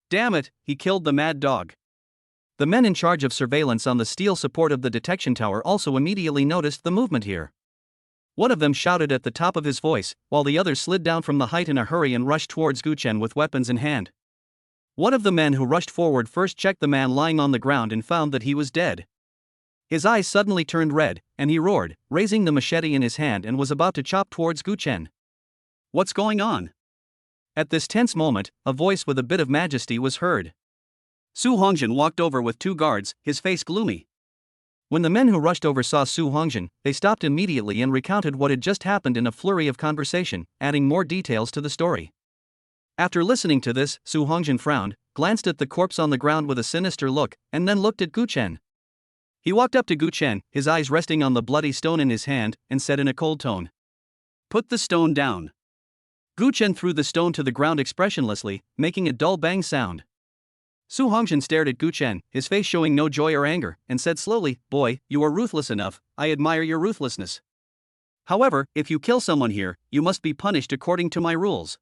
Speaker 1: Damn it, he killed the mad dog." The men in charge of surveillance on the steel support of the detection tower also immediately noticed the movement here. One of them shouted at the top of his voice, while the others slid down from the height in a hurry and rushed towards Gu Chen with weapons in hand. One of the men who rushed forward first checked the man lying on the ground and found that he was dead. His eyes suddenly turned red, and he roared, raising the machete in his hand and was about to chop towards Gu Chen. "What's going on?" At this tense moment, a voice with a bit of majesty was heard. Su Hongzhen walked over with 2 guards, his face gloomy. When the men who rushed over saw Su Hongzhen, they stopped immediately and recounted what had just happened in a flurry of conversation, adding more details to the story. After listening to this, Su Hongzhen frowned, glanced at the corpse on the ground with a sinister look, and then looked at Gu Chen. He walked up to Gu Chen, his eyes resting on the bloody stone in his hand, and said in a cold tone, "Put the stone down." Gu Chen threw the stone to the ground expressionlessly, making a dull bang sound. Su Hongzhen stared at Gu Chen, his face showing no joy or anger, and said slowly, "Boy, you are ruthless enough, I admire your ruthlessness. However, if you kill someone here, you must be punished according to my rules."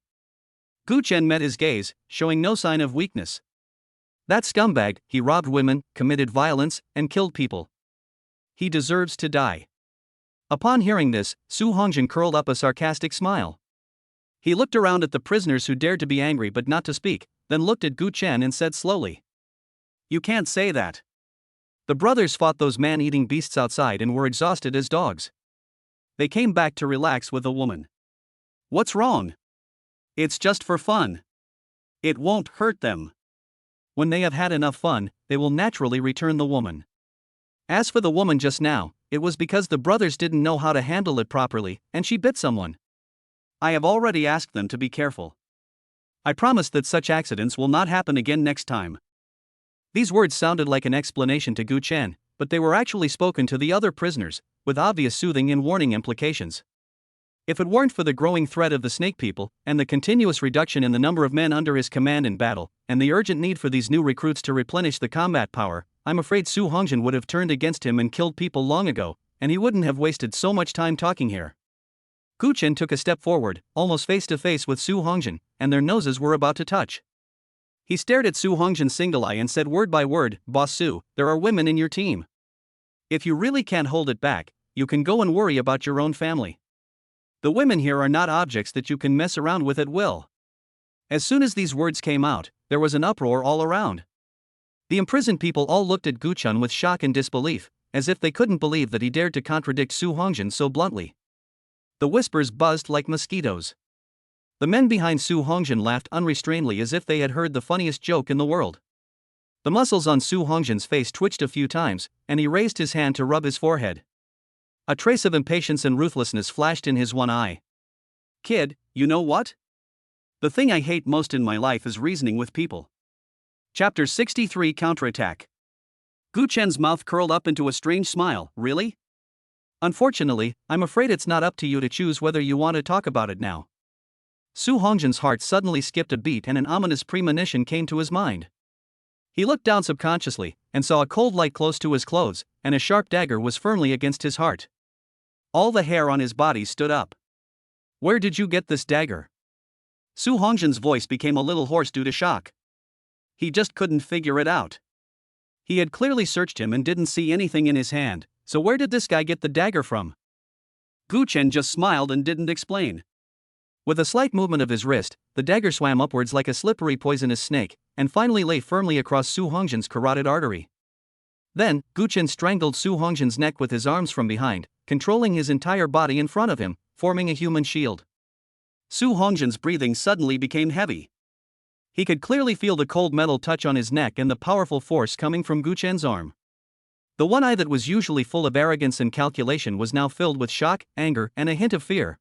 Speaker 1: Gu Chen met his gaze, showing no sign of weakness. "That scumbag, he robbed women, committed violence, and killed people. He deserves to die." Upon hearing this, Su Hongzhen curled up a sarcastic smile. He looked around at the prisoners who dared to be angry but not to speak, then looked at Gu Chen and said slowly, "You can't say that. The brothers fought those man-eating beasts outside and were exhausted as dogs. They came back to relax with a woman. What's wrong? It's just for fun. It won't hurt them. When they have had enough fun, they will naturally return the woman. As for the woman just now, it was because the brothers didn't know how to handle it properly, and she bit someone. I have already asked them to be careful. I promise that such accidents will not happen again next time." These words sounded like an explanation to Gu Chen, but they were actually spoken to the other prisoners, with obvious soothing and warning implications. If it weren't for the growing threat of the snake people, and the continuous reduction in the number of men under his command in battle, and the urgent need for these new recruits to replenish the combat power, I'm afraid Su Hongzhen would have turned against him and killed people long ago, and he wouldn't have wasted so much time talking here. Gu Chen took a step forward, almost face to face with Su Hongjin, and their noses were about to touch. He stared at Su Hongjin's single eye and said word by word, "Boss Su, there are women in your team. If you really can't hold it back, you can go and worry about your own family. The women here are not objects that you can mess around with at will." As soon as these words came out, there was an uproar all around. The imprisoned people all looked at Gu Chen with shock and disbelief, as if they couldn't believe that he dared to contradict Su Hongjin so bluntly. The whispers buzzed like mosquitoes. The men behind Su Hongjin laughed unrestrainedly as if they had heard the funniest joke in the world. The muscles on Su Hongjin's face twitched a few times, and he raised his hand to rub his forehead. A trace of impatience and ruthlessness flashed in his one eye. "Kid, you know what? The thing I hate most in my life is reasoning with people." Chapter 63 Counterattack. Gu Chen's mouth curled up into a strange smile. "Really? Unfortunately, I'm afraid it's not up to you to choose whether you want to talk about it now." Su Hongjin's heart suddenly skipped a beat and an ominous premonition came to his mind. He looked down subconsciously, and saw a cold light close to his clothes, and a sharp dagger was firmly against his heart. All the hair on his body stood up. "Where did you get this dagger?" Su Hongjin's voice became a little hoarse due to shock. He just couldn't figure it out. He had clearly searched him and didn't see anything in his hand, so where did this guy get the dagger from? Gu Chen just smiled and didn't explain. With a slight movement of his wrist, the dagger swam upwards like a slippery poisonous snake, and finally lay firmly across Su Hongjin's carotid artery. Then, Gu Chen strangled Su Hongjin's neck with his arms from behind, controlling his entire body in front of him, forming a human shield. Su Hongjin's breathing suddenly became heavy. He could clearly feel the cold metal touch on his neck and the powerful force coming from Gu Chen's arm. The one eye that was usually full of arrogance and calculation was now filled with shock, anger, and a hint of fear.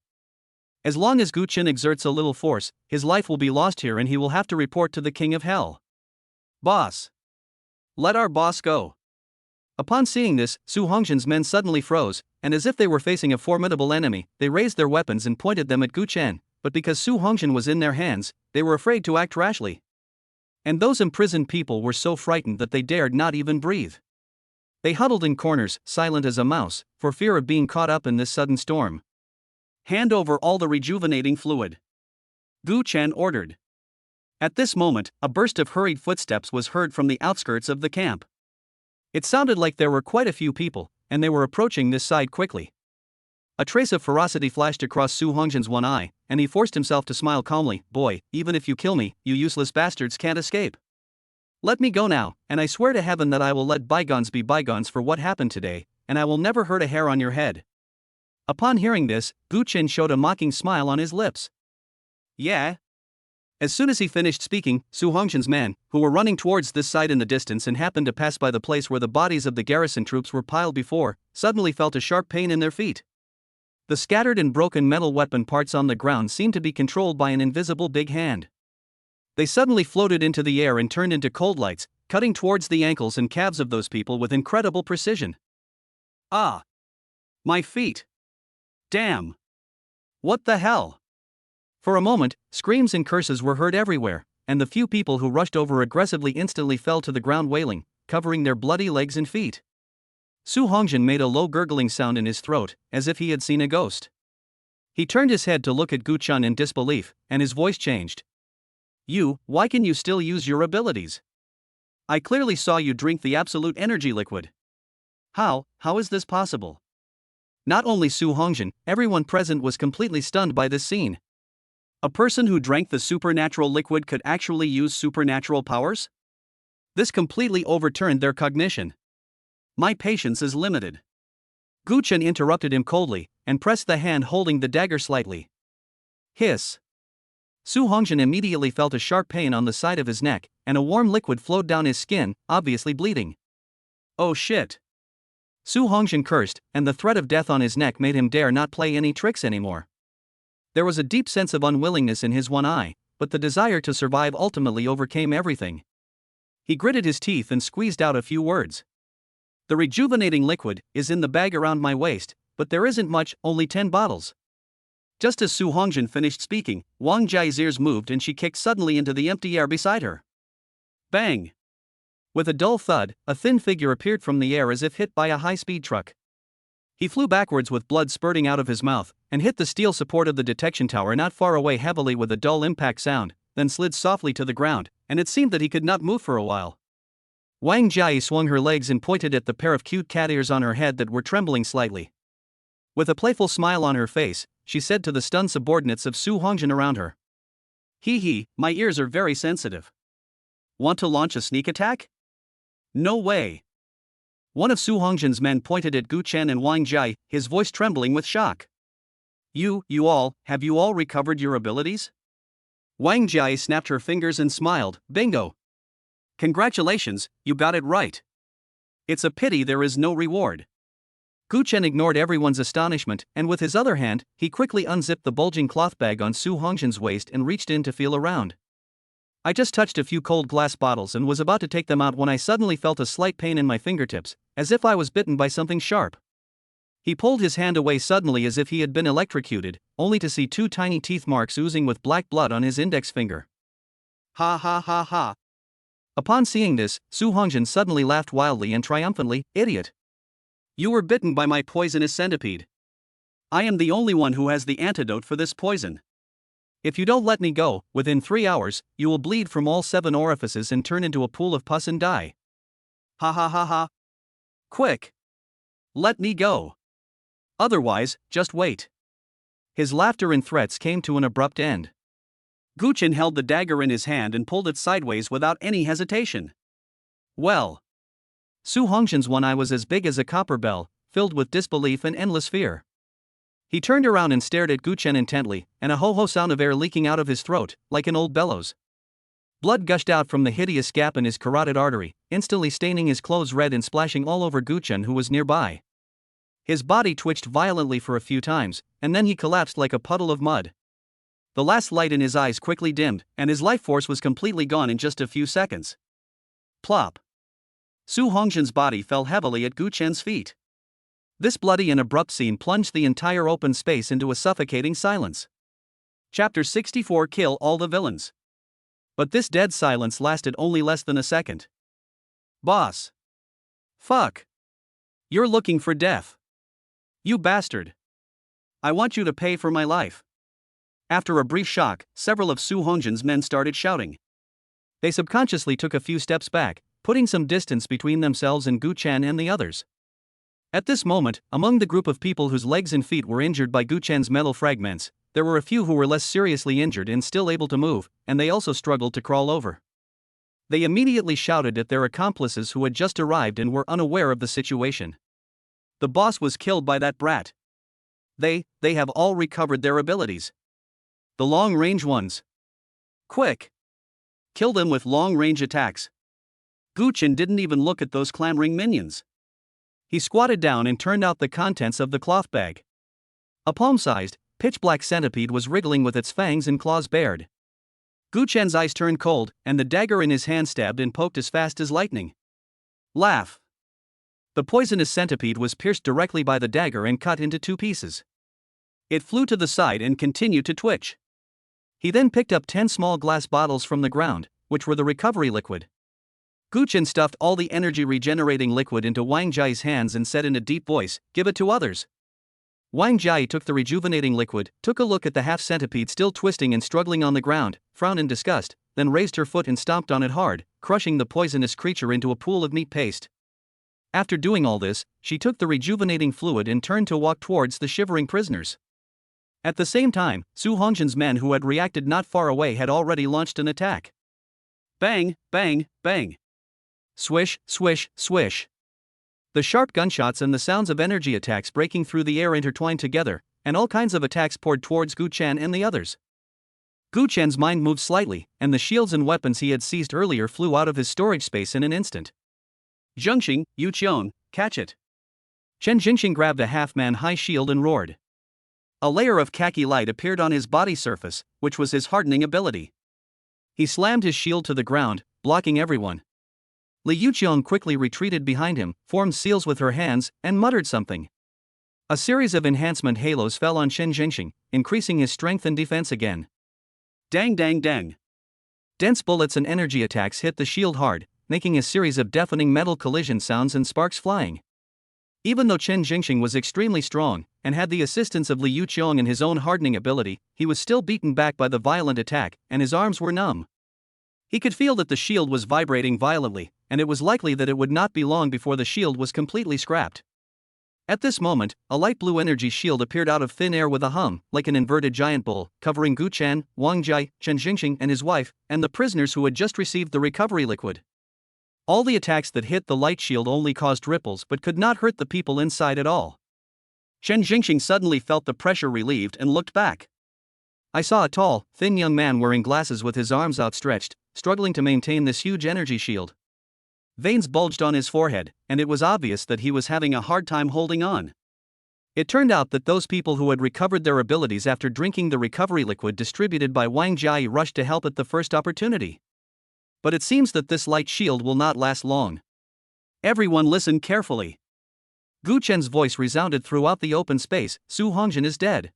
Speaker 1: As long as Gu Chen exerts a little force, his life will be lost here and he will have to report to the King of Hell. "Boss! Let our boss go." Upon seeing this, Su Hongjin's men suddenly froze, and as if they were facing a formidable enemy, they raised their weapons and pointed them at Gu Chen, but because Su Hongjin was in their hands, they were afraid to act rashly. And those imprisoned people were so frightened that they dared not even breathe. They huddled in corners, silent as a mouse, for fear of being caught up in this sudden storm. "Hand over all the rejuvenating fluid," Gu Chen ordered. At this moment, a burst of hurried footsteps was heard from the outskirts of the camp. It sounded like there were quite a few people, and they were approaching this side quickly. A trace of ferocity flashed across Su Hongjin's one eye, and he forced himself to smile calmly. "Boy, even if you kill me, you useless bastards can't escape. Let me go now, and I swear to heaven that I will let bygones be bygones for what happened today, and I will never hurt a hair on your head." Upon hearing this, Gu Chen showed a mocking smile on his lips. "Yeah?" As soon as he finished speaking, Su Hongjin's men, who were running towards this side in the distance and happened to pass by the place where the bodies of the garrison troops were piled before, suddenly felt a sharp pain in their feet. The scattered and broken metal weapon parts on the ground seemed to be controlled by an invisible big hand. They suddenly floated into the air and turned into cold lights, cutting towards the ankles and calves of those people with incredible precision. "Ah! My feet! Damn! What the hell?" For a moment, screams and curses were heard everywhere, and the few people who rushed over aggressively instantly fell to the ground wailing, covering their bloody legs and feet. Su Hongjin made a low gurgling sound in his throat, as if he had seen a ghost. He turned his head to look at Gu Chen in disbelief, and his voice changed. Why can you still use your abilities? I clearly saw you drink the absolute energy liquid. How is this possible?" Not only Su Hongjin, everyone present was completely stunned by this scene. A person who drank the supernatural liquid could actually use supernatural powers? This completely overturned their cognition. "My patience is limited." Gu Chen interrupted him coldly, and pressed the hand holding the dagger slightly. Hiss. Su Hongjin immediately felt a sharp pain on the side of his neck, and a warm liquid flowed down his skin, obviously bleeding. "Oh shit." Su Hongjin cursed, and the threat of death on his neck made him dare not play any tricks anymore. There was a deep sense of unwillingness in his one eye, but the desire to survive ultimately overcame everything. He gritted his teeth and squeezed out a few words. "The rejuvenating liquid is in the bag around my waist, but there isn't much, only 10 bottles. Just as Su Hongjin finished speaking, Wang Jia's ears moved and she kicked suddenly into the empty air beside her. Bang! With a dull thud, a thin figure appeared from the air as if hit by a high-speed truck. He flew backwards with blood spurting out of his mouth, and hit the steel support of the detection tower not far away heavily with a dull impact sound, then slid softly to the ground, and it seemed that he could not move for a while. Wang Jie swung her legs and pointed at the pair of cute cat ears on her head that were trembling slightly. With a playful smile on her face, she said to the stunned subordinates of Su Hongjin around her. Hee hee, my ears are very sensitive. Want to launch a sneak attack? No way. One of Su Hongjin's men pointed at Gu Chen and Wang Jie, his voice trembling with shock. Have you all recovered your abilities? Wang Jie snapped her fingers and smiled, bingo. Congratulations, you got it right. It's a pity there is no reward. Gu Chen ignored everyone's astonishment, and with his other hand, he quickly unzipped the bulging cloth bag on Su Hongjin's waist and reached in to feel around. I just touched a few cold glass bottles and was about to take them out when I suddenly felt a slight pain in my fingertips, as if I was bitten by something sharp. He pulled his hand away suddenly as if he had been electrocuted, only to see 2 tiny teeth marks oozing with black blood on his index finger. Ha ha ha ha. Upon seeing this, Su Hongjin suddenly laughed wildly and triumphantly, idiot. You were bitten by my poisonous centipede. I am the only one who has the antidote for this poison. If you don't let me go, within 3 hours, you will bleed from all 7 orifices and turn into a pool of pus and die. Ha ha ha ha. Quick. Let me go. Otherwise, just wait. His laughter and threats came to an abrupt end. Gu Chen held the dagger in his hand and pulled it sideways without any hesitation. Well. Su Hongjin's one eye was as big as a copper bell, filled with disbelief and endless fear. He turned around and stared at Gu Chen intently, and a ho-ho sound of air leaking out of his throat, like an old bellows. Blood gushed out from the hideous gap in his carotid artery, instantly staining his clothes red and splashing all over Gu Chen, who was nearby. His body twitched violently for a few times, and then he collapsed like a puddle of mud. The last light in his eyes quickly dimmed, and his life force was completely gone in just a few seconds. Plop. Su Hongjin's body fell heavily at Gu Chen's feet. This bloody and abrupt scene plunged the entire open space into a suffocating silence. Chapter 64 Kill all the villains. But this dead silence lasted only less than a second. Boss. Fuck. You're looking for death. You bastard. I want you to pay for my life. After a brief shock, several of Su Hongjin's men started shouting. They subconsciously took a few steps back, putting some distance between themselves and Gu Chen and the others. At this moment, among the group of people whose legs and feet were injured by Gu Chen's metal fragments, there were a few who were less seriously injured and still able to move, and they also struggled to crawl over. They immediately shouted at their accomplices who had just arrived and were unaware of the situation. The boss was killed by that brat. They have all recovered their abilities. The long-range ones. Quick! Kill them with long-range attacks. Gu Chen didn't even look at those clamoring minions. He squatted down and turned out the contents of the cloth bag. A palm-sized, pitch-black centipede was wriggling with its fangs and claws bared. Gu Chen's eyes turned cold, and the dagger in his hand stabbed and poked as fast as lightning. Laugh. The poisonous centipede was pierced directly by the dagger and cut into 2 pieces. It flew to the side and continued to twitch. He then picked up 10 small glass bottles from the ground, which were the recovery liquid. Gu Chen stuffed all the energy-regenerating liquid into Wang Jie's hands and said in a deep voice, "Give it to others." Wang Jie took the rejuvenating liquid, took a look at the half-centipede still twisting and struggling on the ground, frowned in disgust, then raised her foot and stomped on it hard, crushing the poisonous creature into a pool of meat paste. After doing all this, she took the rejuvenating fluid and turned to walk towards the shivering prisoners. At the same time, Su Hongjin's men who had reacted not far away had already launched an attack. Bang, bang, bang. Swish, swish, swish. The sharp gunshots and the sounds of energy attacks breaking through the air intertwined together, and all kinds of attacks poured towards Gu Chen and the others. Gu Chen's mind moved slightly, and the shields and weapons he had seized earlier flew out of his storage space in an instant. Zhengxing, Yu Qian, catch it. Chen Jingxing grabbed a half-man high shield and roared. A layer of khaki light appeared on his body surface, which was his hardening ability. He slammed his shield to the ground, blocking everyone. Li Yuqiang quickly retreated behind him, formed seals with her hands, and muttered something. A series of enhancement halos fell on Chen Jingxing, increasing his strength and defense again. Dang dang dang. Dense bullets and energy attacks hit the shield hard, making a series of deafening metal collision sounds and sparks flying. Even though Chen Jingxing was extremely strong, and had the assistance of Li Yuqiong and his own hardening ability, he was still beaten back by the violent attack, and his arms were numb. He could feel that the shield was vibrating violently, and it was likely that it would not be long before the shield was completely scrapped. At this moment, a light blue energy shield appeared out of thin air with a hum, like an inverted giant bull, covering Gu Chen, Wang Jai, Chen Jingxing and his wife, and the prisoners who had just received the recovery liquid. All the attacks that hit the light shield only caused ripples but could not hurt the people inside at all. Chen Jingxing suddenly felt the pressure relieved and looked back. I saw a tall, thin young man wearing glasses with his arms outstretched, struggling to maintain this huge energy shield. Veins bulged on his forehead, and it was obvious that he was having a hard time holding on. It turned out that those people who had recovered their abilities after drinking the recovery liquid distributed by Wang Jai rushed to help at the first opportunity. But it seems that this light shield will not last long. Everyone listen carefully. Gu Chen's voice resounded throughout the open space. Su Hongjin is dead.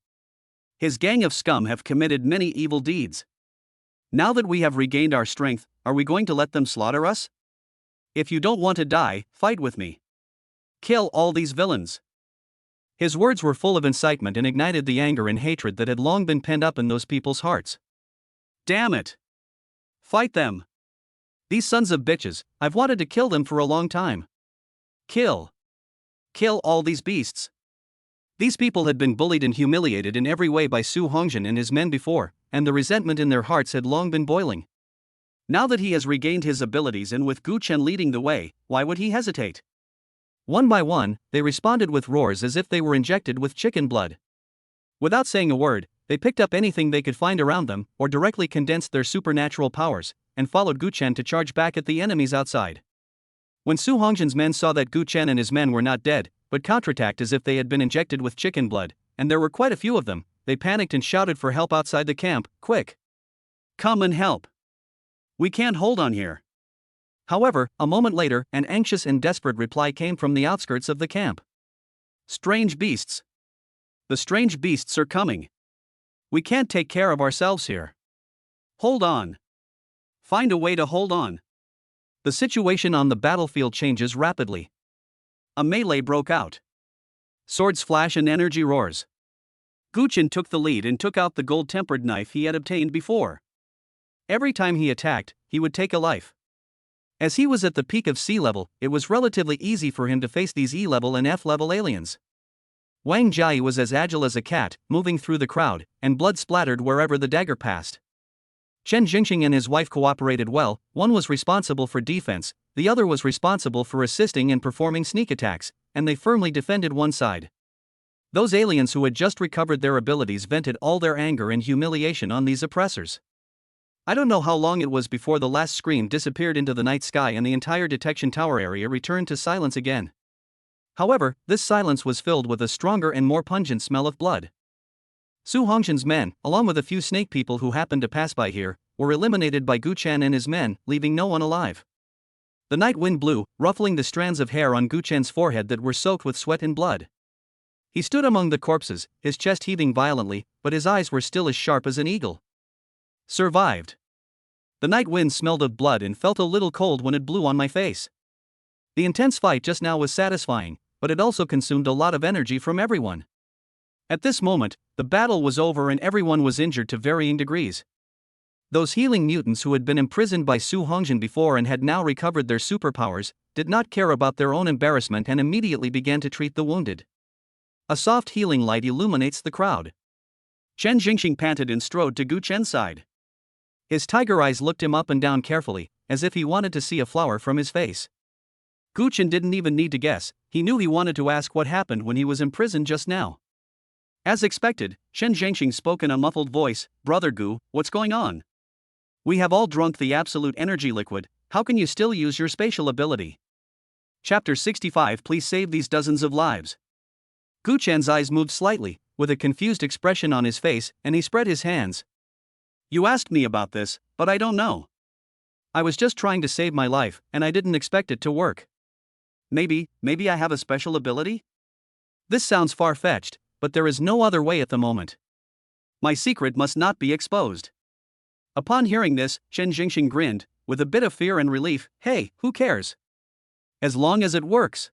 Speaker 1: His gang of scum have committed many evil deeds. Now that we have regained our strength, are we going to let them slaughter us? If you don't want to die, fight with me. Kill all these villains. His words were full of incitement and ignited the anger and hatred that had long been pent up in those people's hearts. Damn it! Fight them! These sons of bitches, I've wanted to kill them for a long time. Kill! Kill all these beasts! These people had been bullied and humiliated in every way by Su Hongjin and his men before, and the resentment in their hearts had long been boiling. Now that he has regained his abilities and with Gu Chen leading the way, why would he hesitate? One by one, they responded with roars as if they were injected with chicken blood. Without saying a word, they picked up anything they could find around them, or directly condensed their supernatural powers, and followed Gu Chen to charge back at the enemies outside. When Su Hongjin's men saw that Gu Chen and his men were not dead, but counterattacked as if they had been injected with chicken blood, and there were quite a few of them, they panicked and shouted for help outside the camp. Quick! Come and help! We can't hold on here. However, a moment later, an anxious and desperate reply came from the outskirts of the camp. Strange beasts! The strange beasts are coming. We can't take care of ourselves here. Hold on. Find a way to hold on. The situation on the battlefield changes rapidly. A melee broke out. Swords flash and energy roars. Gu Chen took the lead and took out the gold-tempered knife he had obtained before. Every time he attacked, he would take a life. As he was at the peak of sea level, it was relatively easy for him to face these E-level and F-level aliens. Wang Jai was as agile as a cat, moving through the crowd, and blood splattered wherever the dagger passed. Chen Jingxing and his wife cooperated well. One was responsible for defense, the other was responsible for assisting and performing sneak attacks, and they firmly defended one side. Those aliens who had just recovered their abilities vented all their anger and humiliation on these oppressors. I don't know how long it was before the last scream disappeared into the night sky and the entire detection tower area returned to silence again. However, this silence was filled with a stronger and more pungent smell of blood. Su Hongjin's men, along with a few snake people who happened to pass by here, were eliminated by Gu Chen and his men, leaving no one alive. The night wind blew, ruffling the strands of hair on Gu Chen's forehead that were soaked with sweat and blood. He stood among the corpses, his chest heaving violently, but his eyes were still as sharp as an eagle. Survived. The night wind smelled of blood and felt a little cold when it blew on my face. The intense fight just now was satisfying, but it also consumed a lot of energy from everyone. At this moment, the battle was over and everyone was injured to varying degrees. Those healing mutants who had been imprisoned by Su Hongjin before and had now recovered their superpowers, did not care about their own embarrassment and immediately began to treat the wounded. A soft healing light illuminates the crowd. Chen Jingxing panted and strode to Gu Chen's side. His tiger eyes looked him up and down carefully, as if he wanted to see a flower from his face. Gu Chen didn't even need to guess, he knew he wanted to ask what happened when he was imprisoned just now. As expected, Chen Jingxing spoke in a muffled voice. Brother Gu, what's going on? We have all drunk the absolute energy liquid, how can you still use your spatial ability? Chapter 65. Please save these dozens of lives. Gu Chen's eyes moved slightly, with a confused expression on his face, and he spread his hands. You asked me about this, but I don't know. I was just trying to save my life, and I didn't expect it to work. Maybe I have a special ability? This sounds far-fetched, but there is no other way at the moment. My secret must not be exposed. Upon hearing this, Chen Jingxing grinned, with a bit of fear and relief. Hey, who cares? As long as it works.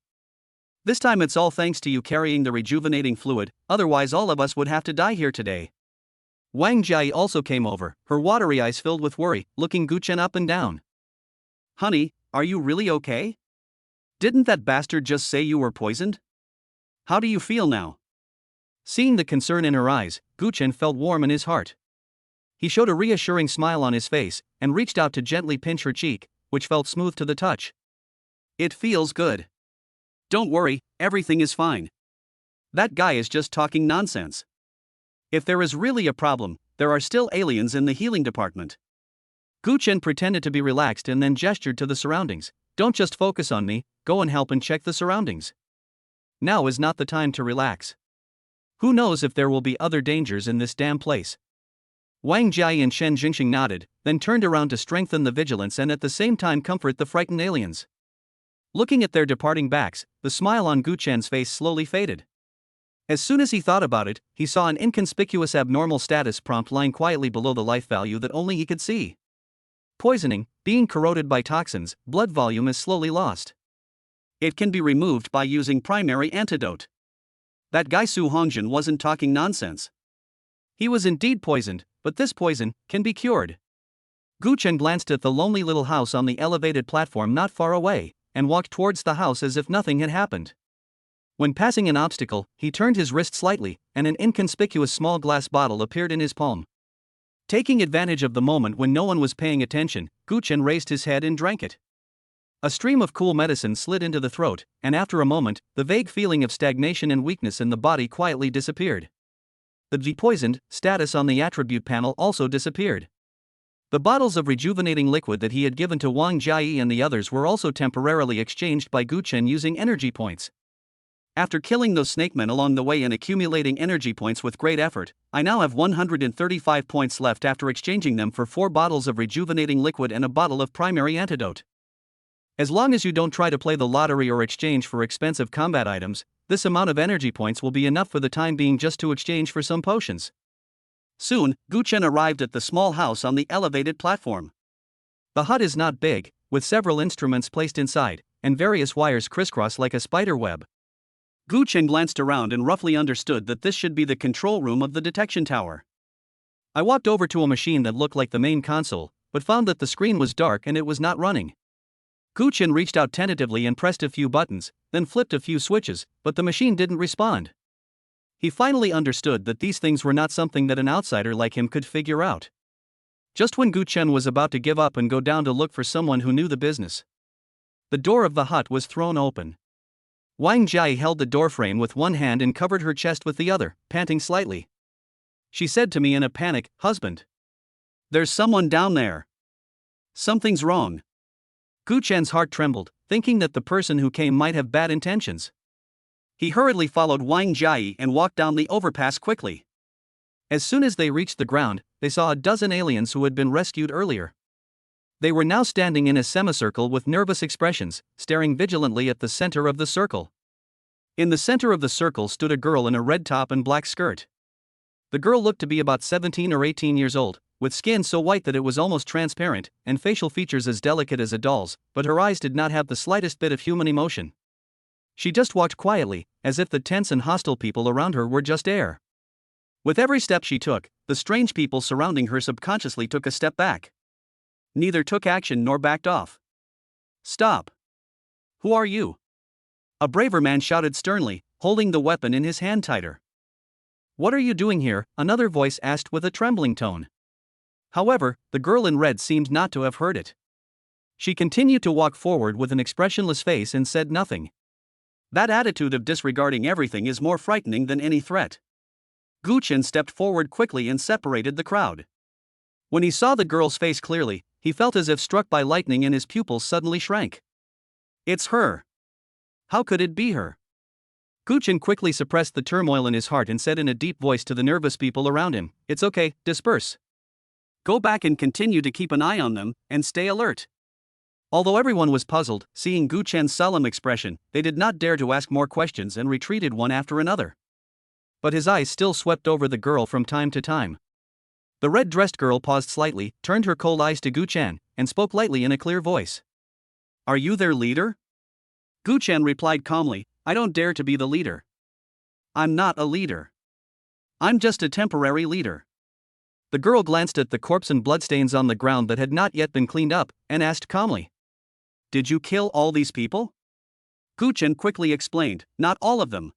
Speaker 1: This time it's all thanks to you carrying the rejuvenating fluid, otherwise all of us would have to die here today. Wang Jiayi also came over, her watery eyes filled with worry, looking Guchen up and down. Honey, are you really okay? Didn't that bastard just say you were poisoned? How do you feel now? Seeing the concern in her eyes, Guchen felt warm in his heart. He showed a reassuring smile on his face, and reached out to gently pinch her cheek, which felt smooth to the touch. It feels good. Don't worry, everything is fine. That guy is just talking nonsense. If there is really a problem, there are still aliens in the healing department. Guchen pretended to be relaxed and then gestured to the surroundings. Don't just focus on me, go and help and check the surroundings. Now is not the time to relax. Who knows if there will be other dangers in this damn place. Wang Jiayi and Shen Jingxing nodded, then turned around to strengthen the vigilance and at the same time comfort the frightened aliens. Looking at their departing backs, the smile on Guchen's face slowly faded. As soon as he thought about it, he saw an inconspicuous abnormal status prompt lying quietly below the life value that only he could see. Poisoning, being corroded by toxins, blood volume is slowly lost. It can be removed by using primary antidote. That guy Su Hongjin wasn't talking nonsense. He was indeed poisoned, but this poison can be cured. Guchen glanced at the lonely little house on the elevated platform not far away, and walked towards the house as if nothing had happened. When passing an obstacle, he turned his wrist slightly, and an inconspicuous small glass bottle appeared in his palm. Taking advantage of the moment when no one was paying attention, Guchen raised his head and drank it. A stream of cool medicine slid into the throat, and after a moment, the vague feeling of stagnation and weakness in the body quietly disappeared. The depoisoned status on the attribute panel also disappeared. The bottles of rejuvenating liquid that he had given to Wang Jiayi and the others were also temporarily exchanged by Guchen using energy points. After killing those snakemen along the way and accumulating energy points with great effort, I now have 135 points left after exchanging them for 4 bottles of rejuvenating liquid and a bottle of primary antidote. As long as you don't try to play the lottery or exchange for expensive combat items, this amount of energy points will be enough for the time being just to exchange for some potions. Soon, Guchen arrived at the small house on the elevated platform. The hut is not big, with several instruments placed inside, and various wires crisscross like a spider web. Guchen glanced around and roughly understood that this should be the control room of the detection tower. I walked over to a machine that looked like the main console, but found that the screen was dark and it was not running. Guchen reached out tentatively and pressed a few buttons, then flipped a few switches, but the machine didn't respond. He finally understood that these things were not something that an outsider like him could figure out. Just when Guchen was about to give up and go down to look for someone who knew the business, the door of the hut was thrown open. Wang Jiayi held the doorframe with one hand and covered her chest with the other, panting slightly. She said to me in a panic, "Husband, there's someone down there. Something's wrong." Guchen's heart trembled, thinking that the person who came might have bad intentions. He hurriedly followed Wang Jiayi and walked down the overpass quickly. As soon as they reached the ground, they saw a dozen aliens who had been rescued earlier. They were now standing in a semicircle with nervous expressions, staring vigilantly at the center of the circle. In the center of the circle stood a girl in a red top and black skirt. The girl looked to be about 17 or 18 years old, with skin so white that it was almost transparent, and facial features as delicate as a doll's, but her eyes did not have the slightest bit of human emotion. She just walked quietly, as if the tense and hostile people around her were just air. With every step she took, the strange people surrounding her subconsciously took a step back. Neither took action nor backed off. "Stop! Who are you?" A braver man shouted sternly, holding the weapon in his hand tighter. "What are you doing here?" another voice asked with a trembling tone. However, the girl in red seemed not to have heard it. She continued to walk forward with an expressionless face and said nothing. That attitude of disregarding everything is more frightening than any threat. Guchen stepped forward quickly and separated the crowd. When he saw the girl's face clearly, he felt as if struck by lightning and his pupils suddenly shrank. "It's her. How could it be her?" Guchen quickly suppressed the turmoil in his heart and said in a deep voice to the nervous people around him, "It's okay, disperse. Go back and continue to keep an eye on them, and stay alert." Although everyone was puzzled, seeing Guchen's solemn expression, they did not dare to ask more questions and retreated one after another. But his eyes still swept over the girl from time to time. The red-dressed girl paused slightly, turned her cold eyes to Guchen, and spoke lightly in a clear voice. "Are you their leader?" Guchen replied calmly, I don't dare to be the leader. I'm not a leader. I'm just a temporary leader. The girl glanced at the corpse and bloodstains on the ground that had not yet been cleaned up, and asked calmly, "Did you kill all these people?" Guchen quickly explained, "Not all of them.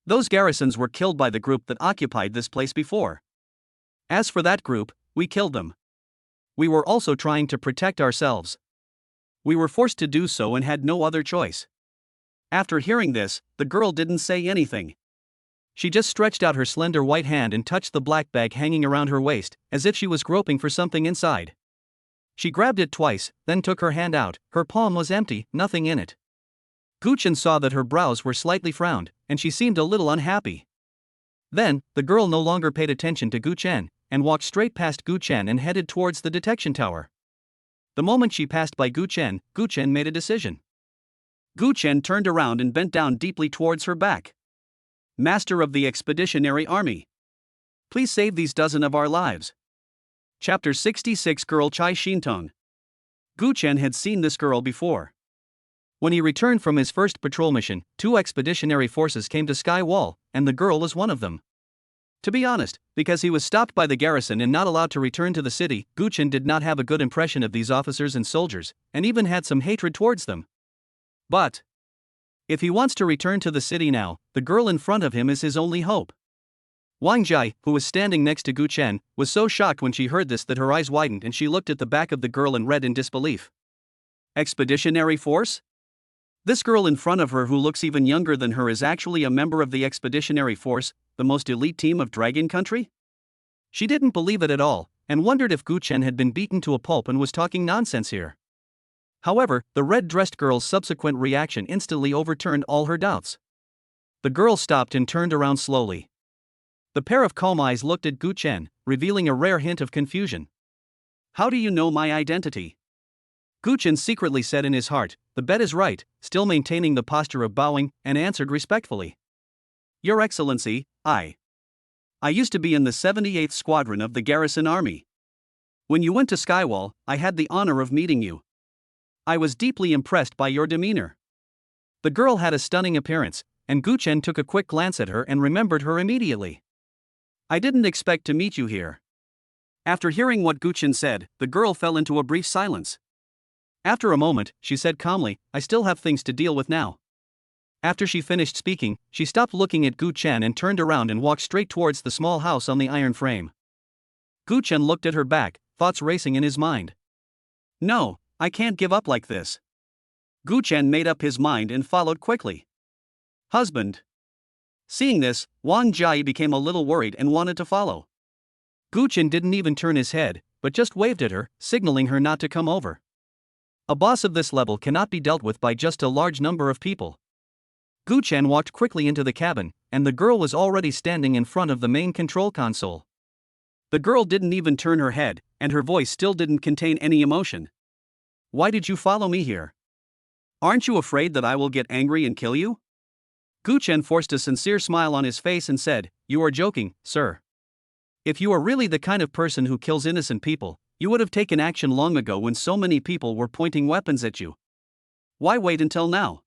Speaker 1: Those garrisons were killed by the group that occupied this place before. As for that group, we killed them. We were also trying to protect ourselves. We were forced to do so and had no other choice." After hearing this, the girl didn't say anything. She just stretched out her slender white hand and touched the black bag hanging around her waist, as if she was groping for something inside. She grabbed it twice, then took her hand out. Her palm was empty, nothing in it. Guchen saw that her brows were slightly frowned, and she seemed a little unhappy. Then, the girl no longer paid attention to Guchen, and walked straight past Guchen and headed towards the detection tower. The moment she passed by Guchen, Guchen made a decision. Guchen turned around and bent down deeply towards her back. "Master of the Expeditionary Army, please save these dozen of our lives." Chapter 66. Girl Chai Shintong. Guchen had seen this girl before. When he returned from his first patrol mission, 2 expeditionary forces came to Sky Wall, and the girl was one of them. To be honest, because he was stopped by the garrison and not allowed to return to the city, Guchen did not have a good impression of these officers and soldiers, and even had some hatred towards them. But if he wants to return to the city now, the girl in front of him is his only hope. Wang Jai, who was standing next to Guchen, was so shocked when she heard this that her eyes widened and she looked at the back of the girl and read in disbelief. Expeditionary force? This girl in front of her who looks even younger than her is actually a member of the Expeditionary Force, the most elite team of Dragon Country? She didn't believe it at all, and wondered if Guchen had been beaten to a pulp and was talking nonsense here. However, the red-dressed girl's subsequent reaction instantly overturned all her doubts. The girl stopped and turned around slowly. The pair of calm eyes looked at Guchen, revealing a rare hint of confusion. "How do you know my identity?" Guchen secretly said in his heart, "The bet is right," still maintaining the posture of bowing, and answered respectfully. "Your Excellency, I used to be in the 78th Squadron of the Garrison Army. When you went to Skywall, I had the honor of meeting you. I was deeply impressed by your demeanor." The girl had a stunning appearance, and Guchen took a quick glance at her and remembered her immediately. "I didn't expect to meet you here." After hearing what Guchen said, the girl fell into a brief silence. After a moment, she said calmly, "I still have things to deal with now." After she finished speaking, she stopped looking at Guchen and turned around and walked straight towards the small house on the iron frame. Guchen looked at her back, thoughts racing in his mind. "No, I can't give up like this." Guchen made up his mind and followed quickly. "Husband." Seeing this, Wang Jai became a little worried and wanted to follow. Guchen didn't even turn his head, but just waved at her, signaling her not to come over. A boss of this level cannot be dealt with by just a large number of people. Guchen walked quickly into the cabin, and the girl was already standing in front of the main control console. The girl didn't even turn her head, and her voice still didn't contain any emotion. "Why did you follow me here? Aren't you afraid that I will get angry and kill you?" Guchen forced a sincere smile on his face and said, "You are joking, sir. If you are really the kind of person who kills innocent people, you would have taken action long ago when so many people were pointing weapons at you. Why wait until now?"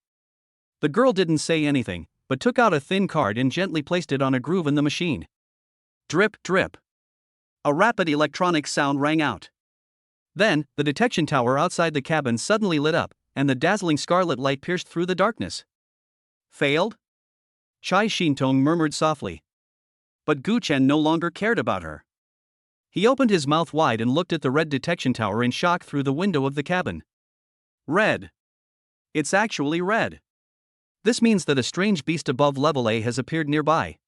Speaker 1: The girl didn't say anything, but took out a thin card and gently placed it on a groove in the machine. Drip, drip. A rapid electronic sound rang out. Then, the detection tower outside the cabin suddenly lit up, and the dazzling scarlet light pierced through the darkness. "Failed?" Chai Shintong murmured softly. But Guchen no longer cared about her. He opened his mouth wide and looked at the red detection tower in shock through the window of the cabin. "Red. It's actually red. This means that a strange beast above level A has appeared nearby."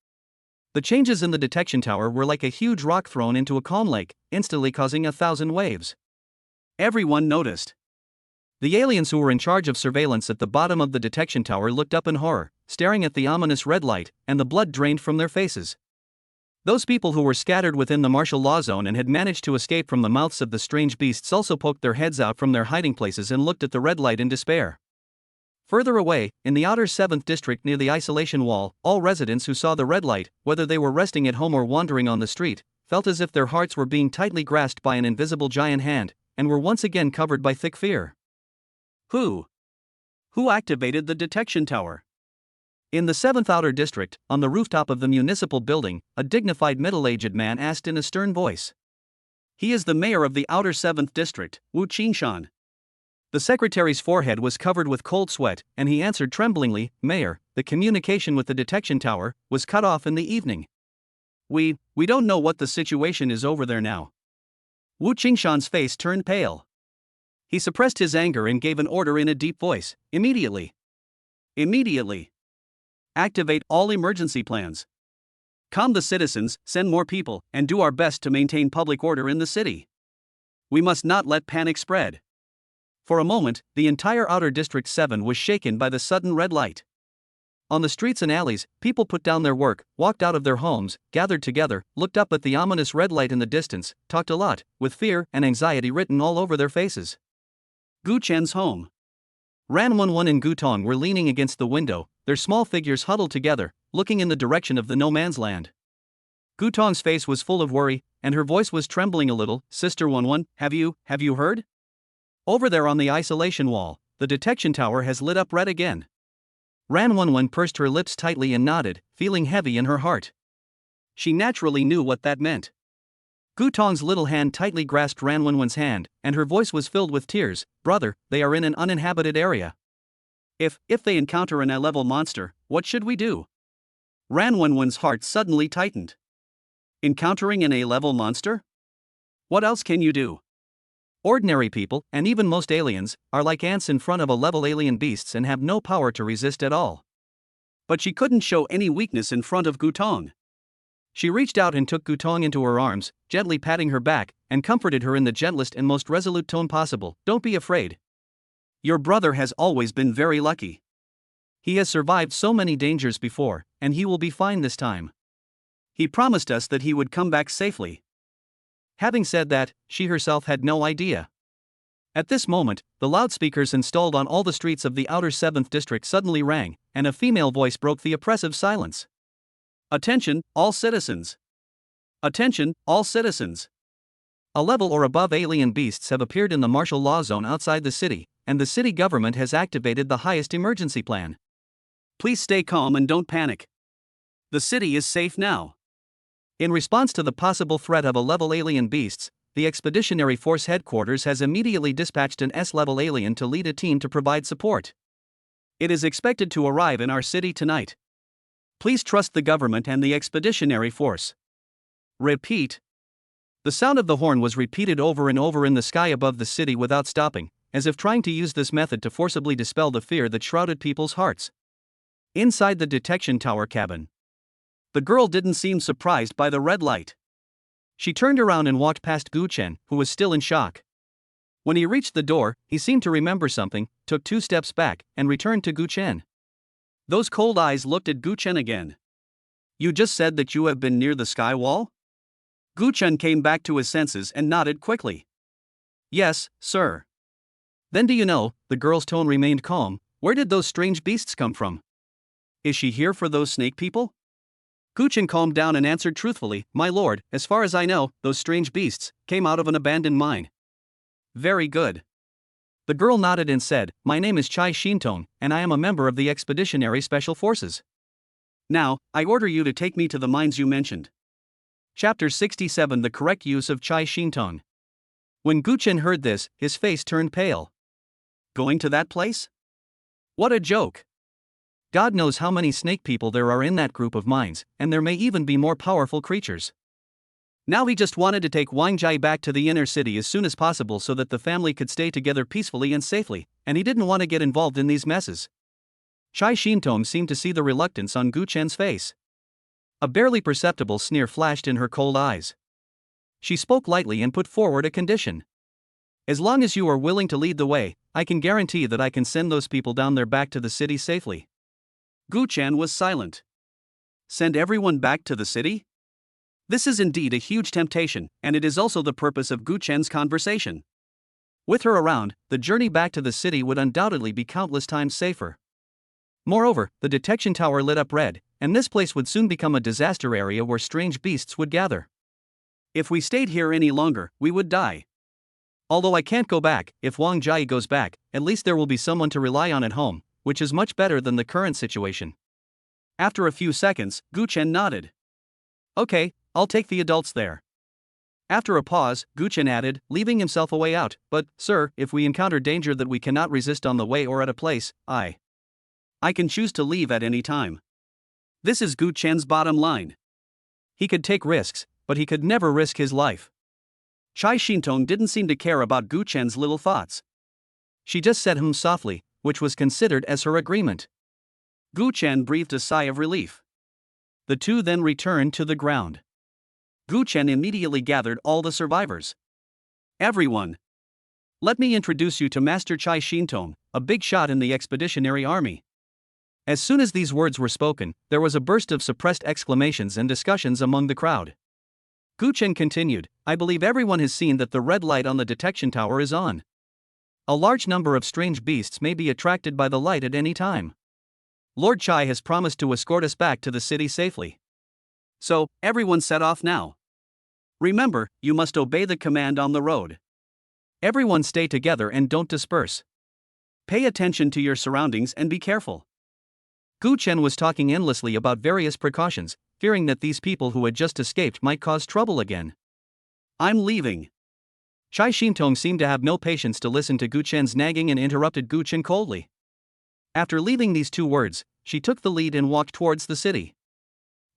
Speaker 1: The changes in the detection tower were like a huge rock thrown into a calm lake, instantly causing 1,000 waves. Everyone noticed. The aliens who were in charge of surveillance at the bottom of the detection tower looked up in horror, staring at the ominous red light, and the blood drained from their faces. Those people who were scattered within the martial law zone and had managed to escape from the mouths of the strange beasts also poked their heads out from their hiding places and looked at the red light in despair. Further away, in the outer 7th district near the isolation wall, all residents who saw the red light, whether they were resting at home or wandering on the street, felt as if their hearts were being tightly grasped by an invisible giant hand, and were once again covered by thick fear. Who activated the detection tower? In the 7th Outer District, on the rooftop of the municipal building, a dignified middle-aged man asked in a stern voice. He is the mayor of the Outer 7th District, Wu Qingshan. The secretary's forehead was covered with cold sweat, and he answered tremblingly, Mayor, the communication with the detection tower was cut off in the evening. We don't know what the situation is over there now. Wu Qingshan's face turned pale. He suppressed his anger and gave an order in a deep voice, immediately. Immediately. Activate all emergency plans. Calm the citizens, send more people, and do our best to maintain public order in the city. We must not let panic spread. For a moment, the entire Outer District 7 was shaken by the sudden red light. On the streets and alleys, people put down their work, walked out of their homes, gathered together, looked up at the ominous red light in the distance, talked a lot, with fear and anxiety written all over their faces. Gu Chen's home. Ran Wenwen and Gu Tong were leaning against the window, their small figures huddled together, looking in the direction of the no man's land. Gu Tong's face was full of worry, and her voice was trembling a little. Sister Wenwen, have you heard? Over there on the isolation wall, the detection tower has lit up red again. Ran Wenwen pursed her lips tightly and nodded, feeling heavy in her heart. She naturally knew what that meant. Gu Tong's little hand tightly grasped Ran Wenwen's hand, and her voice was filled with tears. Brother, they are in an uninhabited area. If they encounter an A-level monster, what should we do? Ran Wenwen's heart suddenly tightened. Encountering an A-level monster? What else can you do? Ordinary people, and even most aliens, are like ants in front of A-level alien beasts and have no power to resist at all. But she couldn't show any weakness in front of Gu Tong. She reached out and took Gu Tong into her arms, gently patting her back, and comforted her in the gentlest and most resolute tone possible. Don't be afraid. Your brother has always been very lucky. He has survived so many dangers before, and he will be fine this time. He promised us that he would come back safely. Having said that, she herself had no idea. At this moment, the loudspeakers installed on all the streets of the Outer 7th District suddenly rang, and a female voice broke the oppressive silence. Attention, all citizens. Attention, all citizens. A-level or above alien beasts have appeared in the martial law zone outside the city, and the city government has activated the highest emergency plan. Please stay calm and don't panic. The city is safe now. In response to the possible threat of A-level alien beasts, the Expeditionary Force Headquarters has immediately dispatched an S-level alien to lead a team to provide support. It is expected to arrive in our city tonight. Please trust the government and the Expeditionary Force. Repeat. The sound of the horn was repeated over and over in the sky above the city without stopping, as if trying to use this method to forcibly dispel the fear that shrouded people's hearts. Inside the detection tower cabin, the girl didn't seem surprised by the red light. She turned around and walked past Gu Chen, who was still in shock. When he reached the door, he seemed to remember something, took 2 steps back, and returned to Gu Chen. Those cold eyes looked at Gu Chen again. You just said that you have been near the sky wall? Gu Chen came back to his senses and nodded quickly. Yes, sir. Then do you know, the girl's tone remained calm, where did those strange beasts come from? Is she here for those snake people? Gu Chen calmed down and answered truthfully, My lord, as far as I know, those strange beasts came out of an abandoned mine. Very good. The girl nodded and said, My name is Chai Shintong, and I am a member of the Expeditionary Special Forces. Now, I order you to take me to the mines you mentioned. Chapter 67 The Correct Use of Chai Shintong. When Gu Chen heard this, his face turned pale. Going to that place? What a joke! God knows how many snake people there are in that group of mines, and there may even be more powerful creatures. Now he just wanted to take Wang Jai back to the inner city as soon as possible so that the family could stay together peacefully and safely, and he didn't want to get involved in these messes. Chai Shintong seemed to see the reluctance on Gu Chen's face. A barely perceptible sneer flashed in her cold eyes. She spoke lightly and put forward a condition. As long as you are willing to lead the way, I can guarantee that I can send those people down there back to the city safely. Gu Chen was silent. Send everyone back to the city? This is indeed a huge temptation, and it is also the purpose of Gu Chen's conversation. With her around, the journey back to the city would undoubtedly be countless times safer. Moreover, the detection tower lit up red, and this place would soon become a disaster area where strange beasts would gather. If we stayed here any longer, we would die. Although I can't go back, if Wang Jai goes back, at least there will be someone to rely on at home, which is much better than the current situation. After a few seconds, Gu Chen nodded. Okay, I'll take the adults there. After a pause, Gu Chen added, leaving himself a way out, but, sir, if we encounter danger that we cannot resist on the way or at a place, I can choose to leave at any time. This is Gu Chen's bottom line. He could take risks, but he could never risk his life. Chai Shintong didn't seem to care about Gu Chen's little thoughts. She just said softly, which was considered as her agreement. Gu Chen breathed a sigh of relief. The two then returned to the ground. Gu Chen immediately gathered all the survivors. Everyone! Let me introduce you to Master Chai Shintong, a big shot in the expeditionary army. As soon as these words were spoken, there was a burst of suppressed exclamations and discussions among the crowd. Gu Chen continued, I believe everyone has seen that the red light on the detection tower is on. A large number of strange beasts may be attracted by the light at any time. Lord Chai has promised to escort us back to the city safely. So, everyone set off now. Remember, you must obey the command on the road. Everyone stay together and don't disperse. Pay attention to your surroundings and be careful. Gu Chen was talking endlessly about various precautions, fearing that these people who had just escaped might cause trouble again. I'm leaving. Chai Shintong seemed to have no patience to listen to Gu Chen's nagging and interrupted Gu Chen coldly. After leaving these two words, she took the lead and walked towards the city.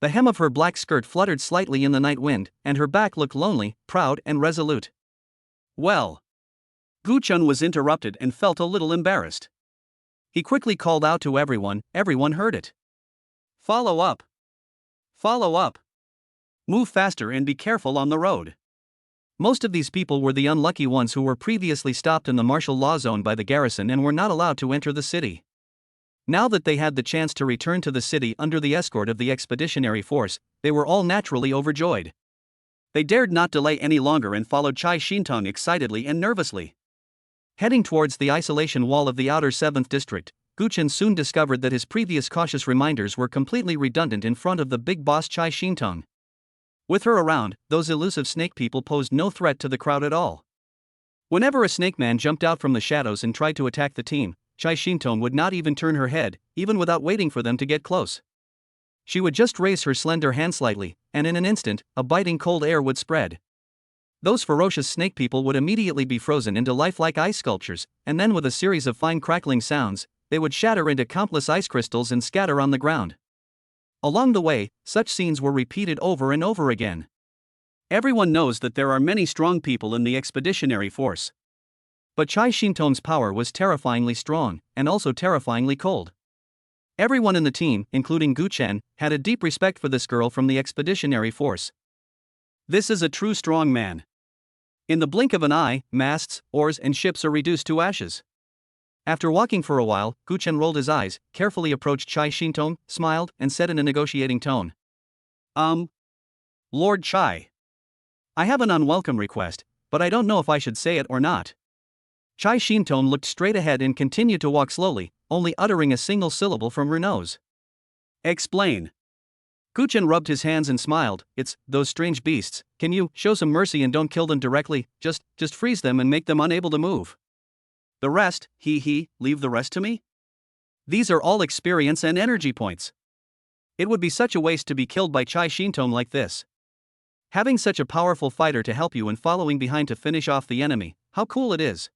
Speaker 1: The hem of her black skirt fluttered slightly in the night wind, and her back looked lonely, proud, and resolute. Well. Gu Chen was interrupted and felt a little embarrassed. He quickly called out to everyone heard it. Follow up. Follow up. Move faster and be careful on the road. Most of these people were the unlucky ones who were previously stopped in the martial law zone by the garrison and were not allowed to enter the city. Now that they had the chance to return to the city under the escort of the expeditionary force, they were all naturally overjoyed. They dared not delay any longer and followed Chai Shintong excitedly and nervously. Heading towards the isolation wall of the outer 7th district, Gu Chen soon discovered that his previous cautious reminders were completely redundant in front of the big boss Chai Shintong. With her around, those elusive snake people posed no threat to the crowd at all. Whenever a snake man jumped out from the shadows and tried to attack the team, Chai Shintong would not even turn her head, even without waiting for them to get close. She would just raise her slender hand slightly, and in an instant, a biting cold air would spread. Those ferocious snake people would immediately be frozen into lifelike ice sculptures, and then with a series of fine crackling sounds, they would shatter into countless ice crystals and scatter on the ground. Along the way, such scenes were repeated over and over again. Everyone knows that there are many strong people in the expeditionary force. But Chai Shintong's power was terrifyingly strong, and also terrifyingly cold. Everyone in the team, including Gu Chen, had a deep respect for this girl from the expeditionary force. This is a true strong man. In the blink of an eye, masts, oars, and ships are reduced to ashes. After walking for a while, Gu Chen rolled his eyes, carefully approached Chai Shintong, smiled, and said in a negotiating tone. Lord Chai. I have an unwelcome request, but I don't know if I should say it or not. Chai Shintong looked straight ahead and continued to walk slowly, only uttering a single syllable from her nose. Explain. Gu Chen rubbed his hands and smiled. It's those strange beasts. Can you show some mercy and don't kill them directly, just freeze them and make them unable to move. The rest, leave the rest to me? These are all experience and energy points. It would be such a waste to be killed by Chai Shintong like this. Having such a powerful fighter to help you and following behind to finish off the enemy, how cool it is.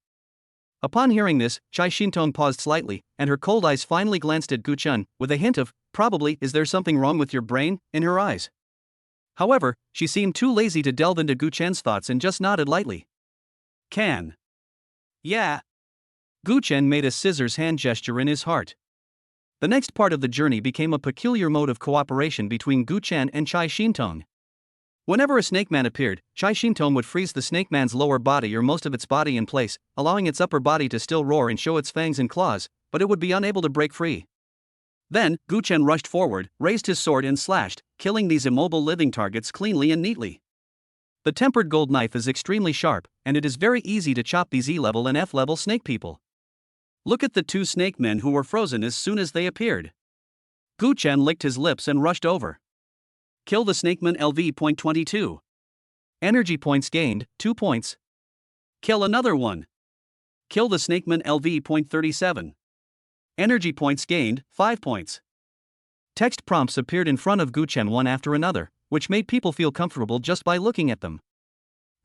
Speaker 1: Upon hearing this, Chai Shintong paused slightly, and her cold eyes finally glanced at Gu Chen, with a hint of, probably, is there something wrong with your brain, in her eyes. However, she seemed too lazy to delve into Gu Chen's thoughts and just nodded lightly. Can. Yeah. Gu Chen made a scissors hand gesture in his heart. The next part of the journey became a peculiar mode of cooperation between Gu Chen and Chai Shintong. Whenever a snake man appeared, Chai Shintong would freeze the snake man's lower body or most of its body in place, allowing its upper body to still roar and show its fangs and claws, but it would be unable to break free. Then, Gu Chen rushed forward, raised his sword and slashed, killing these immobile living targets cleanly and neatly. The tempered gold knife is extremely sharp, and it is very easy to chop these E-level and F-level snake people. Look at the two snake men who were frozen as soon as they appeared. Gu Chen licked his lips and rushed over. Kill the snakeman LV.22. Energy points gained, 2 points. Kill another one. Kill the snakeman LV.37. Energy points gained, 5 points. Text prompts appeared in front of Guchen one after another, which made people feel comfortable just by looking at them.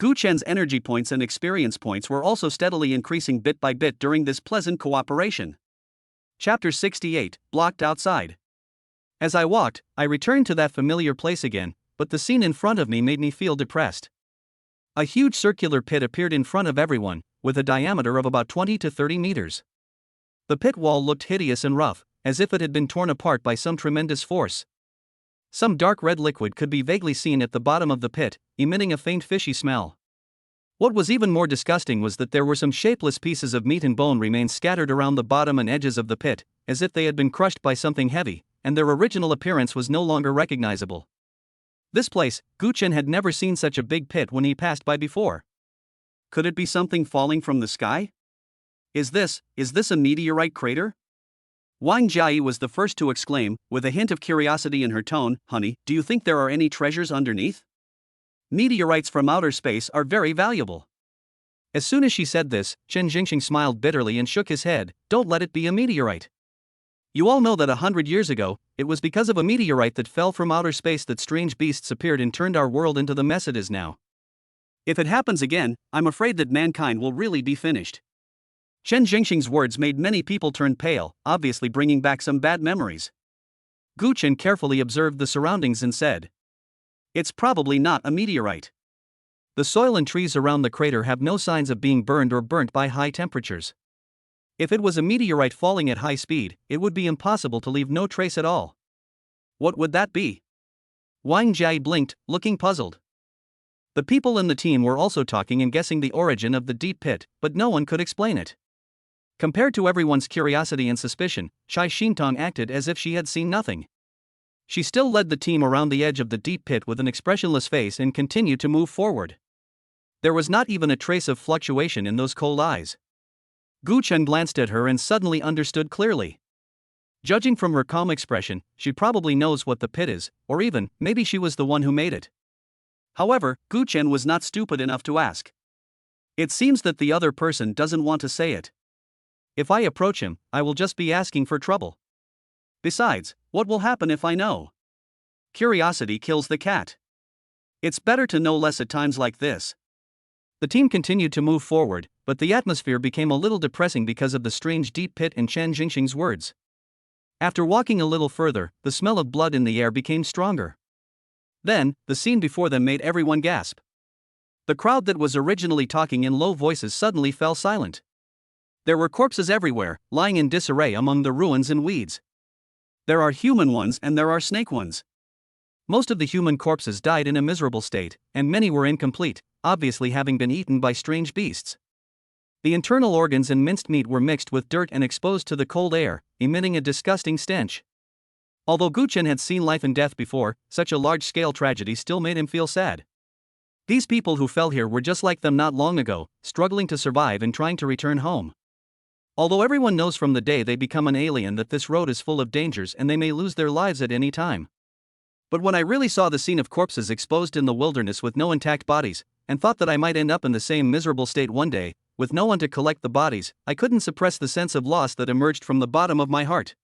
Speaker 1: Guchen's energy points and experience points were also steadily increasing bit by bit during this pleasant cooperation. Chapter 68, Blocked Outside. As I walked, I returned to that familiar place again, but the scene in front of me made me feel depressed. A huge circular pit appeared in front of everyone, with a diameter of about 20 to 30 meters. The pit wall looked hideous and rough, as if it had been torn apart by some tremendous force. Some dark red liquid could be vaguely seen at the bottom of the pit, emitting a faint fishy smell. What was even more disgusting was that there were some shapeless pieces of meat and bone remains scattered around the bottom and edges of the pit, as if they had been crushed by something heavy, and their original appearance was no longer recognizable. This place, Guchen had never seen such a big pit when he passed by before. Could it be something falling from the sky? Is this a meteorite crater? Wang Jiayi was the first to exclaim, with a hint of curiosity in her tone, "Honey, do you think there are any treasures underneath? Meteorites from outer space are very valuable." As soon as she said this, Chen Jingxing smiled bitterly and shook his head. "Don't let it be a meteorite. You all know that 100 years ago, it was because of a meteorite that fell from outer space that strange beasts appeared and turned our world into the mess it is now. If it happens again, I'm afraid that mankind will really be finished." Chen Jingxing's words made many people turn pale, obviously bringing back some bad memories. Guchen carefully observed the surroundings and said, "It's probably not a meteorite. The soil and trees around the crater have no signs of being burned or burnt by high temperatures. If it was a meteorite falling at high speed, it would be impossible to leave no trace at all. What would that be?" Wang Jiayi blinked, looking puzzled. The people in the team were also talking and guessing the origin of the deep pit, but no one could explain it. Compared to everyone's curiosity and suspicion, Chai Xintong acted as if she had seen nothing. She still led the team around the edge of the deep pit with an expressionless face and continued to move forward. There was not even a trace of fluctuation in those cold eyes. Gu Chen glanced at her and suddenly understood clearly. Judging from her calm expression, she probably knows what the pit is, or even, maybe she was the one who made it. However, Gu Chen was not stupid enough to ask. It seems that the other person doesn't want to say it. If I approach him, I will just be asking for trouble. Besides, what will happen if I know? Curiosity kills the cat. It's better to know less at times like this. The team continued to move forward, but the atmosphere became a little depressing because of the strange deep pit and Chen Jingxing's words. After walking a little further, the smell of blood in the air became stronger. Then, the scene before them made everyone gasp. The crowd that was originally talking in low voices suddenly fell silent. There were corpses everywhere, lying in disarray among the ruins and weeds. There are human ones and there are snake ones. Most of the human corpses died in a miserable state, and many were incomplete, obviously having been eaten by strange beasts. The internal organs and minced meat were mixed with dirt and exposed to the cold air, emitting a disgusting stench. Although Guchen had seen life and death before, such a large-scale tragedy still made him feel sad. These people who fell here were just like them not long ago, struggling to survive and trying to return home. Although everyone knows from the day they become an alien that this road is full of dangers and they may lose their lives at any time. But when I really saw the scene of corpses exposed in the wilderness with no intact bodies, and thought that I might end up in the same miserable state one day, with no one to collect the bodies, I couldn't suppress the sense of loss that emerged from the bottom of my heart.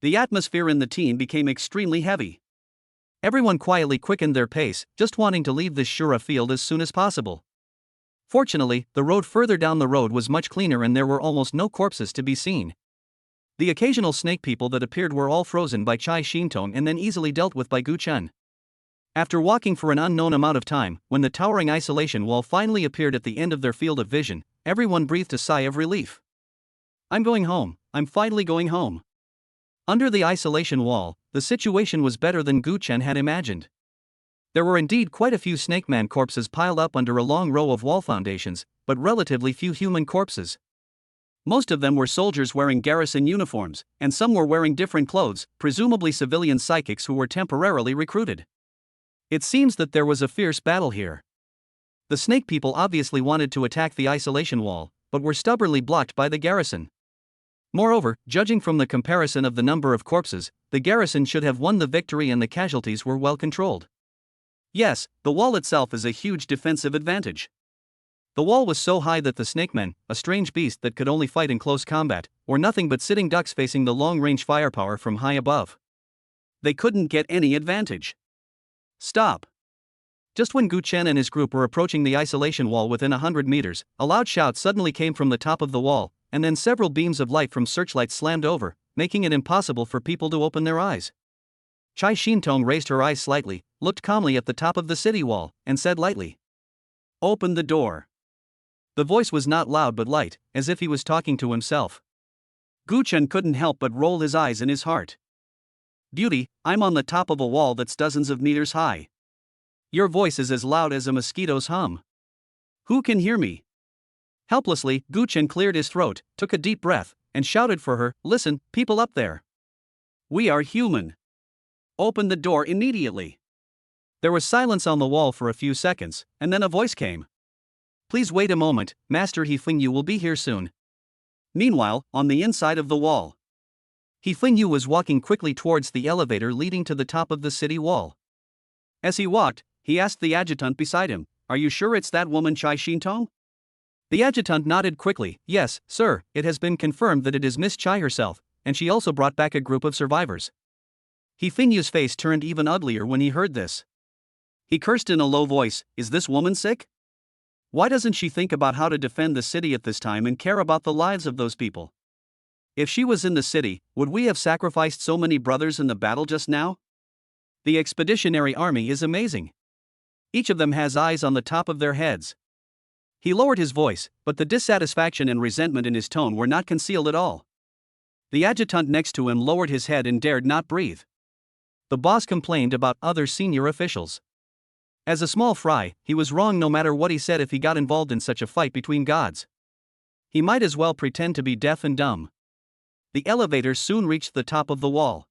Speaker 1: The atmosphere in the team became extremely heavy. Everyone quietly quickened their pace, just wanting to leave this Shura field as soon as possible. Fortunately, the road further down the road was much cleaner and there were almost no corpses to be seen. The occasional snake people that appeared were all frozen by Chai Xintong and then easily dealt with by Gu Chen. After walking for an unknown amount of time, when the towering isolation wall finally appeared at the end of their field of vision, everyone breathed a sigh of relief. I'm going home, I'm finally going home. Under the isolation wall, the situation was better than Gu Chen had imagined. There were indeed quite a few Snake Man corpses piled up under a long row of wall foundations, but relatively few human corpses. Most of them were soldiers wearing garrison uniforms, and some were wearing different clothes, presumably civilian psychics who were temporarily recruited. It seems that there was a fierce battle here. The snake people obviously wanted to attack the isolation wall, but were stubbornly blocked by the garrison. Moreover, judging from the comparison of the number of corpses, the garrison should have won the victory and the casualties were well controlled. Yes, the wall itself is a huge defensive advantage. The wall was so high that the snake men, a strange beast that could only fight in close combat, were nothing but sitting ducks facing the long-range firepower from high above. They couldn't get any advantage. Stop. Just when Gu Chen and his group were approaching the isolation wall within 100 meters, a loud shout suddenly came from the top of the wall, and then several beams of light from searchlights slammed over, making it impossible for people to open their eyes. Chai Shintong raised her eyes slightly, looked calmly at the top of the city wall, and said lightly, "Open the door." The voice was not loud but light, as if he was talking to himself. Gu Chen couldn't help but roll his eyes in his heart. "Beauty, I'm on the top of a wall that's dozens of meters high. Your voice is as loud as a mosquito's hum. Who can hear me?" Helplessly, Gu Chen cleared his throat, took a deep breath, and shouted for her, "Listen, people up there. We are human. Open the door immediately." There was silence on the wall for a few seconds, and then a voice came. "Please wait a moment, Master He Fengyu will be here soon." Meanwhile, on the inside of the wall, He Fengyu was walking quickly towards the elevator leading to the top of the city wall. As he walked, he asked the adjutant beside him, "Are you sure it's that woman Chai Shintong?" The adjutant nodded quickly, "Yes, sir, it has been confirmed that it is Miss Chai herself, and she also brought back a group of survivors." He Fengyu's face turned even uglier when he heard this. He cursed in a low voice, "Is this woman sick? Why doesn't she think about how to defend the city at this time and care about the lives of those people? If she was in the city, would we have sacrificed so many brothers in the battle just now? The expeditionary army is amazing. Each of them has eyes on the top of their heads." He lowered his voice, but the dissatisfaction and resentment in his tone were not concealed at all. The adjutant next to him lowered his head and dared not breathe. The boss complained about other senior officials. As a small fry, he was wrong no matter what he said if he got involved in such a fight between gods. He might as well pretend to be deaf and dumb. The elevator soon reached the top of the wall.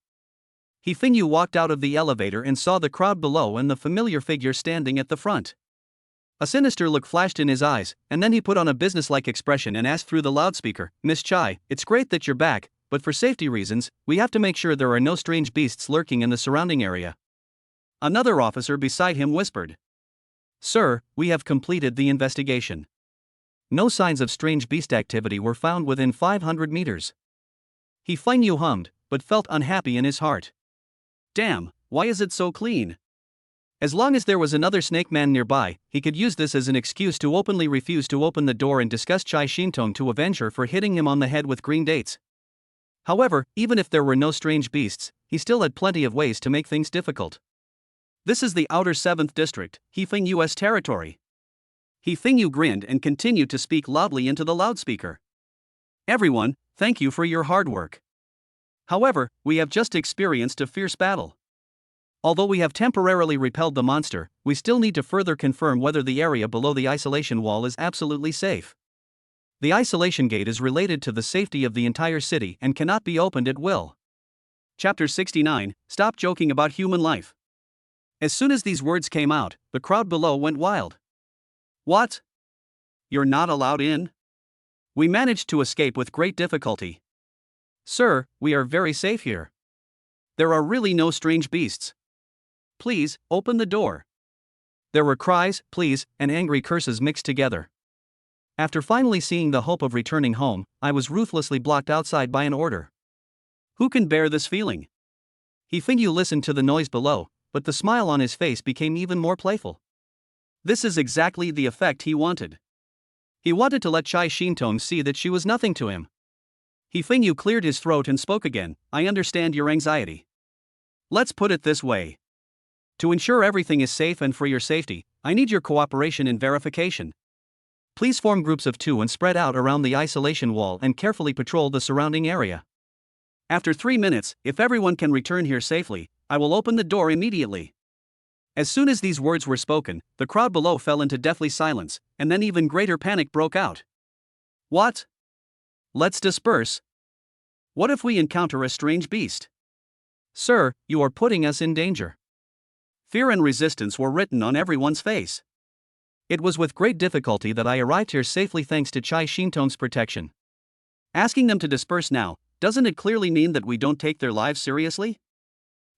Speaker 1: He Fengyu walked out of the elevator and saw the crowd below and the familiar figure standing at the front. A sinister look flashed in his eyes, and then he put on a businesslike expression and asked through the loudspeaker, "Miss Chai, it's great that you're back, but for safety reasons, we have to make sure there are no strange beasts lurking in the surrounding area." Another officer beside him whispered, "Sir, we have completed the investigation. No signs of strange beast activity were found within 500 meters. He Fengyu hummed, but felt unhappy in his heart. Damn, why is it so clean? As long as there was another snake man nearby, he could use this as an excuse to openly refuse to open the door and discuss Chai Shintong to avenge her for hitting him on the head with green dates. However, even if there were no strange beasts, he still had plenty of ways to make things difficult. This is the outer 7th district, He Fengyu's territory. He Fengyu grinned and continued to speak loudly into the loudspeaker. "Everyone, thank you for your hard work. However, we have just experienced a fierce battle. Although we have temporarily repelled the monster, we still need to further confirm whether the area below the isolation wall is absolutely safe. The isolation gate is related to the safety of the entire city and cannot be opened at will." Chapter 69, Stop Joking About Human Life. As soon as these words came out, the crowd below went wild. "What? You're not allowed in? We managed to escape with great difficulty. Sir, we are very safe here. There are really no strange beasts. Please, open the door." There were cries, pleas, and angry curses mixed together. After finally seeing the hope of returning home, I was ruthlessly blocked outside by an order. Who can bear this feeling? He Fengyu listened to the noise below, but the smile on his face became even more playful. This is exactly the effect he wanted. He wanted to let Chai Shintong see that she was nothing to him. He Fengyu cleared his throat and spoke again, "I understand your anxiety. Let's put it this way. To ensure everything is safe and for your safety, I need your cooperation in verification. Please form groups of 2 and spread out around the isolation wall and carefully patrol the surrounding area. After 3 minutes, if everyone can return here safely, I will open the door immediately." As soon as these words were spoken, the crowd below fell into deathly silence, and then even greater panic broke out. What? Let's disperse. What if we encounter a strange beast? Sir, you are putting us in danger. Fear and resistance were written on everyone's face. It was with great difficulty that I arrived here safely thanks to Chai Shintong's protection. Asking them to disperse now, doesn't it clearly mean that we don't take their lives seriously?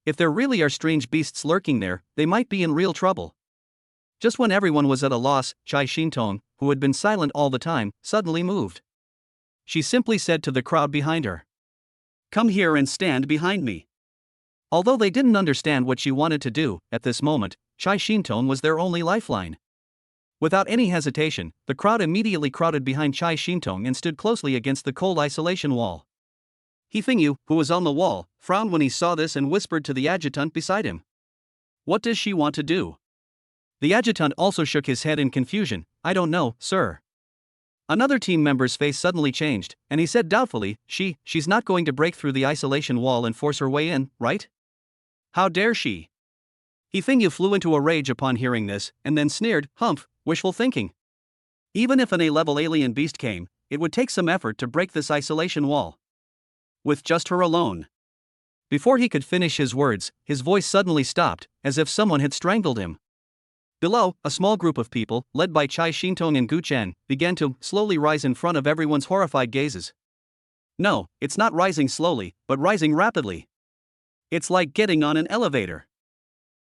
Speaker 1: If there really are strange beasts lurking there, they might be in real trouble. Just when everyone was at a loss, Chai Shintong, who had been silent all the time, suddenly moved. She simply said to the crowd behind her, "Come here and stand behind me." Although they didn't understand what she wanted to do, at this moment, Chai Shintong was their only lifeline. Without any hesitation, the crowd immediately crowded behind Chai Shintong and stood closely against the cold isolation wall. He Fingyu, who was on the wall, frowned when he saw this and whispered to the adjutant beside him. What does she want to do? The adjutant also shook his head in confusion. I don't know, sir. Another team member's face suddenly changed, and he said doubtfully, She's not going to break through the isolation wall and force her way in, right? How dare she? He Fingyu flew into a rage upon hearing this, and then sneered, humph, wishful thinking. Even if an A-level alien beast came, it would take some effort to break this isolation wall. With just her alone. Before he could finish his words, his voice suddenly stopped, as if someone had strangled him. Below, a small group of people, led by Chai Shintong and Gu Chen, began to slowly rise in front of everyone's horrified gazes. No, it's not rising slowly, but rising rapidly. It's like getting on an elevator.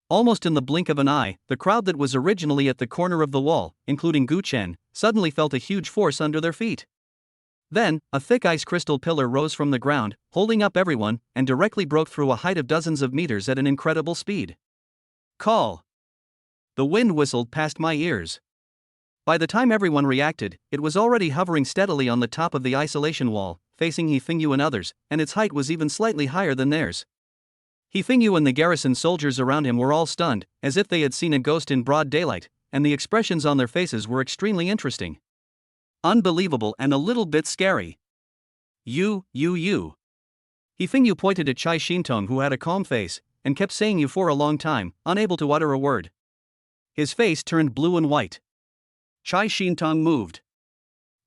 Speaker 1: Almost in the blink of an eye, the crowd that was originally at the corner of the wall, including Gu Chen, suddenly felt a huge force under their feet. Then, a thick ice crystal pillar rose from the ground, holding up everyone, and directly broke through a height of dozens of meters at an incredible speed. Call! The wind whistled past my ears. By the time everyone reacted, it was already hovering steadily on the top of the isolation wall, facing He Fingyu and others, and its height was even slightly higher than theirs. He Fingyu and the garrison soldiers around him were all stunned, as if they had seen a ghost in broad daylight, and the expressions on their faces were extremely interesting. Unbelievable and a little bit scary. You. He Fingyu pointed at Chai Shintong, who had a calm face, and kept saying you for a long time, unable to utter a word. His face turned blue and white. Chai Shintong moved.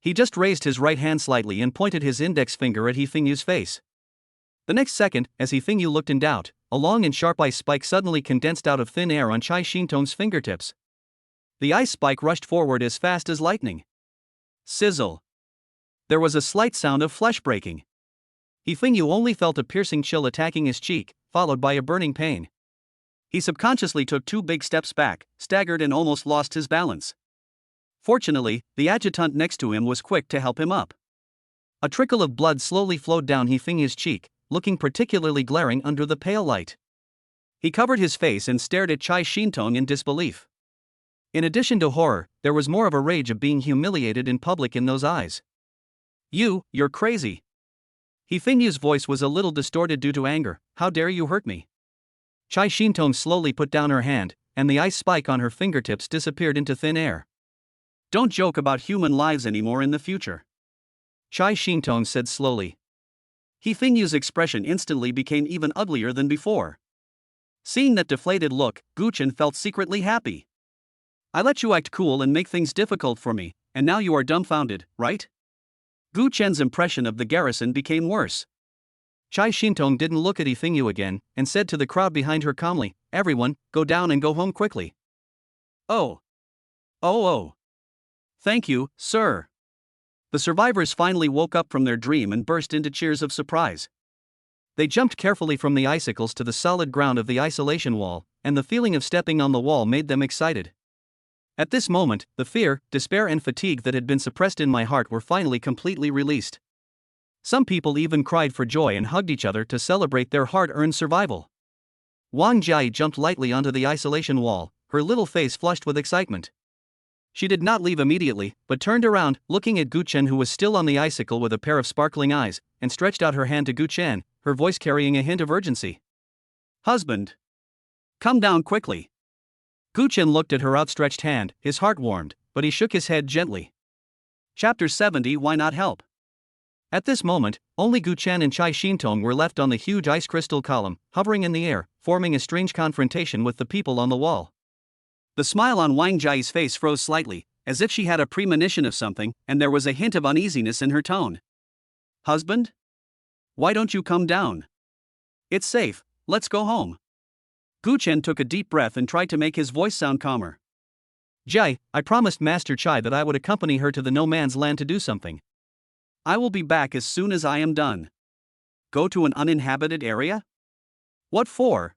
Speaker 1: He just raised his right hand slightly and pointed his index finger at He Fingyu's face. The next second, as He Fingyu looked in doubt, a long and sharp ice spike suddenly condensed out of thin air on Chai Shintong's fingertips. The ice spike rushed forward as fast as lightning. Sizzle. There was a slight sound of flesh breaking. He Fingyu only felt a piercing chill attacking his cheek, followed by a burning pain. He subconsciously took 2 big steps back, staggered and almost lost his balance. Fortunately, the adjutant next to him was quick to help him up. A trickle of blood slowly flowed down He Fingyu's cheek, looking particularly glaring under the pale light. He covered his face and stared at Chai Shintong in disbelief. In addition to horror, there was more of a rage of being humiliated in public in those eyes. You're crazy. He Fingyu's voice was a little distorted due to anger. How dare you hurt me? Chai Shintong slowly put down her hand, and the ice spike on her fingertips disappeared into thin air. Don't joke about human lives anymore in the future. Chai Shintong said slowly. He Fingyu's expression instantly became even uglier than before. Seeing that deflated look, Gu Chen felt secretly happy. I let you act cool and make things difficult for me, and now you are dumbfounded, right? Gu Chen's impression of the garrison became worse. Chai Shintong didn't look at He Fingyu again, and said to the crowd behind her calmly, everyone, go down and go home quickly. Oh. Thank you, sir. The survivors finally woke up from their dream and burst into cheers of surprise. They jumped carefully from the icicles to the solid ground of the isolation wall, and the feeling of stepping on the wall made them excited. At this moment, the fear, despair and fatigue that had been suppressed in my heart were finally completely released. Some people even cried for joy and hugged each other to celebrate their hard-earned survival. Wang Jiai jumped lightly onto the isolation wall, her little face flushed with excitement. She did not leave immediately, but turned around, looking at Gu Chen, who was still on the icicle with a pair of sparkling eyes, and stretched out her hand to Gu Chen, her voice carrying a hint of urgency. Husband! Come down quickly! Gu Chen looked at her outstretched hand, his heart warmed, but he shook his head gently. Chapter 70 Why Not Help? At this moment, only Gu Chen and Chai Shintong were left on the huge ice crystal column, hovering in the air, forming a strange confrontation with the people on the wall. The smile on Wang Jiai's face froze slightly, as if she had a premonition of something, and there was a hint of uneasiness in her tone. Husband? Why don't you come down? It's safe, let's go home. Gu Chen took a deep breath and tried to make his voice sound calmer. Jai, I promised Master Chai that I would accompany her to the no man's land to do something. I will be back as soon as I am done. Go to an uninhabited area? What for?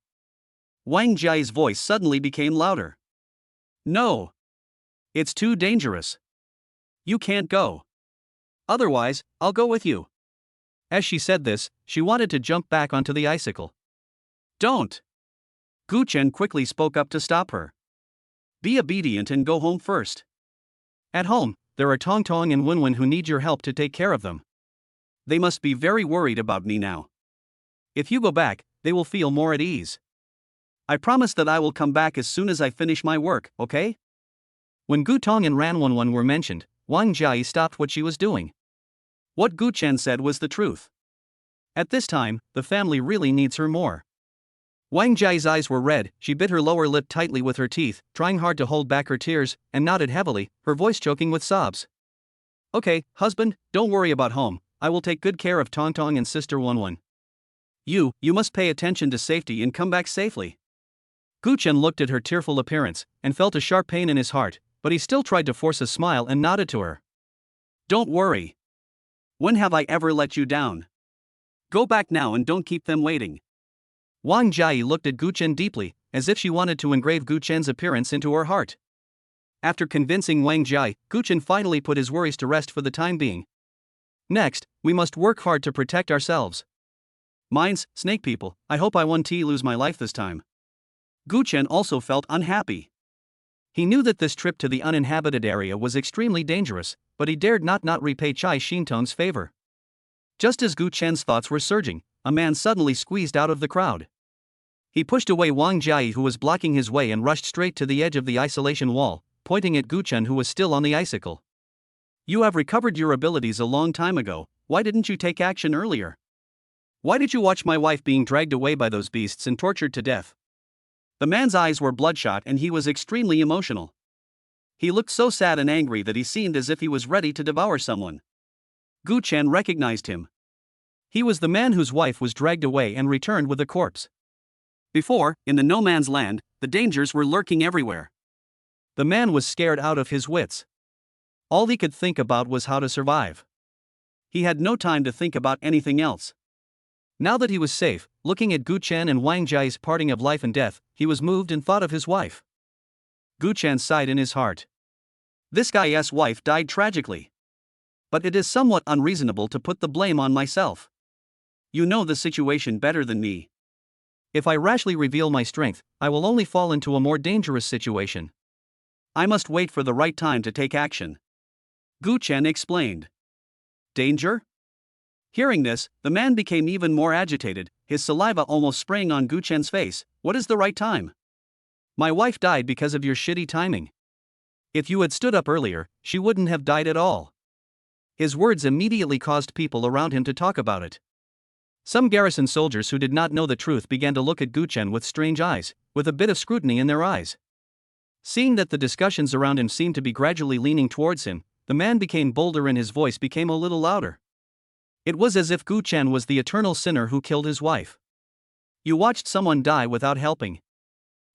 Speaker 1: Wang Jiai's voice suddenly became louder. No. It's too dangerous. You can't go. Otherwise, I'll go with you. As she said this, she wanted to jump back onto the icicle. Don't! Gu Chen quickly spoke up to stop her. Be obedient and go home first. At home, there are Tong Tong and Wen Wen who need your help to take care of them. They must be very worried about me now. If you go back, they will feel more at ease. I promise that I will come back as soon as I finish my work, okay? When Gu Tong and Ran Wen Wen were mentioned, Wang Jia stopped what she was doing. What Gu Chen said was the truth. At this time, the family really needs her more. Wang Jia's eyes were red, she bit her lower lip tightly with her teeth, trying hard to hold back her tears, and nodded heavily, her voice choking with sobs. Okay, husband, don't worry about home, I will take good care of Tong Tong and sister Wen Wen. You must pay attention to safety and come back safely. Gu Chen looked at her tearful appearance, and felt a sharp pain in his heart, but he still tried to force a smile and nodded to her. Don't worry. When have I ever let you down? Go back now and don't keep them waiting. Wang Jia looked at Gu Chen deeply, as if she wanted to engrave Gu Chen's appearance into her heart. After convincing Wang Jia, Gu Chen finally put his worries to rest for the time being. Next, we must work hard to protect ourselves. Mines, snake people, I hope I won't lose my life this time. Gu Chen also felt unhappy. He knew that this trip to the uninhabited area was extremely dangerous, but he dared not repay Chai Shintong's favor. Just as Gu Chen's thoughts were surging, a man suddenly squeezed out of the crowd. He pushed away Wang Jia, who was blocking his way, and rushed straight to the edge of the isolation wall, pointing at Gu Chen, who was still on the icicle. You have recovered your abilities a long time ago, why didn't you take action earlier? Why did you watch my wife being dragged away by those beasts and tortured to death? The man's eyes were bloodshot and he was extremely emotional. He looked so sad and angry that he seemed as if he was ready to devour someone. Gu Chen recognized him. He was the man whose wife was dragged away and returned with a corpse. Before, in the no man's land, the dangers were lurking everywhere. The man was scared out of his wits. All he could think about was how to survive. He had no time to think about anything else. Now that he was safe, looking at Gu Chen and Wang Jia's parting of life and death, he was moved and thought of his wife. Gu Chen sighed in his heart. This guy's wife died tragically. But it is somewhat unreasonable to put the blame on myself. You know the situation better than me. If I rashly reveal my strength, I will only fall into a more dangerous situation. I must wait for the right time to take action. Gu Chen explained. Danger? Hearing this, the man became even more agitated, his saliva almost spraying on Gu Chen's face. What is the right time? My wife died because of your shitty timing. If you had stood up earlier, she wouldn't have died at all. His words immediately caused people around him to talk about it. Some garrison soldiers who did not know the truth began to look at Gu Chen with strange eyes, with a bit of scrutiny in their eyes. Seeing that the discussions around him seemed to be gradually leaning towards him, the man became bolder and his voice became a little louder. It was as if Gu Chen was the eternal sinner who killed his wife. You watched someone die without helping.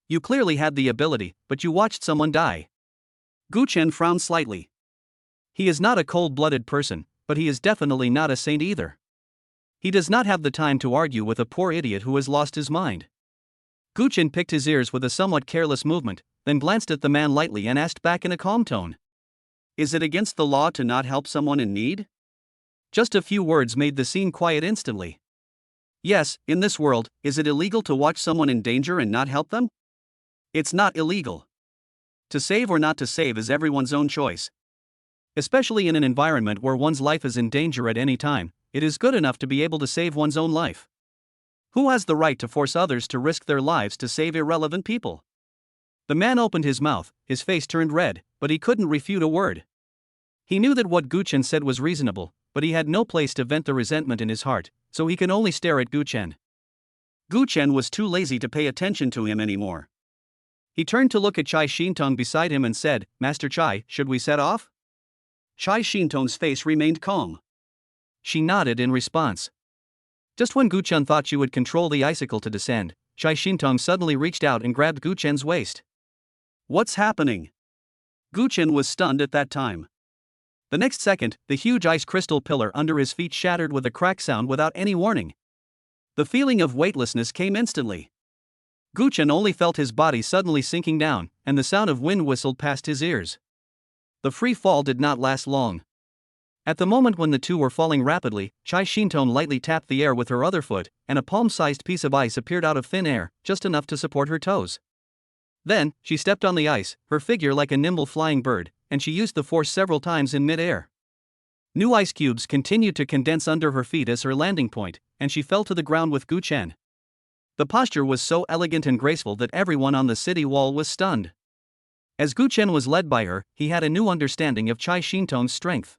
Speaker 1: You clearly had the ability, but you watched someone die. Gu Chen frowned slightly. He is not a cold-blooded person, but he is definitely not a saint either. He does not have the time to argue with a poor idiot who has lost his mind. Gu Chen picked his ears with a somewhat careless movement, then glanced at the man lightly and asked back in a calm tone. Is it against the law to not help someone in need? Just a few words made the scene quiet instantly. Yes, in this world, is it illegal to watch someone in danger and not help them? It's not illegal. To save or not to save is everyone's own choice. Especially in an environment where one's life is in danger at any time, it is good enough to be able to save one's own life. Who has the right to force others to risk their lives to save irrelevant people? The man opened his mouth, his face turned red, but he couldn't refute a word. He knew that what Gu Chen said was reasonable, but he had no place to vent the resentment in his heart, so he could only stare at Gu Chen. Gu Chen was too lazy to pay attention to him anymore. He turned to look at Chai Shintong beside him and said, Master Chai, should we set off? Chai Shintong's face remained calm. She nodded in response. Just when Gu Chen thought she would control the icicle to descend, Chai Shintong suddenly reached out and grabbed Gu Chen's waist. What's happening? Gu Chen was stunned at that time. The next second, the huge ice crystal pillar under his feet shattered with a crack sound without any warning. The feeling of weightlessness came instantly. Gu Chen only felt his body suddenly sinking down, and the sound of wind whistled past his ears. The free fall did not last long. At the moment when the two were falling rapidly, Chai Shintong lightly tapped the air with her other foot, and a palm-sized piece of ice appeared out of thin air, just enough to support her toes. Then, she stepped on the ice, her figure like a nimble flying bird, and she used the force several times in mid-air. New ice cubes continued to condense under her feet as her landing point, and she fell to the ground with Gu Chen. The posture was so elegant and graceful that everyone on the city wall was stunned. As Gu Chen was led by her, he had a new understanding of Chai Shintong's strength.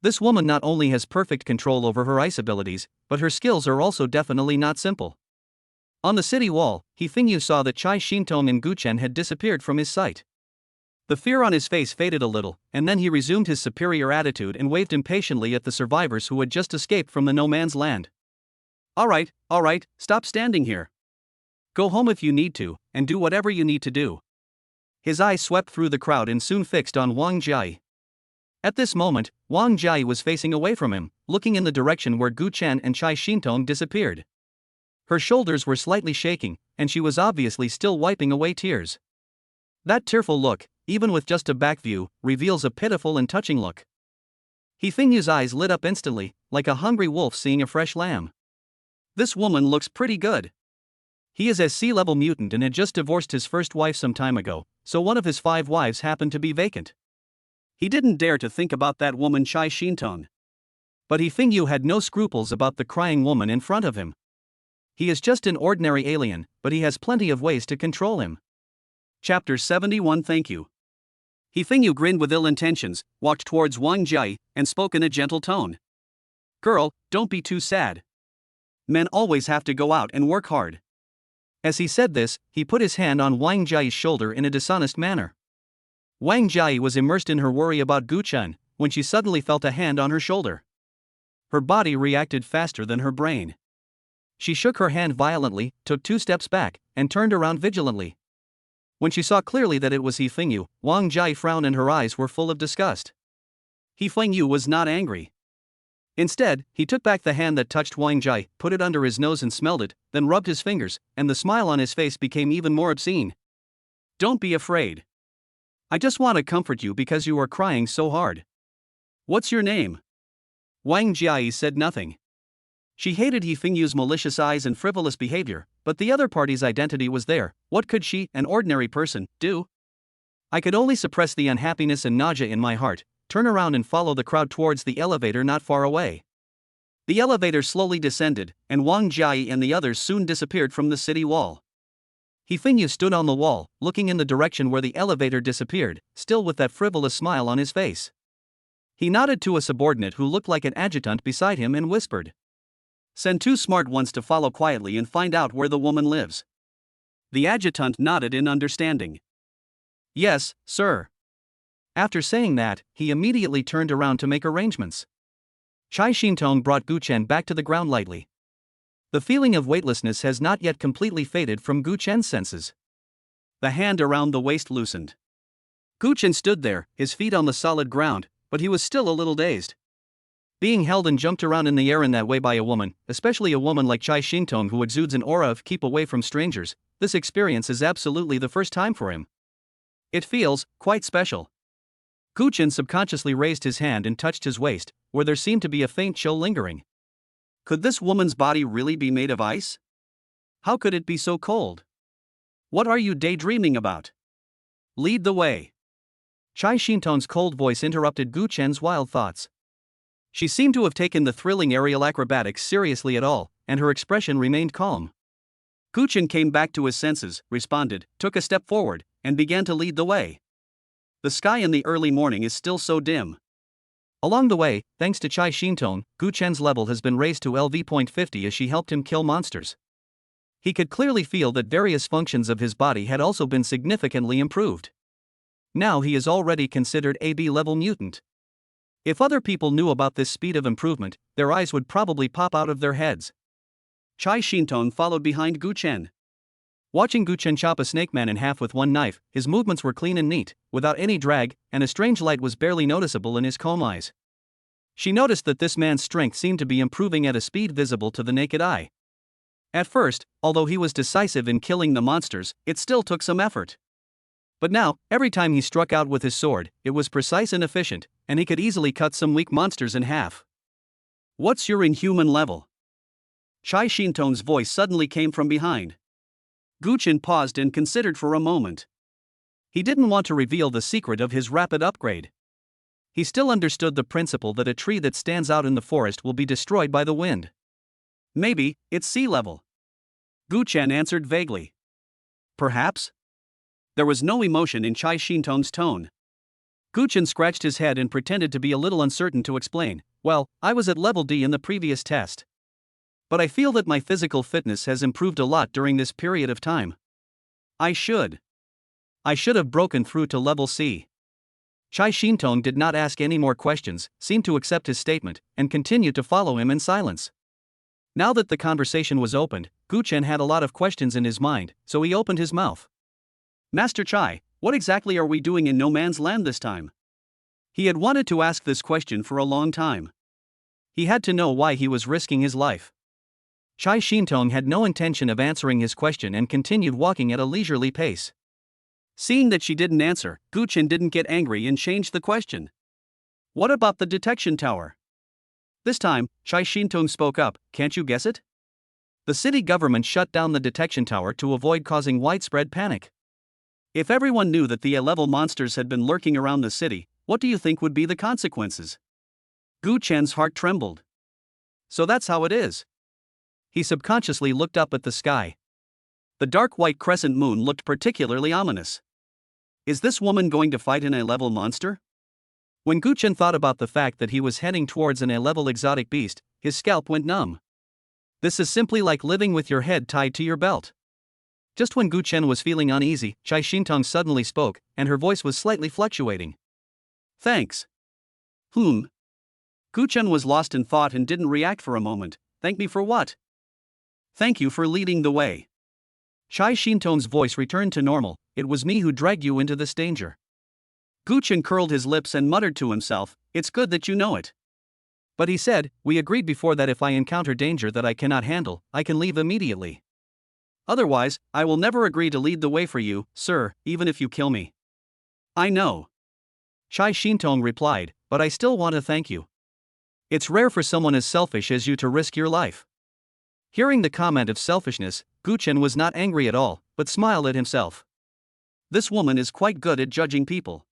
Speaker 1: This woman not only has perfect control over her ice abilities, but her skills are also definitely not simple. On the city wall, He Fengyu saw that Chai Shintong and Gu Chen had disappeared from his sight. The fear on his face faded a little, and then he resumed his superior attitude and waved impatiently at the survivors who had just escaped from the no man's land. All right, stop standing here. Go home if you need to, and do whatever you need to do. His eyes swept through the crowd and soon fixed on Wang Jiai. At this moment, Wang Jiai was facing away from him, looking in the direction where Gu Chen and Chai Shintong disappeared. Her shoulders were slightly shaking, and she was obviously still wiping away tears. That tearful look, even with just a back view, reveals a pitiful and touching look. He Fengyu's eyes lit up instantly, like a hungry wolf seeing a fresh lamb. This woman looks pretty good. He is a sea-level mutant and had just divorced his first wife some time ago, so one of his 5 wives happened to be vacant. He didn't dare to think about that woman Chai Shintong. But He Fengyu had no scruples about the crying woman in front of him. He is just an ordinary alien, but he has plenty of ways to control him. Chapter 71. Thank you. He Fengyu grinned with ill intentions, walked towards Wang Jiai, and spoke in a gentle tone. Girl, don't be too sad. Men always have to go out and work hard. As he said this, he put his hand on Wang Jiai's shoulder in a dishonest manner. Wang Jiai was immersed in her worry about Gu Chen, when she suddenly felt a hand on her shoulder. Her body reacted faster than her brain. She shook her hand violently, took 2 steps back, and turned around vigilantly. When she saw clearly that it was He Fengyu, Wang Jiai frowned and her eyes were full of disgust. He Fengyu was not angry. Instead, he took back the hand that touched Wang Jiai, put it under his nose and smelled it, then rubbed his fingers, and the smile on his face became even more obscene. Don't be afraid. I just want to comfort you because you are crying so hard. What's your name? Wang Jiai said nothing. She hated He Fengyu's malicious eyes and frivolous behavior, but the other party's identity was there. What could she, an ordinary person, do? I could only suppress the unhappiness and nausea in my heart, turn around and follow the crowd towards the elevator not far away. The elevator slowly descended, and Wang Jiai and the others soon disappeared from the city wall. He Fengyu stood on the wall, looking in the direction where the elevator disappeared, still with that frivolous smile on his face. He nodded to a subordinate who looked like an adjutant beside him and whispered. Send 2 smart ones to follow quietly and find out where the woman lives. The adjutant nodded in understanding. Yes, sir. After saying that, he immediately turned around to make arrangements. Chai Shintong brought Gu Chen back to the ground lightly. The feeling of weightlessness has not yet completely faded from Gu Chen's senses. The hand around the waist loosened. Gu Chen stood there, his feet on the solid ground, but he was still a little dazed. Being held and jumped around in the air in that way by a woman, especially a woman like Chai Shintong who exudes an aura of keep away from strangers, this experience is absolutely the first time for him. It feels quite special. Gu Chen subconsciously raised his hand and touched his waist, where there seemed to be a faint chill lingering. Could this woman's body really be made of ice? How could it be so cold? What are you daydreaming about? Lead the way. Chai Shintong's cold voice interrupted Gu Chen's wild thoughts. She seemed to have taken the thrilling aerial acrobatics seriously at all, and her expression remained calm. Gu Chen came back to his senses, responded, took a step forward, and began to lead the way. The sky in the early morning is still so dim. Along the way, thanks to Chai Shintong, Gu Chen's level has been raised to LV.50 as she helped him kill monsters. He could clearly feel that various functions of his body had also been significantly improved. Now he is already considered a B-level mutant. If other people knew about this speed of improvement, their eyes would probably pop out of their heads. Chai Shintong followed behind Gu Chen. Watching Gu Chen chop a snake man in half with one knife, his movements were clean and neat, without any drag, and a strange light was barely noticeable in his calm eyes. She noticed that this man's strength seemed to be improving at a speed visible to the naked eye. At first, although he was decisive in killing the monsters, it still took some effort. But now, every time he struck out with his sword, it was precise and efficient, and he could easily cut some weak monsters in half. What's your inhuman level? Chai Shintong's voice suddenly came from behind. Gu Chen paused and considered for a moment. He didn't want to reveal the secret of his rapid upgrade. He still understood the principle that a tree that stands out in the forest will be destroyed by the wind. Maybe, it's sea level. Gu Chen answered vaguely. Perhaps? There was no emotion in Chai Shintong's tone. Gu Chen scratched his head and pretended to be a little uncertain to explain. Well, I was at level D in the previous test. But I feel that my physical fitness has improved a lot during this period of time. I should have broken through to level C. Chai Shintong did not ask any more questions, seemed to accept his statement, and continued to follow him in silence. Now that the conversation was opened, Gu Chen had a lot of questions in his mind, so he opened his mouth. Master Chai, what exactly are we doing in no man's land this time? He had wanted to ask this question for a long time. He had to know why he was risking his life. Chai Shintong had no intention of answering his question and continued walking at a leisurely pace. Seeing that she didn't answer, Gu Chen didn't get angry and changed the question. What about the detection tower? This time, Chai Shintong spoke up, can't you guess it? The city government shut down the detection tower to avoid causing widespread panic. If everyone knew that the A-level monsters had been lurking around the city, what do you think would be the consequences? Gu Chen's heart trembled. So that's how it is. He subconsciously looked up at the sky. The dark white crescent moon looked particularly ominous. Is this woman going to fight an A-level monster? When Gu Chen thought about the fact that he was heading towards an A-level exotic beast, his scalp went numb. This is simply like living with your head tied to your belt. Just when Gu Chen was feeling uneasy, Chai Shintong suddenly spoke, and her voice was slightly fluctuating. Thanks. Gu Chen was lost in thought and didn't react for a moment. Thank me for what? Thank you for leading the way. Chai Shintong's voice returned to normal. It was me who dragged you into this danger. Gu Chen curled his lips and muttered to himself, it's good that you know it. But he said, we agreed before that if I encounter danger that I cannot handle, I can leave immediately. Otherwise, I will never agree to lead the way for you, sir, even if you kill me. I know. Chai Shintong replied, but I still want to thank you. It's rare for someone as selfish as you to risk your life. Hearing the comment of selfishness, Gu Chen was not angry at all, but smiled at himself. This woman is quite good at judging people.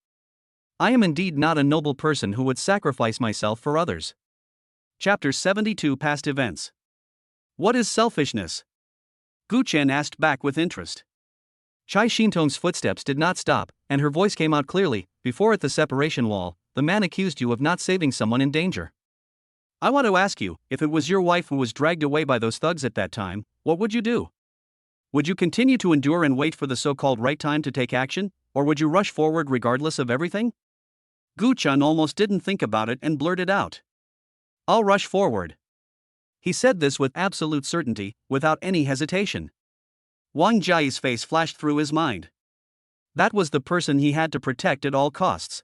Speaker 1: I am indeed not a noble person who would sacrifice myself for others. Chapter 72 Past Events. What is selfishness? Gu Chen asked back with interest. Chai Shintong's footsteps did not stop, and her voice came out clearly. Before at the separation wall, the man accused you of not saving someone in danger. I want to ask you, if it was your wife who was dragged away by those thugs at that time, what would you do? Would you continue to endure and wait for the so-called right time to take action, or would you rush forward regardless of everything? Gu Chen almost didn't think about it and blurted out. I'll rush forward. He said this with absolute certainty, without any hesitation. Wang Jiayi's face flashed through his mind. That was the person he had to protect at all costs.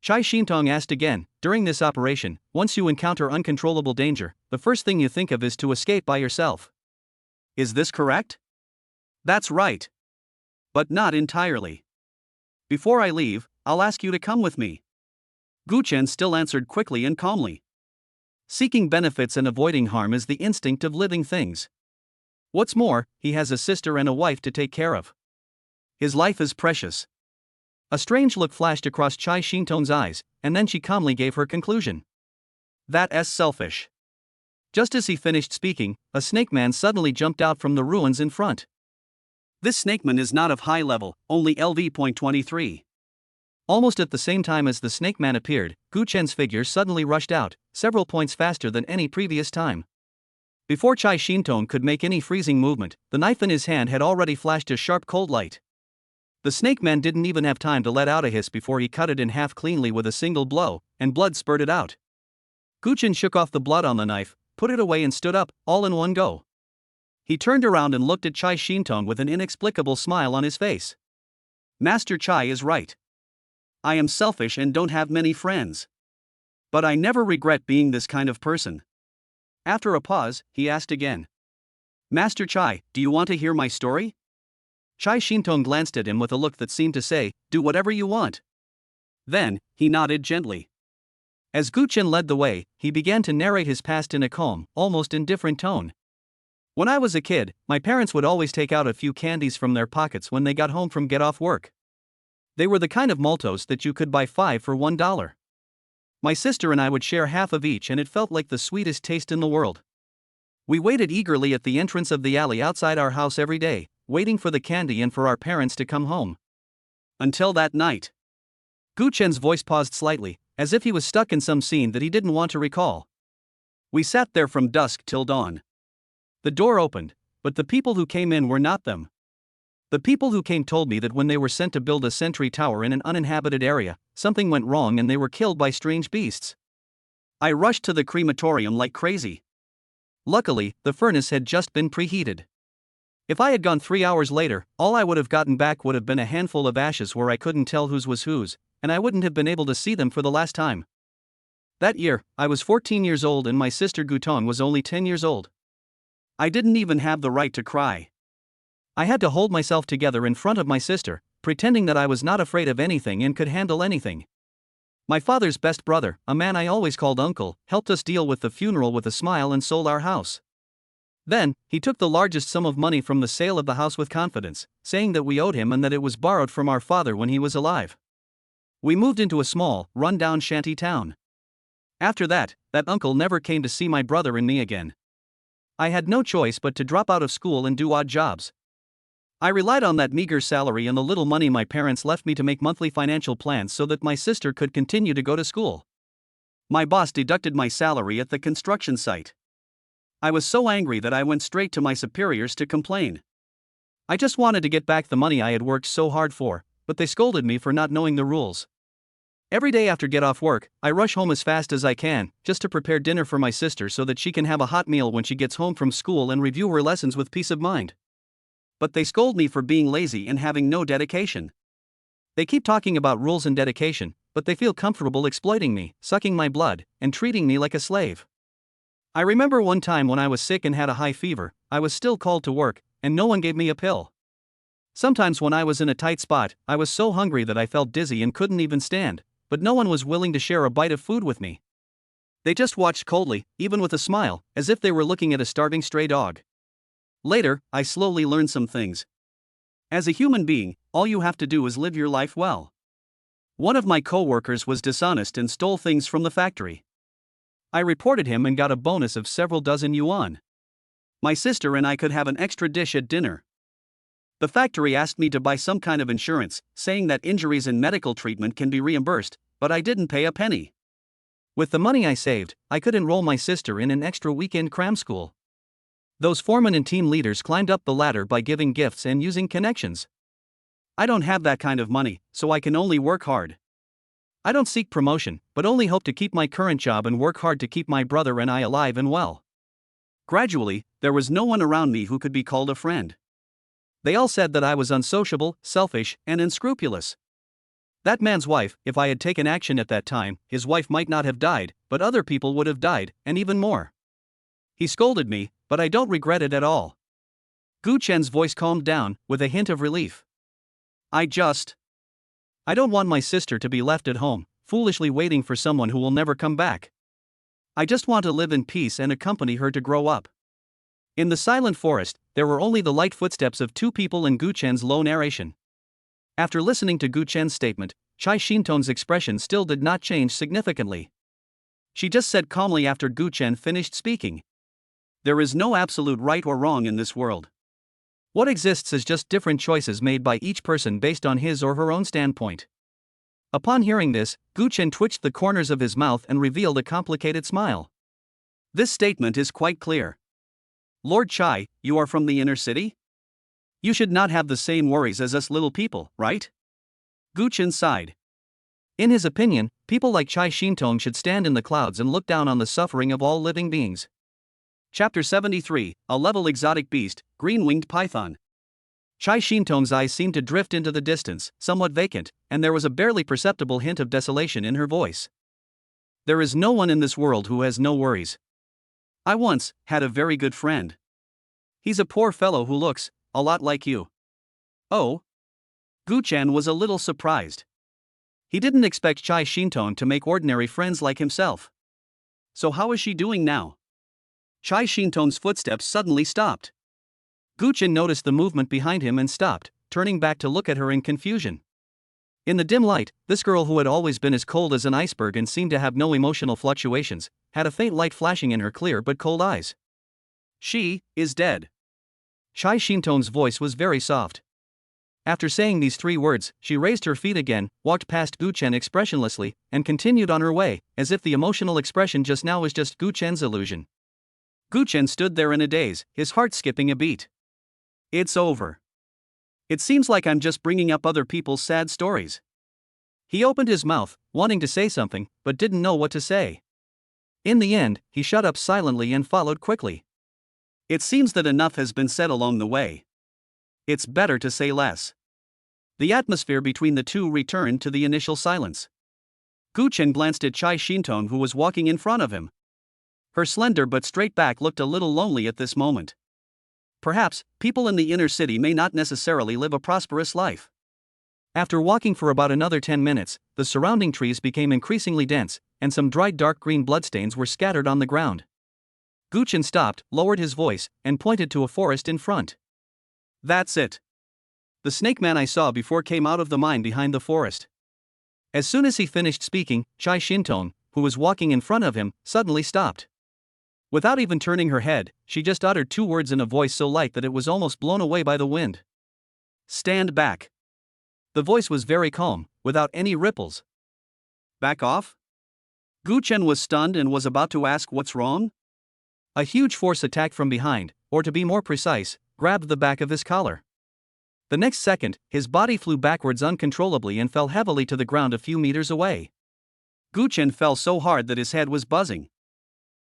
Speaker 1: Chai Shintong asked again, during this operation, once you encounter uncontrollable danger, the first thing you think of is to escape by yourself. Is this correct? That's right. But not entirely. Before I leave, I'll ask you to come with me. Gu Chen still answered quickly and calmly. Seeking benefits and avoiding harm is the instinct of living things. What's more, he has a sister and a wife to take care of. His life is precious. A strange look flashed across Chai Shintong's eyes, and then she calmly gave her conclusion. That's selfish. Just as he finished speaking, a snake man suddenly jumped out from the ruins in front. This snakeman is not of high level, only LV.23. Almost at the same time as the snake man appeared, Gu Chen's figure suddenly rushed out, several points faster than any previous time. Before Chai Shintong could make any freezing movement, the knife in his hand had already flashed a sharp cold light. The snake man didn't even have time to let out a hiss before he cut it in half cleanly with a single blow, and blood spurted out. Gu Chen shook off the blood on the knife, put it away and stood up, all in one go. He turned around and looked at Chai Shintong with an inexplicable smile on his face. Master Chai is right. I am selfish and don't have many friends. But I never regret being this kind of person. After a pause, he asked again. Master Chai, do you want to hear my story? Chai Shintong glanced at him with a look that seemed to say, "Do whatever you want." Then, he nodded gently. As Gu Chen led the way, he began to narrate his past in a calm, almost indifferent tone. "When I was a kid, my parents would always take out a few candies from their pockets when they got home from get off work. They were the kind of maltos that you could buy 5 for $1. My sister and I would share half of each, and it felt like the sweetest taste in the world. We waited eagerly at the entrance of the alley outside our house every day, waiting for the candy and for our parents to come home. Until that night." Gu Chen's voice paused slightly, as if he was stuck in some scene that he didn't want to recall. "We sat there from dusk till dawn. The door opened, but the people who came in were not them. The people who came told me that when they were sent to build a sentry tower in an uninhabited area, something went wrong and they were killed by strange beasts. I rushed to the crematorium like crazy. Luckily, the furnace had just been preheated. If I had gone 3 hours later, all I would have gotten back would have been a handful of ashes where I couldn't tell whose was whose, and I wouldn't have been able to see them for the last time. That year, I was 14 years old and my sister Gutong was only 10 years old. I didn't even have the right to cry. I had to hold myself together in front of my sister, pretending that I was not afraid of anything and could handle anything. My father's best brother, a man I always called uncle, helped us deal with the funeral with a smile and sold our house. Then, he took the largest sum of money from the sale of the house with confidence, saying that we owed him and that it was borrowed from our father when he was alive. We moved into a small, run-down shanty town. After that uncle never came to see my brother and me again. I had no choice but to drop out of school and do odd jobs. I relied on that meager salary and the little money my parents left me to make monthly financial plans so that my sister could continue to go to school. My boss deducted my salary at the construction site. I was so angry that I went straight to my superiors to complain. I just wanted to get back the money I had worked so hard for, but they scolded me for not knowing the rules. Every day after get off work, I rush home as fast as I can, just to prepare dinner for my sister so that she can have a hot meal when she gets home from school and review her lessons with peace of mind. But they scold me for being lazy and having no dedication. They keep talking about rules and dedication, but they feel comfortable exploiting me, sucking my blood, and treating me like a slave. I remember one time when I was sick and had a high fever, I was still called to work, and no one gave me a pill. Sometimes when I was in a tight spot, I was so hungry that I felt dizzy and couldn't even stand, but no one was willing to share a bite of food with me. They just watched coldly, even with a smile, as if they were looking at a starving stray dog. Later, I slowly learned some things. As a human being, all you have to do is live your life well. One of my co-workers was dishonest and stole things from the factory. I reported him and got a bonus of several dozen yuan. My sister and I could have an extra dish at dinner. The factory asked me to buy some kind of insurance, saying that injuries and medical treatment can be reimbursed, but I didn't pay a penny. With the money I saved, I could enroll my sister in an extra weekend cram school. Those foremen and team leaders climbed up the ladder by giving gifts and using connections. I don't have that kind of money, so I can only work hard. I don't seek promotion, but only hope to keep my current job and work hard to keep my brother and I alive and well. Gradually, there was no one around me who could be called a friend. They all said that I was unsociable, selfish, and unscrupulous. That man's wife, if I had taken action at that time, his wife might not have died, but other people would have died, and even more. He scolded me, but I don't regret it at all. Gu Chen's voice calmed down, with a hint of relief. I don't want my sister to be left at home, foolishly waiting for someone who will never come back. I just want to live in peace and accompany her to grow up. In the silent forest, there were only the light footsteps of two people and Gu Chen's low narration. After listening to Gu Chen's statement, Chai Shintong's expression still did not change significantly. She just said calmly after Gu Chen finished speaking. There is no absolute right or wrong in this world. What exists is just different choices made by each person based on his or her own standpoint. Upon hearing this, Gu Chen twitched the corners of his mouth and revealed a complicated smile. This statement is quite clear. Lord Chai, you are from the inner city? You should not have the same worries as us little people, right? Gu Chen sighed. In his opinion, people like Chai Shintong should stand in the clouds and look down on the suffering of all living beings. Chapter 73, A Level Exotic Beast, Green-Winged Python. Chai Shintong's eyes seemed to drift into the distance, somewhat vacant, and there was a barely perceptible hint of desolation in her voice. There is no one in this world who has no worries. I once had a very good friend. He's a poor fellow who looks a lot like you. Oh? Gu-chan was a little surprised. He didn't expect Chai Shinton to make ordinary friends like himself. So how is she doing now? Chai Shinton's footsteps suddenly stopped. Gu-chan noticed the movement behind him and stopped, turning back to look at her in confusion. In the dim light, this girl who had always been as cold as an iceberg and seemed to have no emotional fluctuations, had a faint light flashing in her clear but cold eyes. She is dead. Chai Shinton's voice was very soft. After saying these 3 words, she raised her feet again, walked past Gu-chen expressionlessly, and continued on her way, as if the emotional expression just now was just Gu-chen's illusion. Gu-chen stood there in a daze, his heart skipping a beat. It's over. It seems like I'm just bringing up other people's sad stories. He opened his mouth, wanting to say something, but didn't know what to say. In the end, he shut up silently and followed quickly. It seems that enough has been said along the way. It's better to say less. The atmosphere between the two returned to the initial silence. Gu-chen glanced at Chai Shinton, who was walking in front of him. Her slender but straight back looked a little lonely at this moment. Perhaps, people in the inner city may not necessarily live a prosperous life. After walking for about another 10 minutes, the surrounding trees became increasingly dense, and some dried dark green bloodstains were scattered on the ground. Gu-chen stopped, lowered his voice, and pointed to a forest in front. That's it. The snake man I saw before came out of the mine behind the forest. As soon as he finished speaking, Chai Shinton, who was walking in front of him, suddenly stopped. Without even turning her head, she just uttered 2 words in a voice so light that it was almost blown away by the wind. Stand back. The voice was very calm, without any ripples. Back off? Gu-chen was stunned and was about to ask what's wrong. A huge force attacked from behind, or to be more precise, grabbed the back of his collar. The next second, his body flew backwards uncontrollably and fell heavily to the ground a few meters away. Gu-chen fell so hard that his head was buzzing.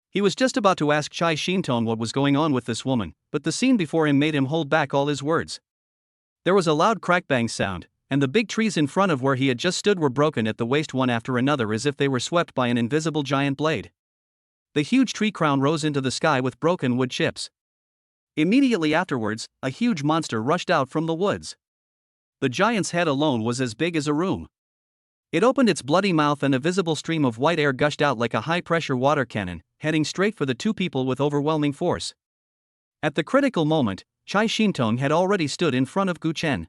Speaker 1: He was just about to ask Chai Shinton what was going on with this woman, but the scene before him made him hold back all his words. There was a loud crack-bang sound, and the big trees in front of where he had just stood were broken at the waist one after another as if they were swept by an invisible giant blade. The huge tree crown rose into the sky with broken wood chips. Immediately afterwards, a huge monster rushed out from the woods. The giant's head alone was as big as a room. It opened its bloody mouth and a visible stream of white air gushed out like a high-pressure water cannon, heading straight for the 2 people with overwhelming force. At the critical moment, Chai Shinton had already stood in front of Gu-chen.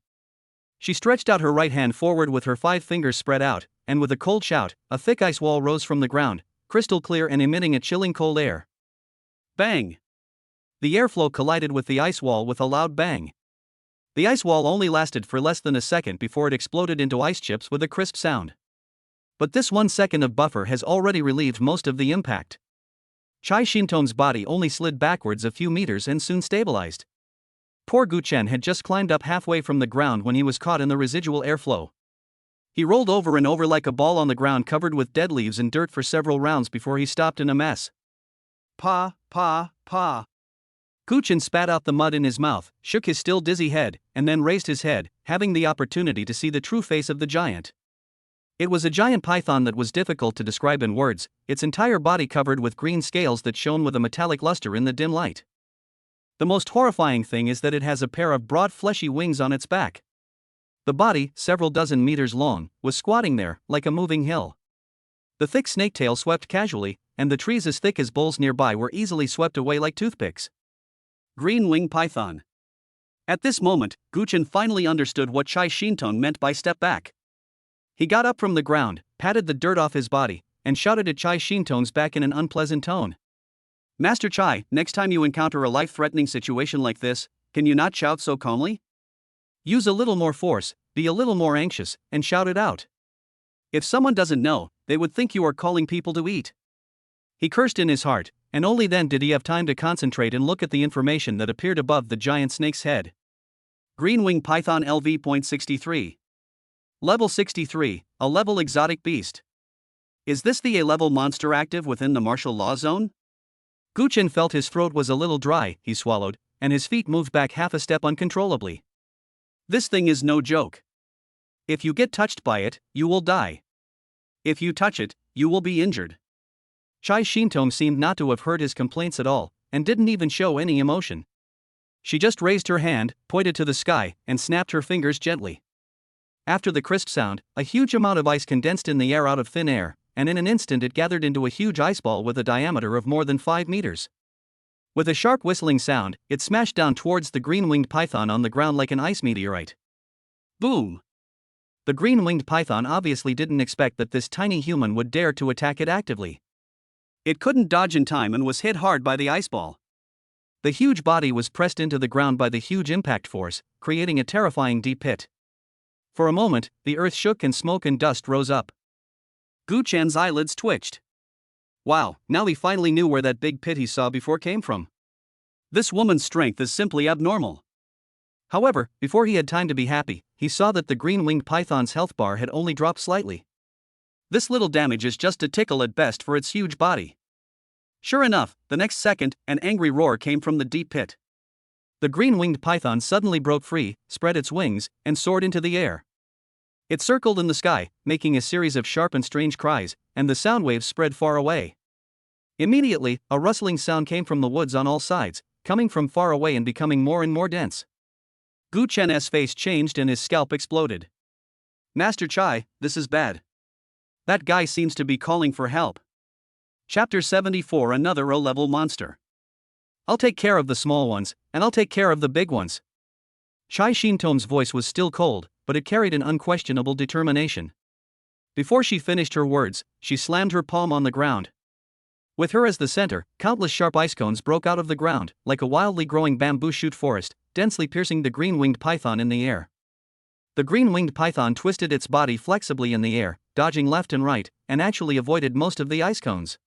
Speaker 1: She stretched out her right hand forward with her 5 fingers spread out, and with a cold shout, a thick ice wall rose from the ground, crystal clear and emitting a chilling cold air. Bang! The airflow collided with the ice wall with a loud bang. The ice wall only lasted for less than a second before it exploded into ice chips with a crisp sound. But this 1 second of buffer has already relieved most of the impact. Chai Shinton's body only slid backwards a few meters and soon stabilized. Poor Gu-chen had just climbed up halfway from the ground when he was caught in the residual airflow. He rolled over and over like a ball on the ground covered with dead leaves and dirt for several rounds before he stopped in a mess. Pa. Gu-chen spat out the mud in his mouth, shook his still dizzy head, and then raised his head, having the opportunity to see the true face of the giant. It was a giant python that was difficult to describe in words, its entire body covered with green scales that shone with a metallic luster in the dim light. The most horrifying thing is that it has a pair of broad fleshy wings on its back. The body, several dozen meters long, was squatting there, like a moving hill. The thick snake tail swept casually, and the trees as thick as bowls nearby were easily swept away like toothpicks. Green wing python. At this moment, Gu-chen finally understood what Chai Shinton meant by step back. He got up from the ground, patted the dirt off his body, and shouted at Chai Shinton's back in an unpleasant tone. Master Chai, next time you encounter a life-threatening situation like this, can you not shout so calmly? Use a little more force, be a little more anxious, and shout it out. If someone doesn't know, they would think you are calling people to eat. He cursed in his heart, and only then did he have time to concentrate and look at the information that appeared above the giant snake's head. Green wing python LV.63. Level 63, a level exotic beast. Is this the A-level monster active within the martial law zone? Gu-chen felt his throat was a little dry, he swallowed, and his feet moved back half a step uncontrollably. This thing is no joke. If you get touched by it, you will die. If you touch it, you will be injured. Chai Shinton seemed not to have heard his complaints at all, and didn't even show any emotion. She just raised her hand, pointed to the sky, and snapped her fingers gently. After the crisp sound, a huge amount of ice condensed in the air out of thin air, and in an instant it gathered into a huge ice ball with a diameter of more than 5 meters. With a sharp whistling sound, it smashed down towards the green-winged python on the ground like an ice meteorite. Boom! The green-winged python obviously didn't expect that this tiny human would dare to attack it actively. It couldn't dodge in time and was hit hard by the ice ball. The huge body was pressed into the ground by the huge impact force, creating a terrifying deep pit. For a moment, the earth shook and smoke and dust rose up. Gu Chen's eyelids twitched. Wow, now he finally knew where that big pit he saw before came from. This woman's strength is simply abnormal. However, before he had time to be happy, he saw that the green-winged python's health bar had only dropped slightly. This little damage is just a tickle at best for its huge body. Sure enough, the next second, an angry roar came from the deep pit. The green-winged python suddenly broke free, spread its wings, and soared into the air. It circled in the sky, making a series of sharp and strange cries, and the sound waves spread far away. Immediately, a rustling sound came from the woods on all sides, coming from far away and becoming more and more dense. Gu Chen's face changed and his scalp exploded. Master Chai, this is bad. That guy seems to be calling for help. Chapter 74 Another O-level monster. I'll take care of the small ones, and I'll take care of the big ones. Chai Shintom's voice was still cold, but it carried an unquestionable determination. Before she finished her words, she slammed her palm on the ground. With her as the center, countless sharp ice cones broke out of the ground, like a wildly growing bamboo shoot forest, densely piercing the green-winged python in the air. The green-winged python twisted its body flexibly in the air, dodging left and right, and actually avoided most of the ice cones.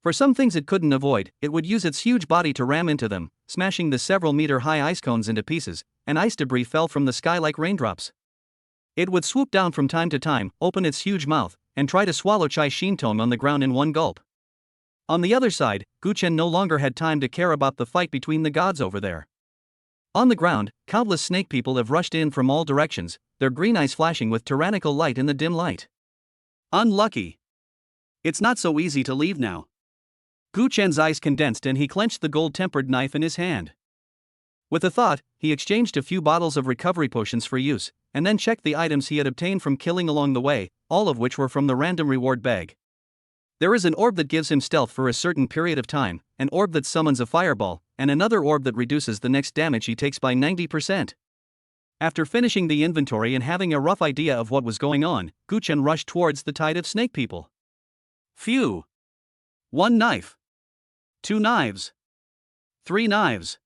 Speaker 1: For some things it couldn't avoid, it would use its huge body to ram into them, smashing the several-meter-high ice cones into pieces, and ice debris fell from the sky like raindrops. It would swoop down from time to time, open its huge mouth, and try to swallow Chai Shintom on the ground in one gulp. On the other side, Gu Chen no longer had time to care about the fight between the gods over there. On the ground, countless snake people have rushed in from all directions, their green eyes flashing with tyrannical light in the dim light. Unlucky. It's not so easy to leave now. Gu Chen's eyes condensed and he clenched the gold-tempered knife in his hand. With a thought, he exchanged a few bottles of recovery potions for use, and then checked the items he had obtained from killing along the way, all of which were from the random reward bag. There is an orb that gives him stealth for a certain period of time, an orb that summons a fireball, and another orb that reduces the next damage he takes by 90%. After finishing the inventory and having a rough idea of what was going on, Gu Chen rushed towards the tide of snake people. Phew! 1 knife. 2 knives. 3 knives.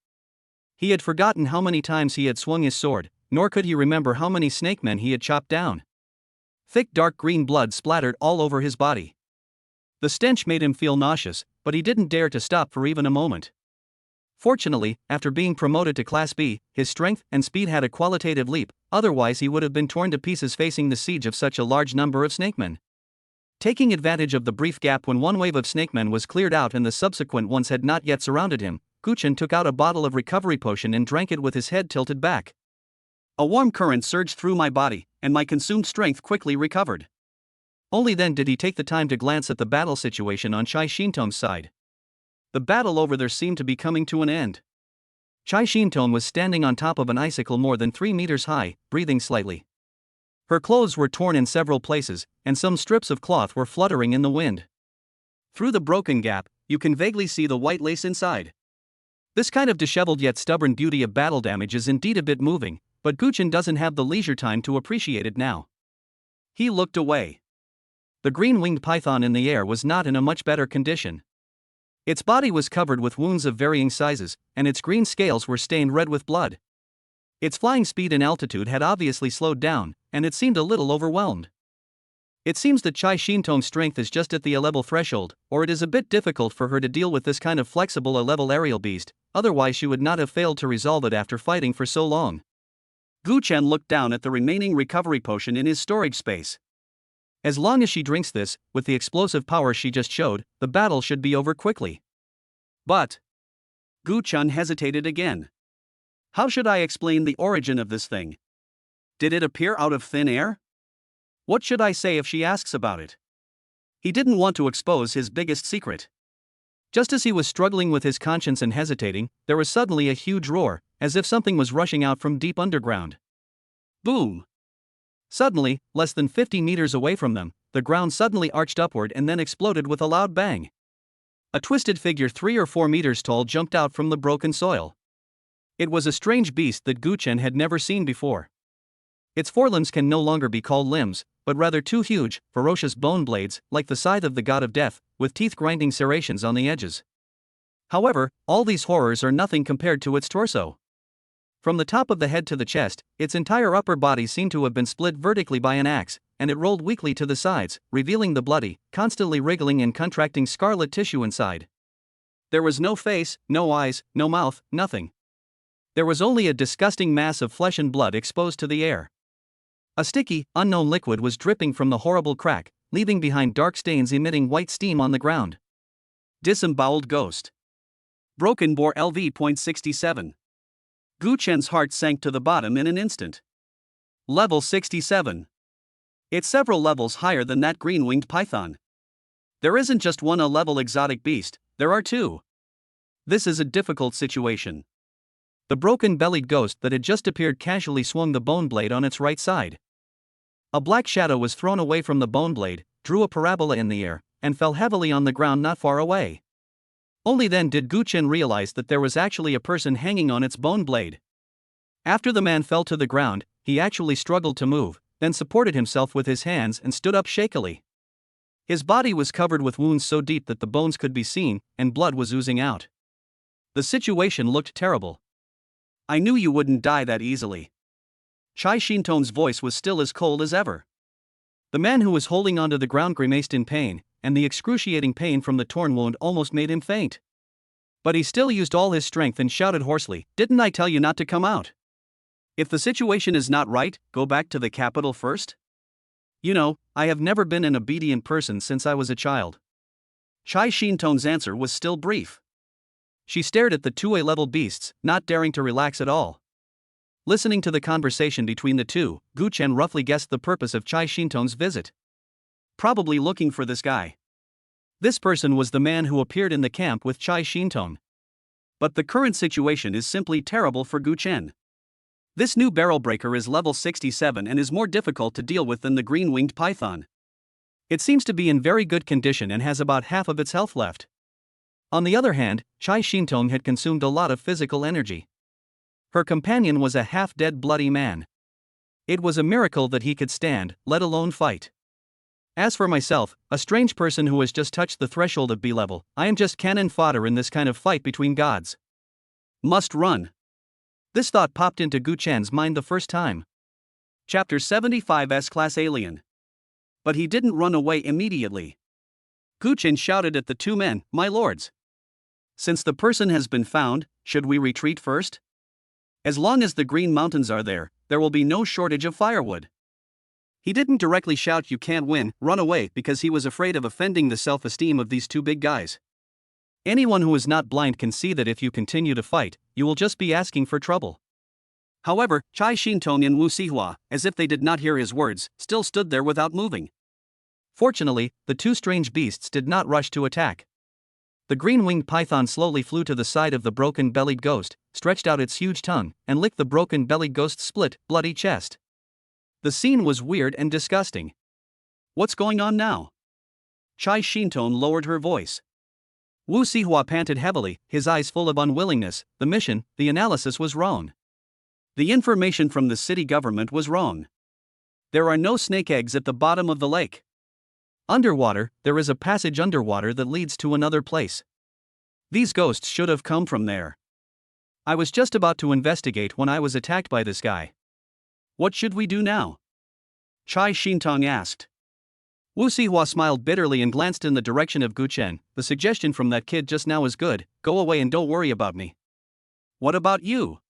Speaker 1: He had forgotten how many times he had swung his sword, nor could he remember how many snake men he had chopped down. Thick dark green blood splattered all over his body. The stench made him feel nauseous, but he didn't dare to stop for even a moment. Fortunately, after being promoted to Class B, his strength and speed had a qualitative leap, otherwise he would have been torn to pieces facing the siege of such a large number of snakemen. Taking advantage of the brief gap when one wave of snakemen was cleared out and the subsequent ones had not yet surrounded him, Gu Chen took out a bottle of recovery potion and drank it with his head tilted back. A warm current surged through my body, and my consumed strength quickly recovered. Only then did he take the time to glance at the battle situation on Chai Shintom's side. The battle over there seemed to be coming to an end. Chai Shintom was standing on top of an icicle more than 3 meters high, breathing slightly. Her clothes were torn in several places, and some strips of cloth were fluttering in the wind. Through the broken gap, you can vaguely see the white lace inside. This kind of disheveled yet stubborn beauty of battle damage is indeed a bit moving, but Gu Chen doesn't have the leisure time to appreciate it now. He looked away. The green-winged python in the air was not in a much better condition. Its body was covered with wounds of varying sizes, and its green scales were stained red with blood. Its flying speed and altitude had obviously slowed down, and it seemed a little overwhelmed. It seems that Chai Shintom's strength is just at the A-level threshold, or it is a bit difficult for her to deal with this kind of flexible A-level aerial beast, otherwise she would not have failed to resolve it after fighting for so long. Gu Chen looked down at the remaining recovery potion in his storage space. As long as she drinks this, with the explosive power she just showed, the battle should be over quickly. But Gu Chen hesitated again. How should I explain the origin of this thing? Did it appear out of thin air? What should I say if she asks about it? He didn't want to expose his biggest secret. Just as he was struggling with his conscience and hesitating, there was suddenly a huge roar, as if something was rushing out from deep underground. Boom! Suddenly, less than 50 meters away from them, the ground suddenly arched upward and then exploded with a loud bang. A twisted figure 3 or 4 meters tall jumped out from the broken soil. It was a strange beast that Gu Chen had never seen before. Its forelimbs can no longer be called limbs, but rather two huge, ferocious bone blades, like the scythe of the god of death, with teeth-grinding serrations on the edges. However, all these horrors are nothing compared to its torso. From the top of the head to the chest, its entire upper body seemed to have been split vertically by an axe, and it rolled weakly to the sides, revealing the bloody, constantly wriggling and contracting scarlet tissue inside. There was no face, no eyes, no mouth, nothing. There was only a disgusting mass of flesh and blood exposed to the air. A sticky, unknown liquid was dripping from the horrible crack, leaving behind dark stains emitting white steam on the ground. Disemboweled ghost. Broken bore LV.67. Gu Chen's heart sank to the bottom in an instant. Level 67. It's several levels higher than that green-winged python. There isn't just one A-level exotic beast, there are two. This is a difficult situation. The broken-bellied ghost that had just appeared casually swung the bone blade on its right side. A black shadow was thrown away from the bone blade, drew a parabola in the air, and fell heavily on the ground not far away. Only then did Gu Chen realize that there was actually a person hanging on its bone blade. After the man fell to the ground, he actually struggled to move, then supported himself with his hands and stood up shakily. His body was covered with wounds so deep that the bones could be seen, and blood was oozing out. The situation looked terrible. I knew you wouldn't die that easily. Chai Shintong's voice was still as cold as ever. The man who was holding onto the ground grimaced in pain, and the excruciating pain from the torn wound almost made him faint. But he still used all his strength and shouted hoarsely, "Didn't I tell you not to come out? If the situation is not right, go back to the capital first? You know, I have never been an obedient person since I was a child." Chai Shintong's answer was still brief. She stared at the two A-level beasts, not daring to relax at all. Listening to the conversation between the two, Gu Chen roughly guessed the purpose of Chai Shintong's visit. Probably looking for this guy. This person was the man who appeared in the camp with Chai Shintong. But the current situation is simply terrible for Gu Chen. This new barrel breaker is level 67 and is more difficult to deal with than the green-winged python. It seems to be in very good condition and has about half of its health left. On the other hand, Chai Shintong had consumed a lot of physical energy. Her companion was a half-dead bloody man. It was a miracle that he could stand, let alone fight. As for myself, a strange person who has just touched the threshold of B-level, I am just cannon fodder in this kind of fight between gods. Must run. This thought popped into Gu Chen's mind the first time. Chapter 75 S-Class Alien. But he didn't run away immediately. Gu Chen shouted at the two men, "My lords. Since the person has been found, should we retreat first? As long as the Green Mountains are there, there will be no shortage of firewood." He didn't directly shout "you can't win, run away," because he was afraid of offending the self-esteem of these two big guys. Anyone who is not blind can see that if you continue to fight, you will just be asking for trouble. However, Chai Shintong and Wu Sihua, as if they did not hear his words, still stood there without moving. Fortunately, the two strange beasts did not rush to attack. The green-winged python slowly flew to the side of the broken-bellied ghost, stretched out its huge tongue, and licked the broken-bellied ghost's split, bloody chest. The scene was weird and disgusting. What's going on now? Chai Shintong lowered her voice. Wu Sihua panted heavily, his eyes full of unwillingness. The mission, the analysis was wrong. The information from the city government was wrong. There are no snake eggs at the bottom of the lake. Underwater, there is a passage underwater that leads to another place. These ghosts should have come from there. I was just about to investigate when I was attacked by this guy. What should we do now? Chai Shintong asked. Wu Sihua smiled bitterly and glanced in the direction of Gu Chen. "The suggestion from that kid just now is good, go away and don't worry about me." "What about you?"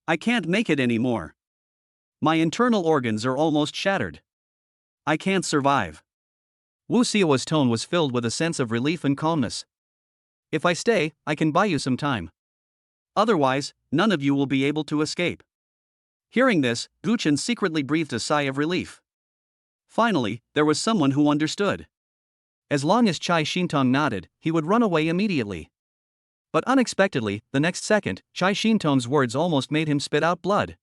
Speaker 1: "I can't make it anymore. My internal organs are almost shattered. I can't survive." Wu Sihua's tone was filled with a sense of relief and calmness. "If I stay, I can buy you some time. Otherwise, none of you will be able to escape." Hearing this, Gu Chen secretly breathed a sigh of relief. Finally, there was someone who understood. As long as Chai Shintong nodded, he would run away immediately. But unexpectedly, the next second, Chai Shintong's words almost made him spit out blood.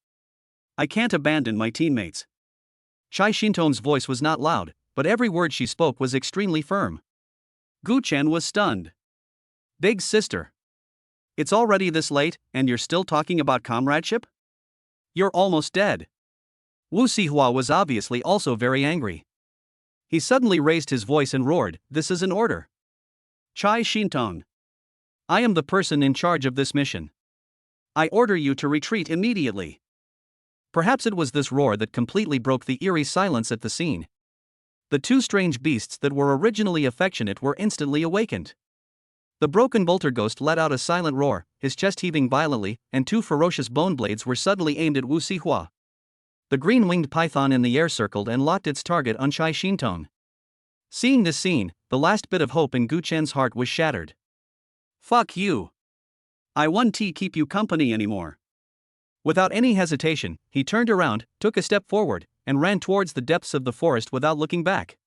Speaker 1: I can't abandon my teammates. Chai Shintong's voice was not loud, but every word she spoke was extremely firm. Gu Chen was stunned. Big sister. It's already this late, and you're still talking about comradeship? You're almost dead. Wu Sihua was obviously also very angry. He suddenly raised his voice and roared, "This is an order. Chai Shintong. I am the person in charge of this mission. I order you to retreat immediately." Perhaps it was this roar that completely broke the eerie silence at the scene. The two strange beasts that were originally affectionate were instantly awakened. The broken polterghost let out a silent roar, his chest heaving violently, and two ferocious bone blades were suddenly aimed at Wu Sihua. The green-winged python in the air circled and locked its target on Chai Shintong. Seeing this scene, the last bit of hope in Gu Chen's heart was shattered. Fuck you. I won't keep you company anymore. Without any hesitation, he turned around, took a step forward, and ran towards the depths of the forest without looking back.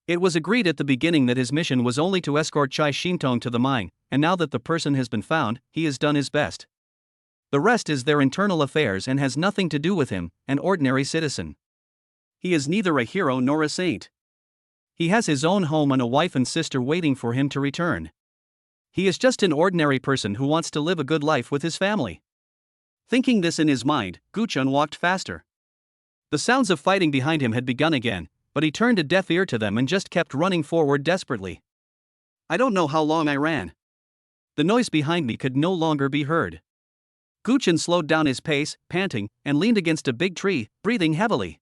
Speaker 1: It was agreed at the beginning that his mission was only to escort Chai Shintong to the mine, and now that the person has been found, he has done his best. The rest is their internal affairs and has nothing to do with him, an ordinary citizen. He is neither a hero nor a saint. He has his own home and a wife and sister waiting for him to return. He is just an ordinary person who wants to live a good life with his family. Thinking this in his mind, Gu Chen walked faster. The sounds of fighting behind him had begun again, but he turned a deaf ear to them and just kept running forward desperately. I don't know how long I ran. The noise behind me could no longer be heard. Gu Chen slowed down his pace, panting, and leaned against a big tree, breathing heavily.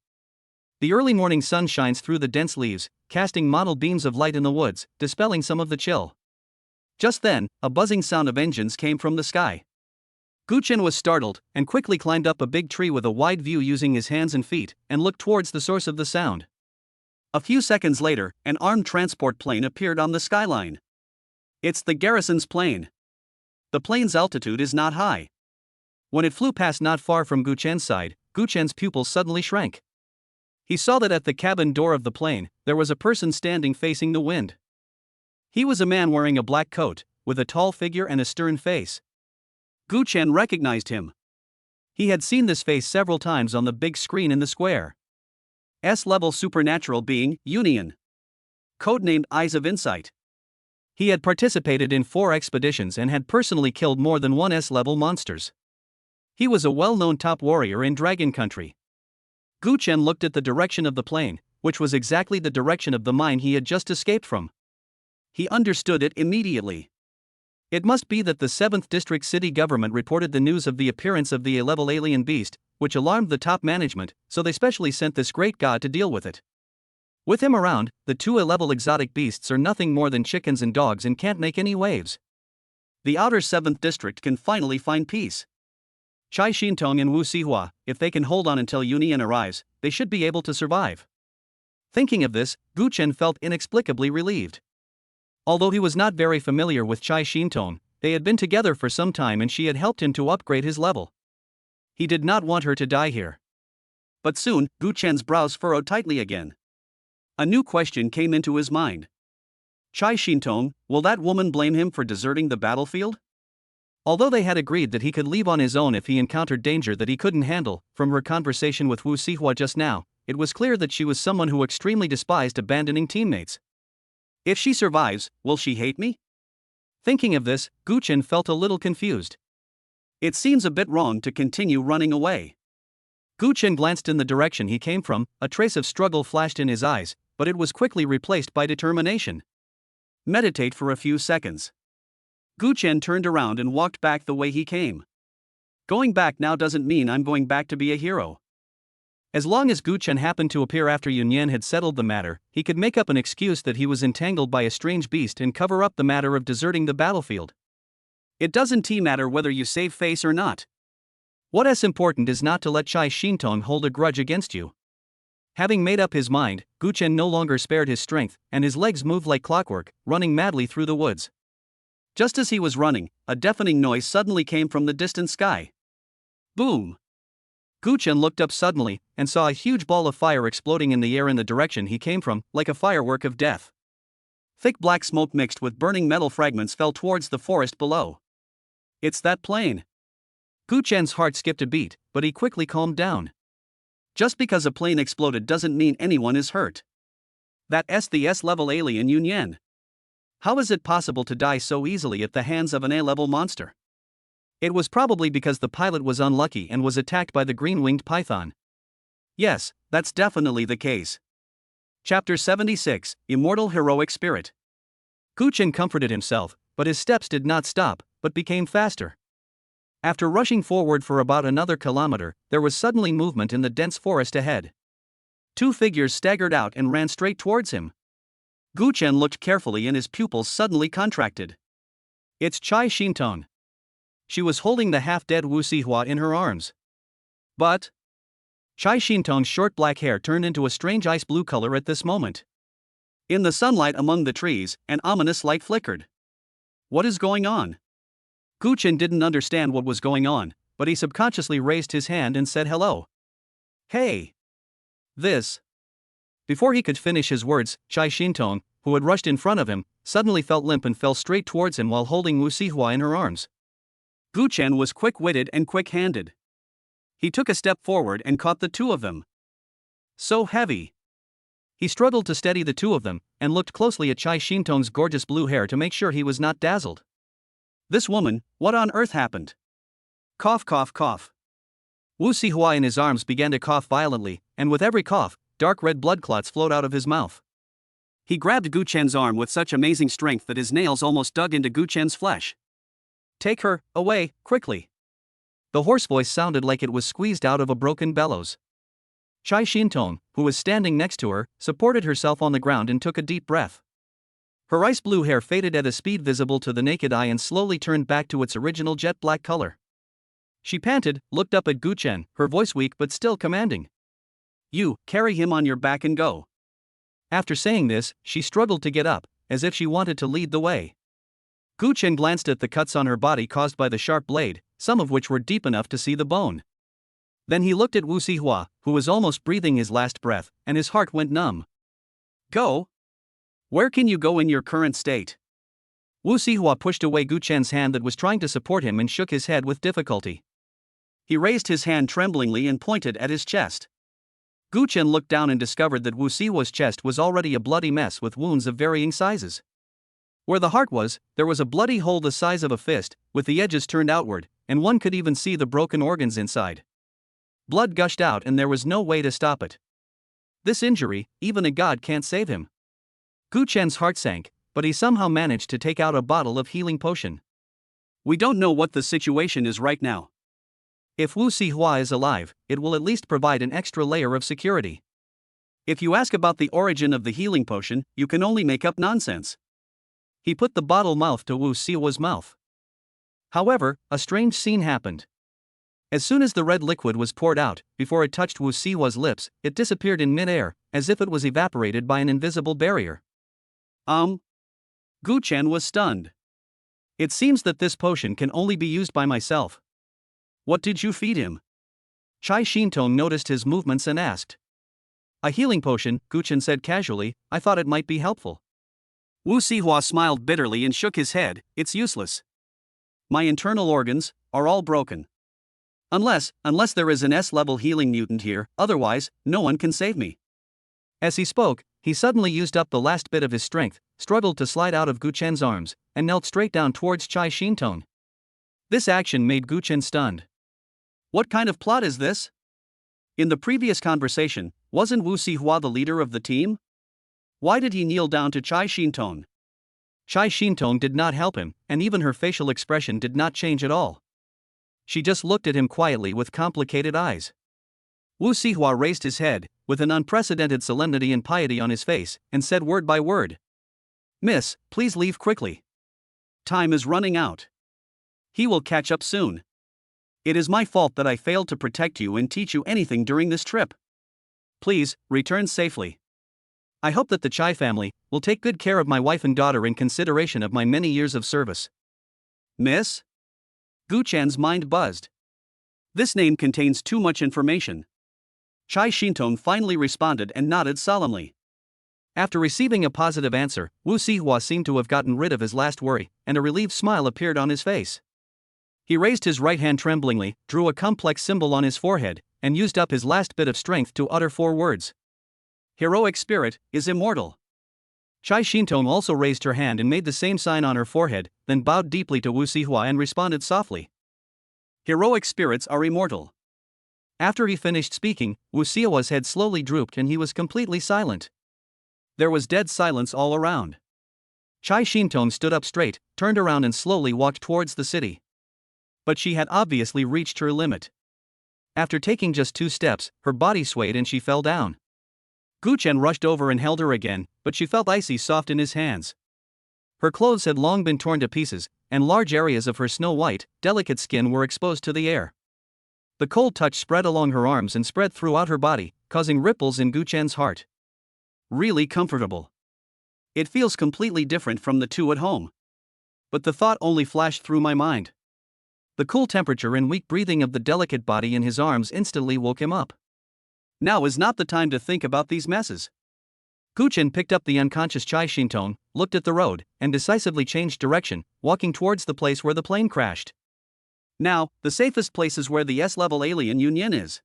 Speaker 1: The early morning sun shines through the dense leaves, casting mottled beams of light in the woods, dispelling some of the chill. Just then, a buzzing sound of engines came from the sky. Gu Chen was startled, and quickly climbed up a big tree with a wide view using his hands and feet, and looked towards the source of the sound. A few seconds later, an armed transport plane appeared on the skyline. It's the garrison's plane. The plane's altitude is not high. When it flew past not far from Gu Chen's side, Gu Chen's pupils suddenly shrank. He saw that at the cabin door of the plane, there was a person standing facing the wind. He was a man wearing a black coat, with a tall figure and a stern face. Gu Chen recognized him. He had seen this face several times on the big screen in the square. S-level supernatural being, Union. Codenamed Eyes of Insight. He had participated in 4 expeditions and had personally killed more than 1 S-level monsters. He was a well-known top warrior in Dragon Country. Gu Chen looked at the direction of the plane, which was exactly the direction of the mine he had just escaped from. He understood it immediately. It must be that the 7th District City government reported the news of the appearance of the A-level alien beast, which alarmed the top management, so they specially sent this great god to deal with it. With him around, the 2 A-level exotic beasts are nothing more than chickens and dogs and can't make any waves. The outer 7th District can finally find peace. Chai Shintong and Wu Sihua, if they can hold on until Union arrives, they should be able to survive. Thinking of this, Gu Chen felt inexplicably relieved. Although he was not very familiar with Chai Shintong, they had been together for some time and she had helped him to upgrade his level. He did not want her to die here. But soon, Gu Chen's brows furrowed tightly again. A new question came into his mind. Chai Shintong, will that woman blame him for deserting the battlefield? Although they had agreed that he could leave on his own if he encountered danger that he couldn't handle, from her conversation with Wu Sihua just now, it was clear that she was someone who extremely despised abandoning teammates. If she survives, will she hate me? Thinking of this, Gu Chen felt a little confused. It seems a bit wrong to continue running away. Gu Chen glanced in the direction he came from, a trace of struggle flashed in his eyes, but it was quickly replaced by determination. Meditate for a few seconds. Gu Chen turned around and walked back the way he came. Going back now doesn't mean I'm going back to be a hero. As long as Gu Chen happened to appear after Yunyan had settled the matter, he could make up an excuse that he was entangled by a strange beast and cover up the matter of deserting the battlefield. It doesn't matter whether you save face or not. What is important is not to let Chai Shintong hold a grudge against you. Having made up his mind, Gu Chen no longer spared his strength, and his legs moved like clockwork, running madly through the woods. Just as he was running, a deafening noise suddenly came from the distant sky. Boom! Gu Chen looked up suddenly, and saw a huge ball of fire exploding in the air in the direction he came from, like a firework of death. Thick black smoke mixed with burning metal fragments fell towards the forest below. It's that plane. Gu Chen's heart skipped a beat, but he quickly calmed down. Just because a plane exploded doesn't mean anyone is hurt. That's the S-level alien Yun Yan. How is it possible to die so easily at the hands of an A-level monster? It was probably because the pilot was unlucky and was attacked by the green-winged python. Yes, that's definitely the case. Chapter 76, Immortal Heroic Spirit. Gu Chen comforted himself, but his steps did not stop, but became faster. After rushing forward for about another kilometer, there was suddenly movement in the dense forest ahead. Two figures staggered out and ran straight towards him. Gu Chen looked carefully and his pupils suddenly contracted. It's Chai Shintong. She was holding the half-dead Wu Sihua in her arms. But Chai Shintong's short black hair turned into a strange ice blue color at this moment. In the sunlight among the trees, an ominous light flickered. What is going on? Gu Chen didn't understand what was going on, but he subconsciously raised his hand and said hello. Hey! This. Before he could finish his words, Chai Shintong, who had rushed in front of him, suddenly felt limp and fell straight towards him while holding Wu Sihua in her arms. Gu Chen was quick-witted and quick-handed. He took a step forward and caught the two of them. So heavy. He struggled to steady the two of them, and looked closely at Chai Shintong's gorgeous blue hair to make sure he was not dazzled. This woman, what on earth happened? Cough, cough, cough. Wu Sihua in his arms began to cough violently, and with every cough, dark red blood clots flowed out of his mouth. He grabbed Gu Chen's arm with such amazing strength that his nails almost dug into Gu Chen's flesh. Take her away, quickly. The hoarse voice sounded like it was squeezed out of a broken bellows. Chai Shintong, who was standing next to her, supported herself on the ground and took a deep breath. Her ice blue hair faded at a speed visible to the naked eye and slowly turned back to its original jet black color. She panted, looked up at Gu Chen, her voice weak but still commanding. You, carry him on your back and go. After saying this, she struggled to get up, as if she wanted to lead the way. Gu Chen glanced at the cuts on her body caused by the sharp blade, some of which were deep enough to see the bone. Then he looked at Wu Sihua, who was almost breathing his last breath, and his heart went numb. Go? Where can you go in your current state? Wu Sihua pushed away Gu Chen's hand that was trying to support him and shook his head with difficulty. He raised his hand tremblingly and pointed at his chest. Gu Chen looked down and discovered that Wu Sihua's chest was already a bloody mess with wounds of varying sizes. Where the heart was, there was a bloody hole the size of a fist, with the edges turned outward, and one could even see the broken organs inside. Blood gushed out and there was no way to stop it. This injury, even a god can't save him. Gu Chen's heart sank, but he somehow managed to take out a bottle of healing potion. We don't know what the situation is right now. If Wu Sihua is alive, it will at least provide an extra layer of security. If you ask about the origin of the healing potion, you can only make up nonsense. He put the bottle mouth to Wu Sihua's mouth. However, a strange scene happened. As soon as the red liquid was poured out, before it touched Wu Sihua's lips, it disappeared in mid-air, as if it was evaporated by an invisible barrier. Gu Chen was stunned. It seems that this potion can only be used by myself. What did you feed him? Chai Shintong noticed his movements and asked. A healing potion, Gu Chen said casually. I thought it might be helpful. Wu Sihua smiled bitterly and shook his head. It's useless. My internal organs are all broken. Unless there is an S-level healing mutant here, otherwise, no one can save me. As he spoke, he suddenly used up the last bit of his strength, struggled to slide out of Gu Chen's arms, and knelt straight down towards Chai Shintong. This action made Gu Chen stunned. What kind of plot is this? In the previous conversation, wasn't Wu Sihua the leader of the team? Why did he kneel down to Chai Shintong? Chai Shintong did not help him, and even her facial expression did not change at all. She just looked at him quietly with complicated eyes. Wu Sihua raised his head, with an unprecedented solemnity and piety on his face, and said word by word. Miss, please leave quickly. Time is running out. He will catch up soon. It is my fault that I failed to protect you and teach you anything during this trip. Please, return safely. I hope that the Chai family will take good care of my wife and daughter in consideration of my many years of service. Miss? Gu Chen's mind buzzed. This name contains too much information. Chai Shintong finally responded and nodded solemnly. After receiving a positive answer, Wu Sihua seemed to have gotten rid of his last worry, and a relieved smile appeared on his face. He raised his right hand tremblingly, drew a complex symbol on his forehead, and used up his last bit of strength to utter 4 words. Heroic spirit is immortal. Chai Shintong also raised her hand and made the same sign on her forehead, then bowed deeply to Wu Sihua and responded softly. Heroic spirits are immortal. After he finished speaking, Wu Sihua's head slowly drooped and he was completely silent. There was dead silence all around. Chai Shintong stood up straight, turned around and slowly walked towards the city. But she had obviously reached her limit. After taking just 2 steps, her body swayed and she fell down. Gu Chen rushed over and held her again, but she felt icy soft in his hands. Her clothes had long been torn to pieces, and large areas of her snow-white, delicate skin were exposed to the air. The cold touch spread along her arms and spread throughout her body, causing ripples in Gu Chen's heart. Really comfortable. It feels completely different from the 2 at home. But the thought only flashed through my mind. The cool temperature and weak breathing of the delicate body in his arms instantly woke him up. Now is not the time to think about these messes. Gu Chen picked up the unconscious Chai Shintong, looked at the road, and decisively changed direction, walking towards the place where the plane crashed. Now, the safest place is where the S-level alien Yunyan is.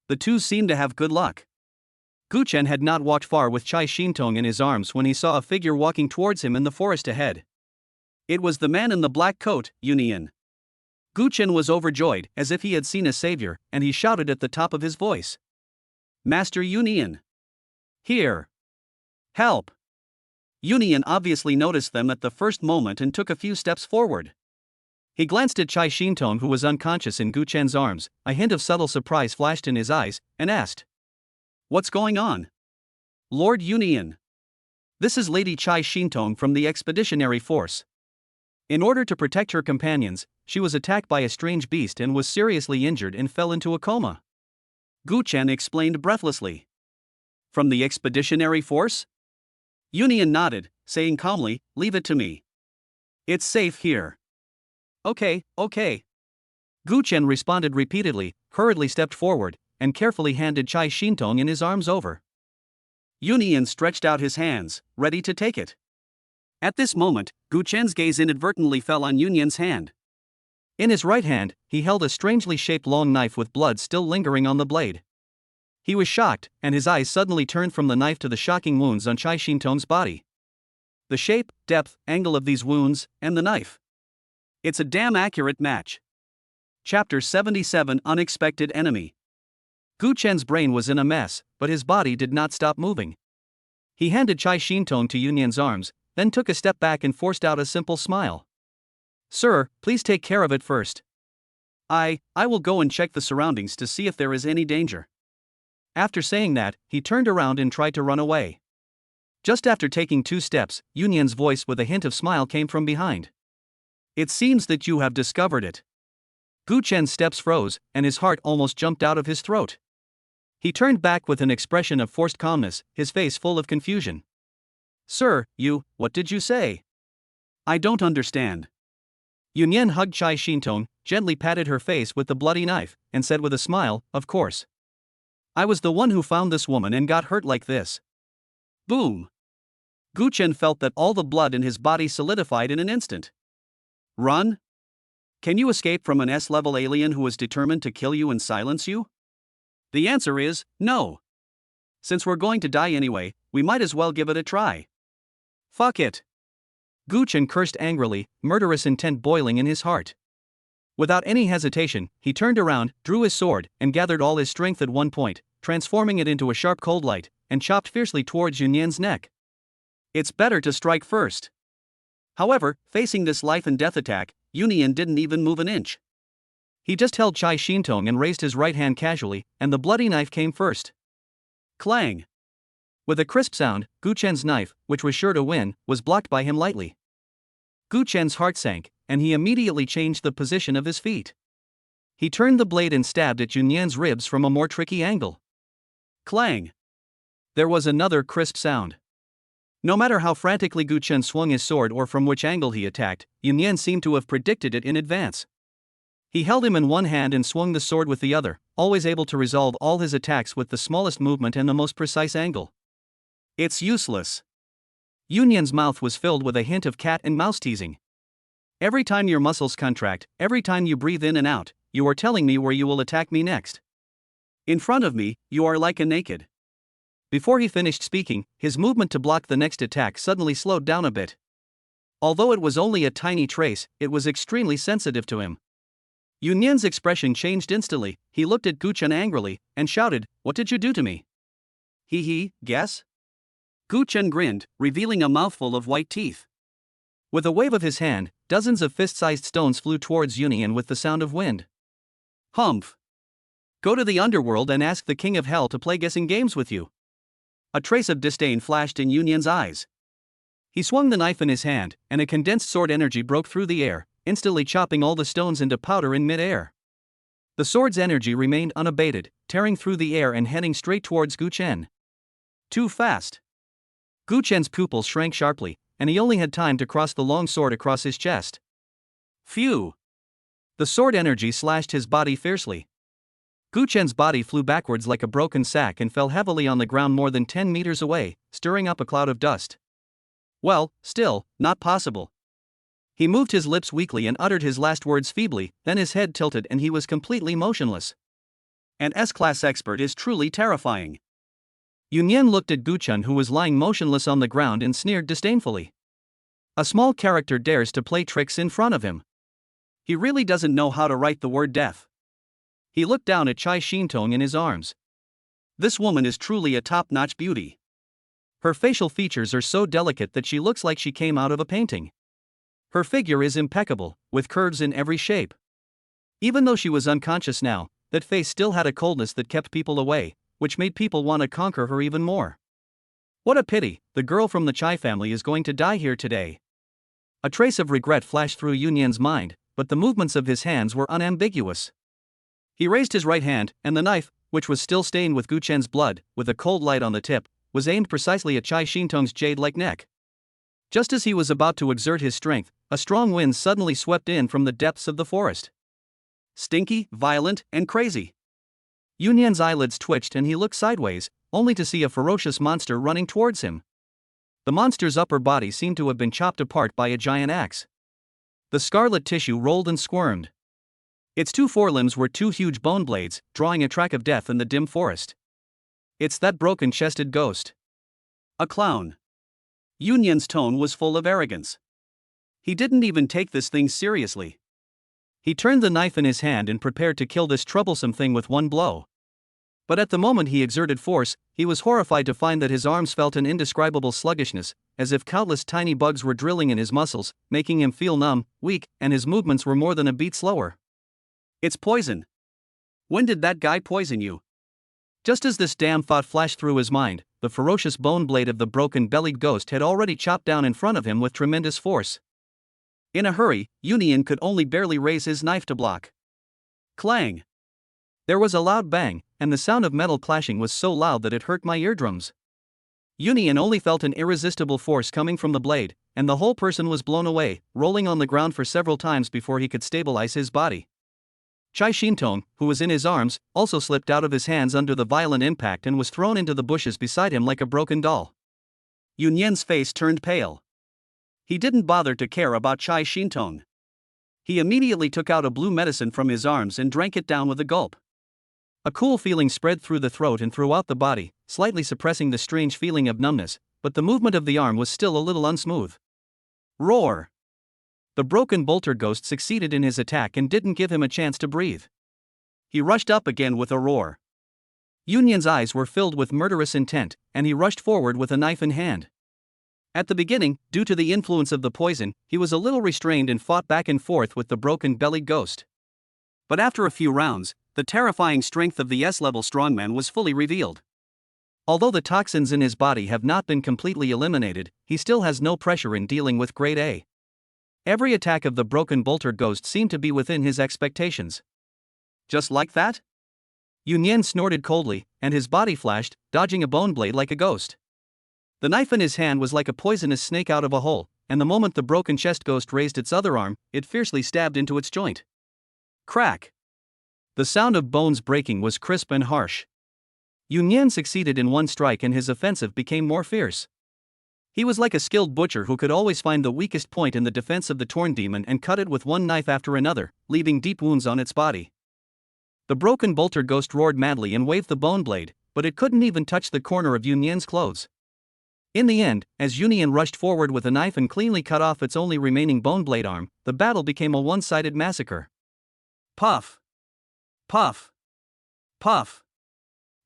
Speaker 1: The 2 seemed to have good luck. Gu Chen had not walked far with Chai Shintong in his arms when he saw a figure walking towards him in the forest ahead. It was the man in the black coat, Yunyan. Gu Chen was overjoyed, as if he had seen a savior, and he shouted at the top of his voice. Master Yunyan! Here! Help! Yunyan obviously noticed them at the first moment and took a few steps forward. He glanced at Chai Shintong, who was unconscious in Gu Chen's arms, a hint of subtle surprise flashed in his eyes, and asked. What's going on? Lord Yunyan. This is Lady Chai Shintong from the Expeditionary Force. In order to protect her companions, she was attacked by a strange beast and was seriously injured and fell into a coma. Gu Chen explained breathlessly. From the Expeditionary Force? Yunyan nodded, saying calmly, leave it to me. It's safe here. Okay. Gu Chen responded repeatedly, hurriedly stepped forward, and carefully handed Chai Shintong in his arms over. Yunyan stretched out his hands, ready to take it. At this moment, Gu Chen's gaze inadvertently fell on Yunyan's hand. In his right hand, he held a strangely shaped long knife with blood still lingering on the blade. He was shocked, and his eyes suddenly turned from the knife to the shocking wounds on Chai Shintong's body. The shape, depth, angle of these wounds, and the knife. It's a damn accurate match. Chapter 77 Unexpected Enemy. Gu Chen's brain was in a mess, but his body did not stop moving. He handed Chai Shintong to Yunyan's arms, then took a step back and forced out a simple smile. Sir, please take care of it first. I will go and check the surroundings to see if there is any danger. After saying that, he turned around and tried to run away. Just after taking 2 steps, Yunyan's voice with a hint of smile came from behind. It seems that you have discovered it. Gu Chen's steps froze, and his heart almost jumped out of his throat. He turned back with an expression of forced calmness, his face full of confusion. Sir, what did you say? I don't understand. Yunyan hugged Chai Shintong, gently patted her face with the bloody knife, and said with a smile, of course. I was the one who found this woman and got hurt like this. Boom! Gu Chen felt that all the blood in his body solidified in an instant. Run? Can you escape from an S-level alien who is determined to kill you and silence you? The answer is, no. Since we're going to die anyway, we might as well give it a try. Fuck it. Gu Chen cursed angrily, murderous intent boiling in his heart. Without any hesitation, he turned around, drew his sword, and gathered all his strength at one point, transforming it into a sharp cold light, and chopped fiercely towards Yunyan's neck. It's better to strike first. However, facing this life-and-death attack, Yunyan didn't even move an inch. He just held Chai Shintong and raised his right hand casually, and the bloody knife came first. Clang! With a crisp sound, Gu Chen's knife, which was sure to win, was blocked by him lightly. Gu Chen's heart sank, and he immediately changed the position of his feet. He turned the blade and stabbed at Yunyan's ribs from a more tricky angle. Clang! There was another crisp sound. No matter how frantically Gu Chen swung his sword or from which angle he attacked, Yunyan seemed to have predicted it in advance. He held him in one hand and swung the sword with the other, always able to resolve all his attacks with the smallest movement and the most precise angle. It's useless. Yunyan's mouth was filled with a hint of cat and mouse teasing. Every time your muscles contract, every time you breathe in and out, you are telling me where you will attack me next. In front of me, you are like a naked. Before he finished speaking, his movement to block the next attack suddenly slowed down a bit. Although it was only a tiny trace, it was extremely sensitive to him. Yunyan's expression changed instantly. He looked at Guchen angrily and shouted, "What did you do to me?" Guess? Guchen grinned, revealing a mouthful of white teeth. With a wave of his hand, dozens of fist-sized stones flew towards Yunyan with the sound of wind. Humph! Go to the underworld and ask the king of hell to play guessing games with you. A trace of disdain flashed in Yunyan's eyes. He swung the knife in his hand, and a condensed sword energy broke through the air, instantly chopping all the stones into powder in mid-air. The sword's energy remained unabated, tearing through the air and heading straight towards Guchen. Too fast. Guchen's pupils shrank sharply, and he only had time to cross the long sword across his chest. Phew! The sword energy slashed his body fiercely. Guchen's body flew backwards like a broken sack and fell heavily on the ground more than 10 meters away, stirring up a cloud of dust. Well, still, not possible. He moved his lips weakly and uttered his last words feebly, then his head tilted and he was completely motionless. An S-class expert is truly terrifying. Yunyan looked at Guchen, who was lying motionless on the ground, and sneered disdainfully. A small character dares to play tricks in front of him. He really doesn't know how to write the word death. He looked down at Chai Shintong in his arms. This woman is truly a top-notch beauty. Her facial features are so delicate that she looks like she came out of a painting. Her figure is impeccable, with curves in every shape. Even though she was unconscious now, that face still had a coldness that kept people away, which made people want to conquer her even more. What a pity, the girl from the Chai family is going to die here today. A trace of regret flashed through Yunyan's mind, but the movements of his hands were unambiguous. He raised his right hand, and the knife, which was still stained with Guchen's blood, with a cold light on the tip, was aimed precisely at Chai Shintong's jade-like neck. Just as he was about to exert his strength, a strong wind suddenly swept in from the depths of the forest. Stinky, violent, and crazy. Yunyan's eyelids twitched and he looked sideways, only to see a ferocious monster running towards him. The monster's upper body seemed to have been chopped apart by a giant axe. The scarlet tissue rolled and squirmed. Its two forelimbs were two huge bone blades, drawing a track of death in the dim forest. It's that broken-chested ghost. A clown. Yunyan's tone was full of arrogance. He didn't even take this thing seriously. He turned the knife in his hand and prepared to kill this troublesome thing with one blow. But at the moment he exerted force, he was horrified to find that his arms felt an indescribable sluggishness, as if countless tiny bugs were drilling in his muscles, making him feel numb, weak, and his movements were more than a beat slower. It's poison. When did that guy poison you? Just as this damn thought flashed through his mind, the ferocious bone blade of the broken-bellied ghost had already chopped down in front of him with tremendous force. In a hurry, Yunyan could only barely raise his knife to block. Clang! There was a loud bang, and the sound of metal clashing was so loud that it hurt my eardrums. Yunyan only felt an irresistible force coming from the blade, and the whole person was blown away, rolling on the ground for several times before he could stabilize his body. Chai Shintong, who was in his arms, also slipped out of his hands under the violent impact and was thrown into the bushes beside him like a broken doll. Yunyan's face turned pale. He didn't bother to care about Chai Shintong. He immediately took out a blue medicine from his arms and drank it down with a gulp. A cool feeling spread through the throat and throughout the body, slightly suppressing the strange feeling of numbness, but the movement of the arm was still a little unsmooth. Roar! The broken bolter ghost succeeded in his attack and didn't give him a chance to breathe. He rushed up again with a roar. Yunyan's eyes were filled with murderous intent, and he rushed forward with a knife in hand. At the beginning, due to the influence of the poison, he was a little restrained and fought back and forth with the broken-bellied ghost. But after a few rounds, the terrifying strength of the S-level strongman was fully revealed. Although the toxins in his body have not been completely eliminated, he still has no pressure in dealing with Grade A. Every attack of the broken bolter ghost seemed to be within his expectations. Just like that? Yunyan snorted coldly, and his body flashed, dodging a bone blade like a ghost. The knife in his hand was like a poisonous snake out of a hole, and the moment the broken chest ghost raised its other arm, it fiercely stabbed into its joint. Crack! The sound of bones breaking was crisp and harsh. Yunyan succeeded in one strike and his offensive became more fierce. He was like a skilled butcher who could always find the weakest point in the defense of the torn demon and cut it with one knife after another, leaving deep wounds on its body. The broken bolter ghost roared madly and waved the bone blade, but it couldn't even touch the corner of Yunyan's clothes. In the end, as Yunyan rushed forward with a knife and cleanly cut off its only remaining bone blade arm, the battle became a one-sided massacre. Puff! Puff! Puff!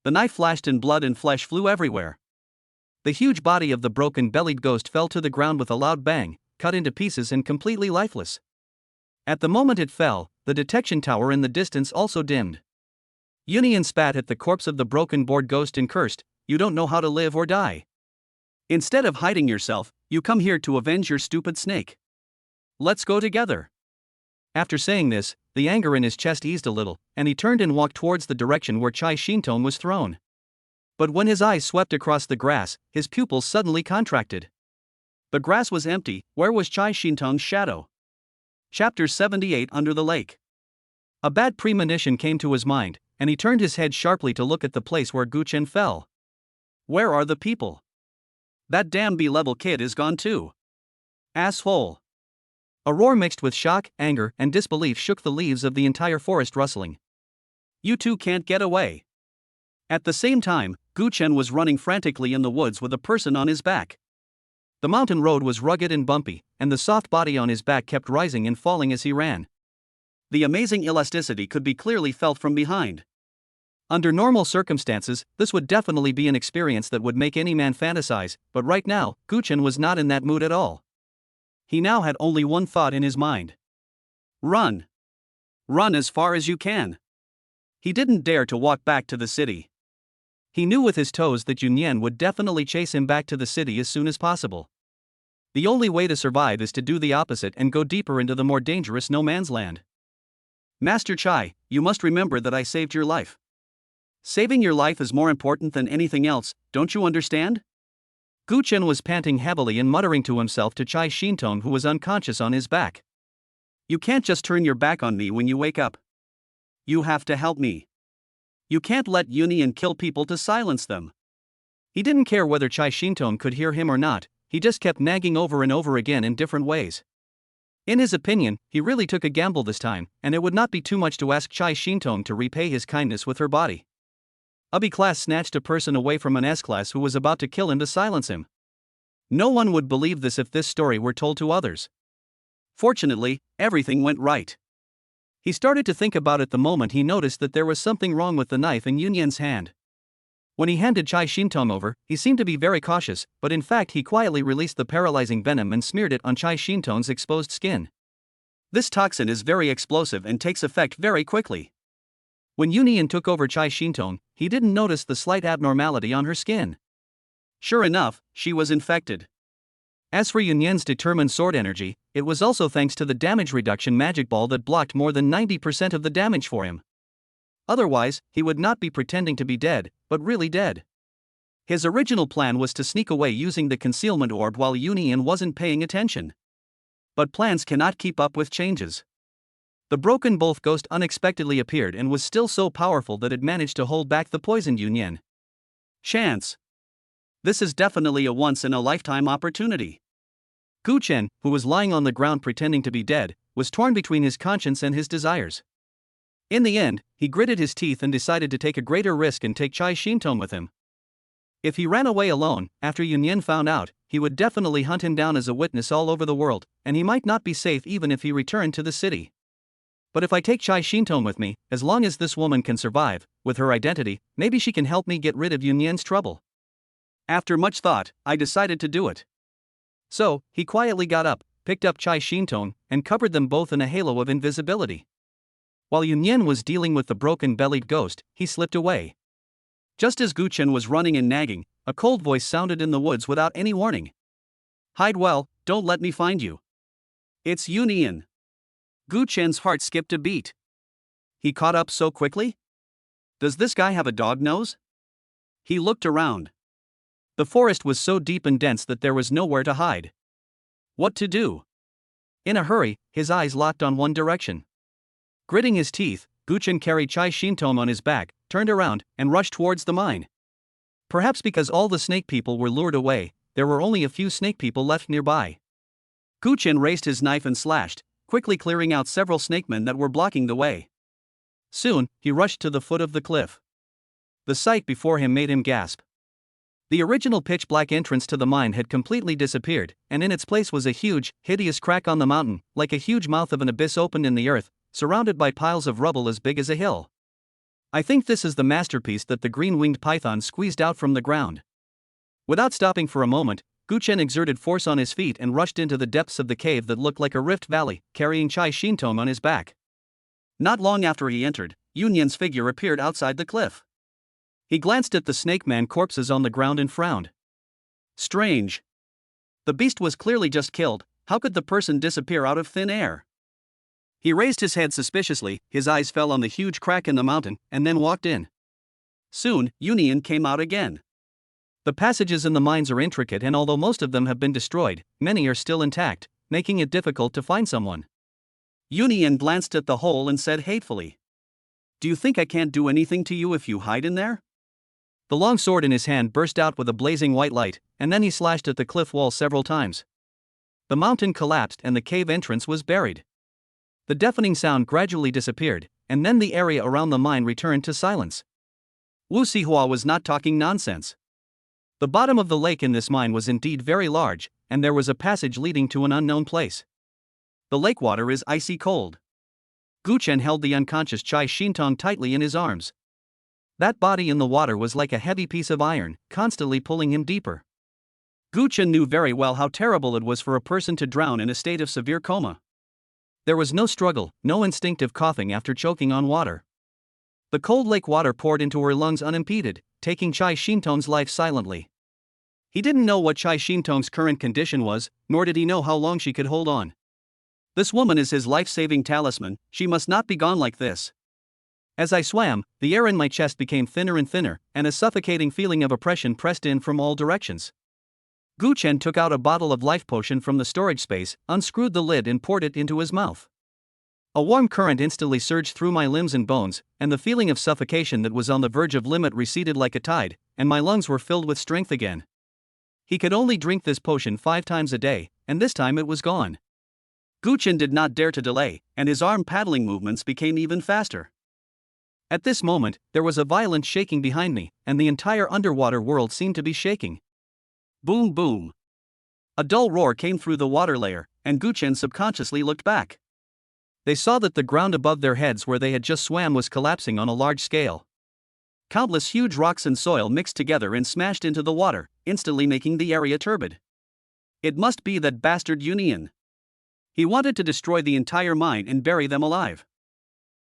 Speaker 1: The knife flashed and blood and flesh flew everywhere. The huge body of the broken-bellied ghost fell to the ground with a loud bang, cut into pieces and completely lifeless. At the moment it fell, the detection tower in the distance also dimmed. Yunyan spat at the corpse of the broken board ghost and cursed, "You don't know how to live or die. Instead of hiding yourself, you come here to avenge your stupid snake. Let's go together." After saying this, the anger in his chest eased a little, and he turned and walked towards the direction where Chai Shintong was thrown. But when his eyes swept across the grass, his pupils suddenly contracted. The grass was empty. Where was Chai Shintong's shadow? Chapter 78 Under the Lake. A bad premonition came to his mind, and he turned his head sharply to look at the place where Guchen fell. Where are the people? That damn B-level kid is gone too. Asshole. A roar mixed with shock, anger, and disbelief shook the leaves of the entire forest rustling. You two can't get away. At the same time, Guchen was running frantically in the woods with a person on his back. The mountain road was rugged and bumpy, and the soft body on his back kept rising and falling as he ran. The amazing elasticity could be clearly felt from behind. Under normal circumstances, this would definitely be an experience that would make any man fantasize, but right now, Guchen was not in that mood at all. He now had only one thought in his mind. Run. Run as far as you can. He didn't dare to walk back to the city. He knew with his toes that Yunyan would definitely chase him back to the city as soon as possible. The only way to survive is to do the opposite and go deeper into the more dangerous no man's land. Master Chai, you must remember that I saved your life. Saving your life is more important than anything else, don't you understand? Guchen was panting heavily and muttering to himself to Chai Shintong, who was unconscious on his back. You can't just turn your back on me when you wake up. You have to help me. You can't let Yunyan kill people to silence them. He didn't care whether Chai Shintong could hear him or not, he just kept nagging over and over again in different ways. In his opinion, he really took a gamble this time, and it would not be too much to ask Chai Shintong to repay his kindness with her body. A B-class snatched a person away from an S-class who was about to kill him to silence him. No one would believe this if this story were told to others. Fortunately, everything went right. He started to think about it the moment he noticed that there was something wrong with the knife in Yunyan's hand. When he handed Chai Shintong over, he seemed to be very cautious, but in fact he quietly released the paralyzing venom and smeared it on Chai Shintong's exposed skin. This toxin is very explosive and takes effect very quickly. When Yunyan took over Chai Shintong, he didn't notice the slight abnormality on her skin. Sure enough, she was infected. As for Yunyan's determined sword energy, it was also thanks to the damage reduction magic ball that blocked more than 90% of the damage for him. Otherwise, he would not be pretending to be dead, but really dead. His original plan was to sneak away using the concealment orb while Yunyan wasn't paying attention. But plans cannot keep up with changes. The broken both ghost unexpectedly appeared and was still so powerful that it managed to hold back the poisoned Yunyan. Chance. This is definitely a once-in-a-lifetime opportunity. Guchen, who was lying on the ground pretending to be dead, was torn between his conscience and his desires. In the end, he gritted his teeth and decided to take a greater risk and take Chai Shintong with him. If he ran away alone, after Yunyan found out, he would definitely hunt him down as a witness all over the world, and he might not be safe even if he returned to the city. But if I take Chai Shintong with me, as long as this woman can survive, with her identity, maybe she can help me get rid of Yunyan's trouble. After much thought, I decided to do it. So, he quietly got up, picked up Chai Shintong, and covered them both in a halo of invisibility. While Yunyan was dealing with the broken-bellied ghost, he slipped away. Just as Guchen was running and nagging, a cold voice sounded in the woods without any warning. Hide well, don't let me find you. It's Yunyan. Guchen's heart skipped a beat. He caught up so quickly? Does this guy have a dog nose? He looked around. The forest was so deep and dense that there was nowhere to hide. What to do? In a hurry, his eyes locked on one direction. Gritting his teeth, Guchen carried Chai Shintong on his back, turned around, and rushed towards the mine. Perhaps because all the snake people were lured away, there were only a few snake people left nearby. Gu Chen raised his knife and slashed, quickly clearing out several snakemen that were blocking the way. Soon, he rushed to the foot of the cliff. The sight before him made him gasp. The original pitch-black entrance to the mine had completely disappeared, and in its place was a huge, hideous crack on the mountain, like a huge mouth of an abyss opened in the earth, surrounded by piles of rubble as big as a hill. I think this is the masterpiece that the green-winged python squeezed out from the ground. Without stopping for a moment, Gu Chen exerted force on his feet and rushed into the depths of the cave that looked like a rift valley, carrying Chai Shintong on his back. Not long after he entered, Yunyan's figure appeared outside the cliff. He glanced at the snake man corpses on the ground and frowned. Strange. The beast was clearly just killed, how could the person disappear out of thin air? He raised his head suspiciously, his eyes fell on the huge crack in the mountain, and then walked in. Soon, Yunyan came out again. The passages in the mines are intricate, and although most of them have been destroyed, many are still intact, making it difficult to find someone. Yunyan glanced at the hole and said hatefully, "Do you think I can't do anything to you if you hide in there?" The long sword in his hand burst out with a blazing white light, and then he slashed at the cliff wall several times. The mountain collapsed and the cave entrance was buried. The deafening sound gradually disappeared, and then the area around the mine returned to silence. Wu Sihua was not talking nonsense. The bottom of the lake in this mine was indeed very large, and there was a passage leading to an unknown place. The lake water is icy cold. Gu Chen held the unconscious Chai Shintong tightly in his arms. That body in the water was like a heavy piece of iron, constantly pulling him deeper. Gu Chen knew very well how terrible it was for a person to drown in a state of severe coma. There was no struggle, no instinctive coughing after choking on water. The cold lake water poured into her lungs unimpeded, taking Chai Shintong's life silently. He didn't know what Chai Shintong's current condition was, nor did he know how long she could hold on. This woman is his life-saving talisman, she must not be gone like this. As I swam, the air in my chest became thinner and thinner, and a suffocating feeling of oppression pressed in from all directions. Gu Chen took out a bottle of life potion from the storage space, unscrewed the lid and poured it into his mouth. A warm current instantly surged through my limbs and bones, and the feeling of suffocation that was on the verge of limit receded like a tide, and my lungs were filled with strength again. He could only drink this potion 5 times a day, and this time it was gone. Gu Chen did not dare to delay, and his arm paddling movements became even faster. At this moment, there was a violent shaking behind me, and the entire underwater world seemed to be shaking. Boom boom. A dull roar came through the water layer, and Gu Chen subconsciously looked back. They saw that the ground above their heads where they had just swam was collapsing on a large scale. Countless huge rocks and soil mixed together and smashed into the water, instantly making the area turbid. It must be that bastard Yunyan. He wanted to destroy the entire mine and bury them alive.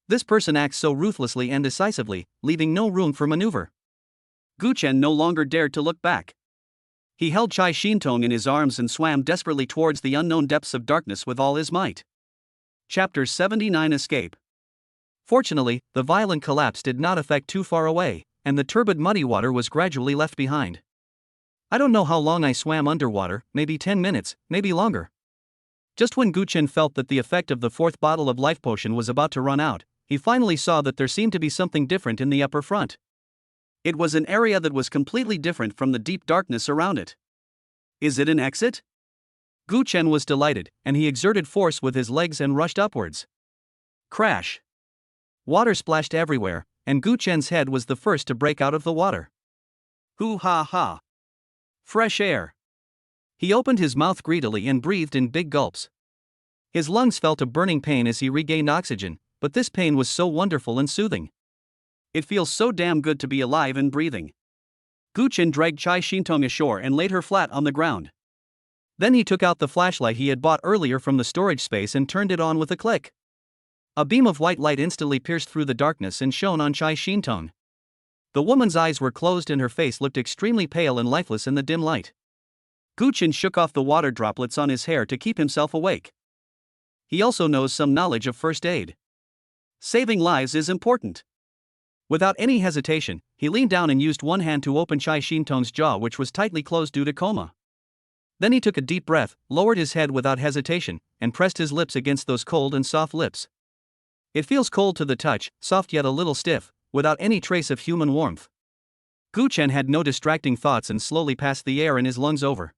Speaker 1: This person acts so ruthlessly and decisively, leaving no room for maneuver. Gu Chen no longer dared to look back. He held Chai Shintong in his arms and swam desperately towards the unknown depths of darkness with all his might. Chapter 79 Escape. Fortunately, the violent collapse did not affect too far away, and the turbid muddy water was gradually left behind. I don't know how long I swam underwater, maybe 10 minutes, maybe longer. Just when Gu Chen felt that the effect of the 4th bottle of life potion was about to run out, he finally saw that there seemed to be something different in the upper front. It was an area that was completely different from the deep darkness around it. Is it an exit? Gu Chen was delighted, and he exerted force with his legs and rushed upwards. Crash! Water splashed everywhere, and Gu Chen's head was the first to break out of the water. Hoo ha ha! Fresh air! He opened his mouth greedily and breathed in big gulps. His lungs felt a burning pain as he regained oxygen, but this pain was so wonderful and soothing. It feels so damn good to be alive and breathing. Gu Chen dragged Chai Shintong ashore and laid her flat on the ground. Then he took out the flashlight he had bought earlier from the storage space and turned it on with a click. A beam of white light instantly pierced through the darkness and shone on Chai Shintong. The woman's eyes were closed and her face looked extremely pale and lifeless in the dim light. Gu Chen shook off the water droplets on his hair to keep himself awake. He also knows some knowledge of first aid. Saving lives is important. Without any hesitation, he leaned down and used one hand to open Chai Shintong's jaw, which was tightly closed due to coma. Then he took a deep breath, lowered his head without hesitation, and pressed his lips against those cold and soft lips. It feels cold to the touch, soft yet a little stiff, without any trace of human warmth. Gu Chen had no distracting thoughts and slowly passed the air in his lungs over.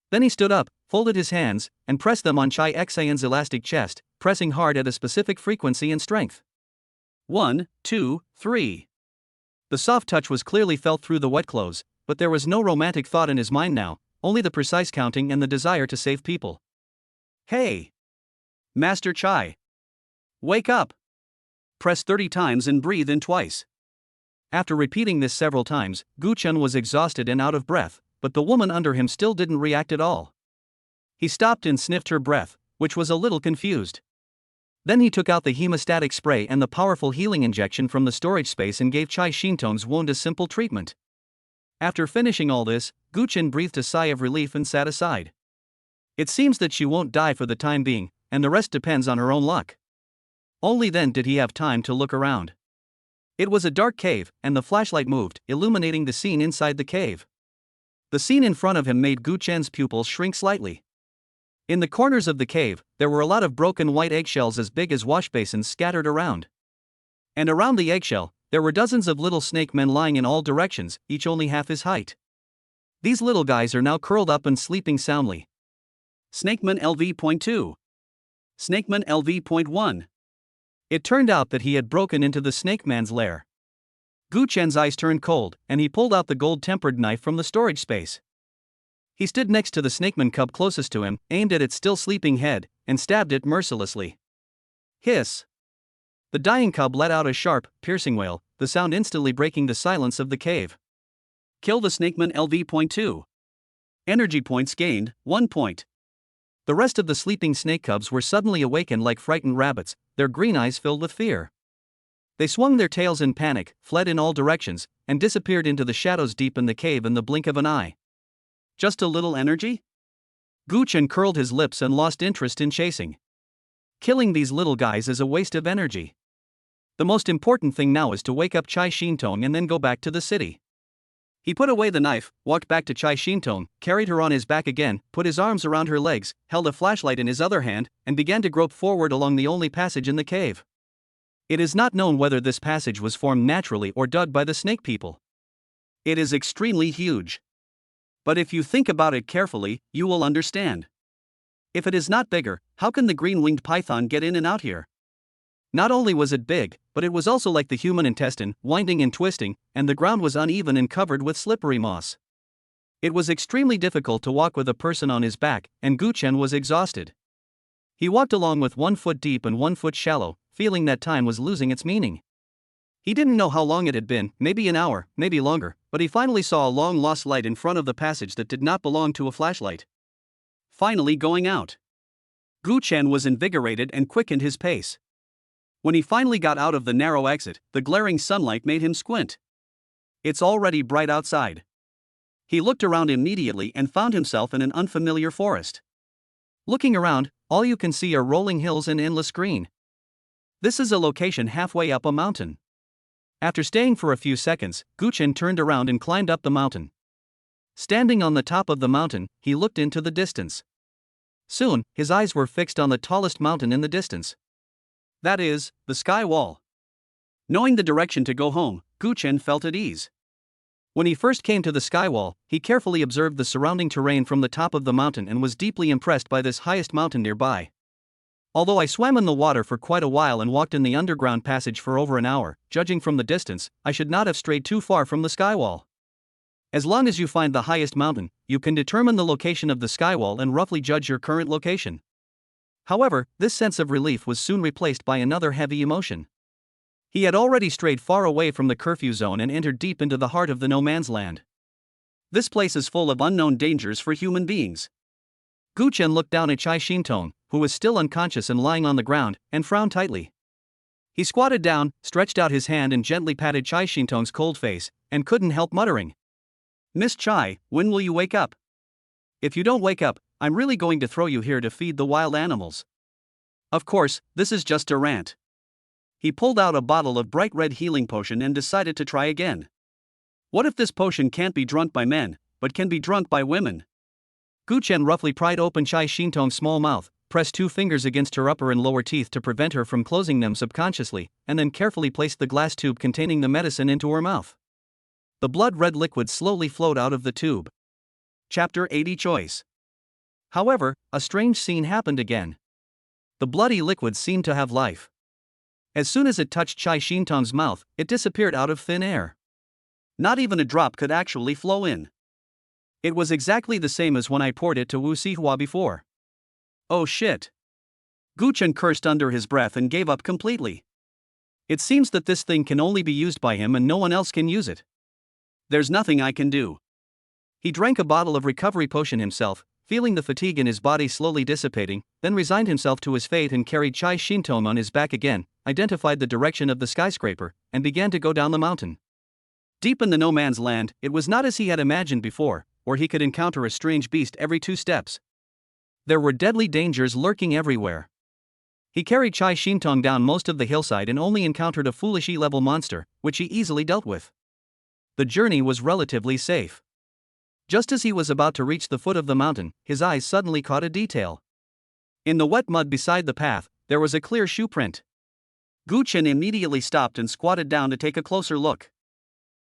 Speaker 1: Then he stood up, folded his hands, and pressed them on Chai Xian's elastic chest, pressing hard at a specific frequency and strength. 1, 2, 3. The soft touch was clearly felt through the wet clothes, but there was no romantic thought in his mind now, only the precise counting and the desire to save people. Hey! Master Chai! Wake up! Press 30 times and breathe in twice. After repeating this several times, Gu Chen was exhausted and out of breath, but the woman under him still didn't react at all. He stopped and sniffed her breath, which was a little confused. Then he took out the hemostatic spray and the powerful healing injection from the storage space and gave Chai Xintong's wound a simple treatment. After finishing all this, Gu Chen breathed a sigh of relief and sat aside. It seems that she won't die for the time being, and the rest depends on her own luck. Only then did he have time to look around. It was a dark cave, and the flashlight moved, illuminating the scene inside the cave. The scene in front of him made Gu Chen's pupils shrink slightly. In the corners of the cave, there were a lot of broken white eggshells as big as wash basins scattered around. And around the eggshell, there were dozens of little snake men lying in all directions, each only half his height. These little guys are now curled up and sleeping soundly. Snakeman LV.2. Snakeman LV.1. It turned out that he had broken into the snake man's lair. Gu Chen's eyes turned cold, and he pulled out the gold-tempered knife from the storage space. He stood next to the snakeman cub closest to him, aimed at its still sleeping head, and stabbed it mercilessly. Hiss! The dying cub let out a sharp, piercing wail, the sound instantly breaking the silence of the cave. Kill the snakeman LV.2. Energy points gained, 1 point. The rest of the sleeping snake cubs were suddenly awakened like frightened rabbits, their green eyes filled with fear. They swung their tails in panic, fled in all directions, and disappeared into the shadows deep in the cave in the blink of an eye. Just a little energy? Gu Chen curled his lips and lost interest in chasing. Killing these little guys is a waste of energy. The most important thing now is to wake up Chai Xintong and then go back to the city. He put away the knife, walked back to Chai Xintong, carried her on his back again, put his arms around her legs, held a flashlight in his other hand, and began to grope forward along the only passage in the cave. It is not known whether this passage was formed naturally or dug by the snake people. It is extremely huge. But if you think about it carefully, you will understand. If it is not bigger, how can the green-winged python get in and out here? Not only was it big, but it was also like the human intestine, winding and twisting, and the ground was uneven and covered with slippery moss. It was extremely difficult to walk with a person on his back, and Gu Chen was exhausted. He walked along with 1 foot deep and 1 foot shallow, feeling that time was losing its meaning. He didn't know how long it had been, maybe an hour, maybe longer, but he finally saw a long-lost light in front of the passage that did not belong to a flashlight. Finally going out. Gu Chen was invigorated and quickened his pace. When he finally got out of the narrow exit, the glaring sunlight made him squint. It's already bright outside. He looked around immediately and found himself in an unfamiliar forest. Looking around, all you can see are rolling hills and endless green. This is a location halfway up a mountain. After staying for a few seconds, Gu Chen turned around and climbed up the mountain. Standing on the top of the mountain, he looked into the distance. Soon, his eyes were fixed on the tallest mountain in the distance. That is, the sky wall. Knowing the direction to go home, Gu Chen felt at ease. When he first came to the sky wall, he carefully observed the surrounding terrain from the top of the mountain and was deeply impressed by this highest mountain nearby. Although I swam in the water for quite a while and walked in the underground passage for over an hour, judging from the distance, I should not have strayed too far from the skywall. As long as you find the highest mountain, you can determine the location of the skywall and roughly judge your current location. However, this sense of relief was soon replaced by another heavy emotion. He had already strayed far away from the curfew zone and entered deep into the heart of the no-man's land. This place is full of unknown dangers for human beings. Gu Chen looked down at Chai Xintong, who was still unconscious and lying on the ground, and frowned tightly. He squatted down, stretched out his hand and gently patted Chai Xintong's cold face, and couldn't help muttering. "Miss Chai, when will you wake up? If you don't wake up, I'm really going to throw you here to feed the wild animals." Of course, this is just a rant. He pulled out a bottle of bright red healing potion and decided to try again. What if this potion can't be drunk by men, but can be drunk by women? Gu Chen roughly pried open Chai Xintong's small mouth, pressed 2 fingers against her upper and lower teeth to prevent her from closing them subconsciously, and then carefully placed the glass tube containing the medicine into her mouth. The blood-red liquid slowly flowed out of the tube. Chapter 80 Choice. However, a strange scene happened again. The bloody liquid seemed to have life. As soon as it touched Chai Shintong's mouth, it disappeared out of thin air. Not even a drop could actually flow in. It was exactly the same as when I poured it to Wu Sihua before. Oh shit. Gu Chen cursed under his breath and gave up completely. It seems that this thing can only be used by him and no one else can use it. There's nothing I can do. He drank a bottle of recovery potion himself, feeling the fatigue in his body slowly dissipating, then resigned himself to his fate and carried Chai Shintong on his back again, identified the direction of the skyscraper, and began to go down the mountain. Deep in the no man's land, it was not as he had imagined before, where he could encounter a strange beast every 2 steps. There were deadly dangers lurking everywhere. He carried Chai Shintong down most of the hillside and only encountered a foolish E-level monster, which he easily dealt with. The journey was relatively safe. Just as he was about to reach the foot of the mountain, his eyes suddenly caught a detail. In the wet mud beside the path, there was a clear shoe print. Gu Chen immediately stopped and squatted down to take a closer look.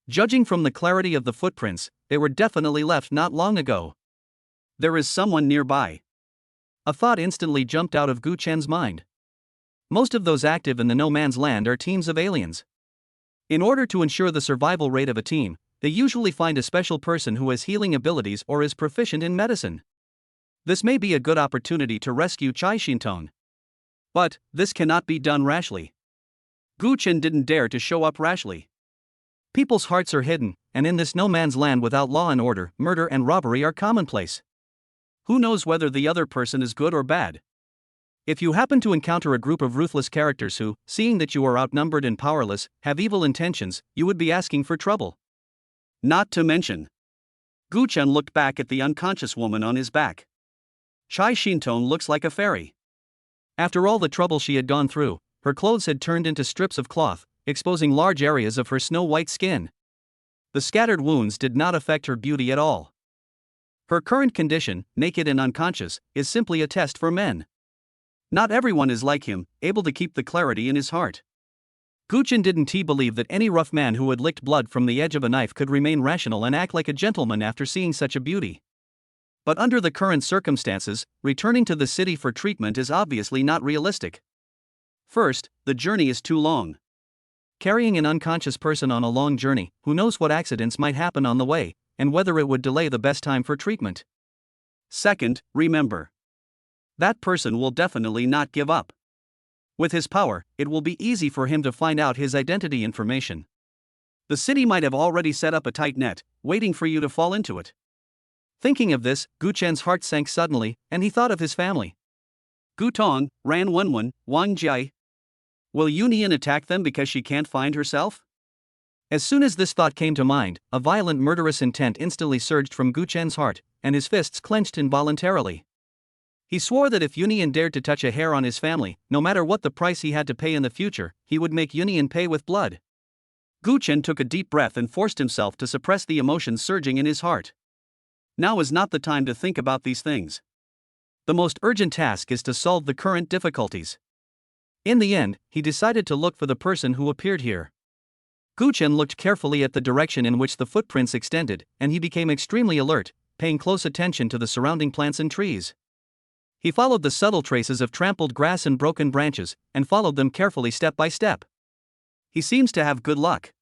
Speaker 1: Judging from the clarity of the footprints, they were definitely left not long ago. There is someone nearby. A thought instantly jumped out of Gu Chen's mind. Most of those active in the no man's land are teams of aliens. In order to ensure the survival rate of a team, they usually find a special person who has healing abilities or is proficient in medicine. This may be a good opportunity to rescue Chai Shintong. But this cannot be done rashly. Gu Chen didn't dare to show up rashly. People's hearts are hidden, and in this no man's land without law and order, murder and robbery are commonplace. Who knows whether the other person is good or bad? If you happen to encounter a group of ruthless characters who, seeing that you are outnumbered and powerless, have evil intentions, you would be asking for trouble. Not to mention. Gu Chen looked back at the unconscious woman on his back. Chai Shintong looks like a fairy. After all the trouble she had gone through, her clothes had turned into strips of cloth, exposing large areas of her snow-white skin. The scattered wounds did not affect her beauty at all. Her current condition, naked and unconscious, is simply a test for men. Not everyone is like him, able to keep the clarity in his heart. Gu Chen didn't believe that any rough man who had licked blood from the edge of a knife could remain rational and act like a gentleman after seeing such a beauty. But under the current circumstances, returning to the city for treatment is obviously not realistic. First, the journey is too long. Carrying an unconscious person on a long journey, who knows what accidents might happen on the way, and whether it would delay the best time for treatment. Second, remember. That person will definitely not give up. With his power, it will be easy for him to find out his identity information. The city might have already set up a tight net, waiting for you to fall into it. Thinking of this, Gu Chen's heart sank suddenly, and he thought of his family. Gu Tong, Ran Wenwen, Wang Jie. Will Yunian attack them because she can't find herself? As soon as this thought came to mind, a violent murderous intent instantly surged from Gu Chen's heart, and his fists clenched involuntarily. He swore that if Yunian dared to touch a hair on his family, no matter what the price he had to pay in the future, he would make Yunian pay with blood. Gu Chen took a deep breath and forced himself to suppress the emotions surging in his heart. Now is not the time to think about these things. The most urgent task is to solve the current difficulties. In the end, he decided to look for the person who appeared here. Gu Chen looked carefully at the direction in which the footprints extended, and he became extremely alert, paying close attention to the surrounding plants and trees. He followed the subtle traces of trampled grass and broken branches, and followed them carefully step by step. He seems to have good luck.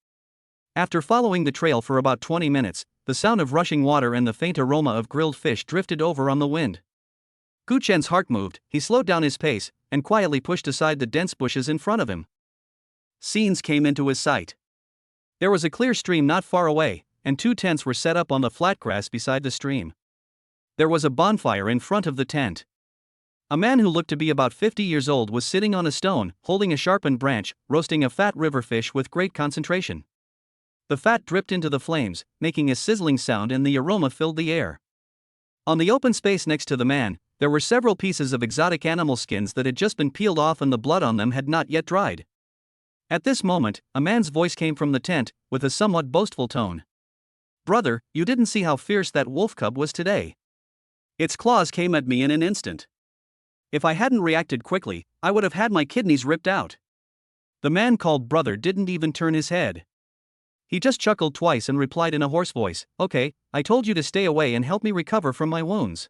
Speaker 1: After following the trail for about 20 minutes, the sound of rushing water and the faint aroma of grilled fish drifted over on the wind. Gu Chen's heart moved, he slowed down his pace, and quietly pushed aside the dense bushes in front of him. Scenes came into his sight. There was a clear stream not far away, and 2 tents were set up on the flat grass beside the stream. There was a bonfire in front of the tent. A man who looked to be about 50 years old was sitting on a stone, holding a sharpened branch, roasting a fat river fish with great concentration. The fat dripped into the flames, making a sizzling sound, and the aroma filled the air. On the open space next to the man, there were several pieces of exotic animal skins that had just been peeled off and the blood on them had not yet dried. At this moment, a man's voice came from the tent, with a somewhat boastful tone. "Brother, you didn't see how fierce that wolf cub was today. Its claws came at me in an instant. If I hadn't reacted quickly, I would have had my kidneys ripped out." The man called brother didn't even turn his head. He just chuckled twice and replied in a hoarse voice, "Okay, I told you to stay away and help me recover from my wounds.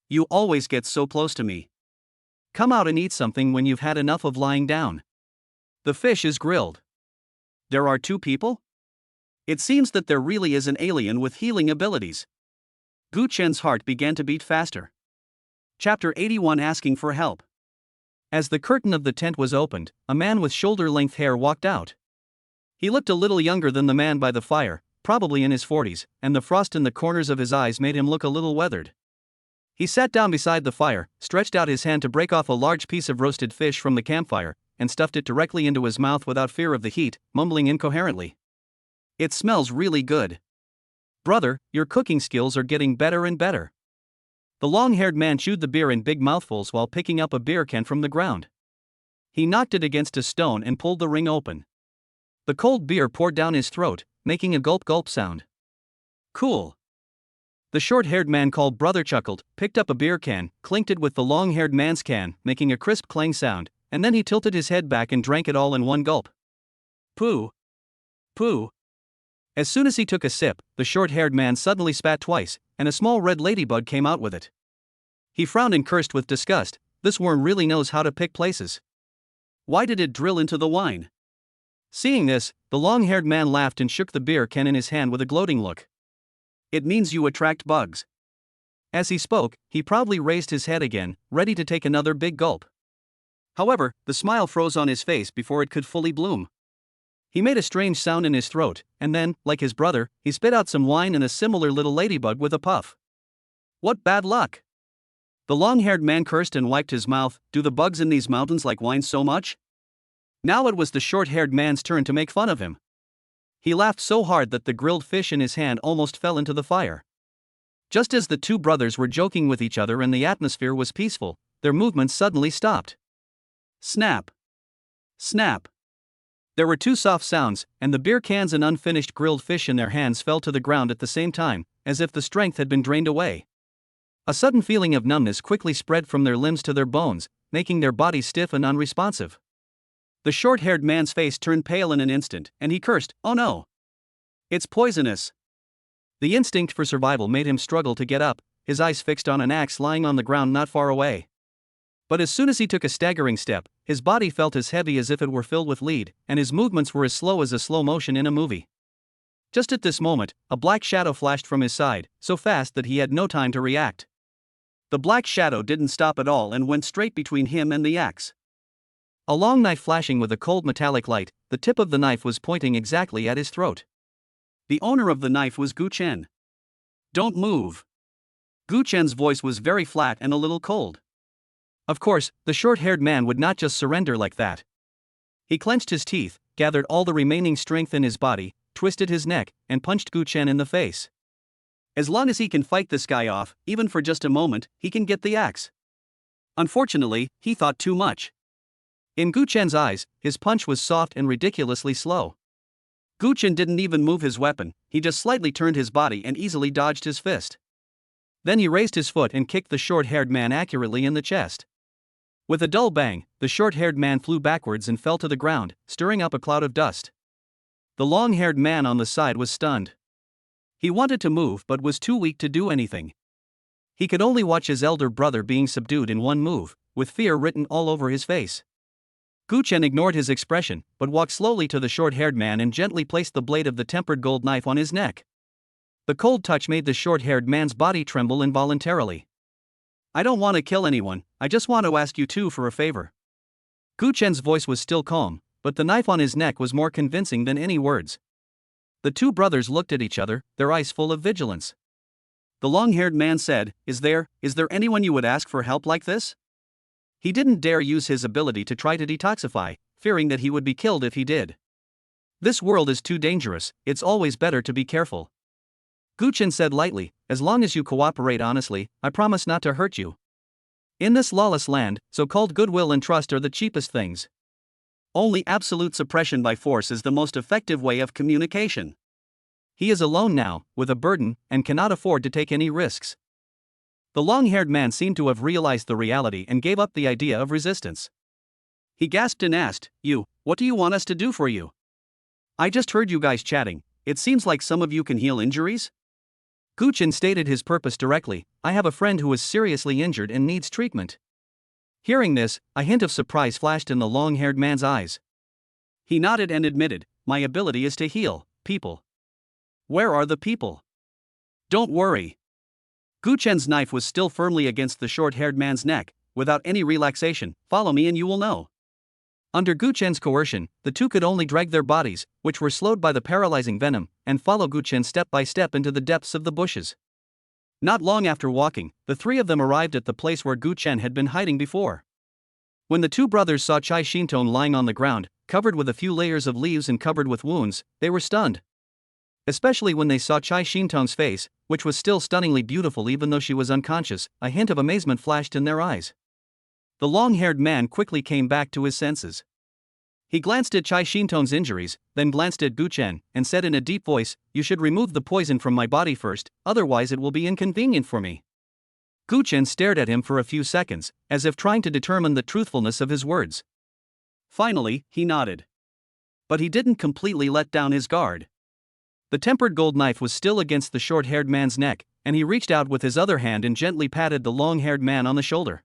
Speaker 1: You always get so close to me. Come out and eat something when you've had enough of lying down." The fish is grilled. There are two people? It seems that there really is an alien with healing abilities. Gu Chen's heart began to beat faster. Chapter 81, Asking for Help. As the curtain of the tent was opened, a man with shoulder-length hair walked out. He looked a little younger than the man by the fire, probably in his 40s, and the frost in the corners of his eyes made him look a little weathered. He sat down beside the fire, stretched out his hand to break off a large piece of roasted fish from the campfire, and stuffed it directly into his mouth without fear of the heat, mumbling incoherently, "It smells really good. Brother, your cooking skills are getting better and better." The long-haired man chewed the beer in big mouthfuls while picking up a beer can from the ground. He knocked it against a stone and pulled the ring open. The cold beer poured down his throat, making a gulp-gulp sound. "Cool." The short-haired man called Brother chuckled, picked up a beer can, clinked it with the long-haired man's can, making a crisp clang sound, and then he tilted his head back and drank it all in one gulp. Pooh. Pooh. As soon as he took a sip, the short-haired man suddenly spat twice, and a small red ladybug came out with it. He frowned and cursed with disgust. This worm really knows how to pick places. Why did it drill into the wine? Seeing this, the long-haired man laughed and shook the beer can in his hand with a gloating look. "It means you attract bugs." As he spoke, he proudly raised his head again, ready to take another big gulp. However, the smile froze on his face before it could fully bloom. He made a strange sound in his throat, and then, like his brother, he spit out some wine and a similar little ladybug with a puff. "What bad luck!" The long-haired man cursed and wiped his mouth. "Do the bugs in these mountains like wine so much?" Now it was the short-haired man's turn to make fun of him. He laughed so hard that the grilled fish in his hand almost fell into the fire. Just as the two brothers were joking with each other and the atmosphere was peaceful, their movements suddenly stopped. Snap! Snap! There were two soft sounds, and the beer cans and unfinished grilled fish in their hands fell to the ground at the same time, as if the strength had been drained away. A sudden feeling of numbness quickly spread from their limbs to their bones, making their bodies stiff and unresponsive. The short-haired man's face turned pale in an instant, and he cursed, "Oh no! It's poisonous!" The instinct for survival made him struggle to get up, his eyes fixed on an axe lying on the ground not far away. But as soon as he took a staggering step, his body felt as heavy as if it were filled with lead, and his movements were as slow as a slow motion in a movie. Just at this moment, a black shadow flashed from his side, so fast that he had no time to react. The black shadow didn't stop at all and went straight between him and the axe. A long knife flashing with a cold metallic light, the tip of the knife was pointing exactly at his throat. The owner of the knife was Gu Chen. "Don't move." Gu Chen's voice was very flat and a little cold. Of course, the short-haired man would not just surrender like that. He clenched his teeth, gathered all the remaining strength in his body, twisted his neck, and punched Gu Chen in the face. As long as he can fight this guy off, even for just a moment, he can get the axe. Unfortunately, he thought too much. In Gu Chen's eyes, his punch was soft and ridiculously slow. Gu Chen didn't even move his weapon, he just slightly turned his body and easily dodged his fist. Then he raised his foot and kicked the short-haired man accurately in the chest. With a dull bang, the short-haired man flew backwards and fell to the ground, stirring up a cloud of dust. The long-haired man on the side was stunned. He wanted to move but was too weak to do anything. He could only watch his elder brother being subdued in one move, with fear written all over his face. Gu Chen ignored his expression, but walked slowly to the short-haired man and gently placed the blade of the tempered gold knife on his neck. The cold touch made the short-haired man's body tremble involuntarily. "I don't want to kill anyone, I just want to ask you two for a favor." Gu Chen's voice was still calm, but the knife on his neck was more convincing than any words. The two brothers looked at each other, their eyes full of vigilance. The long-haired man said, Is there anyone you would ask for help like this?" He didn't dare use his ability to try to detoxify, fearing that he would be killed if he did. "This world is too dangerous, it's always better to be careful." Gu Chen said lightly, "As long as you cooperate honestly, I promise not to hurt you. In this lawless land, so-called goodwill and trust are the cheapest things. Only absolute suppression by force is the most effective way of communication." He is alone now, with a burden, and cannot afford to take any risks. The long-haired man seemed to have realized the reality and gave up the idea of resistance. He gasped and asked, What do you want us to do for you?" I just heard you guys chatting. It seems like some of you can heal injuries? Gu Chen stated his purpose directly. I have a friend who is seriously injured and needs treatment. Hearing this, a hint of surprise flashed in the long-haired man's eyes. He nodded and admitted, my ability is to heal people. Where are the people? Don't worry. Gu Chen's knife was still firmly against the short-haired man's neck. Without any relaxation, follow me and you will know. Under Gu Chen's coercion, the two could only drag their bodies, which were slowed by the paralyzing venom, and follow Gu Chen step by step into the depths of the bushes. Not long after walking, the three of them arrived at the place where Gu Chen had been hiding before. When the two brothers saw Chai Shintong lying on the ground, covered with a few layers of leaves and covered with wounds, they were stunned. Especially when they saw Chai Shintong's face, which was still stunningly beautiful even though she was unconscious, a hint of amazement flashed in their eyes. The long-haired man quickly came back to his senses. He glanced at Chai Shintong's injuries, then glanced at Gu Chen, and said in a deep voice, you should remove the poison from my body first, otherwise it will be inconvenient for me. Gu Chen stared at him for a few seconds, as if trying to determine the truthfulness of his words. Finally, he nodded. But he didn't completely let down his guard. The tempered gold knife was still against the short-haired man's neck, and he reached out with his other hand and gently patted the long-haired man on the shoulder.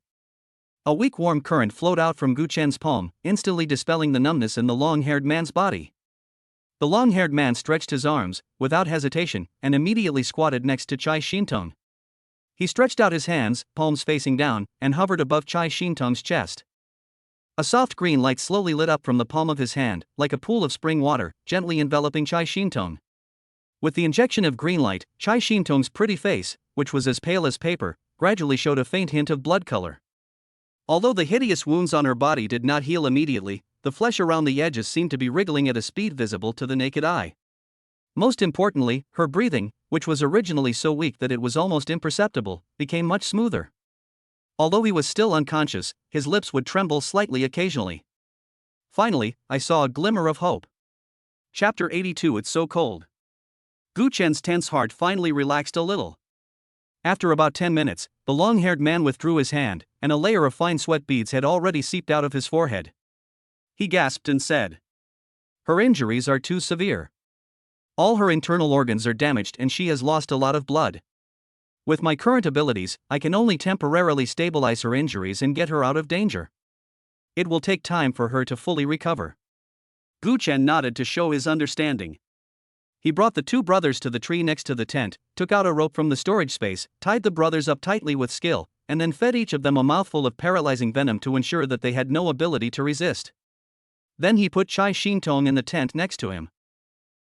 Speaker 1: A weak warm current flowed out from Gu Chen's palm, instantly dispelling the numbness in the long-haired man's body. The long-haired man stretched his arms, without hesitation, and immediately squatted next to Chai Shintong. He stretched out his hands, palms facing down, and hovered above Chai Shintong's chest. A soft green light slowly lit up from the palm of his hand, like a pool of spring water, gently enveloping Chai Shintong. With the injection of green light, Chai Shintong's pretty face, which was as pale as paper, gradually showed a faint hint of blood color. Although the hideous wounds on her body did not heal immediately, the flesh around the edges seemed to be wriggling at a speed visible to the naked eye. Most importantly, her breathing, which was originally so weak that it was almost imperceptible, became much smoother. Although he was still unconscious, his lips would tremble slightly occasionally. Finally, I saw a glimmer of hope. Chapter 82. It's so cold. Gu Chen's tense heart finally relaxed a little. After about 10 minutes, the long-haired man withdrew his hand, and a layer of fine sweat beads had already seeped out of his forehead. He gasped and said, her injuries are too severe. All her internal organs are damaged and she has lost a lot of blood. With my current abilities, I can only temporarily stabilize her injuries and get her out of danger. It will take time for her to fully recover. Gu Chen nodded to show his understanding. He brought the two brothers to the tree next to the tent, took out a rope from the storage space, tied the brothers up tightly with skill, and then fed each of them a mouthful of paralyzing venom to ensure that they had no ability to resist. Then he put Chai Shintong in the tent next to him.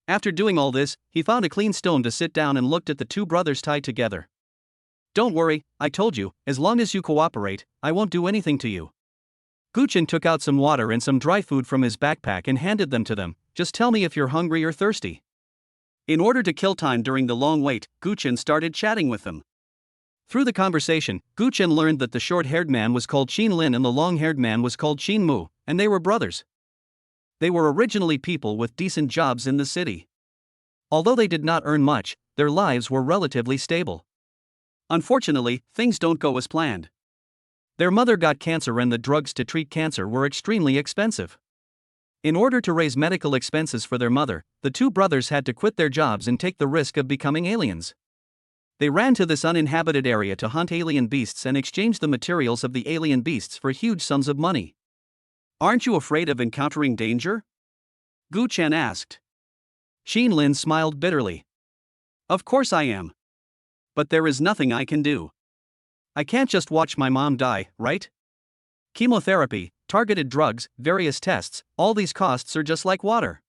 Speaker 1: After doing all this, he found a clean stone to sit down and looked at the two brothers tied together. Don't worry, I told you, as long as you cooperate, I won't do anything to you. Gu Chen took out some water and some dry food from his backpack and handed them to them. Just tell me if you're hungry or thirsty. In order to kill time during the long wait, Gu Chen started chatting with them. Through the conversation, Gu Chen learned that the short-haired man was called Qin Lin and the long-haired man was called Qin Mu, and they were brothers. They were originally people with decent jobs in the city. Although they did not earn much, their lives were relatively stable. Unfortunately, things don't go as planned. Their mother got cancer and the drugs to treat cancer were extremely expensive. In order to raise medical expenses for their mother, the two brothers had to quit their jobs and take the risk of becoming aliens. They ran to this uninhabited area to hunt alien beasts and exchange the materials of the alien beasts for huge sums of money. Aren't you afraid of encountering danger? Gu Chen asked. Qin Lin smiled bitterly. Of course I am. But there is nothing I can do. I can't just watch my mom die, right? Chemotherapy, targeted drugs, various tests, all these costs are just like water.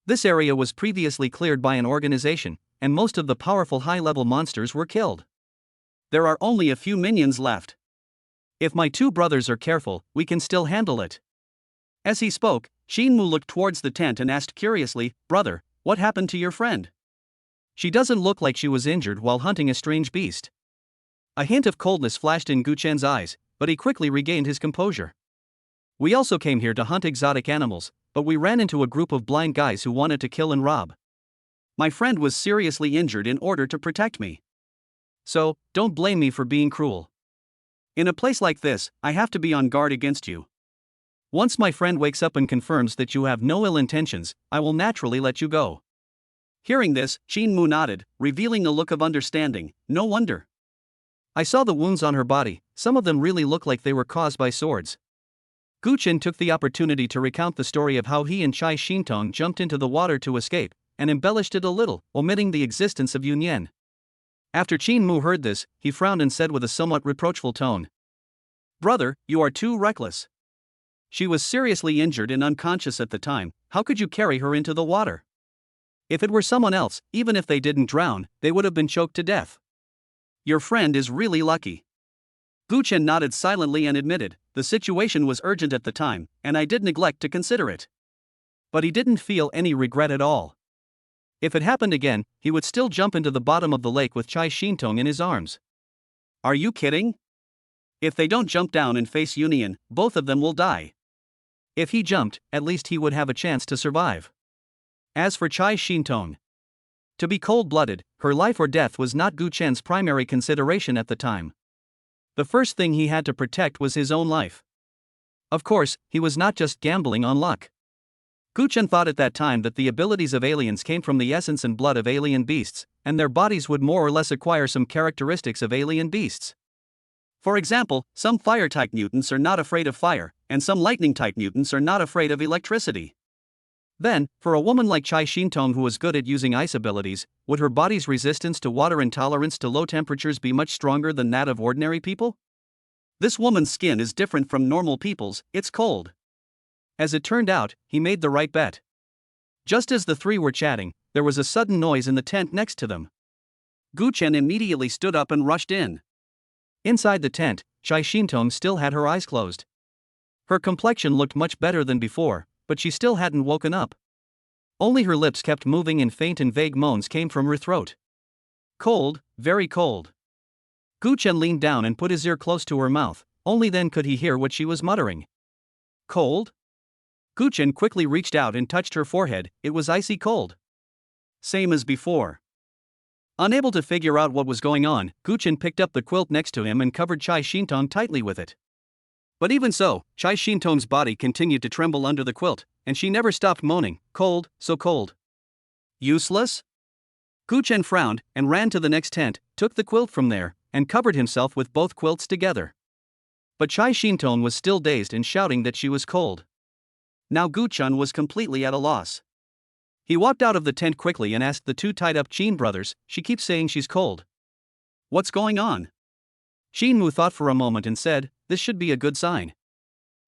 Speaker 1: This area was previously cleared by an organization, and most of the powerful high-level monsters were killed. There are only a few minions left. If my two brothers are careful, we can still handle it. As he spoke, Qin Mu looked towards the tent and asked curiously, Brother, what happened to your friend? She doesn't look like she was injured while hunting a strange beast. A hint of coldness flashed in Gu Chen's eyes, but he quickly regained his composure. We also came here to hunt exotic animals, but we ran into a group of blind guys who wanted to kill and rob. My friend was seriously injured in order to protect me. So, don't blame me for being cruel. In a place like this, I have to be on guard against you. Once my friend wakes up and confirms that you have no ill intentions, I will naturally let you go. Hearing this, Shin-Mu nodded, revealing a look of understanding. No wonder. I saw the wounds on her body, some of them really look like they were caused by swords. Guchen took the opportunity to recount the story of how he and Chai Shintong jumped into the water to escape, and embellished it a little, omitting the existence of Yunyan. After Shin-Mu heard this, he frowned and said with a somewhat reproachful tone, "Brother, you are too reckless. She was seriously injured and unconscious at the time, how could you carry her into the water? If it were someone else, even if they didn't drown, they would have been choked to death. Your friend is really lucky." Guchen nodded silently and admitted, "The situation was urgent at the time, and I did neglect to consider it." But he didn't feel any regret at all. If it happened again, he would still jump into the bottom of the lake with Chai Shintong in his arms. Are you kidding? If they don't jump down and face Union, both of them will die. If he jumped, at least he would have a chance to survive. As for Chai Shintong, to be cold-blooded, her life or death was not Gu Chen's primary consideration at the time. The first thing he had to protect was his own life. Of course, he was not just gambling on luck. Gu Chen thought at that time that the abilities of aliens came from the essence and blood of alien beasts, and their bodies would more or less acquire some characteristics of alien beasts. For example, some fire-type mutants are not afraid of fire, and some lightning-type mutants are not afraid of electricity. Then, for a woman like Chai Shintong who was good at using ice abilities, would her body's resistance to water and tolerance to low temperatures be much stronger than that of ordinary people? This woman's skin is different from normal people's, it's cold. As it turned out, he made the right bet. Just as the three were chatting, there was a sudden noise in the tent next to them. Gu Chen immediately stood up and rushed in. Inside the tent, Chai Shintong still had her eyes closed. Her complexion looked much better than before, but she still hadn't woken up. Only her lips kept moving and faint and vague moans came from her throat. Cold, very cold. Gu Chen leaned down and put his ear close to her mouth, only then could he hear what she was muttering. Cold? Gu Chen quickly reached out and touched her forehead, it was icy cold. Same as before. Unable to figure out what was going on, Gu Chen picked up the quilt next to him and covered Chai Shintong tightly with it. But even so, Chai Shintong's body continued to tremble under the quilt, and she never stopped moaning, cold, so cold. Useless? Gu Chen frowned and ran to the next tent, took the quilt from there, and covered himself with both quilts together. But Chai Shintong was still dazed and shouting that she was cold. Now Gu Chen was completely at a loss. He walked out of the tent quickly and asked the two tied-up Chin brothers, "She keeps saying she's cold. What's going on?" Shin-Mu thought for a moment and said, "This should be a good sign.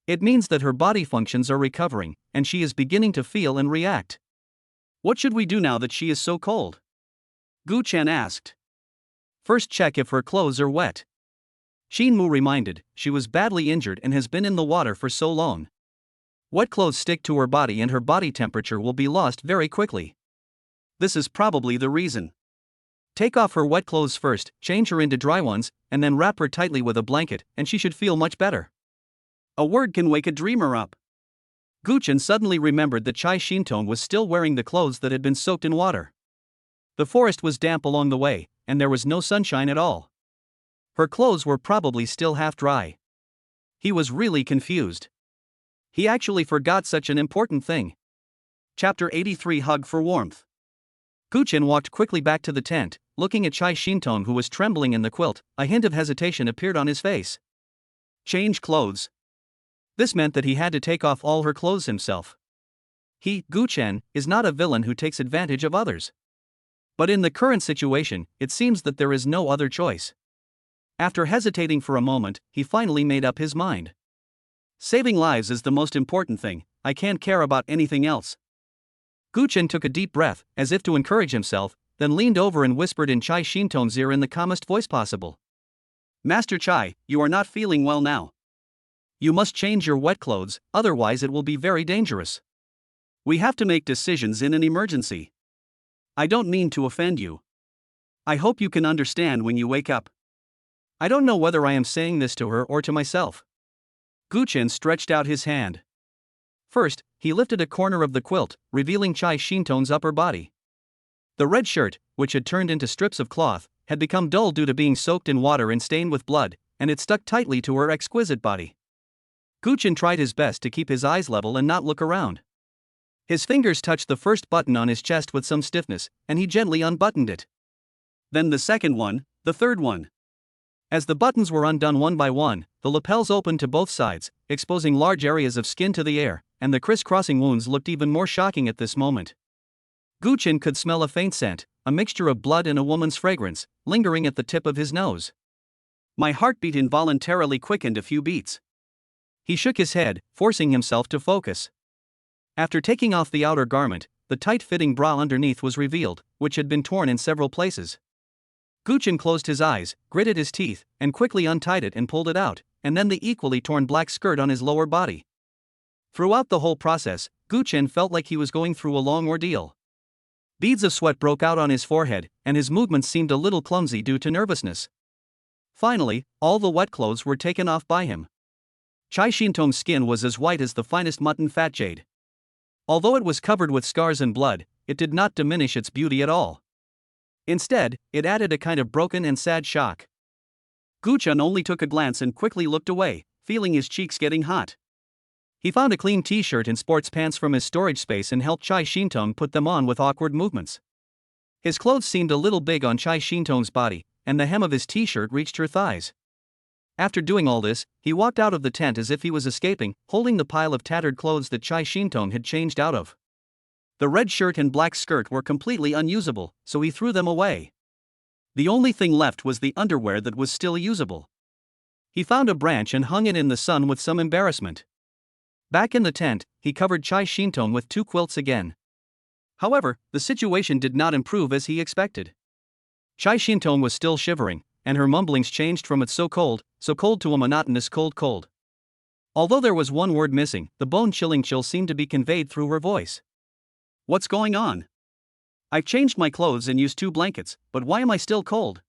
Speaker 1: It means that her body functions are recovering, and she is beginning to feel and react. What should we do now that she is so cold?" Gu Chen asked. "First check if her clothes are wet." Shin-Mu reminded, "She was badly injured and has been in the water for so long. Wet clothes stick to her body and her body temperature will be lost very quickly. This is probably the reason. Take off her wet clothes first, change her into dry ones, and then wrap her tightly with a blanket, and she should feel much better. A word can wake a dreamer up." Gu Chen suddenly remembered that Chai Shintong was still wearing the clothes that had been soaked in water. The forest was damp along the way, and there was no sunshine at all. Her clothes were probably still half dry. He was really confused. He actually forgot such an important thing. Chapter 83 Hug for Warmth. Gu Chen walked quickly back to the tent, looking at Chai Shintong who was trembling in the quilt. A hint of hesitation appeared on his face. Change clothes. This meant that he had to take off all her clothes himself. He, Gu Chen, is not a villain who takes advantage of others. But in the current situation, it seems that there is no other choice. After hesitating for a moment, he finally made up his mind. Saving lives is the most important thing, I can't care about anything else. Gu Chen took a deep breath, as if to encourage himself, then leaned over and whispered in Chai Shintong's ear in the calmest voice possible. "Master Chai, you are not feeling well now. You must change your wet clothes, otherwise it will be very dangerous. We have to make decisions in an emergency. I don't mean to offend you. I hope you can understand when you wake up." I don't know whether I am saying this to her or to myself. Gu Chen stretched out his hand. First, he lifted a corner of the quilt, revealing Chai Shintong's upper body. The red shirt, which had turned into strips of cloth, had become dull due to being soaked in water and stained with blood, and it stuck tightly to her exquisite body. Gu Chen tried his best to keep his eyes level and not look around. His fingers touched the first button on his chest with some stiffness, and he gently unbuttoned it. Then the second one, the third one. As the buttons were undone one by one, the lapels opened to both sides, exposing large areas of skin to the air, and the crisscrossing wounds looked even more shocking at this moment. Gu Chen could smell a faint scent, a mixture of blood and a woman's fragrance, lingering at the tip of his nose. My heartbeat involuntarily quickened a few beats. He shook his head, forcing himself to focus. After taking off the outer garment, the tight-fitting bra underneath was revealed, which had been torn in several places. Gu Chen closed his eyes, gritted his teeth, and quickly untied it and pulled it out, and then the equally torn black skirt on his lower body. Throughout the whole process, Gu Chen felt like he was going through a long ordeal. Beads of sweat broke out on his forehead, and his movements seemed a little clumsy due to nervousness. Finally, all the wet clothes were taken off by him. Chai Shintong's skin was as white as the finest mutton fat jade. Although it was covered with scars and blood, it did not diminish its beauty at all. Instead, it added a kind of broken and sad shock. Gu Chen only took a glance and quickly looked away, feeling his cheeks getting hot. He found a clean t-shirt and sports pants from his storage space and helped Chai Shintong put them on with awkward movements. His clothes seemed a little big on Chai Shintong's body, and the hem of his t-shirt reached her thighs. After doing all this, he walked out of the tent as if he was escaping, holding the pile of tattered clothes that Chai Shintong had changed out of. The red shirt and black skirt were completely unusable, so he threw them away. The only thing left was the underwear that was still usable. He found a branch and hung it in the sun with some embarrassment. Back in the tent, he covered Chai Shintong with 2 quilts again. However, the situation did not improve as he expected. Chai Shintong was still shivering, and her mumblings changed from "it's so cold" to a monotonous cold. Although there was one word missing, the bone-chilling chill seemed to be conveyed through her voice. What's going on? I've changed my clothes and used 2 blankets, but why am I still cold?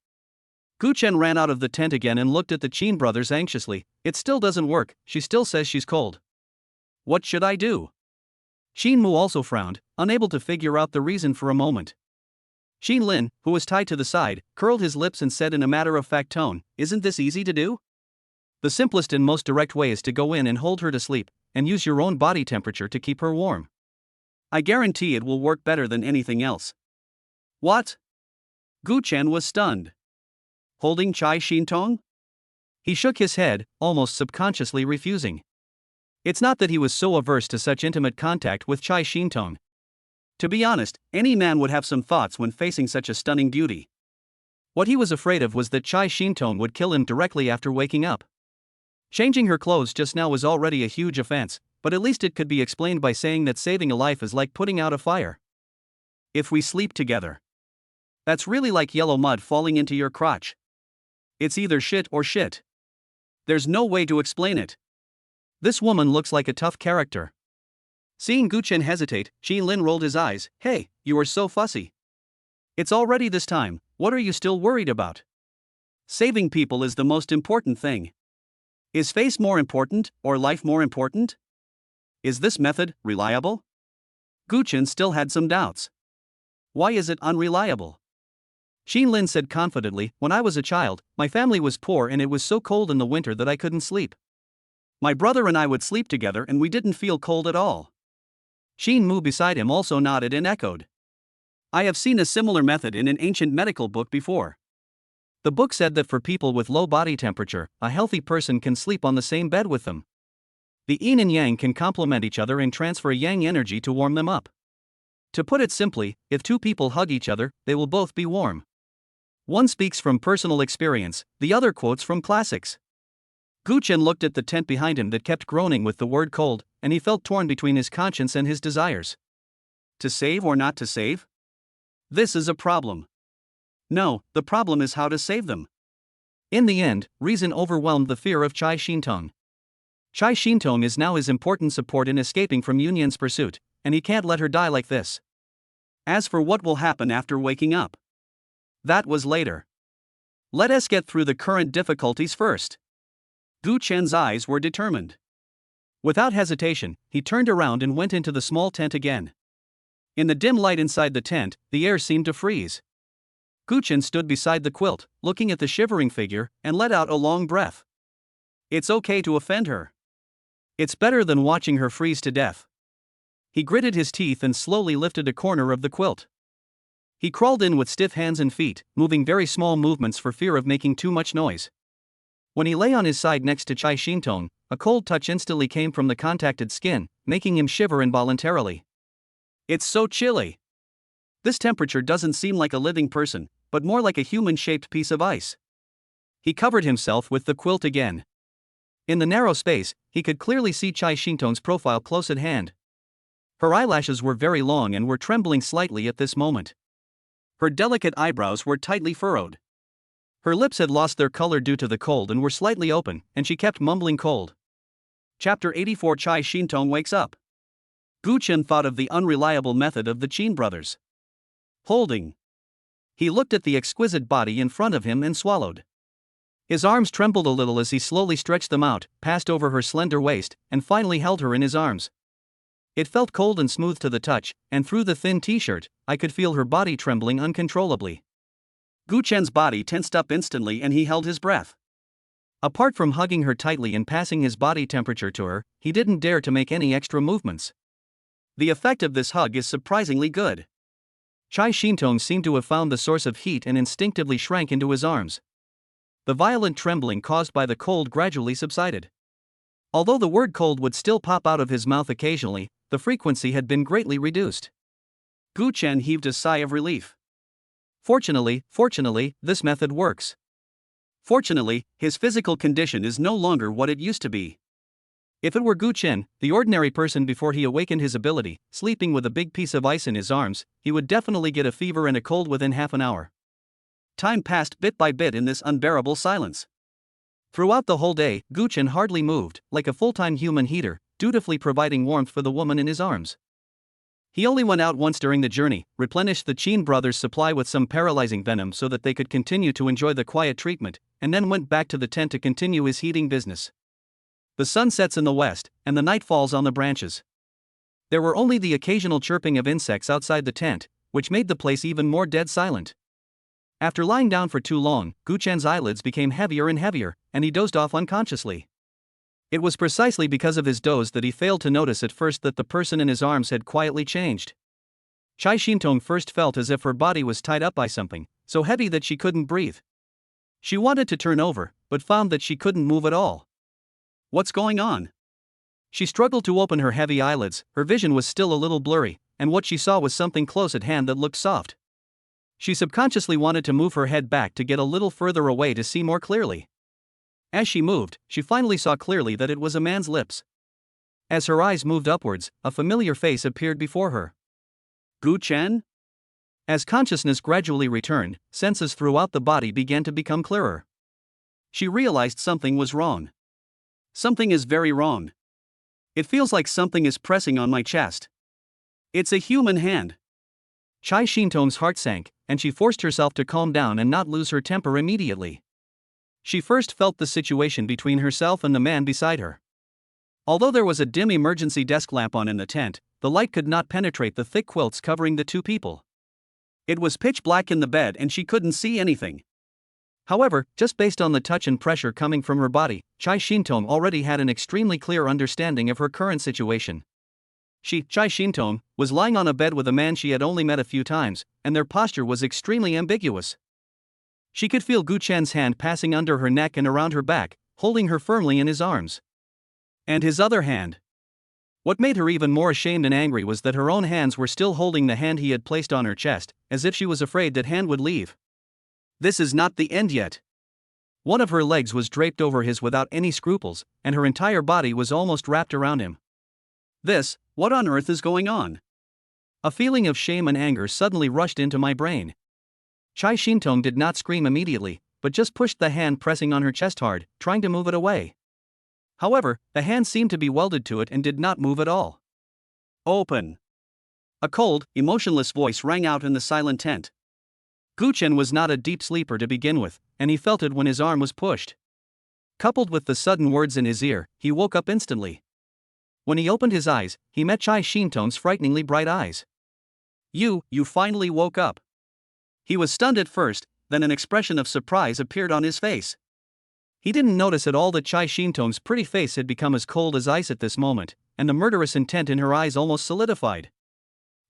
Speaker 1: Gu Chen ran out of the tent again and looked at the Qin brothers anxiously. It still doesn't work, she still says she's cold. What should I do? Qin Mu also frowned, unable to figure out the reason for a moment. Qin Lin, who was tied to the side, curled his lips and said in a matter-of-fact tone, "Isn't this easy to do? The simplest and most direct way is to go in and hold her to sleep, and use your own body temperature to keep her warm. I guarantee it will work better than anything else." What? Gu Chen was stunned. Holding Chai Shintong? He shook his head, almost subconsciously refusing. It's not that he was so averse to such intimate contact with Chai Shintong. To be honest, any man would have some thoughts when facing such a stunning beauty. What he was afraid of was that Chai Shintong would kill him directly after waking up. Changing her clothes just now was already a huge offense, but at least it could be explained by saying that saving a life is like putting out a fire. If we sleep together. That's really like yellow mud falling into your crotch. It's either shit or shit. There's no way to explain it. This woman looks like a tough character. Seeing Gu Chen hesitate, Qin Lin rolled his eyes. Hey, you are so fussy. It's already this time, what are you still worried about? Saving people is the most important thing. Is face more important, or life more important? Is this method reliable? Gu Chen still had some doubts. Why is it unreliable? Qin Lin said confidently, when I was a child, my family was poor and it was so cold in the winter that I couldn't sleep. My brother and I would sleep together and we didn't feel cold at all. Qin Mu beside him also nodded and echoed. I have seen a similar method in an ancient medical book before. The book said that for people with low body temperature, a healthy person can sleep on the same bed with them. The yin and yang can complement each other and transfer yang energy to warm them up. To put it simply, if 2 people hug each other, they will both be warm. One speaks from personal experience, the other quotes from classics. Gu Chen looked at the tent behind him that kept groaning with the word cold, and he felt torn between his conscience and his desires. To save or not to save? This is a problem. No, the problem is how to save them. In the end, reason overwhelmed the fear of Chai Shintong. Chai Shintong is now his important support in escaping from Yunyan's pursuit, and he can't let her die like this. As for what will happen after waking up, that was later. Let us get through the current difficulties first. Gu Chen's eyes were determined. Without hesitation, he turned around and went into the small tent again. In the dim light inside the tent, the air seemed to freeze. Gu Chen stood beside the quilt, looking at the shivering figure, and let out a long breath. It's okay to offend her. It's better than watching her freeze to death. He gritted his teeth and slowly lifted a corner of the quilt. He crawled in with stiff hands and feet, moving very small movements for fear of making too much noise. When he lay on his side next to Chai Shintong, a cold touch instantly came from the contacted skin, making him shiver involuntarily. It's so chilly. This temperature doesn't seem like a living person, but more like a human-shaped piece of ice. He covered himself with the quilt again. In the narrow space, he could clearly see Chai Shintong's profile close at hand. Her eyelashes were very long and were trembling slightly at this moment. Her delicate eyebrows were tightly furrowed. Her lips had lost their color due to the cold and were slightly open, and she kept mumbling cold. Chapter 84 Chai Shintong wakes up. Gu Chen thought of the unreliable method of the Qin brothers. Holding. He looked at the exquisite body in front of him and swallowed. His arms trembled a little as he slowly stretched them out, passed over her slender waist, and finally held her in his arms. It felt cold and smooth to the touch, and through the thin t-shirt, I could feel her body trembling uncontrollably. Gu Chen's body tensed up instantly and he held his breath. Apart from hugging her tightly and passing his body temperature to her, he didn't dare to make any extra movements. The effect of this hug is surprisingly good. Chai Shintong seemed to have found the source of heat and instinctively shrank into his arms. The violent trembling caused by the cold gradually subsided. Although the word cold would still pop out of his mouth occasionally, the frequency had been greatly reduced. Gu Chen heaved a sigh of relief. Fortunately, this method works. Fortunately, his physical condition is no longer what it used to be. If it were Gu Chen, the ordinary person before he awakened his ability, sleeping with a big piece of ice in his arms, he would definitely get a fever and a cold within half an hour. Time passed bit by bit in this unbearable silence. Throughout the whole day, Gu Chen hardly moved, like a full-time human heater, dutifully providing warmth for the woman in his arms. He only went out once during the journey, replenished the Qin brothers' supply with some paralyzing venom so that they could continue to enjoy the quiet treatment, and then went back to the tent to continue his heating business. The sun sets in the west, and the night falls on the branches. There were only the occasional chirping of insects outside the tent, which made the place even more dead silent. After lying down for too long, Gu Chen's eyelids became heavier and heavier, and he dozed off unconsciously. It was precisely because of his doze that he failed to notice at first that the person in his arms had quietly changed. Chai Shintong first felt as if her body was tied up by something, so heavy that she couldn't breathe. She wanted to turn over, but found that she couldn't move at all. What's going on? She struggled to open her heavy eyelids, her vision was still a little blurry, and what she saw was something close at hand that looked soft. She subconsciously wanted to move her head back to get a little further away to see more clearly. As she moved, she finally saw clearly that it was a man's lips. As her eyes moved upwards, a familiar face appeared before her. Gu Chen? As consciousness gradually returned, senses throughout the body began to become clearer. She realized something was wrong. Something is very wrong. It feels like something is pressing on my chest. It's a human hand. Chai Shintong's heart sank, and she forced herself to calm down and not lose her temper immediately. She first felt the situation between herself and the man beside her. Although there was a dim emergency desk lamp on in the tent, the light could not penetrate the thick quilts covering the two people. It was pitch black in the bed and she couldn't see anything. However, just based on the touch and pressure coming from her body, Chai Shintong already had an extremely clear understanding of her current situation. She, Chai Shintong, was lying on a bed with a man she had only met a few times, and their posture was extremely ambiguous. She could feel Gu Chen's hand passing under her neck and around her back, holding her firmly in his arms. And his other hand. What made her even more ashamed and angry was that her own hands were still holding the hand he had placed on her chest, as if she was afraid that hand would leave. This is not the end yet. One of her legs was draped over his without any scruples, and her entire body was almost wrapped around him. What on earth is going on? A feeling of shame and anger suddenly rushed into my brain. Chai Shintong did not scream immediately, but just pushed the hand pressing on her chest hard, trying to move it away. However, the hand seemed to be welded to it and did not move at all. Open! A cold, emotionless voice rang out in the silent tent. Gu Chen was not a deep sleeper to begin with, and he felt it when his arm was pushed. Coupled with the sudden words in his ear, he woke up instantly. When he opened his eyes, he met Chai Shintong's frighteningly bright eyes. You finally woke up. He was stunned at first, then an expression of surprise appeared on his face. He didn't notice at all that Chai Shintong's pretty face had become as cold as ice at this moment, and the murderous intent in her eyes almost solidified.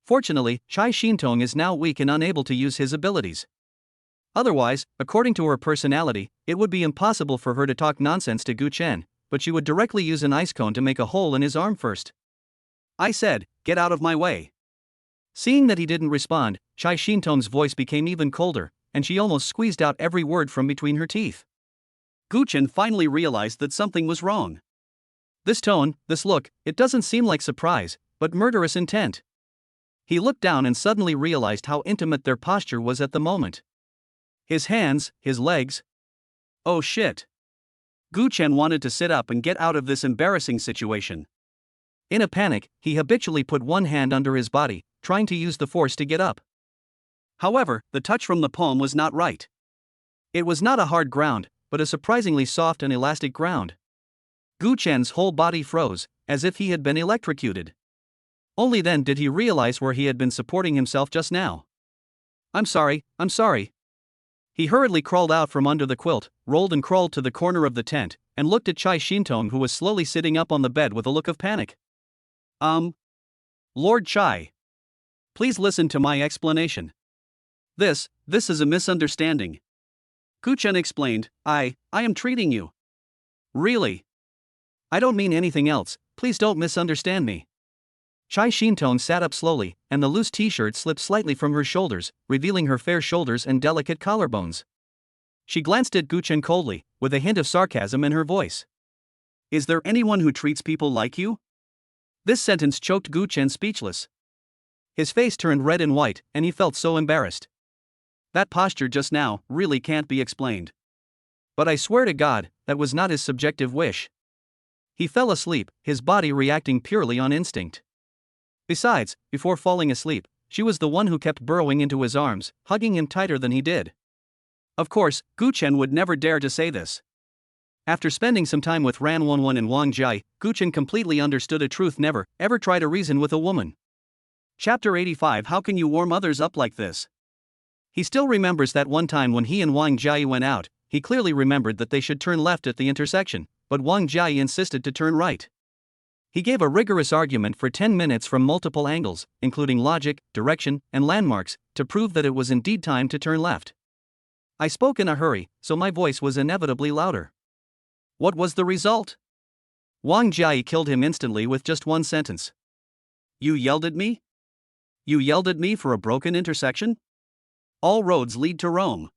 Speaker 1: Fortunately, Chai Shintong is now weak and unable to use his abilities. Otherwise, according to her personality, it would be impossible for her to talk nonsense to Gu Chen, but she would directly use an ice cone to make a hole in his arm first. I said, "Get out of my way." Seeing that he didn't respond, Chai Shintong's voice became even colder, and she almost squeezed out every word from between her teeth. Gu Chen finally realized that something was wrong. This tone, this look, it doesn't seem like surprise, but murderous intent. He looked down and suddenly realized how intimate their posture was at the moment. His hands, his legs. Oh shit. Gu Chen wanted to sit up and get out of this embarrassing situation. In a panic, he habitually put one hand under his body, trying to use the force to get up. However, the touch from the palm was not right. It was not a hard ground, but a surprisingly soft and elastic ground. Gu Chen's whole body froze, as if he had been electrocuted. Only then did he realize where he had been supporting himself just now. I'm sorry. He hurriedly crawled out from under the quilt, rolled and crawled to the corner of the tent, and looked at Chai Shintong, who was slowly sitting up on the bed with a look of panic. Lord Chai. Please listen to my explanation. This is a misunderstanding. Gu Chen explained, I am treating you. Really? I don't mean anything else, please don't misunderstand me. Chai Shintong sat up slowly, and the loose t-shirt slipped slightly from her shoulders, revealing her fair shoulders and delicate collarbones. She glanced at Gu Chen coldly, with a hint of sarcasm in her voice. Is there anyone who treats people like you? This sentence choked Gu Chen speechless. His face turned red and white, and he felt so embarrassed. That posture just now really can't be explained. But I swear to God, that was not his subjective wish. He fell asleep, his body reacting purely on instinct. Besides, before falling asleep, she was the one who kept burrowing into his arms, hugging him tighter than he did. Of course, Gu Chen would never dare to say this. After spending some time with Ran Wenwen and Wang Jai, Gu Chen completely understood a truth never, ever try to reason with a woman. Chapter 85. How can you warm others up like this? He still remembers that one time when he and Wang Jai went out. He clearly remembered that they should turn left at the intersection, but Wang Jai insisted to turn right. He gave a rigorous argument for 10 minutes from multiple angles, including logic, direction, and landmarks, to prove that it was indeed time to turn left. I spoke in a hurry, so my voice was inevitably louder. What was the result? Wang Jai killed him instantly with just one sentence. You yelled at me? You yelled at me for a broken intersection? All roads lead to Rome.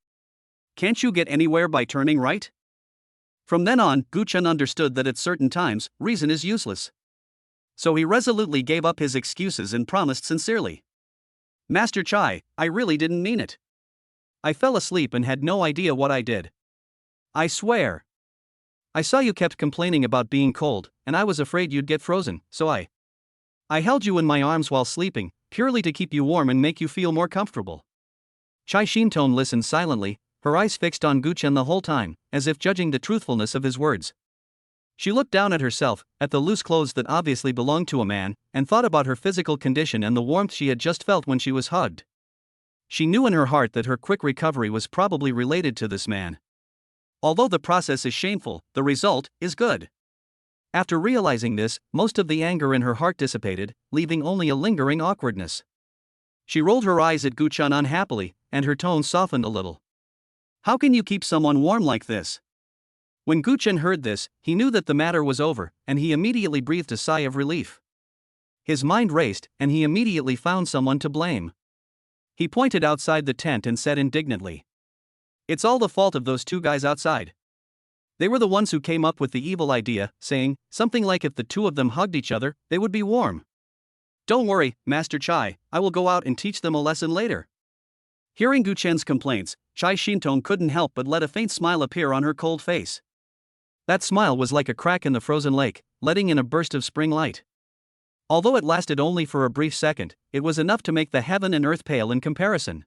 Speaker 1: Can't you get anywhere by turning right? From then on, Gu Chen understood that at certain times, reason is useless. So he resolutely gave up his excuses and promised sincerely. Master Chai, I really didn't mean it. I fell asleep and had no idea what I did. I swear. I saw you kept complaining about being cold, and I was afraid you'd get frozen, so I held you in my arms while sleeping, purely to keep you warm and make you feel more comfortable. Chai Shintong listened silently, her eyes fixed on Gu Chen the whole time, as if judging the truthfulness of his words. She looked down at herself, at the loose clothes that obviously belonged to a man, and thought about her physical condition and the warmth she had just felt when she was hugged. She knew in her heart that her quick recovery was probably related to this man. Although the process is shameful, the result is good. After realizing this, most of the anger in her heart dissipated, leaving only a lingering awkwardness. She rolled her eyes at Gu Chen unhappily, and her tone softened a little. How can you keep someone warm like this? When Gu Chen heard this, he knew that the matter was over, and he immediately breathed a sigh of relief. His mind raced, and he immediately found someone to blame. He pointed outside the tent and said indignantly, "It's all the fault of those two guys outside. They were the ones who came up with the evil idea, saying something like if the two of them hugged each other, they would be warm. Don't worry, Master Chai, I will go out and teach them a lesson later." Hearing Gu Chen's complaints, Chai Shintong couldn't help but let a faint smile appear on her cold face. That smile was like a crack in the frozen lake, letting in a burst of spring light. Although it lasted only for a brief second, it was enough to make the heaven and earth pale in comparison.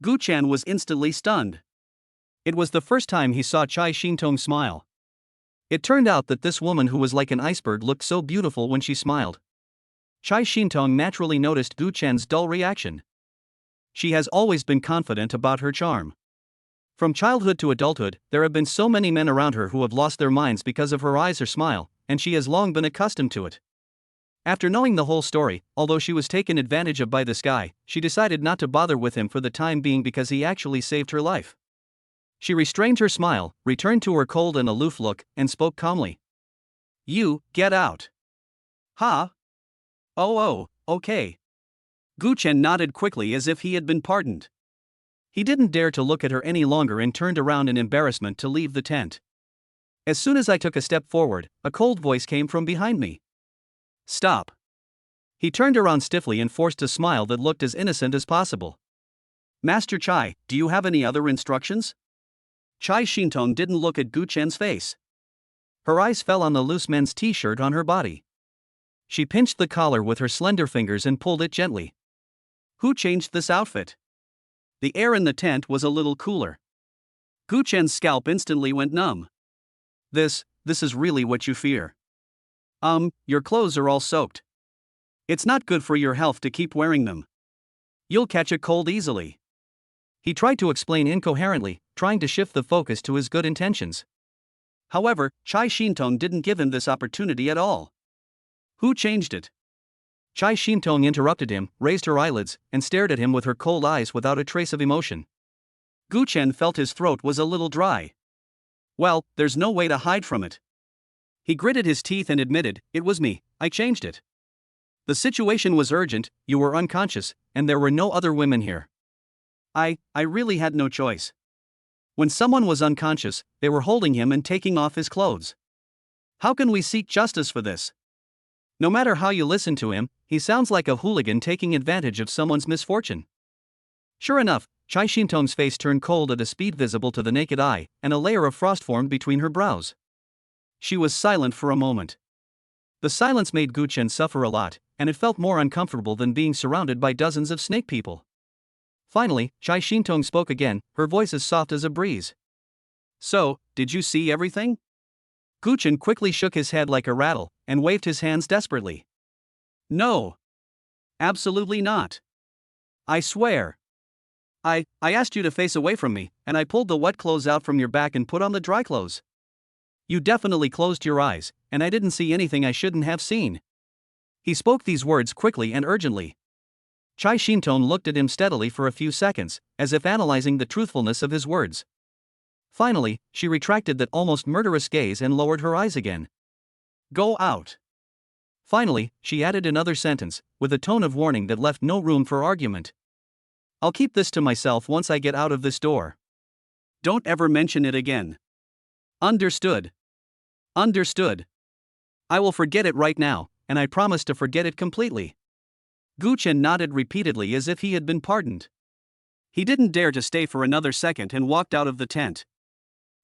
Speaker 1: Gu Chen was instantly stunned. It was the first time he saw Chai Shintong smile. It turned out that this woman who was like an iceberg looked so beautiful when she smiled. Chai Shintong naturally noticed Gu Chen's dull reaction. She has always been confident about her charm. From childhood to adulthood, there have been so many men around her who have lost their minds because of her eyes or smile, and she has long been accustomed to it. After knowing the whole story, although she was taken advantage of by this guy, she decided not to bother with him for the time being because he actually saved her life. She restrained her smile, returned to her cold and aloof look, and spoke calmly. You, get out. Ha? Oh, okay. Gu Chen nodded quickly as if he had been pardoned. He didn't dare to look at her any longer and turned around in embarrassment to leave the tent. As soon as I took a step forward, a cold voice came from behind me. Stop. He turned around stiffly and forced a smile that looked as innocent as possible. Master Chai, do you have any other instructions? Chai Shintong didn't look at Gu Chen's face. Her eyes fell on the loose men's t-shirt on her body. She pinched the collar with her slender fingers and pulled it gently. Who changed this outfit? The air in the tent was a little cooler. Gu Chen's scalp instantly went numb. This is really what you fear. Your clothes are all soaked. It's not good for your health to keep wearing them. You'll catch a cold easily. He tried to explain incoherently, trying to shift the focus to his good intentions. However, Chai Shintong didn't give him this opportunity at all. Who changed it? Chai Shintong interrupted him, raised her eyelids, and stared at him with her cold eyes without a trace of emotion. Gu Chen felt his throat was a little dry. Well, there's no way to hide from it. He gritted his teeth and admitted, it was me, I changed it. The situation was urgent, you were unconscious, and there were no other women here. I really had no choice. When someone was unconscious, they were holding him and taking off his clothes. How can we seek justice for this? No matter how you listen to him, he sounds like a hooligan taking advantage of someone's misfortune. Sure enough, Chai Shintong's face turned cold at a speed visible to the naked eye, and a layer of frost formed between her brows. She was silent for a moment. The silence made Gu Chen suffer a lot, and it felt more uncomfortable than being surrounded by dozens of snake people. Finally, Chai Shintong spoke again, her voice as soft as a breeze. So, did you see everything? Gu Chen quickly shook his head like a rattle, and waved his hands desperately. No. Absolutely not. I swear. I asked you to face away from me, and I pulled the wet clothes out from your back and put on the dry clothes. You definitely closed your eyes, and I didn't see anything I shouldn't have seen. He spoke these words quickly and urgently. Chai Shintong looked at him steadily for a few seconds, as if analyzing the truthfulness of his words. Finally, she retracted that almost murderous gaze and lowered her eyes again. Go out. Finally, she added another sentence, with a tone of warning that left no room for argument. I'll keep this to myself once I get out of this door. Don't ever mention it again. Understood. Understood. I will forget it right now, and I promise to forget it completely. Gu Chen nodded repeatedly as if he had been pardoned. He didn't dare to stay for another second and walked out of the tent.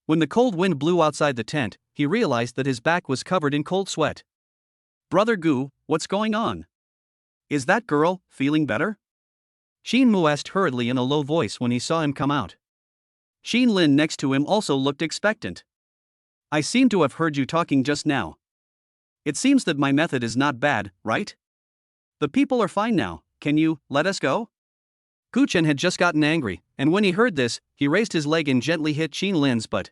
Speaker 1: When the cold wind blew outside the tent, he realized that his back was covered in cold sweat. Brother Gu, what's going on? Is that girl feeling better? Xin Mu asked hurriedly in a low voice when he saw him come out. Xin Lin next to him also looked expectant. I seem to have heard you talking just now. It seems that my method is not bad, right? The people are fine now, can you let us go? Gu Chen had just gotten angry, and when he heard this, he raised his leg and gently hit Xin Lin's butt.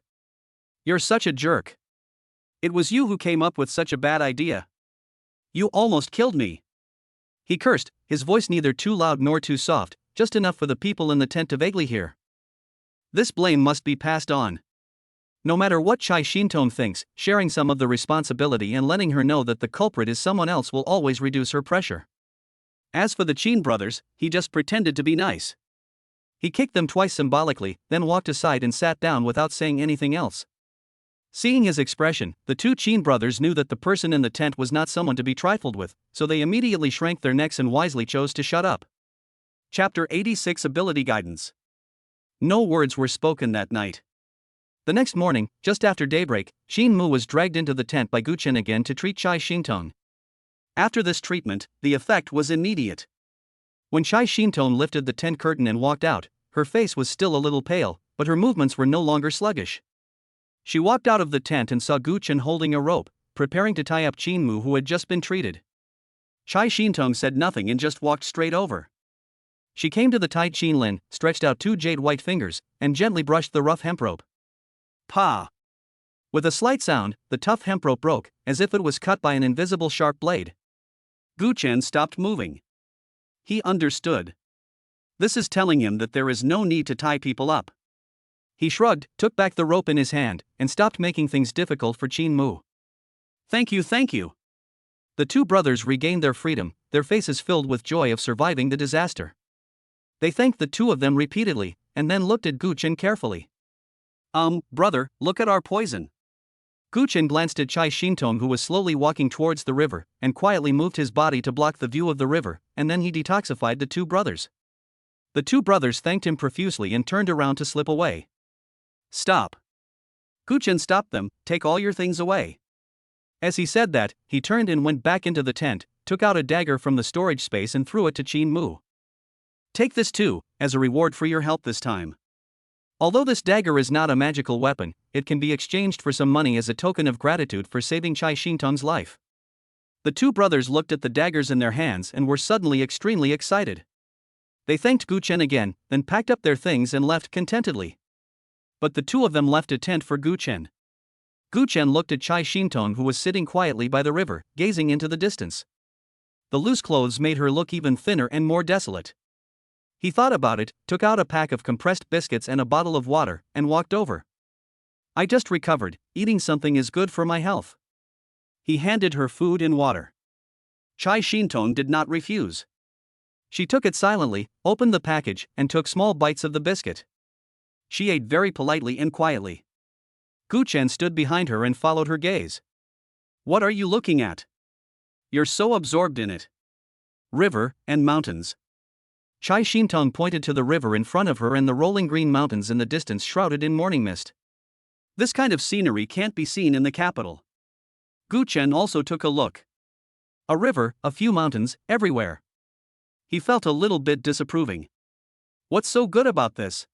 Speaker 1: You're such a jerk. It was you who came up with such a bad idea. You almost killed me. He cursed, his voice neither too loud nor too soft, just enough for the people in the tent to vaguely hear. This blame must be passed on. No matter what Chai Shintong thinks, sharing some of the responsibility and letting her know that the culprit is someone else will always reduce her pressure. As for the Qin brothers, he just pretended to be nice. He kicked them twice symbolically, then walked aside and sat down without saying anything else. Seeing his expression, the two Qin brothers knew that the person in the tent was not someone to be trifled with, so they immediately shrank their necks and wisely chose to shut up. Chapter 86 Ability Guidance. No words were spoken that night. The next morning, just after daybreak, Xin Mu was dragged into the tent by Gu Chen again to treat Chai Shintong. After this treatment, the effect was immediate. When Chai Shintong lifted the tent curtain and walked out, her face was still a little pale, but her movements were no longer sluggish. She walked out of the tent and saw Gu Chen holding a rope, preparing to tie up Qin Mu who had just been treated. Chai Shintong said nothing and just walked straight over. She came to the Tai Chin Lin, stretched out two jade white fingers, and gently brushed the rough hemp rope. Pa! With a slight sound, the tough hemp rope broke, as if it was cut by an invisible sharp blade. Gu Chen stopped moving. He understood. This is telling him that there is no need to tie people up. He shrugged, took back the rope in his hand, and stopped making things difficult for Qin Mu. Thank you, thank you. The two brothers regained their freedom, their faces filled with joy of surviving the disaster. They thanked the two of them repeatedly, and then looked at Gu Chen carefully. Brother, look at our poison. Gu Chen glanced at Chai Shintong, who was slowly walking towards the river, and quietly moved his body to block the view of the river, and then he detoxified the two brothers. The two brothers thanked him profusely and turned around to slip away. Stop. Gu Chen stopped them, take all your things away. As he said that, he turned and went back into the tent, took out a dagger from the storage space and threw it to Qin Mu. Take this too, as a reward for your help this time. Although this dagger is not a magical weapon, it can be exchanged for some money as a token of gratitude for saving Chai Shintong's life. The two brothers looked at the daggers in their hands and were suddenly extremely excited. They thanked Gu Chen again, then packed up their things and left contentedly. But the two of them left a tent for Gu Chen. Gu Chen looked at Chai Shintong, who was sitting quietly by the river, gazing into the distance. The loose clothes made her look even thinner and more desolate. He thought about it, took out a pack of compressed biscuits and a bottle of water, and walked over. I just recovered, eating something is good for my health. He handed her food and water. Chai Shintong did not refuse. She took it silently, opened the package, and took small bites of the biscuit. She ate very politely and quietly. Gu Chen stood behind her and followed her gaze. What are you looking at? You're so absorbed in it. River and mountains. Chai Shintong pointed to the river in front of her and the rolling green mountains in the distance shrouded in morning mist. This kind of scenery can't be seen in the capital. Gu Chen also took a look. A river, a few mountains, everywhere. He felt a little bit disapproving. What's so good about this?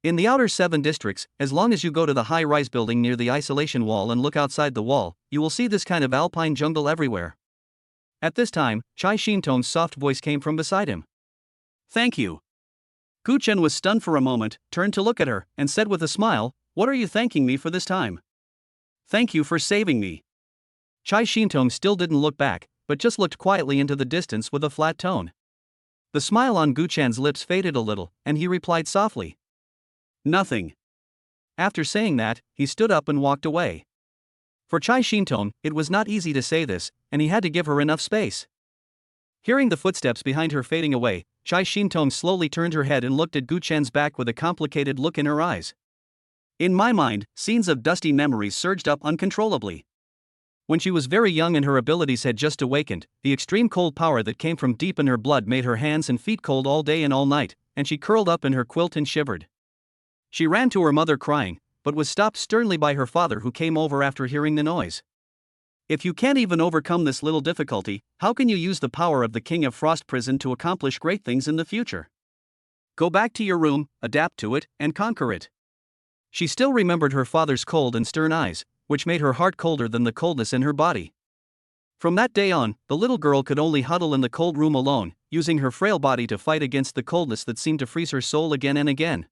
Speaker 1: In the outer 7 districts, as long as you go to the high-rise building near the isolation wall and look outside the wall, you will see this kind of alpine jungle everywhere. At this time, Chai Shintong's soft voice came from beside him. Thank you. Gu Chen was stunned for a moment, turned to look at her, and said with a smile, What are you thanking me for this time? Thank you for saving me. Chai Shintong still didn't look back, but just looked quietly into the distance with a flat tone. The smile on Gu Chen's lips faded a little, and he replied softly. Nothing. After saying that, he stood up and walked away. For Chai Shintong, it was not easy to say this, and he had to give her enough space. Hearing the footsteps behind her fading away, Chai Shintong slowly turned her head and looked at Gu Chen's back with a complicated look in her eyes. In my mind, scenes of dusty memories surged up uncontrollably. When she was very young and her abilities had just awakened, the extreme cold power that came from deep in her blood made her hands and feet cold all day and all night, and she curled up in her quilt and shivered. She ran to her mother crying, but was stopped sternly by her father, who came over after hearing the noise. If you can't even overcome this little difficulty, how can you use the power of the King of Frost Prison to accomplish great things in the future? Go back to your room, adapt to it, and conquer it. She still remembered her father's cold and stern eyes, which made her heart colder than the coldness in her body. From that day on, the little girl could only huddle in the cold room alone, using her frail body to fight against the coldness that seemed to freeze her soul again and again.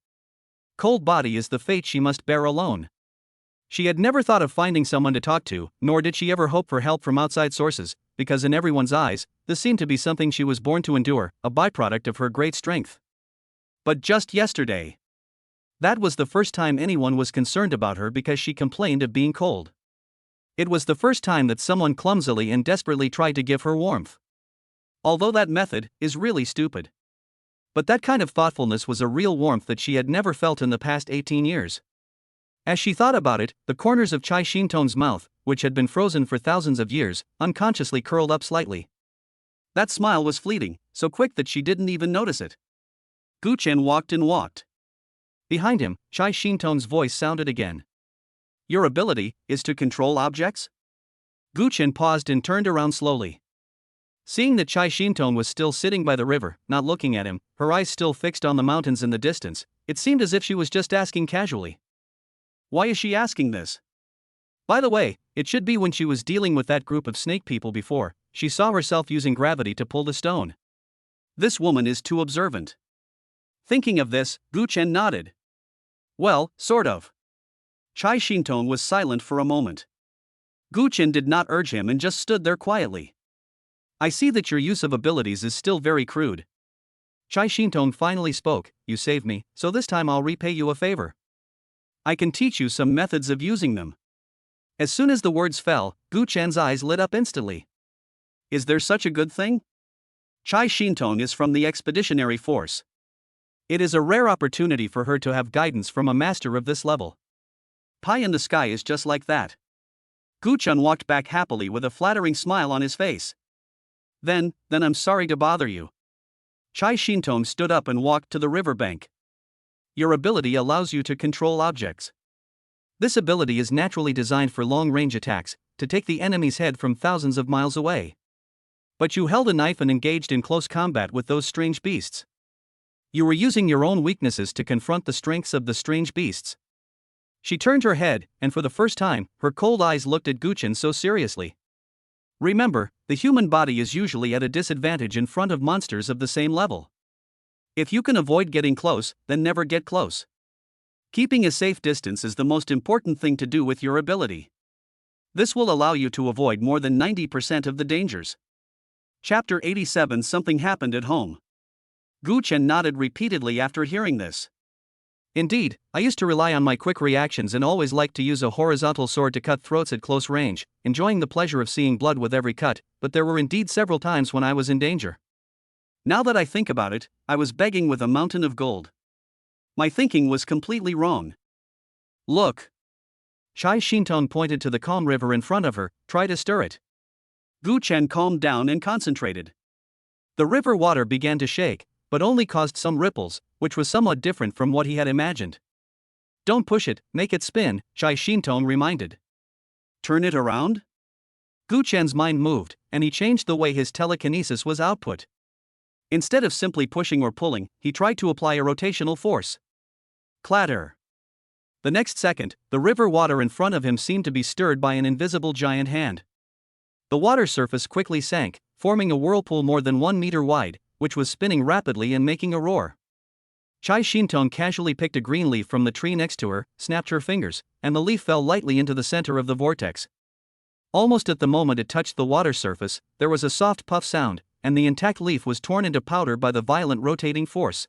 Speaker 1: Cold body is the fate she must bear alone. She had never thought of finding someone to talk to, nor did she ever hope for help from outside sources, because in everyone's eyes, this seemed to be something she was born to endure, a byproduct of her great strength. But just yesterday, that was the first time anyone was concerned about her because she complained of being cold. It was the first time that someone clumsily and desperately tried to give her warmth. Although that method is really stupid. But that kind of thoughtfulness was a real warmth that she had never felt in the past 18 years. As she thought about it, the corners of Chai Shintong's mouth, which had been frozen for thousands of years, unconsciously curled up slightly. That smile was fleeting, so quick that she didn't even notice it. Gu Chen walked and walked. Behind him, Chai Shintong's voice sounded again. Your ability is to control objects? Gu Chen paused and turned around slowly. Seeing that Chai Shintong was still sitting by the river, not looking at him, her eyes still fixed on the mountains in the distance, it seemed as if she was just asking casually. Why is she asking this? By the way, it should be when she was dealing with that group of snake people before, she saw herself using gravity to pull the stone. This woman is too observant. Thinking of this, Gu Chen nodded. Well, sort of. Chai Shintong was silent for a moment. Gu Chen did not urge him and just stood there quietly. I see that your use of abilities is still very crude. Chai Shintong finally spoke. You saved me, so this time I'll repay you a favor. I can teach you some methods of using them. As soon as the words fell, Gu Chen's eyes lit up instantly. Is there such a good thing? Chai Shintong is from the expeditionary force. It is a rare opportunity for her to have guidance from a master of this level. Pie in the sky is just like that. Gu Chen walked back happily with a flattering smile on his face. Then I'm sorry to bother you. Chai Shintong stood up and walked to the riverbank. Your ability allows you to control objects. This ability is naturally designed for long-range attacks, to take the enemy's head from thousands of miles away. But you held a knife and engaged in close combat with those strange beasts. You were using your own weaknesses to confront the strengths of the strange beasts. She turned her head, and for the first time, her cold eyes looked at Gu Chen so seriously. Remember, the human body is usually at a disadvantage in front of monsters of the same level. If you can avoid getting close, then never get close. Keeping a safe distance is the most important thing to do with your ability. This will allow you to avoid more than 90% of the dangers. Chapter 87. Something happened at home. Gu Chen nodded repeatedly after hearing this. Indeed, I used to rely on my quick reactions and always liked to use a horizontal sword to cut throats at close range, enjoying the pleasure of seeing blood with every cut, but there were indeed several times when I was in danger. Now that I think about it, I was begging with a mountain of gold. My thinking was completely wrong. Look. Chai Shintong pointed to the calm river in front of her. Try to stir it. Gu Chen calmed down and concentrated. The river water began to shake, but only caused some ripples, which was somewhat different from what he had imagined. Don't push it, make it spin, Chai Shintong reminded. Turn it around? Gu Chen's mind moved, and he changed the way his telekinesis was output. Instead of simply pushing or pulling, he tried to apply a rotational force. Clatter. The next second, the river water in front of him seemed to be stirred by an invisible giant hand. The water surface quickly sank, forming a whirlpool more than 1 meter wide, which was spinning rapidly and making a roar. Chai Shintong casually picked a green leaf from the tree next to her, snapped her fingers, and the leaf fell lightly into the center of the vortex. Almost at the moment it touched the water surface, there was a soft puff sound, and the intact leaf was torn into powder by the violent rotating force.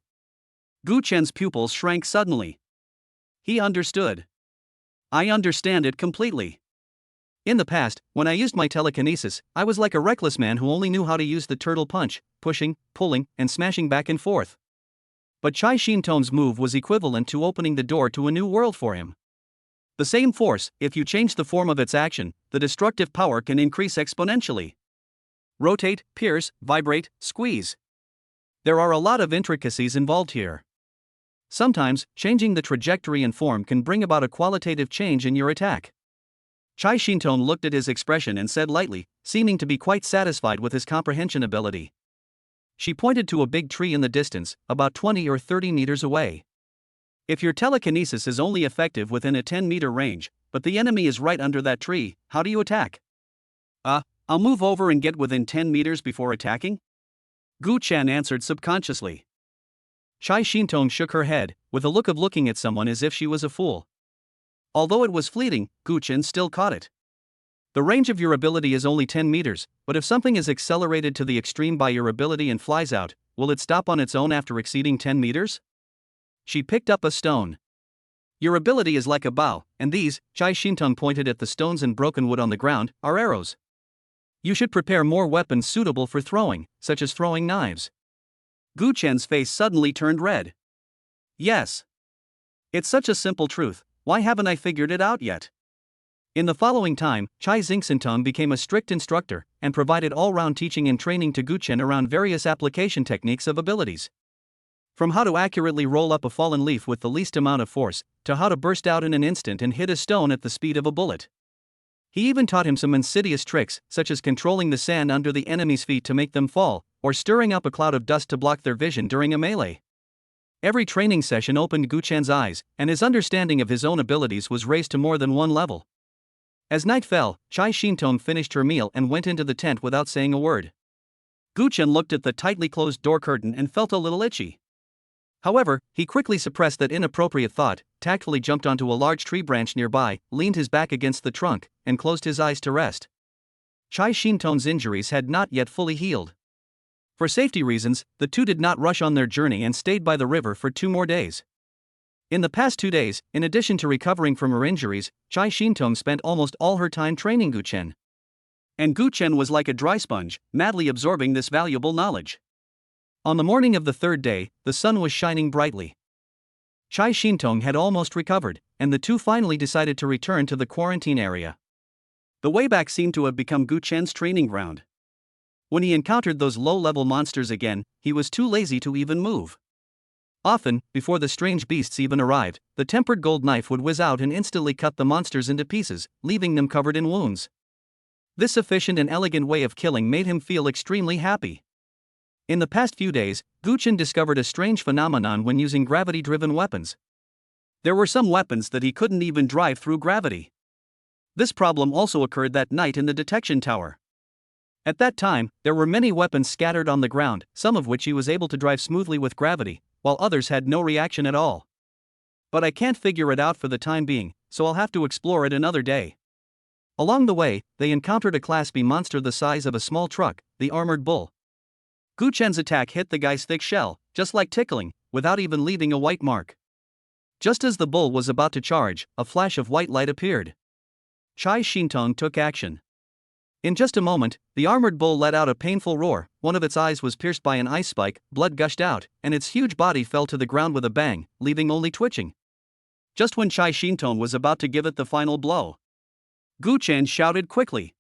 Speaker 1: Gu Chen's pupils shrank suddenly. He understood. I understand it completely. In the past, when I used my telekinesis, I was like a reckless man who only knew how to use the turtle punch, pushing, pulling, and smashing back and forth. But Chai Shintong's move was equivalent to opening the door to a new world for him. The same force, if you change the form of its action, the destructive power can increase exponentially. Rotate, pierce, vibrate, squeeze. There are a lot of intricacies involved here. Sometimes, changing the trajectory and form can bring about a qualitative change in your attack. Chai Shintong looked at his expression and said lightly, seeming to be quite satisfied with his comprehension ability. She pointed to a big tree in the distance, about 20 or 30 meters away. If your telekinesis is only effective within a 10-meter range, but the enemy is right under that tree, how do you attack? I'll move over and get within 10 meters before attacking? Gu Chen answered subconsciously. Chai Shintong shook her head, with a look of looking at someone as if she was a fool. Although it was fleeting, Gu Chen still caught it. The range of your ability is only 10 meters, but if something is accelerated to the extreme by your ability and flies out, will it stop on its own after exceeding 10 meters? She picked up a stone. Your ability is like a bow, and these, Chai Shintong pointed at the stones and broken wood on the ground, are arrows. You should prepare more weapons suitable for throwing, such as throwing knives. Gu Chen's face suddenly turned red. Yes. It's such a simple truth, why haven't I figured it out yet? In the following time, Chai Xingxintong became a strict instructor, and provided all-round teaching and training to Gu Chen around various application techniques of abilities. From how to accurately roll up a fallen leaf with the least amount of force, to how to burst out in an instant and hit a stone at the speed of a bullet. He even taught him some insidious tricks, such as controlling the sand under the enemy's feet to make them fall, or stirring up a cloud of dust to block their vision during a melee. Every training session opened Gu Chen's eyes, and his understanding of his own abilities was raised to more than one level. As night fell, Chai Shintong finished her meal and went into the tent without saying a word. Gu Chen looked at the tightly closed door curtain and felt a little itchy. However, he quickly suppressed that inappropriate thought, tactfully jumped onto a large tree branch nearby, leaned his back against the trunk, and closed his eyes to rest. Chai Shintong's injuries had not yet fully healed. For safety reasons, the two did not rush on their journey and stayed by the river for 2 more days. In the past 2 days, in addition to recovering from her injuries, Chai Shintong spent almost all her time training Gu Chen. And Gu Chen was like a dry sponge, madly absorbing this valuable knowledge. On the morning of the 3rd day, the sun was shining brightly. Chai Shintong had almost recovered, and the two finally decided to return to the quarantine area. The way back seemed to have become Gu Chen's training ground. When he encountered those low-level monsters again, he was too lazy to even move. Often, before the strange beasts even arrived, the tempered gold knife would whiz out and instantly cut the monsters into pieces, leaving them covered in wounds. This efficient and elegant way of killing made him feel extremely happy. In the past few days, Gu Chen discovered a strange phenomenon when using gravity-driven weapons. There were some weapons that he couldn't even drive through gravity. This problem also occurred that night in the detection tower. At that time, there were many weapons scattered on the ground, some of which he was able to drive smoothly with gravity, while others had no reaction at all. But I can't figure it out for the time being, so I'll have to explore it another day. Along the way, they encountered a Class B monster the size of a small truck, the armored bull. Gu Chen's attack hit the guy's thick shell, just like tickling, without even leaving a white mark. Just as the bull was about to charge, a flash of white light appeared. Chai Shintong took action. In just a moment, the armored bull let out a painful roar, one of its eyes was pierced by an ice spike, blood gushed out, and its huge body fell to the ground with a bang, leaving only twitching. Just when Chai Shintong was about to give it the final blow, Gu Chen shouted quickly,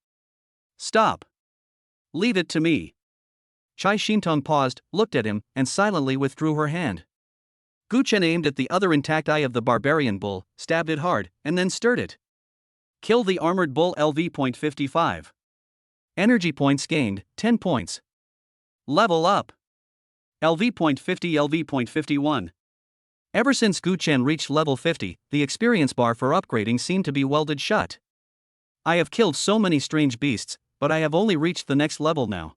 Speaker 1: "Stop! Leave it to me." Chai Shintong paused, looked at him, and silently withdrew her hand. Gu Chen aimed at the other intact eye of the barbarian bull, stabbed it hard, and then stirred it. Kill the armored bull. LV.55. Energy points gained, 10 points. Level up. LV.50. LV.51. Ever since Gu Chen reached level 50, the experience bar for upgrading seemed to be welded shut. I have killed so many strange beasts, but I have only reached the next level now.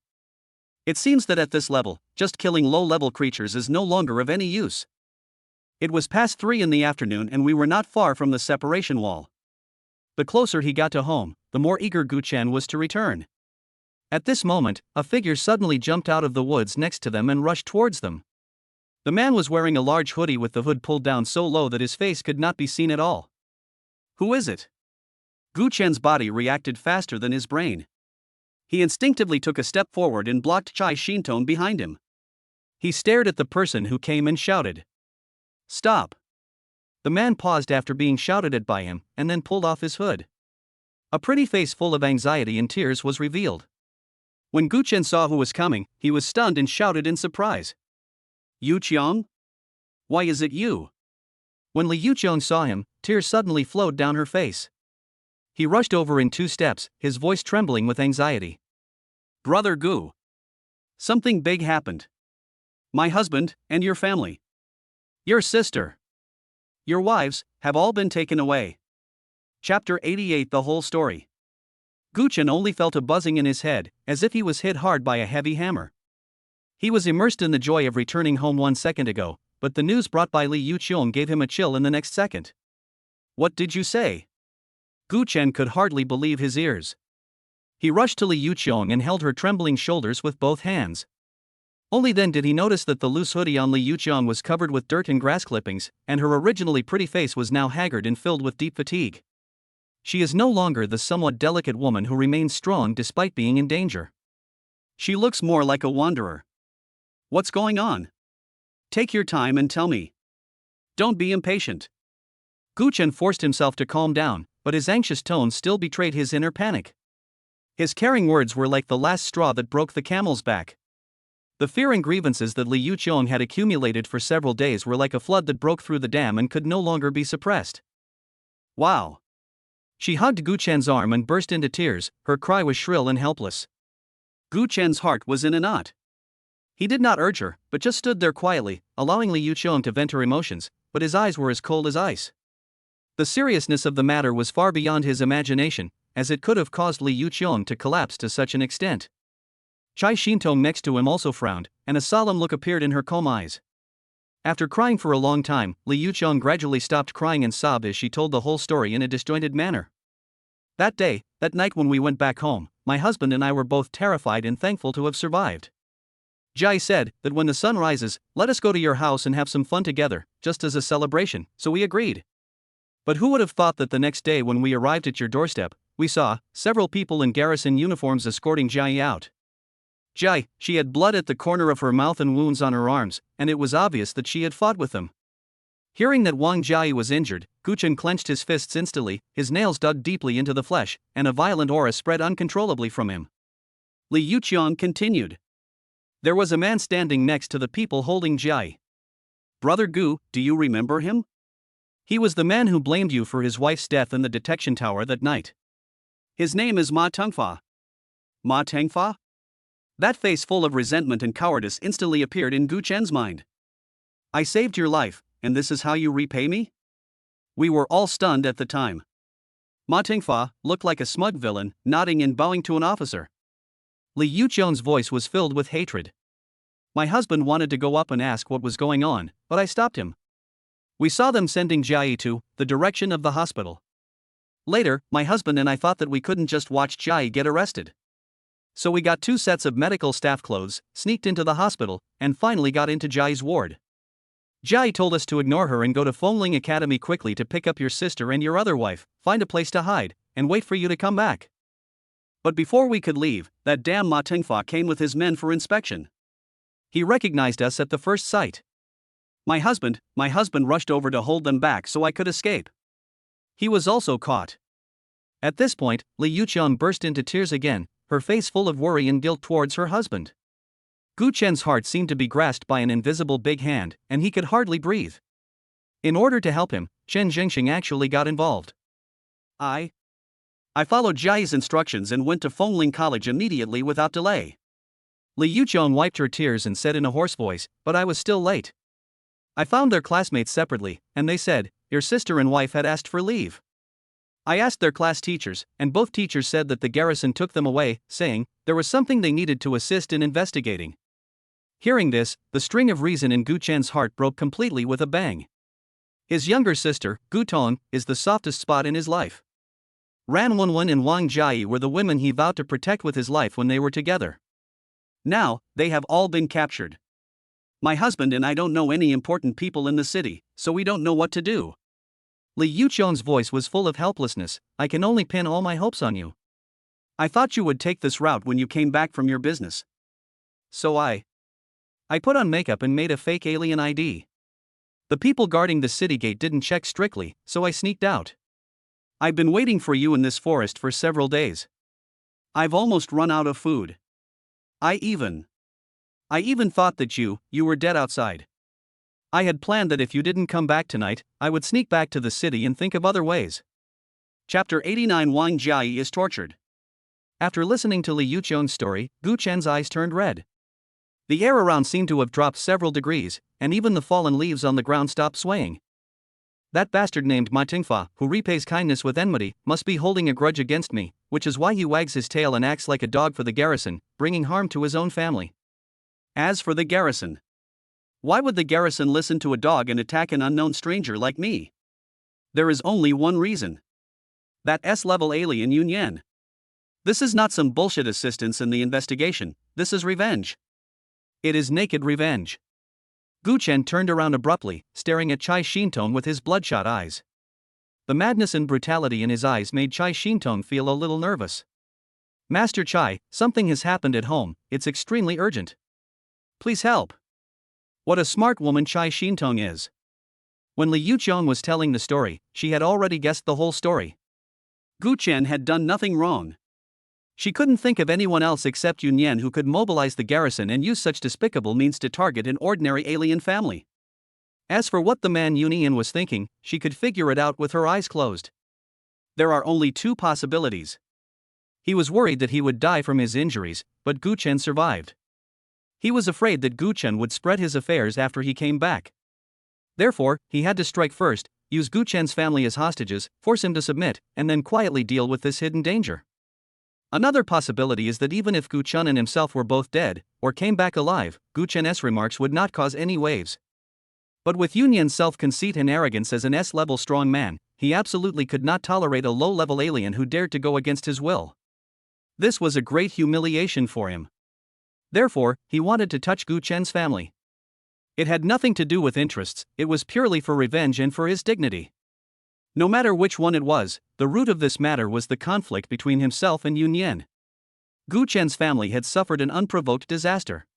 Speaker 1: It seems that at this level, just killing low-level creatures is no longer of any use. It was past 3 in the afternoon and we were not far from the separation wall. The closer he got to home, the more eager Gu Chen was to return. At this moment, a figure suddenly jumped out of the woods next to them and rushed towards them. The man was wearing a large hoodie with the hood pulled down so low that his face could not be seen at all. Who is it? Gu Chen's body reacted faster than his brain. He instinctively took a step forward and blocked Chai Shintong behind him. He stared at the person who came and shouted, "Stop!" The man paused after being shouted at by him, and then pulled off his hood. A pretty face full of anxiety and tears was revealed. When Gu Chen saw who was coming, he was stunned and shouted in surprise, "Yu Qiang? Why is it you?" When Li Yuqiang saw him, tears suddenly flowed down her face. He rushed over in 2 steps, his voice trembling with anxiety. "Brother Gu. Something big happened. My husband, and your family. Your sister. Your wives, have all been taken away." Chapter 88. The whole story. Gu Chen only felt a buzzing in his head, as if he was hit hard by a heavy hammer. He was immersed in the joy of returning home 1 second ago, but the news brought by Li Yuqiang gave him a chill in the next second. "What did you say?" Gu Chen could hardly believe his ears. He rushed to Li Yuqiang and held her trembling shoulders with both hands. Only then did he notice that the loose hoodie on Li Yuqiang was covered with dirt and grass clippings, and her originally pretty face was now haggard and filled with deep fatigue. She is no longer the somewhat delicate woman who remains strong despite being in danger. She looks more like a wanderer. "What's going on? Take your time and tell me. Don't be impatient." Gu Chen forced himself to calm down, but his anxious tone still betrayed his inner panic. His caring words were like the last straw that broke the camel's back. The fear and grievances that Li Yuqiang had accumulated for several days were like a flood that broke through the dam and could no longer be suppressed. "Wow." She hugged Gu Chen's arm and burst into tears, her cry was shrill and helpless. Gu Chen's heart was in a knot. He did not urge her, but just stood there quietly, allowing Li Yuqiang to vent her emotions, but his eyes were as cold as ice. The seriousness of the matter was far beyond his imagination, as it could have caused Li Yuqiang to collapse to such an extent. Chai Shintong next to him also frowned, and a solemn look appeared in her calm eyes. After crying for a long time, Li Yuqiang gradually stopped crying and sobbed as she told the whole story in a disjointed manner. That night when we went back home, my husband and I were both terrified and thankful to have survived. Jai said that when the sun rises, let us go to your house and have some fun together, just as a celebration, so we agreed. But who would have thought that the next day when we arrived at your doorstep, we saw several people in garrison uniforms escorting Jai out. Jai, she had blood at the corner of her mouth and wounds on her arms, and it was obvious that she had fought with them. Hearing that Wang Jai was injured, Guchen clenched his fists instantly, his nails dug deeply into the flesh, and a violent aura spread uncontrollably from him. Li Yuqiang continued. There was a man standing next to the people holding Jai. Brother Gu, do you remember him? He was the man who blamed you for his wife's death in the detection tower that night. His name is Ma Tengfa. Ma Tengfa? That face full of resentment and cowardice instantly appeared in Gu Chen's mind. I saved your life, and this is how you repay me? We were all stunned at the time. Ma Tengfa looked like a smug villain, nodding and bowing to an officer. Li Yuqiang's voice was filled with hatred. My husband wanted to go up and ask what was going on, but I stopped him. We saw them sending Jai to the direction of the hospital. Later, my husband and I thought that we couldn't just watch Jai get arrested. So we got 2 sets of medical staff clothes, sneaked into the hospital, and finally got into Jai's ward. Jai told us to ignore her and go to Fengling Academy quickly to pick up your sister and your other wife, find a place to hide, and wait for you to come back. But before we could leave, that damn Ma Tengfa came with his men for inspection. He recognized us at the first sight. My husband rushed over to hold them back so I could escape. He was also caught. At this point, Li Yuqiang burst into tears again, her face full of worry and guilt towards her husband. Gu Chen's heart seemed to be grasped by an invisible big hand, and he could hardly breathe. In order to help him, Chen Zhengxing actually got involved. I followed Jai's instructions and went to Fengling College immediately without delay. Li Yuqiang wiped her tears and said in a hoarse voice, but I was still late. I found their classmates separately, and they said, your sister and wife had asked for leave. I asked their class teachers, and both teachers said that the garrison took them away, saying there was something they needed to assist in investigating. Hearing this, the string of reason in Gu Chen's heart broke completely with a bang. His younger sister, Gu Tong, is the softest spot in his life. Ran Wenwen and Wang Jai were the women he vowed to protect with his life when they were together. Now, they have all been captured. My husband and I don't know any important people in the city, so we don't know what to do. Li Yuqiang's voice was full of helplessness. I can only pin all my hopes on you. I thought you would take this route when you came back from your business. So I put on makeup and made a fake alien ID. The people guarding the city gate didn't check strictly, so I sneaked out. I've been waiting for you in this forest for several days. I've almost run out of food. I even thought that you were dead outside. I had planned that if you didn't come back tonight, I would sneak back to the city and think of other ways. Chapter 89 Wang Jai is tortured. After listening to Li Yuqiang's story, Gu Chen's eyes turned red. The air around seemed to have dropped several degrees, and even the fallen leaves on the ground stopped swaying. That bastard named Ma Tengfa, who repays kindness with enmity, must be holding a grudge against me, which is why he wags his tail and acts like a dog for the garrison, bringing harm to his own family. As for the garrison, why would the garrison listen to a dog and attack an unknown stranger like me? There is only one reason. That S-level alien Yun Yan. This is not some bullshit assistance in the investigation, this is revenge. It is naked revenge. Gu Chen turned around abruptly, staring at Chai Shintong with his bloodshot eyes. The madness and brutality in his eyes made Chai Shintong feel a little nervous. Master Chai, something has happened at home, it's extremely urgent. Please help. What a smart woman Chai Shintong is. When Li Yuqiang was telling the story, she had already guessed the whole story. Gu Chen had done nothing wrong. She couldn't think of anyone else except Yun Yan who could mobilize the garrison and use such despicable means to target an ordinary alien family. As for what the man Yun Yan was thinking, she could figure it out with her eyes closed. There are only 2 possibilities. He was worried that he would die from his injuries, but Gu Chen survived. He was afraid that Gu Chen would spread his affairs after he came back. Therefore, he had to strike first, use Gu Chen's family as hostages, force him to submit, and then quietly deal with this hidden danger. Another possibility is that even if Gu Chun and himself were both dead, or came back alive, Gu Chen's remarks would not cause any waves. But with Yunyan's self-conceit and arrogance as an S-level strong man, he absolutely could not tolerate a low-level alien who dared to go against his will. This was a great humiliation for him. Therefore, he wanted to touch Gu Chen's family. It had nothing to do with interests, it was purely for revenge and for his dignity. No matter which one it was, the root of this matter was the conflict between himself and Yunyan. Gu Chen's family had suffered an unprovoked disaster.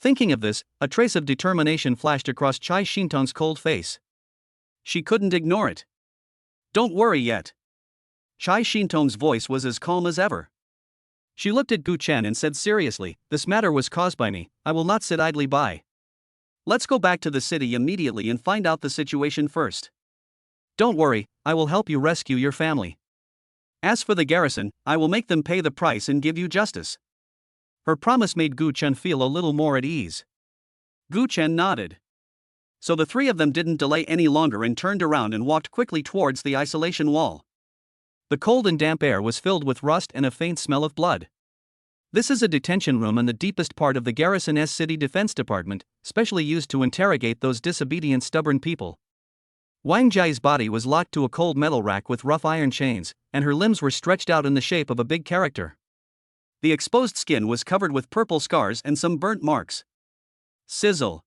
Speaker 1: Thinking of this, a trace of determination flashed across Chai Shintong's cold face. She couldn't ignore it. Don't worry yet. Chai Shintong's voice was as calm as ever. She looked at Gu Chen and said seriously, "This matter was caused by me, I will not sit idly by. Let's go back to the city immediately and find out the situation first. Don't worry, I will help you rescue your family. As for the garrison, I will make them pay the price and give you justice." Her promise made Gu Chen feel a little more at ease. Gu Chen nodded. So the three of them didn't delay any longer and turned around and walked quickly towards the isolation wall. The cold and damp air was filled with rust and a faint smell of blood. This is a detention room in the deepest part of the garrison's city defense department, specially used to interrogate those disobedient stubborn people. Wang Jia's body was locked to a cold metal rack with rough iron chains, and her limbs were stretched out in the shape of a big character. The exposed skin was covered with purple scars and some burnt marks. Sizzle.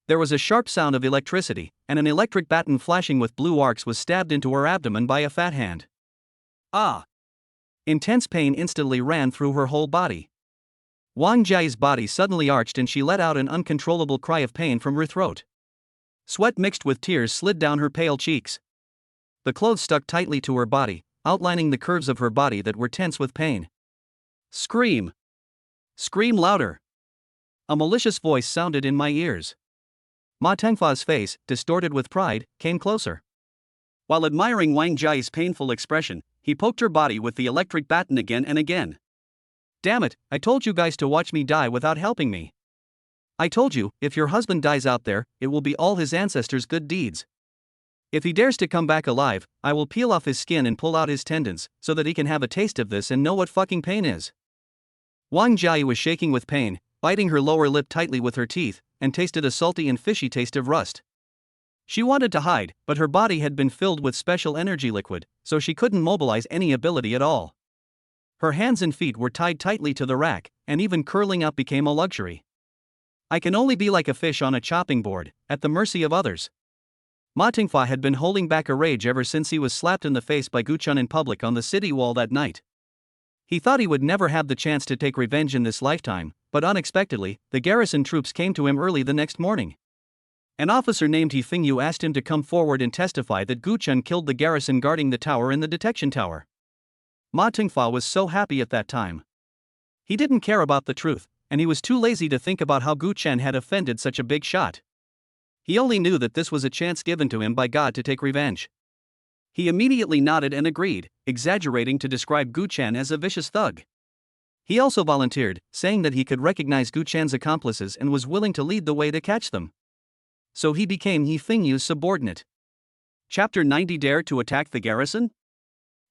Speaker 1: There was a sharp sound of electricity, and an electric baton flashing with blue arcs was stabbed into her abdomen by a fat hand. Ah! Intense pain instantly ran through her whole body. Wang Jia's body suddenly arched and she let out an uncontrollable cry of pain from her throat. Sweat mixed with tears slid down her pale cheeks. The clothes stuck tightly to her body, outlining the curves of her body that were tense with pain. Scream! Scream louder! A malicious voice sounded in my ears. Ma Tengfa's face, distorted with pride, came closer. While admiring Wang Jia's painful expression, he poked her body with the electric baton again and again. "Damn it, I told you guys to watch me die without helping me. I told you, if your husband dies out there, it will be all his ancestors' good deeds. If he dares to come back alive, I will peel off his skin and pull out his tendons, so that he can have a taste of this and know what fucking pain is." Wang Jia was shaking with pain, biting her lower lip tightly with her teeth, and tasted a salty and fishy taste of rust. She wanted to hide, but her body had been filled with special energy liquid, so she couldn't mobilize any ability at all. Her hands and feet were tied tightly to the rack, and even curling up became a luxury. I can only be like a fish on a chopping board, at the mercy of others. Ma Tengfa had been holding back a rage ever since he was slapped in the face by Gu Chun in public on the city wall that night. He thought he would never have the chance to take revenge in this lifetime, but unexpectedly, the garrison troops came to him early the next morning. An officer named He Fingyu asked him to come forward and testify that Gu Chun killed the garrison guarding the tower in the detection tower. Ma Tengfa was so happy at that time. He didn't care about the truth, and he was too lazy to think about how Gu Chen had offended such a big shot. He only knew that this was a chance given to him by God to take revenge. He immediately nodded and agreed, exaggerating to describe Gu Chen as a vicious thug. He also volunteered, saying that he could recognize Gu Chen's accomplices and was willing to lead the way to catch them. So he became He Fingyu's subordinate. Chapter 90. Dare to attack the garrison?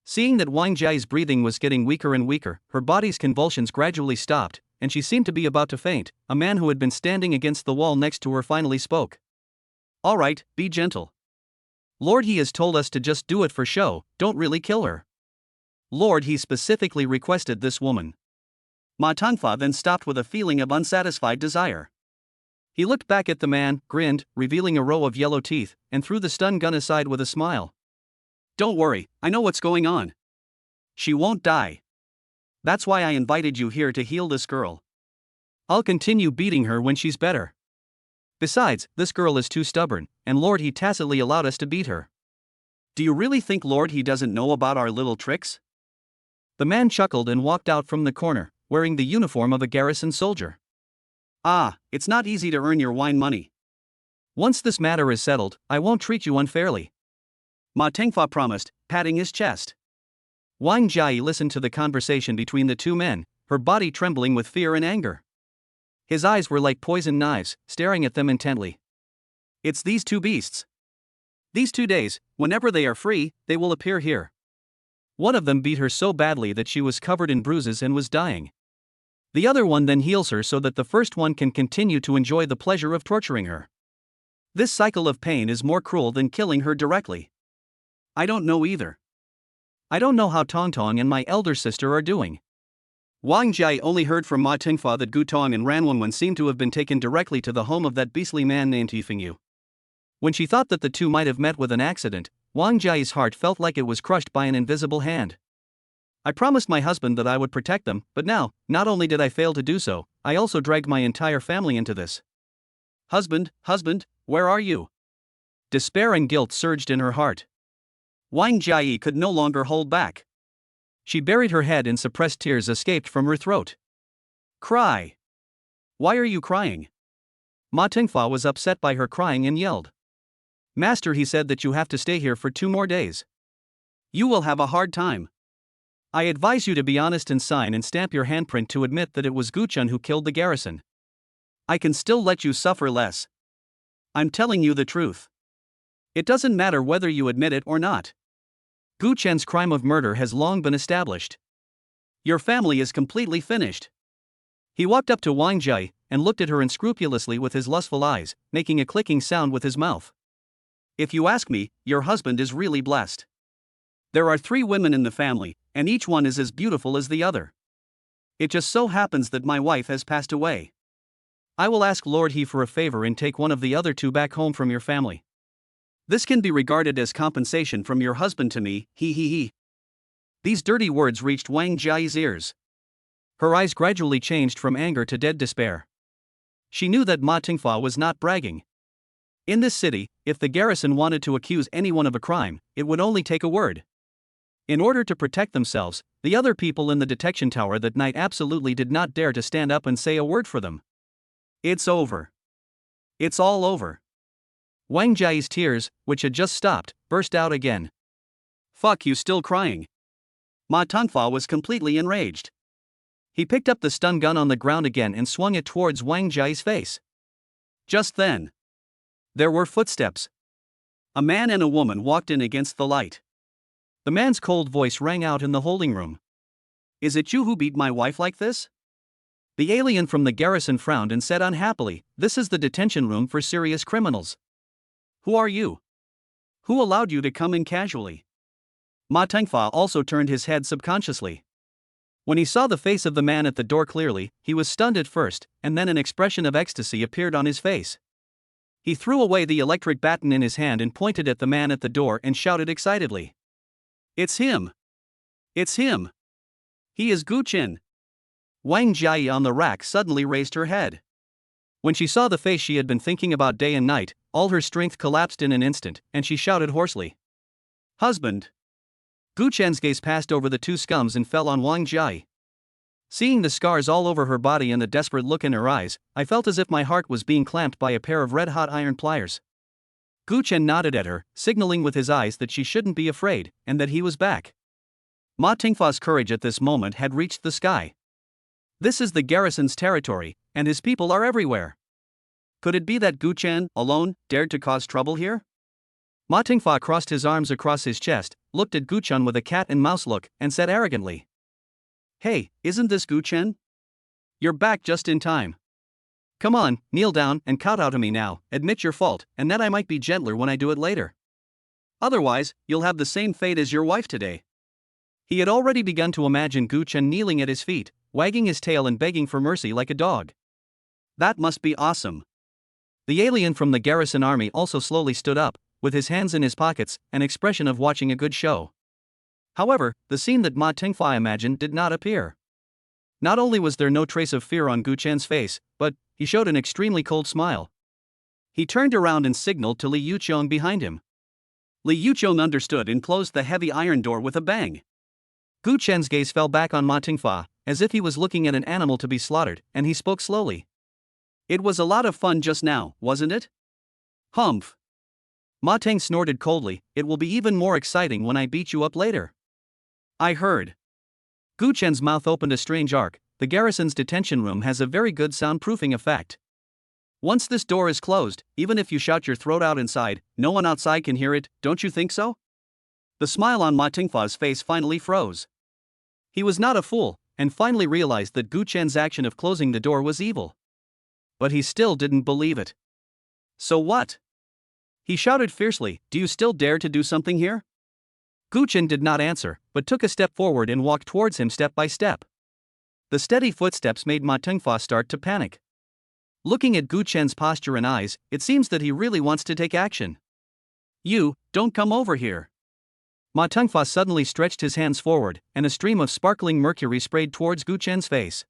Speaker 1: Seeing that Wang Jia's breathing was getting weaker and weaker, her body's convulsions gradually stopped, and she seemed to be about to faint, a man who had been standing against the wall next to her finally spoke. "All right, be gentle. Lord He has told us to just do it for show, don't really kill her. Lord He specifically requested this woman." Ma Tengfa then stopped with a feeling of unsatisfied desire. He looked back at the man, grinned, revealing a row of yellow teeth, and threw the stun gun aside with a smile. "Don't worry, I know what's going on. She won't die. That's why I invited you here to heal this girl. I'll continue beating her when she's better. Besides, this girl is too stubborn, and Lord He tacitly allowed us to beat her. Do you really think Lord He doesn't know about our little tricks?" The man chuckled and walked out from the corner, wearing the uniform of a garrison soldier. "Ah, it's not easy to earn your wine money. Once this matter is settled, I won't treat you unfairly," Ma Tengfa promised, patting his chest. Wang Jia listened to the conversation between the two men, her body trembling with fear and anger. His eyes were like poisoned knives, staring at them intently. It's these two beasts. These 2 days, whenever they are free, they will appear here. One of them beat her so badly that she was covered in bruises and was dying. The other one then heals her so that the first one can continue to enjoy the pleasure of torturing her. This cycle of pain is more cruel than killing her directly. I don't know either. I don't know how Tong Tong and my elder sister are doing. Wang Jia only heard from Ma Tingfa that Gu Tong and Ran Wenwen seemed to have been taken directly to the home of that beastly man named Yifengyu. When she thought that the two might have met with an accident, Wang Jia's heart felt like it was crushed by an invisible hand. I promised my husband that I would protect them, but now, not only did I fail to do so, I also dragged my entire family into this. Husband, where are you? Despair and guilt surged in her heart. Wang Jia could no longer hold back. She buried her head and suppressed tears escaped from her throat. Cry. Why are you crying? Ma Tingfa was upset by her crying and yelled. Master, he said that you have to stay here for 2 more days. You will have a hard time. I advise you to be honest and sign and stamp your handprint to admit that it was Guchen who killed the garrison. I can still let you suffer less. I'm telling you the truth. It doesn't matter whether you admit it or not. Guchen's crime of murder has long been established. Your family is completely finished. He walked up to Wang Jia and looked at her unscrupulously with his lustful eyes, making a clicking sound with his mouth. If you ask me, your husband is really blessed. There are 3 women in the family, and each one is as beautiful as the other. It just so happens that my wife has passed away. I will ask Lord He for a favor and take one of the other 2 back home from your family. This can be regarded as compensation from your husband to me, he. These dirty words reached Wang Jia's ears. Her eyes gradually changed from anger to dead despair. She knew that Ma Tingfa was not bragging. In this city, if the garrison wanted to accuse anyone of a crime, it would only take a word. In order to protect themselves, the other people in the detection tower that night absolutely did not dare to stand up and say a word for them. It's over. It's all over. Wang Jia's tears, which had just stopped, burst out again. Fuck, you still crying? Ma Tingfa was completely enraged. He picked up the stun gun on the ground again and swung it towards Wang Jia's face. Just then, there were footsteps. A man and a woman walked in against the light. The man's cold voice rang out in the holding room. Is it you who beat my wife like this? The alien from the garrison frowned and said unhappily, This is the detention room for serious criminals. Who are you? Who allowed you to come in casually? Ma Tingfa also turned his head subconsciously. When he saw the face of the man at the door clearly, he was stunned at first, and then an expression of ecstasy appeared on his face. He threw away the electric baton in his hand and pointed at the man at the door and shouted excitedly. It's him! It's him! He is Guchen! Wang Jia on the rack suddenly raised her head. When she saw the face she had been thinking about day and night, all her strength collapsed in an instant, and she shouted hoarsely. Husband! Guchen's gaze passed over the 2 scums and fell on Wang Jia. Seeing the scars all over her body and the desperate look in her eyes, I felt as if my heart was being clamped by a pair of red-hot iron pliers. Guchen nodded at her, signaling with his eyes that she shouldn't be afraid, and that he was back. Ma Tingfa's courage at this moment had reached the sky. This is the garrison's territory, and his people are everywhere. Could it be that Guchen, alone, dared to cause trouble here? Ma Tingfa crossed his arms across his chest, looked at Guchen with a cat-and-mouse look, and said arrogantly. Hey, isn't this Guchen? You're back just in time. Come on, kneel down and kowtow to me now, admit your fault, and that I might be gentler when I do it later. Otherwise, you'll have the same fate as your wife today. He had already begun to imagine Guchen kneeling at his feet, wagging his tail and begging for mercy like a dog. That must be awesome. The alien from the garrison army also slowly stood up, with his hands in his pockets, an expression of watching a good show. However, the scene that Ma Tingfa imagined did not appear. Not only was there no trace of fear on Guchen's face, but he showed an extremely cold smile. He turned around and signaled to Li Yuqiong behind him. Li Yuqiong understood and closed the heavy iron door with a bang. Guchen's gaze fell back on Ma Tingfa, as if he was looking at an animal to be slaughtered, and he spoke slowly. It was a lot of fun just now, wasn't it? Humph. Ma Ting snorted coldly, it will be even more exciting when I beat you up later. I heard. Guchen's mouth opened a strange arc. The garrison's detention room has a very good soundproofing effect. Once this door is closed, even if you shout your throat out inside, no one outside can hear it, don't you think so? The smile on Ma Tingfa's face finally froze. He was not a fool, and finally realized that Gu Chen's action of closing the door was evil. But he still didn't believe it. So what? He shouted fiercely, "Do you still dare to do something here?" Gu Chen did not answer, but took a step forward and walked towards him step by step. The steady footsteps made Ma Tingfa start to panic. Looking at Gu Chen's posture and eyes, it seems that he really wants to take action. "You, don't come over here." Ma Tengfa suddenly stretched his hands forward, and a stream of sparkling mercury sprayed towards Gu Chen's face.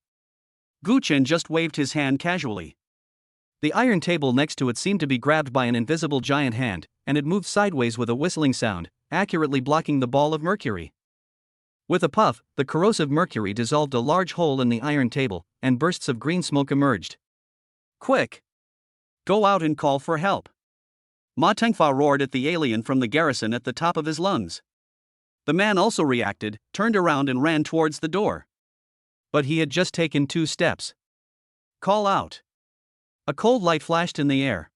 Speaker 1: Gu Chen just waved his hand casually. The iron table next to it seemed to be grabbed by an invisible giant hand, and it moved sideways with a whistling sound, accurately blocking the ball of mercury. With a puff, the corrosive mercury dissolved a large hole in the iron table, and bursts of green smoke emerged. "Quick! Go out and call for help!" Ma Tengfa roared at the alien from the garrison at the top of his lungs. The man also reacted, turned around and ran towards the door. But he had just taken 2 steps. "Call out!" A cold light flashed in the air.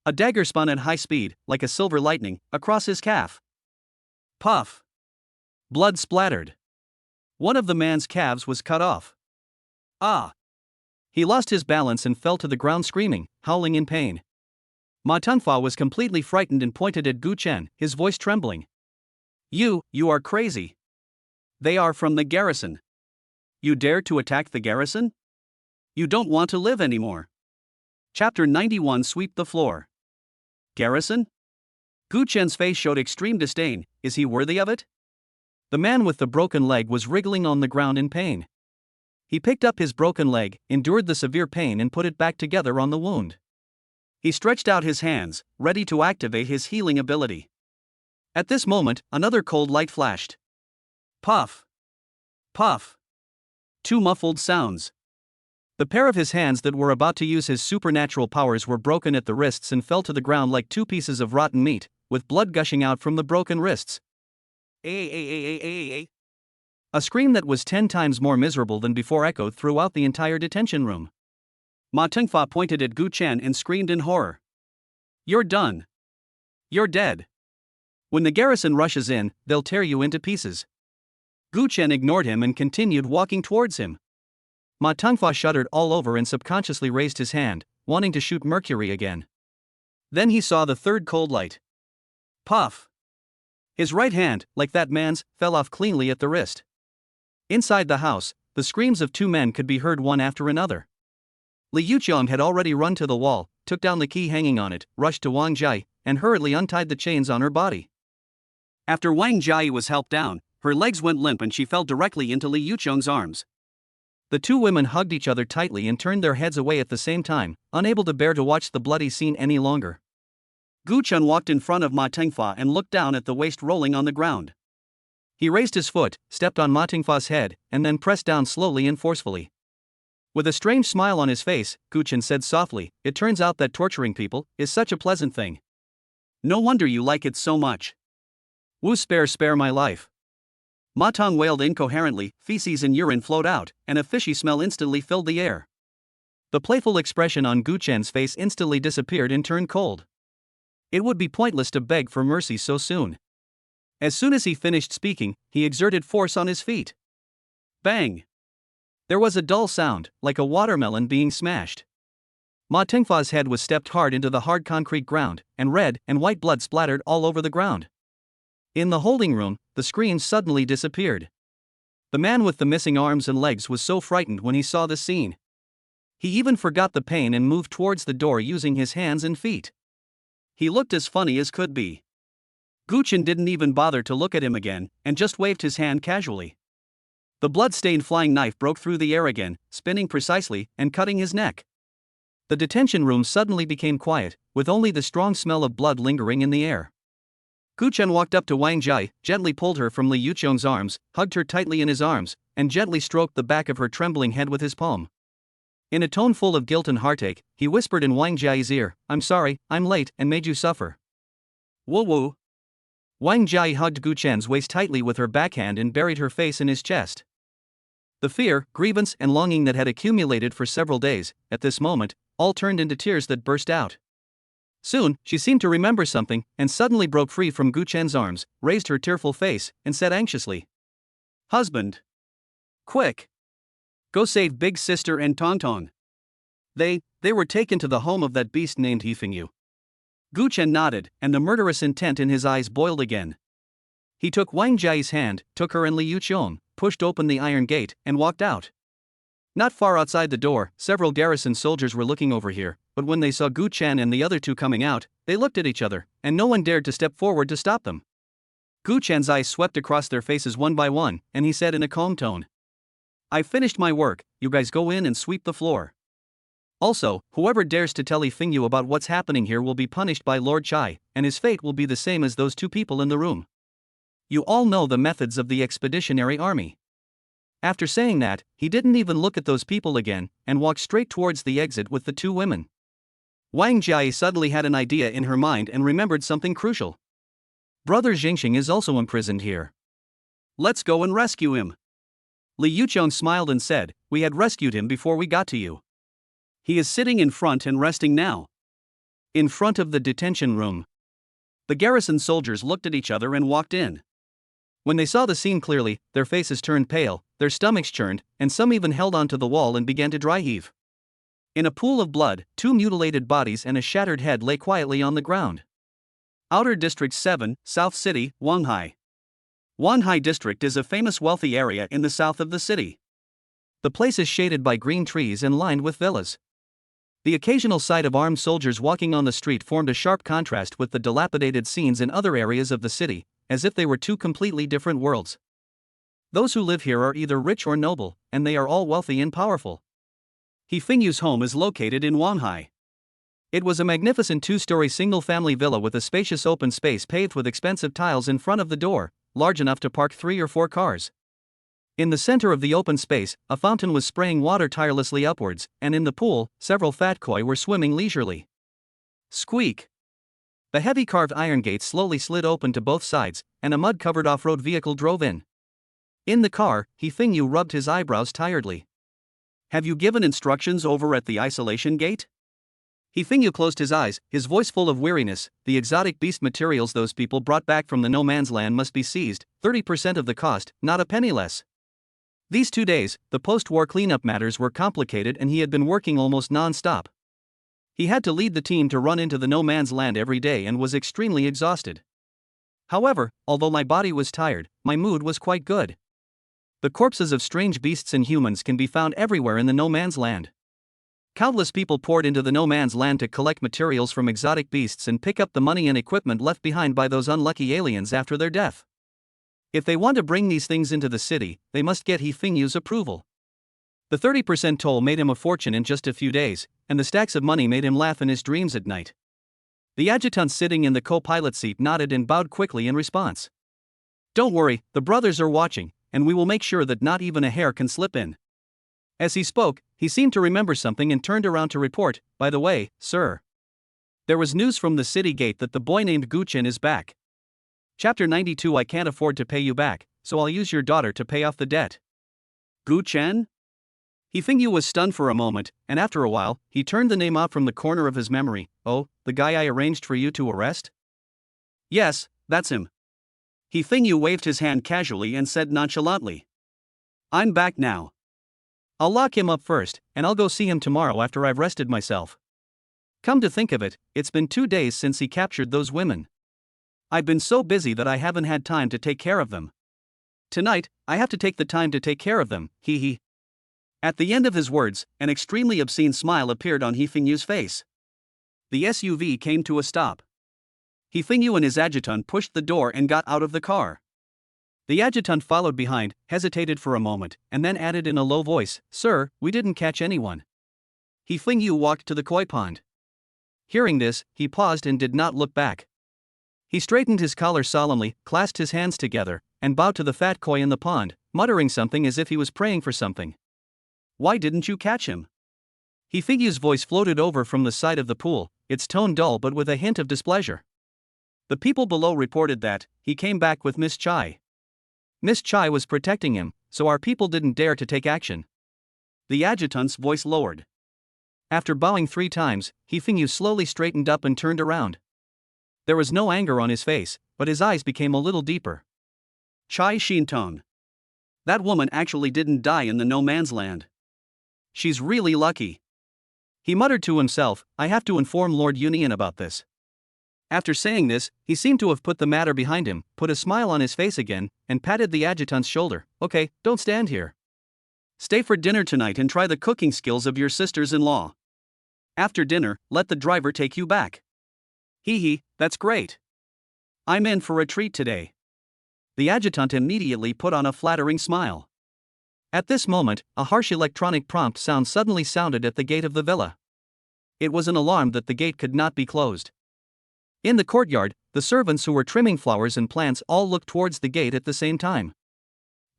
Speaker 1: A dagger spun at high speed, like a silver lightning, across his calf. Puff! Blood splattered. One of the man's calves was cut off. Ah! He lost his balance and fell to the ground screaming, howling in pain. Ma Tengfa was completely frightened and pointed at Gu Chen, his voice trembling. You are crazy. They are from the garrison. You dare to attack the garrison? You don't want to live anymore." Chapter 91 Sweep the floor. Garrison? Gu Chen's face showed extreme disdain. Is he worthy of it? The man with the broken leg was wriggling on the ground in pain. He picked up his broken leg, endured the severe pain and put it back together on the wound. He stretched out his hands, ready to activate his healing ability. At this moment, another cold light flashed. Puff! Puff! 2 muffled sounds. The pair of his hands that were about to use his supernatural powers were broken at the wrists and fell to the ground like 2 pieces of rotten meat, with blood gushing out from the broken wrists. A scream that was 10 times more miserable than before echoed throughout the entire detention room. Ma Tengfa pointed at Gu Chen and screamed in horror. "You're done. You're dead. When the garrison rushes in, they'll tear you into pieces." Gu Chen ignored him and continued walking towards him. Ma Tengfa shuddered all over and subconsciously raised his hand, wanting to shoot mercury again. Then he saw the third cold light. Puff! His right hand, like that man's, fell off cleanly at the wrist. Inside the house, the screams of 2 men could be heard one after another. Li Yuqiang had already run to the wall, took down the key hanging on it, rushed to Wang Jai, and hurriedly untied the chains on her body. After Wang Jai was helped down, her legs went limp and she fell directly into Li Yuqiang's arms. The 2 women hugged each other tightly and turned their heads away at the same time, unable to bear to watch the bloody scene any longer. Gu Chen walked in front of Ma Tengfa and looked down at the waste rolling on the ground. He raised his foot, stepped on Ma Tengfa's head, and then pressed down slowly and forcefully. With a strange smile on his face, Gu Chen said softly, "It turns out that torturing people is such a pleasant thing. No wonder you like it so much. Wu spare my life." Ma Teng wailed incoherently, feces and urine flowed out, and a fishy smell instantly filled the air. The playful expression on Gu Chen's face instantly disappeared and turned cold. It would be pointless to beg for mercy so soon. As soon as he finished speaking, he exerted force on his feet. Bang! There was a dull sound, like a watermelon being smashed. Ma Tengfa's head was stepped hard into the hard concrete ground, and red and white blood splattered all over the ground. In the holding room, the screams suddenly disappeared. The man with the missing arms and legs was so frightened when he saw the scene. He even forgot the pain and moved towards the door using his hands and feet. He looked as funny as could be. Gu Chen didn't even bother to look at him again, and just waved his hand casually. The blood-stained flying knife broke through the air again, spinning precisely and cutting his neck. The detention room suddenly became quiet, with only the strong smell of blood lingering in the air. Gu Chen walked up to Wang Jai, gently pulled her from Li Yuqiang's arms, hugged her tightly in his arms, and gently stroked the back of her trembling head with his palm. In a tone full of guilt and heartache, he whispered in Wang Jai's ear, "I'm sorry, I'm late and made you suffer." Woo. Wang Jai hugged Gu Chen's waist tightly with her backhand and buried her face in his chest. The fear, grievance, and longing that had accumulated for several days, at this moment, all turned into tears that burst out. Soon, she seemed to remember something, and suddenly broke free from Gu Chen's arms, raised her tearful face, and said anxiously, "Husband! Quick! Go save big sister and Tong Tong. They were taken to the home of that beast named Yifengyu." Gu Chen nodded, and the murderous intent in his eyes boiled again. He took Wang Jiayi's hand, took her and Li Yuqiong, pushed open the iron gate, and walked out. Not far outside the door, several garrison soldiers were looking over here, but when they saw Gu Chen and the other two coming out, they looked at each other, and no one dared to step forward to stop them. Gu Chen's eyes swept across their faces one by one, and he said in a calm tone, "I've finished my work, you guys go in and sweep the floor. Also, whoever dares to tell Yifengyu about what's happening here will be punished by Lord Chai, and his fate will be the same as those two people in the room. You all know the methods of the expeditionary army." After saying that, he didn't even look at those people again, and walked straight towards the exit with the two women. Wang Jiayi suddenly had an idea in her mind and remembered something crucial. Brother Xingxing is also imprisoned here. Let's go and rescue him. Li Yuqiong smiled and said, "We had rescued him before we got to you. He is sitting in front and resting now." In front of the detention room. The garrison soldiers looked at each other and walked in. When they saw the scene clearly, their faces turned pale, their stomachs churned, and some even held onto the wall and began to dry heave. In a pool of blood, two mutilated bodies and a shattered head lay quietly on the ground. Outer District 7, South City, Wanhai. Wanhai District is a famous wealthy area in the south of the city. The place is shaded by green trees and lined with villas. The occasional sight of armed soldiers walking on the street formed a sharp contrast with the dilapidated scenes in other areas of the city, as if they were two completely different worlds. Those who live here are either rich or noble, and they are all wealthy and powerful. Yifengyu's home is located in Wanhai. It was a magnificent two-story single-family villa with a spacious open space paved with expensive tiles in front of the door, large enough to park 3 or 4 cars. In the center of the open space, a fountain was spraying water tirelessly upwards, and in the pool, several fat koi were swimming leisurely. Squeak! The heavy carved iron gates slowly slid open to both sides, and a mud-covered off-road vehicle drove in. In the car, Yifengyu rubbed his eyebrows tiredly. "Have you given instructions over at the isolation gate?" Yifengyu closed his eyes, his voice full of weariness. "The exotic beast materials those people brought back from the no man's land must be seized, 30% of the cost, not a penny less." These 2 days, the post-war cleanup matters were complicated and he had been working almost non-stop. He had to lead the team to run into the no man's land every day and was extremely exhausted. However, although my body was tired, my mood was quite good. The corpses of strange beasts and humans can be found everywhere in the no man's land. Countless people poured into the no man's land to collect materials from exotic beasts and pick up the money and equipment left behind by those unlucky aliens after their death. If they want to bring these things into the city, they must get Yifengyu's approval. The 30% toll made him a fortune in just a few days, and the stacks of money made him laugh in his dreams at night. The adjutant sitting in the co-pilot seat nodded and bowed quickly in response. "Don't worry, the brothers are watching, and we will make sure that not even a hair can slip in." As he spoke, he seemed to remember something and turned around to report, "By the way, sir. There was news from the city gate that the boy named Gu Chen is back. Chapter 92. I can't afford to pay you back, so I'll use your daughter to pay off the debt." Gu Chen? Yifengyu was stunned for a moment, and after a while, he turned the name out from the corner of his memory. "Oh, the guy I arranged for you to arrest?" "Yes, that's him." Yifengyu waved his hand casually and said nonchalantly, "I'm back now. I'll lock him up first, and I'll go see him tomorrow after I've rested myself. Come to think of it, it's been 2 days since he captured those women. I've been so busy that I haven't had time to take care of them. Tonight, I have to take the time to take care of them, hee hee." At the end of his words, an extremely obscene smile appeared on Yifengyu's face. The SUV came to a stop. Yifengyu and his adjutant pushed the door and got out of the car. The adjutant followed behind, hesitated for a moment, and then added in a low voice, "Sir, we didn't catch anyone." Yifengyu walked to the koi pond. Hearing this, he paused and did not look back. He straightened his collar solemnly, clasped his hands together, and bowed to the fat koi in the pond, muttering something as if he was praying for something. "Why didn't you catch him?" Yifengyu's voice floated over from the side of the pool, its tone dull but with a hint of displeasure. The people below reported that he came back with Miss Chai. Miss Chai was protecting him, so our people didn't dare to take action. The adjutant's voice lowered. After bowing 3 times, He Fengyu slowly straightened up and turned around. There was no anger on his face, but his eyes became a little deeper. Chai Shintong. That woman actually didn't die in the no man's land. She's really lucky. He muttered to himself, I have to inform Lord Yunian about this. After saying this, he seemed to have put the matter behind him, put a smile on his face again, and patted the adjutant's shoulder. Okay, don't stand here. Stay for dinner tonight and try the cooking skills of your sisters-in-law. After dinner, let the driver take you back. Hee, that's great. I'm in for a treat today. The adjutant immediately put on a flattering smile. At this moment, a harsh electronic prompt sound suddenly sounded at the gate of the villa. It was an alarm that the gate could not be closed. In the courtyard, the servants who were trimming flowers and plants all looked towards the gate at the same time.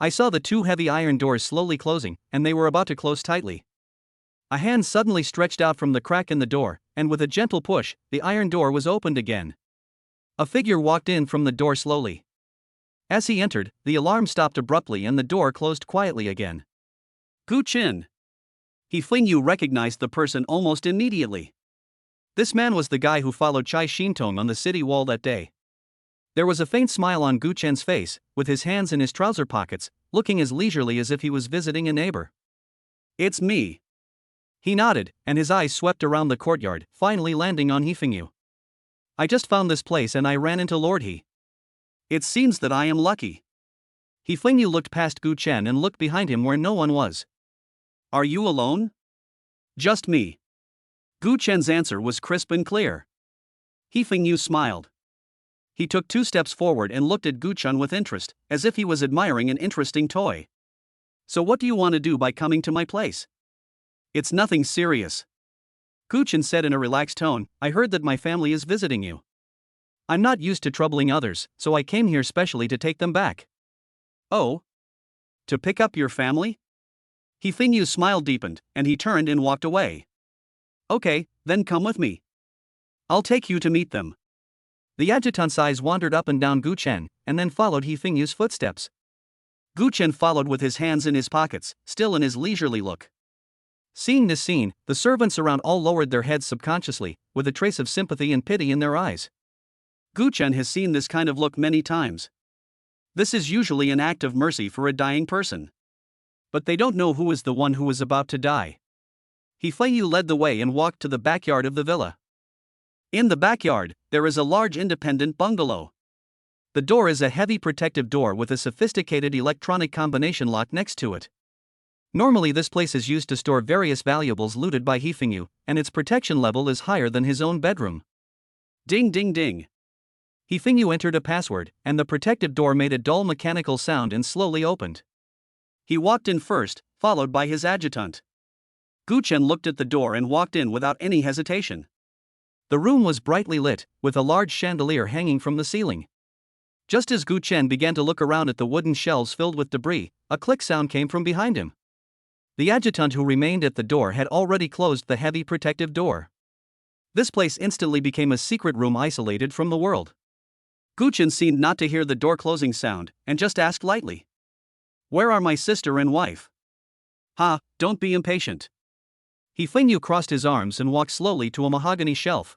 Speaker 1: I saw the 2 heavy iron doors slowly closing, and they were about to close tightly. A hand suddenly stretched out from the crack in the door, and with a gentle push, the iron door was opened again. A figure walked in from the door slowly. As he entered, the alarm stopped abruptly and the door closed quietly again. Gu Qin. He Fengyu recognized the person almost immediately. This man was the guy who followed Chai Shintong on the city wall that day. There was a faint smile on Gu Chen's face, with his hands in his trouser pockets, looking as leisurely as if he was visiting a neighbor. It's me. He nodded, and his eyes swept around the courtyard, finally landing on He Fengyu. I just found this place and I ran into Lord He. It seems that I am lucky. He Fengyu looked past Gu Chen and looked behind him where no one was. Are you alone? Just me. Gu Chen's answer was crisp and clear. He Fengyu smiled. He took 2 steps forward and looked at Gu Chen with interest, as if he was admiring an interesting toy. So what do you want to do by coming to my place? It's nothing serious. Gu Chen said in a relaxed tone, I heard that my family is visiting you. I'm not used to troubling others, so I came here specially to take them back. Oh? To pick up your family? He Fengyu's smile deepened, and he turned and walked away. Okay, then come with me. I'll take you to meet them. The adjutant's eyes wandered up and down Gu Chen, and then followed He Fengyu's footsteps. Gu Chen followed with his hands in his pockets, still in his leisurely look. Seeing this scene, the servants around all lowered their heads subconsciously, with a trace of sympathy and pity in their eyes. Gu Chen has seen this kind of look many times. This is usually an act of mercy for a dying person. But they don't know who is the one who is about to die. He Fengyu led the way and walked to the backyard of the villa. In the backyard, there is a large independent bungalow. The door is a heavy protective door with a sophisticated electronic combination lock next to it. Normally this place is used to store various valuables looted by He Fengyu, and its protection level is higher than his own bedroom. Ding ding ding. He Fengyu entered a password, and the protective door made a dull mechanical sound and slowly opened. He walked in first, followed by his adjutant. Gu Chen looked at the door and walked in without any hesitation. The room was brightly lit, with a large chandelier hanging from the ceiling. Just as Gu Chen began to look around at the wooden shelves filled with debris, a click sound came from behind him. The adjutant who remained at the door had already closed the heavy protective door. This place instantly became a secret room isolated from the world. Gu Chen seemed not to hear the door closing sound, and just asked lightly, "Where are my sister and wife?" "Ha, don't be impatient." He Fengyu crossed his arms and walked slowly to a mahogany shelf.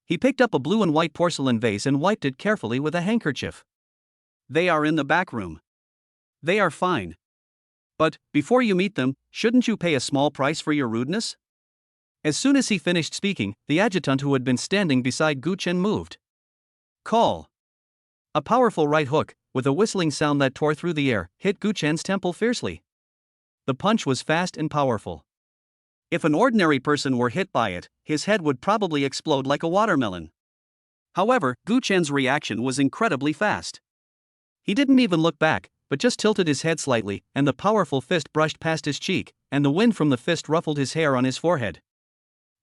Speaker 1: He picked up a blue and white porcelain vase and wiped it carefully with a handkerchief. "They are in the back room. They are fine. But, before you meet them, shouldn't you pay a small price for your rudeness?" As soon as he finished speaking, the adjutant who had been standing beside Gu Chen moved. Call. A powerful right hook, with a whistling sound that tore through the air, hit Gu Chen's temple fiercely. The punch was fast and powerful. If an ordinary person were hit by it, his head would probably explode like a watermelon. However, Gu Chen's reaction was incredibly fast. He didn't even look back, but just tilted his head slightly, and the powerful fist brushed past his cheek, and the wind from the fist ruffled his hair on his forehead.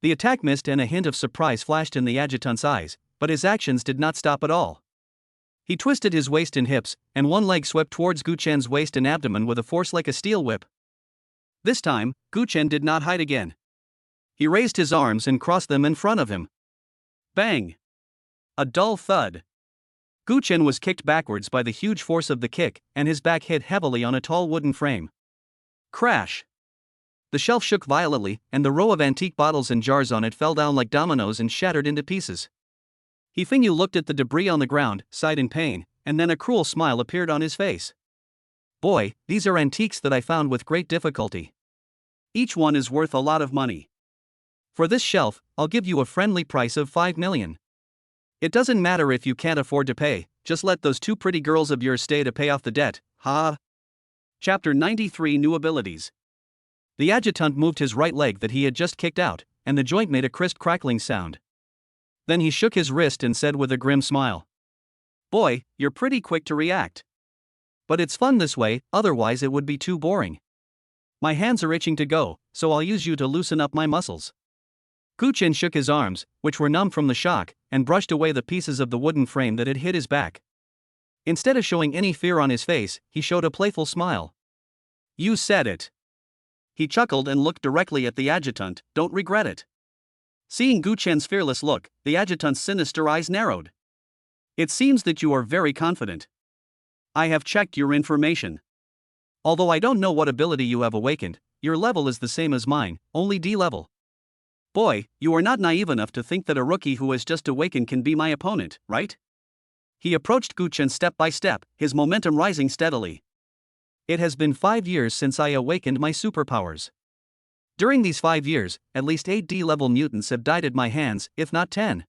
Speaker 1: The attack missed and a hint of surprise flashed in the adjutant's eyes, but his actions did not stop at all. He twisted his waist and hips, and one leg swept towards Gu Chen's waist and abdomen with a force like a steel whip. This time, Gu Chen did not hide again. He raised his arms and crossed them in front of him. Bang! A dull thud. Gu Chen was kicked backwards by the huge force of the kick, and his back hit heavily on a tall wooden frame. Crash! The The shelf shook violently, and the row of antique bottles and jars on it fell down like dominoes and shattered into pieces. Hifengyu looked at the debris on the ground, sighed in pain, and then a cruel smile appeared on his face. Boy, these are antiques that I found with great difficulty. Each one is worth a lot of money. For this shelf, I'll give you a friendly price of 5 million. It doesn't matter if you can't afford to pay, just let those two pretty girls of yours stay to pay off the debt, ha! Chapter 93 New Abilities. The adjutant moved his right leg that he had just kicked out, and the joint made a crisp crackling sound. Then he shook his wrist and said with a grim smile, "Boy, you're pretty quick to react. But it's fun this way, otherwise it would be too boring. My hands are itching to go, so I'll use you to loosen up my muscles." Gu Chen shook his arms, which were numb from the shock, and brushed away the pieces of the wooden frame that had hit his back. Instead of showing any fear on his face, he showed a playful smile. "You said it." He chuckled and looked directly at the adjutant. "Don't regret it." Seeing Gu Chen's fearless look, the adjutant's sinister eyes narrowed. "It seems that you are very confident. I have checked your information. Although I don't know what ability you have awakened, your level is the same as mine, only D level. Boy, you are not naive enough to think that a rookie who has just awakened can be my opponent, right?" He approached Gu Chen step by step, his momentum rising steadily. "It has been 5 years since I awakened my superpowers. During these 5 years, at least 8 D-level mutants have died at my hands, if not 10.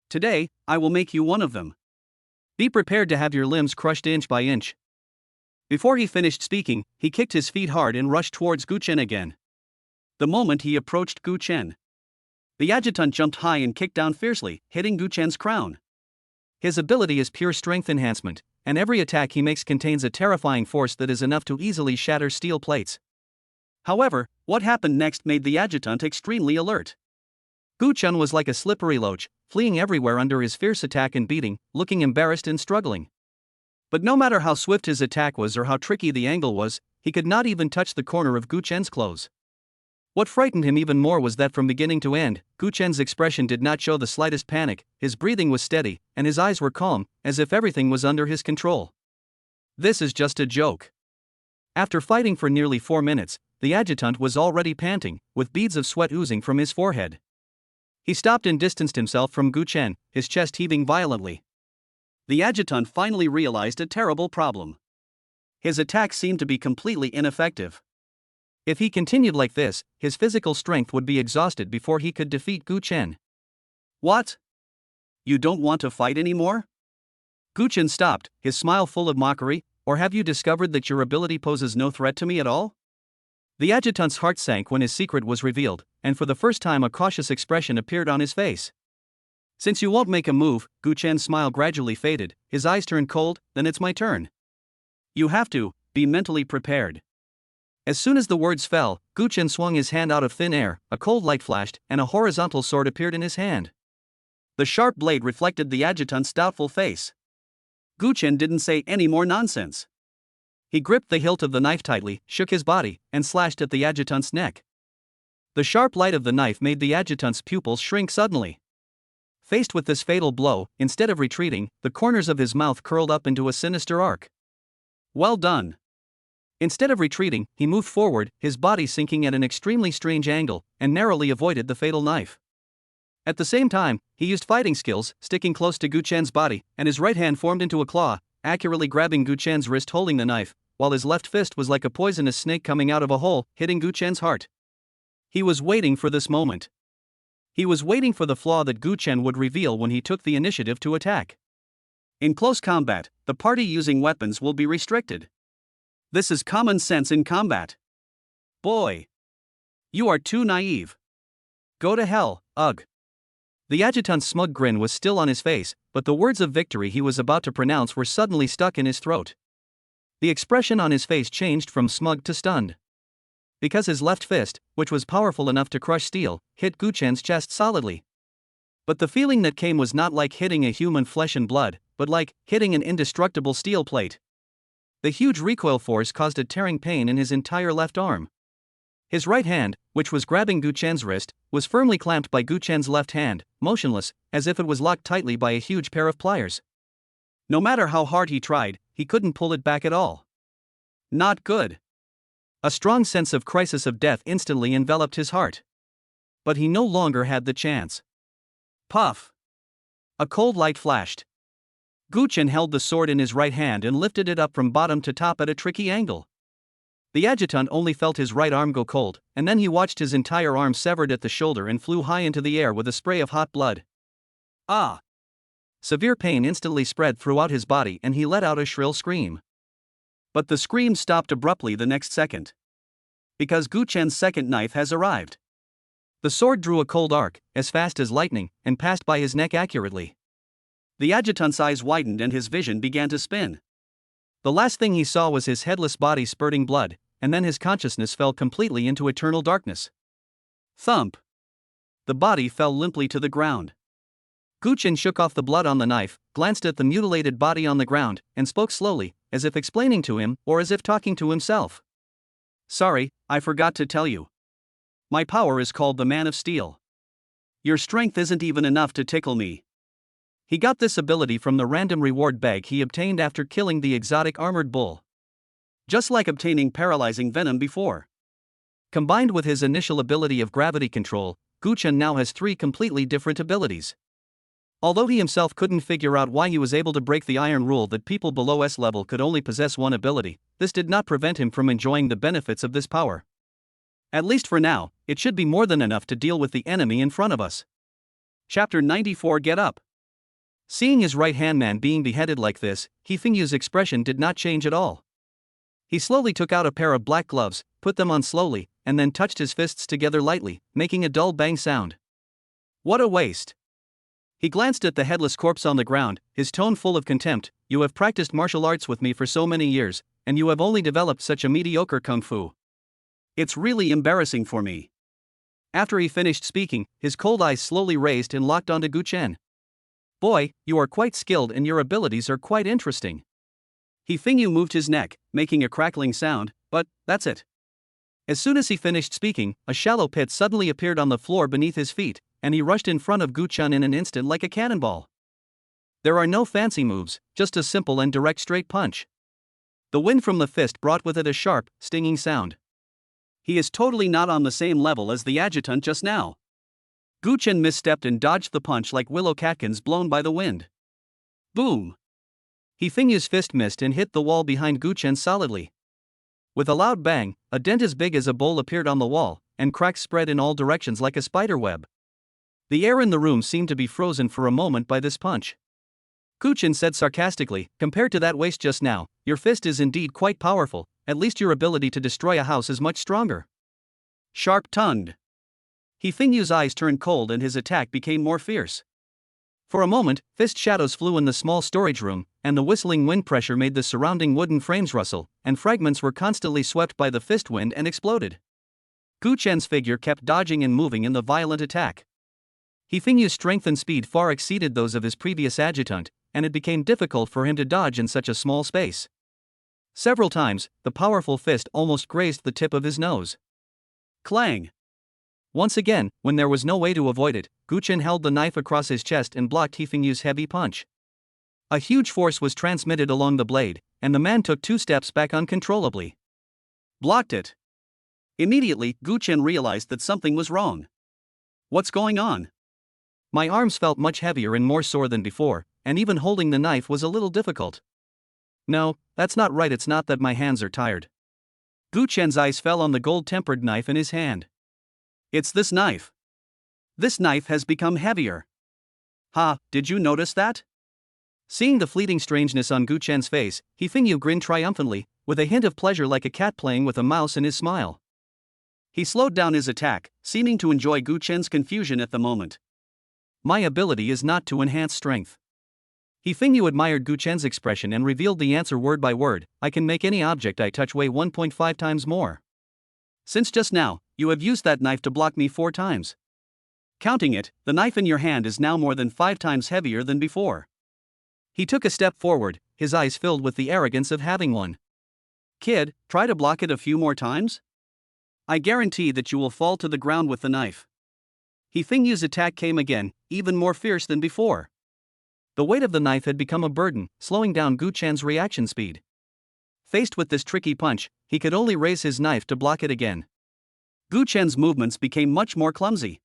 Speaker 1: Today, I will make you one of them. Be prepared to have your limbs crushed inch by inch." Before he finished speaking, he kicked his feet hard and rushed towards Gu Chen again. The moment he approached Gu Chen, the adjutant jumped high and kicked down fiercely, hitting Gu Chen's crown. His ability is pure strength enhancement, and every attack he makes contains a terrifying force that is enough to easily shatter steel plates. However, what happened next made the adjutant extremely alert. Gu Chen was like a slippery loach, fleeing everywhere under his fierce attack and beating, looking embarrassed and struggling. But no matter how swift his attack was or how tricky the angle was, he could not even touch the corner of Gu Chen's clothes. What frightened him even more was that from beginning to end, Gu Chen's expression did not show the slightest panic, his breathing was steady, and his eyes were calm, as if everything was under his control. "This is just a joke." After fighting for nearly 4 minutes, the adjutant was already panting, with beads of sweat oozing from his forehead. He stopped and distanced himself from Gu Chen, his chest heaving violently. The adjutant finally realized a terrible problem. His attack seemed to be completely ineffective. If he continued like this, his physical strength would be exhausted before he could defeat Gu Chen. "What? You don't want to fight anymore?" Gu Chen stopped, his smile full of mockery. "Or have you discovered that your ability poses no threat to me at all?" The adjutant's heart sank when his secret was revealed, and for the first time a cautious expression appeared on his face. "Since you won't make a move," Gu Chen's smile gradually faded, his eyes turned cold. "Then it's my turn. You have to be mentally prepared." As soon as the words fell, Gu Chen swung his hand out of thin air, a cold light flashed, and a horizontal sword appeared in his hand. The sharp blade reflected the adjutant's doubtful face. Gu Chen didn't say any more nonsense. He gripped the hilt of the knife tightly, shook his body, and slashed at the adjutant's neck. The sharp light of the knife made the adjutant's pupils shrink suddenly. Faced with this fatal blow, instead of retreating, the corners of his mouth curled up into a sinister arc. "Well done." Instead of retreating, he moved forward, his body sinking at an extremely strange angle, and narrowly avoided the fatal knife. At the same time, he used fighting skills, sticking close to Gu Chen's body, and his right hand formed into a claw, accurately grabbing Gu Chen's wrist holding the knife, while his left fist was like a poisonous snake coming out of a hole, hitting Gu Chen's heart. He was waiting for this moment. He was waiting for the flaw that Gu Chen would reveal when he took the initiative to attack. In close combat, the party using weapons will be restricted. This is common sense in combat. Boy! You are too naive. Go to hell, ugh. The adjutant's smug grin was still on his face, but the words of victory he was about to pronounce were suddenly stuck in his throat. The expression on his face changed from smug to stunned. Because his left fist, which was powerful enough to crush steel, hit Gu Chen's chest solidly. But the feeling that came was not like hitting a human flesh and blood, but like hitting an indestructible steel plate. The huge recoil force caused a tearing pain in his entire left arm. His right hand, which was grabbing Gu Chen's wrist, was firmly clamped by Gu Chen's left hand, motionless, as if it was locked tightly by a huge pair of pliers. No matter how hard he tried, he couldn't pull it back at all. Not good. A strong sense of crisis of death instantly enveloped his heart. But he no longer had the chance. Puff! A cold light flashed. Gu Chen held the sword in his right hand and lifted it up from bottom to top at a tricky angle. The adjutant only felt his right arm go cold, and then he watched his entire arm severed at the shoulder and flew high into the air with a spray of hot blood. Ah! Severe pain instantly spread throughout his body and he let out a shrill scream. But the scream stopped abruptly the next second. Because Gu Chen's second knife has arrived. The sword drew a cold arc, as fast as lightning, and passed by his neck accurately. The adjutant's eyes widened and his vision began to spin. The last thing he saw was his headless body spurting blood, and then his consciousness fell completely into eternal darkness. Thump! The body fell limply to the ground. Gu Chen shook off the blood on the knife, glanced at the mutilated body on the ground, and spoke slowly, as if explaining to him, or as if talking to himself. Sorry, I forgot to tell you. My power is called the Man of Steel. Your strength isn't even enough to tickle me. He got this ability from the random reward bag he obtained after killing the exotic armored bull. Just like obtaining paralyzing venom before. Combined with his initial ability of gravity control, Gu Chen now has 3 completely different abilities. Although he himself couldn't figure out why he was able to break the iron rule that people below S level could only possess one ability, this did not prevent him from enjoying the benefits of this power. At least for now, it should be more than enough to deal with the enemy in front of us. Chapter 94 Get Up. Seeing his right-hand man being beheaded like this, He Fingyu's expression did not change at all. He slowly took out a pair of black gloves, put them on slowly, and then touched his fists together lightly, making a dull bang sound. What a waste! He glanced at the headless corpse on the ground, his tone full of contempt. You have practiced martial arts with me for so many years, and you have only developed such a mediocre kung fu. It's really embarrassing for me. After he finished speaking, his cold eyes slowly raised and locked onto Gu Chen. Boy, you are quite skilled and your abilities are quite interesting. He Fingyu moved his neck, making a crackling sound, but that's it. As soon as he finished speaking, a shallow pit suddenly appeared on the floor beneath his feet, and he rushed in front of Gu Chen in an instant like a cannonball. There are no fancy moves, just a simple and direct straight punch. The wind from the fist brought with it a sharp, stinging sound. He is totally not on the same level as the adjutant just now. Gu Chen misstepped and dodged the punch like willow catkins blown by the wind. Boom! He Fingyu's fist missed and hit the wall behind Gu Chen solidly. With a loud bang, a dent as big as a bowl appeared on the wall, and cracks spread in all directions like a spider web. The air in the room seemed to be frozen for a moment by this punch. Gu Chen said sarcastically, compared to that waste just now, your fist is indeed quite powerful, at least your ability to destroy a house is much stronger. Sharp-tongued. He Fingyu's eyes turned cold and his attack became more fierce. For a moment, fist shadows flew in the small storage room, and the whistling wind pressure made the surrounding wooden frames rustle, and fragments were constantly swept by the fist wind and exploded. Gu Chen's figure kept dodging and moving in the violent attack. He Fingyu's strength and speed far exceeded those of his previous adjutant, and it became difficult for him to dodge in such a small space. Several times, the powerful fist almost grazed the tip of his nose. Clang! Once again, when there was no way to avoid it, Gu Chen held the knife across his chest and blocked He Fingyu's heavy punch. A huge force was transmitted along the blade, and the man took 2 steps back uncontrollably. Blocked it. Immediately, Gu Chen realized that something was wrong. What's going on? My arms felt much heavier and more sore than before, and even holding the knife was a little difficult. No, that's not right, it's not that my hands are tired. Gu Chen's eyes fell on the gold-tempered knife in his hand. It's this knife. This knife has become heavier. Ha, did you notice that? Seeing the fleeting strangeness on Gu Chen's face, He Fingyu grinned triumphantly, with a hint of pleasure like a cat playing with a mouse in his smile. He slowed down his attack, seeming to enjoy Gu Chen's confusion at the moment. My ability is not to enhance strength. He Fingyu admired Gu Chen's expression and revealed the answer word by word. I can make any object I touch weigh 1.5 times more. Since just now, you have used that knife to block me 4 times. Counting it, the knife in your hand is now more than 5 times heavier than before. He took a step forward, his eyes filled with the arrogance of having one. Kid, try to block it a few more times? I guarantee that you will fall to the ground with the knife. He Fingyu's attack came again, even more fierce than before. The weight of the knife had become a burden, slowing down Gu Chen's reaction speed. Faced with this tricky punch, he could only raise his knife to block it again. Gu Chen's movements became much more clumsy.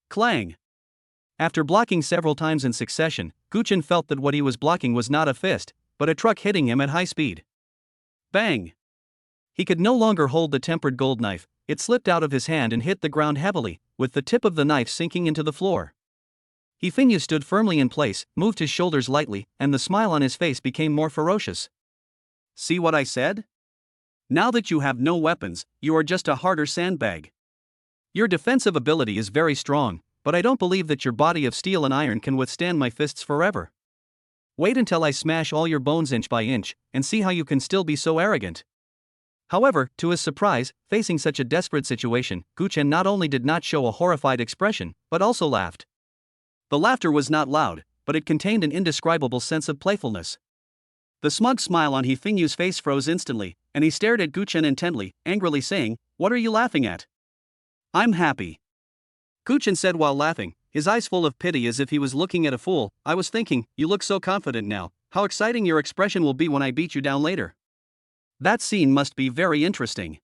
Speaker 1: Clang! After blocking several times in succession, Gu Chen felt that what he was blocking was not a fist, but a truck hitting him at high speed. Bang! He could no longer hold the tempered gold knife, it slipped out of his hand and hit the ground heavily, with the tip of the knife sinking into the floor. Hifengyu stood firmly in place, moved his shoulders lightly, and the smile on his face became more ferocious. See what I said? Now that you have no weapons, you are just a harder sandbag. Your defensive ability is very strong, but I don't believe that your body of steel and iron can withstand my fists forever. Wait until I smash all your bones inch by inch, and see how you can still be so arrogant. However, to his surprise, facing such a desperate situation, Gu Chen not only did not show a horrified expression, but also laughed. The laughter was not loud, but it contained an indescribable sense of playfulness. The smug smile on Hifengyu's face froze instantly, and he stared at Gu Chen intently, angrily saying, "What are you laughing at?" "I'm happy," Gu Chen said while laughing, his eyes full of pity as if he was looking at a fool. "I was thinking, you look so confident now, how exciting your expression will be when I beat you down later. That scene must be very interesting.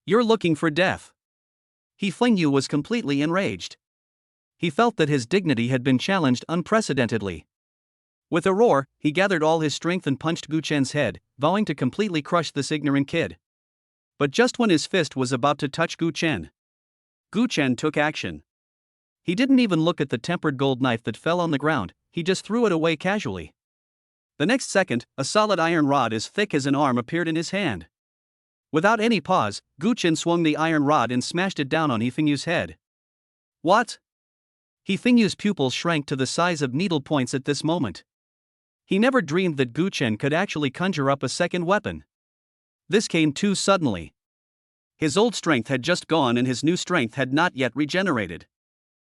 Speaker 1: You're looking for death." Hifengyu was completely enraged. He felt that his dignity had been challenged unprecedentedly. With a roar, he gathered all his strength and punched Gu Chen's head, vowing to completely crush this ignorant kid. But just when his fist was about to touch Gu Chen took action. He didn't even look at the tempered gold knife that fell on the ground, he just threw it away casually. The next second, a solid iron rod as thick as an arm appeared in his hand. Without any pause, Gu Chen swung the iron rod and smashed it down on Hifengyu's head. What? Hifengyu's pupils shrank to the size of needle points at this moment. He never dreamed that Gu Chen could actually conjure up a second weapon. This came too suddenly. His old strength had just gone and his new strength had not yet regenerated.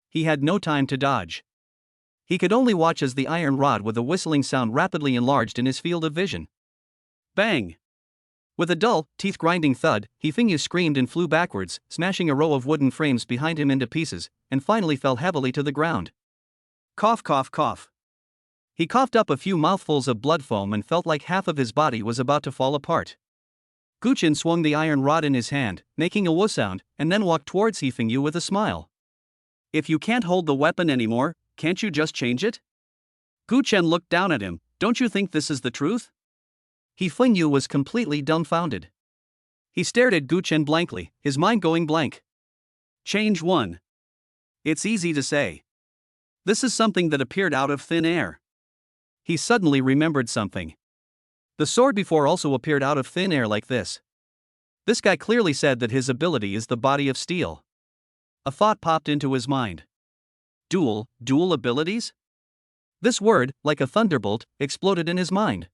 Speaker 1: He had no time to dodge. He could only watch as the iron rod with a whistling sound rapidly enlarged in his field of vision. Bang! With a dull, teeth-grinding thud, Hifengyu screamed and flew backwards, smashing a row of wooden frames behind him into pieces, and finally fell heavily to the ground. Cough, cough, cough. He coughed up a few mouthfuls of blood foam and felt like half of his body was about to fall apart. Gu Chen swung the iron rod in his hand, making a woo sound, and then walked towards Hifengyu with a smile. "If you can't hold the weapon anymore, can't you just change it?" Gu Chen looked down at him. "Don't you think this is the truth?" Hifengyu was completely dumbfounded. He stared at Gu Chen blankly, his mind going blank. Change one. It's easy to say. This is something that appeared out of thin air. He suddenly remembered something. The sword before also appeared out of thin air like this. This guy clearly said that his ability is the body of steel. A thought popped into his mind. Dual abilities? This word, like a thunderbolt, exploded in his mind.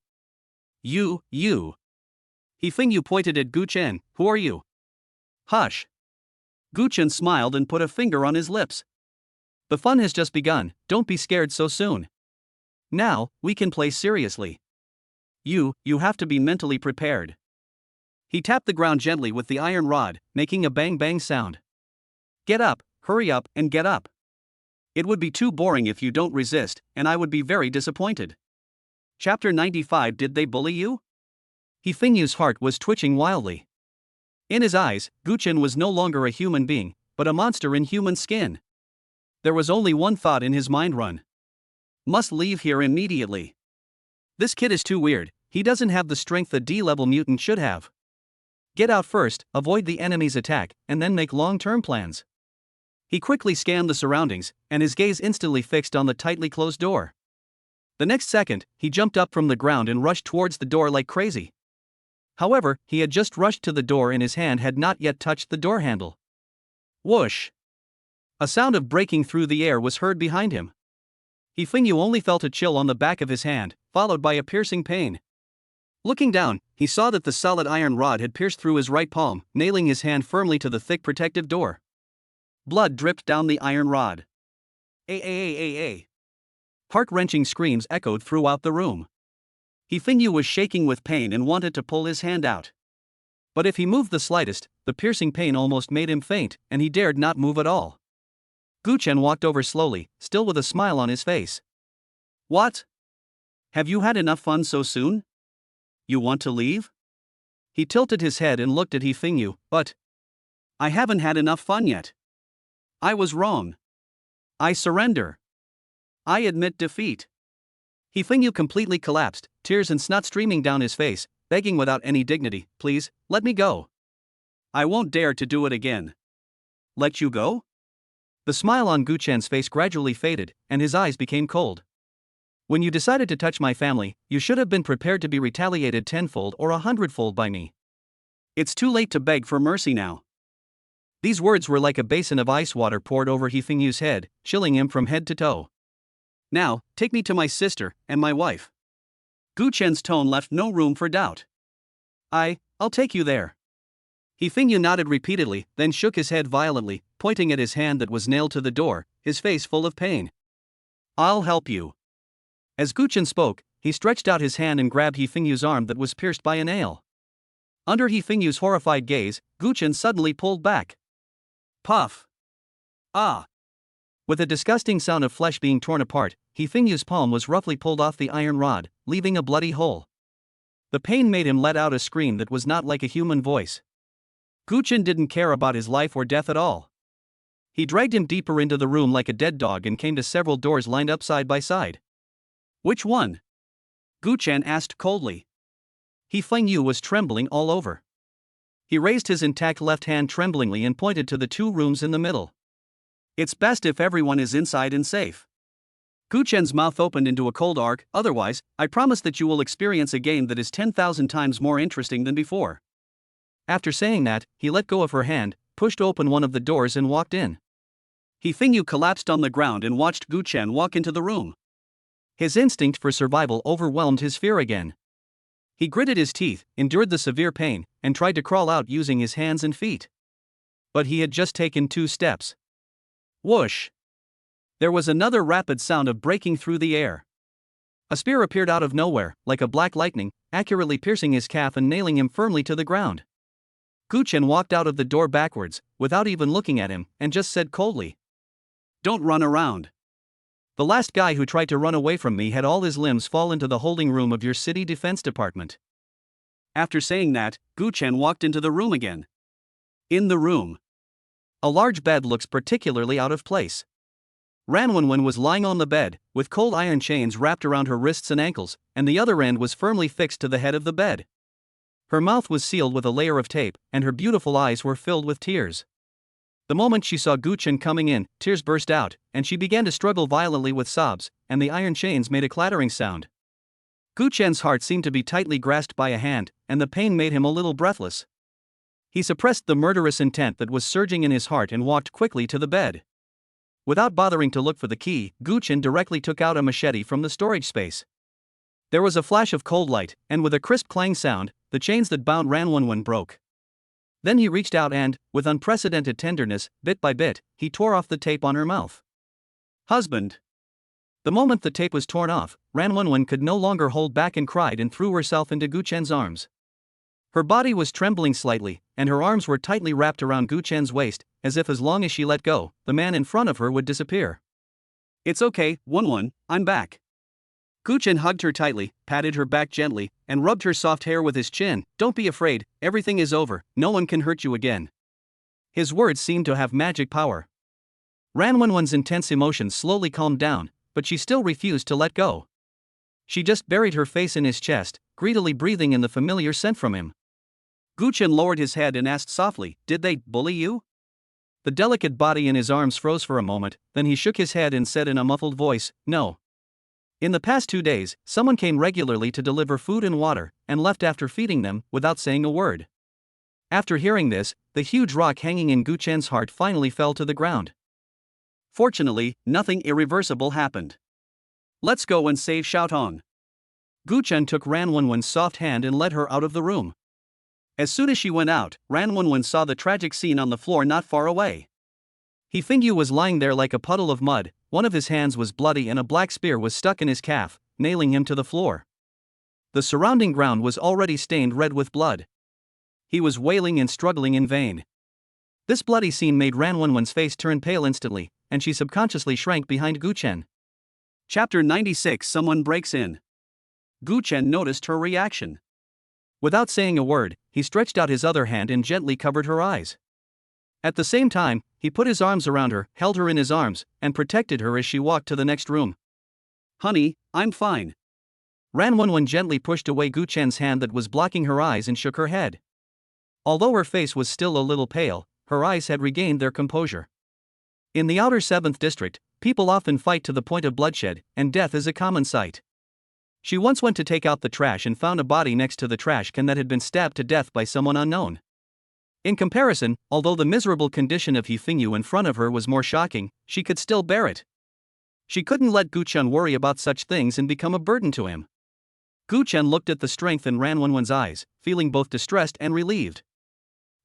Speaker 1: You. Hifengyu pointed at Gu Chen. "Who are you?" "Hush." Gu Chen smiled and put a finger on his lips. "The fun has just begun, don't be scared so soon. Now, we can play seriously. You have to be mentally prepared." He tapped the ground gently with the iron rod, making a bang-bang sound. "Get up, hurry up, and get up. It would be too boring if you don't resist, and I would be very disappointed." Chapter 95. Did they bully you? Hifengyu's heart was twitching wildly. In his eyes, Gu Chen was no longer a human being, but a monster in human skin. There was only one thought in his mind: run. Must leave here immediately. This kid is too weird, he doesn't have the strength a D-level mutant should have. Get out first, avoid the enemy's attack, and then make long-term plans. He quickly scanned the surroundings, and his gaze instantly fixed on the tightly closed door. The next second, he jumped up from the ground and rushed towards the door like crazy. However, he had just rushed to the door and his hand had not yet touched the door handle. Whoosh! A sound of breaking through the air was heard behind him. Hifengyu only felt a chill on the back of his hand, followed by a piercing pain. Looking down, he saw that the solid iron rod had pierced through his right palm, nailing his hand firmly to the thick protective door. Blood dripped down the iron rod. A. Heart-wrenching screams echoed throughout the room. Hifengyu was shaking with pain and wanted to pull his hand out. But if he moved the slightest, the piercing pain almost made him faint, and he dared not move at all. Gu Chen walked over slowly, still with a smile on his face. "What? Have you had enough fun so soon? You want to leave? He tilted his head and looked at He Fingyu, but I haven't had enough fun yet. I was wrong. I surrender. I admit defeat. He Fingyu completely collapsed, tears and snot streaming down his face, begging without any dignity, please, let me go. I won't dare to do it again. Let you go? The smile on Gu Chen's face gradually faded, and his eyes became cold. When you decided to touch my family, you should have been prepared to be retaliated tenfold or 100-fold by me. It's too late to beg for mercy now. These words were like a basin of ice water poured over He Fingyu's head, chilling him from head to toe. Now, take me to my sister and my wife. Gu Chen's tone left no room for doubt. I'll take you there. He Fingyu nodded repeatedly, then shook his head violently, pointing at his hand that was nailed to the door, his face full of pain. I'll help you. As Gu Chen spoke, he stretched out his hand and grabbed He Fingyu's arm that was pierced by a nail. Under He Fingyu's horrified gaze, Gu Chen suddenly pulled back. Puff! Ah! With a disgusting sound of flesh being torn apart, He Fingyu's palm was roughly pulled off the iron rod, leaving a bloody hole. The pain made him let out a scream that was not like a human voice. Gu Chen didn't care about his life or death at all. He dragged him deeper into the room like a dead dog and came to several doors lined up side by side. Which one? Gu Chen asked coldly. He Fingyu was trembling all over. He raised his intact left hand tremblingly and pointed to the two rooms in the middle. It's best if everyone is inside and safe. Gu Chen's mouth opened into a cold arc, otherwise, I promise that you will experience a game that is 10,000 times more interesting than before. After saying that, he let go of her hand, pushed open one of the doors and walked in. He Fingyu collapsed on the ground and watched Gu Chen walk into the room. His instinct for survival overwhelmed his fear again. He gritted his teeth, endured the severe pain, and tried to crawl out using his hands and feet. But he had just taken 2 steps. Whoosh! There was another rapid sound of breaking through the air. A spear appeared out of nowhere, like a black lightning, accurately piercing his calf and nailing him firmly to the ground. Gu Chen walked out of the door backwards, without even looking at him, and just said coldly, "Don't run around. The last guy who tried to run away from me had all his limbs fall into the holding room of your city defense department." After saying that, Gu Chen walked into the room again. In the room, a large bed looks particularly out of place. Ran Wenwen was lying on the bed, with cold iron chains wrapped around her wrists and ankles, and the other end was firmly fixed to the head of the bed. Her mouth was sealed with a layer of tape, and her beautiful eyes were filled with tears. The moment she saw Gu Chen coming in, tears burst out, and she began to struggle violently with sobs, and the iron chains made a clattering sound. Gu Chen's heart seemed to be tightly grasped by a hand, and the pain made him a little breathless. He suppressed the murderous intent that was surging in his heart and walked quickly to the bed. Without bothering to look for the key, Gu Chen directly took out a machete from the storage space. There was a flash of cold light, and with a crisp clang sound, the chains that bound Ran Wenwen broke. Then he reached out and, with unprecedented tenderness, bit by bit, he tore off the tape on her mouth. Husband! The moment the tape was torn off, Ran Wenwen could no longer hold back and cried and threw herself into Gu Chen's arms. Her body was trembling slightly, and her arms were tightly wrapped around Gu Chen's waist, as if as long as she let go, the man in front of her would disappear. It's okay, Wenwen, I'm back. Gu Chen hugged her tightly, patted her back gently, and rubbed her soft hair with his chin. Don't be afraid, everything is over, no one can hurt you again. His words seemed to have magic power. Ran Wenwen's intense emotions slowly calmed down, but she still refused to let go. She just buried her face in his chest, greedily breathing in the familiar scent from him. Gu Chen lowered his head and asked softly, "Did they bully you?" The delicate body in his arms froze for a moment, then he shook his head and said in a muffled voice, "No. In the past 2 days, someone came regularly to deliver food and water, and left after feeding them, without saying a word." After hearing this, the huge rock hanging in Gu Chen's heart finally fell to the ground. Fortunately, nothing irreversible happened. Let's go and save Xiaotong. Gu Chen took Ran Wenwen's soft hand and led her out of the room. As soon as she went out, Ran Wenwen saw the tragic scene on the floor not far away. He Fingyu was lying there like a puddle of mud, one of his hands was bloody and a black spear was stuck in his calf, nailing him to the floor. The surrounding ground was already stained red with blood. He was wailing and struggling in vain. This bloody scene made Ran Wenwen's face turn pale instantly, and she subconsciously shrank behind Gu Chen. Chapter 96. Someone breaks in. Gu Chen noticed her reaction. Without saying a word, he stretched out his other hand and gently covered her eyes. At the same time, he put his arms around her, held her in his arms, and protected her as she walked to the next room. "Honey, I'm fine." Ranwanwan gently pushed away Gu Chen's hand that was blocking her eyes and shook her head. Although her face was still a little pale, her eyes had regained their composure. In the outer 7th district, people often fight to the point of bloodshed, and death is a common sight. She once went to take out the trash and found a body next to the trash can that had been stabbed to death by someone unknown. In comparison, although the miserable condition of He Fingyu in front of her was more shocking, she could still bear it. She couldn't let Gu Chen worry about such things and become a burden to him. Gu Chen looked at the strength in Ranwanwan's eyes, feeling both distressed and relieved.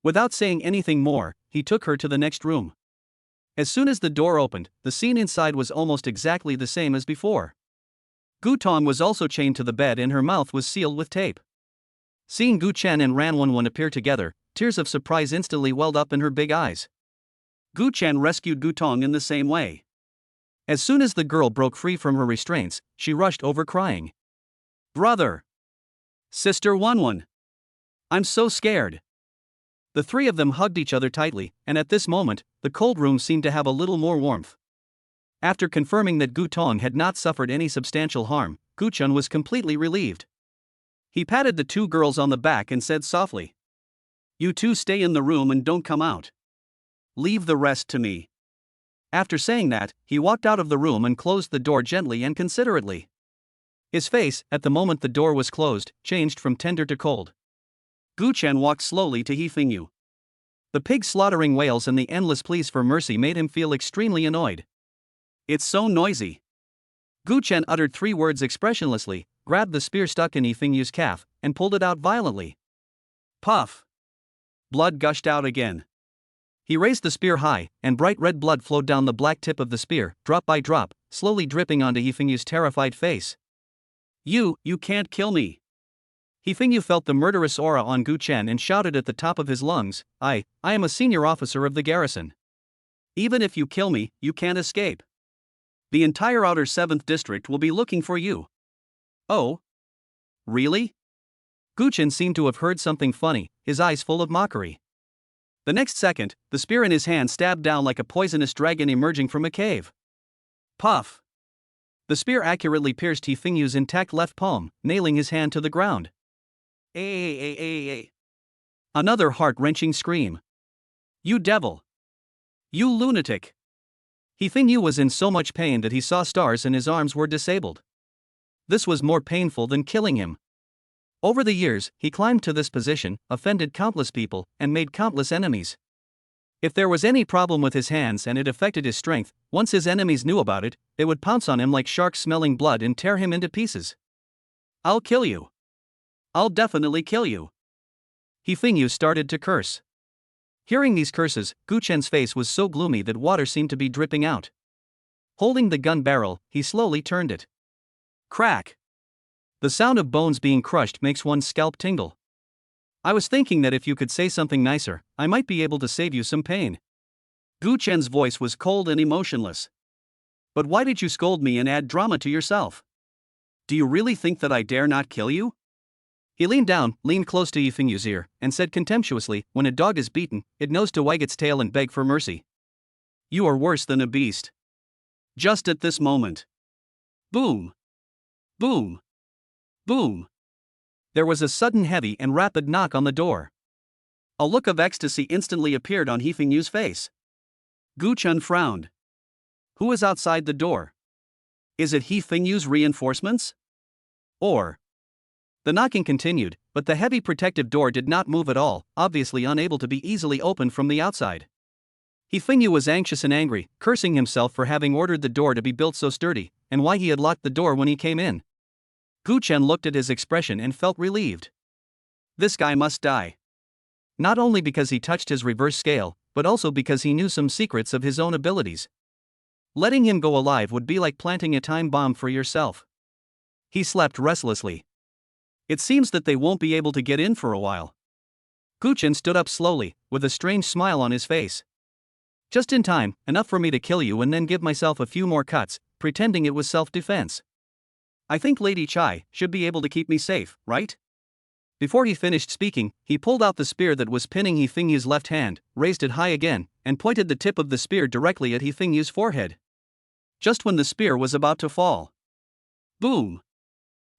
Speaker 1: Without saying anything more, he took her to the next room. As soon as the door opened, the scene inside was almost exactly the same as before. Gu Tong was also chained to the bed and her mouth was sealed with tape. Seeing Gu Chen and Ranwanwan appear together, tears of surprise instantly welled up in her big eyes. Gu Chen rescued Gu Tong in the same way. As soon as the girl broke free from her restraints, she rushed over crying. "Brother! Sister Wanwan! I'm so scared!" The three of them hugged each other tightly, and at this moment, the cold room seemed to have a little more warmth. After confirming that Gu Tong had not suffered any substantial harm, Gu Chen was completely relieved. He patted the two girls on the back and said softly, "You two stay in the room and don't come out. Leave the rest to me." After saying that, he walked out of the room and closed the door gently and considerately. His face, at the moment the door was closed, changed from tender to cold. Gu Chen walked slowly to He Fingyu. The pig slaughtering wails and the endless pleas for mercy made him feel extremely annoyed. "It's so noisy." Gu Chen uttered 3 words expressionlessly, grabbed the spear stuck in He Fingyu's calf, and pulled it out violently. Puff! Blood gushed out again. He raised the spear high, and bright red blood flowed down the black tip of the spear, drop by drop, slowly dripping onto He Fingyu's terrified face. You can't kill me." He Fingyu felt the murderous aura on Gu Chen and shouted at the top of his lungs, I am a senior officer of the garrison. Even if you kill me, you can't escape. The entire outer 7th district will be looking for you." "Oh? Really?" Gu Chen seemed to have heard something funny, his eyes full of mockery. The next second, the spear in his hand stabbed down like a poisonous dragon emerging from a cave. Puff! The spear accurately pierced He Fingyu's intact left palm, nailing his hand to the ground. Another heart-wrenching scream. "You devil! You lunatic!" He Fingyu was in so much pain that he saw stars and his arms were disabled. This was more painful than killing him. Over the years, he climbed to this position, offended countless people, and made countless enemies. If there was any problem with his hands and it affected his strength, once his enemies knew about it, they would pounce on him like sharks smelling blood and tear him into pieces. "I'll kill you. I'll definitely kill you." He Fingyu started to curse. Hearing these curses, Gu Chen's face was so gloomy that water seemed to be dripping out. Holding the gun barrel, he slowly turned it. Crack! The sound of bones being crushed makes one's scalp tingle. "I was thinking that if you could say something nicer, I might be able to save you some pain." Gu Chen's voice was cold and emotionless. "But why did you scold me and add drama to yourself? Do you really think that I dare not kill you?" He leaned close to He Fingyu's ear, and said contemptuously, "When a dog is beaten, it knows to wag its tail and beg for mercy. You are worse than a beast." Just at this moment. Boom! Boom! Boom! There was a sudden heavy and rapid knock on the door. A look of ecstasy instantly appeared on He Fingyu's face. Gu Chen frowned. Who is outside the door? Is it He Fingyu's reinforcements? Or? The knocking continued, but the heavy protective door did not move at all, obviously unable to be easily opened from the outside. He Fingyu was anxious and angry, cursing himself for having ordered the door to be built so sturdy, and why he had locked the door when he came in. Gu Chen looked at his expression and felt relieved. This guy must die. Not only because he touched his reverse scale, but also because he knew some secrets of his own abilities. Letting him go alive would be like planting a time bomb for yourself. He slept restlessly. It seems that they won't be able to get in for a while. Gu Chen stood up slowly, with a strange smile on his face. Just in time, enough for me to kill you and then give myself a few more cuts, pretending it was self-defense. I think Lady Chai should be able to keep me safe, right? Before he finished speaking, he pulled out the spear that was pinning He Fengyu's left hand, raised it high again, and pointed the tip of the spear directly at He Fengyu's forehead. Just when the spear was about to fall. Boom!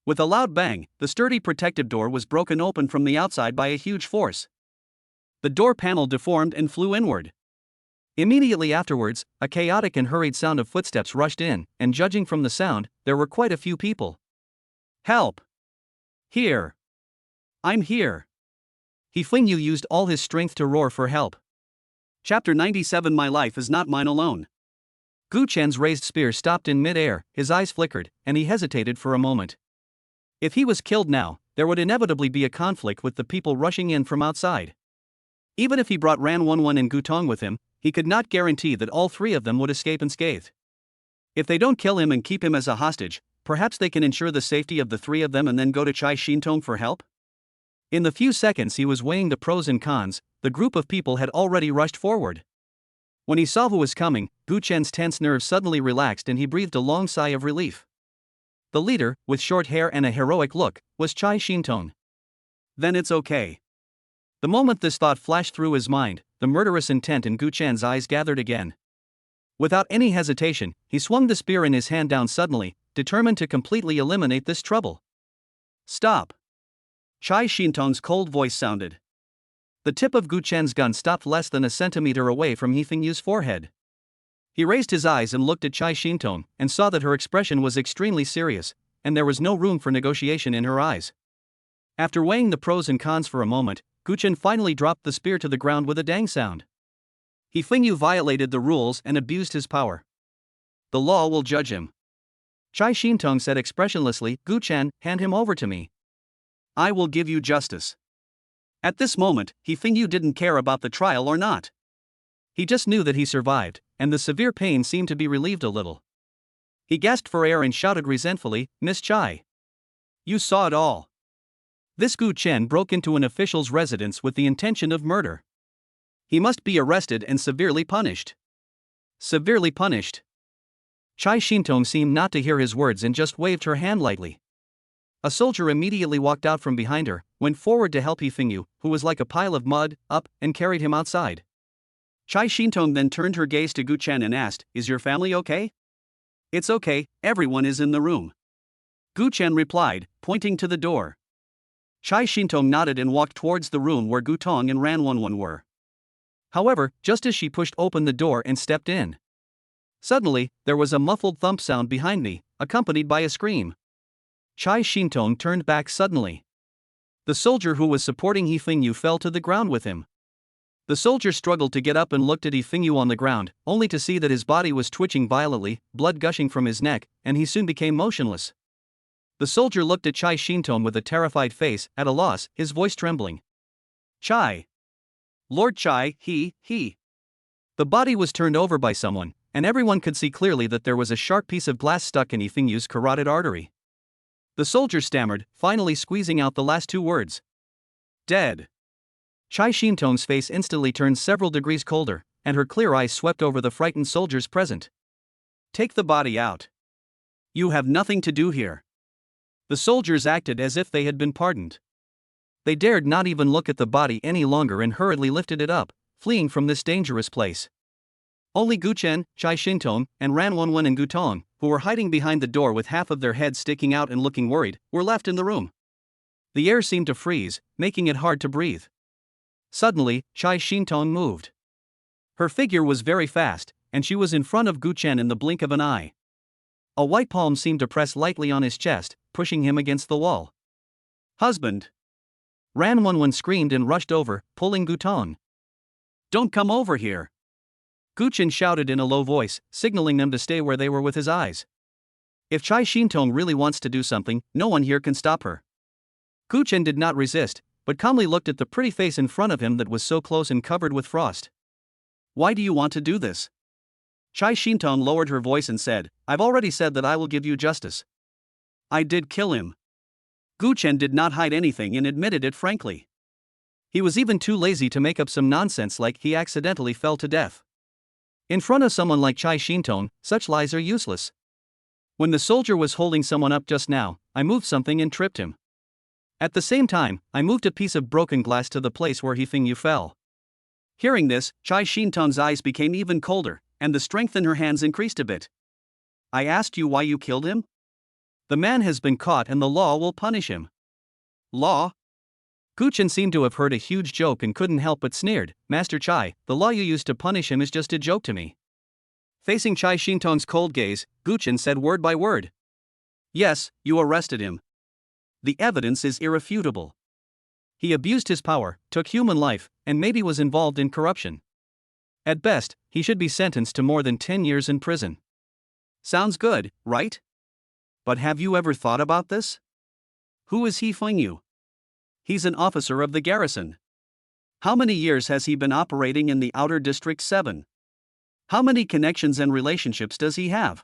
Speaker 1: With a loud bang, the sturdy protective door was broken open from the outside by a huge force. The door panel deformed and flew inward. Immediately afterwards, a chaotic and hurried sound of footsteps rushed in, and judging from the sound, there were quite a few people. Help! Here! I'm here! He Fengyu used all his strength to roar for help. Chapter 97. My life is not mine alone. Gu Chen's raised spear stopped in mid-air, his eyes flickered, and he hesitated for a moment. If he was killed now, there would inevitably be a conflict with the people rushing in from outside. Even if he brought Ran Wonwon and Gutong with him, he could not guarantee that all three of them would escape unscathed. If they don't kill him and keep him as a hostage, perhaps they can ensure the safety of the three of them and then go to Chai Shintong for help? In the few seconds he was weighing the pros and cons, the group of people had already rushed forward. When he saw who was coming, Gu Chen's tense nerves suddenly relaxed and he breathed a long sigh of relief. The leader, with short hair and a heroic look, was Chai Shintong. Then it's okay. The moment this thought flashed through his mind, the murderous intent in Gu Chen's eyes gathered again. Without any hesitation, he swung the spear in his hand down suddenly, determined to completely eliminate this trouble. Stop! Chai Shintong's cold voice sounded. The tip of Gu Chen's gun stopped less than a centimeter away from He Fengyu's forehead. He raised his eyes and looked at Chai Shintong, and saw that her expression was extremely serious, and there was no room for negotiation in her eyes. After weighing the pros and cons for a moment, Gu Chen finally dropped the spear to the ground with a dang sound. He Fengyu violated the rules and abused his power. The law will judge him. Chai Shintong said expressionlessly, Gu Chen, hand him over to me. I will give you justice. At this moment, He Fengyu didn't care about the trial or not. He just knew that he survived, and the severe pain seemed to be relieved a little. He gasped for air and shouted resentfully, Miss Chai. You saw it all. This Gu Chen broke into an official's residence with the intention of murder. He must be arrested and severely punished. Severely punished. Chai Shintong seemed not to hear his words and just waved her hand lightly. A soldier immediately walked out from behind her, went forward to help He Fengyu, who was like a pile of mud, up, and carried him outside. Chai Shintong then turned her gaze to Gu Chen and asked, Is your family okay? It's okay, everyone is in the room. Gu Chen replied, pointing to the door. Chai Shintong nodded and walked towards the room where Gutong and Ran Wonwon were. However, just as she pushed open the door and stepped in, suddenly, there was a muffled thump sound behind me, accompanied by a scream. Chai Shintong turned back suddenly. The soldier who was supporting He Fengyu fell to the ground with him. The soldier struggled to get up and looked at He Fengyu on the ground, only to see that his body was twitching violently, blood gushing from his neck, and he soon became motionless. The soldier looked at Chai Shintong with a terrified face, at a loss, his voice trembling. Chai. Lord Chai, he. The body was turned over by someone, and everyone could see clearly that there was a sharp piece of glass stuck in He Fengyu's carotid artery. The soldier stammered, finally squeezing out the last two words. Dead. Chai Shintong's face instantly turned several degrees colder, and her clear eyes swept over the frightened soldiers present. Take the body out. You have nothing to do here. The soldiers acted as if they had been pardoned. They dared not even look at the body any longer and hurriedly lifted it up, fleeing from this dangerous place. Only Gu Chen, Chai Shintong, and Ran Wonwon and Gutong, who were hiding behind the door with half of their heads sticking out and looking worried, were left in the room. The air seemed to freeze, making it hard to breathe. Suddenly, Chai Shintong moved. Her figure was very fast, and she was in front of Gu Chen in the blink of an eye. A white palm seemed to press lightly on his chest, pushing him against the wall. Husband! Ran Wonwon screamed and rushed over, pulling Gutong. Don't come over here! Gu Chen shouted in a low voice, signaling them to stay where they were with his eyes. If Chai Shintong really wants to do something, no one here can stop her. Gu Chen did not resist, but calmly looked at the pretty face in front of him that was so close and covered with frost. Why do you want to do this? Chai Shintong lowered her voice and said, I've already said that I will give you justice. I did kill him. Gu Chen did not hide anything and admitted it frankly. He was even too lazy to make up some nonsense like he accidentally fell to death. In front of someone like Chai Shintong, such lies are useless. When the soldier was holding someone up just now, I moved something and tripped him. At the same time, I moved a piece of broken glass to the place where you fell. Hearing this, Chai Shintong's eyes became even colder, and the strength in her hands increased a bit. I asked you why you killed him? The man has been caught and the law will punish him. Law? Guchen seemed to have heard a huge joke and couldn't help but sneered. Master Chai, the law you used to punish him is just a joke to me. Facing Chai Shintong's cold gaze, Guchen said word by word. Yes, you arrested him. The evidence is irrefutable. He abused his power, took human life, and maybe was involved in corruption. At best, he should be sentenced to more than 10 years in prison. Sounds good, right? But have you ever thought about this? Who is he Feng Yu? He's an officer of the garrison. How many years has he been operating in the Outer District 7? How many connections and relationships does he have?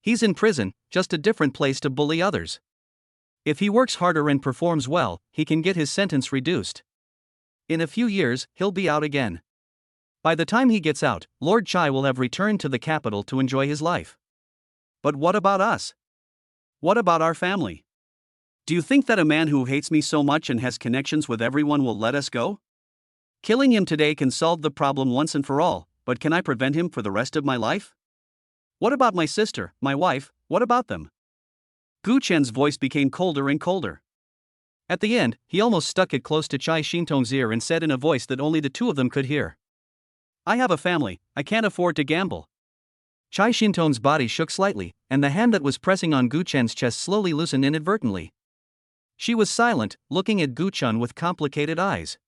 Speaker 1: He's in prison, just a different place to bully others. If he works harder and performs well, he can get his sentence reduced. In a few years, he'll be out again. By the time he gets out, Lord Chai will have returned to the capital to enjoy his life. But what about us? What about our family? Do you think that a man who hates me so much and has connections with everyone will let us go? Killing him today can solve the problem once and for all, but can I prevent him for the rest of my life? What about my sister, my wife, what about them? Gu Chen's voice became colder and colder. At the end, he almost stuck it close to Chai Shintong's ear and said in a voice that only the two of them could hear. I have a family, I can't afford to gamble. Chai Shintong's body shook slightly, and the hand that was pressing on Gu Chen's chest slowly loosened inadvertently. She was silent, looking at Gu Chen with complicated eyes.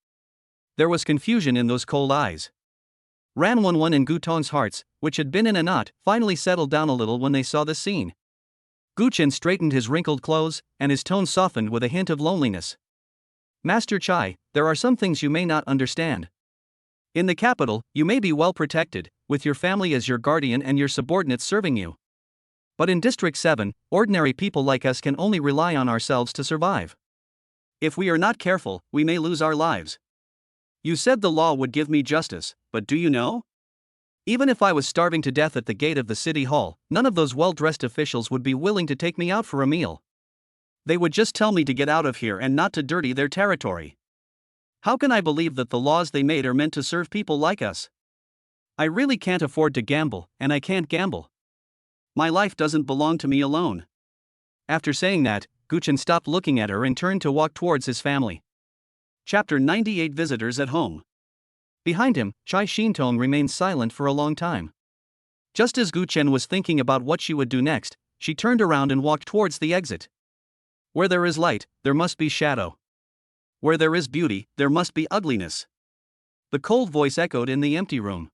Speaker 1: There was confusion in those cold eyes. Ran Wenwen and Gu Tong's hearts, which had been in a knot, finally settled down a little when they saw the scene. Gu Chen straightened his wrinkled clothes, and his tone softened with a hint of loneliness. Master Chai, there are some things you may not understand. In the capital, you may be well protected, with your family as your guardian and your subordinates serving you. But in District 7, ordinary people like us can only rely on ourselves to survive. If we are not careful, we may lose our lives. You said the law would give me justice, but do you know? Even if I was starving to death at the gate of the city hall, none of those well-dressed officials would be willing to take me out for a meal. They would just tell me to get out of here and not to dirty their territory. How can I believe that the laws they made are meant to serve people like us? I really can't afford to gamble, and I can't gamble. My life doesn't belong to me alone. After saying that, Gu Chen stopped looking at her and turned to walk towards his family. Chapter 98 Visitors at Home. Behind him, Chai Shintong remained silent for a long time. Just as Gu Chen was thinking about what she would do next, she turned around and walked towards the exit. Where there is light, there must be shadow. Where there is beauty, there must be ugliness. The cold voice echoed in the empty room.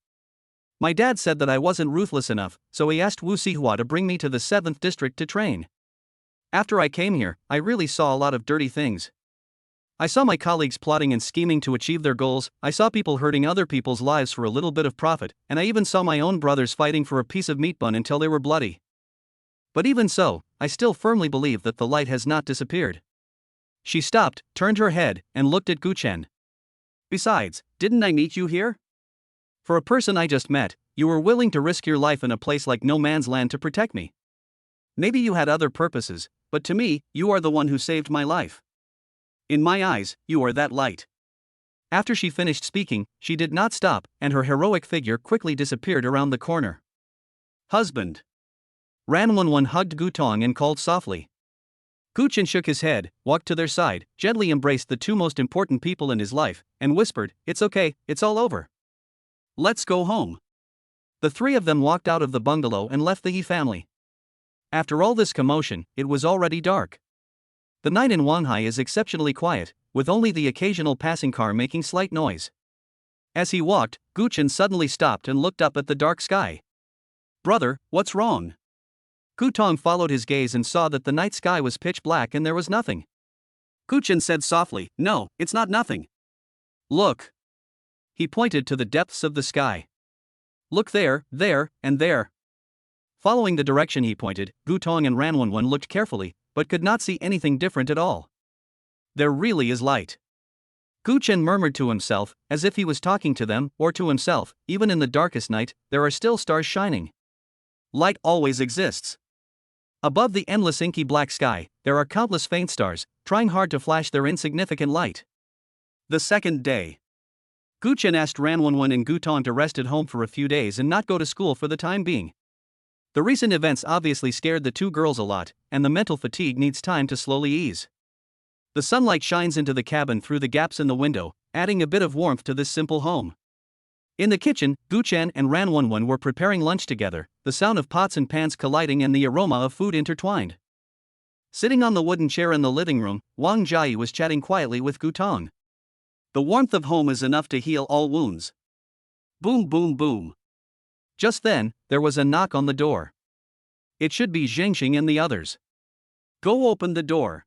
Speaker 1: My dad said that I wasn't ruthless enough, so he asked Wu Sihua to bring me to the 7th district to train. After I came here, I really saw a lot of dirty things. I saw my colleagues plotting and scheming to achieve their goals, I saw people hurting other people's lives for a little bit of profit, and I even saw my own brothers fighting for a piece of meat bun until they were bloody. But even so, I still firmly believe that the light has not disappeared. She stopped, turned her head, and looked at Gu Chen. Besides, didn't I meet you here? For a person I just met, you were willing to risk your life in a place like no man's land to protect me. Maybe you had other purposes, but to me, you are the one who saved my life. In my eyes, you are that light. After she finished speaking, she did not stop, and her heroic figure quickly disappeared around the corner. Husband. Ran Wenwen hugged Gu Tong and called softly. Gu Chen shook his head, walked to their side, gently embraced the two most important people in his life, and whispered, "It's okay, it's all over. Let's go home." The three of them walked out of the bungalow and left the Yi family. After all this commotion, it was already dark. The night in Wanhai is exceptionally quiet, with only the occasional passing car making slight noise. As he walked, Gu Chen suddenly stopped and looked up at the dark sky. "Brother, what's wrong?" Gu Tong followed his gaze and saw that the night sky was pitch black and there was nothing. Gu Chen said softly, "No, it's not nothing. Look." He pointed to the depths of the sky. "Look there, there, and there." Following the direction he pointed, Gu Tong and Ran Wenwen looked carefully, but could not see anything different at all. There really is light. Gu Chen murmured to himself, as if he was talking to them, or to himself, even in the darkest night, there are still stars shining. Light always exists. Above the endless inky black sky, there are countless faint stars, trying hard to flash their insignificant light. The second day. Gu Chen asked Ranwenwen and Gu Tong to rest at home for a few days and not go to school for the time being. The recent events obviously scared the two girls a lot, and the mental fatigue needs time to slowly ease. The sunlight shines into the cabin through the gaps in the window, adding a bit of warmth to this simple home. In the kitchen, Gu Chen and Ranwenwen were preparing lunch together, the sound of pots and pans colliding and the aroma of food intertwined. Sitting on the wooden chair in the living room, Wang Jiayi was chatting quietly with Gu Tong. The warmth of home is enough to heal all wounds. Boom boom boom. Just then, there was a knock on the door. It should be Zhengxing and the others. Go open the door.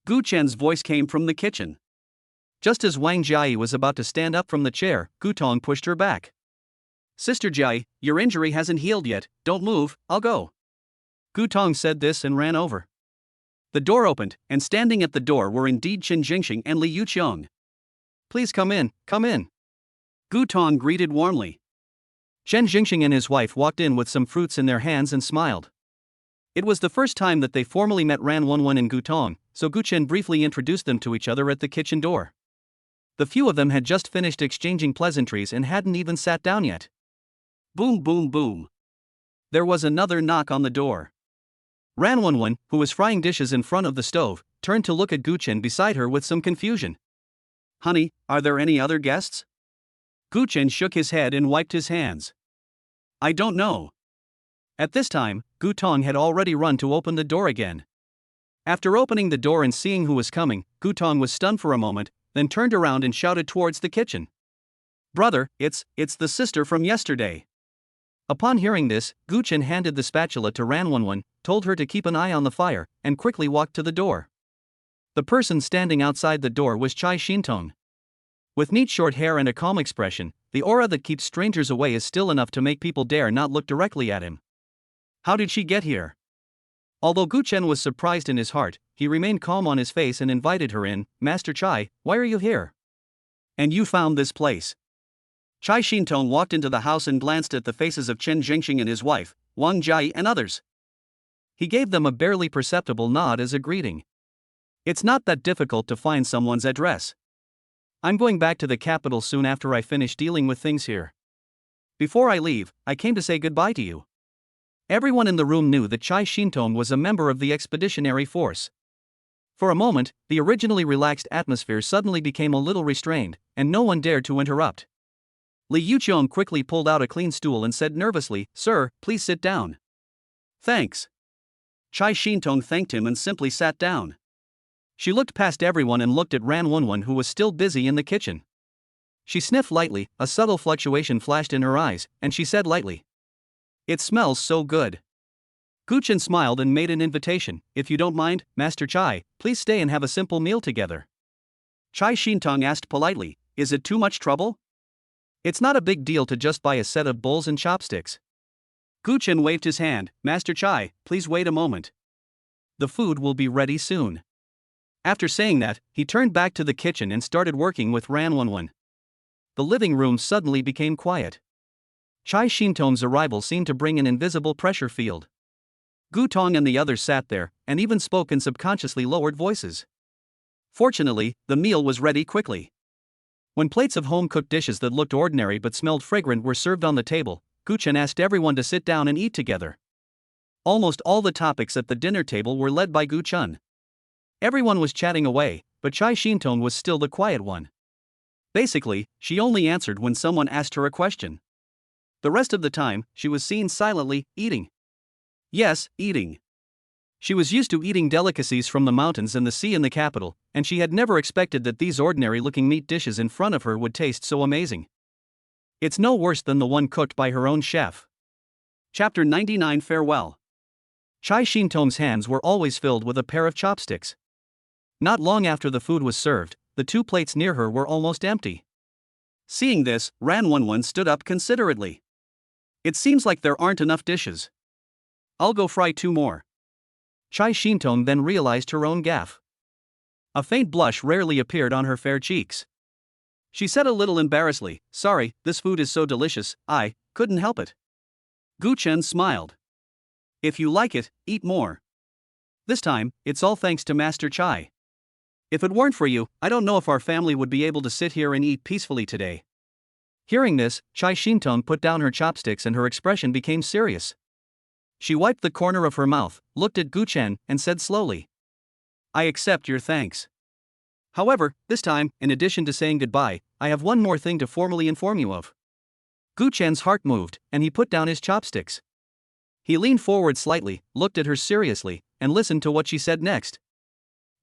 Speaker 1: Gu Chen's voice came from the kitchen. Just as Wang Jiayi was about to stand up from the chair, Gu Tong pushed her back. Sister Jiayi, your injury hasn't healed yet, don't move, I'll go. Gu Tong said this and ran over. The door opened, and standing at the door were indeed Chen Jingxing and Li Yuqiong. Please come in, come in. Gu Tong greeted warmly. Chen Jingxing and his wife walked in with some fruits in their hands and smiled. It was the first time that they formally met Ranwenwen and Gu Tong, so Gu Chen briefly introduced them to each other at the kitchen door. The few of them had just finished exchanging pleasantries and hadn't even sat down yet. Boom boom boom. There was another knock on the door. Ranwenwen, who was frying dishes in front of the stove, turned to look at Gu Chen beside her with some confusion. Honey, are there any other guests? Gu Chen shook his head and wiped his hands. I don't know. At this time, Gu Tong had already run to open the door again. After opening the door and seeing who was coming, Gu Tong was stunned for a moment, then turned around and shouted towards the kitchen. Brother, it's the sister from yesterday. Upon hearing this, Gu Chen handed the spatula to Ranwenwen, told her to keep an eye on the fire, and quickly walked to the door. The person standing outside the door was Chai Shintong. With neat short hair and a calm expression, the aura that keeps strangers away is still enough to make people dare not look directly at him. How did she get here? Although Gu Chen was surprised in his heart, he remained calm on his face and invited her in. Master Chai, why are you here? And you found this place. Chai Shintong walked into the house and glanced at the faces of Chen Jingxing and his wife, Wang Jiayi and others. He gave them a barely perceptible nod as a greeting. It's not that difficult to find someone's address. I'm going back to the capital soon after I finish dealing with things here. Before I leave, I came to say goodbye to you. Everyone in the room knew that Chai Shintong was a member of the expeditionary force. For a moment, the originally relaxed atmosphere suddenly became a little restrained, and no one dared to interrupt. Li Yuqiong quickly pulled out a clean stool and said nervously, Sir, please sit down. Thanks. Chai Shintong thanked him and simply sat down. She looked past everyone and looked at Ranwenwen, who was still busy in the kitchen. She sniffed lightly, a subtle fluctuation flashed in her eyes, and she said lightly, It smells so good. Gu Chen smiled and made an invitation. If you don't mind, Master Chai, please stay and have a simple meal together. Chai Shintong asked politely, Is it too much trouble? It's not a big deal to just buy a set of bowls and chopsticks. Gu Chen waved his hand. Master Chai, please wait a moment. The food will be ready soon. After saying that, he turned back to the kitchen and started working with Ranwenwen. The living room suddenly became quiet. Chai Shintong's arrival seemed to bring an invisible pressure field. Gu Tong and the others sat there, and even spoke in subconsciously lowered voices. Fortunately, the meal was ready quickly. When plates of home-cooked dishes that looked ordinary but smelled fragrant were served on the table, Gu Chen asked everyone to sit down and eat together. Almost all the topics at the dinner table were led by Gu Chen. Everyone was chatting away, but Chai Shintong was still the quiet one. Basically, she only answered when someone asked her a question. The rest of the time, she was seen silently eating. Yes, eating. She was used to eating delicacies from the mountains and the sea in the capital, and she had never expected that these ordinary-looking meat dishes in front of her would taste so amazing. It's no worse than the one cooked by her own chef. Chapter 99 Farewell. Chai Shintong's hands were always filled with a pair of chopsticks. Not long after the food was served, the two plates near her were almost empty. Seeing this, Ranwenwen stood up considerately. It seems like there aren't enough dishes. I'll go fry 2 more. Chai Shintong then realized her own gaffe. A faint blush rarely appeared on her fair cheeks. She said a little embarrassedly, Sorry, this food is so delicious, I couldn't help it. Gu Chen smiled. If you like it, eat more. This time, it's all thanks to Master Chai. If it weren't for you, I don't know if our family would be able to sit here and eat peacefully today. Hearing this, Chai Shintong put down her chopsticks and her expression became serious. She wiped the corner of her mouth, looked at Gu Chen, and said slowly, I accept your thanks. However, this time, in addition to saying goodbye, I have one more thing to formally inform you of. Gu Chen's heart moved, and he put down his chopsticks. He leaned forward slightly, looked at her seriously, and listened to what she said next.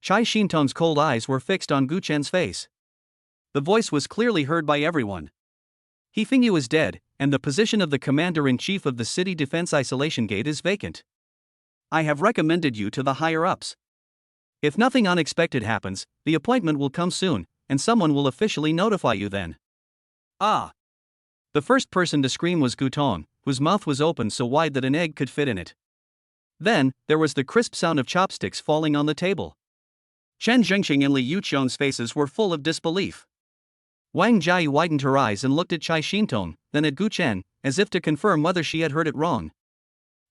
Speaker 1: Chai Shintong's cold eyes were fixed on Gu Chen's face. The voice was clearly heard by everyone. He Fingyu is dead, and the position of the commander-in-chief of the city defense isolation gate is vacant. I have recommended you to the higher-ups. If nothing unexpected happens, the appointment will come soon, and someone will officially notify you then. Ah! The first person to scream was Gu Tong, whose mouth was open so wide that an egg could fit in it. Then, there was the crisp sound of chopsticks falling on the table. Chen Zhengxing and Li Yuqiong's faces were full of disbelief. Wang Jiayi widened her eyes and looked at Chai Shintong, then at Gu Chen, as if to confirm whether she had heard it wrong.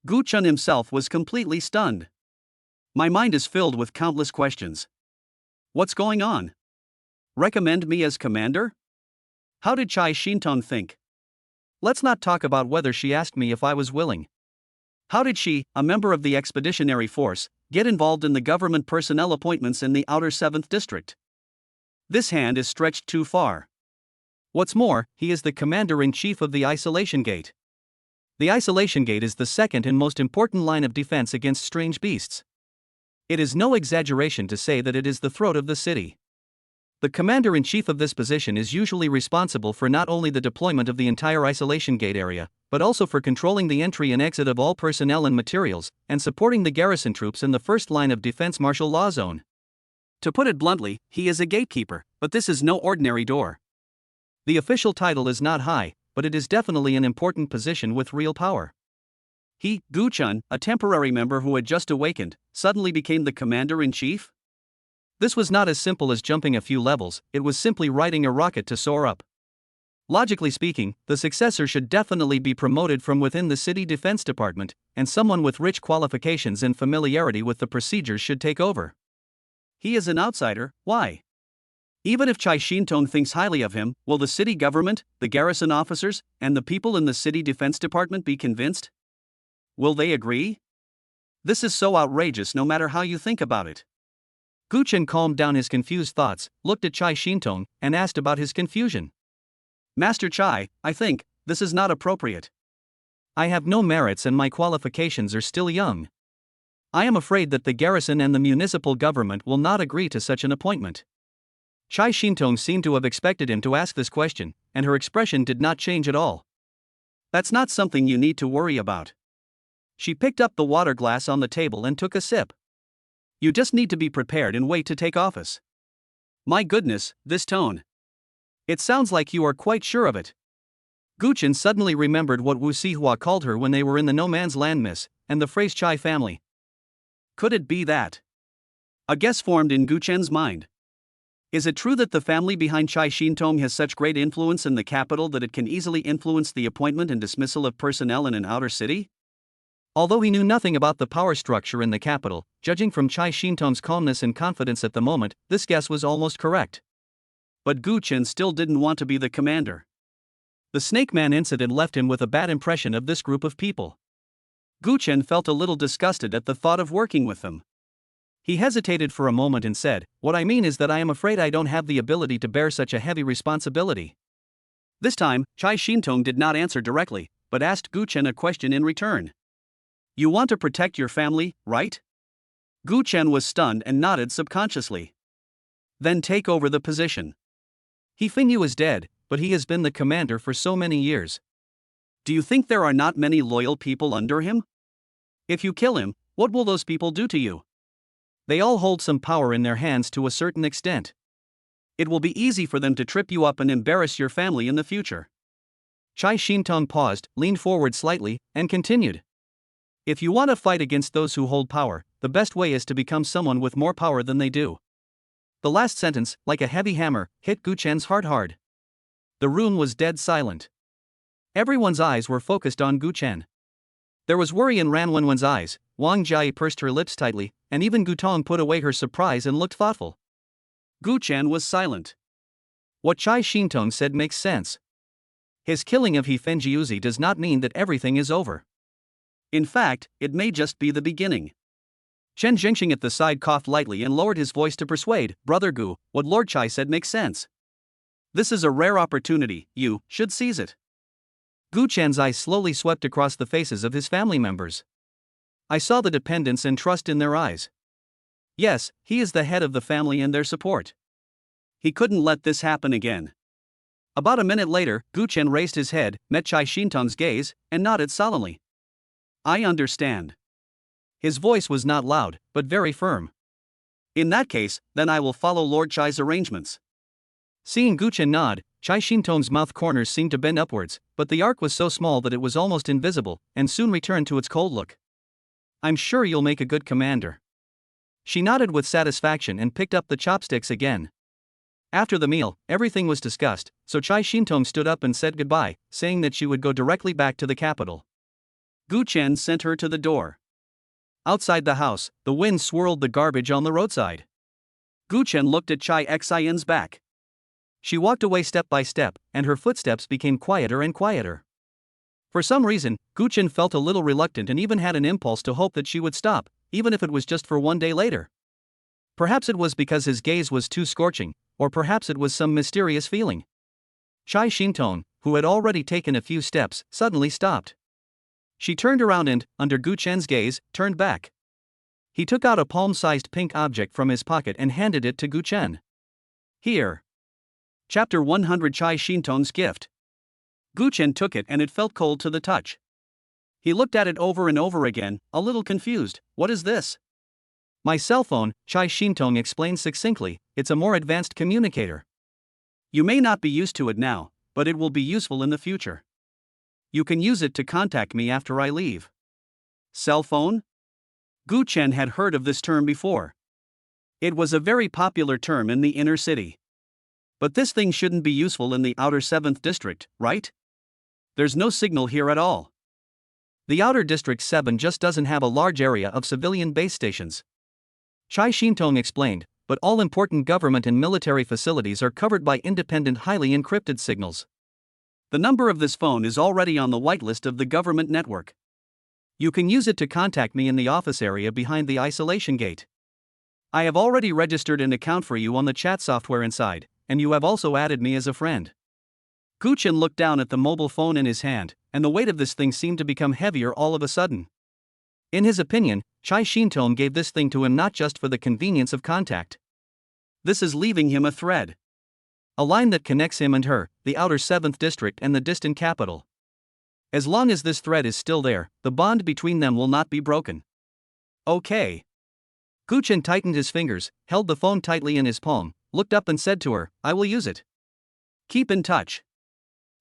Speaker 1: Gu Chen himself was completely stunned. My mind is filled with countless questions. What's going on? Recommend me as commander? How did Chai Shintong think? Let's not talk about whether she asked me if I was willing. How did she, a member of the expeditionary force, get involved in the government personnel appointments in the outer 7th district? This hand is stretched too far. What's more, he is the commander-in-chief of the isolation gate. The isolation gate is the second and most important line of defense against strange beasts. It is no exaggeration to say that it is the throat of the city. The commander-in-chief of this position is usually responsible for not only the deployment of the entire isolation gate area, but also for controlling the entry and exit of all personnel and materials, and supporting the garrison troops in the first line of defense martial law zone. To put it bluntly, he is a gatekeeper, but this is no ordinary door. The official title is not high, but it is definitely an important position with real power. He, Gu Chen, a temporary member who had just awakened, suddenly became the commander-in-chief? This was not as simple as jumping a few levels, it was simply riding a rocket to soar up. Logically speaking, the successor should definitely be promoted from within the city defense department, and someone with rich qualifications and familiarity with the procedures should take over. He is an outsider, why? Even if Chai Shintong thinks highly of him, will the city government, the garrison officers, and the people in the city defense department be convinced? Will they agree? This is so outrageous no matter how you think about it. Gu Chen calmed down his confused thoughts, looked at Chai Shintong, and asked about his confusion. Master Chai, I think, this is not appropriate. I have no merits and my qualifications are still young. I am afraid that the garrison and the municipal government will not agree to such an appointment. Chai Shintong seemed to have expected him to ask this question, and her expression did not change at all. That's not something you need to worry about. She picked up the water glass on the table and took a sip. You just need to be prepared and wait to take office. My goodness, this tone. It sounds like you are quite sure of it. Gu Chen suddenly remembered what Wu Sihua called her when they were in the no man's land, miss, and the phrase Chai family. Could it be that? A guess formed in Gu Chen's mind. Is it true that the family behind Chai Shintong has such great influence in the capital that it can easily influence the appointment and dismissal of personnel in an outer city? Although he knew nothing about the power structure in the capital, judging from Chai Shintong's calmness and confidence at the moment, this guess was almost correct. But Gu Chen still didn't want to be the commander. The Snake Man incident left him with a bad impression of this group of people. Gu Chen felt a little disgusted at the thought of working with them. He hesitated for a moment and said, "What I mean is that I am afraid I don't have the ability to bear such a heavy responsibility." This time, Chai Shintong did not answer directly, but asked Gu Chen a question in return. You want to protect your family, right? Gu Chen was stunned and nodded subconsciously. Then take over the position. He Fingyu is dead, but he has been the commander for so many years. Do you think there are not many loyal people under him? If you kill him, what will those people do to you? They all hold some power in their hands to a certain extent. It will be easy for them to trip you up and embarrass your family in the future. Chai Shintong paused, leaned forward slightly, and continued. If you want to fight against those who hold power, the best way is to become someone with more power than they do. The last sentence, like a heavy hammer, hit Gu Chen's heart hard. The room was dead silent. Everyone's eyes were focused on Gu Chen. There was worry in Ran Wenwen's eyes. Wang Jie pursed her lips tightly, and even Gu Tong put away her surprise and looked thoughtful. Gu Chen was silent. What Chai Shintong said makes sense. His killing of He Fenjiuzi does not mean that everything is over. In fact, it may just be the beginning. Chen Zhengxing at the side coughed lightly and lowered his voice to persuade, Brother Gu, what Lord Chai said makes sense. This is a rare opportunity, you should seize it. Gu Chen's eyes slowly swept across the faces of his family members. I saw the dependence and trust in their eyes. Yes, he is the head of the family and their support. He couldn't let this happen again. About a minute later, Gu Chen raised his head, met Chai Shintong's gaze, and nodded solemnly. I understand. His voice was not loud, but very firm. In that case, then I will follow Lord Chai's arrangements. Seeing Gu Chen nod, Chai Shintong's mouth corners seemed to bend upwards, but the arc was so small that it was almost invisible, and soon returned to its cold look. I'm sure you'll make a good commander. She nodded with satisfaction and picked up the chopsticks again. After the meal, everything was discussed, so Chai Shintong stood up and said goodbye, saying that she would go directly back to the capital. Gu Chen sent her to the door. Outside the house, the wind swirled the garbage on the roadside. Gu Chen looked at Chai Xian's back. She walked away step by step, and her footsteps became quieter and quieter. For some reason, Gu Chen felt a little reluctant and even had an impulse to hope that she would stop, even if it was just for one day later. Perhaps it was because his gaze was too scorching, or perhaps it was some mysterious feeling. Chai Shintong, who had already taken a few steps, suddenly stopped. She turned around and, under Gu Chen's gaze, turned back. He took out a palm-sized pink object from his pocket and handed it to Gu Chen. Here. Chapter 100 Chai Shintong's Gift. Gu Chen took it and it felt cold to the touch. He looked at it over and over again, a little confused. What is this? My cell phone, Chai Shintong explained succinctly, it's a more advanced communicator. You may not be used to it now, but it will be useful in the future. You can use it to contact me after I leave. Cell phone? Gu Chen had heard of this term before. It was a very popular term in the inner city. But this thing shouldn't be useful in the outer 7th district, right? There's no signal here at all. The outer district 7 just doesn't have a large area of civilian base stations. Chai Shintong explained, but all important government and military facilities are covered by independent highly encrypted signals. The number of this phone is already on the whitelist of the government network. You can use it to contact me in the office area behind the isolation gate. I have already registered an account for you on the chat software inside, and you have also added me as a friend. Gu Chen looked down at the mobile phone in his hand, and the weight of this thing seemed to become heavier all of a sudden. In his opinion, Chai Shintong gave this thing to him not just for the convenience of contact. This is leaving him a thread. A line that connects him and her, the outer 7th district and the distant capital. As long as this thread is still there, the bond between them will not be broken. Okay. Gu Chen tightened his fingers, held the phone tightly in his palm, looked up and said to her, I will use it. Keep in touch.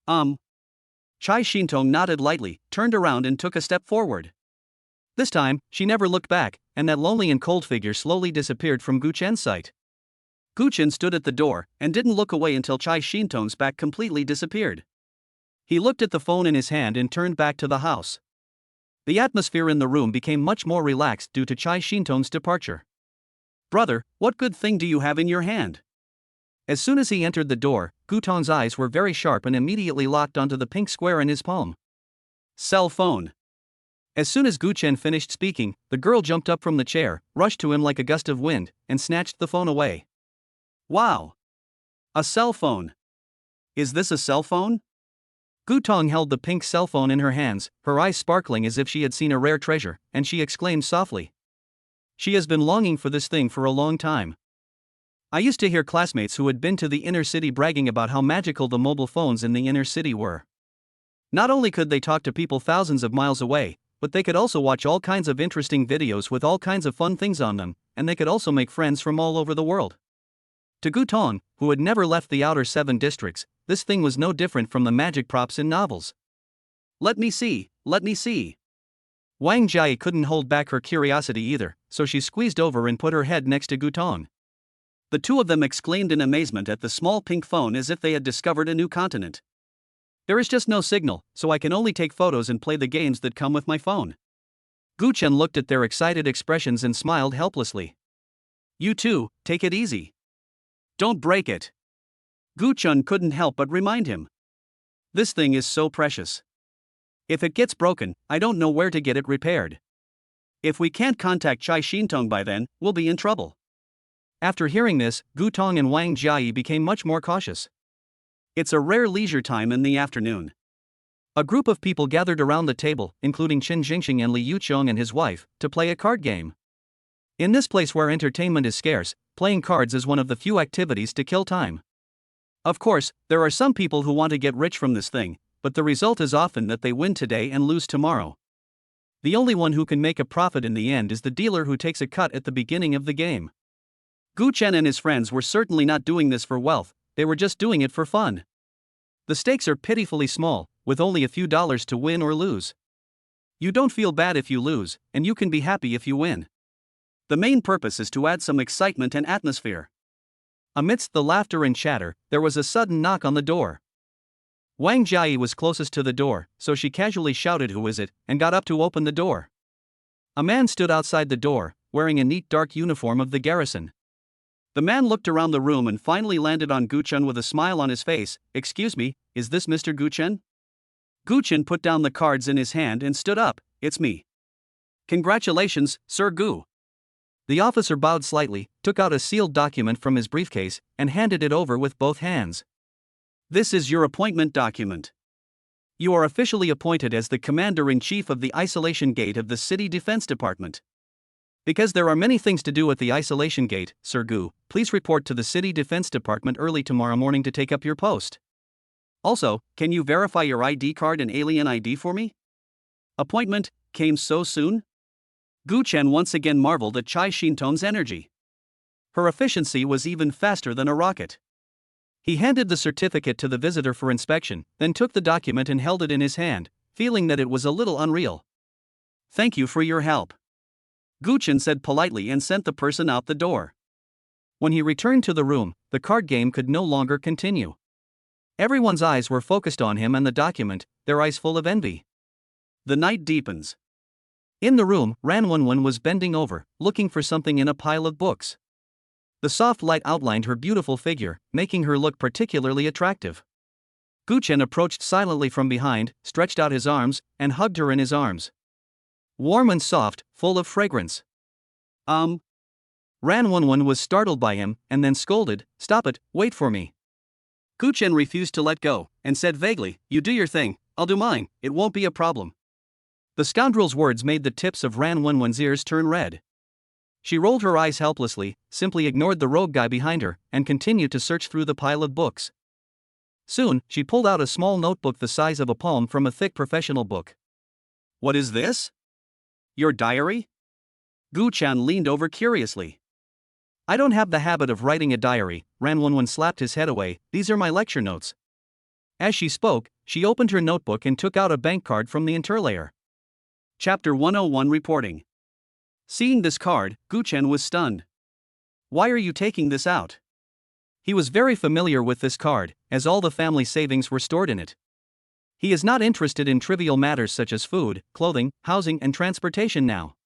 Speaker 1: Chai Shintong nodded lightly, turned around and took a step forward. This time, she never looked back, and that lonely and cold figure slowly disappeared from Gu Chen's sight. Gu Chen stood at the door, and didn't look away until Chai Shintong's back completely disappeared. He looked at the phone in his hand and turned back to the house. The atmosphere in the room became much more relaxed due to Chai Shintong's departure. Brother, what good thing do you have in your hand? As soon as he entered the door, Gu Tong's eyes were very sharp and immediately locked onto the pink square in his palm. Cell phone. As soon as Gu Chen finished speaking, the girl jumped up from the chair, rushed to him like a gust of wind, and snatched the phone away. Wow! A cell phone. Is this a cell phone? Gu Tong held the pink cell phone in her hands, her eyes sparkling as if she had seen a rare treasure, and she exclaimed softly. She has been longing for this thing for a long time. I used to hear classmates who had been to the inner city bragging about how magical the mobile phones in the inner city were. Not only could they talk to people thousands of miles away, but they could also watch all kinds of interesting videos with all kinds of fun things on them, and they could also make friends from all over the world. To Gu Tong, who had never left the outer 7 districts, this thing was no different from the magic props in novels. Let me see. Wang Jie couldn't hold back her curiosity either, so she squeezed over and put her head next to Gu Tong. The two of them exclaimed in amazement at the small pink phone as if they had discovered a new continent. There is just no signal, so I can only take photos and play the games that come with my phone. Gu Chen looked at their excited expressions and smiled helplessly. You too, take it easy. Don't break it. Gu Chen couldn't help but remind him. This thing is so precious. If it gets broken, I don't know where to get it repaired. If we can't contact Chai Shintong by then, we'll be in trouble. After hearing this, Gu Tong and Wang Jiayi became much more cautious. It's a rare leisure time in the afternoon. A group of people gathered around the table, including Qin Jingxing and Li Yuqiong and his wife, to play a card game. In this place where entertainment is scarce, playing cards is one of the few activities to kill time. Of course, there are some people who want to get rich from this thing, but the result is often that they win today and lose tomorrow. The only one who can make a profit in the end is the dealer who takes a cut at the beginning of the game. Gu Chen and his friends were certainly not doing this for wealth, they were just doing it for fun. The stakes are pitifully small, with only a few dollars to win or lose. You don't feel bad if you lose, and you can be happy if you win. The main purpose is to add some excitement and atmosphere. Amidst the laughter and chatter, there was a sudden knock on the door. Wang Jiayi was closest to the door, so she casually shouted, "Who is it?" and got up to open the door. A man stood outside the door, wearing a neat dark uniform of the garrison. The man looked around the room and finally landed on Gu Chen with a smile on his face. "Excuse me, is this Mr. Gu Chen?" Gu Chen put down the cards in his hand and stood up. "It's me." "Congratulations, Sir Gu." The officer bowed slightly, took out a sealed document from his briefcase, and handed it over with both hands. "This is your appointment document. You are officially appointed as the Commander-in-Chief of the Isolation Gate of the City Defense Department. Because there are many things to do at the Isolation Gate, Sir Gu, please report to the City Defense Department early tomorrow morning to take up your post. Also, can you verify your ID card and alien ID for me?" Appointment came so soon? Gu Chen once again marveled at Chai Shintong's energy. Her efficiency was even faster than a rocket. He handed the certificate to the visitor for inspection, then took the document and held it in his hand, feeling that it was a little unreal. "Thank you for your help," Gu Chen said politely and sent the person out the door. When he returned to the room, the card game could no longer continue. Everyone's eyes were focused on him and the document, their eyes full of envy. The night deepens. In the room, Ran Wenwen was bending over, looking for something in a pile of books. The soft light outlined her beautiful figure, making her look particularly attractive. Gu Chen approached silently from behind, stretched out his arms, and hugged her in his arms. Warm and soft, full of fragrance. Ran Wenwen was startled by him, and then scolded, "Stop it, wait for me." Gu Chen refused to let go, and said vaguely, "You do your thing, I'll do mine, it won't be a problem." The scoundrel's words made the tips of Ran Wenwen's ears turn red. She rolled her eyes helplessly, simply ignored the rogue guy behind her, and continued to search through the pile of books. Soon, she pulled out a small notebook the size of a palm from a thick professional book. "What is this? Your diary?" Gu Chen leaned over curiously. "I don't have the habit of writing a diary," Ran Wenwen slapped his head away, "these are my lecture notes." As she spoke, she opened her notebook and took out a bank card from the interlayer. Chapter 101 Reporting. Seeing this card, Gu Chen was stunned. "Why are you taking this out?" He was very familiar with this card, as all the family savings were stored in it. He is not interested in trivial matters such as food, clothing, housing, and transportation now.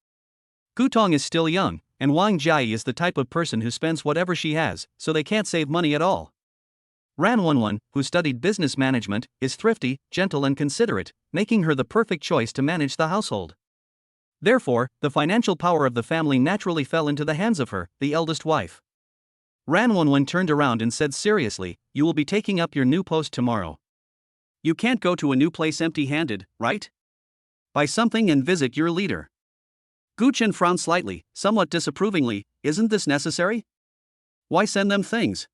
Speaker 1: Gu Tong is still young, and Wang Jiayi is the type of person who spends whatever she has, so they can't save money at all. Ran Wenwen, who studied business management, is thrifty, gentle, and considerate, making her the perfect choice to manage the household. Therefore, the financial power of the family naturally fell into the hands of her, the eldest wife. Ran Wenwen turned around and said seriously, "You will be taking up your new post tomorrow. You can't go to a new place empty-handed, right? Buy something and visit your leader." Gu Chen frowned slightly, somewhat disapprovingly. "Isn't this necessary? Why send them things?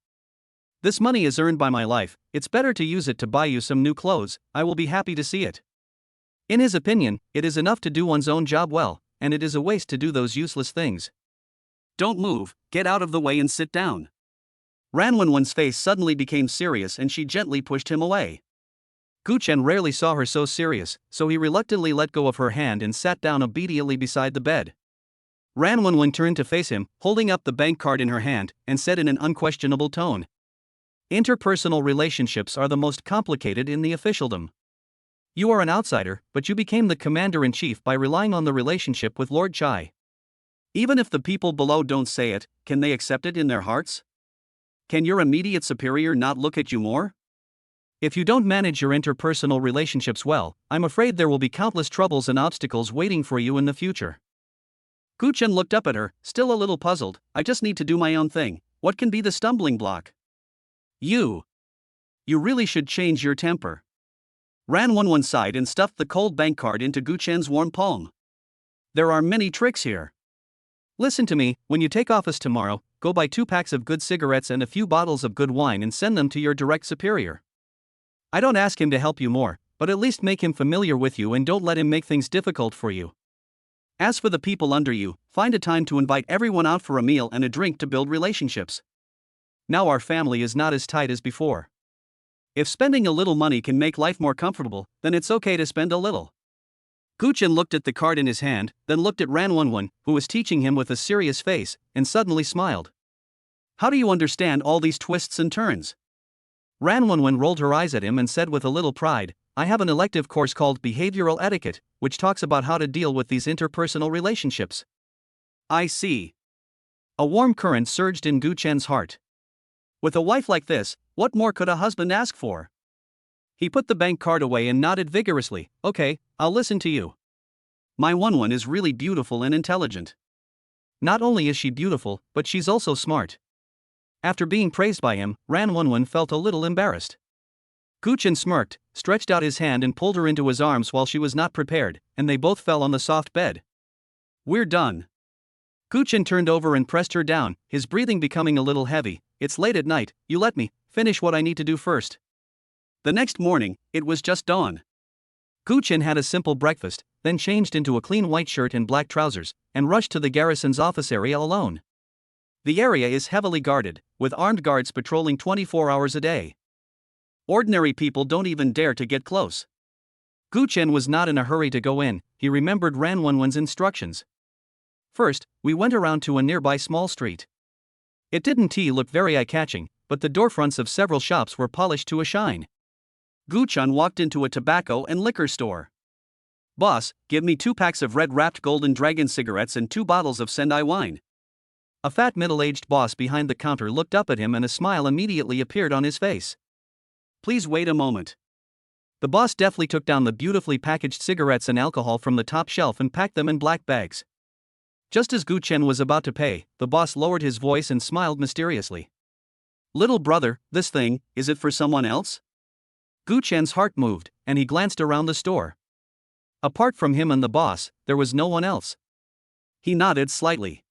Speaker 1: This money is earned by my life, it's better to use it to buy you some new clothes, I will be happy to see it." In his opinion, it is enough to do one's own job well, and it is a waste to do those useless things. "Don't move, get out of the way and sit down." Ran Wenwen's face suddenly became serious and she gently pushed him away. Gu Chen rarely saw her so serious, so he reluctantly let go of her hand and sat down obediently beside the bed. Ran Wenwen turned to face him, holding up the bank card in her hand, and said in an unquestionable tone, Interpersonal relationships are the most complicated in the officialdom. You are an outsider, but you became the commander-in-chief by relying on the relationship with Lord Chai. Even if the people below don't say it, can they accept it in their hearts? Can your immediate superior not look at you more? If you don't manage your interpersonal relationships well, I'm afraid there will be countless troubles and obstacles waiting for you in the future. Gu Chen looked up at her, still a little puzzled. I just need to do my own thing. What can be the stumbling block? You really should change your temper. Ran one side and stuffed the cold bank card into Gu Chen's warm palm. There are many tricks here. Listen to me, when you take office tomorrow, go buy 2 packs of good cigarettes and a few bottles of good wine and send them to your direct superior. I don't ask him to help you more, but at least make him familiar with you and don't let him make things difficult for you. As for the people under you, find a time to invite everyone out for a meal and a drink to build relationships. Now our family is not as tight as before. If spending a little money can make life more comfortable, then it's okay to spend a little. Gu Chen looked at the card in his hand, then looked at Ran Wenwen, who was teaching him with a serious face, and suddenly smiled. How do you understand all these twists and turns? Ran Wenwen rolled her eyes at him and said with a little pride, I have an elective course called Behavioral Etiquette, which talks about how to deal with these interpersonal relationships. I see. A warm current surged in Gu Chen's heart. With a wife like this, what more could a husband ask for? He put the bank card away and nodded vigorously. Okay, I'll listen to you. My Wenwen is really beautiful and intelligent. Not only is she beautiful, but she's also smart. After being praised by him, Ran Wenwen felt a little embarrassed. Gu Chen smirked, stretched out his hand and pulled her into his arms while she was not prepared, and they both fell on the soft bed. We're done. Gu Chen turned over and pressed her down, his breathing becoming a little heavy. It's late at night, you let me finish what I need to do first. The next morning, it was just dawn. Gu Chen had a simple breakfast, then changed into a clean white shirt and black trousers, and rushed to the garrison's office area alone. The area is heavily guarded, with armed guards patrolling 24 hours a day. Ordinary people don't even dare to get close. Gu Chen was not in a hurry to go in, he remembered Ran Wenwen's instructions. First, we went around to a nearby small street. It didn't look very eye-catching, but the doorfronts of several shops were polished to a shine. Gu Chen walked into a tobacco and liquor store. Boss, give me 2 packs of red-wrapped Golden Dragon cigarettes and 2 bottles of Sendai wine. A fat middle-aged boss behind the counter looked up at him and a smile immediately appeared on his face. Please wait a moment. The boss deftly took down the beautifully packaged cigarettes and alcohol from the top shelf and packed them in black bags. Just as Gu Chen was about to pay, the boss lowered his voice and smiled mysteriously. Little brother, this thing, is it for someone else? Gu Chen's heart moved, and he glanced around the store. Apart from him and the boss, there was no one else. He nodded slightly.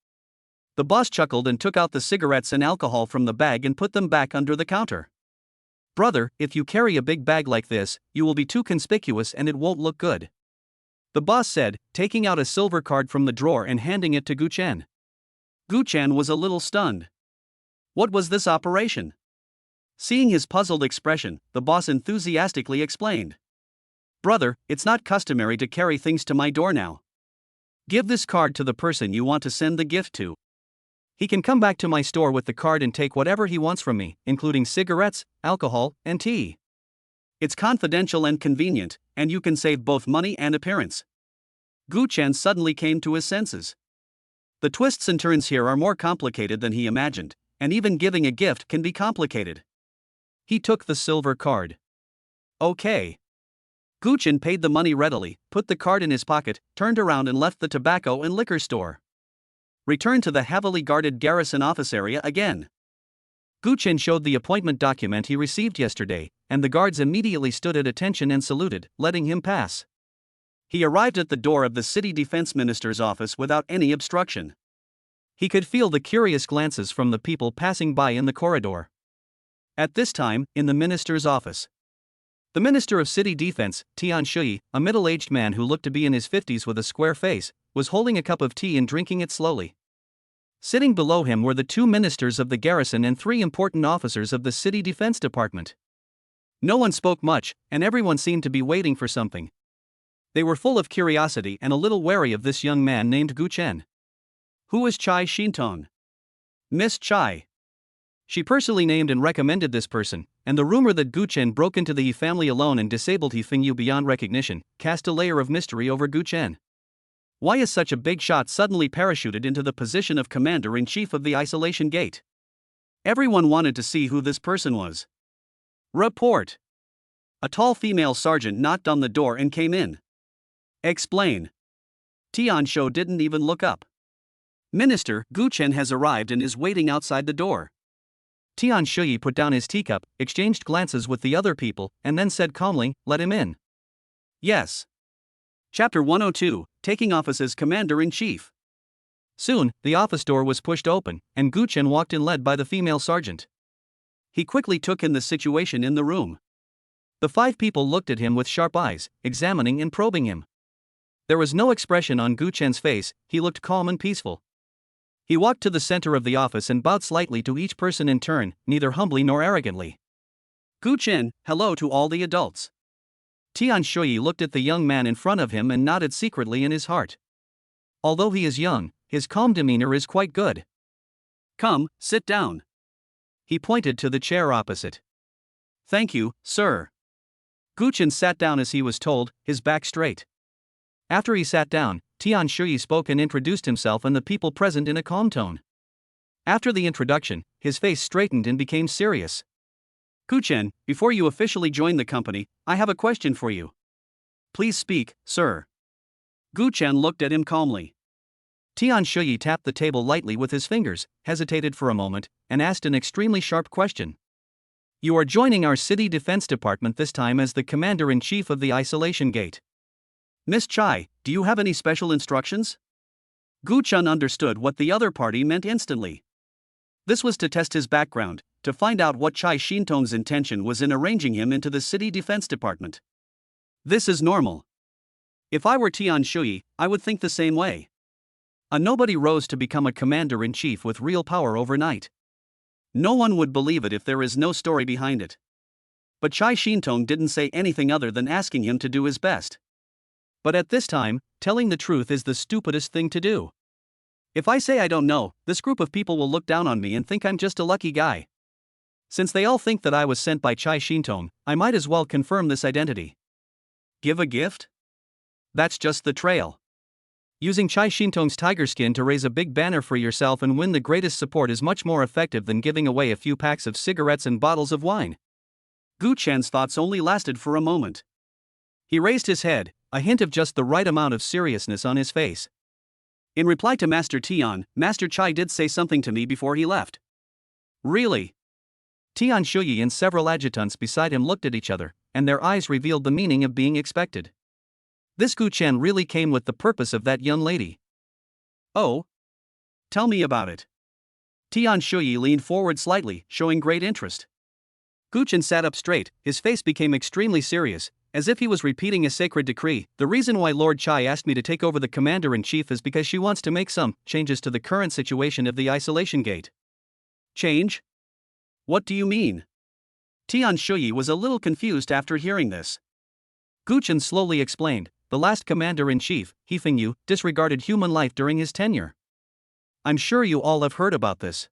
Speaker 1: The boss chuckled and took out the cigarettes and alcohol from the bag and put them back under the counter. Brother, if you carry a big bag like this, you will be too conspicuous and it won't look good. The boss said, taking out a silver card from the drawer and handing it to Gu Chen. Gu Chen was a little stunned. What was this operation? Seeing his puzzled expression, the boss enthusiastically explained. Brother, it's not customary to carry things to my door now. Give this card to the person you want to send the gift to. He can come back to my store with the card and take whatever he wants from me, including cigarettes, alcohol, and tea. It's confidential and convenient, and you can save both money and appearance. Gu Chen suddenly came to his senses. The twists and turns here are more complicated than he imagined, and even giving a gift can be complicated. He took the silver card. Okay. Gu Chen paid the money readily, put the card in his pocket, turned around and left the tobacco and liquor store. Returned to the heavily guarded garrison office area again. Gu Chen showed the appointment document he received yesterday, and the guards immediately stood at attention and saluted, letting him pass. He arrived at the door of the city defense minister's office without any obstruction. He could feel the curious glances from the people passing by in the corridor. At this time, in the minister's office, the Minister of City Defense, Tian Shui, a middle-aged man who looked to be in his 50s with a square face, was holding a cup of tea and drinking it slowly. Sitting below him were the 2 ministers of the garrison and 3 important officers of the city defense department. No one spoke much, and everyone seemed to be waiting for something. They were full of curiosity and a little wary of this young man named Gu Chen. Who is Chai Shintong? Miss Chai. She personally named and recommended this person, and the rumor that Gu Chen broke into the He family alone and disabled He Fengyu beyond recognition cast a layer of mystery over Gu Chen. Why is such a big shot suddenly parachuted into the position of commander-in-chief of the Isolation Gate? Everyone wanted to see who this person was. Report. A tall female sergeant knocked on the door and came in. Explain. Tian Shou didn't even look up. Minister, Gu Chen has arrived and is waiting outside the door. Tian Shuyi put down his teacup, exchanged glances with the other people, and then said calmly, "Let him in." Yes. Chapter 102, Taking Office as Commander-in-Chief. Soon, the office door was pushed open, and Gu Chen walked in led by the female sergeant. He quickly took in the situation in the room. The 5 people looked at him with sharp eyes, examining and probing him. There was no expression on Gu Chen's face, he looked calm and peaceful. He walked to the center of the office and bowed slightly to each person in turn, neither humbly nor arrogantly. Gu Chen, hello to all the adults. Tian Shuyi looked at the young man in front of him and nodded secretly in his heart. Although he is young, his calm demeanor is quite good. Come, sit down. He pointed to the chair opposite. Thank you, sir. Gu Chen sat down as he was told, his back straight. After he sat down, Tian Shuyi spoke and introduced himself and the people present in a calm tone. After the introduction, his face straightened and became serious. Gu Chen, before you officially join the company, I have a question for you. Please speak, sir. Gu Chen looked at him calmly. Tian Shuyi tapped the table lightly with his fingers, hesitated for a moment, and asked an extremely sharp question. You are joining our city defense department this time as the commander-in-chief of the Isolation Gate. Miss Chai, do you have any special instructions? Gu Chen understood what the other party meant instantly. This was to test his background, to find out what Chai Shintong's intention was in arranging him into the city defense department. This is normal. If I were Tian Shuyi, I would think the same way. A nobody rose to become a commander-in-chief with real power overnight. No one would believe it if there is no story behind it. But Chai Shintong didn't say anything other than asking him to do his best. But at this time, telling the truth is the stupidest thing to do. If I say I don't know, this group of people will look down on me and think I'm just a lucky guy. Since they all think that I was sent by Chai Shintong, I might as well confirm this identity. Give a gift? That's just the trail. Using Chai Shintong's tiger skin to raise a big banner for yourself and win the greatest support is much more effective than giving away a few packs of cigarettes and bottles of wine. Gu Chen's thoughts only lasted for a moment. He raised his head, a hint of just the right amount of seriousness on his face. In reply to Master Tian, Master Chai did say something to me before he left. Really? Tian Shuyi and several adjutants beside him looked at each other, and their eyes revealed the meaning of being expected. This Gu Chen really came with the purpose of that young lady. Oh? Tell me about it. Tian Shuyi leaned forward slightly, showing great interest. Gu Chen sat up straight, his face became extremely serious, as if he was repeating a sacred decree. The reason why Lord Chai asked me to take over the commander-in-chief is because she wants to make some changes to the current situation of the Isolation Gate. Change? What do you mean? Tian Shuyi was a little confused after hearing this. Gu Chen slowly explained, the last commander-in-chief, He Fengyu, disregarded human life during his tenure. I'm sure you all have heard about this.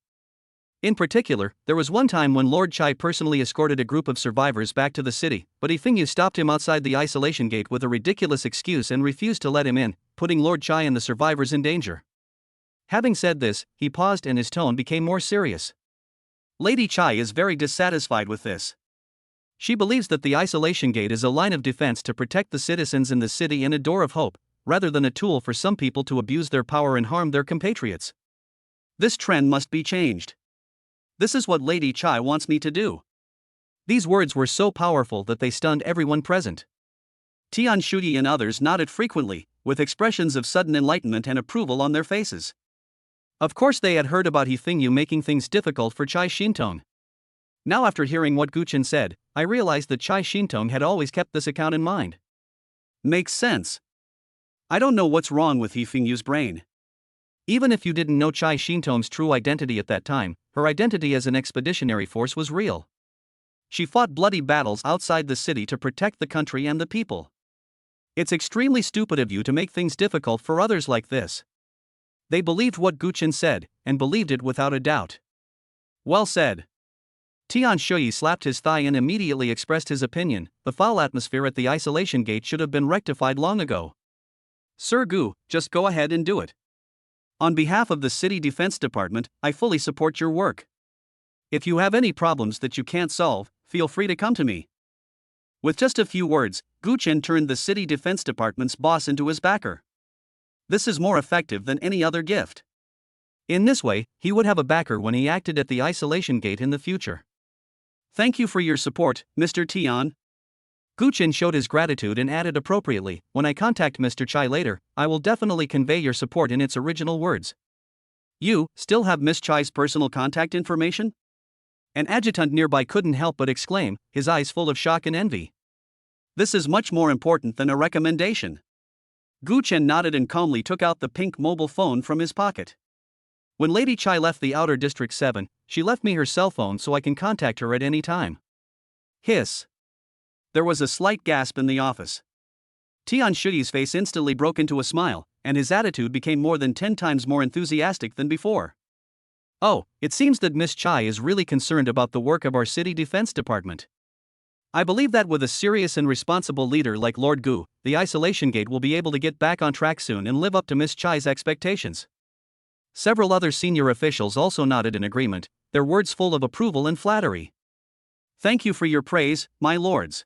Speaker 1: In particular, there was one time when Lord Chai personally escorted a group of survivors back to the city, but He Fengyu stopped him outside the Isolation Gate with a ridiculous excuse and refused to let him in, putting Lord Chai and the survivors in danger. Having said this, he paused and his tone became more serious. Lady Chai is very dissatisfied with this. She believes that the Isolation Gate is a line of defense to protect the citizens in the city and a door of hope, rather than a tool for some people to abuse their power and harm their compatriots. This trend must be changed. This is what Lady Chai wants me to do. These words were so powerful that they stunned everyone present. Tian Shuyi and others nodded frequently, with expressions of sudden enlightenment and approval on their faces. Of course they had heard about He Fengyu making things difficult for Chai Shintong. Now after hearing what Gu Chen said, I realized that Chai Shintong had always kept this account in mind. Makes sense. I don't know what's wrong with He Fengyu's brain. Even if you didn't know Chai Shintong's true identity at that time, her identity as an expeditionary force was real. She fought bloody battles outside the city to protect the country and the people. It's extremely stupid of you to make things difficult for others like this. They believed what Gu Chen said, and believed it without a doubt. Well said. Tian Shui slapped his thigh and immediately expressed his opinion. The foul atmosphere at the isolation gate should have been rectified long ago. Sir Gu, just go ahead and do it. On behalf of the City Defense Department, I fully support your work. If you have any problems that you can't solve, feel free to come to me. With just a few words, Gu Chen turned the City Defense Department's boss into his backer. This is more effective than any other gift. In this way, he would have a backer when he acted at the isolation gate in the future. Thank you for your support, Mr. Tian. Gu Chen showed his gratitude and added appropriately, when I contact Mr. Chai later, I will definitely convey your support in its original words. You still have Miss Chai's personal contact information? An adjutant nearby couldn't help but exclaim, his eyes full of shock and envy. This is much more important than a recommendation. Gu Chen nodded and calmly took out the pink mobile phone from his pocket. When Lady Chai left the Outer District 7, she left me her cell phone so I can contact her at any time. Hiss. There was a slight gasp in the office. Tian Shuyi's face instantly broke into a smile, and his attitude became more than 10 times more enthusiastic than before. Oh, it seems that Miss Chai is really concerned about the work of our City Defense Department. I believe that with a serious and responsible leader like Lord Gu, the isolation gate will be able to get back on track soon and live up to Miss Chai's expectations. Several other senior officials also nodded in agreement, their words full of approval and flattery. Thank you for your praise, my lords.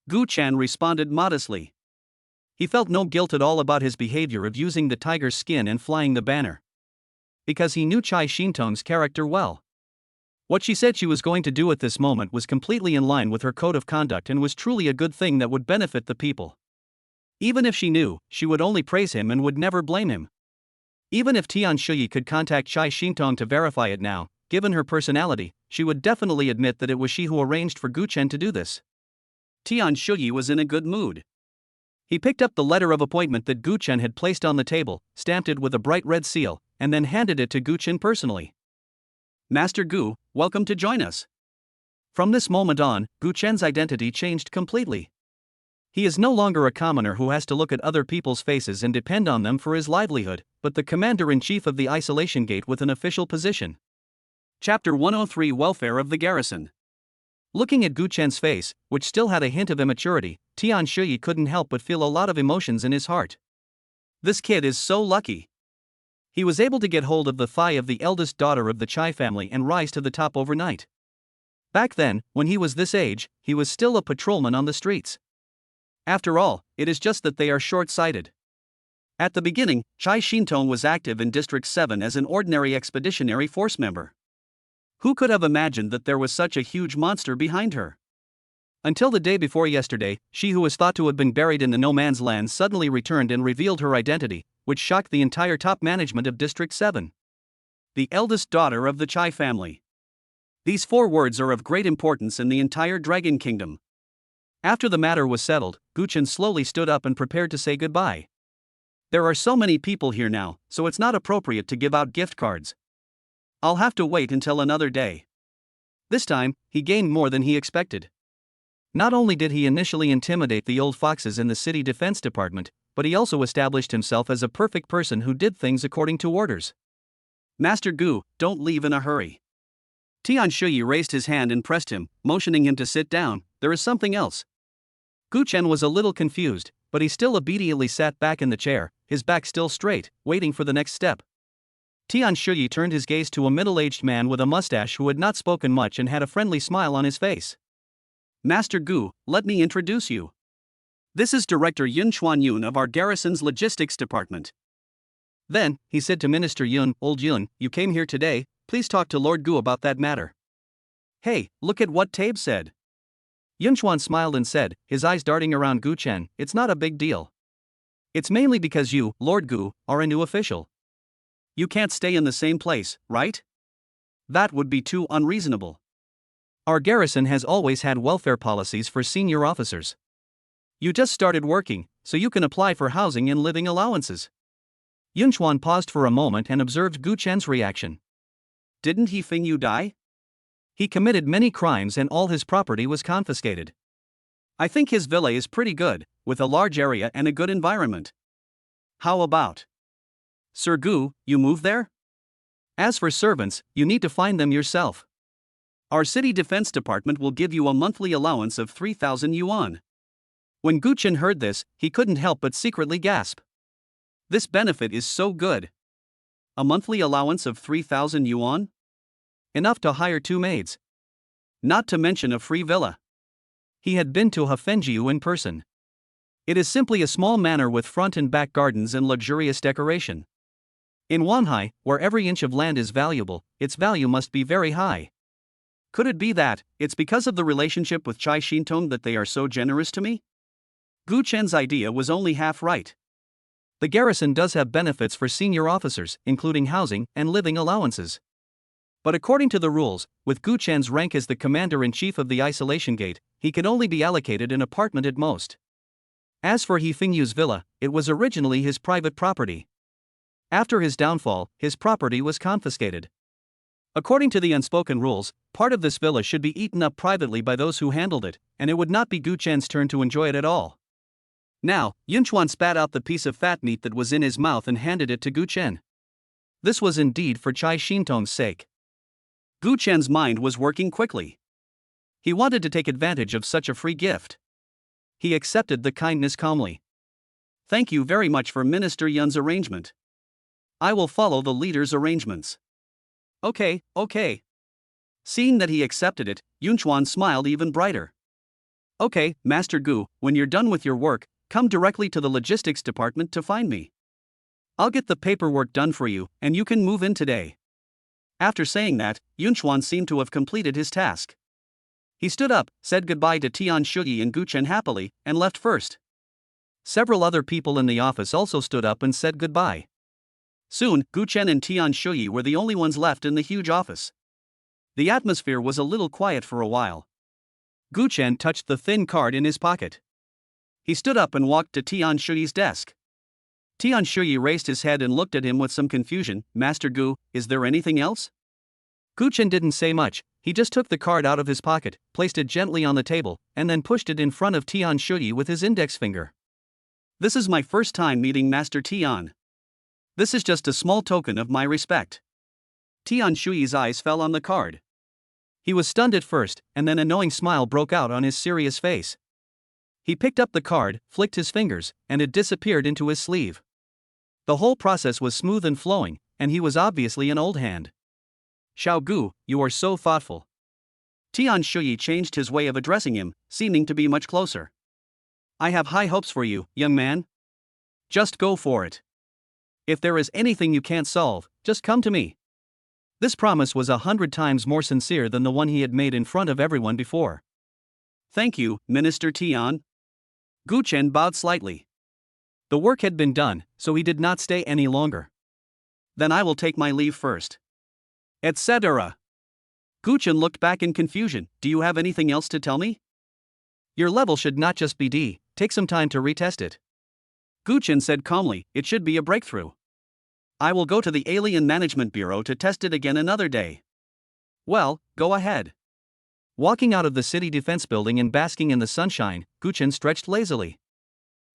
Speaker 1: Gu Chen responded modestly. He felt no guilt at all about his behavior of using the tiger's skin and flying the banner. Because he knew Chai Xintong's character well. What she said she was going to do at this moment was completely in line with her code of conduct and was truly a good thing that would benefit the people. Even if she knew, she would only praise him and would never blame him. Even if Tian Shuyi could contact Chai Xintong to verify it now, given her personality, she would definitely admit that it was she who arranged for Gu Chen to do this. Tian Shuyi was in a good mood. He picked up the letter of appointment that Gu Chen had placed on the table, stamped it with a bright red seal, and then handed it to Gu Chen personally. Master Gu, welcome to join us. From this moment on, Gu Chen's identity changed completely. He is no longer a commoner who has to look at other people's faces and depend on them for his livelihood, but the commander-in-chief of the isolation gate with an official position. Chapter 103 Welfare of the Garrison. Looking at Gu Chen's face, which still had a hint of immaturity, Tian Shuyi couldn't help but feel a lot of emotions in his heart. This kid is so lucky. He was able to get hold of the thigh of the eldest daughter of the Chai family and rise to the top overnight. Back then, when he was this age, he was still a patrolman on the streets. After all, it is just that they are short-sighted. At the beginning, Chai Xintong was active in District 7 as an ordinary expeditionary force member. Who could have imagined that there was such a huge monster behind her? Until the day before yesterday, she who was thought to have been buried in the no-man's land suddenly returned and revealed her identity, which shocked the entire top management of District 7. The eldest daughter of the Chai family. These 4 words are of great importance in the entire Dragon Kingdom. After the matter was settled, Gu Chen slowly stood up and prepared to say goodbye. There are so many people here now, so it's not appropriate to give out gift cards. I'll have to wait until another day. This time, he gained more than he expected. Not only did he initially intimidate the old foxes in the City Defense Department, but he also established himself as a perfect person who did things according to orders. Master Gu, don't leave in a hurry. Tian Shuyi raised his hand and pressed him, motioning him to sit down. There is something else. Gu Chen was a little confused, but he still obediently sat back in the chair, his back still straight, waiting for the next step. Tian Shuyi turned his gaze to a middle-aged man with a mustache who had not spoken much and had a friendly smile on his face. Master Gu, let me introduce you. This is Director Yun Chuanyun of our garrison's logistics department. Then, he said to Minister Yun, Old Yun, you came here today, please talk to Lord Gu about that matter. Hey, look at what Tabe said. Yun Chuan smiled and said, his eyes darting around Gu Chen, it's not a big deal. It's mainly because you, Lord Gu, are a new official. You can't stay in the same place, right? That would be too unreasonable. Our garrison has always had welfare policies for senior officers. You just started working, so you can apply for housing and living allowances. Yun Chuan paused for a moment and observed Gu Chen's reaction. Didn't he Fing you die? He committed many crimes and all his property was confiscated. I think his villa is pretty good, with a large area and a good environment. How about? Sir Gu, you move there? As for servants, you need to find them yourself. Our city defense department will give you a monthly allowance of 3,000 yuan. When Gu Chen heard this, he couldn't help but secretly gasp. This benefit is so good. A monthly allowance of 3,000 yuan? Enough to hire 2 maids. Not to mention a free villa. He had been to Hefengjiu in person. It is simply a small manor with front and back gardens and luxurious decoration. In Wanhai, where every inch of land is valuable, its value must be very high. Could it be that it's because of the relationship with Chai Shintong that they are so generous to me? Gu Chen's idea was only half right. The garrison does have benefits for senior officers, including housing and living allowances. But according to the rules, with Gu Chen's rank as the commander-in-chief of the isolation gate, he can only be allocated an apartment at most. As for He Fingyu's villa, it was originally his private property. After his downfall, his property was confiscated. According to the unspoken rules, part of this villa should be eaten up privately by those who handled it, and it would not be Gu Chen's turn to enjoy it at all. Now, Yunchuan spat out the piece of fat meat that was in his mouth and handed it to Gu Chen. This was indeed for Chai Shintong's sake. Gu Chen's mind was working quickly. He wanted to take advantage of such a free gift. He accepted the kindness calmly. Thank you very much for Minister Yun's arrangement. I will follow the leader's arrangements. Okay. Seeing that he accepted it, Yunchuan smiled even brighter. Okay, Master Gu, when you're done with your work, come directly to the logistics department to find me. I'll get the paperwork done for you, and you can move in today. After saying that, Yunchuan seemed to have completed his task. He stood up, said goodbye to Tian Shuyi and Gu Chen happily, and left first. Several other people in the office also stood up and said goodbye. Soon, Gu Chen and Tian Shuyi were the only ones left in the huge office. The atmosphere was a little quiet for a while. Gu Chen touched the thin card in his pocket. He stood up and walked to Tian Shuyi's desk. Tian Shuyi raised his head and looked at him with some confusion. Master Gu, is there anything else? Gu Chen didn't say much. He just took the card out of his pocket, placed it gently on the table, and then pushed it in front of Tian Shuyi with his index finger. This is my first time meeting Master Tian. This is just a small token of my respect. Tian Shuyi's eyes fell on the card. He was stunned at first, and then a knowing smile broke out on his serious face. He picked up the card, flicked his fingers, and it disappeared into his sleeve. The whole process was smooth and flowing, and he was obviously an old hand. Xiao Gu, you are so thoughtful. Tian Shuyi changed his way of addressing him, seeming to be much closer. I have high hopes for you, young man. Just go for it. If there is anything you can't solve, just come to me. This promise was 100 times more sincere than the one he had made in front of everyone before. Thank you, Minister Tian. Gu Chen bowed slightly. The work had been done, so he did not stay any longer. Then I will take my leave first. Etc. Gu Chen looked back in confusion. Do you have anything else to tell me? Your level should not just be D, take some time to retest it. Gu Chen said calmly, it should be a breakthrough. I will go to the Alien Management Bureau to test it again another day. Well, go ahead. Walking out of the city defense building and basking in the sunshine, Gu Chen stretched lazily.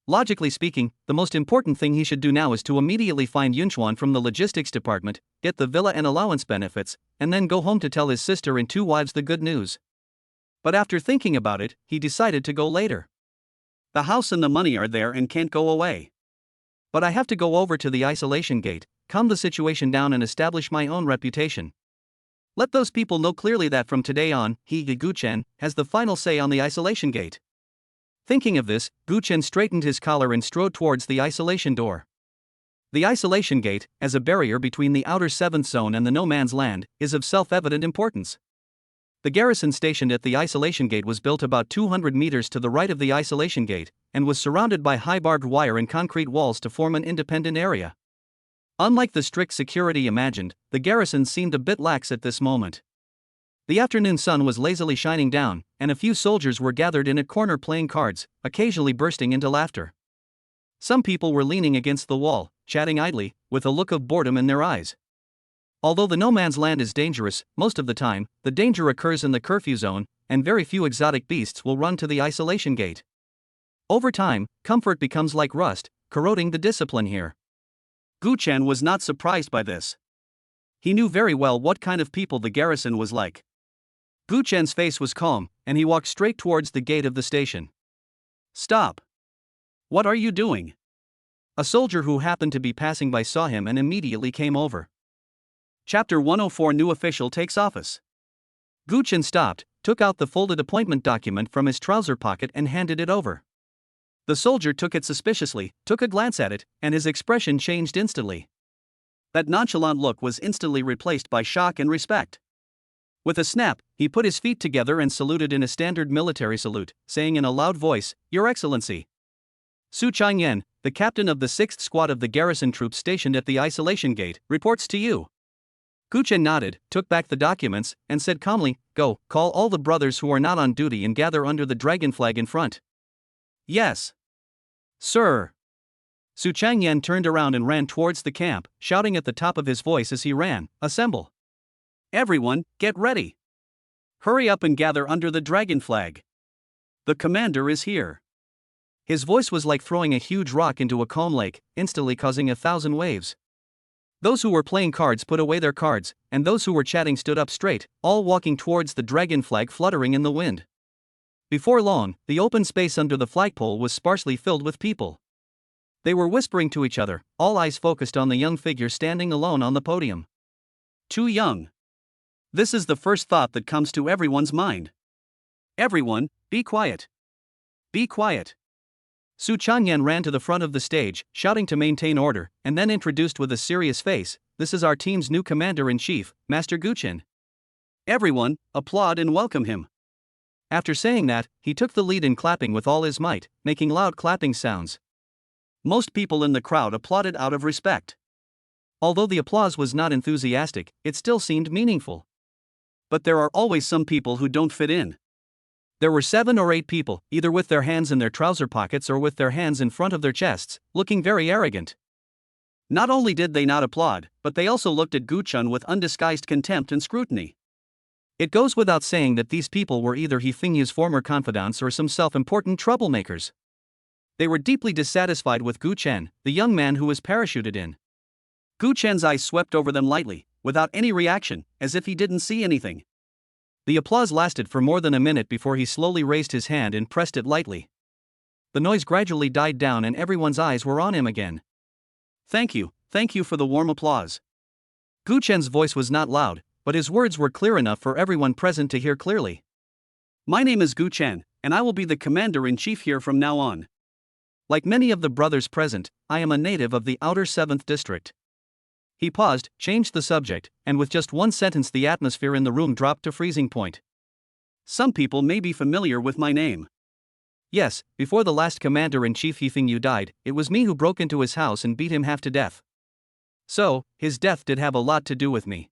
Speaker 1: Logically speaking, the most important thing he should do now is to immediately find Yunchuan from the logistics department, get the villa and allowance benefits, and then go home to tell his sister and 2 wives the good news. But after thinking about it, he decided to go later. The house and the money are there and can't go away. But I have to go over to the isolation gate, calm the situation down and establish my own reputation. Let those people know clearly that from today on, he, Gu Chen, has the final say on the isolation gate. Thinking of this, Gu Chen straightened his collar and strode towards the isolation door. The isolation gate, as a barrier between the outer 7th zone and the no man's land, is of self-evident importance. The garrison stationed at the isolation gate was built about 200 meters to the right of the isolation gate, and was surrounded by high barbed wire and concrete walls to form an independent area. Unlike the strict security imagined, the garrison seemed a bit lax at this moment. The afternoon sun was lazily shining down, and a few soldiers were gathered in a corner playing cards, occasionally bursting into laughter. Some people were leaning against the wall, chatting idly, with a look of boredom in their eyes. Although the no man's land is dangerous, most of the time, the danger occurs in the curfew zone, and very few exotic beasts will run to the isolation gate. Over time, comfort becomes like rust, corroding the discipline here. Gu Chen was not surprised by this. He knew very well what kind of people the garrison was like. Gu Chen's face was calm, and he walked straight towards the gate of the station. Stop! What are you doing? A soldier who happened to be passing by saw him and immediately came over. Chapter 104 New Official Takes Office. Gu Chen stopped, took out the folded appointment document from his trouser pocket and handed it over. The soldier took it suspiciously, took a glance at it, and his expression changed instantly. That nonchalant look was instantly replaced by shock and respect. With a snap, he put his feet together and saluted in a standard military salute, saying in a loud voice, "Your Excellency." Su Changyan, the captain of the 6th Squad of the garrison troops stationed at the isolation gate, reports to you. Gu Chen nodded, took back the documents, and said calmly, "Go, call all the brothers who are not on duty and gather under the dragon flag in front." Yes. Sir. Su Changyan turned around and ran towards the camp, shouting at the top of his voice as he ran, "Assemble! Everyone, get ready! Hurry up and gather under the dragon flag. The commander is here." His voice was like throwing a huge rock into a calm lake, instantly causing 1,000 waves. Those who were playing cards put away their cards, and those who were chatting stood up straight, all walking towards the dragon flag fluttering in the wind. Before long, the open space under the flagpole was sparsely filled with people. They were whispering to each other, all eyes focused on the young figure standing alone on the podium. Too young. This is the first thought that comes to everyone's mind. Everyone, be quiet. Be quiet. Su Changyan ran to the front of the stage, shouting to maintain order, and then introduced with a serious face, "This is our team's new commander-in-chief, Master Gu Chen. Everyone, applaud and welcome him." After saying that, he took the lead in clapping with all his might, making loud clapping sounds. Most people in the crowd applauded out of respect. Although the applause was not enthusiastic, it still seemed meaningful. But there are always some people who don't fit in. There were 7 or 8 people, either with their hands in their trouser pockets or with their hands in front of their chests, looking very arrogant. Not only did they not applaud, but they also looked at Gu Chen with undisguised contempt and scrutiny. It goes without saying that these people were either He Fingyu's former confidants or some self-important troublemakers. They were deeply dissatisfied with Gu Chen, the young man who was parachuted in. Gu Chen's eyes swept over them lightly, without any reaction, as if he didn't see anything. The applause lasted for more than a minute before he slowly raised his hand and pressed it lightly. The noise gradually died down and everyone's eyes were on him again. Thank you for the warm applause." Gu Chen's voice was not loud, but his words were clear enough for everyone present to hear clearly. "My name is Gu Chen, and I will be the commander-in-chief here from now on. Like many of the brothers present, I am a native of the outer 7th district." He paused, changed the subject, and with just one sentence the atmosphere in the room dropped to freezing point. "Some people may be familiar with my name. Yes, before the last commander-in-chief He Fingyu died, it was me who broke into his house and beat him half to death. So, his death did have a lot to do with me.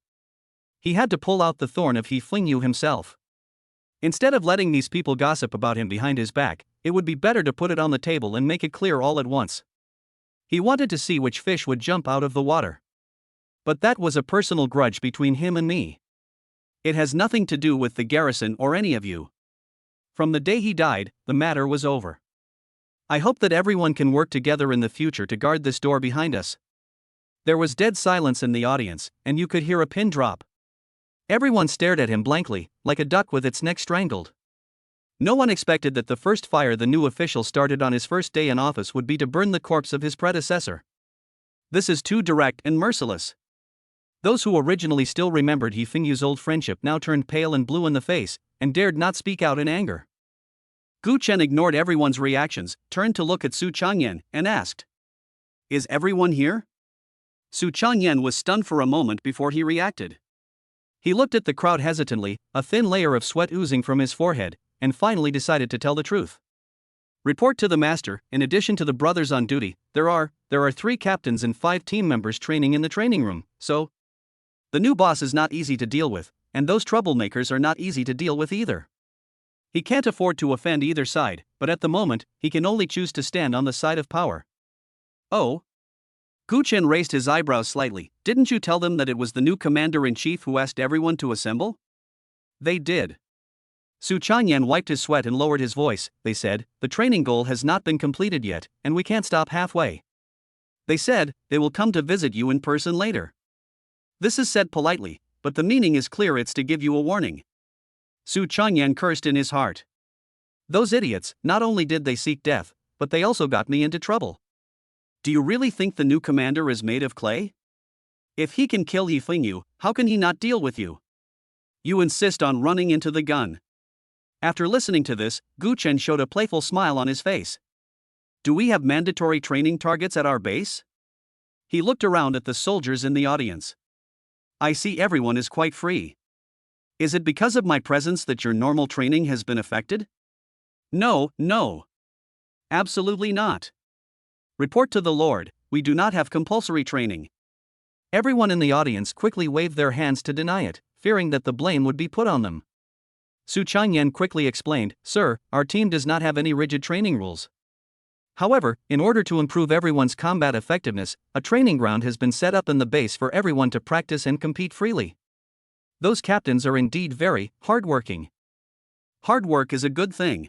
Speaker 1: He had to pull out the thorn of He Fingyu himself. Instead of letting these people gossip about him behind his back, it would be better to put it on the table and make it clear all at once. He wanted to see which fish would jump out of the water. But that was a personal grudge between him and me. It has nothing to do with the garrison or any of you. From the day he died, the matter was over. I hope that everyone can work together in the future to guard this door behind us." There was dead silence in the audience, and you could hear a pin drop. Everyone stared at him blankly, like a duck with its neck strangled. No one expected that the first fire the new official started on his first day in office would be to burn the corpse of his predecessor. This is too direct and merciless. Those who originally still remembered He Fingyu's old friendship now turned pale and blue in the face, and dared not speak out in anger. Gu Chen ignored everyone's reactions, turned to look at Su Changyan, and asked, "Is everyone here?" Su Changyan was stunned for a moment before he reacted. He looked at the crowd hesitantly, a thin layer of sweat oozing from his forehead, and finally decided to tell the truth. "Report to the master, in addition to the brothers on duty, there are 3 captains and 5 team members training in the training room, so the new boss is not easy to deal with, and those troublemakers are not easy to deal with either. He can't afford to offend either side, but at the moment, he can only choose to stand on the side of power." "Oh?" Gu Chen raised his eyebrows slightly. "Didn't you tell them that it was the new commander-in-chief who asked everyone to assemble?" "They did." Su Changyan wiped his sweat and lowered his voice. "They said, the training goal has not been completed yet, and we can't stop halfway. They said, they will come to visit you in person later. This is said politely, but the meaning is clear, it's to give you a warning. Su Changyan cursed in his heart. Those idiots, not only did they seek death, but they also got me into trouble. Do you really think the new commander is made of clay? If he can kill Yifengyu, how can he not deal with you? You insist on running into the gun. After listening to this, Gu Chen showed a playful smile on his face. Do we have mandatory training targets at our base? He looked around at the soldiers in the audience. I see everyone is quite free. Is it because of my presence that your normal training has been affected? No. Absolutely not. Report to the Lord, we do not have compulsory training. Everyone in the audience quickly waved their hands to deny it, fearing that the blame would be put on them. Su Changyan quickly explained, Sir, our team does not have any rigid training rules. However, in order to improve everyone's combat effectiveness, a training ground has been set up in the base for everyone to practice and compete freely. Those captains are indeed very hardworking. Hard work is a good thing.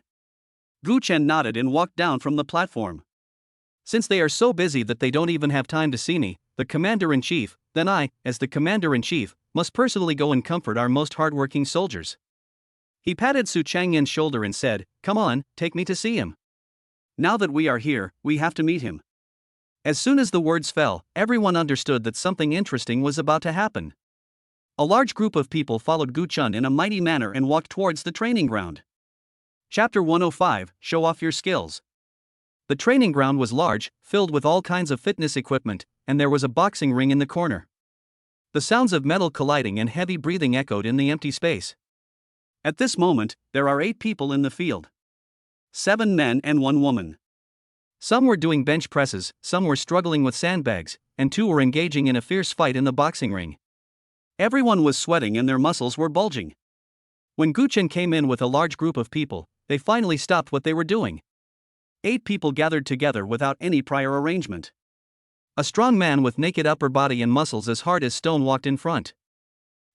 Speaker 1: Gu Chen nodded and walked down from the platform. Since they are so busy that they don't even have time to see me, the commander-in-chief, then I, as the commander-in-chief, must personally go and comfort our most hardworking soldiers. He patted Su Changyan's shoulder and said, Come on, take me to see him. Now that we are here, we have to meet him. As soon as the words fell, everyone understood that something interesting was about to happen. A large group of people followed Gu Chen in a mighty manner and walked towards the training ground. Chapter 105, Show Off Your Skills. The training ground was large, filled with all kinds of fitness equipment, and there was a boxing ring in the corner. The sounds of metal colliding and heavy breathing echoed in the empty space. At this moment, there are 8 people in the field. 7 men and 1 woman. Some were doing bench presses, some were struggling with sandbags, and 2 were engaging in a fierce fight in the boxing ring. Everyone was sweating and their muscles were bulging. When Gu Chen came in with a large group of people, they finally stopped what they were doing. 8 people gathered together without any prior arrangement. A strong man with naked upper body and muscles as hard as stone walked in front.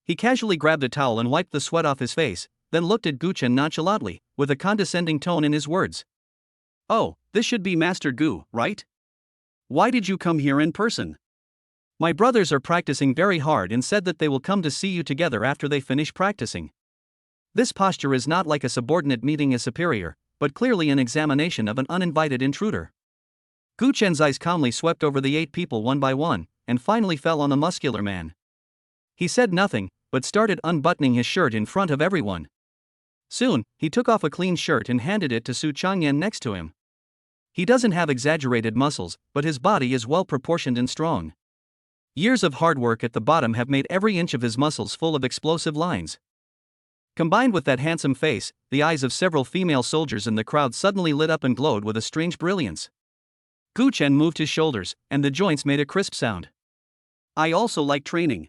Speaker 1: He casually grabbed a towel and wiped the sweat off his face, then looked at Gu Chen nonchalantly, with a condescending tone in his words. Oh, this should be Master Gu, right? Why did you come here in person? My brothers are practicing very hard and said that they will come to see you together after they finish practicing. This posture is not like a subordinate meeting a superior, but clearly an examination of an uninvited intruder. Gu Chen's eyes calmly swept over the 8 people one by one, and finally fell on the muscular man. He said nothing, but started unbuttoning his shirt in front of everyone. Soon, he took off a clean shirt and handed it to Su Changyan next to him. He doesn't have exaggerated muscles, but his body is well proportioned and strong. Years of hard work at the bottom have made every inch of his muscles full of explosive lines. Combined with that handsome face, the eyes of several female soldiers in the crowd suddenly lit up and glowed with a strange brilliance. Gu Chen moved his shoulders, and the joints made a crisp sound. I also like training.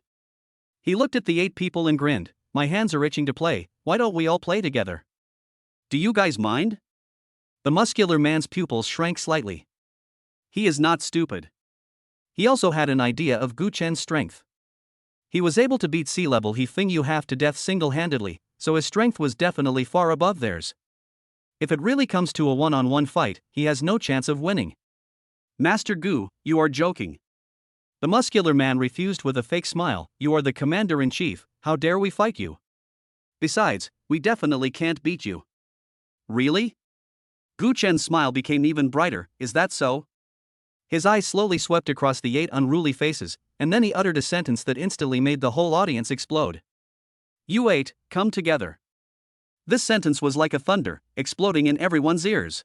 Speaker 1: He looked at the 8 people and grinned. My hands are itching to play, why don't we all play together? Do you guys mind? The muscular man's pupils shrank slightly. He is not stupid. He also had an idea of Gu Chen's strength. He was able to beat sea level Yifengyu half to death single-handedly, so his strength was definitely far above theirs. If it really comes to a one-on-one fight, he has no chance of winning. Master Gu, you are joking. The muscular man refused with a fake smile. You are the commander-in-chief, how dare we fight you? Besides, we definitely can't beat you. Really? Gu Chen's smile became even brighter, is that so? His eyes slowly swept across the 8 unruly faces, and then he uttered a sentence that instantly made the whole audience explode. You 8, come together. This sentence was like a thunder, exploding in everyone's ears.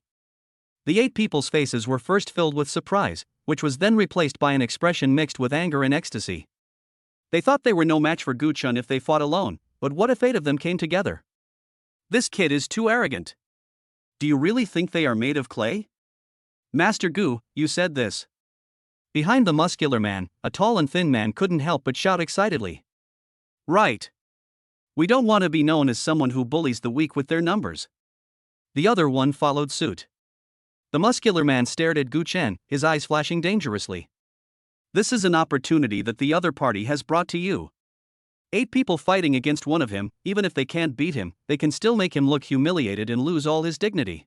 Speaker 1: The 8 people's faces were first filled with surprise, which was then replaced by an expression mixed with anger and ecstasy. They thought they were no match for Gu Chen if they fought alone, but what if 8 of them came together? This kid is too arrogant. Do you really think they are made of clay? Master Gu, you said this. Behind the muscular man, a tall and thin man couldn't help but shout excitedly. Right. We don't want to be known as someone who bullies the weak with their numbers. The other one followed suit. The muscular man stared at Gu Chen, his eyes flashing dangerously. This is an opportunity that the other party has brought to you. 8 people fighting against one of him, even if they can't beat him, they can still make him look humiliated and lose all his dignity.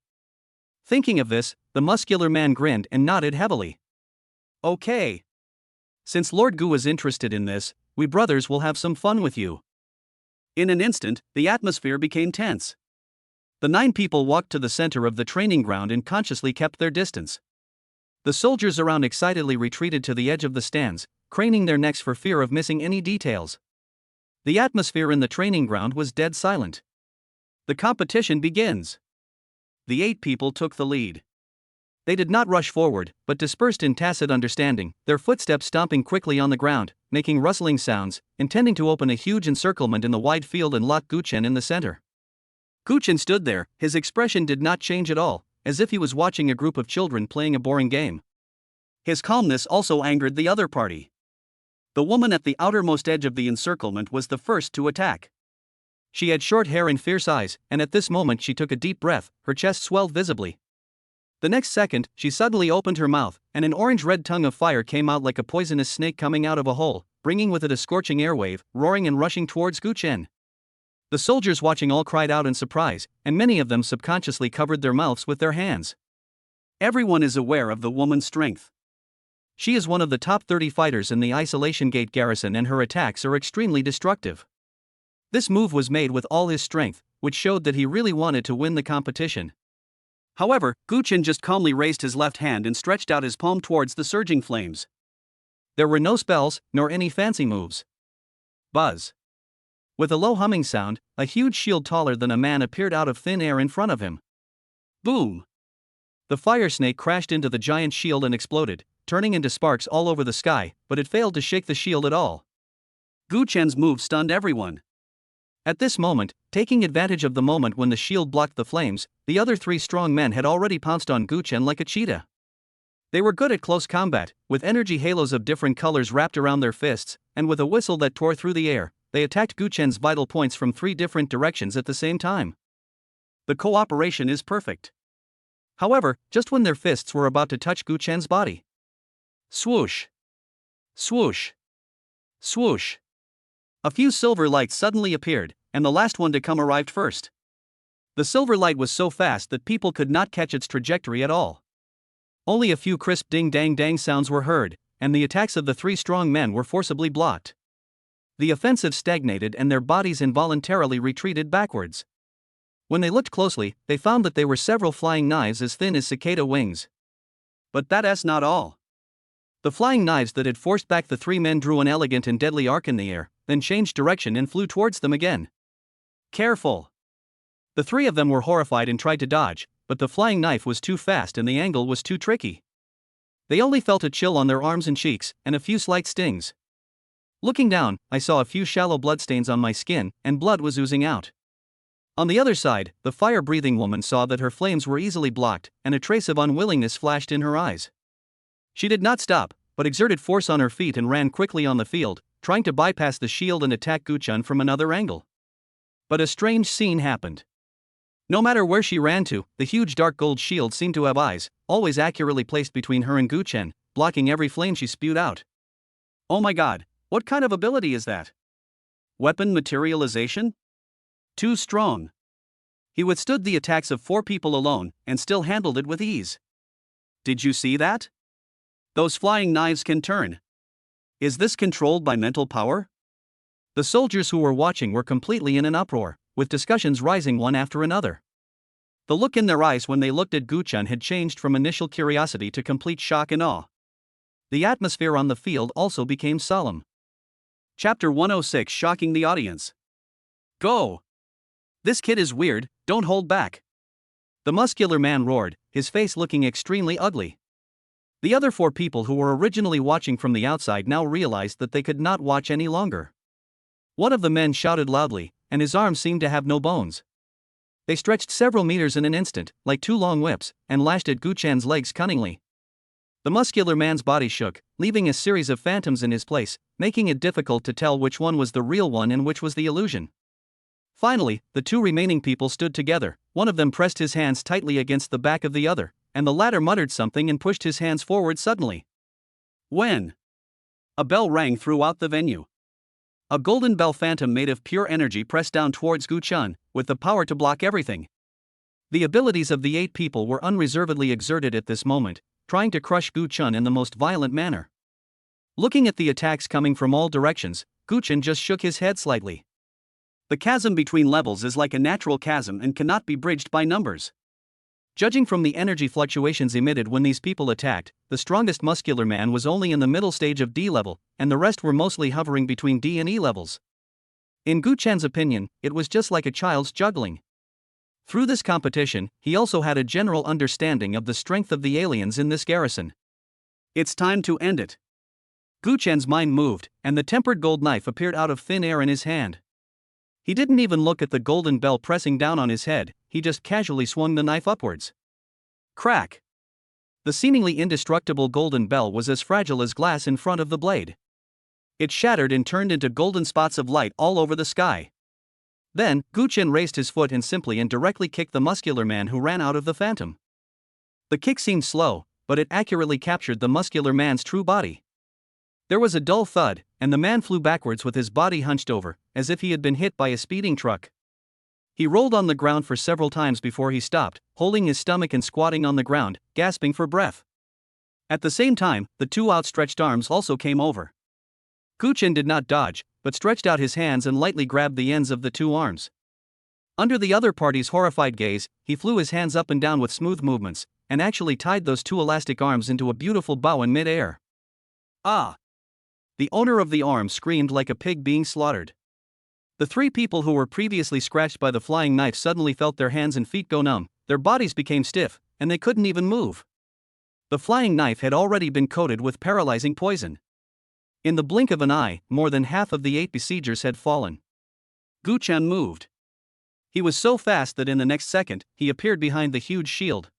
Speaker 1: Thinking of this, the muscular man grinned and nodded heavily. Okay. Since Lord Gu is interested in this, we brothers will have some fun with you. In an instant, the atmosphere became tense. The 9 people walked to the center of the training ground and consciously kept their distance. The soldiers around excitedly retreated to the edge of the stands, craning their necks for fear of missing any details. The atmosphere in the training ground was dead silent. The competition begins. The 8 people took the lead. They did not rush forward, but dispersed in tacit understanding, their footsteps stomping quickly on the ground, making rustling sounds, intending to open a huge encirclement in the wide field and lock Guchen in the center. Guchen stood there, his expression did not change at all, as if he was watching a group of children playing a boring game. His calmness also angered the other party. The woman at the outermost edge of the encirclement was the first to attack. She had short hair and fierce eyes, and at this moment she took a deep breath, her chest swelled visibly. The next second, she suddenly opened her mouth, and an orange-red tongue of fire came out like a poisonous snake coming out of a hole, bringing with it a scorching airwave, roaring and rushing towards Guchen. The soldiers watching all cried out in surprise, and many of them subconsciously covered their mouths with their hands. Everyone is aware of the woman's strength. She is one of the top 30 fighters in the Isolation Gate garrison, and her attacks are extremely destructive. This move was made with all his strength, which showed that he really wanted to win the competition. However, Guchen just calmly raised his left hand and stretched out his palm towards the surging flames. There were no spells, nor any fancy moves. Buzz. With a low humming sound, a huge shield taller than a man appeared out of thin air in front of him. Boom! The fire snake crashed into the giant shield and exploded, turning into sparks all over the sky, but it failed to shake the shield at all. Guchen's move stunned everyone. At this moment, taking advantage of the moment when the shield blocked the flames, the other 3 strong men had already pounced on Guchen like a cheetah. They were good at close combat, with energy halos of different colors wrapped around their fists, and with a whistle that tore through the air, they attacked Guchen's vital points from 3 different directions at the same time. The cooperation is perfect. However, just when their fists were about to touch Guchen's body. Swoosh! Swoosh! Swoosh! A few silver lights suddenly appeared, and the last one to come arrived first. The silver light was so fast that people could not catch its trajectory at all. Only a few crisp ding-dang-dang sounds were heard, and the attacks of the 3 strong men were forcibly blocked. The offensive stagnated and their bodies involuntarily retreated backwards. When they looked closely, they found that they were several flying knives as thin as cicada wings. But that's not all. The flying knives that had forced back the 3 men drew an elegant and deadly arc in the air, then changed direction and flew towards them again. Careful! The 3 of them were horrified and tried to dodge, but the flying knife was too fast and the angle was too tricky. They only felt a chill on their arms and cheeks, and a few slight stings. Looking down, I saw a few shallow bloodstains on my skin, and blood was oozing out. On the other side, the fire-breathing woman saw that her flames were easily blocked, and a trace of unwillingness flashed in her eyes. She did not stop, but exerted force on her feet and ran quickly on the field, trying to bypass the shield and attack Guchen from another angle. But a strange scene happened. No matter where she ran to, the huge dark gold shield seemed to have eyes, always accurately placed between her and Guchen, blocking every flame she spewed out. Oh my god, what kind of ability is that? Weapon materialization? Too strong. He withstood the attacks of 4 people alone, and still handled it with ease. Did you see that? Those flying knives can turn. Is this controlled by mental power? The soldiers who were watching were completely in an uproar, with discussions rising one after another. The look in their eyes when they looked at Guchen had changed from initial curiosity to complete shock and awe. The atmosphere on the field also became solemn. Chapter 106: Shocking the Audience. Go! This kid is weird, don't hold back. The muscular man roared, his face looking extremely ugly. The other 4 people who were originally watching from the outside now realized that they could not watch any longer. One of the men shouted loudly, and his arms seemed to have no bones. They stretched several meters in an instant, like 2 long whips, and lashed at Guchen's legs cunningly. The muscular man's body shook, leaving a series of phantoms in his place, making it difficult to tell which one was the real one and which was the illusion. Finally, the 2 remaining people stood together, one of them pressed his hands tightly against the back of the other, and the latter muttered something and pushed his hands forward suddenly. When? A bell rang throughout the venue. A golden bell phantom made of pure energy pressed down towards Guchen, with the power to block everything. The abilities of the 8 people were unreservedly exerted at this moment, trying to crush Guchen in the most violent manner. Looking at the attacks coming from all directions, Guchen just shook his head slightly. The chasm between levels is like a natural chasm and cannot be bridged by numbers. Judging from the energy fluctuations emitted when these people attacked, the strongest muscular man was only in the middle stage of D level, and the rest were mostly hovering between D and E levels. In Gu Chen's opinion, it was just like a child's juggling. Through this competition, he also had a general understanding of the strength of the aliens in this garrison. It's time to end it. Gu Chen's mind moved, and the tempered gold knife appeared out of thin air in his hand. He didn't even look at the golden bell pressing down on his head, he just casually swung the knife upwards. Crack! The seemingly indestructible golden bell was as fragile as glass in front of the blade. It shattered and turned into golden spots of light all over the sky. Then, Gu Chen raised his foot and simply and directly kicked the muscular man who ran out of the phantom. The kick seemed slow, but it accurately captured the muscular man's true body. There was a dull thud, and the man flew backwards with his body hunched over, as if he had been hit by a speeding truck. He rolled on the ground for several times before he stopped, holding his stomach and squatting on the ground, gasping for breath. At the same time, the two outstretched arms also came over. Gu Chen did not dodge, but stretched out his hands and lightly grabbed the ends of the two arms. Under the other party's horrified gaze, he flew his hands up and down with smooth movements, and actually tied those two elastic arms into a beautiful bow in mid-air. Ah! The owner of the arm screamed like a pig being slaughtered. The three people who were previously scratched by the flying knife suddenly felt their hands and feet go numb, their bodies became stiff, and they couldn't even move. The flying knife had already been coated with paralyzing poison. In the blink of an eye, more than half of the 8 besiegers had fallen. Gu Chen moved. He was so fast that in the next second, he appeared behind the huge shield.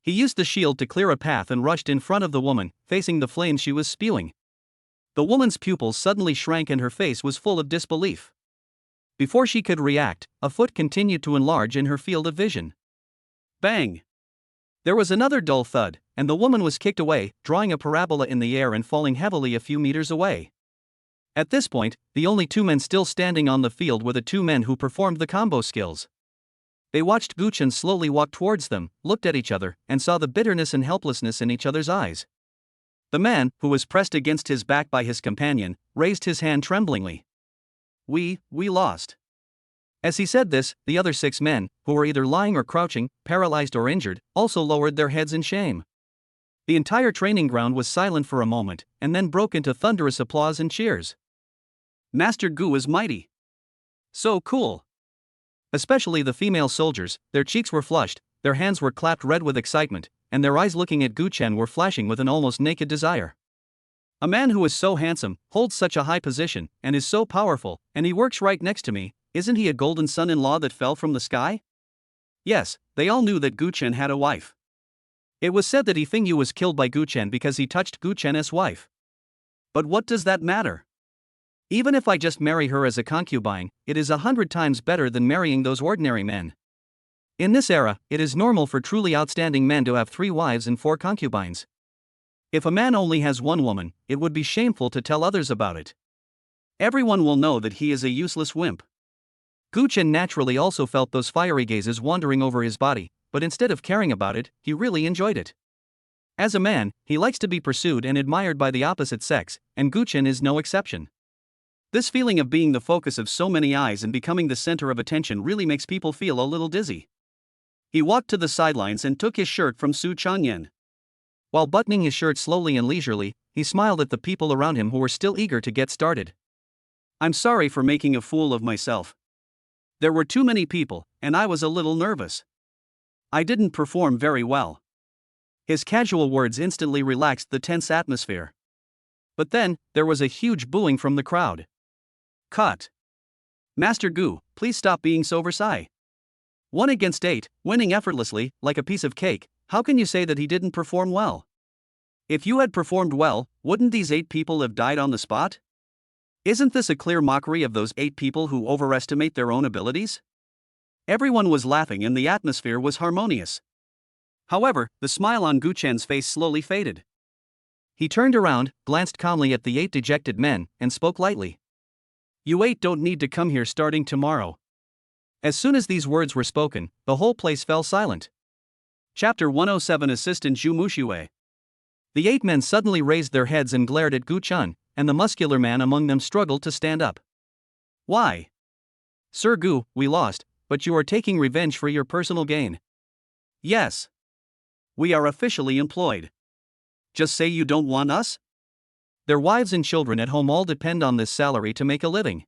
Speaker 1: He used the shield to clear a path and rushed in front of the woman, facing the flames she was spewing. The woman's pupils suddenly shrank and her face was full of disbelief. Before she could react, a foot continued to enlarge in her field of vision. Bang! There was another dull thud, and the woman was kicked away, drawing a parabola in the air and falling heavily a few meters away. At this point, the only two men still standing on the field were the two men who performed the combo skills. They watched Gu Chen slowly walk towards them, looked at each other, and saw the bitterness and helplessness in each other's eyes. The man, who was pressed against his back by his companion, raised his hand tremblingly. We lost. As he said this, the other 6 men, who were either lying or crouching, paralyzed or injured, also lowered their heads in shame. The entire training ground was silent for a moment, and then broke into thunderous applause and cheers. Master Gu is mighty. So cool. Especially the female soldiers, their cheeks were flushed, their hands were clapped red with excitement, and their eyes looking at Gu Chen were flashing with an almost naked desire. A man who is so handsome, holds such a high position, and is so powerful, and he works right next to me, isn't he a golden son-in-law that fell from the sky? Yes, they all knew that Gu Chen had a wife. It was said that Feng Yu was killed by Gu Chen because he touched Gu Chen's wife. But what does that matter? Even if I just marry her as a concubine, it is 100 times better than marrying those ordinary men. In this era, it is normal for truly outstanding men to have 3 wives and 4 concubines. If a man only has 1 woman, it would be shameful to tell others about it. Everyone will know that he is a useless wimp. Gu Chen naturally also felt those fiery gazes wandering over his body, but instead of caring about it, he really enjoyed it. As a man, he likes to be pursued and admired by the opposite sex, and Gu Chen is no exception. This feeling of being the focus of so many eyes and becoming the center of attention really makes people feel a little dizzy. He walked to the sidelines and took his shirt from Su Changyan. While buttoning his shirt slowly and leisurely, he smiled at the people around him who were still eager to get started. I'm sorry for making a fool of myself. There were too many people, and I was a little nervous. I didn't perform very well. His casual words instantly relaxed the tense atmosphere. But then, there was a huge booing from the crowd. Cut. Master Gu, please stop being so Versailles. 1 against 8, winning effortlessly, like a piece of cake, how can you say that he didn't perform well? If you had performed well, wouldn't these 8 people have died on the spot? Isn't this a clear mockery of those 8 people who overestimate their own abilities? Everyone was laughing and the atmosphere was harmonious. However, the smile on Gu Chen's face slowly faded. He turned around, glanced calmly at the 8 dejected men, and spoke lightly. You 8 don't need to come here starting tomorrow. As soon as these words were spoken, the whole place fell silent. Chapter 107 Assistant Zhu Muxue. The 8 men suddenly raised their heads and glared at Gu Chen, and the muscular man among them struggled to stand up. Why? Sir Gu, we lost, but you are taking revenge for your personal gain. Yes. We are officially employed. Just say you don't want us? Their wives and children at home all depend on this salary to make a living.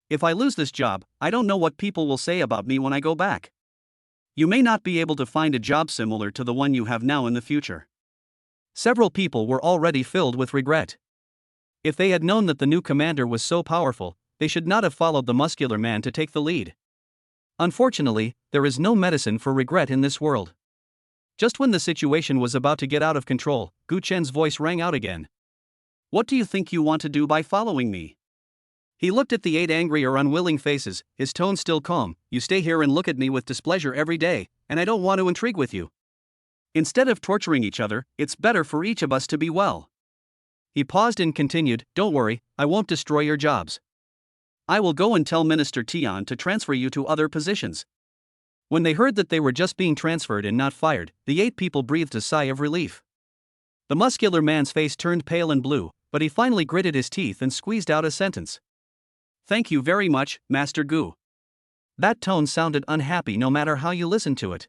Speaker 1: If I lose this job, I don't know what people will say about me when I go back. You may not be able to find a job similar to the one you have now in the future. Several people were already filled with regret. If they had known that the new commander was so powerful, they should not have followed the muscular man to take the lead. Unfortunately, there is no medicine for regret in this world. Just when the situation was about to get out of control, Gu Chen's voice rang out again. What do you think you want to do by following me? He looked at the 8 angry or unwilling faces, his tone still calm. You stay here and look at me with displeasure every day, and I don't want to intrigue with you. Instead of torturing each other, it's better for each of us to be well. He paused and continued, don't worry, I won't destroy your jobs. I will go and tell Minister Tian to transfer you to other positions. When they heard that they were just being transferred and not fired, the 8 people breathed a sigh of relief. The muscular man's face turned pale and blue, but he finally gritted his teeth and squeezed out a sentence. Thank you very much, Master Gu. That tone sounded unhappy no matter how you listened to it.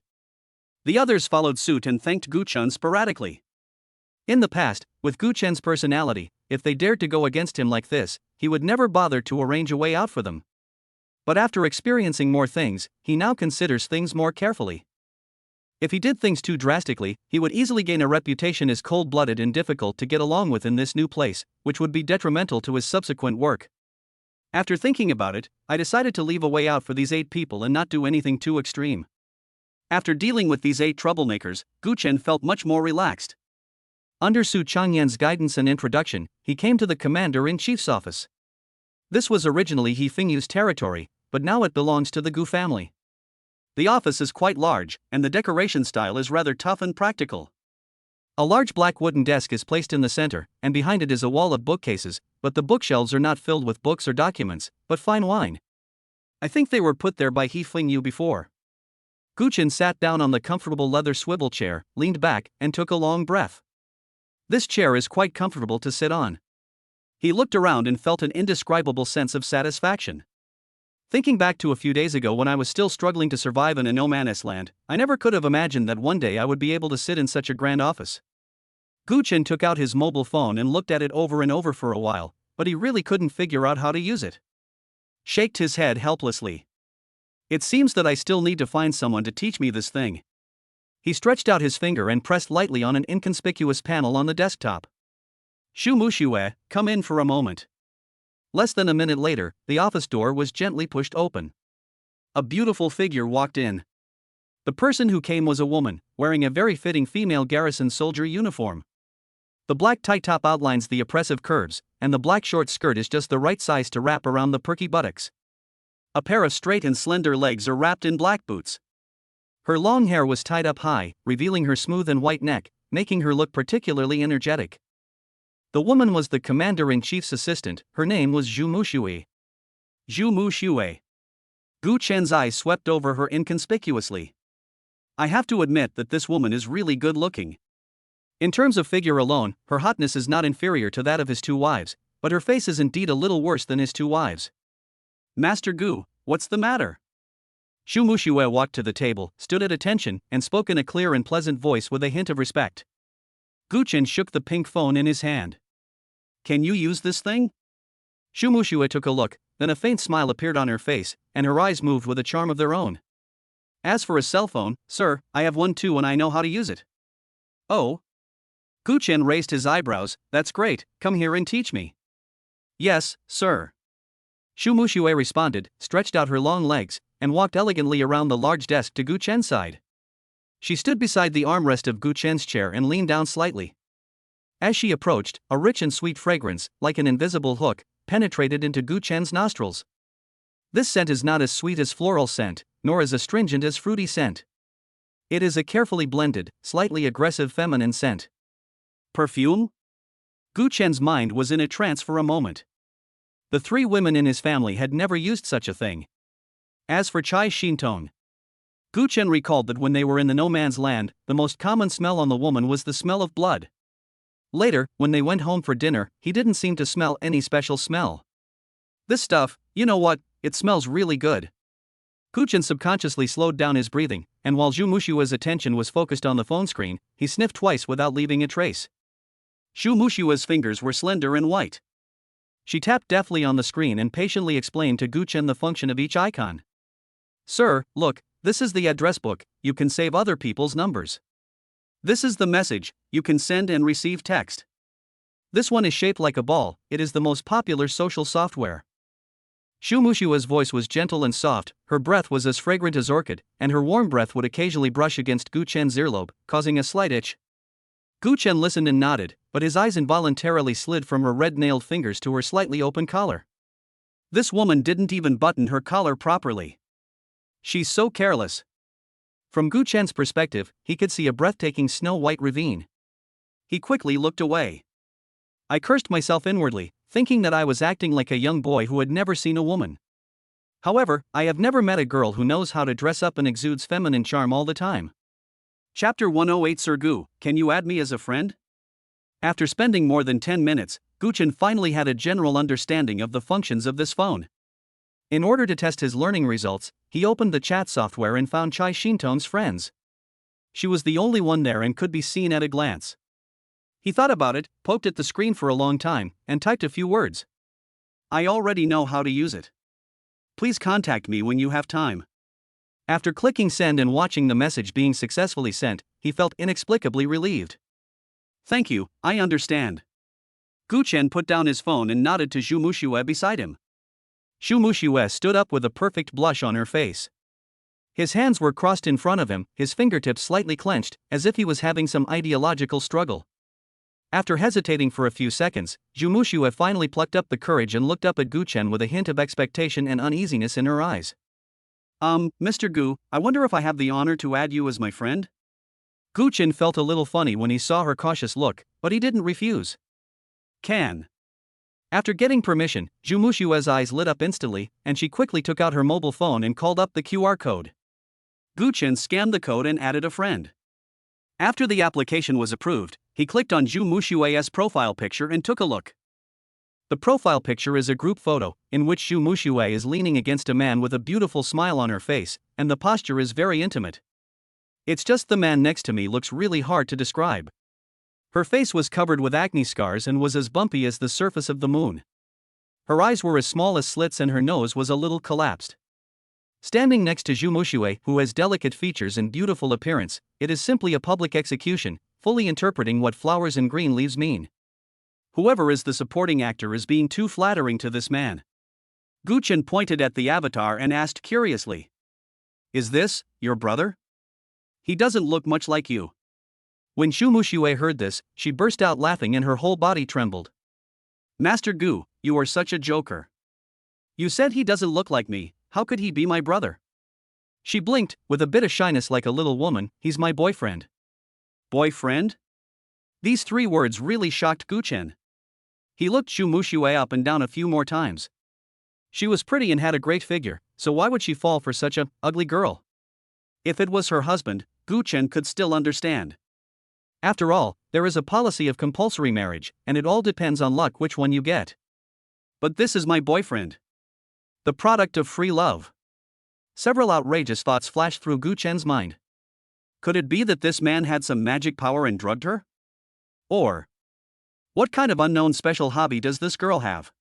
Speaker 1: The others followed suit and thanked Gu Chen sporadically. In the past, with Gu Chen's personality, if they dared to go against him like this, he would never bother to arrange a way out for them. But after experiencing more things, he now considers things more carefully. If he did things too drastically, he would easily gain a reputation as cold-blooded and difficult to get along with in this new place, which would be detrimental to his subsequent work. After thinking about it, I decided to leave a way out for these 8 people and not do anything too extreme. After dealing with these 8 troublemakers, Gu Chen felt much more relaxed. Under Su Changyan's guidance and introduction, he came to the Commander-in-Chief's office. This was originally He Fingyu's territory, but now it belongs to the Gu family. The office is quite large, and the decoration style is rather tough and practical. A large black wooden desk is placed in the center, and behind it is a wall of bookcases, but the bookshelves are not filled with books or documents, but fine wine. I think they were put there by He Fingyu before. Gu Chen sat down on the comfortable leather swivel chair, leaned back, and took a long breath. This chair is quite comfortable to sit on. He looked around and felt an indescribable sense of satisfaction. Thinking back to a few days ago when I was still struggling to survive in a no-man's land, I never could have imagined that one day I would be able to sit in such a grand office. Gu Chen took out his mobile phone and looked at it over and over for a while, but he really couldn't figure out how to use it. Shaked his head helplessly. It seems that I still need to find someone to teach me this thing. He stretched out his finger and pressed lightly on an inconspicuous panel on the desktop. Shu Mushue, come in for a moment. Less than a minute later, the office door was gently pushed open. A beautiful figure walked in. The person who came was a woman, wearing a very fitting female garrison soldier uniform. The black tight top outlines the oppressive curves, and the black short skirt is just the right size to wrap around the perky buttocks. A pair of straight and slender legs are wrapped in black boots. Her long hair was tied up high, revealing her smooth and white neck, making her look particularly energetic. The woman was the Commander-in-Chief's assistant. Her name was Zhu Mushue. Zhu Mushue. Gu Chen's eyes swept over her inconspicuously. I have to admit that this woman is really good looking. In terms of figure alone, her hotness is not inferior to that of his 2 wives, but her face is indeed a little worse than his 2 wives. Master Gu, what's the matter? Shu Mushue walked to the table, stood at attention, and spoke in a clear and pleasant voice with a hint of respect. Gu Chen shook the pink phone in his hand. Can you use this thing? Shu Mushue took a look, then a faint smile appeared on her face, and her eyes moved with a charm of their own. As for a cell phone, sir, I have one too and I know how to use it. Oh? Gu Chen raised his eyebrows. That's great, come here and teach me. Yes, sir. Shu Mushue responded, stretched out her long legs, and walked elegantly around the large desk to Gu Chen's side. She stood beside the armrest of Gu Chen's chair and leaned down slightly. As she approached, a rich and sweet fragrance, like an invisible hook, penetrated into Gu Chen's nostrils. This scent is not as sweet as floral scent, nor as astringent as fruity scent. It is a carefully blended, slightly aggressive feminine scent. Perfume? Gu Chen's mind was in a trance for a moment. The 3 women in his family had never used such a thing. As for Chai Shintong, Gu Chen recalled that when they were in the no-man's land, the most common smell on the woman was the smell of blood. Later, when they went home for dinner, he didn't seem to smell any special smell. This stuff, you know what, it smells really good. Guchen subconsciously slowed down his breathing, and while Zhu Mushua's attention was focused on the phone screen, he sniffed twice without leaving a trace. Zhu Mushua's fingers were slender and white. She tapped deftly on the screen and patiently explained to Guchen the function of each icon. Sir, look, this is the address book, you can save other people's numbers. This is the message, you can send and receive text. This one is shaped like a ball, it is the most popular social software. Zhu Mushua's voice was gentle and soft, her breath was as fragrant as orchid, and her warm breath would occasionally brush against Guchen's earlobe, causing a slight itch. Guchen listened and nodded, but his eyes involuntarily slid from her red-nailed fingers to her slightly open collar. This woman didn't even button her collar properly. She's so careless. From Guchen's perspective, he could see a breathtaking snow-white ravine. He quickly looked away. I cursed myself inwardly, thinking that I was acting like a young boy who had never seen a woman. However, I have never met a girl who knows how to dress up and exudes feminine charm all the time. Chapter 108 Sir Gu, can you add me as a friend? After spending more than 10 minutes, Guchen finally had a general understanding of the functions of this phone. In order to test his learning results, he opened the chat software and found Chai Shintong's friends. She was the only one there and could be seen at a glance. He thought about it, poked at the screen for a long time, and typed a few words. I already know how to use it. Please contact me when you have time. After clicking send and watching the message being successfully sent, he felt inexplicably relieved. Thank you, I understand. Guchen put down his phone and nodded to Zhu Mushue beside him. Zhu Mushue stood up with a perfect blush on her face. His hands were crossed in front of him, his fingertips slightly clenched, as if he was having some ideological struggle. After hesitating for a few seconds, Zhu Mushue finally plucked up the courage and looked up at Guchen with a hint of expectation and uneasiness in her eyes. Mr. Gu, I wonder if I have the honor to add you as my friend? Guchen felt a little funny when he saw her cautious look, but he didn't refuse. Can. After getting permission, Zhu Mushue's eyes lit up instantly, and she quickly took out her mobile phone and called up the QR code. Guchen scanned the code and added a friend. After the application was approved, he clicked on Zhu Mushue's profile picture and took a look. The profile picture is a group photo, in which Zhu Mushue is leaning against a man with a beautiful smile on her face, and the posture is very intimate. It's just the man next to me looks really hard to describe. Her face was covered with acne scars and was as bumpy as the surface of the moon. Her eyes were as small as slits and her nose was a little collapsed. Standing next to Zhu Mushue, who has delicate features and beautiful appearance, it is simply a public execution, fully interpreting what flowers and green leaves mean. Whoever is the supporting actor is being too flattering to this man. Guchen pointed at the avatar and asked curiously. Is this your brother? He doesn't look much like you. When Zhu Mushue heard this, she burst out laughing and her whole body trembled. Master Gu, you are such a joker. You said he doesn't look like me, how could he be my brother? She blinked, with a bit of shyness like a little woman. He's my boyfriend. Boyfriend? These 3 words really shocked Guchen. He looked Zhu Mushue up and down a few more times. She was pretty and had a great figure, so why would she fall for such a ugly girl? If it was her husband, Guchen could still understand. After all, there is a policy of compulsory marriage, and it all depends on luck which one you get. But this is my boyfriend. The product of free love. Several outrageous thoughts flashed through Guchen's mind. Could it be that this man had some magic power and drugged her? Or, what kind of unknown special hobby does this girl have?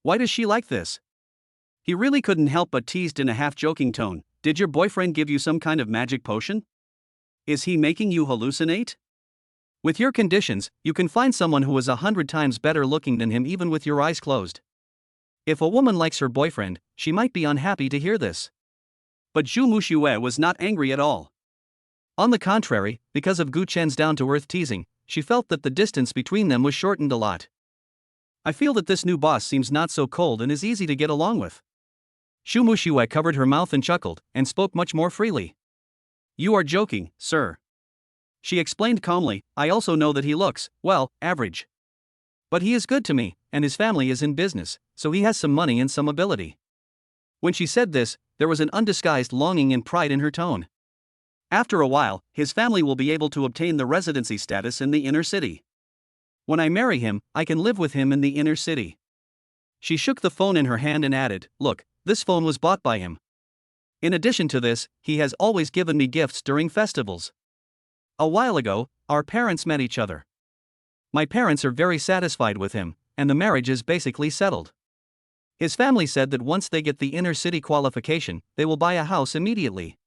Speaker 1: Why does she like this? He really couldn't help but teased in a half-joking tone, did your boyfriend give you some kind of magic potion? Is he making you hallucinate? With your conditions, you can find someone who is 100 times better looking than him even with your eyes closed. If a woman likes her boyfriend, she might be unhappy to hear this. But Zhu Mushue was not angry at all. On the contrary, because of Guchen's down-to-earth teasing, she felt that the distance between them was shortened a lot. I feel that this new boss seems not so cold and is easy to get along with. Zhu Mushue covered her mouth and chuckled, and spoke much more freely. You are joking, sir. She explained calmly, I also know that he looks, well, average. But he is good to me, and his family is in business, so he has some money and some ability. When she said this, there was an undisguised longing and pride in her tone. After a while, his family will be able to obtain the residency status in the inner city. When I marry him, I can live with him in the inner city. She shook the phone in her hand and added, look, This phone was bought by him. In addition to this, he has always given me gifts during festivals. A while ago, our parents met each other. My parents are very satisfied with him, and the marriage is basically settled. His family said that once they get the inner city qualification, they will buy a house immediately.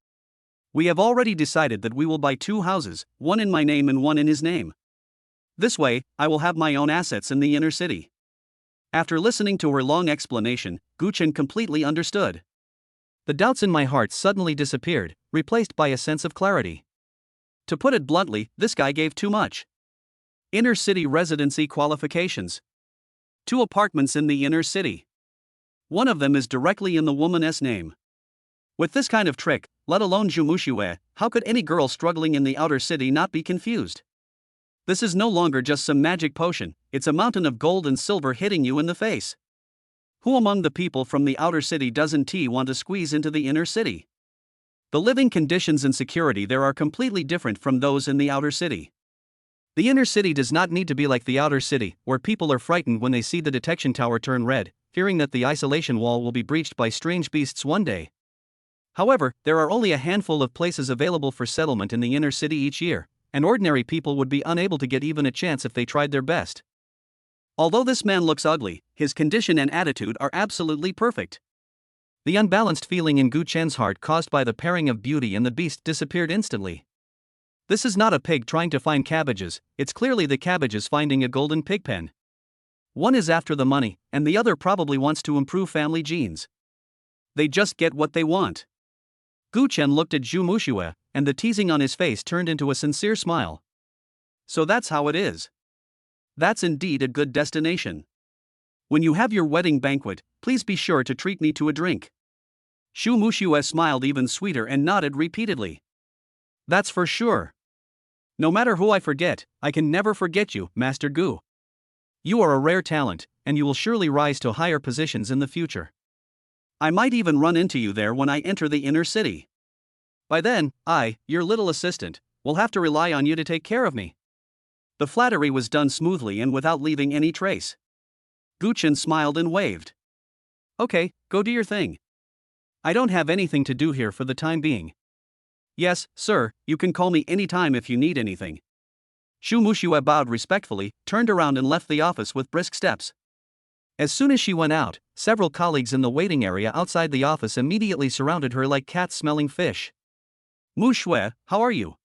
Speaker 1: We have already decided that we will buy 2 houses, one in my name and one in his name. This way, I will have my own assets in the inner city. After listening to her long explanation, Guchen completely understood. The doubts in my heart suddenly disappeared, replaced by a sense of clarity. To put it bluntly, this guy gave too much. Inner city residency qualifications. 2 apartments in the inner city. One of them is directly in the woman's name. With this kind of trick, let alone Jumushue, how could any girl struggling in the outer city not be confused? This is no longer just some magic potion, it's a mountain of gold and silver hitting you in the face. Who among the people from the outer city doesn't want to squeeze into the inner city? The living conditions and security there are completely different from those in the outer city. The inner city does not need to be like the outer city, where people are frightened when they see the detection tower turn red, fearing that the isolation wall will be breached by strange beasts one day. However, there are only a handful of places available for settlement in the inner city each year, and ordinary people would be unable to get even a chance if they tried their best. Although this man looks ugly, his condition and attitude are absolutely perfect. The unbalanced feeling in Gu Chen's heart caused by the pairing of beauty and the beast disappeared instantly. This is not a pig trying to find cabbages, it's clearly the cabbages finding a golden pig pen. One is after the money, and the other probably wants to improve family genes. They just get what they want. Gu Chen looked at Zhu Mushue, and the teasing on his face turned into a sincere smile. So that's how it is. That's indeed a good destination. When you have your wedding banquet, please be sure to treat me to a drink. Zhu Mushue smiled even sweeter and nodded repeatedly. That's for sure. No matter who I forget, I can never forget you, Master Gu. You are a rare talent, and you will surely rise to higher positions in the future. I might even run into you there when I enter the inner city. By then, I, your little assistant, will have to rely on you to take care of me. The flattery was done smoothly and without leaving any trace. Gu Chen smiled and waved. Okay, go do your thing. I don't have anything to do here for the time being. Yes, sir, you can call me anytime if you need anything. Zhu Mushue bowed respectfully, turned around and left the office with brisk steps. As soon as she went out, several colleagues in the waiting area outside the office immediately surrounded her like cats smelling fish. Mushue, how are you?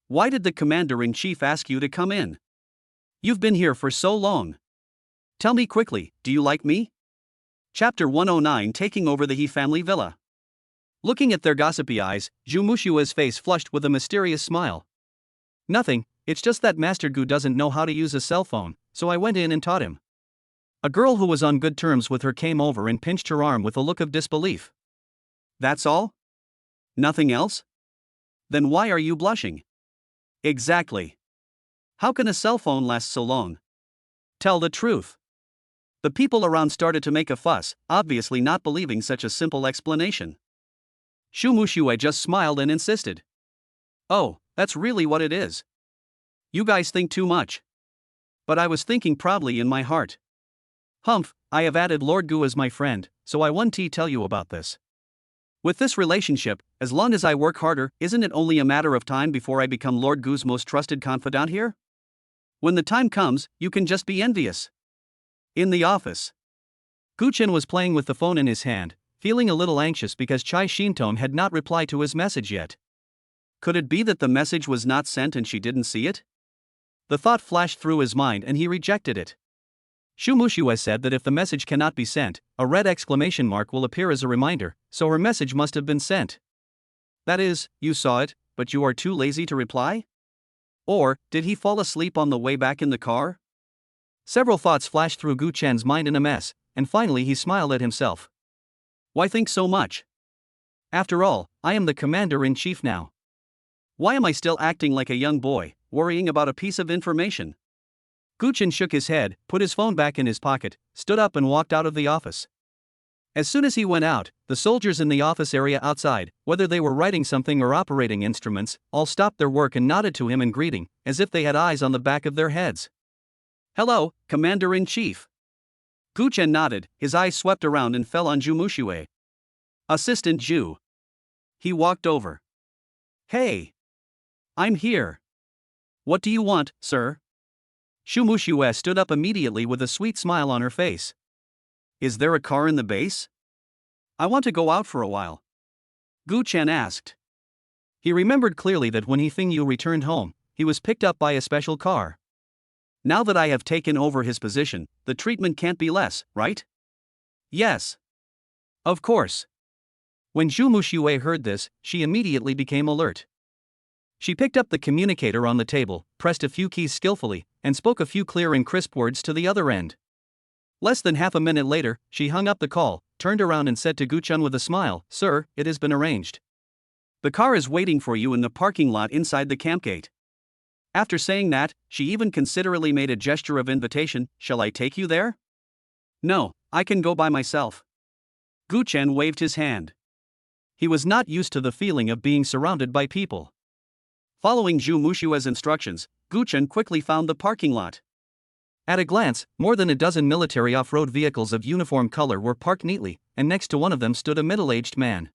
Speaker 1: Why did the commander-in-chief ask you to come in? You've been here for so long. Tell me quickly, do you like me? Chapter 109 Taking over the He family villa. Looking at their gossipy eyes, Zhu Mushue's face flushed with a mysterious smile. Nothing, it's just that Master Gu doesn't know how to use a cell phone, so I went in and taught him. A girl who was on good terms with her came over and pinched her arm with a look of disbelief. That's all? Nothing else? Then why are you blushing? Exactly. How can a cell phone last so long? Tell the truth. The people around started to make a fuss, obviously not believing such a simple explanation. Zhu Mushue just smiled and insisted. Oh, that's really what it is. You guys think too much. But I was thinking proudly in my heart. Humph, I have added Lord Gu as my friend, so I want to tell you about this. With this relationship, as long as I work harder, isn't it only a matter of time before I become Lord Gu's most trusted confidant here? When the time comes, you can just be envious. In the office, Gu Chen was playing with the phone in his hand, feeling a little anxious because Chai Shintong had not replied to his message yet. Could it be that the message was not sent and she didn't see it? The thought flashed through his mind and he rejected it. Zhu Mushue said that if the message cannot be sent, a red exclamation mark will appear as a reminder, so her message must have been sent. That is, you saw it, but you are too lazy to reply? Or, did he fall asleep on the way back in the car? Several thoughts flashed through Gu Chen's mind in a mess, and finally he smiled at himself. Why think so much? After all, I am the commander-in-chief now. Why am I still acting like a young boy, worrying about a piece of information? Gu Chen shook his head, put his phone back in his pocket, stood up and walked out of the office. As soon as he went out, the soldiers in the office area outside, whether they were writing something or operating instruments, all stopped their work and nodded to him in greeting, as if they had eyes on the back of their heads. Hello, Commander-in-Chief. Gu Chen nodded, his eyes swept around and fell on Zhu Mushue, Assistant Zhu. He walked over. Hey. I'm here. What do you want, sir? Xu Muxue stood up immediately with a sweet smile on her face. Is there a car in the base? I want to go out for a while. Gu Chen asked. He remembered clearly that when Feng Yu returned home, he was picked up by a special car. Now that I have taken over his position, the treatment can't be less, right? Yes. Of course. When Xu Muxue heard this, she immediately became alert. She picked up the communicator on the table, pressed a few keys skillfully, and spoke a few clear and crisp words to the other end. Less than half a minute later, she hung up the call, turned around and said to Gu Chen with a smile, Sir, it has been arranged. The car is waiting for you in the parking lot inside the camp gate. After saying that, she even considerately made a gesture of invitation. Shall I take you there? No, I can go by myself. Gu Chen waved his hand. He was not used to the feeling of being surrounded by people. Following Xu Muxue's instructions, Gu Chen quickly found the parking lot. At a glance, more than a dozen military off-road vehicles of uniform color were parked neatly, and next to one of them stood a middle-aged man.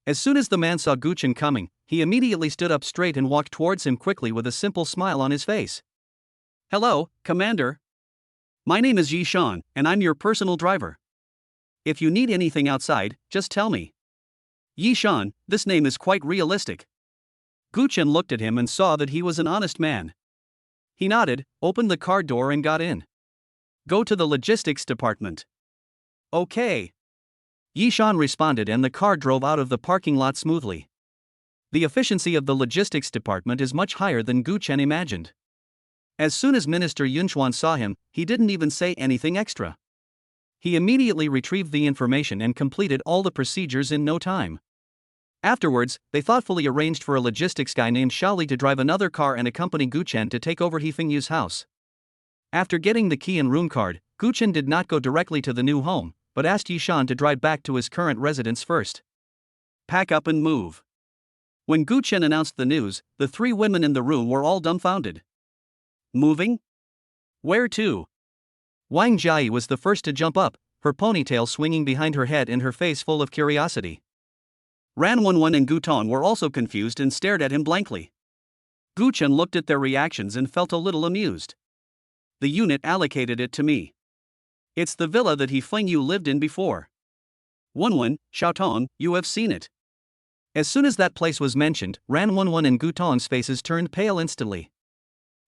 Speaker 1: As soon as the man saw Gu Chen coming, he immediately stood up straight and walked towards him quickly with a simple smile on his face. Hello, Commander. My name is Yi Shan, and I'm your personal driver. If you need anything outside, just tell me. Yi Shan, this name is quite realistic. Gu Chen looked at him and saw that he was an honest man. He nodded, opened the car door and got in. Go to the logistics department. Okay. Yi Shan responded and the car drove out of the parking lot smoothly. The efficiency of the logistics department is much higher than Gu Chen imagined. As soon as Minister Yunchuan saw him, he didn't even say anything extra. He immediately retrieved the information and completed all the procedures in no time. Afterwards, they thoughtfully arranged for a logistics guy named Shaoli to drive another car and accompany Gu Chen to take over Feng Yu's house. After getting the key and room card, Gu Chen did not go directly to the new home, but asked Yi Shan to drive back to his current residence first. Pack up and move. When Gu Chen announced the news, the three women in the room were all dumbfounded. Moving? Where to? Wang Jiayi was the first to jump up, her ponytail swinging behind her head and her face full of curiosity. Ran Wenwen and Gu Tong were also confused and stared at him blankly. Gu Chen looked at their reactions and felt a little amused. The unit allocated it to me. It's the villa that Feng Yu lived in before. Wenwen, Xiaotong, you have seen it. As soon as that place was mentioned, Ran Wenwen and Gu Tong's faces turned pale instantly.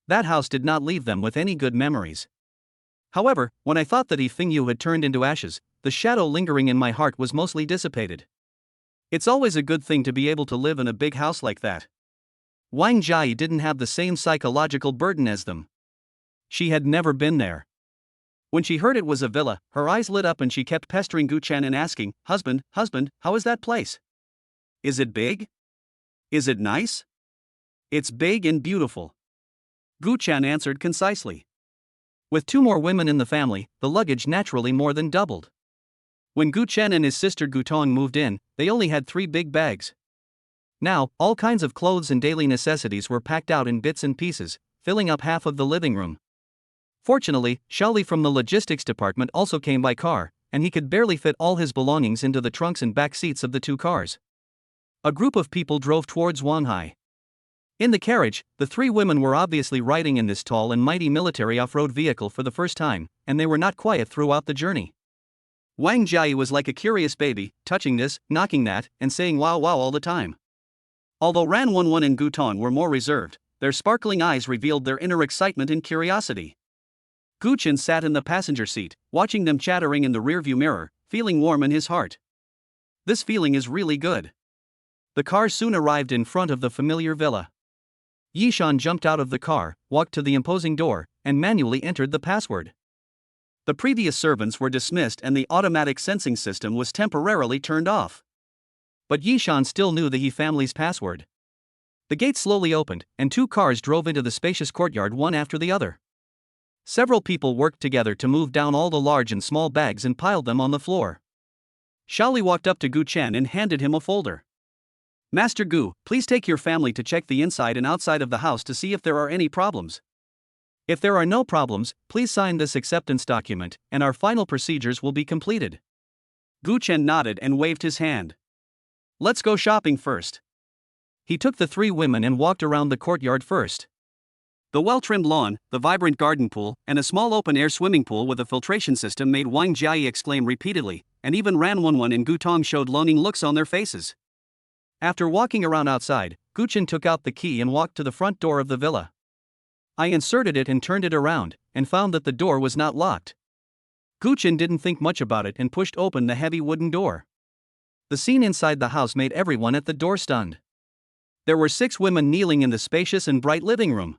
Speaker 1: That house did not leave them with any good memories. However, when I thought that Feng Yu had turned into ashes, the shadow lingering in my heart was mostly dissipated. It's always a good thing to be able to live in a big house like that. Wang Jiayi didn't have the same psychological burden as them. She had never been there. When she heard it was a villa, her eyes lit up and she kept pestering Gu Chen and asking, Husband, how is that place? Is it big? Is it nice? It's big and beautiful. Gu Chen answered concisely. With two more women in the family, the luggage naturally more than doubled. When Gu Chen and his sister Gu Tong moved in, they only had 3 big bags. Now, all kinds of clothes and daily necessities were packed out in bits and pieces, filling up half of the living room. Fortunately, Shaoli from the logistics department also came by car, and he could barely fit all his belongings into the trunks and back seats of the 2 cars. A group of people drove towards Wanghai. In the carriage, the 3 women were obviously riding in this tall and mighty military off-road vehicle for the first time, and they were not quiet throughout the journey. Wang Jiayi was like a curious baby, touching this, knocking that, and saying wow all the time. Although Ran Wenwen and Gu Tong were more reserved, their sparkling eyes revealed their inner excitement and curiosity. Gu Chen sat in the passenger seat, watching them chattering in the rearview mirror, feeling warm in his heart. This feeling is really good. The car soon arrived in front of the familiar villa. Yi Shan jumped out of the car, walked to the imposing door, and manually entered the password. The previous servants were dismissed and the automatic sensing system was temporarily turned off. But Yi Shan still knew the He family's password. The gate slowly opened, and 2 cars drove into the spacious courtyard one after the other. Several people worked together to move down all the large and small bags and piled them on the floor. Shaoli walked up to Gu Chen and handed him a folder. Master Gu, please take your family to check the inside and outside of the house to see if there are any problems. If there are no problems, please sign this acceptance document, and our final procedures will be completed. Gu Chen nodded and waved his hand. Let's go shopping first. He took the three women and walked around the courtyard first. The well-trimmed lawn, the vibrant garden pool, and a small open-air swimming pool with a filtration system made Wang Jiayi exclaim repeatedly, and even Ran Wenwen and Gu Tong showed loaning looks on their faces. After walking around outside, Gu Chen took out the key and walked to the front door of the villa. I inserted it and turned it around, and found that the door was not locked. Gu Chen didn't think much about it and pushed open the heavy wooden door. The scene inside the house made everyone at the door stunned. There were 6 women kneeling in the spacious and bright living room.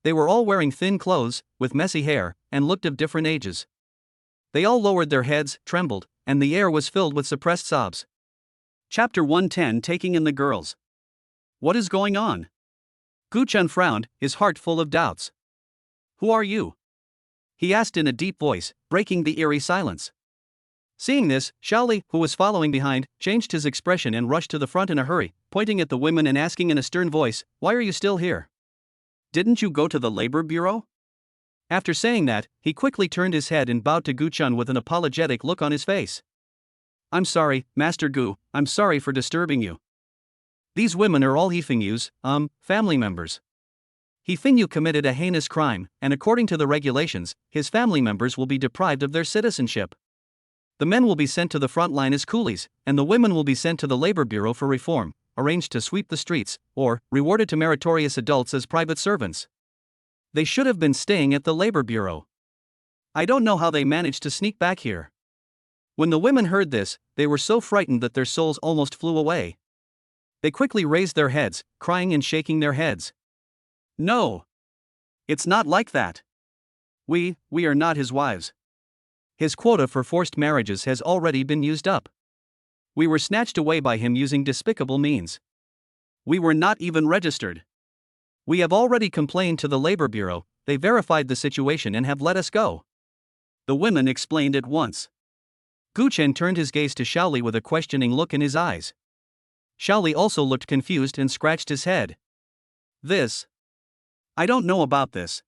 Speaker 1: They were all wearing thin clothes, with messy hair, and looked of different ages. They all lowered their heads, trembled, and the air was filled with suppressed sobs. Chapter 110 Taking in the Girls. What is going on? Gu Chen frowned, his heart full of doubts. Who are you? He asked in a deep voice, breaking the eerie silence. Seeing this, Xiaoli, who was following behind, changed his expression and rushed to the front in a hurry, pointing at the women and asking in a stern voice, "Why are you still here? Didn't you go to the labor bureau?" After saying that, he quickly turned his head and bowed to Gu Chen with an apologetic look on his face. "I'm sorry, Master Gu, I'm sorry for disturbing you. These women are all Hefengyu's, family members. Hefengyu committed a heinous crime, and according to the regulations, his family members will be deprived of their citizenship. The men will be sent to the front line as coolies, and the women will be sent to the labor bureau for reform, arranged to sweep the streets, or rewarded to meritorious adults as private servants. They should have been staying at the labor bureau. I don't know how they managed to sneak back here." When the women heard this, they were so frightened that their souls almost flew away. They quickly raised their heads, crying and shaking their heads. "No! It's not like that. We are not his wives. His quota for forced marriages has already been used up. We were snatched away by him using despicable means. We were not even registered. We have already complained to the labor bureau, they verified the situation and have let us go." The women explained at once. Gu Chen turned his gaze to Xiaoli with a questioning look in his eyes. Xiaoli also looked confused and scratched his head. I don't know about this.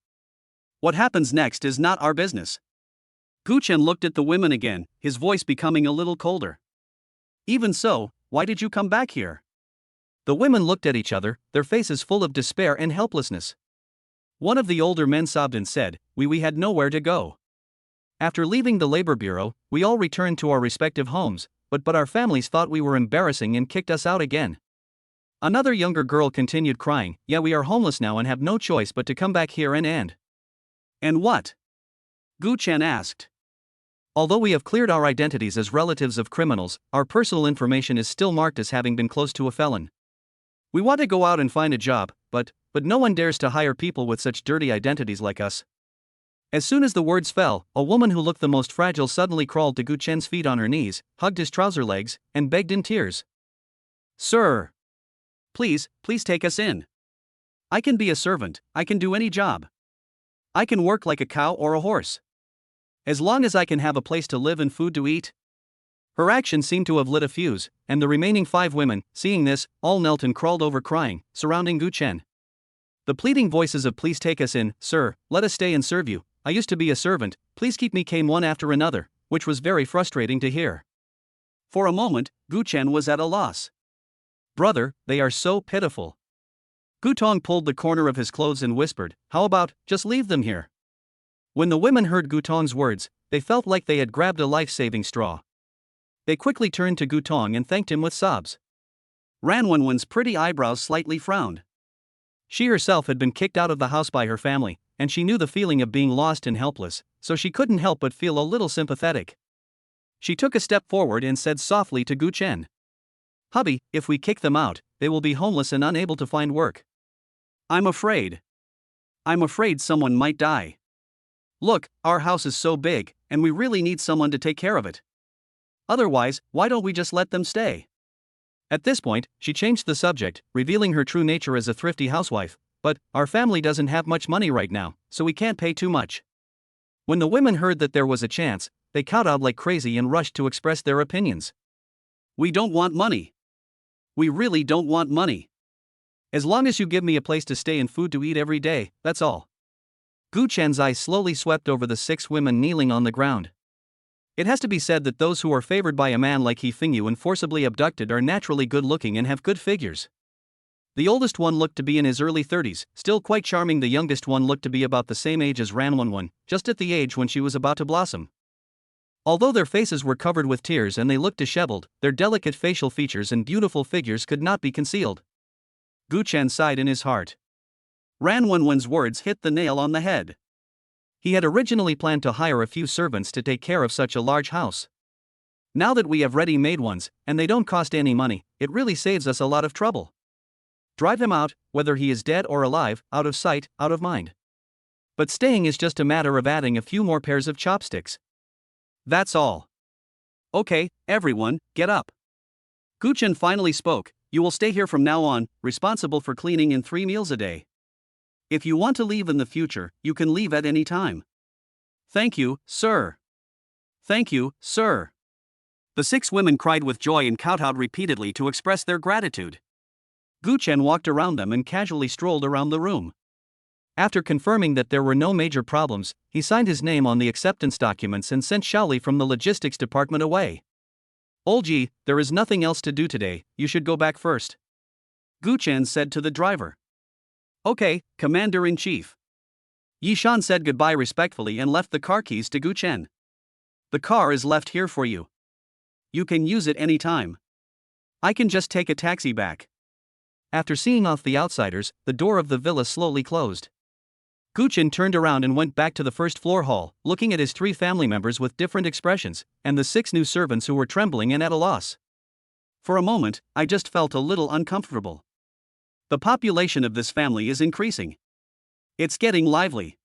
Speaker 1: What happens next is not our business." Gu Chen looked at the women again, his voice becoming a little colder. "Even so, why did you come back here?" The women looked at each other, their faces full of despair and helplessness. One of the older men sobbed and said, We had nowhere to go. After leaving the labor bureau, we all returned to our respective homes, but our families thought we were embarrassing and kicked us out again." Another younger girl continued crying, "Yeah, we are homeless now and have no choice but to come back here and what?" Gu Chen asked. "Although we have cleared our identities as relatives of criminals, our personal information is still marked as having been close to a felon. We want to go out and find a job, but no one dares to hire people with such dirty identities like us." As soon as the words fell, a woman who looked the most fragile suddenly crawled to Gu Chen's feet on her knees, hugged his trouser legs, and begged in tears. "Sir! Please take us in. I can be a servant, I can do any job. I can work like a cow or a horse. As long as I can have a place to live and food to eat." Her action seemed to have lit a fuse, and the remaining 5 women, seeing this, all knelt and crawled over crying, surrounding Gu Chen. The pleading voices of "Please take us in, sir, let us stay and serve you, I used to be a servant, please keep me" came one after another, which was very frustrating to hear. For a moment, Gu Chen was at a loss. "Brother, they are so pitiful." Gu Tong pulled the corner of his clothes and whispered, "How about, just leave them here?" When the women heard Gu Tong's words, they felt like they had grabbed a life-saving straw. They quickly turned to Gu Tong and thanked him with sobs. Ran Wenwen's pretty eyebrows slightly frowned. She herself had been kicked out of the house by her family, and she knew the feeling of being lost and helpless, so she couldn't help but feel a little sympathetic. She took a step forward and said softly to Gu Chen, "Hubby, if we kick them out, they will be homeless and unable to find work. I'm afraid someone might die. Look, our house is so big, and we really need someone to take care of it. Otherwise, why don't we just let them stay?" At this point, she changed the subject, revealing her true nature as a thrifty housewife. "But our family doesn't have much money right now, so we can't pay too much." When the women heard that there was a chance, they kowtowed like crazy and rushed to express their opinions. "We don't want money. We really don't want money. As long as you give me a place to stay and food to eat every day, that's all." Gu Chen's eyes slowly swept over the 6 women kneeling on the ground. It has to be said that those who are favored by a man like He Fingyu and forcibly abducted are naturally good looking and have good figures. The oldest one looked to be in his early 30s, still quite charming. The youngest one looked to be about the same age as Ranwanwan, just at the age when she was about to blossom. Although their faces were covered with tears and they looked disheveled, their delicate facial features and beautiful figures could not be concealed. Gu Chen sighed in his heart. Ranwanwan's words hit the nail on the head. He had originally planned to hire a few servants to take care of such a large house. Now that we have ready-made ones, and they don't cost any money, it really saves us a lot of trouble. Drive him out, whether he is dead or alive, out of sight, out of mind. But staying is just a matter of adding a few more pairs of chopsticks. That's all. Okay, everyone, get up. Gu Chen finally spoke. You will stay here from now on, responsible for cleaning in 3 meals a day. If you want to leave in the future, you can leave at any time. Thank you, sir. Thank you, sir. The 6 women cried with joy and kowtowed repeatedly to express their gratitude. Gu Chen walked around them and casually strolled around the room. After confirming that there were no major problems, he signed his name on the acceptance documents and sent Shaoli from the logistics department away. Olji, there is nothing else to do today, you should go back first. Gu Chen said to the driver. Okay, Commander-in-Chief. Yishan said goodbye respectfully and left the car keys to Gu Chen. The car is left here for you. You can use it any time. I can just take a taxi back. After seeing off the outsiders, the door of the villa slowly closed. Gu Chen turned around and went back to the first floor hall, looking at his 3 family members with different expressions, and the 6 new servants who were trembling and at a loss. For a moment, I just felt a little uncomfortable. The population of this family is increasing. It's getting lively.